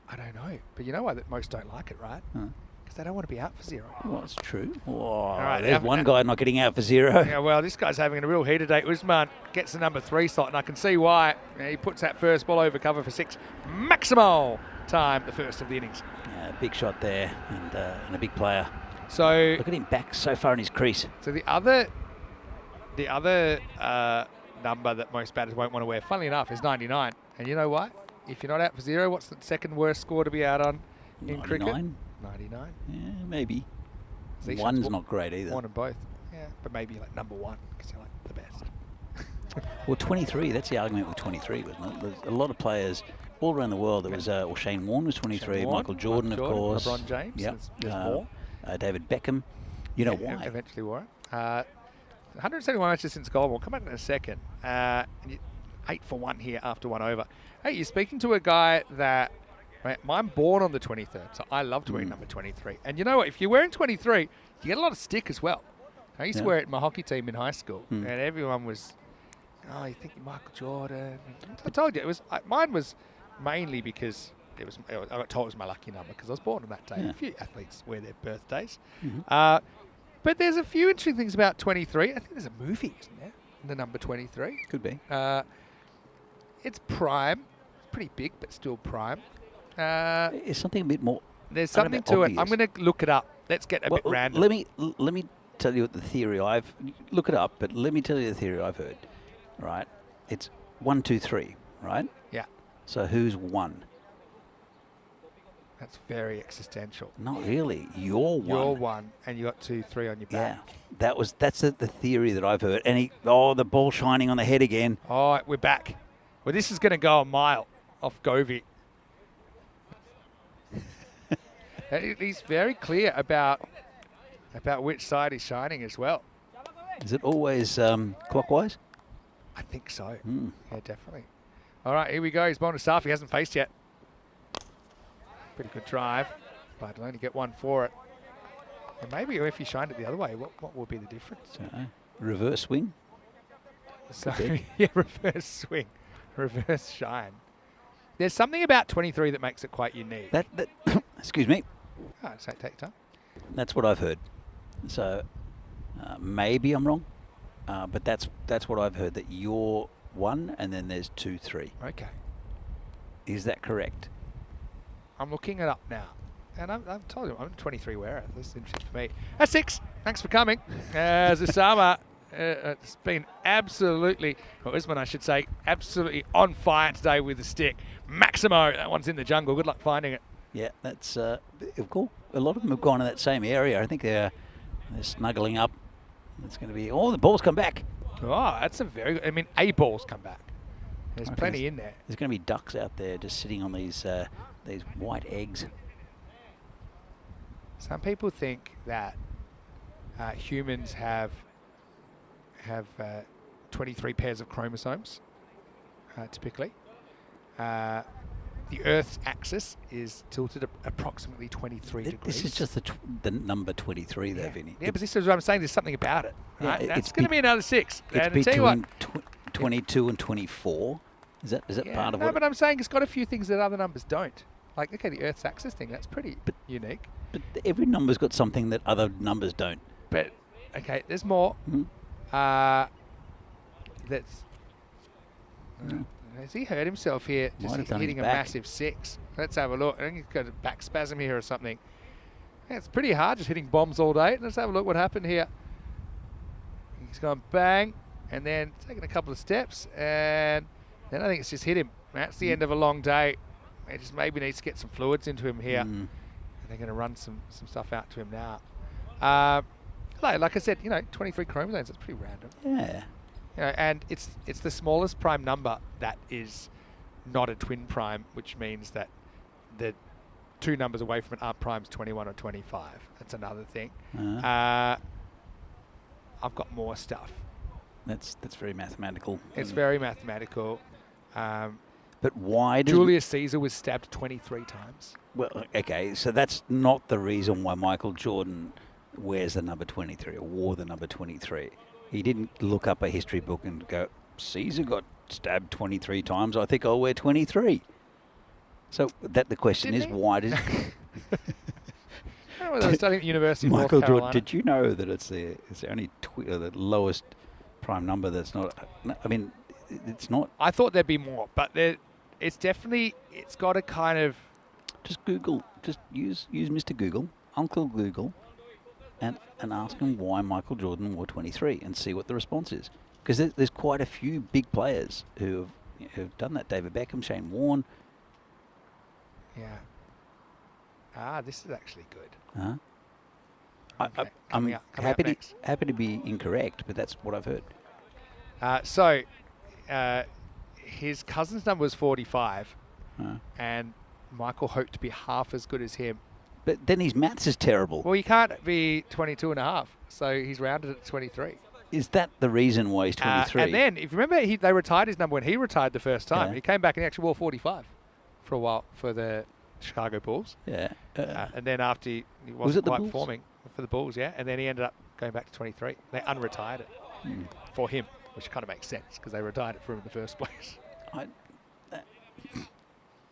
I don't know. But you know why that most don't like it, right? Because they don't want to be out for 0. Well, that's true. Oh, right, there's one guy not getting out for 0. Yeah, well, this guy's having a real heat today. Usman gets the number 3 slot, and I can see why. He puts that first ball over cover for 6. Maximo time, the first of the innings. Yeah, big shot there, and a big player. So look at him back so far in his crease. So the other number that most batters won't want to wear, funnily enough, is 99. And you know what? If you're not out for 0, what's the second worst score to be out on in cricket? 99. Yeah, maybe. One's not great either. One and both. Yeah. but maybe like number 1 because you're like the best. Well, 23, that's the argument with 23, wasn't it? There's a lot of players all around the world. There was Shane Warne was 23, Shane Warne, Michael Jordan, of course. LeBron James. Yep. There's more. David Beckham. You know Yeah, why? Eventually wore it. 171 matches since goal. We'll come back in a second. 8 for 1 here after 1 over. Hey, you're speaking to a guy that, right, I'm born on the 23rd, so I loved wearing number 23. And you know what? If you're wearing 23, you get a lot of stick as well. I used to wear it in my hockey team in high school, and everyone was, oh, you think you're Michael Jordan? I told you, mine was mainly because I got told it was my lucky number because I was born on that day. Yeah. A few athletes wear their birthdays. But there's a few interesting things about 23. I think there's a movie, isn't there? The number 23. Could be. It's prime. Pretty big, but still prime. It's something a bit more. There's something to it. I'm going to look it up. Let's get a bit random. Let me tell you what the theory look it up, but let me tell you the theory I've heard. Right, it's 1, 2, 3. Right. Yeah. So who's 1? That's very existential. Not really. You're 1. You're 1, and you got 2, 3 on your back. Yeah. That's the theory that I've heard. And the ball shining on the head again. All right, we're back. Well, this is going to go a mile off Govey. He's very clear about which side he's shining as well. Is it always clockwise? I think so. Yeah, definitely. All right, here we go. He's bowling to Safi. He hasn't faced yet. Pretty good drive, but he'll only get 1 for it. And maybe if he shined it the other way, what would be the difference? Reverse swing? So, yeah, reverse swing. Reverse shine. There's something about 23 that makes it quite unique. That excuse me. Oh, so take time. That's what I've heard. So maybe I'm wrong, but that's what I've heard, that you're 1 and then there's 2, 3. Okay. Is that correct? I'm looking it up now. And I've told you, I'm a 23 wearer. This is interesting for me. That's 6. Thanks for coming. Zusama, it's been absolutely, or Usman I should say, absolutely on fire today with the stick. Maximo, that one's in the jungle. Good luck finding it. Yeah, that's cool. A lot of them have gone in that same area. I think they're snuggling up. It's going to be, the ball's come back. Oh, that's a very good, I mean, A ball's come back. There's plenty in there. There's going to be ducks out there just sitting on these white eggs. Some people think that humans have 23 pairs of chromosomes, typically. The Earth's axis is tilted approximately 23 degrees. This is just the number 23 there, Vinny. Yeah, but this is what I'm saying. There's something about it. Right? Yeah, That's going to be another 6. It's And I tell you what, 22 and 24. Is that part of what? No, but I'm saying it's got a few things that other numbers don't. Like, okay, the Earth's axis thing, that's pretty unique. But every number's got something that other numbers don't. But, okay, there's more. Has he hurt himself here? Just hitting a massive 6. Let's have a look. I think he's got a back spasm here or something. Yeah, it's pretty hard just hitting bombs all day. Let's have a look what happened here. He's gone bang, and then taken a couple of steps, and then I think it's just hit him. That's the end of a long day. He just maybe needs to get some fluids into him here. And they're going to run some stuff out to him now. Like I said, 23 chromosomes, that's pretty random. Yeah. And it's the smallest prime number that is not a twin prime, which means that the 2 numbers away from it aren't primes 21 or 25. That's another thing. I've got more stuff. That's very mathematical. It's very mathematical. But why does Julius Caesar was stabbed 23 times? Well, okay, so that's not the reason why Michael Jordan wears the number 23 or wore the number 23. He didn't look up a history book and go, Caesar got stabbed 23 times, I think I'll wear 23. So the question is, why does... I don't know whether I was studying at the University of Michael North Carolina. Jordan, did you know that it's the only the lowest prime number that's not... I mean, it's not... I thought there'd be more, but it's definitely... It's got a kind of... Just Google, just use Mr. Google, Uncle Google, and ask him why Michael Jordan wore 23 and see what the response is. Because there's quite a few big players who have done that. David Beckham, Shane Warne. Yeah. This is actually good. Huh? I'm coming up happy next. to be incorrect, but that's what I've heard. His cousin's number was 45, and Michael hoped to be half as good as him. But then his maths is terrible. Well, you can't be 22 and a half, so he's rounded at 23. Is that the reason why he's 23? And then, if you remember, they retired his number when he retired the first time. Yeah. He came back and he actually wore 45 for a while for the Chicago Bulls. Yeah. And then after he Was it wasn't the quite Bulls? performing for the Bulls, yeah, and then he ended up going back to 23. They unretired it for him, which kind of makes sense because they retired it for him in the first place. That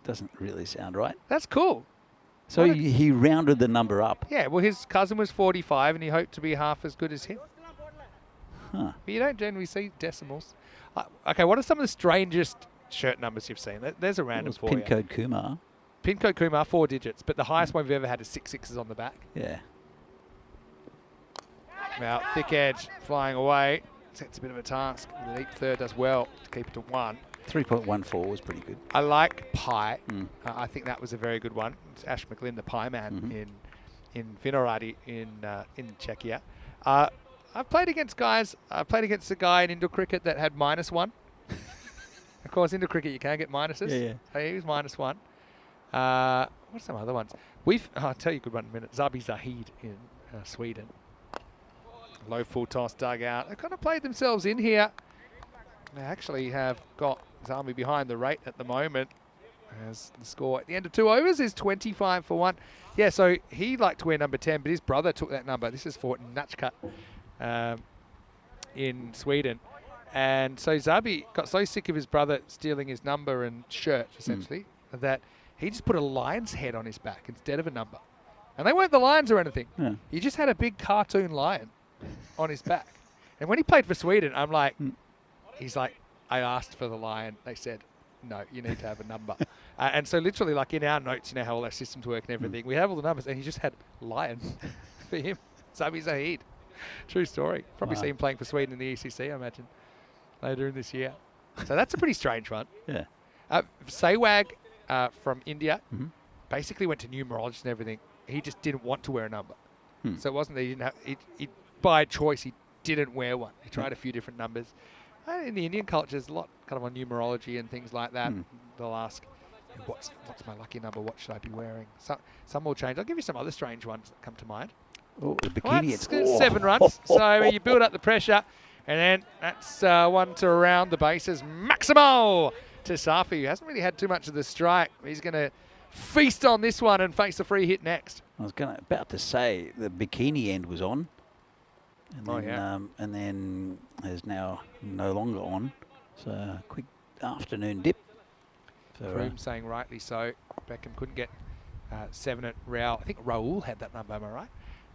doesn't really sound right. That's cool. So he rounded the number up. Yeah, well, his cousin was 45 and he hoped to be half as good as him. Huh. But you don't generally see decimals. Okay, what are some of the strangest shirt numbers you've seen? There's a random for Pin you. code Kumar. Pin code Kumar, 4 digits, but the highest one we've ever had is 6 sixes on the back. Yeah. Now, thick edge flying away. Sets a bit of a task. The deep third does well to keep it to 1. 3.14 was pretty good. I like Pie. I think that was a very good one. It's Ash McGlynn, the Pie man in Vinohrady in Czechia. I've played against guys. I played against a guy in indoor cricket that had -1. Of course, indoor cricket you can get minuses. Yeah. So he was -1. What's some other ones? I'll tell you a good one in a minute. Zabi Zahid in Sweden. Low full toss dugout. They've kind of played themselves in here. They actually have got Zami behind the rate at the moment. As the score at the end of 2 overs is 25 for 1. Yeah, so he liked to wear number 10, but his brother took that number. This is for Natchka in Sweden. And so Zabi got so sick of his brother stealing his number and shirt, essentially, that he just put a lion's head on his back instead of a number. And they weren't the lions or anything. Yeah. He just had a big cartoon lion on his back. And when he played for Sweden, I'm like, he's like, I asked for the lion. They said, no, you need to have a number. And so literally, like in our notes, you know how all our systems work and everything, we have all the numbers, and he just had lion for him. Zabi Zahid. True story. Probably see him playing for Sweden in the ECC, I imagine, later in this year. So that's a pretty strange one. Yeah. Sehwag from India basically went to numerologists and everything. He just didn't want to wear a number. So it wasn't that he didn't have, he by choice, he didn't wear one. He tried a few different numbers. In the Indian culture, there's a lot kind of on numerology and things like that. They'll ask, what's my lucky number? What should I be wearing? Some will change. I'll give you some other strange ones that come to mind. Oh, the Well, bikini. that's 7 runs. So you build up the pressure, and then that's one to round the bases. Maximo to Safi, who hasn't really had too much of the strike. He's going to feast on this one and face a free hit next. I was about to say the bikini end was on. And Oh, then, and then is now no longer on. So a quick afternoon dip. Froome saying rightly so. Beckham couldn't get 7 at Raoul. I think Raoul had that number, am I right?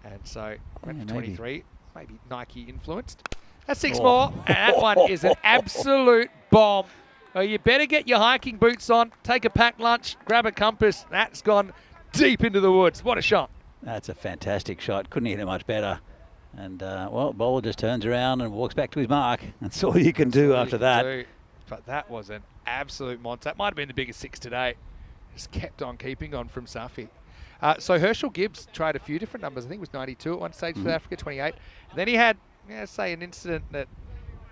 And so went for 23. Maybe Nike influenced. That's 6 more. And that one is an absolute bomb. Well, you better get your hiking boots on, take a packed lunch, grab a compass. That's gone deep into the woods. What a shot. That's a fantastic shot. Couldn't hit it much better. And, well, bowler just turns around and walks back to his mark. That's all you can do after that. But that was an absolute monster. That might have been the biggest 6 today. Just kept on keeping on from Safi. So Herschel Gibbs tried a few different numbers. I think it was 92 at one stage for Africa, 28. And then he had, say, an incident that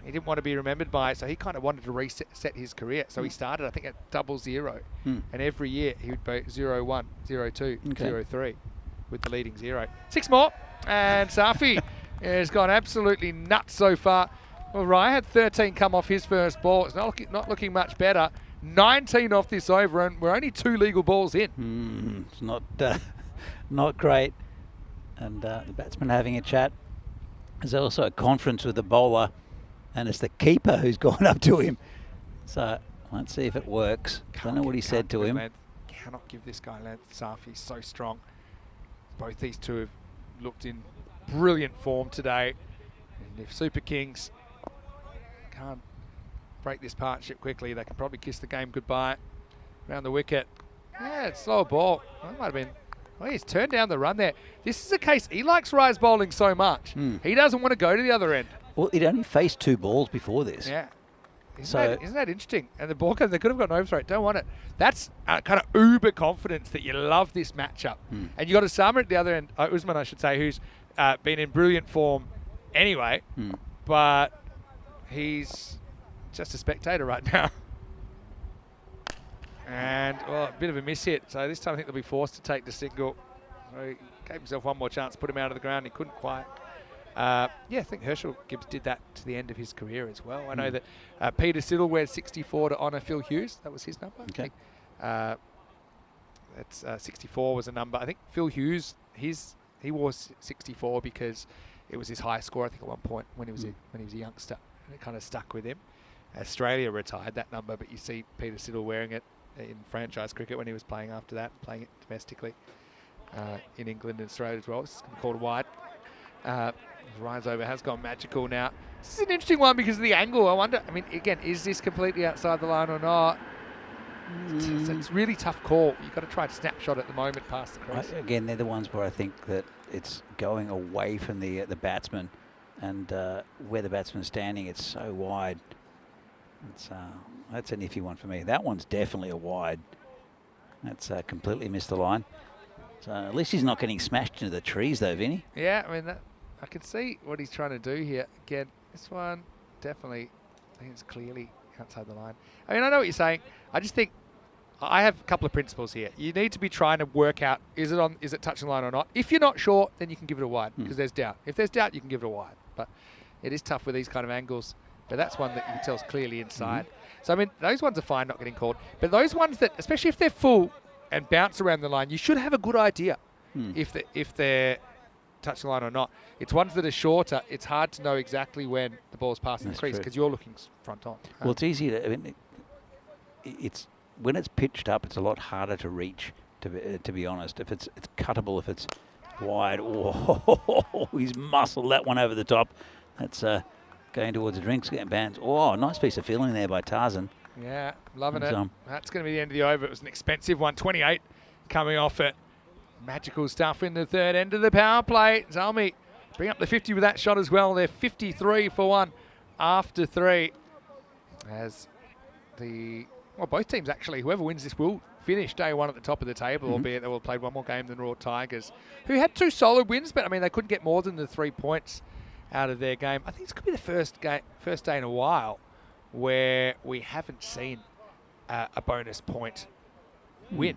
he didn't want to be remembered by, so he kind of wanted to reset his career. So he started, I think, at 00. And every year he would be 01, 02, 03 with the leading 0. 6 more. And Safi has gone absolutely nuts so far. Well, Rye had 13 come off his first ball. It's not looking much better. 19 off this over, and we're only 2 legal balls in. It's not great. And the batsman having a chat. There's also a conference with the bowler, and it's the keeper who's gone up to him. So let's see if it works. Don't know what he said to him. Length. Cannot give this guy length. Safi's so strong. Both these two have looked in brilliant form today. And if Super Kings can't break this partnership quickly, they can probably kiss the game goodbye. Around the wicket. Yeah, it's slow ball. That might have been... Oh, he's turned down the run there. This is a case, he likes rise bowling so much. He doesn't want to go to the other end. Well, he'd only faced 2 balls before this. Yeah. Isn't that interesting? And the ball, they could have gotten over throw it. Don't want it. That's kind of uber confidence that you love this matchup. And you got Osama at the other end, Usman, I should say, who's been in brilliant form anyway, but he's just a spectator right now. And, well, a bit of a miss hit. So this time I think they'll be forced to take the single. So he gave himself one more chance, put him out of the ground. He couldn't quite. Yeah, I think Herschel Gibbs did that to the end of his career as well. I know that Peter Siddle wears 64 to honour Phil Hughes. That was his number. Okay. That's 64 was a number. I think Phil Hughes, he wore 64 because it was his high score, I think, at one point when he was a youngster. And it kind of stuck with him. Australia retired that number, but you see Peter Siddle wearing it in franchise cricket when he was playing after that, playing it domestically in England and Australia as well. It's called wide. Rise over has gone magical now. This is an interesting one because of the angle. I wonder, I mean, again, is this completely outside the line or not? It's a really tough call. You've got to try to snapshot at the moment past the crease. Again, they're the ones where I think that it's going away from the batsman, and where the batsman's standing, it's so wide. That's an iffy one for me. That one's definitely a wide. That's completely missed the line. So at least he's not getting smashed into the trees, though, Vinny. Yeah, I mean, I can see what he's trying to do here. Again, this one definitely, I think it's clearly outside the line. I mean, I know what you're saying. I just think I have a couple of principles here. You need to be trying to work out, is it touching the line or not? If you're not sure, then you can give it a wide because there's doubt. If there's doubt, you can give it a wide. But it is tough with these kind of angles. But that's one that you can tell is clearly inside. So, I mean, those ones are fine not getting called. But those ones that, especially if they're full and bounce around the line, you should have a good idea if they're touching the line or not. It's ones that are shorter. It's hard to know exactly when the ball's passing the crease because you're looking front on. Well, it's easy to. I mean, it's when it's pitched up, it's a lot harder to reach. To be honest, if it's cuttable, if it's wide, oh, he's muscled that one over the top. That's going towards the drinks, getting banned. Oh, nice piece of feeling there by Tarzan. Yeah, loving it. That's going to be the end of the over. It was an expensive one, 28 coming off it. Magical stuff in the third end of the power play. Zalmi bring up the 50 with that shot as well. They're 53 for one after 3. As both teams actually, whoever wins this will finish day one at the top of the table, albeit they will have played one more game than Raw Tigers, who had 2 solid wins, but I mean, they couldn't get more than the 3 points out of their game. I think this could be the first day in a while where we haven't seen a bonus point win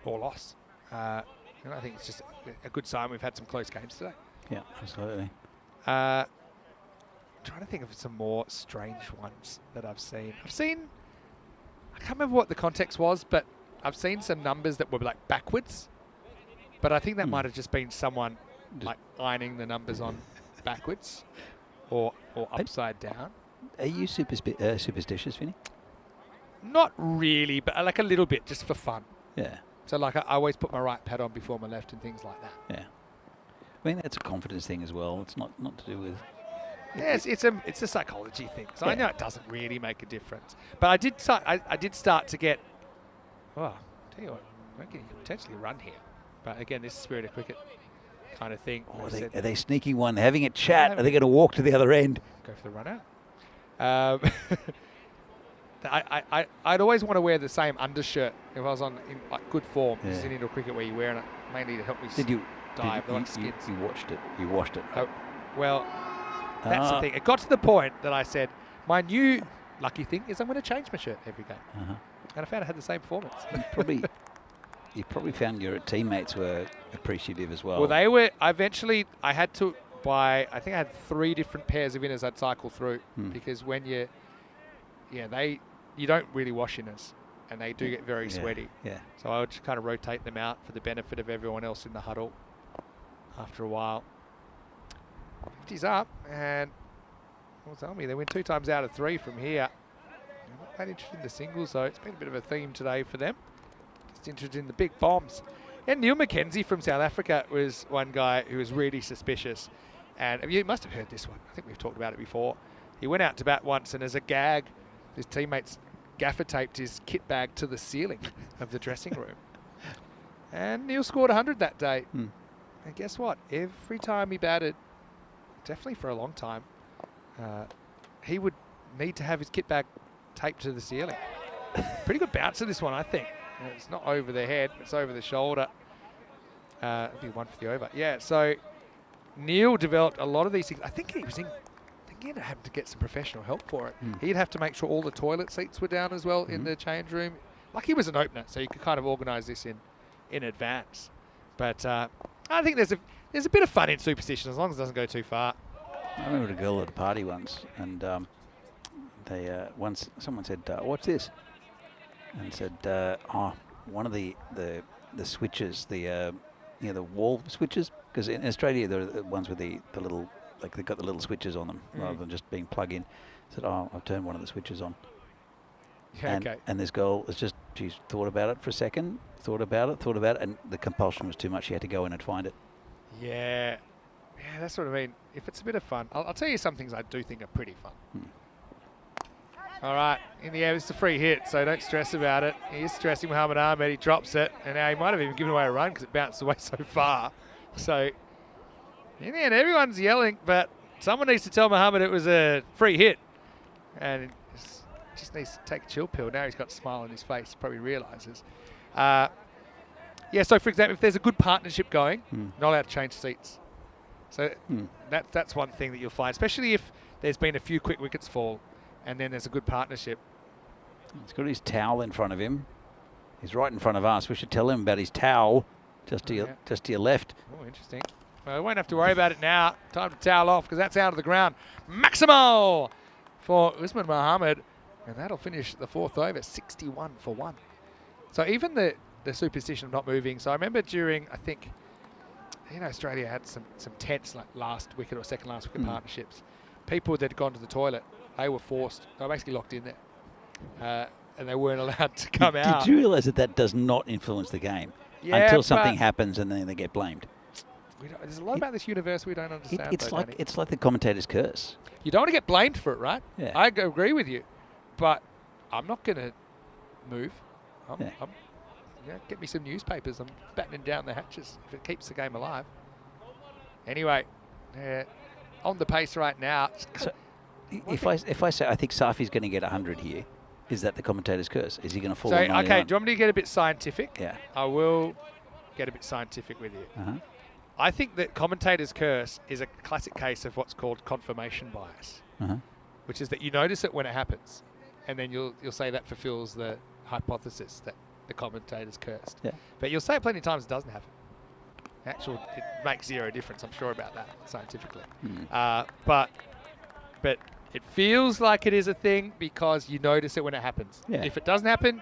or loss. And I think it's just a good sign. We've had some close games today. Yeah, absolutely. Trying to think of some more strange ones that I've seen. I can't remember what the context was, but I've seen some numbers that were like backwards. But I think that might have just been someone like ironing the numbers on backwards or upside down. Are you superstitious, Vinny? Not really, but like a little bit, just for fun. Yeah. So like I always put my right pad on before my left and things like that. Yeah. I mean, that's a confidence thing as well. It's not to do with... Yeah, it's a psychology thing. So I know it doesn't really make a difference. But I did start to get... Oh, I'll tell you what, I reckon you could potentially run here. But again, this is spirit of cricket kind of thing. Oh, are they sneaking one, having a chat? Are they going to walk to the other end? Go for the run out. I'd always want to wear the same undershirt if I was in like good form. This is in indoor cricket where you wear it mainly to help me dive. You watched it. You washed it. Oh, well, that's the thing. It got to the point that I said, my new lucky thing is I'm going to change my shirt every game. And I found I had the same performance. You probably found your teammates were appreciative as well. Well, they were. I had to buy, I think I had 3 different pairs of inners I'd cycle through because when you don't really wash inners and they do get very sweaty. Yeah. So I would just kind of rotate them out for the benefit of everyone else in the huddle after a while. 50's up and tell me they win 2 times out of 3 from here. I'm not that interested in the singles though. It's been a bit of a theme today for them. Just interested in the big bombs. And Neil McKenzie from South Africa was one guy who was really suspicious. And you must have heard this one. I think we've talked about it before. He went out to bat once and as a gag, his teammates gaffer taped his kit bag to the ceiling of the dressing room. And Neil scored 100 that day. And guess what? Every time he batted, definitely for a long time, he would need to have his kit bag taped to the ceiling. Pretty good bouncer this one, I think. It's not over the head, it's over the shoulder. It'll be one for the over. Yeah, so Neil developed a lot of these things. I think he'd have to get some professional help for it. He'd have to make sure all the toilet seats were down as well in the change room. Like, he was an opener, so you could kind of organise this in advance. But I think there's a bit of fun in superstition as long as it doesn't go too far. I remember a girl at a party once, and someone said, "What's this?" And said, "Oh, one of the switches, the wall switches, because in Australia there are the ones with the little, like, they've got the little switches on them rather than just being plug in." Said, "Oh, I've turned one of the switches on." Yeah, and this girl was just, she thought about it for a second, thought about it, and the compulsion was too much. She had to go in and find it. Yeah, that's what I mean. If it's a bit of fun, I'll tell you some things I do think are pretty fun. All right, in the air, it's a free hit, so don't stress about it. He is stressing Muhammad Ahmed. He drops it, and now he might have even given away a run because it bounced away so far. So in the end, everyone's yelling, but someone needs to tell Muhammad it was a free hit, and just needs to take a chill pill. Now he's got a smile on his face. Probably realises. Yeah. So for example, if there's a good partnership going, not allowed to change seats. So that's one thing that you'll find, especially if there's been a few quick wickets fall, and then there's a good partnership. He's got his towel in front of him. He's right in front of us. We should tell him about his towel, just to your left. Oh, interesting. Well, we won't have to worry about it now. Time to towel off because that's out of the ground. Maximal for Usman Mohammed, and that'll finish the fourth over, 61 for 1. So even the superstition of not moving. So I remember during, I think, Australia had some tense, like, last wicket or second last wicket partnerships. People that had gone to the toilet, they were forced. They were basically locked in there, and they weren't allowed to come out. Did you realise that does not influence the game until something happens and then they get blamed? There's a lot about this universe we don't understand. It's like the commentator's curse. You don't want to get blamed for it, right? Yeah. I agree with you, but I'm not going to move. Get me some newspapers. I'm battening down the hatches if it keeps the game alive. Anyway, on the pace right now. So if I say I think Safi's going to get 100 here, is that the commentator's curse? Is he going to fall on 99? Okay, do you want me to get a bit scientific? Yeah. I will get a bit scientific with you. I think that commentator's curse is a classic case of what's called confirmation bias, which is that you notice it when it happens, and then you'll say that fulfills the hypothesis that the commentator's cursed. Yeah. But you'll say it plenty of times it doesn't happen. It makes zero difference. I'm sure about that scientifically. But it feels like it is a thing because you notice it when it happens. Yeah. If it doesn't happen,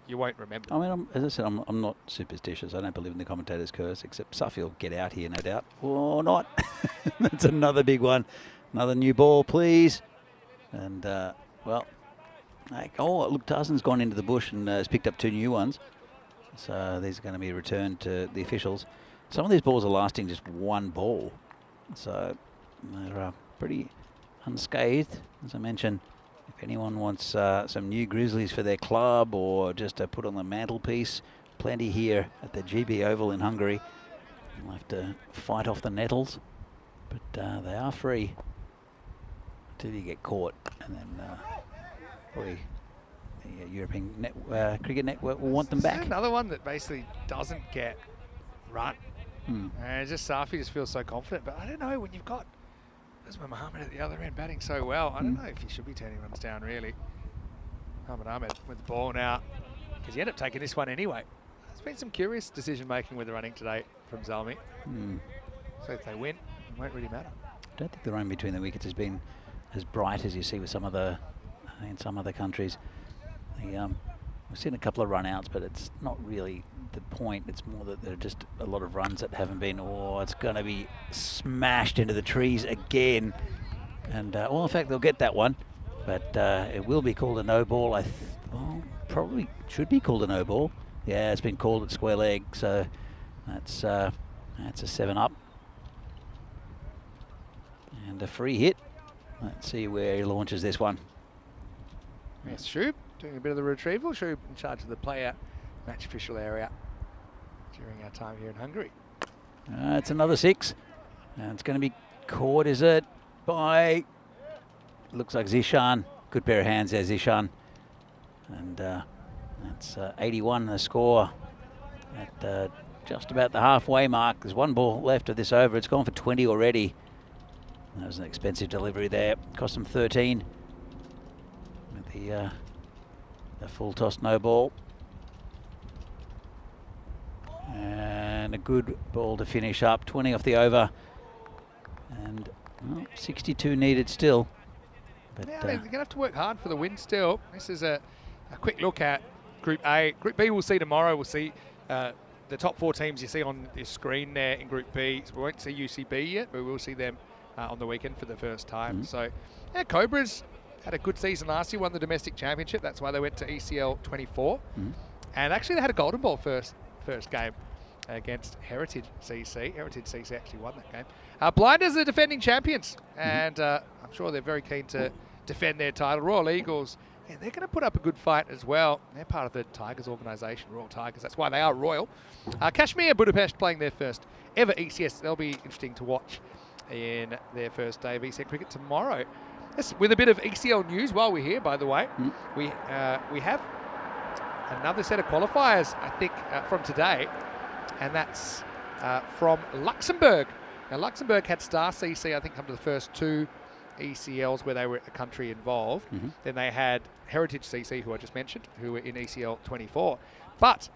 you won't remember. I mean, as I said, I'm not superstitious. I don't believe in the commentator's curse, except Safi will get out here, no doubt. Or not. That's another big one. Another new ball, please. And, look, Tarzan's gone into the bush and has picked up 2 new ones. So these are going to be returned to the officials. Some of these balls are lasting just 1 ball. So they're pretty unscathed. As I mentioned, if anyone wants some new Grizzlies for their club or just to put on the mantelpiece, plenty here at the GB Oval in Hungary. You'll have to fight off the nettles, but they are free until you get caught, and then probably the European Cricket Network will want them back. Another one that basically doesn't get run. Safi just feels so confident, but I don't know, when you've got Usman Mohammed at the other end batting so well, I don't know if he should be turning runs down, really. Muhammad Ahmed with the ball now, because he ended up taking this one anyway. There's been some curious decision-making with the running today from Zalmi. So if they win, it won't really matter. I don't think the run between the wickets has been as bright as you see with in some other countries. We've seen a couple of run-outs, but it's not really the point. It's more that there are just a lot of runs that haven't been. Oh, it's going to be smashed into the trees again. And, in fact, they'll get that one. But it will be called a no ball. Probably should be called a no ball. Yeah, it's been called at square leg. So that's a 7-up. And a free hit. Let's see where he launches this one. Yes, Shub doing a bit of the retrieval. Shub in charge of the player match official area during our time here in Hungary. It's another 6. And it's going to be caught, is it? By, looks like Zishan. Good pair of hands there, Zishan. And that's 81 the score at just about the halfway mark. There's one ball left of this over. It's gone for 20 already. That was an expensive delivery there. Cost them 13 with the full toss no ball. And a good ball to finish up. 20 off the over. And well, 62 needed still. But, yeah, they're going to have to work hard for the win still. This is a quick look at Group A. Group B we'll see tomorrow. We'll see the top 4 teams you see on your screen there in Group B. So we won't see UCB yet, but we'll see them on the weekend for the first time. So, yeah, Cobras had a good season last year, won the domestic championship. That's why they went to ECL 24. And actually they had a golden ball first game against Heritage CC. Heritage CC actually won that game. Blinders are defending champions, and I'm sure they're very keen to defend their title. Royal Eagles, yeah, they're going to put up a good fight as well. They're part of the Tigers organisation, Royal Tigers. That's why they are royal. Kashmir Budapest playing their first ever ECS. They'll be interesting to watch in their first day of ECS cricket tomorrow. With a bit of ECL news while we're here, by the way, we have another set of qualifiers, I think, from today, and that's from Luxembourg. Now, Luxembourg had Star CC, I think, come to the first 2 ECLs where they were a country involved. Then they had Heritage CC, who I just mentioned, who were in ECL 24. But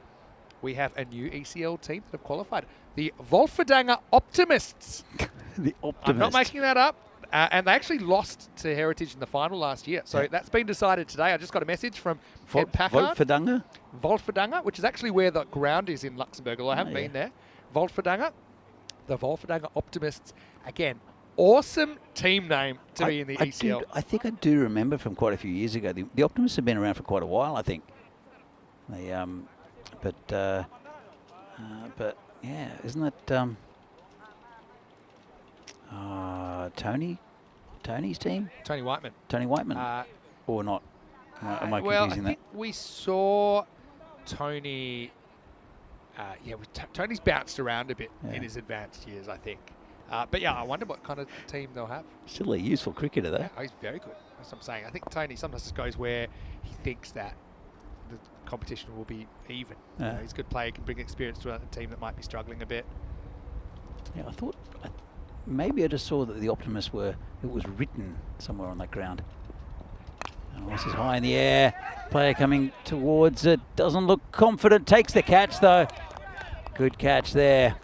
we have a new ECL team that have qualified. The Wolfendanger Optimists. The Optimists. I'm not making that up. And they actually lost to Heritage in the final last year. So that's been decided today. I just got a message from Ed Packard. Wolfendanger? Wolfendanger, which is actually where the ground is in Luxembourg, although I haven't been there. Wolfendanger. The Wolfendanger Optimists. Again, awesome team name to be in the ECL. I think I do remember from quite a few years ago. The Optimists have been around for quite a while, I think. They, but yeah, isn't that Tony's team? Tony Whiteman. Tony Whiteman, or not? Am I well, confusing I think we saw Tony. Tony's bounced around a bit in his advanced years, I think. But yeah, I wonder what kind of team they'll have. Still a useful cricketer, though. Yeah, he's very good. That's what I'm saying. I think Tony sometimes just goes where he thinks that the competition will be even. You know, he's a good player, can bring experience to a team that might be struggling a bit. Yeah, I thought maybe I just saw that the Optimists it was written somewhere on that ground. And this is high in the air. Player coming towards it. Doesn't look confident. Takes the catch, though. Good catch there.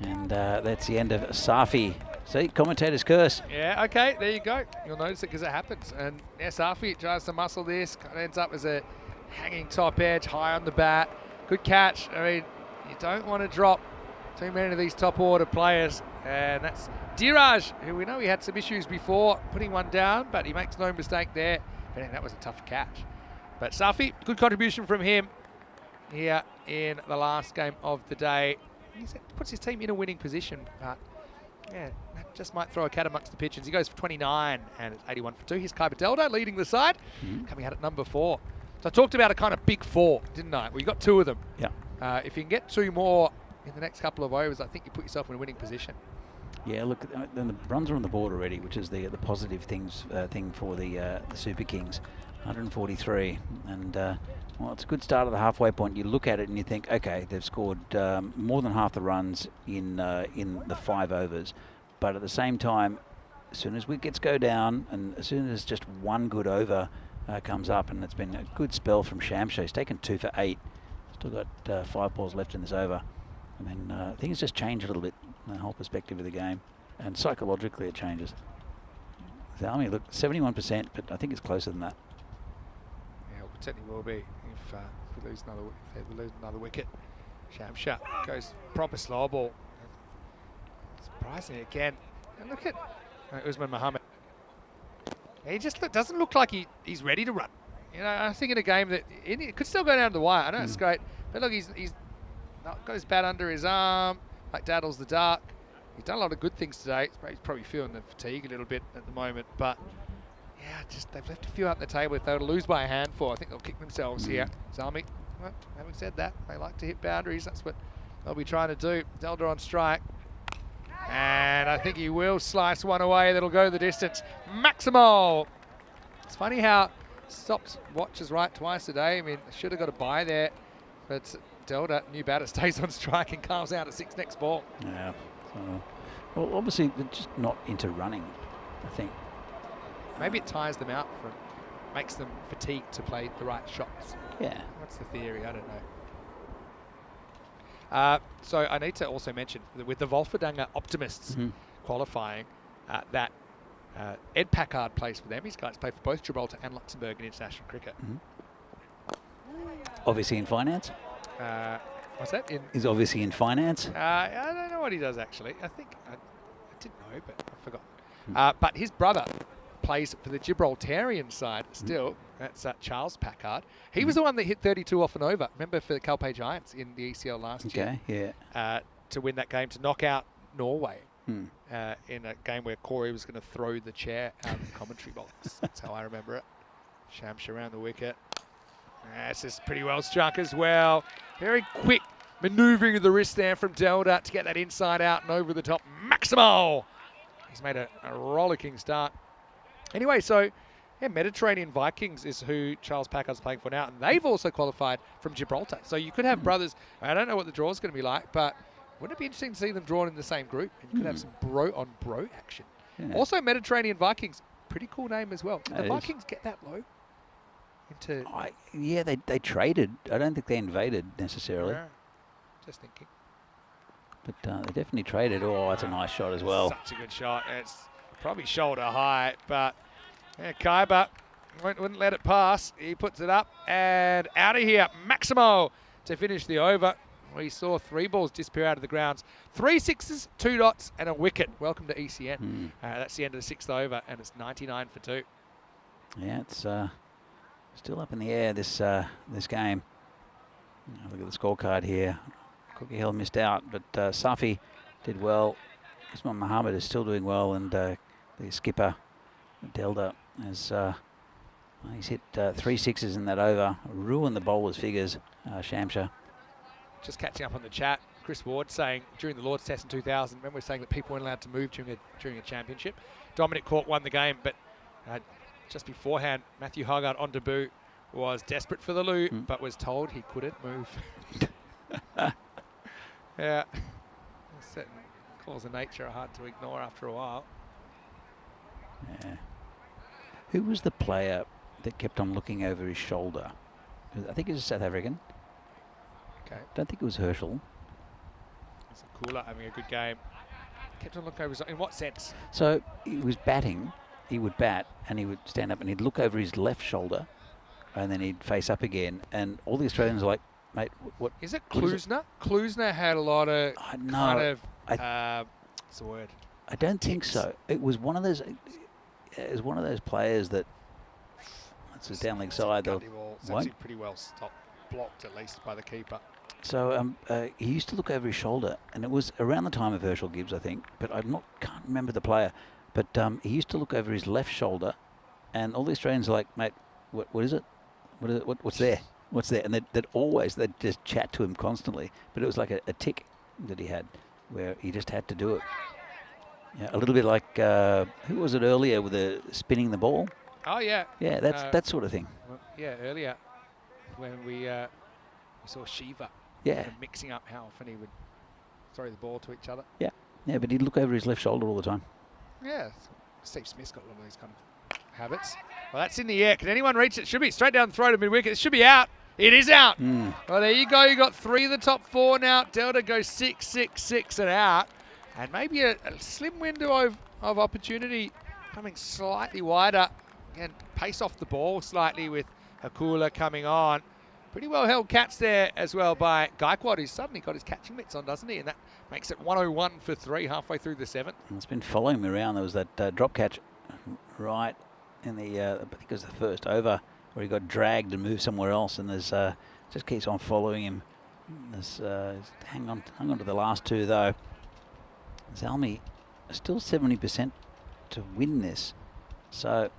And that's the end of Safi. See, commentator's curse. Yeah, okay, there you go. You'll notice it because it happens. And yeah, Safi tries to muscle this. Kind of ends up as a hanging top edge, high on the bat. Good catch. I mean, you don't want to drop too many of these top order players. And that's Diraj, who we know he had some issues before putting one down, but he makes no mistake there. Man, that was a tough catch. But Safi, good contribution from him here in the last game of the day. He puts his team in a winning position, but yeah, that just might throw a cat amongst the pigeons. He goes for 29 and it's 81 for 2. Here's Kai Delda leading the side, coming out at number 4. So I talked about a kind of big 4, didn't I? Well, you got 2 of them. Yeah. If you can get 2 more in the next couple of overs, I think you put yourself in a winning position. Yeah, look, then the runs are on the board already, which is the positive thing for the Super Kings. 143, and well, it's a good start at the halfway point. You look at it and you think, okay, they've scored more than half the runs in the 5 overs, but at the same time, as soon as wickets go down, and as soon as just one good over comes up, and it's been a good spell from Shamsha. He's taken 2 for 8. Still got 5 balls left in this over. I mean, things just change a little bit. The whole perspective of the game, and psychologically it changes. The Army look 71%, but I think it's closer than that. Yeah, it certainly will be if we lose another wicket. Shamsha goes proper slow ball. Surprisingly again, and look at Usman Mohammed. He just doesn't look like he's ready to run. You know, I think in a game that it could still go down to the wire. I know it's great, but look, he's not got his bat under his arm. Like daddles the dark. He's done a lot of good things today. He's probably feeling the fatigue a little bit at the moment, but yeah, just they've left a few out on the table. If they were to lose by a handful, I think they'll kick themselves here. Zalmi, well, having said that, they like to hit boundaries. That's what they'll be trying to do. Delda on strike, and I think he will slice one away. That'll go the distance. Maximo. It's funny how stopped watches right twice today. I mean, should have got a bye there, but Delta, new batter, stays on strike and carves out a 6 next ball. Yeah. So, well, obviously they're just not into running, I think. Maybe it tires them out, makes them fatigued to play the right shots. Yeah. What's the theory? I don't know. So I need to also mention that with the Wolfendanger Optimists qualifying, that Ed Packard plays for them. He's guys play for both Gibraltar and Luxembourg in international cricket. Obviously in finance. What's that? He's obviously in finance. I don't know what he does actually. I think I did know, but I forgot. But his brother plays for the Gibraltarian side still. That's Charles Packard. He was the one that hit 32 off and over. Remember for the Calpe Giants in the ECL last year? Okay, yeah. To win that game, to knock out Norway in a game where Corey was going to throw the chair out of the commentary box. That's how I remember it. Shamsh around the wicket. This is pretty well struck as well. Very quick manoeuvring of the wrist there from Delta to get that inside out and over the top. Maximo! He's made a rollicking start. Anyway, so yeah, Mediterranean Vikings is who Charles Packard's playing for now, and they've also qualified from Gibraltar. So you could have brothers. I don't know what the draw is going to be like, but wouldn't it be interesting to see them drawn in the same group? And you could have some bro-on-bro action. Yeah. Also, Mediterranean Vikings, pretty cool name as well. Did the Vikings get that low? Yeah, they traded. I don't think they invaded necessarily. Yeah. Just thinking. But they definitely traded. Oh, that's a nice shot as well. Such a good shot. It's probably shoulder high, but yeah, Kaiba wouldn't let it pass. He puts it up and out of here. Maximo to finish the over. We saw 3 balls disappear out of the grounds. 3 sixes, 2 dots, and a wicket. Welcome to ECN. That's the end of the 6th over, and it's 99 for 2. Yeah, it's still up in the air, this game. Look at the scorecard here. Cookie Hill missed out, but Safi did well. Usman Mohammed is still doing well, and the skipper, Delta, has he's hit 3 sixes in that over. Ruined the bowler's figures, Shamsha. Just catching up on the chat, Chris Ward saying during the Lord's Test in 2000, remember we were saying that people weren't allowed to move during a championship. Dominic Cork won the game, but just beforehand, Matthew Hogarth on debut was desperate for the loo, but was told he couldn't move. Yeah, certain calls of nature are hard to ignore after a while. Yeah. Who was the player that kept on looking over his shoulder? I think it was a South African. Okay. Don't think it was Herschel. It's a cooler having a good game. Kept on looking over his. In what sense? So he was batting. He would bat and he would stand up and he'd look over his left shoulder, and then he'd face up again. And all the Australians were like, "Mate, what is it?" Kloosner. Kloosner had a lot of kind of. What's the word? I don't think so. It was one of those. It was one of those players that. That's his down leg side. It's actually pretty well blocked at least by the keeper. So he used to look over his shoulder, and it was around the time of Herschel Gibbs, I think. But can't remember the player. But he used to look over his left shoulder, and all the Australians are like, "Mate, what is it? What's there? What's there?" And they'd just chat to him constantly. But it was like a tick that he had, where he just had to do it. Yeah, a little bit like who was it earlier with spinning the ball? Oh yeah. Yeah, that's that sort of thing. Well, yeah, earlier when we saw Shiva. Yeah. Kind of mixing up how often he would throw the ball to each other. Yeah. Yeah, but he'd look over his left shoulder all the time. Yeah. Steve Smith's got a lot of these kind of habits. Well, that's in the air. Can anyone reach it? Should be straight down the throat of mid-wicket. It should be out. It is out. Well, there you go. You got 3 of the top 4 now. Delta goes 6, 6, 6 and out. And maybe a slim window of opportunity coming slightly wider. Again, pace off the ball slightly with Hakula coming on. Pretty well held catch there as well by Gaikwad, who's suddenly got his catching mitts on, doesn't he? And that makes it 101 for 3 halfway through the 7th. It's been following me around. There was that drop catch right in the, I think it was the first over, where he got dragged and moved somewhere else, and there's just keeps on following him. There's hung on to the last 2 though. Zalmi still 70% to win this, so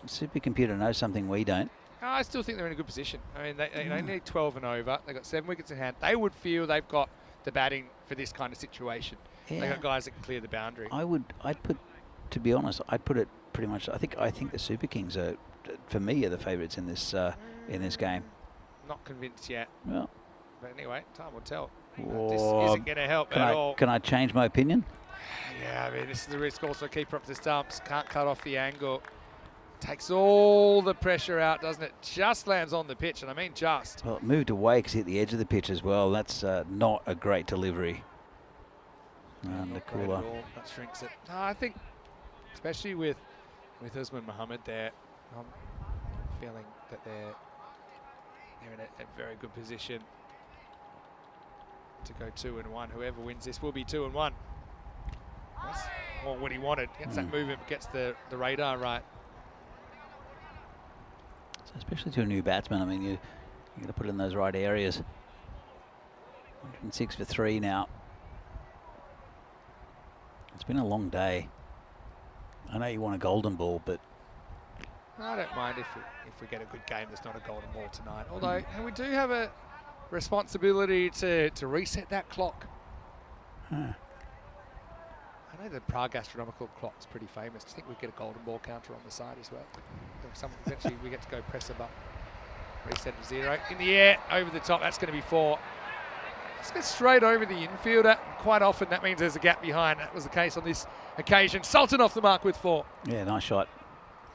Supercomputer knows something we don't. I still think they're in a good position. I mean, they need 12 and over. They've got 7 wickets in hand. They would feel they've got the batting for this kind of situation. Yeah. They've got guys that can clear the boundary. I'd put, to be honest, I'd put it pretty much. I think the Super Kings are, for me, are the favourites in this game. Not convinced yet. Well, But anyway, time will tell. Whoa. This isn't going to help at all. Can I change my opinion? Yeah, I mean, this is the risk also. Keeper up to the stumps. Can't cut off the angle. Takes all the pressure out, doesn't it? Just lands on the pitch, and I mean just. Well, it moved away because it hit the edge of the pitch as well. That's not a great delivery. And the cooler. That shrinks it. No, I think, especially with Usman Mohammed there, I'm feeling that they're in a very good position to go 2-1. Whoever wins this will be 2-1. That's more what he wanted. Gets that movement, gets the radar right. So especially to a new batsman, I mean, you got to put it in those right areas. 106 for 3 now. It's been a long day. I know you want a golden ball, but I don't mind if we get a good game. There's not a golden ball tonight. Although we do have a responsibility to reset that clock. I know the Prague astronomical clock's pretty famous. Do you think we get a golden ball counter on the side as well? Eventually we get to go press a button. Reset to 0. In the air, over the top. That's going to be 4. Let's get straight over the infielder. Quite often that means there's a gap behind. That was the case on this occasion. Sultan off the mark with 4. yeah, nice shot.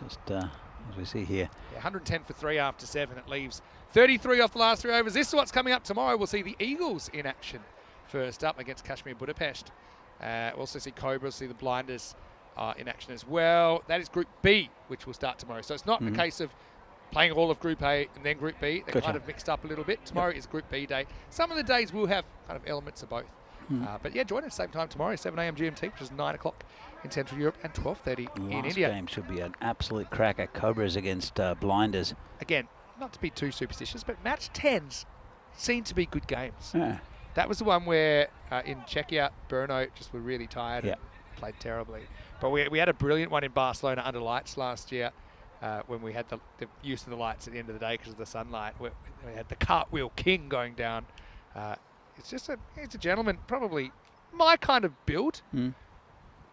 Just as we see here. Yeah, 110 for 3 after 7. It leaves 33 off the last 3 overs. This is what's coming up tomorrow. We'll see the Eagles in action first up against Kashmir Budapest. We'll also see Cobra, see the Blinders in action as well. That is Group B, which will start tomorrow. So it's not a case of playing all of Group A and then Group B. They're kind of mixed up a little bit. Tomorrow is Group B day. Some of the days will have kind of elements of both. But yeah, join us same time tomorrow, 7 a.m. GMT, which is 9 o'clock in Central Europe and 12:30 in India. Last game should be an absolute cracker. Cobras against Blinders. Again, not to be too superstitious, but match 10s seem to be good games. Yeah. That was the one where in Czechia, Brno just were really tired and played terribly. But we had a brilliant one in Barcelona under lights last year when we had the use of the lights at the end of the day because of the sunlight. We had the cartwheel king going down. He's a gentleman, probably my kind of build,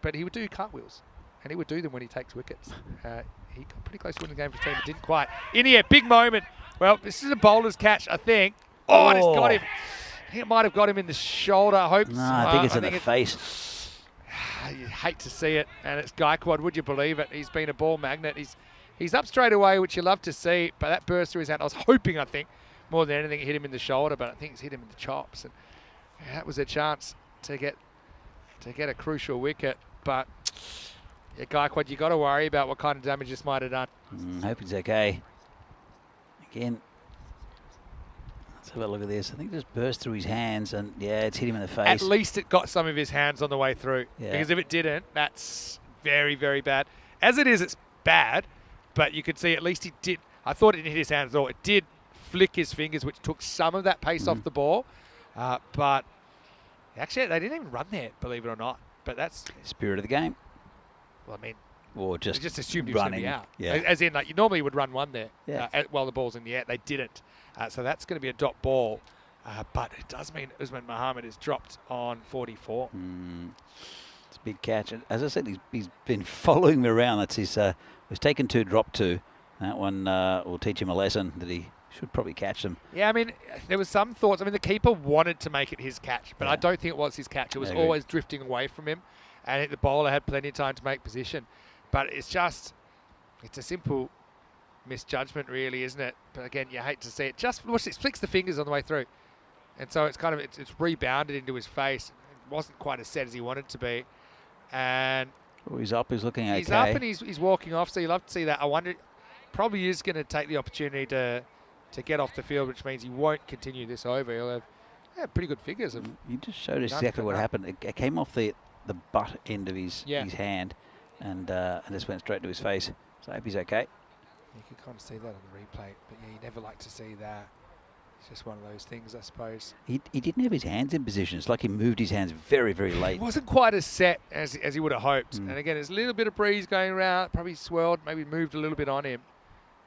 but he would do cartwheels, and he would do them when he takes wickets. He got pretty close to winning the game for his team, but didn't quite. In here, big moment. Well, this is a bowler's catch, I think. Oh, and it's got him. I think it might have got him in the shoulder. I hope. No, I think it's in the face. You hate to see it, and it's Gaikwad. Would you believe it? He's been a ball magnet. He's up straight away, which you love to see, but that burst through his hand. I was hoping, I think, more than anything, it hit him in the shoulder, but I think it's hit him in the chops. And that was a chance to get a crucial wicket. But yeah, Gaikwad, you got to worry about what kind of damage this might have done. Hope it's okay. Again, let's have a look at this. I think it just burst through his hands, and yeah, it's hit him in the face. At least it got some of his hands on the way through. Yeah. Because if it didn't, that's very, very bad. As it is, it's bad, but you could see at least he did. I thought it didn't hit his hands at all. It did flick his fingers, which took some of that pace off the ball. But actually, they didn't even run there, believe it or not. But that's Spirit of the game. Well, I mean, or they just assumed he was going to be out. Yeah. As in, like, you normally would run one there Yeah. while the ball's in the air. They didn't. So that's going to be a dot ball. But it does mean Usman Mohammed is dropped on 44. It's a big catch. And as I said, he's been following me around. That's his. He's taken 2, dropped 2. That one will teach him a lesson that he should probably catch them. Yeah, I mean, there was some thoughts. I mean, the keeper wanted to make it his catch, but I don't think it was his catch. It was always drifting away from him. And I think the bowler had plenty of time to make position. But it's a simple misjudgment, really, isn't it? But again, you hate to see it. Just watch, it flicks the fingers on the way through. And so it's it's rebounded into his face. It wasn't quite as set as he wanted to be. And he's up, he's looking okay. He's up and he's walking off, so you love to see that. I wonder, probably is going to take the opportunity to get off the field, which means he won't continue this over. He'll have pretty good figures. You just showed us exactly what happened. It came off the butt end of his hand and just went straight to his face. So I hope he's okay. You can kind of see that on the replay, but yeah, you never like to see that. It's just one of those things, I suppose. He didn't have his hands in position. It's like he moved his hands very, very late. He wasn't quite as set as he would have hoped. And again, there's a little bit of breeze going around. Probably swirled, maybe moved a little bit on him.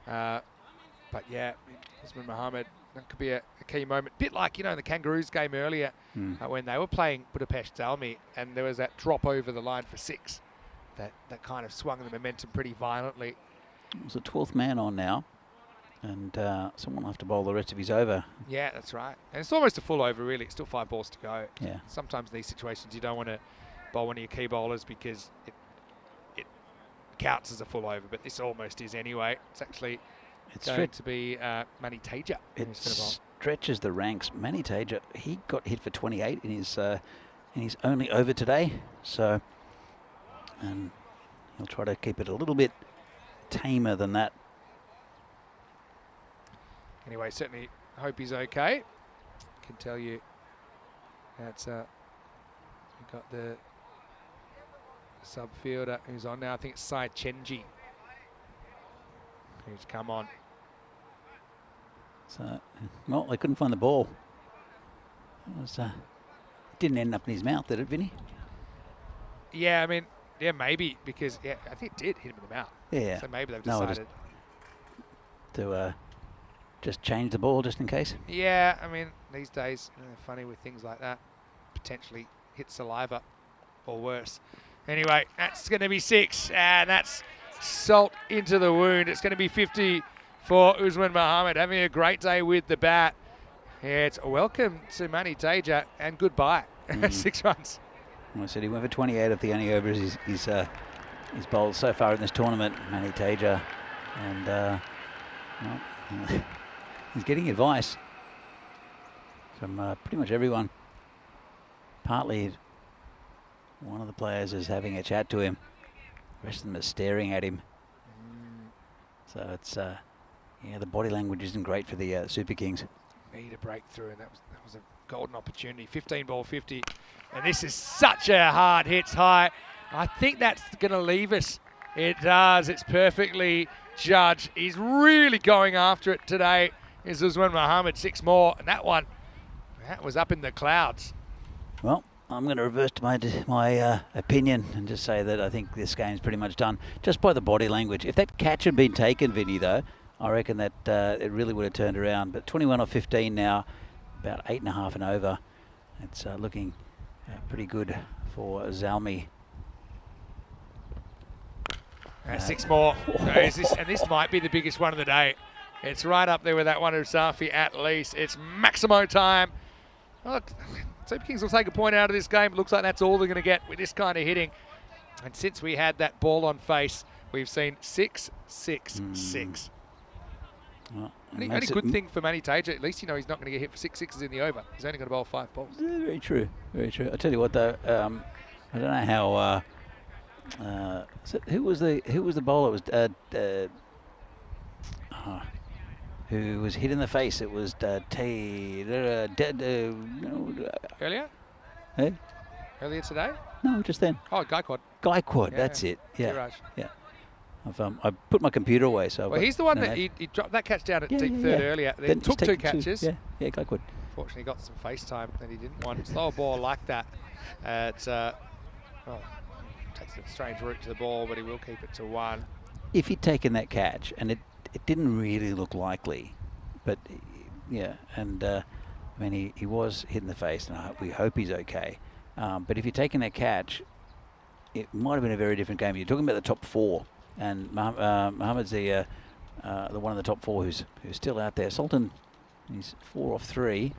But yeah, Usman Mohammed, that could be a key moment. Bit like, in the Kangaroos game earlier when they were playing Budapest Zalmi and there was that drop over the line for 6 that kind of swung the momentum pretty violently. It was the 12th man on now. and someone will have to bowl the rest of his over. Yeah, that's right. And it's almost a full over, really. It's still 5 balls to go. Yeah. Sometimes in these situations you don't want to bowl one of your key bowlers because it counts as a full over, but this almost is anyway. It's actually going to be Manny Teja. It stretches the ranks. Manny Teja, he got hit for 28 in his only over today, so and he'll try to keep it a little bit tamer than that. Anyway, certainly hope he's okay. Can tell you that's we've got the sub fielder who's on now. I think it's Sai Chenji who's come on. So, well, they couldn't find the ball. It was, didn't end up in his mouth, did it, Vinny? Yeah, I mean, yeah, maybe, because yeah, I think it did hit him in the mouth. Yeah. So maybe they've decided to just change the ball just in case. Yeah, I mean, these days, funny with things like that. Potentially hit saliva or worse. Anyway, that's going to be 6, and that's salt into the wound. It's going to be 50 for Usman Mohammed, having a great day with the bat. Yeah, it's a welcome to Manny Teja, and goodbye. 6 runs. Well, I said he went for 28 of the only overs he's bowled so far in this tournament, Manny Teja. And, well, he's getting advice from pretty much everyone. Partly one of the players is having a chat to him. The rest of them are staring at him. So it's, yeah, the body language isn't great for the Super Kings. Need a breakthrough, and that was a golden opportunity. 15 ball 50, and this is such a hard hits high. I think that's going to leave us. It does. It's perfectly judged. He's really going after it today. Is Usman Mohammed, 6 more, and that was up in the clouds. Well, I'm going to reverse to my opinion and just say that I think this game's pretty much done just by the body language. If that catch had been taken, Vinny, though, I reckon that it really would have turned around. But 21 off 15 now, about 8.5 and over. It's looking pretty good for Zalmi. 6 more. And this might be the biggest one of the day. It's right up there with that one of Safi at least. It's Maximo time. Well, Super Kings will take a point out of this game. It looks like that's all they're going to get with this kind of hitting. And since we had that ball on face, we've seen 6, 6, 6. Well, only good thing for Manny Teja, at least you know he's not going to get hit for 6 sixes in the over. He's only going to bowl 5 balls. Yeah, very true, very true. I tell you what though, I don't know how. Who was the bowler? It was who was hit in the face? It was Earlier? Hey? Earlier today? No, just then. Oh, Gaikwad. Gaikwad, Yeah. that's it. Yeah, Siraj. yeah. I put my computer away, so. Well, he's the one that he dropped that catch down at deep third earlier. Then took 2 catches. Yeah, Gaikwad. Fortunately, got some face time that he didn't want. Slower ball like that. Takes a strange route to the ball, but he will keep it to 1. If he'd taken that catch, and it didn't really look likely, but yeah, and I mean he was hit in the face, and we hope he's okay. But if you're taking that catch, it might have been a very different game. You're talking about the top 4, and Mohammed's the one of the top 4 who's still out there. Sultan, he's 4 off 3.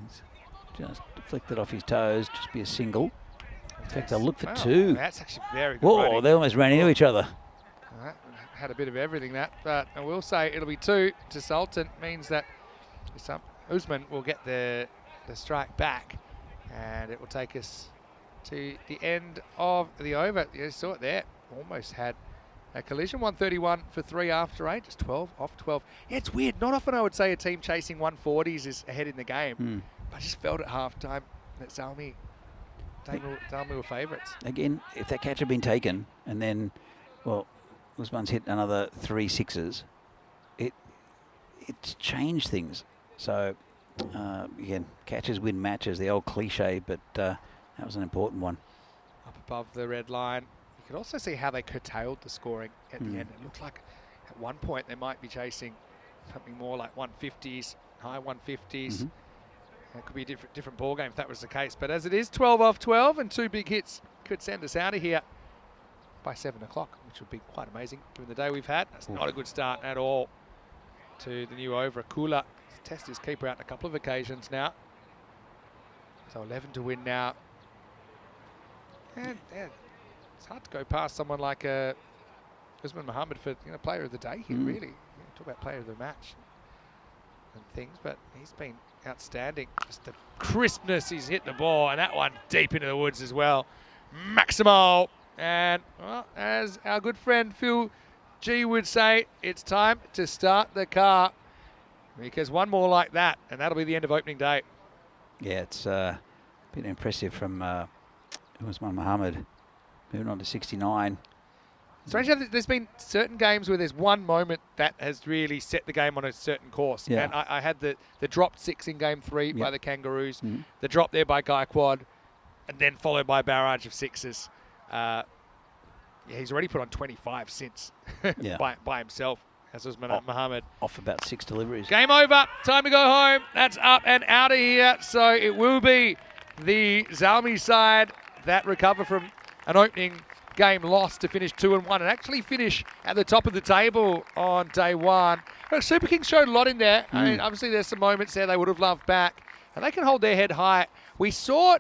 He's just deflected off his toes, just be a single. In fact, they'll look for 2. That's actually very good. Whoa, running. they almost ran into each other. Had a bit of everything but I will say it'll be 2 to Sultan. Means that Usman will get the strike back, and it will take us to the end of the over. You saw it there. Almost had a collision. 131 for 3 after 8. Just 12 off 12. Yeah, it's weird. Not often I would say a team chasing 140s is ahead in the game. I just felt at half-time that Zalmi were favourites. Again, if that catch had been taken, and then, well, Usman's hit another 3 sixes, it's changed things. So, again, catches win matches, the old cliche, but that was an important one. Up above the red line. You can also see how they curtailed the scoring at the end. It looked like at one point they might be chasing something more like 150s, high 150s. It could be a different ball game if that was the case. But as it is, 12 off 12, and 2 big hits could send us out of here by 7 o'clock, which would be quite amazing given the day we've had. That's not a good start at all. to the new over. Kula has tested his keeper out on a couple of occasions now. So 11 to win now. And it's hard to go past someone like Usman Mohammed for player of the day here, really. Talk about player of the match and things, but he's been outstanding. Just the crispness he's hit the ball, and that one deep into the woods as well. Maximal. And, well, as our good friend Phil G would say, it's time to start the car, because one more like that, and that'll be the end of opening day. Yeah, it's been impressive from Usman Mohammed. Moving on to 69. Strange how there's been certain games where there's one moment that has really set the game on a certain course. Yeah. And I had the dropped 6 in game 3 by the Kangaroos, the drop there by Gaikwad, and then followed by a barrage of 6s. He's already put on 25 since by himself, as Usman Mohammed. Off about 6 deliveries. Game over. Time to go home. That's up and out of here. So it will be the Zalmi side that recover from an opening game loss to finish 2-1 and actually finish at the top of the table on day 1. But Super Kings showed a lot in there. I mean, obviously there's some moments there they would have loved back, and they can hold their head high. We saw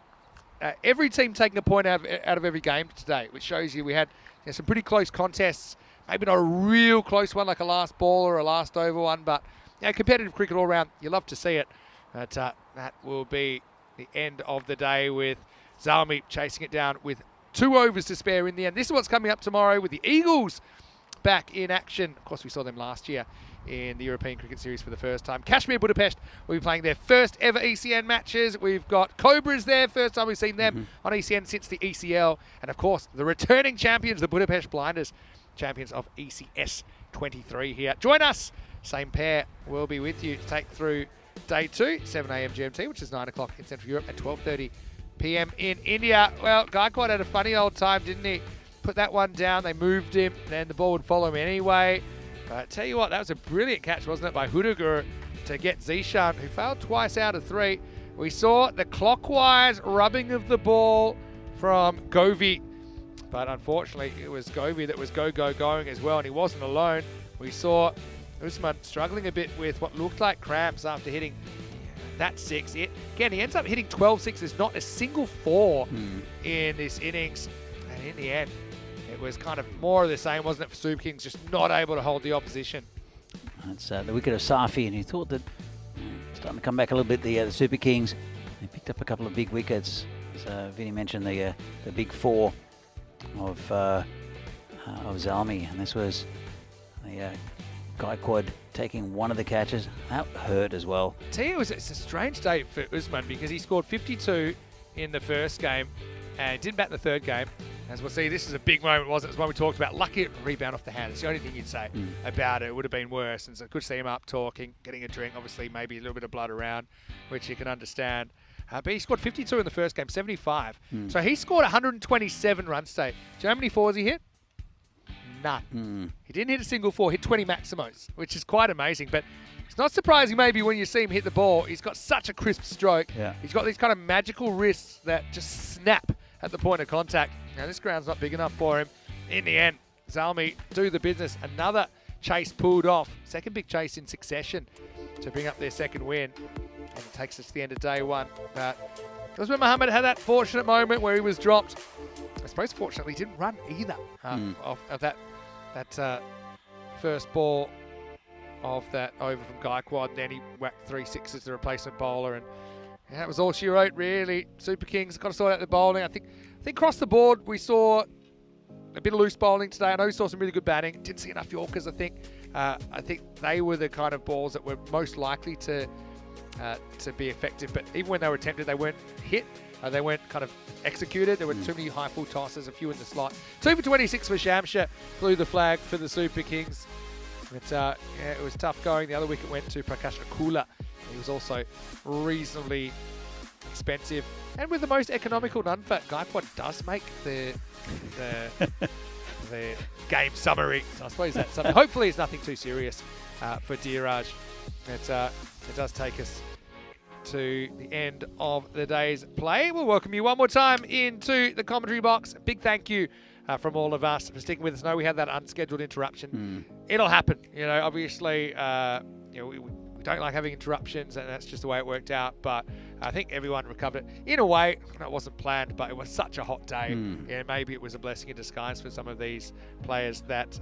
every team taking a point out of every game today, which shows you we had some pretty close contests. Maybe not a real close one like a last ball or a last over one, but competitive cricket all round. You love to see it. But that will be the end of the day with Zalmi chasing it down with 2 overs to spare in the end. This is what's coming up tomorrow with the Eagles back in action. Of course, we saw them last year in the European Cricket Series for the first time. Kashmir Budapest will be playing their first ever ECN matches. We've got Cobras there. First time we've seen them on ECN since the ECL. And of course, the returning champions, the Budapest Blinders, champions of ECS 23 here. Join us. Same pair will be with you to take through day 2, 7 a.m. GMT, which is 9 o'clock in Central Europe, at 12:30 p.m. in India. Well, Gaikwad had a funny old time, didn't he? Put that one down, they moved him, then the ball would follow him anyway. But tell you what, that was a brilliant catch, wasn't it, by Hudagur to get Zishan, who failed twice out of 3. We saw the clockwise rubbing of the ball from Govey, but unfortunately it was Govey that was going as well, and he wasn't alone. We saw Usman struggling a bit with what looked like cramps after hitting that 6. Again, he ends up hitting 12 sixes, not a single 4 in this innings. And in the end, it was kind of more of the same, wasn't it, for Super Kings, just not able to hold the opposition. That's the wicket of Safi, and he thought that starting to come back a little bit, the Super Kings. They picked up a couple of big wickets. So Vinny mentioned the big 4 of Zalmi, and this was the Gaikwad taking one of the catches. That hurt as well. It's a strange day for Usman because he scored 52 in the first game and didn't bat the third game. As we'll see, this is a big moment, wasn't it? It's one we talked about. Lucky rebound off the hand. It's the only thing you'd say about it. It would have been worse. And so good to see him up talking, getting a drink, obviously maybe a little bit of blood around, which you can understand. But he scored 52 in the first game, 75. So he scored 127 runs today. Do you know how many 4s he hit? None. He didn't hit a single 4, hit 20 maximos, which is quite amazing. But it's not surprising maybe when you see him hit the ball. He's got such a crisp stroke. Yeah. He's got these kind of magical wrists that just snap at the point of contact. Now, this ground's not big enough for him. In the end, Zalmi do the business. Another chase pulled off. Second big chase in succession to bring up their second win. And it takes us to the end of day 1. But Usman Mohammed had that fortunate moment where he was dropped. I suppose, fortunately, he didn't run either of that first ball of that over from Gaikwad. And then he whacked 3 6s to the replacement bowler. And that was all she wrote, really. Super Kings got to sort out the bowling. I think across the board we saw a bit of loose bowling today. I know we saw some really good batting. Didn't see enough Yorkers, I think. I think they were the kind of balls that were most likely to be effective. But even when they were attempted, they weren't hit. They weren't kind of executed. There were too many high full tosses, a few in the slot. 2 for 26 for Shamsha. Flew the flag for the Super Kings. But it was tough going. The other wicket went to Prakash Akula. He was also reasonably expensive. And with the most economical non-fat, Gaikwad does make the game summary. So I suppose that's something. Hopefully it's nothing too serious for Dheeraj. It does take us to the end of the day's play. We'll welcome you one more time into the commentary box. Big thank you from all of us for sticking with us. I know we had that unscheduled interruption. It'll happen. You know, obviously, we don't like having interruptions, and that's just the way it worked out. But I think everyone recovered it in a way. It wasn't planned, but it was such a hot day. Yeah, maybe it was a blessing in disguise for some of these players that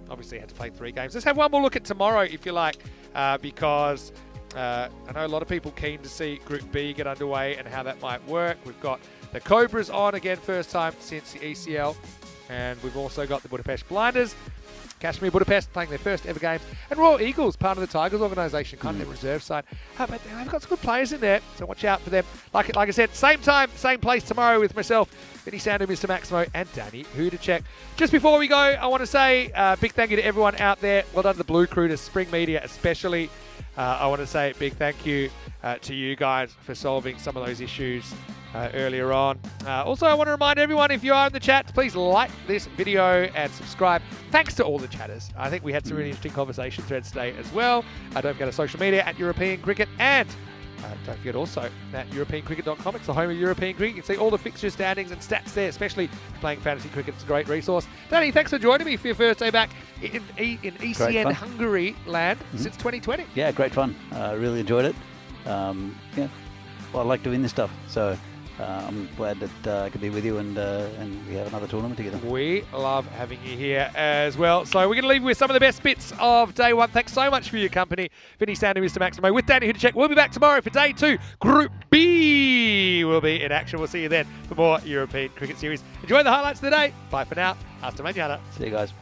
obviously had to play 3 games. Let's have one more look at tomorrow, if you like, because I know a lot of people keen to see Group B get underway and how that might work. We've got the Cobras on again, first time since the ECL, and we've also got the Budapest Blinders. Kashmir Budapest playing their first ever games, and Royal Eagles, part of the Tigers organisation, kind of their reserve side. But they've got some good players in there, so watch out for them. Like I said, same time, same place tomorrow with myself, Vinny Sandu, Mr. Maximo, and Danny Hudacek. Just before we go, I want to say big thank you to everyone out there. Well done to the Blue Crew, to Spring Media especially. I want to say a big thank you to you guys for solving some of those issues earlier on. Also, I want to remind everyone, if you are in the chat, please like this video and subscribe. Thanks to all the chatters. I think we had some really interesting conversation threads today as well. Don't forget our social media at European Cricket, and don't forget also that EuropeanCricket.com. It's the home of European Cricket. You can see all the fixture standings and stats there, especially playing fantasy cricket. It's a great resource. Danny, thanks for joining me for your first day back in ECN Hungary land since 2020. Yeah, great fun. Really enjoyed it. Yeah, well, I like doing this stuff, so I'm glad that I could be with you and we have another tournament together. We love having you here as well. So we're going to leave you with some of the best bits of day 1. Thanks so much for your company. Vinny Sandu, Mr. Maximo, with Danny Hudacek. We'll be back tomorrow for day 2. Group B will be in action. We'll see you then for more European Cricket Series. Enjoy the highlights of the day. Bye for now. Hasta mañana. See you guys.